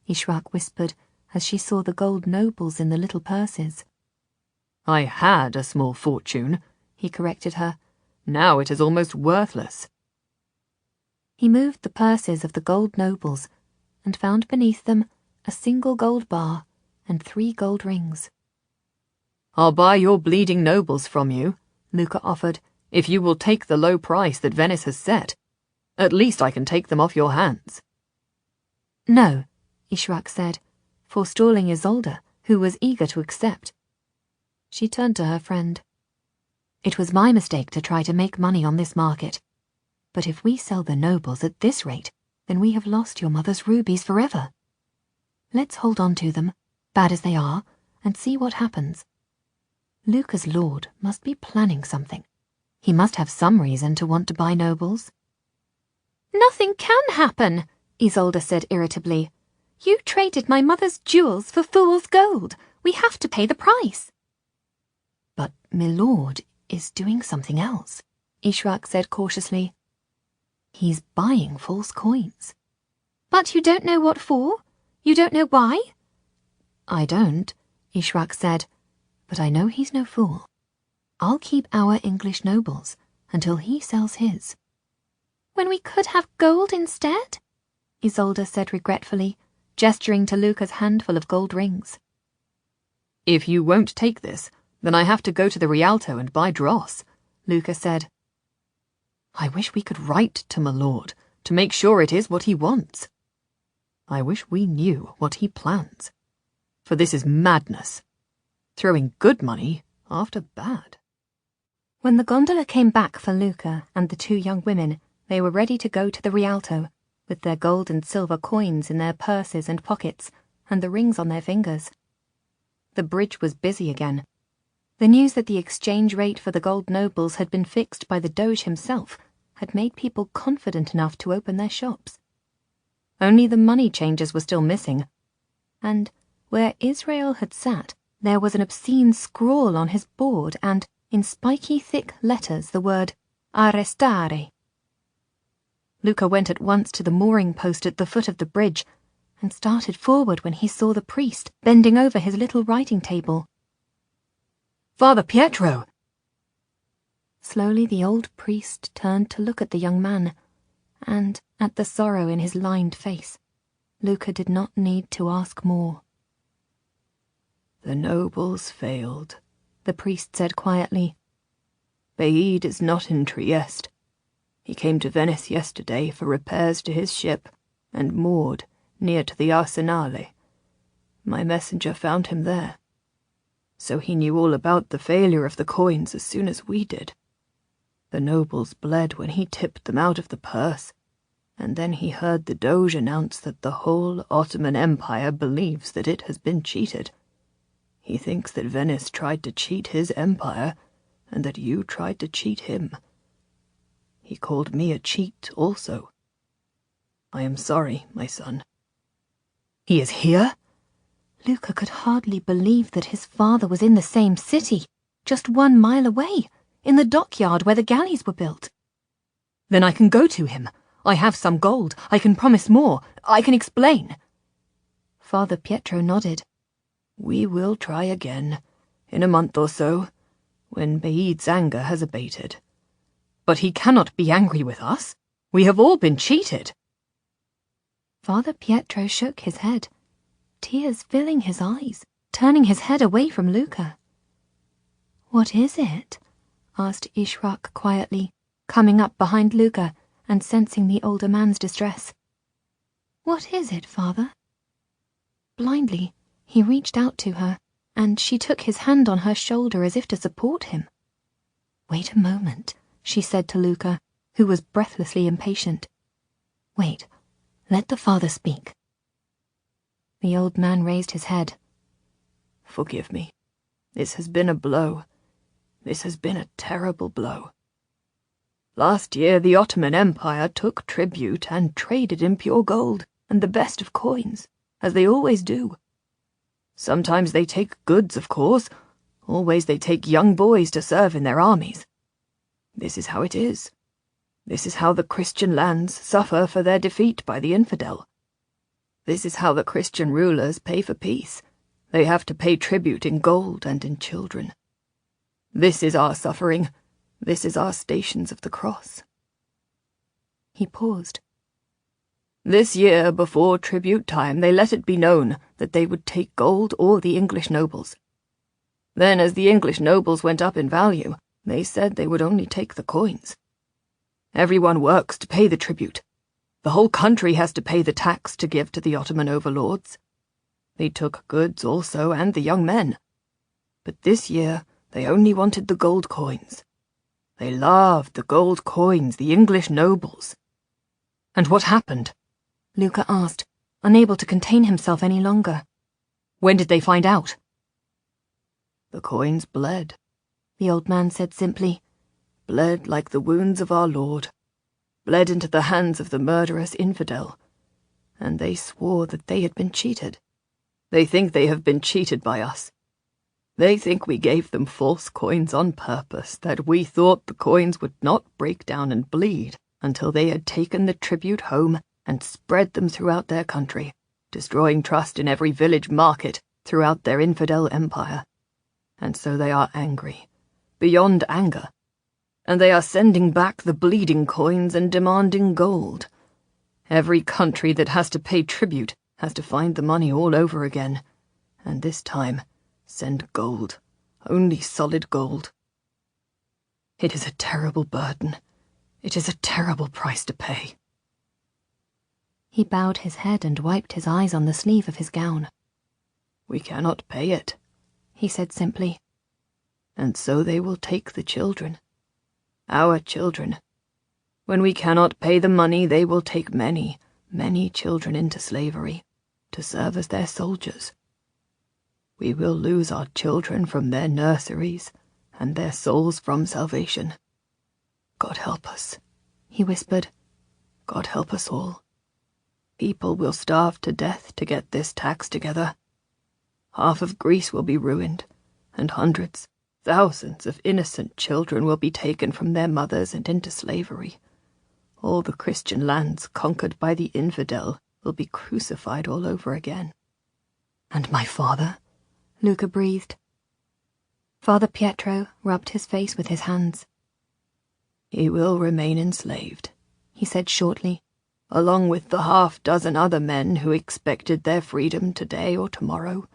Ishrak whispered as she saw the gold nobles in the little purses. I had a small fortune, he corrected her. Now it is almost worthless. He moved the purses of the gold nobles and found beneath them a single gold bar and 3 gold rings. I'll buy your bleeding nobles from you, Luca offered, if you will take the low price that Venice has set. At least I can take them off your hands. No, Ishrak said, forestalling Isolde, who was eager to accept. She turned to her friend. It was my mistake to try to make money on this market. But if we sell the nobles at this rate, then we have lost your mother's rubies forever. Let's hold on to them, bad as they are, and see what happens. Luca's lord must be planning something. He must have some reason to want to buy nobles. Nothing can happen, Isolde said irritably. You traded my mother's jewels for fool's gold. We have to pay the price. But Milord is doing something else, Ishrak said cautiously. He's buying false coins. But you don't know what for? You don't know why? I don't, Ishrak said, but I know he's no fool. I'll keep our English nobles until he sells his. When we could have gold instead? Isolde said regretfully, gesturing to Luca's handful of gold rings. If you won't take this, then I have to go to the Rialto and buy dross, Luca said. I wish we could write to my lord to make sure it is what he wants. I wish we knew what he plans. For this is madness. Throwing good money after bad. When the gondola came back for Luca and the two young women, they were ready to go to the Rialto, with their gold and silver coins in their purses and pockets, and the rings on their fingers. The bridge was busy again. The news that the exchange rate for the gold nobles had been fixed by the Doge himself had made people confident enough to open their shops. Only the money changers were still missing, and where Israel had sat, there was an obscene scrawl on his board and, in spiky thick letters, the word arrestare. Luca went at once to the mooring post at the foot of the bridge and started forward when he saw the priest bending over his little writing table. Father Pietro! Slowly the old priest turned to look at the young man, and at the sorrow in his lined face, Luca did not need to ask more. The nobles failed, the priest said quietly. Beid is not in Trieste. He came to Venice yesterday for repairs to his ship, and moored near to the Arsenale. My messenger found him there. So he knew all about the failure of the coins as soon as we did. The nobles bled when he tipped them out of the purse, and then he heard the Doge announce that the whole Ottoman Empire believes that it has been cheated. He thinks that Venice tried to cheat his empire, and that you tried to cheat him. He called me a cheat also. I am sorry, my son. He is here? Luca could hardly believe that his father was in the same city, just 1 mile away, in the dockyard where the galleys were built. Then I can go to him. I have some gold. I can promise more. I can explain. Father Pietro nodded. We will try again, in a month or so, when Beid's anger has abated. But he cannot be angry with us. We have all been cheated. Father Pietro shook his head, tears filling his eyes, turning his head away from Luca. What is it? Asked Ishrak quietly, coming up behind Luca and sensing the older man's distress. What is it, Father? Blindly, he reached out to her, and she took his hand on her shoulder as if to support him. Wait a moment, she said to Luca, who was breathlessly impatient. Wait, let the father speak. The old man raised his head. Forgive me. This has been a blow. This has been a terrible blow. Last year the Ottoman Empire took tribute and traded in pure gold and the best of coins, as they always do. Sometimes they take goods, of course. Always they take young boys to serve in their armies. This is how it is. This is how the Christian lands suffer for their defeat by the infidel. This is how the Christian rulers pay for peace. They have to pay tribute in gold and in children. This is our suffering. This is our Stations of the Cross. He paused. This year, before tribute time, they let it be known that they would take gold or the English nobles. Then, as the English nobles went up in value, they said they would only take the coins. Everyone works to pay the tribute. The whole country has to pay the tax to give to the Ottoman overlords. They took goods also, and the young men. But this year, they only wanted the gold coins. They loved the gold coins, the English nobles. And what happened? Luca asked, unable to contain himself any longer. When did they find out? The coins bled, the old man said simply. Bled like the wounds of our Lord. Bled into the hands of the murderous infidel. And they swore that they had been cheated. They think they have been cheated by us. They think we gave them false coins on purpose, that we thought the coins would not break down and bleed until they had taken the tribute home and spread them throughout their country, destroying trust in every village market throughout their infidel empire. And so they are angry, beyond anger, and they are sending back the bleeding coins and demanding gold. Every country that has to pay tribute has to find the money all over again, and this time send gold, only solid gold. It is a terrible burden. It is a terrible price to pay. He bowed his head and wiped his eyes on the sleeve of his gown. We cannot pay it, he said simply. And so they will take the children. Our children. When we cannot pay the money, they will take many, many children into slavery, to serve as their soldiers. We will lose our children from their nurseries, and their souls from salvation. God help us, he whispered. God help us all. People will starve to death to get this tax together. Half of Greece will be ruined, and hundreds, thousands of innocent children will be taken from their mothers and into slavery. All the Christian lands conquered by the infidel will be crucified all over again. And my father? Luca breathed. Father Pietro rubbed his face with his hands. He will remain enslaved, he said shortly, along with the 6 other men who expected their freedom today or tomorrow.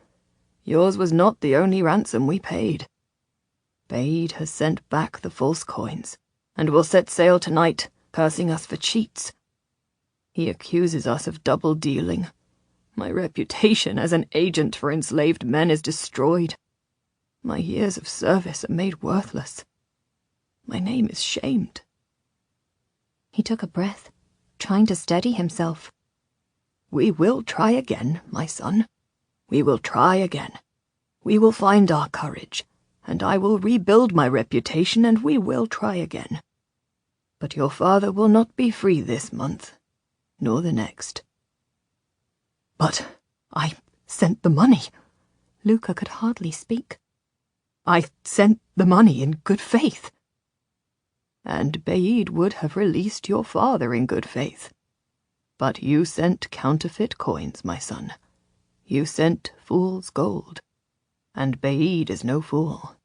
Yours was not the only ransom we paid. Bede has sent back the false coins, and will set sail tonight, cursing us for cheats. He accuses us of double-dealing. My reputation as an agent for enslaved men is destroyed. My years of service are made worthless. My name is shamed. He took a breath, trying to steady himself. We will try again, my son. We will try again. We will find our courage, and I will rebuild my reputation, and we will try again. But your father will not be free this month, nor the next. But I sent the money. Luca could hardly speak. I sent the money in good faith. And Bede would have released your father in good faith. But you sent counterfeit coins, my son. You sent fool's gold. And Bede is no fool.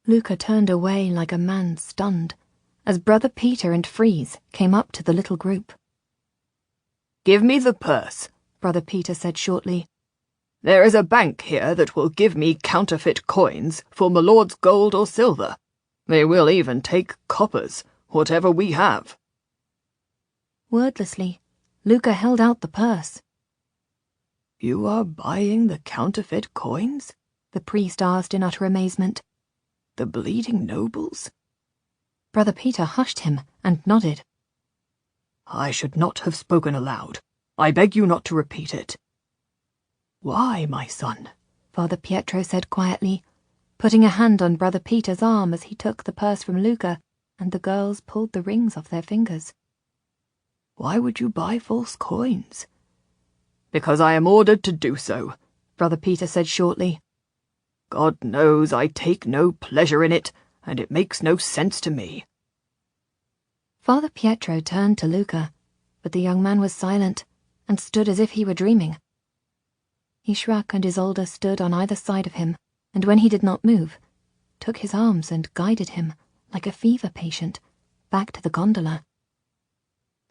Luca turned away like a man stunned, as Brother Peter and Freeze came up to the little group. Give me the purse, Brother Peter said shortly. There is a bank here that will give me counterfeit coins for my lord's gold or silver. They will even take coppers, whatever we have. Wordlessly, Luca held out the purse. You are buying the counterfeit coins? The priest asked in utter amazement. The bleeding nobles? Brother Peter hushed him and nodded. I should not have spoken aloud. I beg you not to repeat it. Why, my son? Father Pietro said quietly, putting a hand on Brother Peter's arm as he took the purse from Luca, and the girls pulled the rings off their fingers. Why would you buy false coins? Because I am ordered to do so, Brother Peter said shortly. God knows I take no pleasure in it, and it makes no sense to me. Father Pietro turned to Luca, but the young man was silent and stood as if he were dreaming. Ishrak and Isolde stood on either side of him, and when he did not move, took his arms and guided him, like a fever patient, back to the gondola.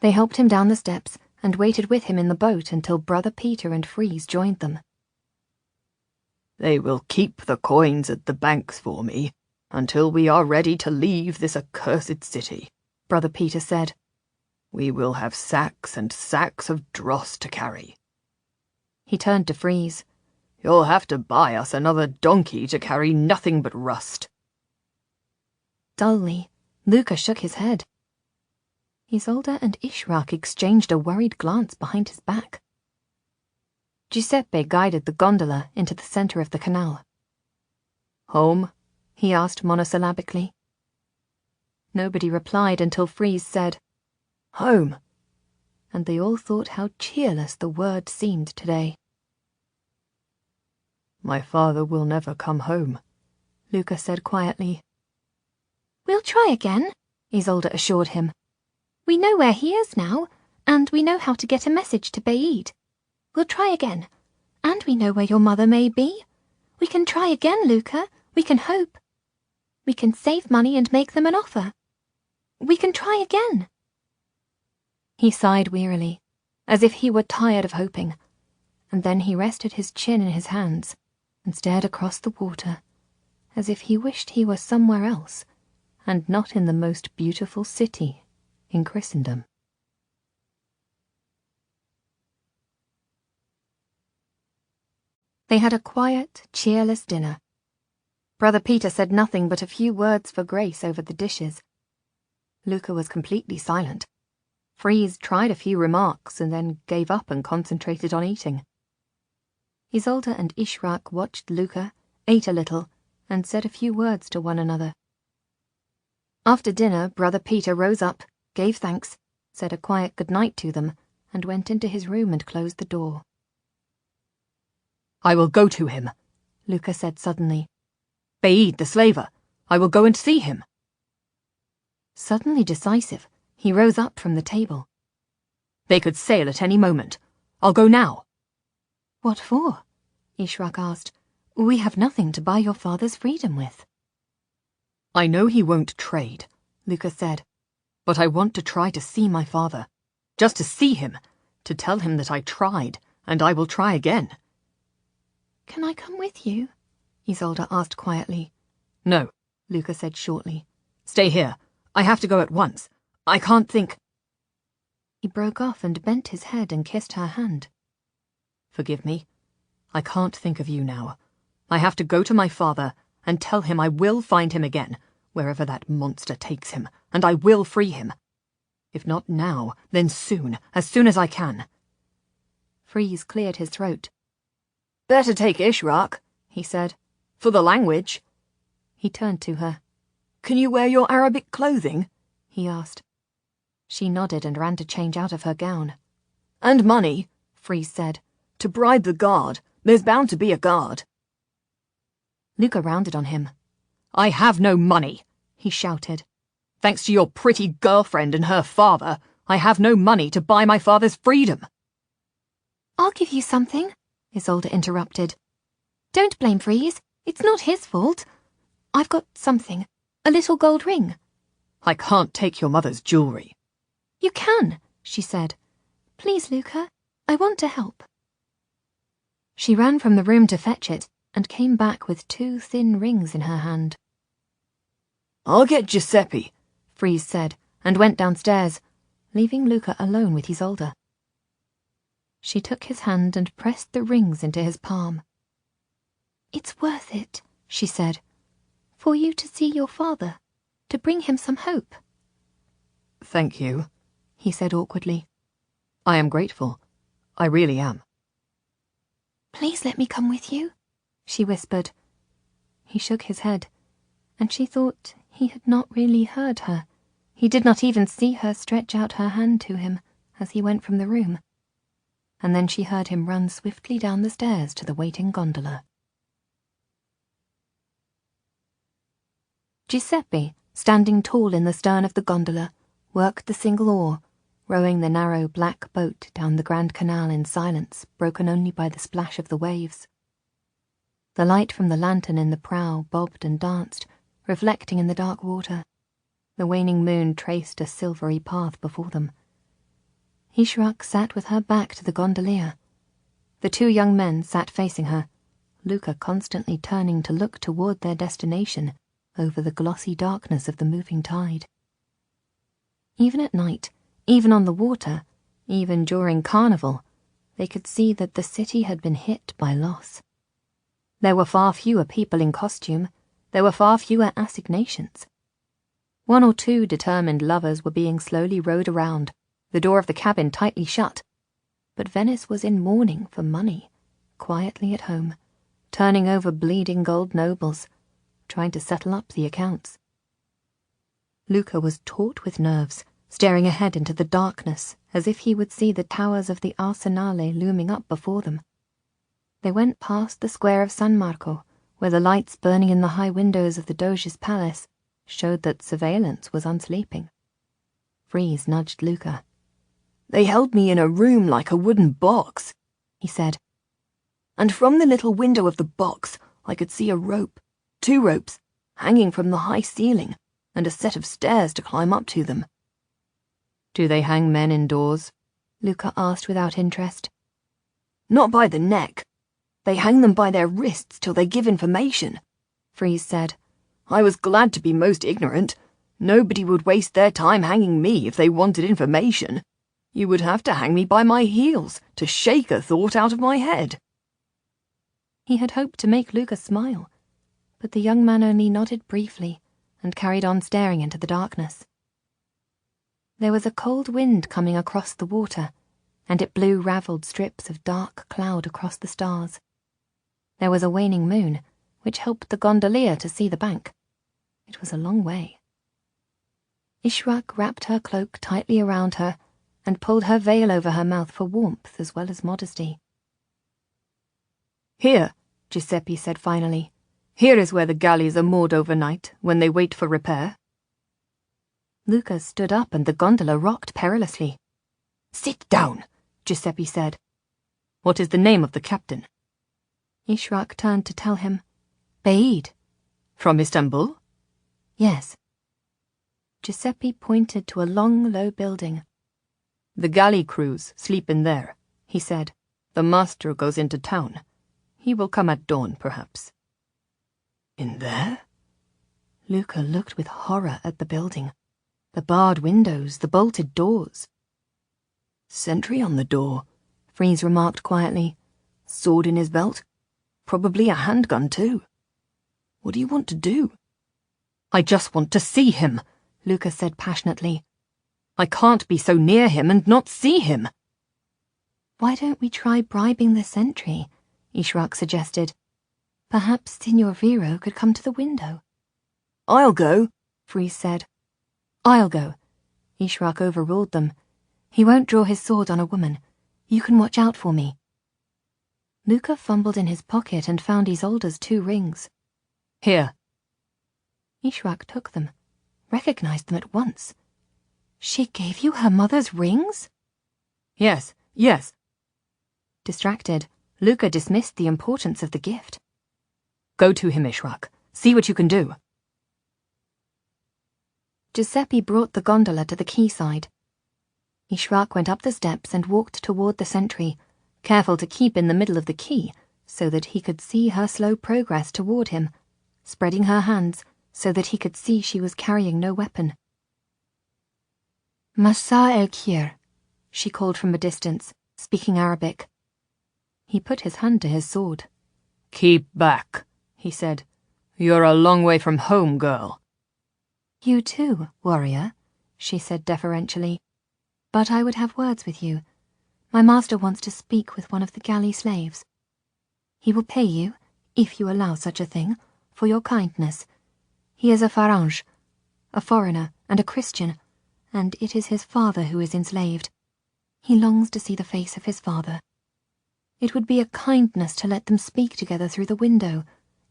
They helped him down the steps and waited with him in the boat until Brother Peter and Freeze joined them. They will keep the coins at the banks for me until we are ready to leave this accursed city, Brother Peter said. We will have sacks and sacks of dross to carry. He turned to Freeze. You'll have to buy us another donkey to carry nothing but rust. Dully, Luca shook his head. Isolde and Ishrak exchanged a worried glance behind his back. Giuseppe guided the gondola into the centre of the canal. Home? He asked monosyllabically. Nobody replied until Freeze said, Home. And they all thought how cheerless the word seemed today. My father will never come home, Luca said quietly. We'll try again, Isolde assured him. We know where he is now, and we know how to get a message to Baaid. We'll try again. And we know where your mother may be. We can try again, Luca. We can hope. We can save money and make them an offer. We can try again. He sighed wearily, as if he were tired of hoping, and then he rested his chin in his hands and stared across the water, as if he wished he were somewhere else, and not in the most beautiful city in Christendom. They had a quiet, cheerless dinner. Brother Peter said nothing but a few words for grace over the dishes. Luca was completely silent. Freeze tried a few remarks and then gave up and concentrated on eating. Isolde and Ishrak watched Luca, ate a little, and said a few words to one another. After dinner, Brother Peter rose up, gave thanks, said a quiet good-night to them, and went into his room and closed the door. I will go to him, Luca said suddenly. Baaid, the slaver. I will go and see him. Suddenly decisive, he rose up from the table. They could sail at any moment. I'll go now. What for? Ishrak asked. We have nothing to buy your father's freedom with. I know he won't trade, Luca said, but I want to try to see my father. Just to see him, to tell him that I tried, and I will try again. Can I come with you? Isolde asked quietly. No, Luca said shortly. Stay here. I have to go at once. I can't think. He broke off and bent his head and kissed her hand. Forgive me. I can't think of you now. I have to go to my father and tell him I will find him again, wherever that monster takes him, and I will free him. If not now, then soon as I can. Freeze cleared his throat. Better take Ishrak, he said, for the language. He turned to her. Can you wear your Arabic clothing? He asked. She nodded and ran to change out of her gown. And money, Freeze said. To bribe the guard. There's bound to be a guard. Luca rounded on him. I have no money, he shouted. Thanks to your pretty girlfriend and her father, I have no money to buy my father's freedom. I'll give you something, Isolde interrupted. Don't blame Freeze. It's not his fault. I've got something. A little gold ring. I can't take your mother's jewelry. You can, she said. Please, Luca, I want to help. She ran from the room to fetch it and came back with 2 thin rings in her hand. I'll get Giuseppe, Freeze said, and went downstairs, leaving Luca alone with Isolde. She took his hand and pressed the rings into his palm. It's worth it, she said, for you to see your father, to bring him some hope. Thank you, he said awkwardly. I am grateful. I really am. Please let me come with you, she whispered. He shook his head, and she thought he had not really heard her. He did not even see her stretch out her hand to him as he went from the room. And then she heard him run swiftly down the stairs to the waiting gondola. Giuseppe, standing tall in the stern of the gondola, worked the single oar, rowing the narrow black boat down the Grand Canal in silence, broken only by the splash of the waves. The light from the lantern in the prow bobbed and danced, reflecting in the dark water. The waning moon traced a silvery path before them. Ishrak sat with her back to the gondolier. The 2 young men sat facing her, Luca constantly turning to look toward their destination over the glossy darkness of the moving tide. Even at night, even on the water, even during Carnival, they could see that the city had been hit by loss. There were far fewer people in costume, there were far fewer assignations. 1 or 2 determined lovers were being slowly rowed around, the door of the cabin tightly shut, but Venice was in mourning for money, quietly at home, turning over bleeding gold nobles, trying to settle up the accounts. Luca was taut with nerves, staring ahead into the darkness as if he would see the towers of the Arsenale looming up before them. They went past the square of San Marco, where the lights burning in the high windows of the Doge's palace showed that surveillance was unsleeping. Freeze nudged Luca. They held me in a room like a wooden box, he said. And from the little window of the box I could see a rope, 2 ropes, hanging from the high ceiling, and a set of stairs to climb up to them. Do they hang men indoors? Luca asked without interest. Not by the neck. They hang them by their wrists till they give information, Freeze said. I was glad to be most ignorant. Nobody would waste their time hanging me if they wanted information. You would have to hang me by my heels to shake a thought out of my head. He had hoped to make Luca smile, but the young man only nodded briefly and carried on staring into the darkness. There was a cold wind coming across the water, and it blew ravelled strips of dark cloud across the stars. There was a waning moon, which helped the gondolier to see the bank. It was a long way. Ishraq wrapped her cloak tightly around her and pulled her veil over her mouth for warmth as well as modesty. Here, Giuseppe said finally. Here is where the galleys are moored overnight when they wait for repair. Luca stood up and the gondola rocked perilously. Sit down, Giuseppe said. What is the name of the captain? Ishraq turned to tell him. Beid. From Istanbul? Yes. Giuseppe pointed to a long, low building. The galley crews sleep in there, he said. The master goes into town. He will come at dawn, perhaps. In there? Luca looked with horror at the building. The barred windows, the bolted doors. Sentry on the door, Freeze remarked quietly. Sword in his belt. Probably a handgun, too. What do you want to do? I just want to see him, Luca said passionately. I can't be so near him and not see him. Why don't we try bribing the sentry? Ishraq suggested. Perhaps Signor Vero could come to the window. I'll go, Freeze said. I'll go. Ishraq overruled them. He won't draw his sword on a woman. You can watch out for me. Luca fumbled in his pocket and found Isolde's 2 rings. Here. Ishraq took them, recognized them at once. She gave you her mother's rings? Yes, yes. Distracted, Luca dismissed the importance of the gift. Go to him, Ishraq. See what you can do. Giuseppe brought the gondola to the quayside. Ishraq went up the steps and walked toward the sentry, careful to keep in the middle of the quay so that he could see her slow progress toward him, spreading her hands so that he could see she was carrying no weapon. Massa el-Kir, she called from a distance, speaking Arabic. He put his hand to his sword. Keep back, he said. You're a long way from home, girl. You too, warrior, she said deferentially. But I would have words with you. My master wants to speak with one of the galley slaves. He will pay you, if you allow such a thing, for your kindness. He is a Farange, a foreigner and a Christian, and it is his father who is enslaved. He longs to see the face of his father. It would be a kindness to let them speak together through the window.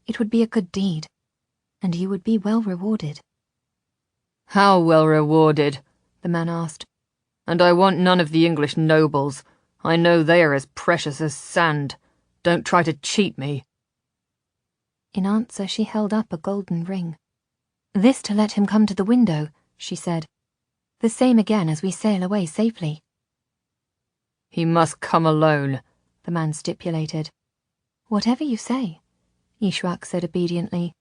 It would be a good deed, and you would be well rewarded. How well rewarded? The man asked. And I want none of the English nobles. I know they are as precious as sand. Don't try to cheat me. In answer, she held up a golden ring. This to let him come to the window, she said. The same again as we sail away safely. He must come alone, the man stipulated. Whatever you say, Ishraq said obediently.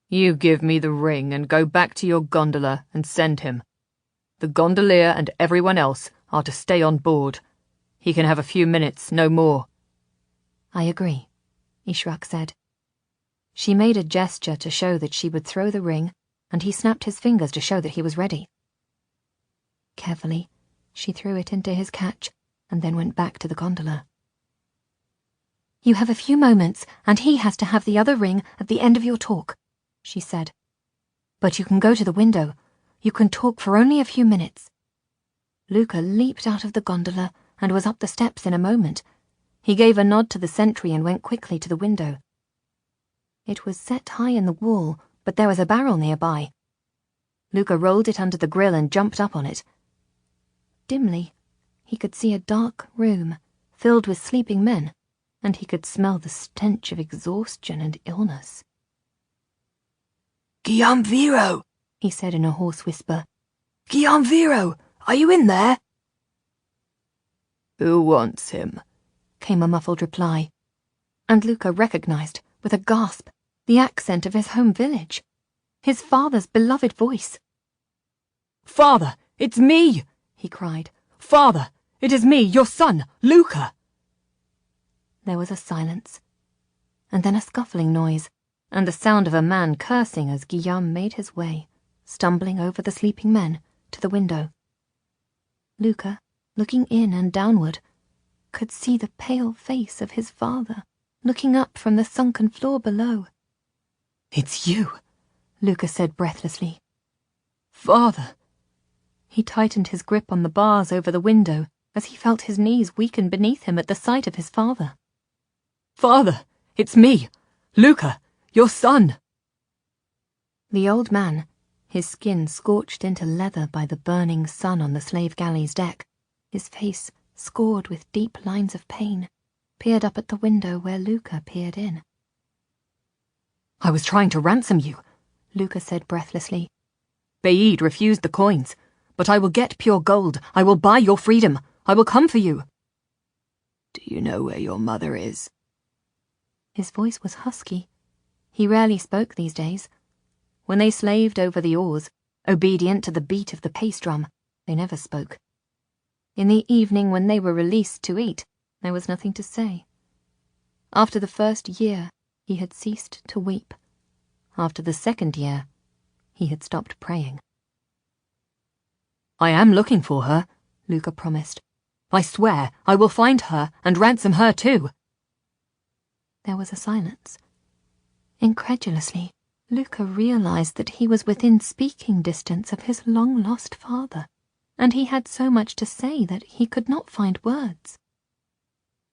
You give me the ring and go back to your gondola and send him. The gondolier and everyone else are to stay on board. He can have a few minutes, no more. I agree, Ishraq said. She made a gesture to show that she would throw the ring, and he snapped his fingers to show that he was ready. Carefully, she threw it into his catch and then went back to the gondola. You have a few moments, and he has to have the other ring at the end of your talk, she said. But you can go to the window. You can talk for only a few minutes. Luca leaped out of the gondola and was up the steps in a moment. He gave a nod to the sentry and went quickly to the window. It was set high in the wall, but there was a barrel nearby. Luca rolled it under the grill and jumped up on it. Dimly, he could see a dark room filled with sleeping men, and he could smell the stench of exhaustion and illness. Gianviro, he said in a hoarse whisper. Gianviro, are you in there? Who wants him? Came a muffled reply, and Luca recognized, with a gasp, the accent of his home village. His father's beloved voice. Father, it's me, he cried. Father, it is me, your son, Luca. There was a silence, and then a scuffling noise, and the sound of a man cursing as Guillaume made his way, stumbling over the sleeping men, to the window. Luca, looking in and downward, could see the pale face of his father, looking up from the sunken floor below. It's you, Luca said breathlessly. Father. He tightened his grip on the bars over the window as he felt his knees weaken beneath him at the sight of his father. Father, it's me, Luca, your son. The old man, his skin scorched into leather by the burning sun on the slave galley's deck, his face scored with deep lines of pain, peered up at the window where Luca peered in. I was trying to ransom you, Luca said breathlessly. Baid refused the coins, but I will get pure gold. I will buy your freedom. I will come for you. Do you know where your mother is? His voice was husky. He rarely spoke these days. When they slaved over the oars, obedient to the beat of the pace drum, they never spoke. In the evening when they were released to eat, there was nothing to say. After the first year, he had ceased to weep. After the second year, he had stopped praying. I am looking for her, Luca promised. I swear I will find her and ransom her too. There was a silence. Incredulously, Luca realized that he was within speaking distance of his long-lost father, and he had so much to say that he could not find words.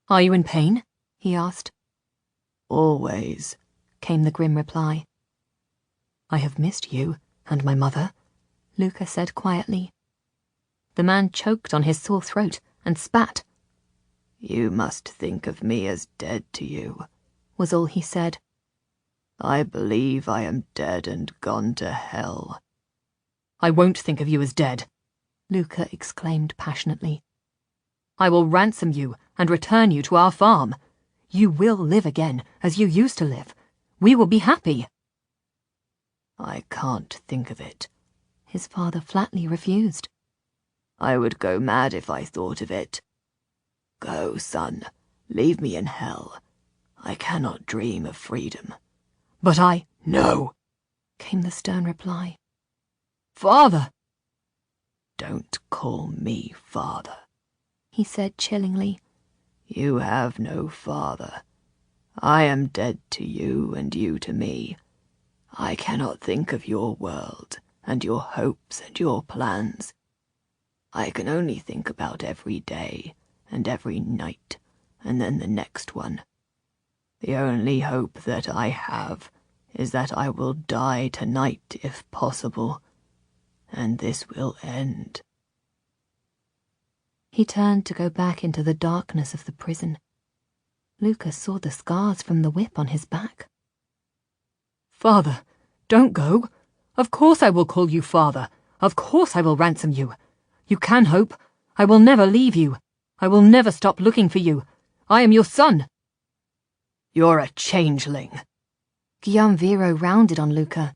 Are you in pain? He asked. Always, came the grim reply. I have missed you and my mother, Luca said quietly. The man choked on his sore throat and spat. You must think of me as dead to you, was all he said. I believe I am dead and gone to hell. I won't think of you as dead, Luca exclaimed passionately. I will ransom you and return you to our farm. You will live again as you used to live. We will be happy. I can't think of it, his father flatly refused. I would go mad if I thought of it. Go, son, leave me in hell. I cannot dream of freedom. But No, came the stern reply. Father! Don't call me father, he said chillingly. You have no father. I am dead to you and you to me. I cannot think of your world and your hopes and your plans. I can only think about every day and every night and then the next one. The only hope that I have is that I will die tonight if possible, and this will end. He turned to go back into the darkness of the prison. Luca saw the scars from the whip on his back. Father, don't go. Of course I will call you father. Of course I will ransom you. You can hope. I will never leave you. I will never stop looking for you. I am your son. You're a changeling. Gianviro rounded on Luca.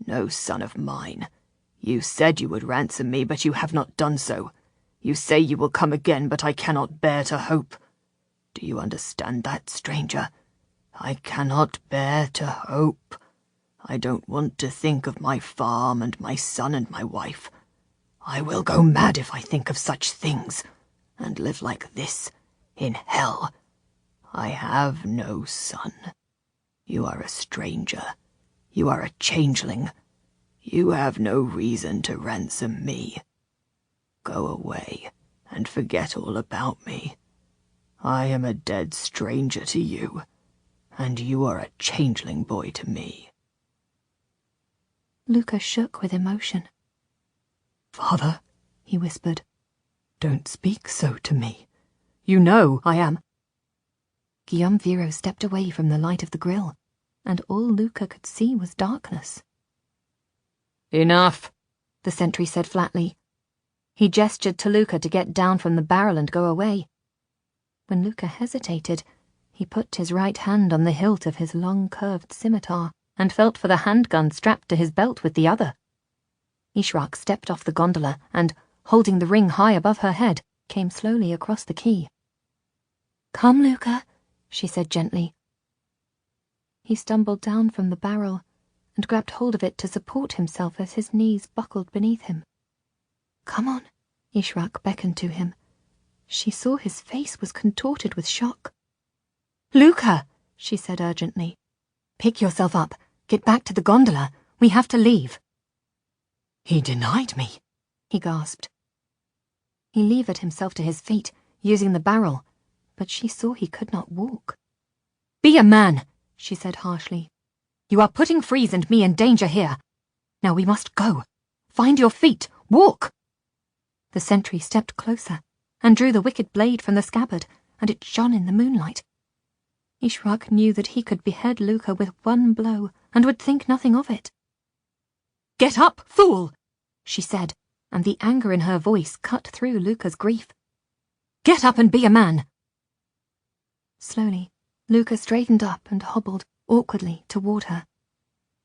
No son of mine. You said you would ransom me, but you have not done so. You say you will come again, but I cannot bear to hope. Do you understand that, stranger? I cannot bear to hope. I don't want to think of my farm and my son and my wife. I will go mad if I think of such things, and live like this, in hell. I have no son. You are a stranger. You are a changeling. You have no reason to ransom me. Go away and forget all about me. I am a dead stranger to you, and you are a changeling boy to me. Luca shook with emotion. Father, he whispered, don't speak so to me. You know I am. Guillaume Viro stepped away from the light of the grill, and all Luca could see was darkness. Enough, the sentry said flatly. He gestured to Luca to get down from the barrel and go away. When Luca hesitated, he put his right hand on the hilt of his long curved scimitar and felt for the handgun strapped to his belt with the other. Ishrak stepped off the gondola and, holding the ring high above her head, came slowly across the quay. Come, Luca, she said gently. He stumbled down from the barrel and grabbed hold of it to support himself as his knees buckled beneath him. Come on, Ishrak beckoned to him. She saw his face was contorted with shock. Luca, she said urgently. Pick yourself up. Get back to the gondola. We have to leave. He denied me, he gasped. He levered himself to his feet, using the barrel, but she saw he could not walk. Be a man, she said harshly. You are putting Freeze and me in danger here. Now we must go. Find your feet. Walk. The sentry stepped closer and drew the wicked blade from the scabbard, and it shone in the moonlight. Ishrak knew that he could behead Luca with one blow and would think nothing of it. Get up, fool, she said, and the anger in her voice cut through Luca's grief. Get up and be a man. Slowly, Luca straightened up and hobbled awkwardly toward her.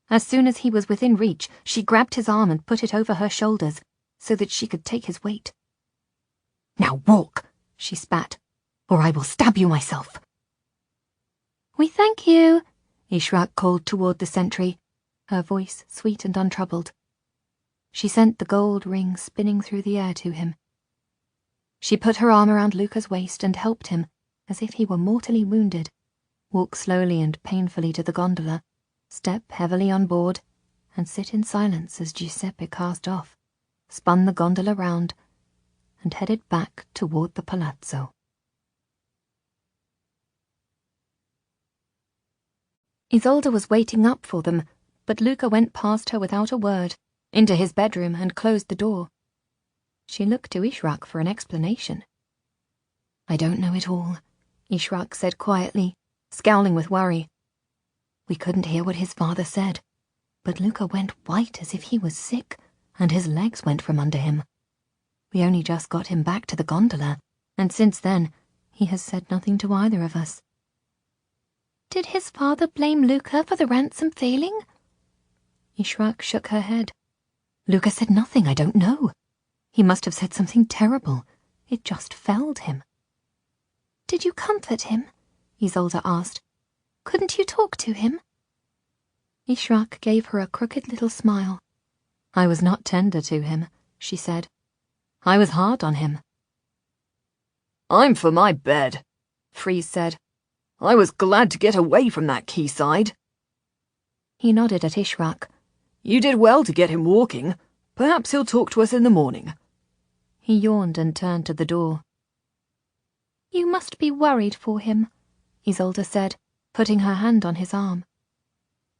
As soon as he was within reach, she grabbed his arm and put it over her shoulders so that she could take his weight. Now walk, she spat, or I will stab you myself. We thank you, Ishrak called toward the sentry, her voice sweet and untroubled. She sent the gold ring spinning through the air to him. She put her arm around Luca's waist and helped him, as if he were mortally wounded, walk slowly and painfully to the gondola, step heavily on board, and sit in silence as Giuseppe cast off, spun the gondola round, and headed back toward the palazzo. Isolde was waiting up for them, but Luca went past her without a word, into his bedroom and closed the door. She looked to Ishrak for an explanation. I don't know it all, Ishrak said quietly, scowling with worry. We couldn't hear what his father said, but Luca went white as if he was sick, and his legs went from under him. We only just got him back to the gondola, and since then he has said nothing to either of us. Did his father blame Luca for the ransom failing? Ishrak shook her head. Luca said nothing, I don't know. He must have said something terrible. It just felled him. Did you comfort him? Isolde asked. Couldn't you talk to him? Ishrak gave her a crooked little smile. I was not tender to him, she said. I was hard on him. I'm for my bed, Freeze said. I was glad to get away from that quayside. He nodded at Ishrak. You did well to get him walking. Perhaps he'll talk to us in the morning. He yawned and turned to the door. You must be worried for him, Isolde said, putting her hand on his arm.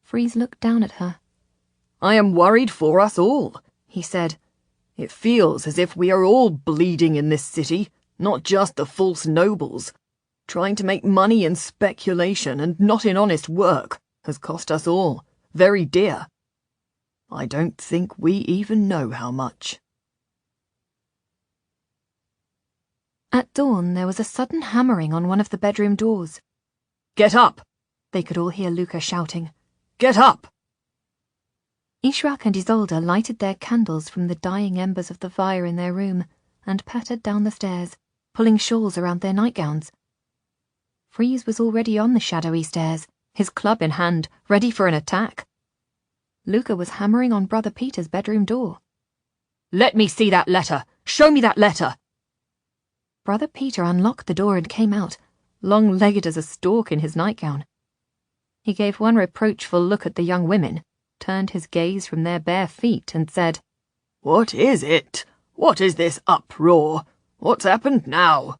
Freeze looked down at her. I am worried for us all, he said. It feels as if we are all bleeding in this city, not just the false nobles. Trying to make money in speculation and not in honest work has cost us all, very dear. I don't think we even know how much. At dawn, there was a sudden hammering on one of the bedroom doors. Get up! They could all hear Luca shouting. Get up! Ishrak and Isolde lighted their candles from the dying embers of the fire in their room and pattered down the stairs, pulling shawls around their nightgowns. Freeze was already on the shadowy stairs, his club in hand, ready for an attack. Luca was hammering on Brother Peter's bedroom door. Let me see that letter! Show me that letter! Brother Peter unlocked the door and came out, long-legged as a stork in his nightgown. He gave one reproachful look at the young women, turned his gaze from their bare feet and said, What is it? What is this uproar? What's happened now?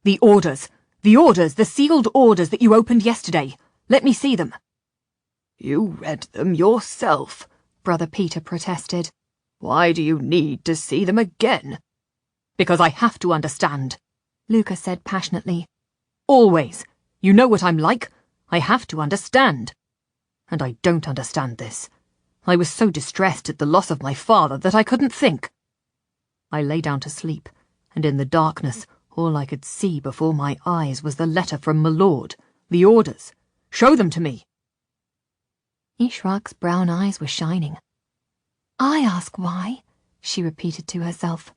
The orders. The orders, the sealed orders that you opened yesterday. Let me see them. You read them yourself, Brother Peter protested. Why do you need to see them again? Because I have to understand, Luca said passionately. Always. You know what I'm like. I have to understand. And I don't understand this. I was so distressed at the loss of my father that I couldn't think. I lay down to sleep, and in the darkness all I could see before my eyes was the letter from my lord, the orders. Show them to me. Ishrak's brown eyes were shining. I ask why, she repeated to herself.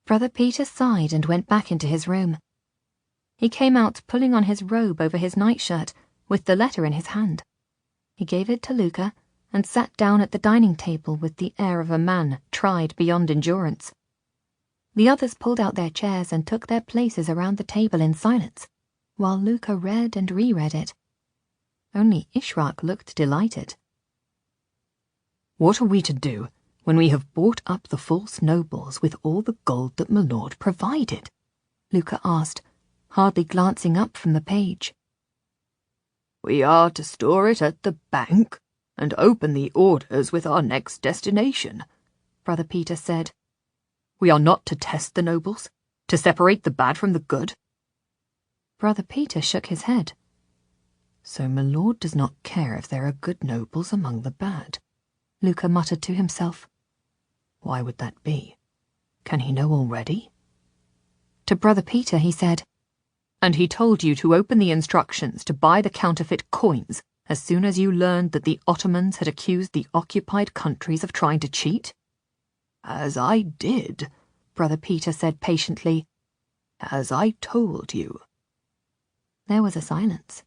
Brother Peter sighed and went back into his room. He came out pulling on his robe over his nightshirt, with the letter in his hand. He gave it to Luca and sat down at the dining table with the air of a man tried beyond endurance. The others pulled out their chairs and took their places around the table in silence, while Luca read and reread it. Only Ishrak looked delighted. What are we to do when we have bought up the false nobles with all the gold that my lord provided? Luca asked, hardly glancing up from the page. We are to store it at the bank and open the orders with our next destination, Brother Peter said. We are not to test the nobles, to separate the bad from the good. Brother Peter shook his head. So my lord does not care if there are good nobles among the bad, Luca muttered to himself. Why would that be? Can he know already? To Brother Peter he said, And he told you to open the instructions to buy the counterfeit coins as soon as you learned that the Ottomans had accused the occupied countries of trying to cheat? As I did, Brother Peter said patiently. As I told you. There was a silence.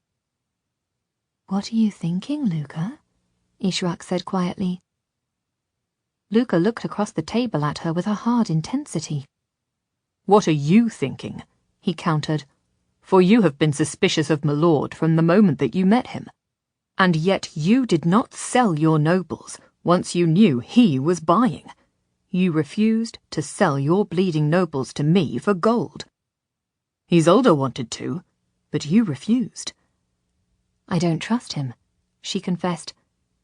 What are you thinking, Luca? Ishrak said quietly. Luca looked across the table at her with a hard intensity. What are you thinking? He countered. For you have been suspicious of my lord from the moment that you met him. And yet you did not sell your nobles once you knew he was buying. You refused to sell your bleeding nobles to me for gold. Isolde wanted to, but you refused. I don't trust him, she confessed.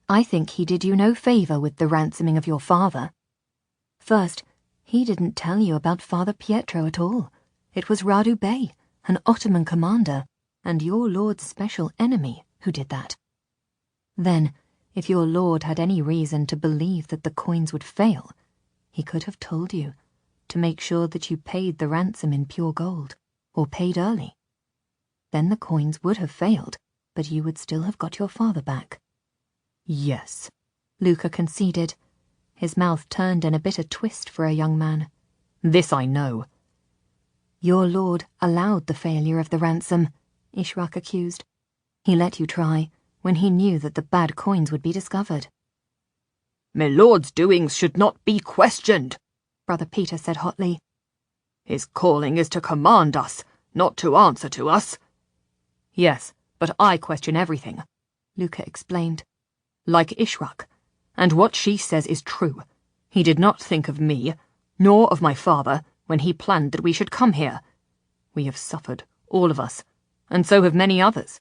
I think he did you no favour with the ransoming of your father. First, he didn't tell you about Father Pietro at all. It was Radu Bey, an Ottoman commander, and your lord's special enemy, who did that. Then, if your lord had any reason to believe that the coins would fail, he could have told you, to make sure that you paid the ransom in pure gold, or paid early. Then the coins would have failed, but you would still have got your father back. Yes, Luca conceded. His mouth turned in a bitter twist for a young man. This I know. Your lord allowed the failure of the ransom, Ishrak accused. He let you try, when he knew that the bad coins would be discovered. My lord's doings should not be questioned, Brother Peter said hotly. His calling is to command us, not to answer to us. Yes, but I question everything, Luca explained. Like Ishrak, and what she says is true. He did not think of me, nor of my father, when he planned that we should come here. We have suffered, all of us, and so have many others.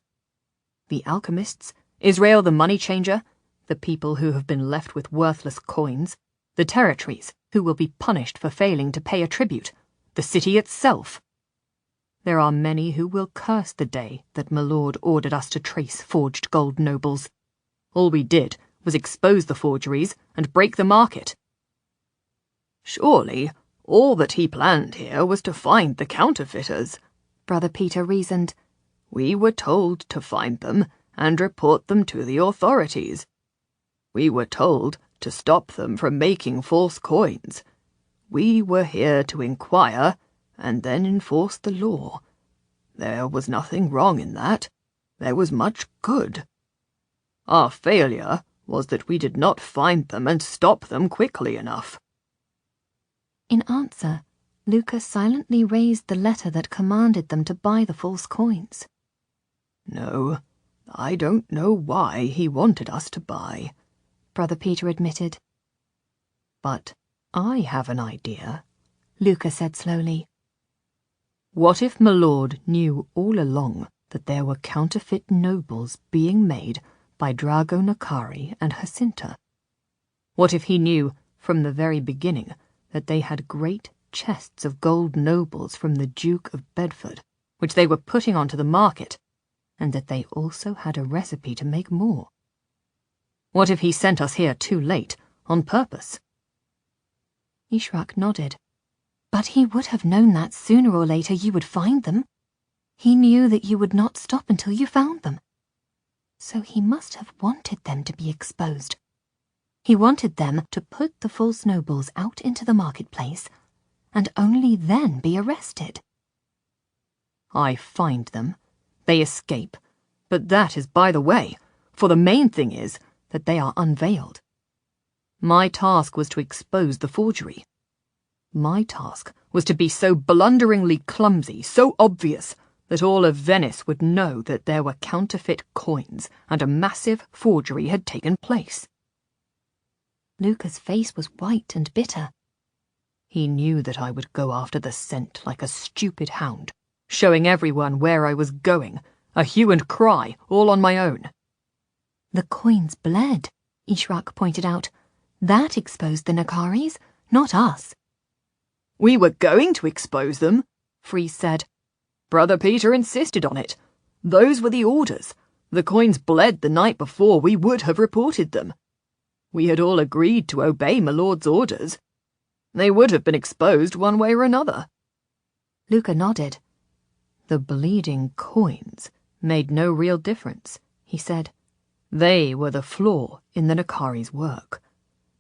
The alchemists, Israel the money changer, the people who have been left with worthless coins, the territories who will be punished for failing to pay a tribute, the city itself. There are many who will curse the day that my lord ordered us to trace forged gold nobles. All we did was expose the forgeries and break the market. Surely, all that he planned here was to find the counterfeiters, Brother Peter reasoned. We were told to find them and report them to the authorities. We were told to stop them from making false coins. We were here to inquire and then enforce the law. There was nothing wrong in that. There was much good. Our failure was that we did not find them and stop them quickly enough. In answer, Luca silently raised the letter that commanded them to buy the false coins. No, I don't know why he wanted us to buy, Brother Peter admitted. But I have an idea, Luca said slowly. What if my lord knew all along that there were counterfeit nobles being made by Drago Nakari and Jacinta? What if he knew, from the very beginning, that they had great chests of gold nobles from the Duke of Bedford, which they were putting onto the market, and that they also had a recipe to make more? What if he sent us here too late, on purpose? Ishrak nodded. But he would have known that sooner or later you would find them. He knew that you would not stop until you found them. So he must have wanted them to be exposed. He wanted them to put the false nobles out into the marketplace, and only then be arrested. I find them, they escape, but that is by the way, for the main thing is that they are unveiled. My task was to expose the forgery. My task was to be so blunderingly clumsy, so obvious, that all of Venice would know that there were counterfeit coins and a massive forgery had taken place. Luca's face was white and bitter. He knew that I would go after the scent like a stupid hound, showing everyone where I was going, a hue and cry, all on my own. The coins bled, Ishrak pointed out. That exposed the Nakaris, not us. We were going to expose them, Freeze said. Brother Peter insisted on it. Those were the orders. The coins bled the night before. We would have reported them. We had all agreed to obey my lord's orders. They would have been exposed one way or another. Luca nodded. The bleeding coins made no real difference, he said. They were the flaw in the Nakari's work.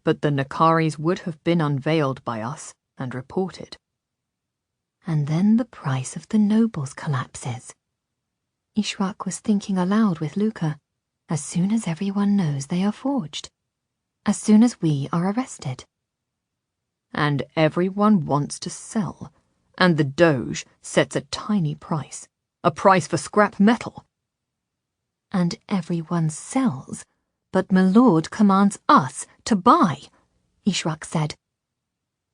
But the Nakaris would have been unveiled by us and reported. And then the price of the nobles collapses. Ishrak was thinking aloud with Luca. As soon as everyone knows they are forged. As soon as we are arrested. And everyone wants to sell, and the Doge sets a tiny price, a price for scrap metal. And everyone sells, but my lord commands us to buy, Ishrak said.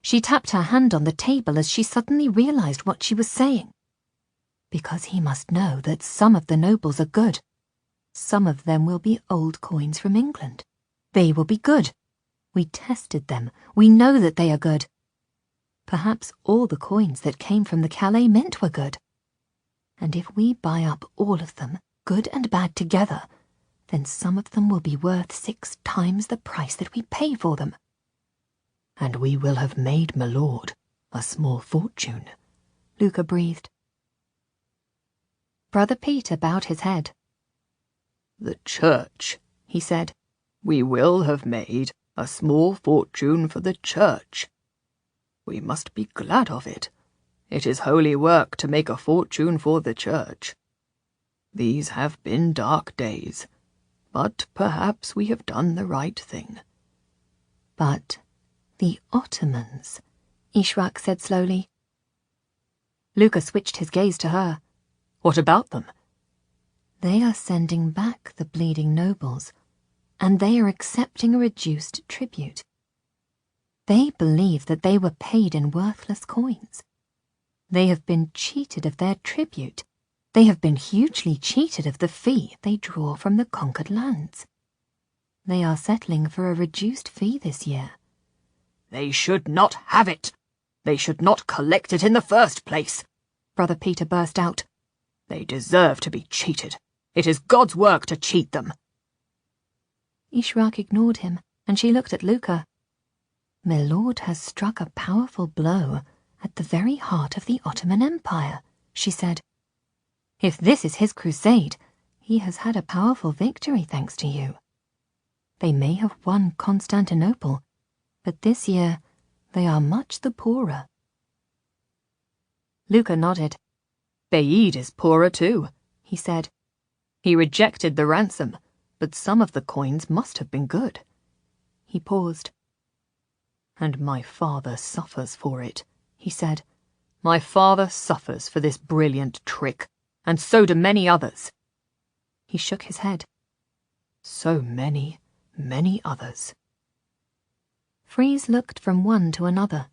She tapped her hand on the table as she suddenly realized what she was saying. Because he must know that some of the nobles are good. Some of them will be old coins from England. They will be good. We tested them. We know that they are good. Perhaps all the coins that came from the Calais Mint were good. And if we buy up all of them, good and bad together, then some of them will be worth 6 times the price that we pay for them. And we will have made my lord a small fortune, Luca breathed. Brother Peter bowed his head. The church, he said. We will have made a small fortune for the church. We must be glad of it. It is holy work to make a fortune for the church. These have been dark days, but perhaps we have done the right thing. But the Ottomans, Ishrak said slowly. Luca switched his gaze to her. What about them? They are sending back the bleeding nobles, and they are accepting a reduced tribute. They believe that they were paid in worthless coins. They have been cheated of their tribute. They have been hugely cheated of the fee they draw from the conquered lands. They are settling for a reduced fee this year. They should not have it. They should not collect it in the first place, Brother Peter burst out. They deserve to be cheated. It is God's work to cheat them. Ishrak ignored him, and she looked at Luca. My lord has struck a powerful blow at the very heart of the Ottoman Empire, she said. If this is his crusade, he has had a powerful victory thanks to you. They may have won Constantinople, but this year they are much the poorer. Luca nodded. Beid is poorer too, he said. He rejected the ransom, but some of the coins must have been good. He paused. And my father suffers for it, he said. My father suffers for this brilliant trick, and so do many others. He shook his head. So many, many others. Freeze looked from one to another.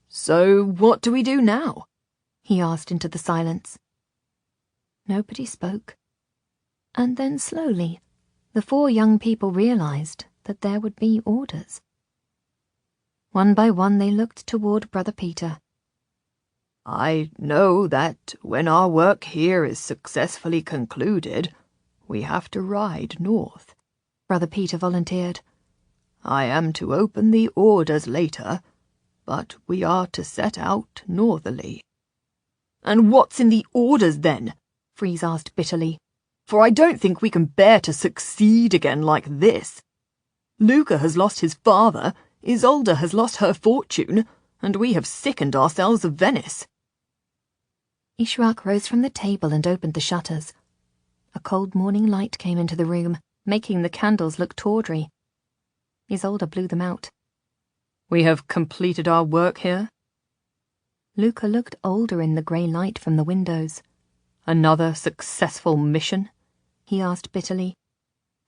So what do we do now? he asked into the silence. Nobody spoke. And then slowly, the 4 young people realized that there would be orders. One by one they looked toward Brother Peter. I know that when our work here is successfully concluded, we have to ride north, Brother Peter volunteered. I am to open the orders later, but we are to set out northerly. And what's in the orders then? Freeze asked bitterly. For I don't think we can bear to succeed again like this. Luca has lost his father, Isolde has lost her fortune, and we have sickened ourselves of Venice. Ishraq rose from the table and opened the shutters. A cold morning light came into the room, making the candles look tawdry. Isolde blew them out. We have completed our work here? Luca looked older in the grey light from the windows. Another successful mission? He asked bitterly.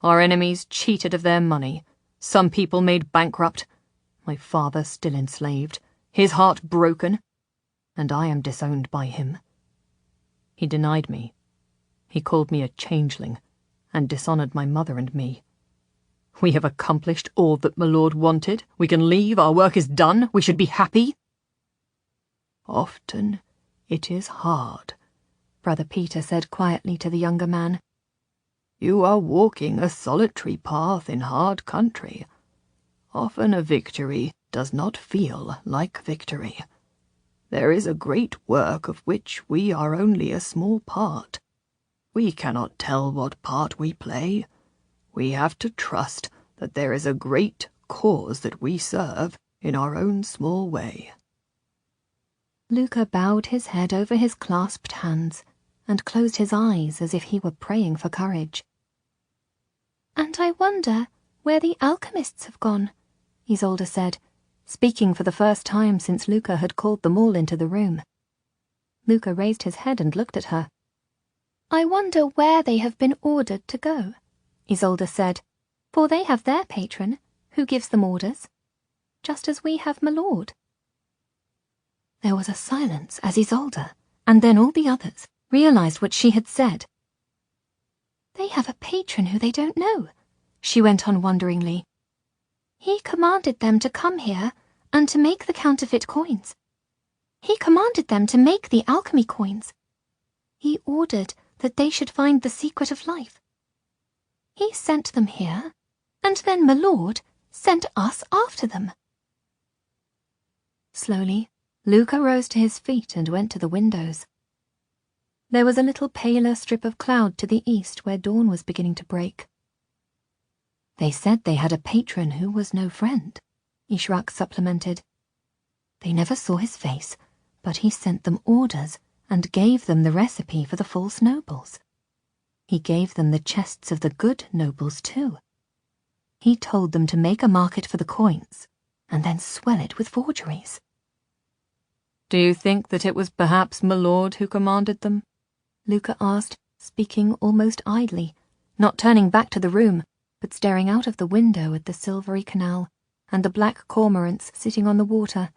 Our enemies cheated of their money. Some people made bankrupt. My father still enslaved. His heart broken. And I am disowned by him. He denied me. He called me a changeling, and dishonoured my mother and me. We have accomplished all that my lord wanted. We can leave. Our work is done. We should be happy. Often it is hard, Brother Peter said quietly to the younger man. You are walking a solitary path in hard country. Often a victory does not feel like victory. There is a great work of which we are only a small part. We cannot tell what part we play. We have to trust that there is a great cause that we serve in our own small way. Luca bowed his head over his clasped hands and closed his eyes as if he were praying for courage. And I wonder where the alchemists have gone, Isolde said, speaking for the first time since Luca had called them all into the room. Luca raised his head and looked at her. I wonder where they have been ordered to go, Isolde said, for they have their patron, who gives them orders, just as we have my lord. There was a silence as Isolde, and then all the others, realized what she had said. They have a patron who they don't know, she went on wonderingly. He commanded them to come here and to make the counterfeit coins. He commanded them to make the alchemy coins. He ordered that they should find the secret of life. He sent them here, and then my lord sent us after them. Slowly, Luca rose to his feet and went to the windows. There was a little paler strip of cloud to the east where dawn was beginning to break. They said they had a patron who was no friend, Ishraq supplemented. They never saw his face, but he sent them orders and gave them the recipe for the false nobles. He gave them the chests of the good nobles too. He told them to make a market for the coins and then swell it with forgeries. Do you think that it was perhaps my lord who commanded them? Luca asked, speaking almost idly, not turning back to the room, but staring out of the window at the silvery canal and the black cormorants sitting on the water,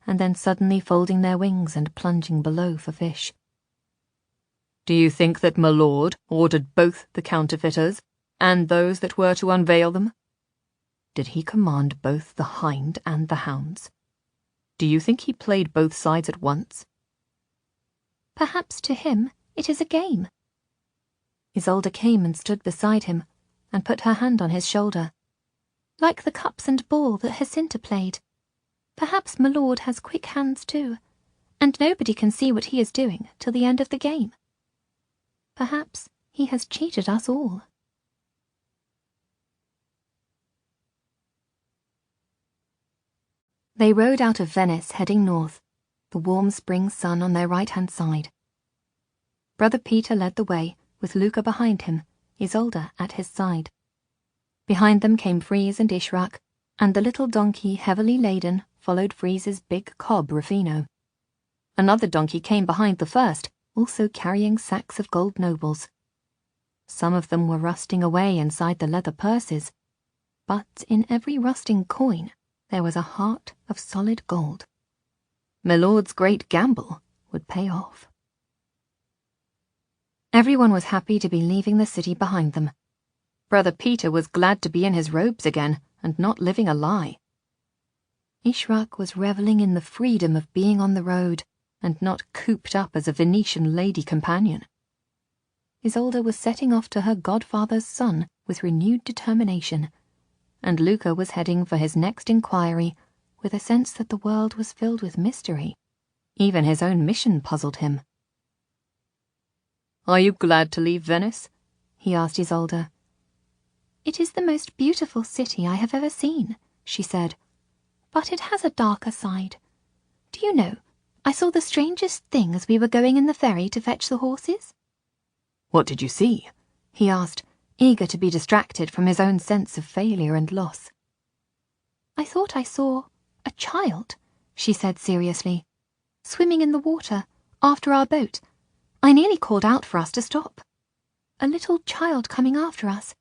and then suddenly folding their wings and plunging below for fish. Do you think that my lord ordered both the counterfeiters and those that were to unveil them? Did he command both the hind and the hounds? Do you think he played both sides at once? Perhaps to him it is a game. Isolde came and stood beside him and put her hand on his shoulder. Like the cups and ball that Jacinta played. Perhaps my lord has quick hands too, and nobody can see what he is doing till the end of the game. Perhaps he has cheated us all. They rode out of Venice, heading north, the warm spring sun on their right-hand side. Brother Peter led the way, with Luca behind him, Isolde at his side. Behind them came Freeze and Ishraq, and the little donkey heavily laden followed Freeze's big cob Rufino. Another donkey came behind the first, also carrying sacks of gold nobles. Some of them were rusting away inside the leather purses, but in every rusting coin there was a heart of solid gold. My lord's great gamble would pay off. Everyone was happy to be leaving the city behind them. Brother Peter was glad to be in his robes again and not living a lie. Ishrak was revelling in the freedom of being on the road and not cooped up as a Venetian lady companion. Isolde was setting off to her godfather's son with renewed determination, and Luca was heading for his next inquiry with a sense that the world was filled with mystery. Even his own mission puzzled him. "Are you glad to leave Venice?" he asked Isolde. "It is the most beautiful city I have ever seen," she said, "but it has a darker side. Do you know, I saw the strangest thing as we were going in the ferry to fetch the horses." "What did you see?" he asked, eager to be distracted from his own sense of failure and loss. "I thought I saw a child," she said seriously, "swimming in the water after our boat. I nearly called out for us to stop. A little child coming after us.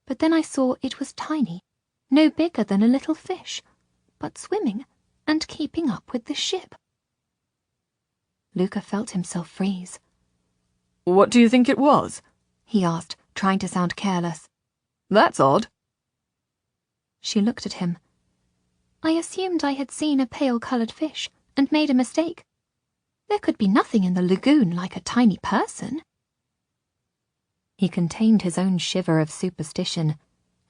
But then I saw it was tiny, no bigger than a little fish, but swimming and keeping up with the ship." Luca felt himself freeze. "What do you think it was?" he asked, trying to sound careless. "That's odd." She looked at him. "I assumed I had seen a pale-coloured fish and made a mistake. There could be nothing in the lagoon like a tiny person." He contained his own shiver of superstition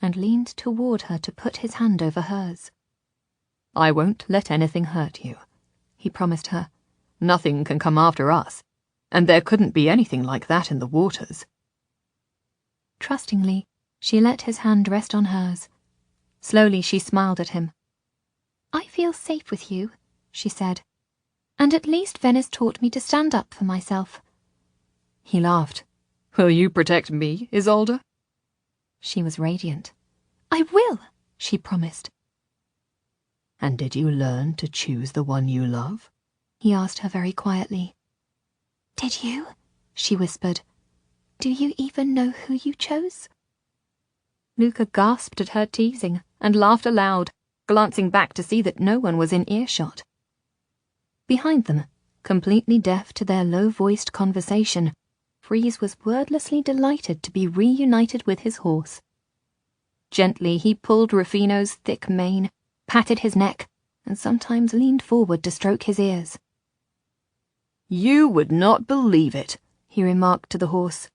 and leaned toward her to put his hand over hers. "I won't let anything hurt you," he promised her. "Nothing can come after us, and there couldn't be anything like that in the waters." Trustingly, she let his hand rest on hers. Slowly she smiled at him. "I feel safe with you," she said, "and at least Venice taught me to stand up for myself." He laughed. "Will you protect me, Isolde?" She was radiant. "I will," she promised. "And did you learn to choose the one you love?" he asked her very quietly. "Did you?" she whispered. "Do you even know who you chose?" Luca gasped at her teasing and laughed aloud, glancing back to see that no one was in earshot. Behind them, completely deaf to their low-voiced conversation, Freeze was wordlessly delighted to be reunited with his horse. Gently he pulled Rufino's thick mane, patted his neck, and sometimes leaned forward to stroke his ears. "You would not believe it," he remarked to the horse.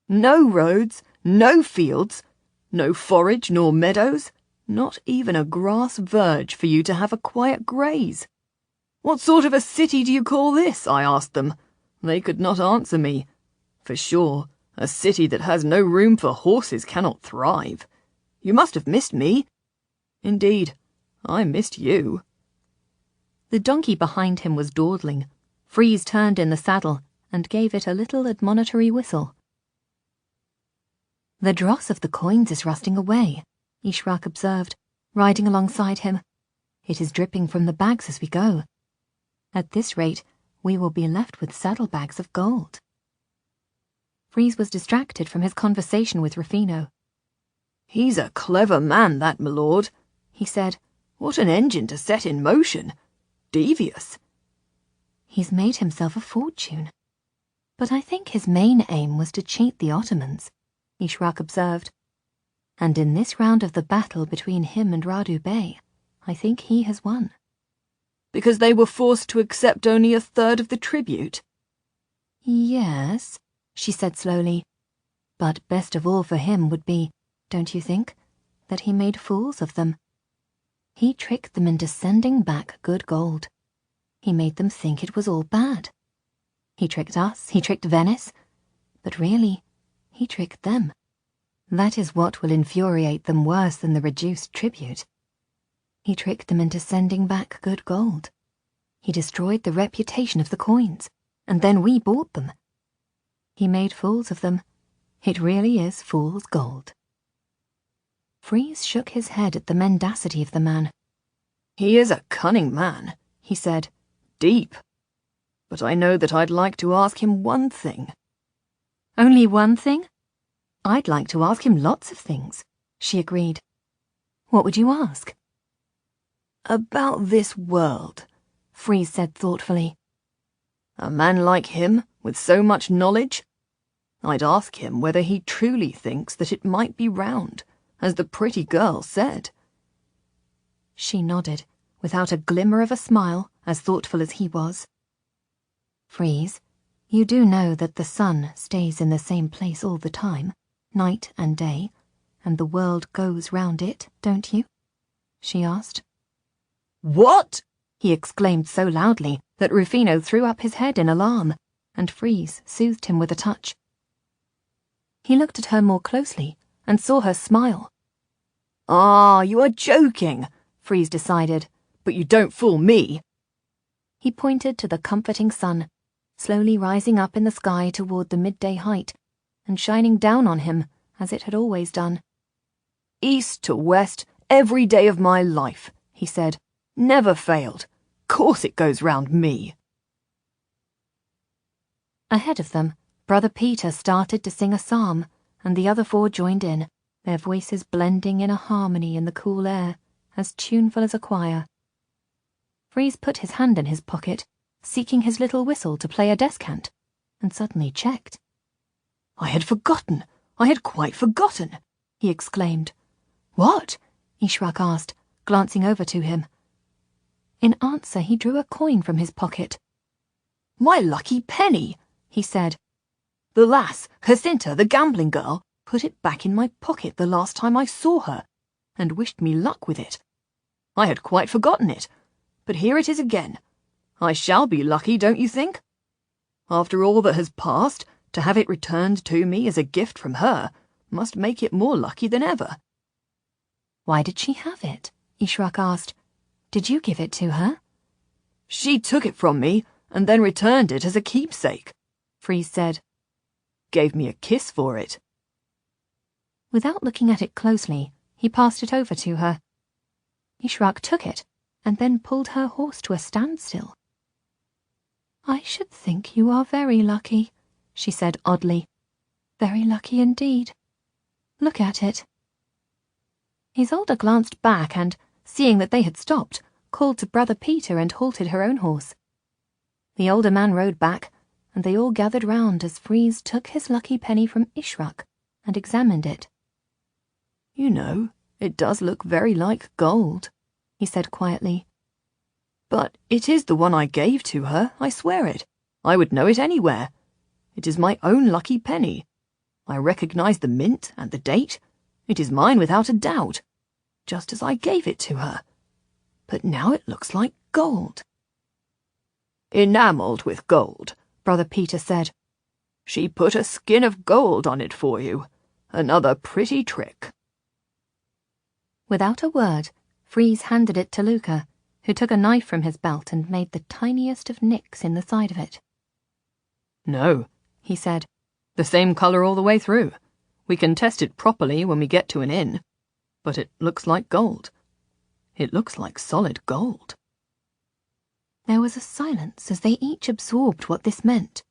"No roads, no fields, no forage nor meadows, not even a grass verge for you to have a quiet graze. What sort of a city do you call this?" I asked them. They could not answer me. For sure, a city that has no room for horses cannot thrive. You must have missed me. Indeed, I missed you. The donkey behind him was dawdling. Freeze turned in the saddle and gave it a little admonitory whistle. "The dross of the coins is rusting away," Ishrak observed, riding alongside him. "It is dripping from the bags as we go. At this rate, we will be left with saddlebags of gold." Freeze was distracted from his conversation with Rufino. "He's a clever man, that, my lord," he said. "What an engine to set in motion. Devious." "He's made himself a fortune. But I think his main aim was to cheat the Ottomans," Ishrak observed. "And in this round of the battle between him and Radu Bey, I think he has won." "Because they were forced to accept only a third of the tribute?" "Yes," she said slowly. "But best of all for him would be, don't you think, that he made fools of them? He tricked them into sending back good gold. He made them think it was all bad. He tricked us, he tricked Venice, but really, he tricked them. That is what will infuriate them worse than the reduced tribute. He tricked them into sending back good gold. He destroyed the reputation of the coins, and then we bought them. He made fools of them. It really is fool's gold." Freeze shook his head at the mendacity of the man. "He is a cunning man," he said. "Deep. But I know that I'd like to ask him one thing." "Only one thing? I'd like to ask him lots of things," she agreed. "What would you ask?" "About this world," Freeze said thoughtfully. A man like him, with so much knowledge? I'd ask him whether he truly thinks that it might be round, as the pretty girl said." She nodded, without a glimmer of a smile, as thoughtful as he was. "Freeze, you do know that the sun stays in the same place all the time, night and day, and the world goes round it, don't you?" she asked. "What?" he exclaimed so loudly that Rufino threw up his head in alarm, and Freeze soothed him with a touch. He looked at her more closely and saw her smile. "Ah, you are joking," Freeze decided, "but you don't fool me." He pointed to the comforting sun, slowly rising up in the sky toward the midday height, and shining down on him as it had always done. "East to west, every day of my life," he said. "Never failed. Course it goes round me." Ahead of them, Brother Peter started to sing a psalm, and the other four joined in, their voices blending in a harmony in the cool air, as tuneful as a choir. Freeze put his hand in his pocket, seeking his little whistle to play a descant, and suddenly checked. "I had forgotten. I had quite forgotten," he exclaimed. "What?" Ishrak asked, glancing over to him. In answer, he drew a coin from his pocket. "My lucky penny," he said. "The lass, Jacinta, the gambling girl, put it back in my pocket the last time I saw her, and wished me luck with it. I had quite forgotten it, but here it is again. I shall be lucky, don't you think? After all that has passed, to have it returned to me as a gift from her must make it more lucky than ever." "Why did she have it?" Ishrak asked. "Did you give it to her?" "She took it from me and then returned it as a keepsake," Freeze said. "Gave me a kiss for it." Without looking at it closely, he passed it over to her. Ishrak took it and then pulled her horse to a standstill. "I should think you are very lucky," she said oddly. "Very lucky indeed. Look at it." Isolde glanced back and, seeing that they had stopped, called to Brother Peter and halted her own horse. The older man rode back, and they all gathered round as Freeze took his lucky penny from Ishrak and examined it. "You know, it does look very like gold," he said quietly. "But it is the one I gave to her, I swear it. I would know it anywhere. It is my own lucky penny. I recognize the mint and the date. It is mine without a doubt, just as I gave it to her. But now it looks like gold." "Enamelled with gold," Brother Peter said. "She put a skin of gold on it for you. Another pretty trick." Without a word, Freeze handed it to Luca, who took a knife from his belt and made the tiniest of nicks in the side of it. "No," he said. "The same colour all the way through. We can test it properly when we get to an inn. But it looks like gold. It looks like solid gold." There was a silence as they each absorbed what this meant.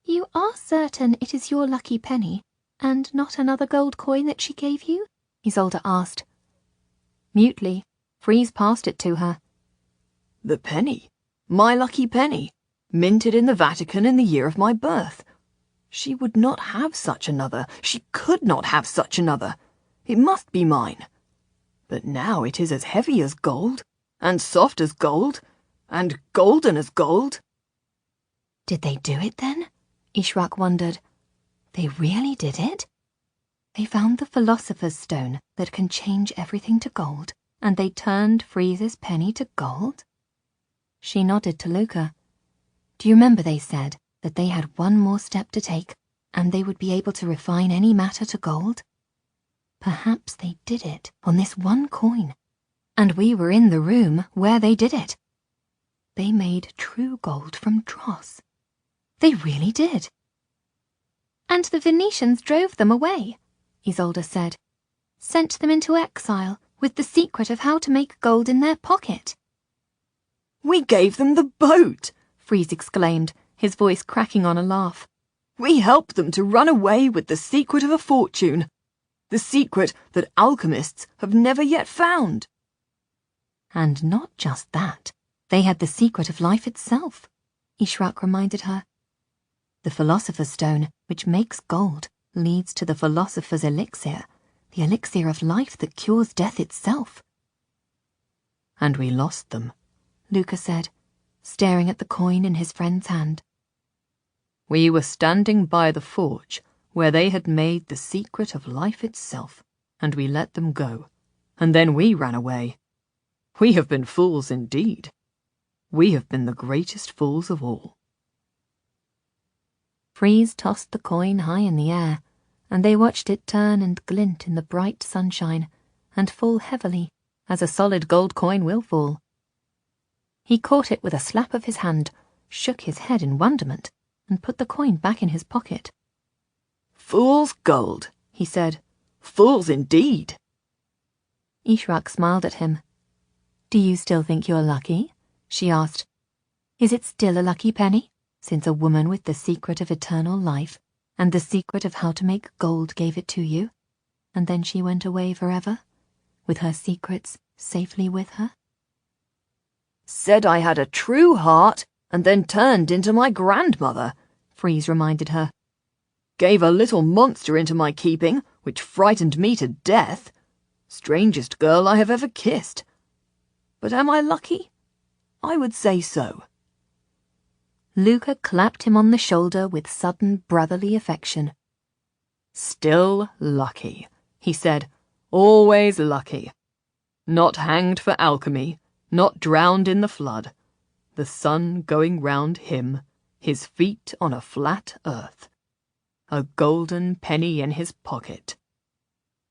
"You are certain it is your lucky penny, and not another gold coin that she gave you?" Isolde asked. Mutely, Freeze passed it to her. "The penny? My lucky penny, minted in the Vatican in the year of my birth. She would not have such another. She could not have such another. It must be mine. But now it is as heavy as gold, and soft as gold, and golden as gold." Did they do it then? Ishrak wondered. They really did it? They found the Philosopher's Stone that can change everything to gold, and they turned Freeze's penny to gold? She nodded to Luca. Do you remember they said that they had one more step to take, and they would be able to refine any matter to gold? Perhaps they did it on this one coin, and we were in the room where they did it. They made true gold from dross. They really did. "And the Venetians drove them away," Isolde said. "Sent them into exile with the secret of how to make gold in their pocket." "We gave them the boat," Freeze exclaimed, his voice cracking on a laugh. "We helped them to run away with the secret of a fortune. The secret that alchemists have never yet found." And not just that. They had the secret of life itself. Ishrak reminded her. The Philosopher's Stone, which makes gold, leads to the Philosopher's elixir, the elixir of life that cures death itself. And we lost them, Luca said, staring at the coin in his friend's hand. We were standing by the forge where they had made the secret of life itself, and we let them go, and then we ran away. We have been fools indeed. We have been the greatest fools of all. Freeze tossed the coin high in the air, and they watched it turn and glint in the bright sunshine, and fall heavily, as a solid gold coin will fall. He caught it with a slap of his hand, shook his head in wonderment, and put the coin back in his pocket. Fool's gold, he said. Fools indeed. Ishrak smiled at him. Do you still think you're lucky? She asked. Is it still a lucky penny, since a woman with the secret of eternal life and the secret of how to make gold gave it to you, and then she went away forever, with her secrets safely with her? Said I had a true heart, and then turned into my grandmother, Freeze reminded her. Gave a little monster into my keeping, which frightened me to death. Strangest girl I have ever kissed. But am I lucky? I would say so. Luca clapped him on the shoulder with sudden brotherly affection. Still lucky, he said. Always lucky. Not hanged for alchemy, not drowned in the flood. The sun going round him, his feet on a flat earth. A golden penny in his pocket.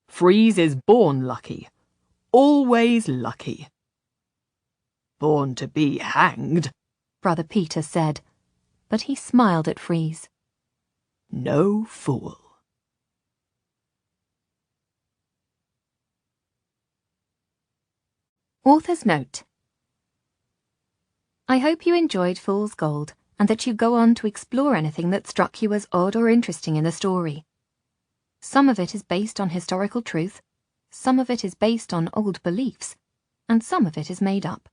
Freeze is born lucky, always lucky. Born to be hanged, Brother Peter said, but he smiled at Freeze. No fool. Author's Note. I hope you enjoyed Fool's Gold, and that you go on to explore anything that struck you as odd or interesting in the story. Some of it is based on historical truth, some of it is based on old beliefs, and some of it is made up.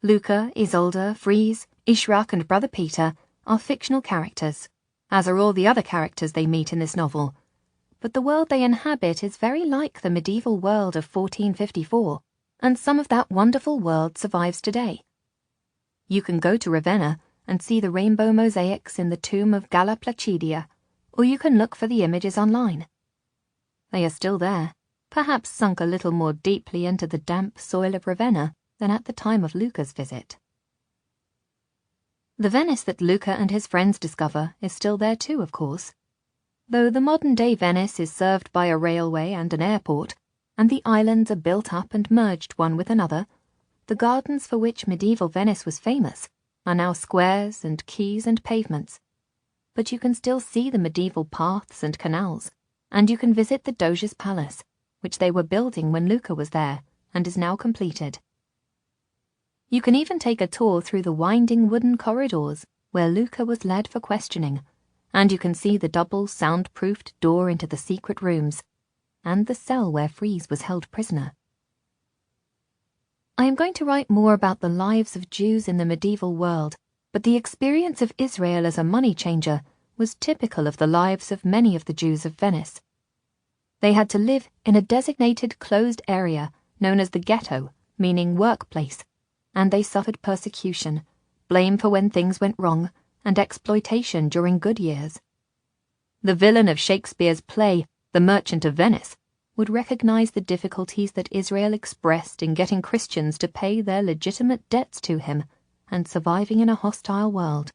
Luca, Isolde, Freeze, Ishrak and Brother Peter are fictional characters, as are all the other characters they meet in this novel, but the world they inhabit is very like the medieval world of 1454, and some of that wonderful world survives today. You can go to Ravenna and see the rainbow mosaics in the tomb of Galla Placidia, or you can look for the images online. They are still there, perhaps sunk a little more deeply into the damp soil of Ravenna than at the time of Luca's visit. The Venice that Luca and his friends discover is still there too, of course. Though the modern-day Venice is served by a railway and an airport, and the islands are built up and merged one with another, the gardens for which medieval Venice was famous are now squares and quays and pavements. But you can still see the medieval paths and canals, and you can visit the Doge's palace, which they were building when Luca was there, and is now completed. You can even take a tour through the winding wooden corridors where Luca was led for questioning, and you can see the double soundproofed door into the secret rooms, and the cell where Freeze was held prisoner. I am going to write more about the lives of Jews in the medieval world, but the experience of Israel as a money changer was typical of the lives of many of the Jews of Venice. They had to live in a designated closed area known as the ghetto, meaning workplace, and they suffered persecution, blame for when things went wrong, and exploitation during good years. The villain of Shakespeare's play, The Merchant of Venice, would recognize the difficulties that Israel expressed in getting Christians to pay their legitimate debts to him and surviving in a hostile world.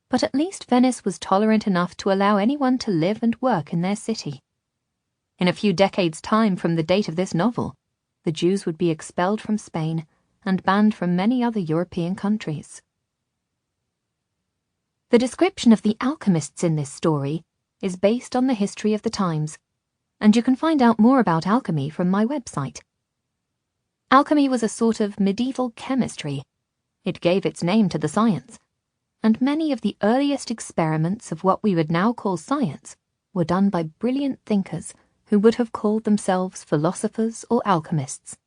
But at least Venice was tolerant enough to allow anyone to live and work in their city. In a few decades' time from the date of this novel, the Jews would be expelled from Spain and banned from many other European countries. The description of the alchemists in this story is based on the history of the times, and you can find out more about alchemy from my website. Alchemy was a sort of medieval chemistry. It gave its name to the science, and many of the earliest experiments of what we would now call science were done by brilliant thinkers who would have called themselves philosophers or alchemists.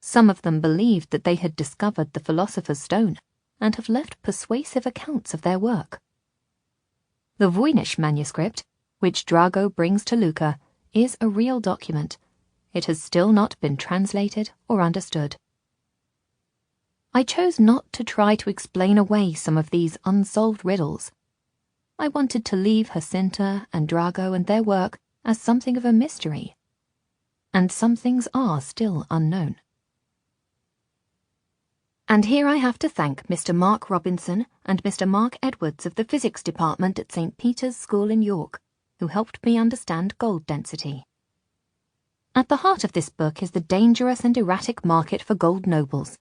Some of them believed that they had discovered the Philosopher's Stone, and have left persuasive accounts of their work. The Voynich manuscript, which Drago brings to Luca, is a real document. It has still not been translated or understood. I chose not to try to explain away some of these unsolved riddles. I wanted to leave Jacinta and Drago and their work as something of a mystery. And some things are still unknown. And here I have to thank Mr. Mark Robinson and Mr. Mark Edwards of the Physics Department at St. Peter's School in York, who helped me understand gold density. At the heart of this book is the dangerous and erratic market for gold nobles.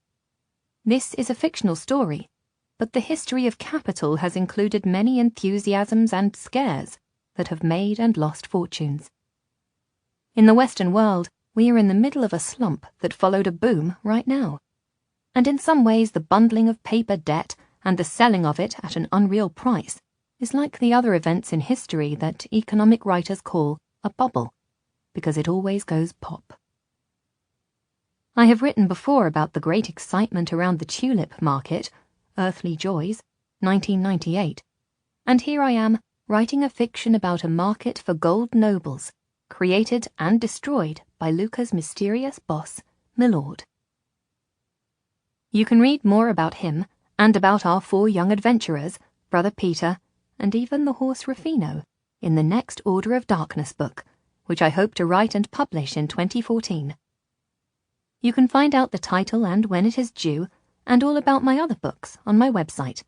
This is a fictional story, but the history of capital has included many enthusiasms and scares that have made and lost fortunes. In the Western world, we are in the middle of a slump that followed a boom right now. And in some ways the bundling of paper debt and the selling of it at an unreal price is like the other events in history that economic writers call a bubble, because it always goes pop. I have written before about the great excitement around the tulip market, Earthly Joys, 1998, and here I am writing a fiction about a market for gold nobles, created and destroyed by Luca's mysterious boss, Milord. You can read more about him and about our 4 young adventurers, Brother Peter, and even the horse Rufino, in the next Order of Darkness book, which I hope to write and publish in 2014. You can find out the title and when it is due, and all about my other books on my website,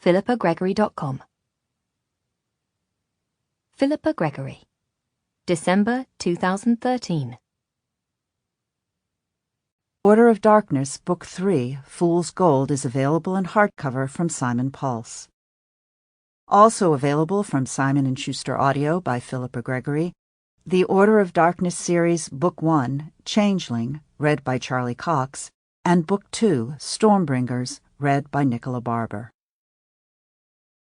philippagregory.com. Philippa Gregory, December 2013. Order of Darkness, Book 3, Fool's Gold, is available in hardcover from Simon Pulse. Also available from Simon & Schuster Audio by Philippa Gregory, the Order of Darkness series, Book 1, Changeling, read by Charlie Cox, and Book 2, Stormbringers, read by Nicola Barber.